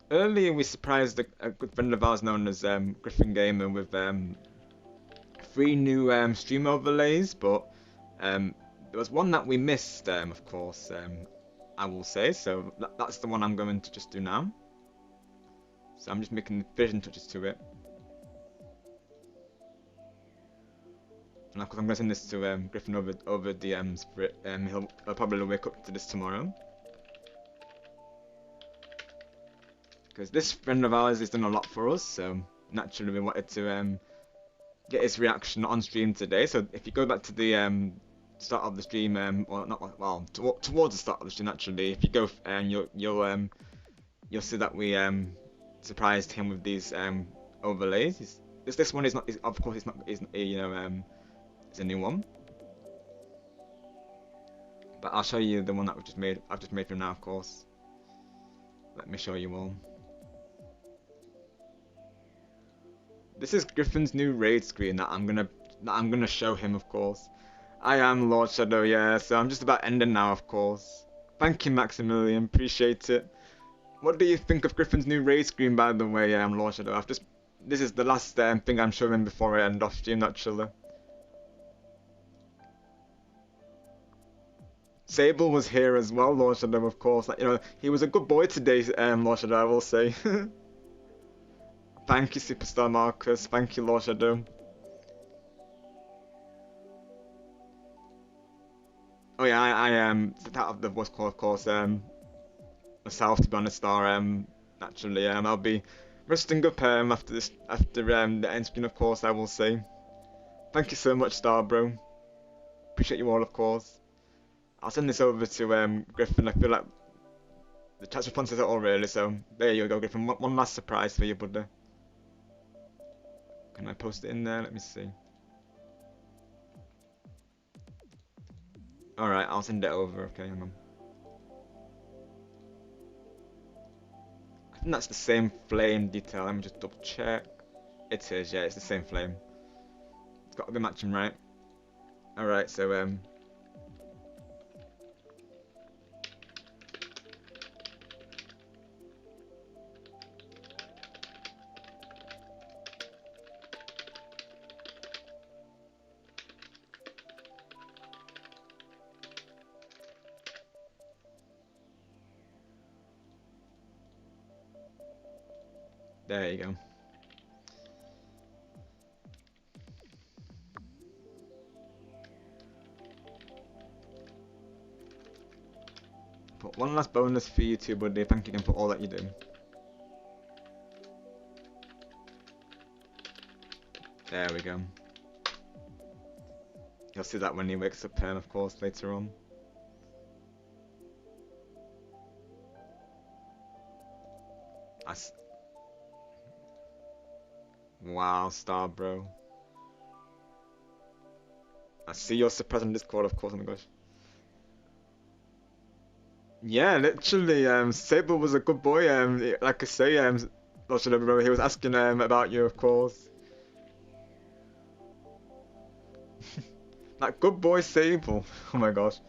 earlier we surprised a good friend of ours known as Griffin Gamer with 3 new stream overlays, but there was one that we missed, of course. I will say, so that's the one I'm going to just do now. So I'm just making the finishing touches to it. And of course I'm going to send this to Griffin over DMs for it. He'll probably wake up to this tomorrow. Because this friend of ours has done a lot for us, so naturally we wanted to get his reaction on stream today. So if you go back to the start of the stream, or not, well, towards the start of the stream actually, if you go and you'll see that we surprised him with these overlays. This one is not, of course, it's not, you know, it's a new one. But I'll show you the one that I've just made for him now, of course. Let me show you all. This is Griffin's new raid screen that I'm gonna show him, of course. I am Lord Shadow, yeah, so I'm just about ending now, of course. Thank you, Maximilian, appreciate it. What do you think of Griffin's new raid screen, by the way, Lord Shadow? This is the last thing I'm showing before I end off stream, naturally. Sable was here as well, Lord Shadow, of course. Like, you know, he was a good boy today, Lord Shadow, I will say. Thank you, Superstar Marcus. Thank you, Lord Shadow. Oh yeah, I that of the voice call, of course. Myself, to be honest, naturally, I'll be resting up after the end screen, of course. I will say. Thank you so much, Star Bro. Appreciate you all, of course. I'll send this over to Griffin. I feel like the chat's response is it all really, so there you go, Griffin. One last surprise for you, buddy. Can I post it in there? Let me see. Alright, I'll send it over. Okay, hang on. I think that's the same flame detail. Let me just double check. It is, yeah, it's the same flame. It's got to be matching, right? Alright, so there you go. Put one last bonus for you too, buddy. Thank you again for all that you do. There we go. You'll see that when he wakes up, of course, later on. Wow, Star Bro. I see you're surprised on Discord, of course. Oh my gosh. Yeah, literally, Sable was a good boy. Like I say, bro, he was asking about you, of course. Like good boy Sable. Oh my gosh.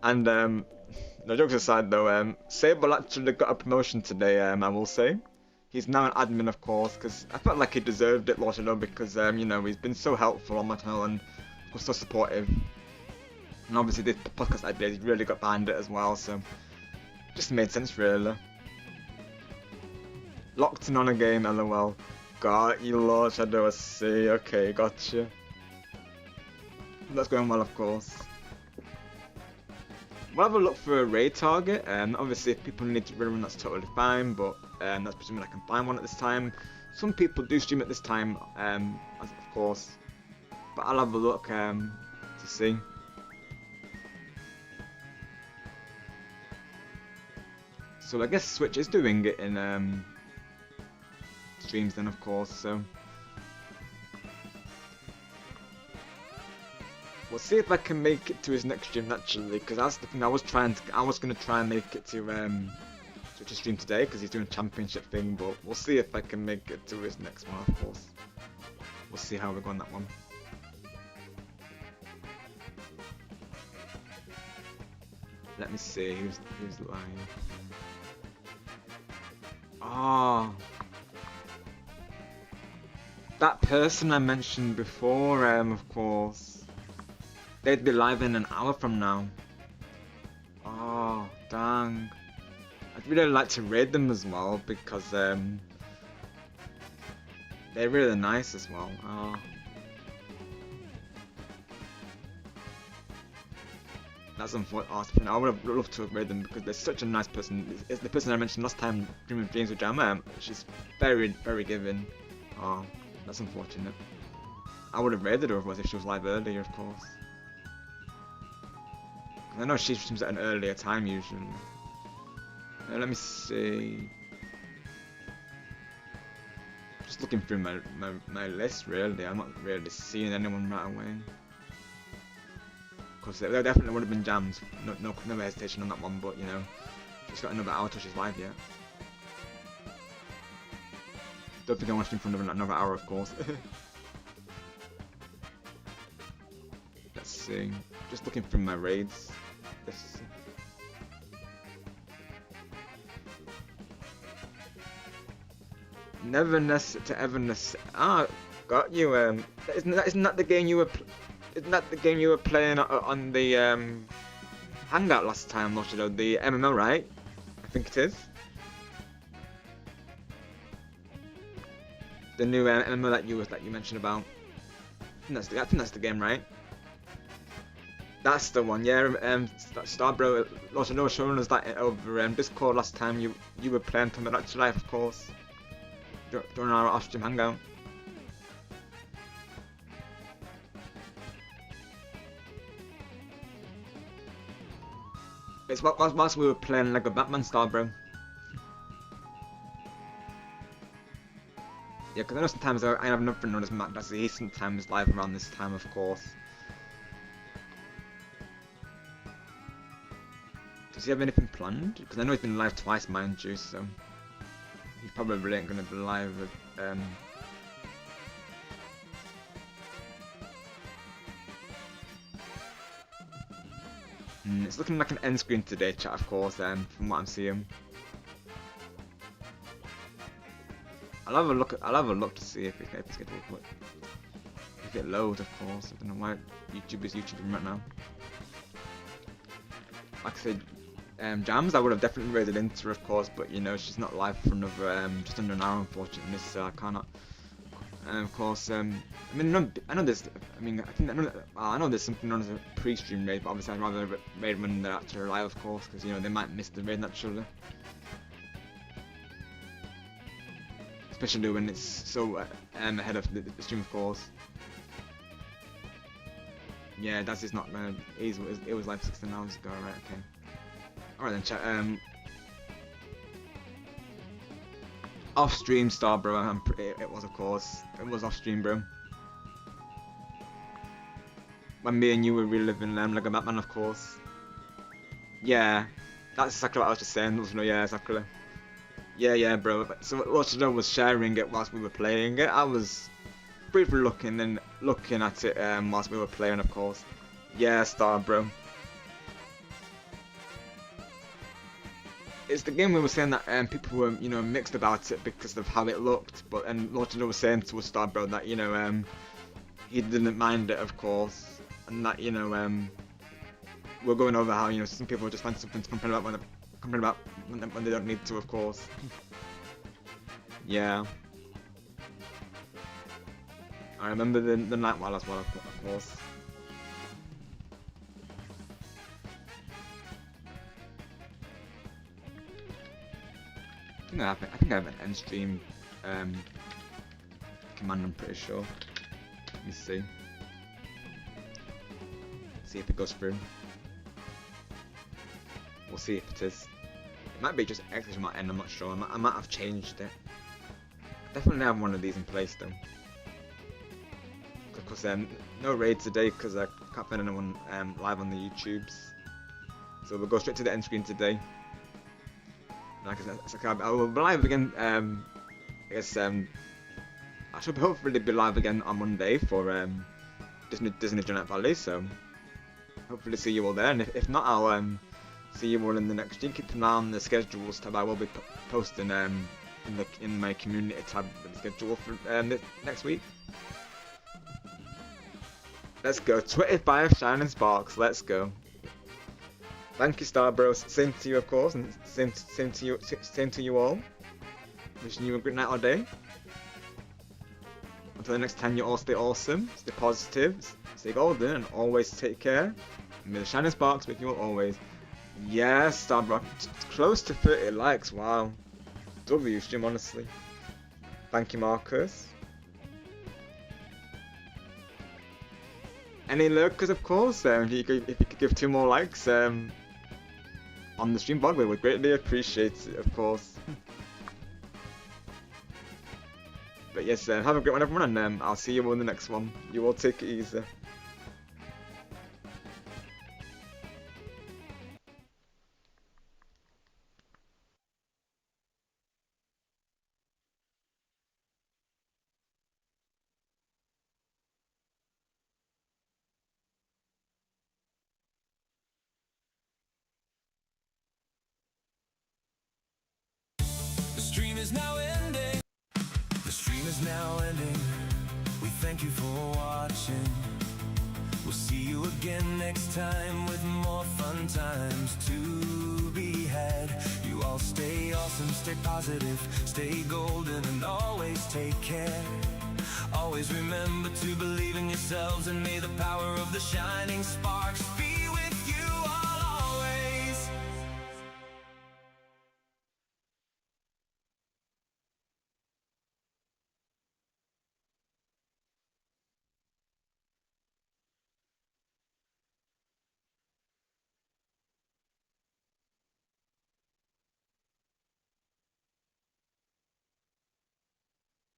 And no jokes aside, though, Sable actually got a promotion today. I will say. He's now an admin, of course, because I felt like he deserved it, Lord Shadow, because, you know, he's been so helpful on my channel and was so supportive. And obviously this podcast I did, he really got behind it as well, so just made sense, really. Locked in on a game, lol. Got you, Lord Shadow, I see. Okay, gotcha. That's going well, of course. We'll have a look for a raid target, and obviously if people need to run, that's totally fine, but that's presuming I can find one at this time. Some people do stream at this time, of course, but I'll have a look to see. So I guess Switch is doing it in streams then, of course, so we'll see if I can make it to his next stream naturally, because that's the thing I was gonna try and make it to Switch's stream today, because he's doing a championship thing, but we'll see if I can make it to his next one, of course. We'll see how we go on that one. Let me see who's live. Ah, that person I mentioned before, of course. They'd be live in an hour from now. Oh, dang. I'd really like to raid them as well, because they're really nice as well. Oh. That's unfortunate. I would have loved to have raid them because they're such a nice person. It's the person I mentioned last time, Dream of Dreams with Jam. She's very, very giving. Oh, that's unfortunate. I would have raided her otherwise if she was live earlier, of course. I know she streams at an earlier time usually. Let me see. Just looking through my list really. I'm not really seeing anyone right away. Of course, there definitely would have been jams. No hesitation on that one. But you know, she's got another hour till she's live yet. Don't think I want to stream for another hour, of course. Let's see. Just looking through my raids. Neverness to Everness. Ah, got you. Isn't that the game you were? Isn't that the game you were playing on the Hangout last time, Loshado? The MMO, right? I think it is. The new MMO that you mentioned about. I think that's the game, right? That's the one, yeah. Starbro, Loshado was showing us that over Discord last time. You were playing from the actual life, of course. During our off-stream hangout. It's whilst we were playing Lego Batman Star, bro. Yeah, because I know sometimes I have nothing on his Mac. He's sometimes live around this time, of course. Does he have anything planned? Because I know he's been live twice, mind you, so he probably ain't gonna be live with it's looking like an end screen today, chat, of course, from what I'm seeing. I'll have a look to see if it loads, of course. I don't know why YouTube is YouTubing right now. Like I said, Jams, I would have definitely raided into her, of course, but you know, she's not live for another just under an hour, unfortunately, so I cannot. And of course, I mean, I know there's, I know there's something known as a pre-stream raid, but obviously I'd rather raid when they're actually live, of course, because you know they might miss the raid naturally. Especially when it's so ahead of the stream, of course. Yeah, that's just not. It was live 16 hours ago, right? Okay. Alright then, chat. Off stream, Star, bro. It was, of course. It was off stream, bro. When me and you were reliving like a Batman, of course. Yeah, that's exactly what I was just saying. Yeah, exactly. Yeah, bro. So Loshado was sharing it whilst we were playing it. I was briefly looking at it whilst we were playing, of course. Yeah, Star, bro. It's the game we were saying that people were, you know, mixed about it because of how it looked, but Loshado was saying to us, Star, bro, that you know he didn't mind it, of course, and that you know we're going over how you know some people just find something to complain about when they don't need to, of course. Yeah. I remember the night while as well, of course. I think I have an end stream command. I'm pretty sure. Let me see. See if it goes through. We'll see if it is. It might be just exclamation end. I'm not sure. I might have changed it. I definitely have one of these in place though. Of course, no raid today because I can't find anyone live on the YouTubes. So we'll go straight to the end screen today. Like I said, I will be live again. I guess I should hopefully be live again on Monday for Disney Giant Valley. So hopefully see you all there. And if not, I'll see you all in the next week. Keep an eye on the schedules tab. I will be posting in my community tab the schedule for next week. Let's go. 25 Shining Sparks. Let's go. Thank you, Star Bros. Same to you, of course, and same to you all. Wishing you a good night or day. Until the next time, you all stay awesome, stay positive, stay golden, and always take care. And may the Shining Sparks with you all always. Yes, Star Bros. Close to 30 likes. Wow. W stream, honestly. Thank you, Marcus. Any lurkers, of course. If you could give 2 more likes on the stream blog, we would greatly appreciate it, of course. But yes, have a great one, everyone, and I'll see you all in the next one. You all take it easy. The stream is now ending. The stream is now ending. We thank you for watching. We'll see you again next time with more fun times to be had. You all stay awesome, stay positive, stay golden, and always take care. Always remember to believe in yourselves, and may the power of the shining sparks be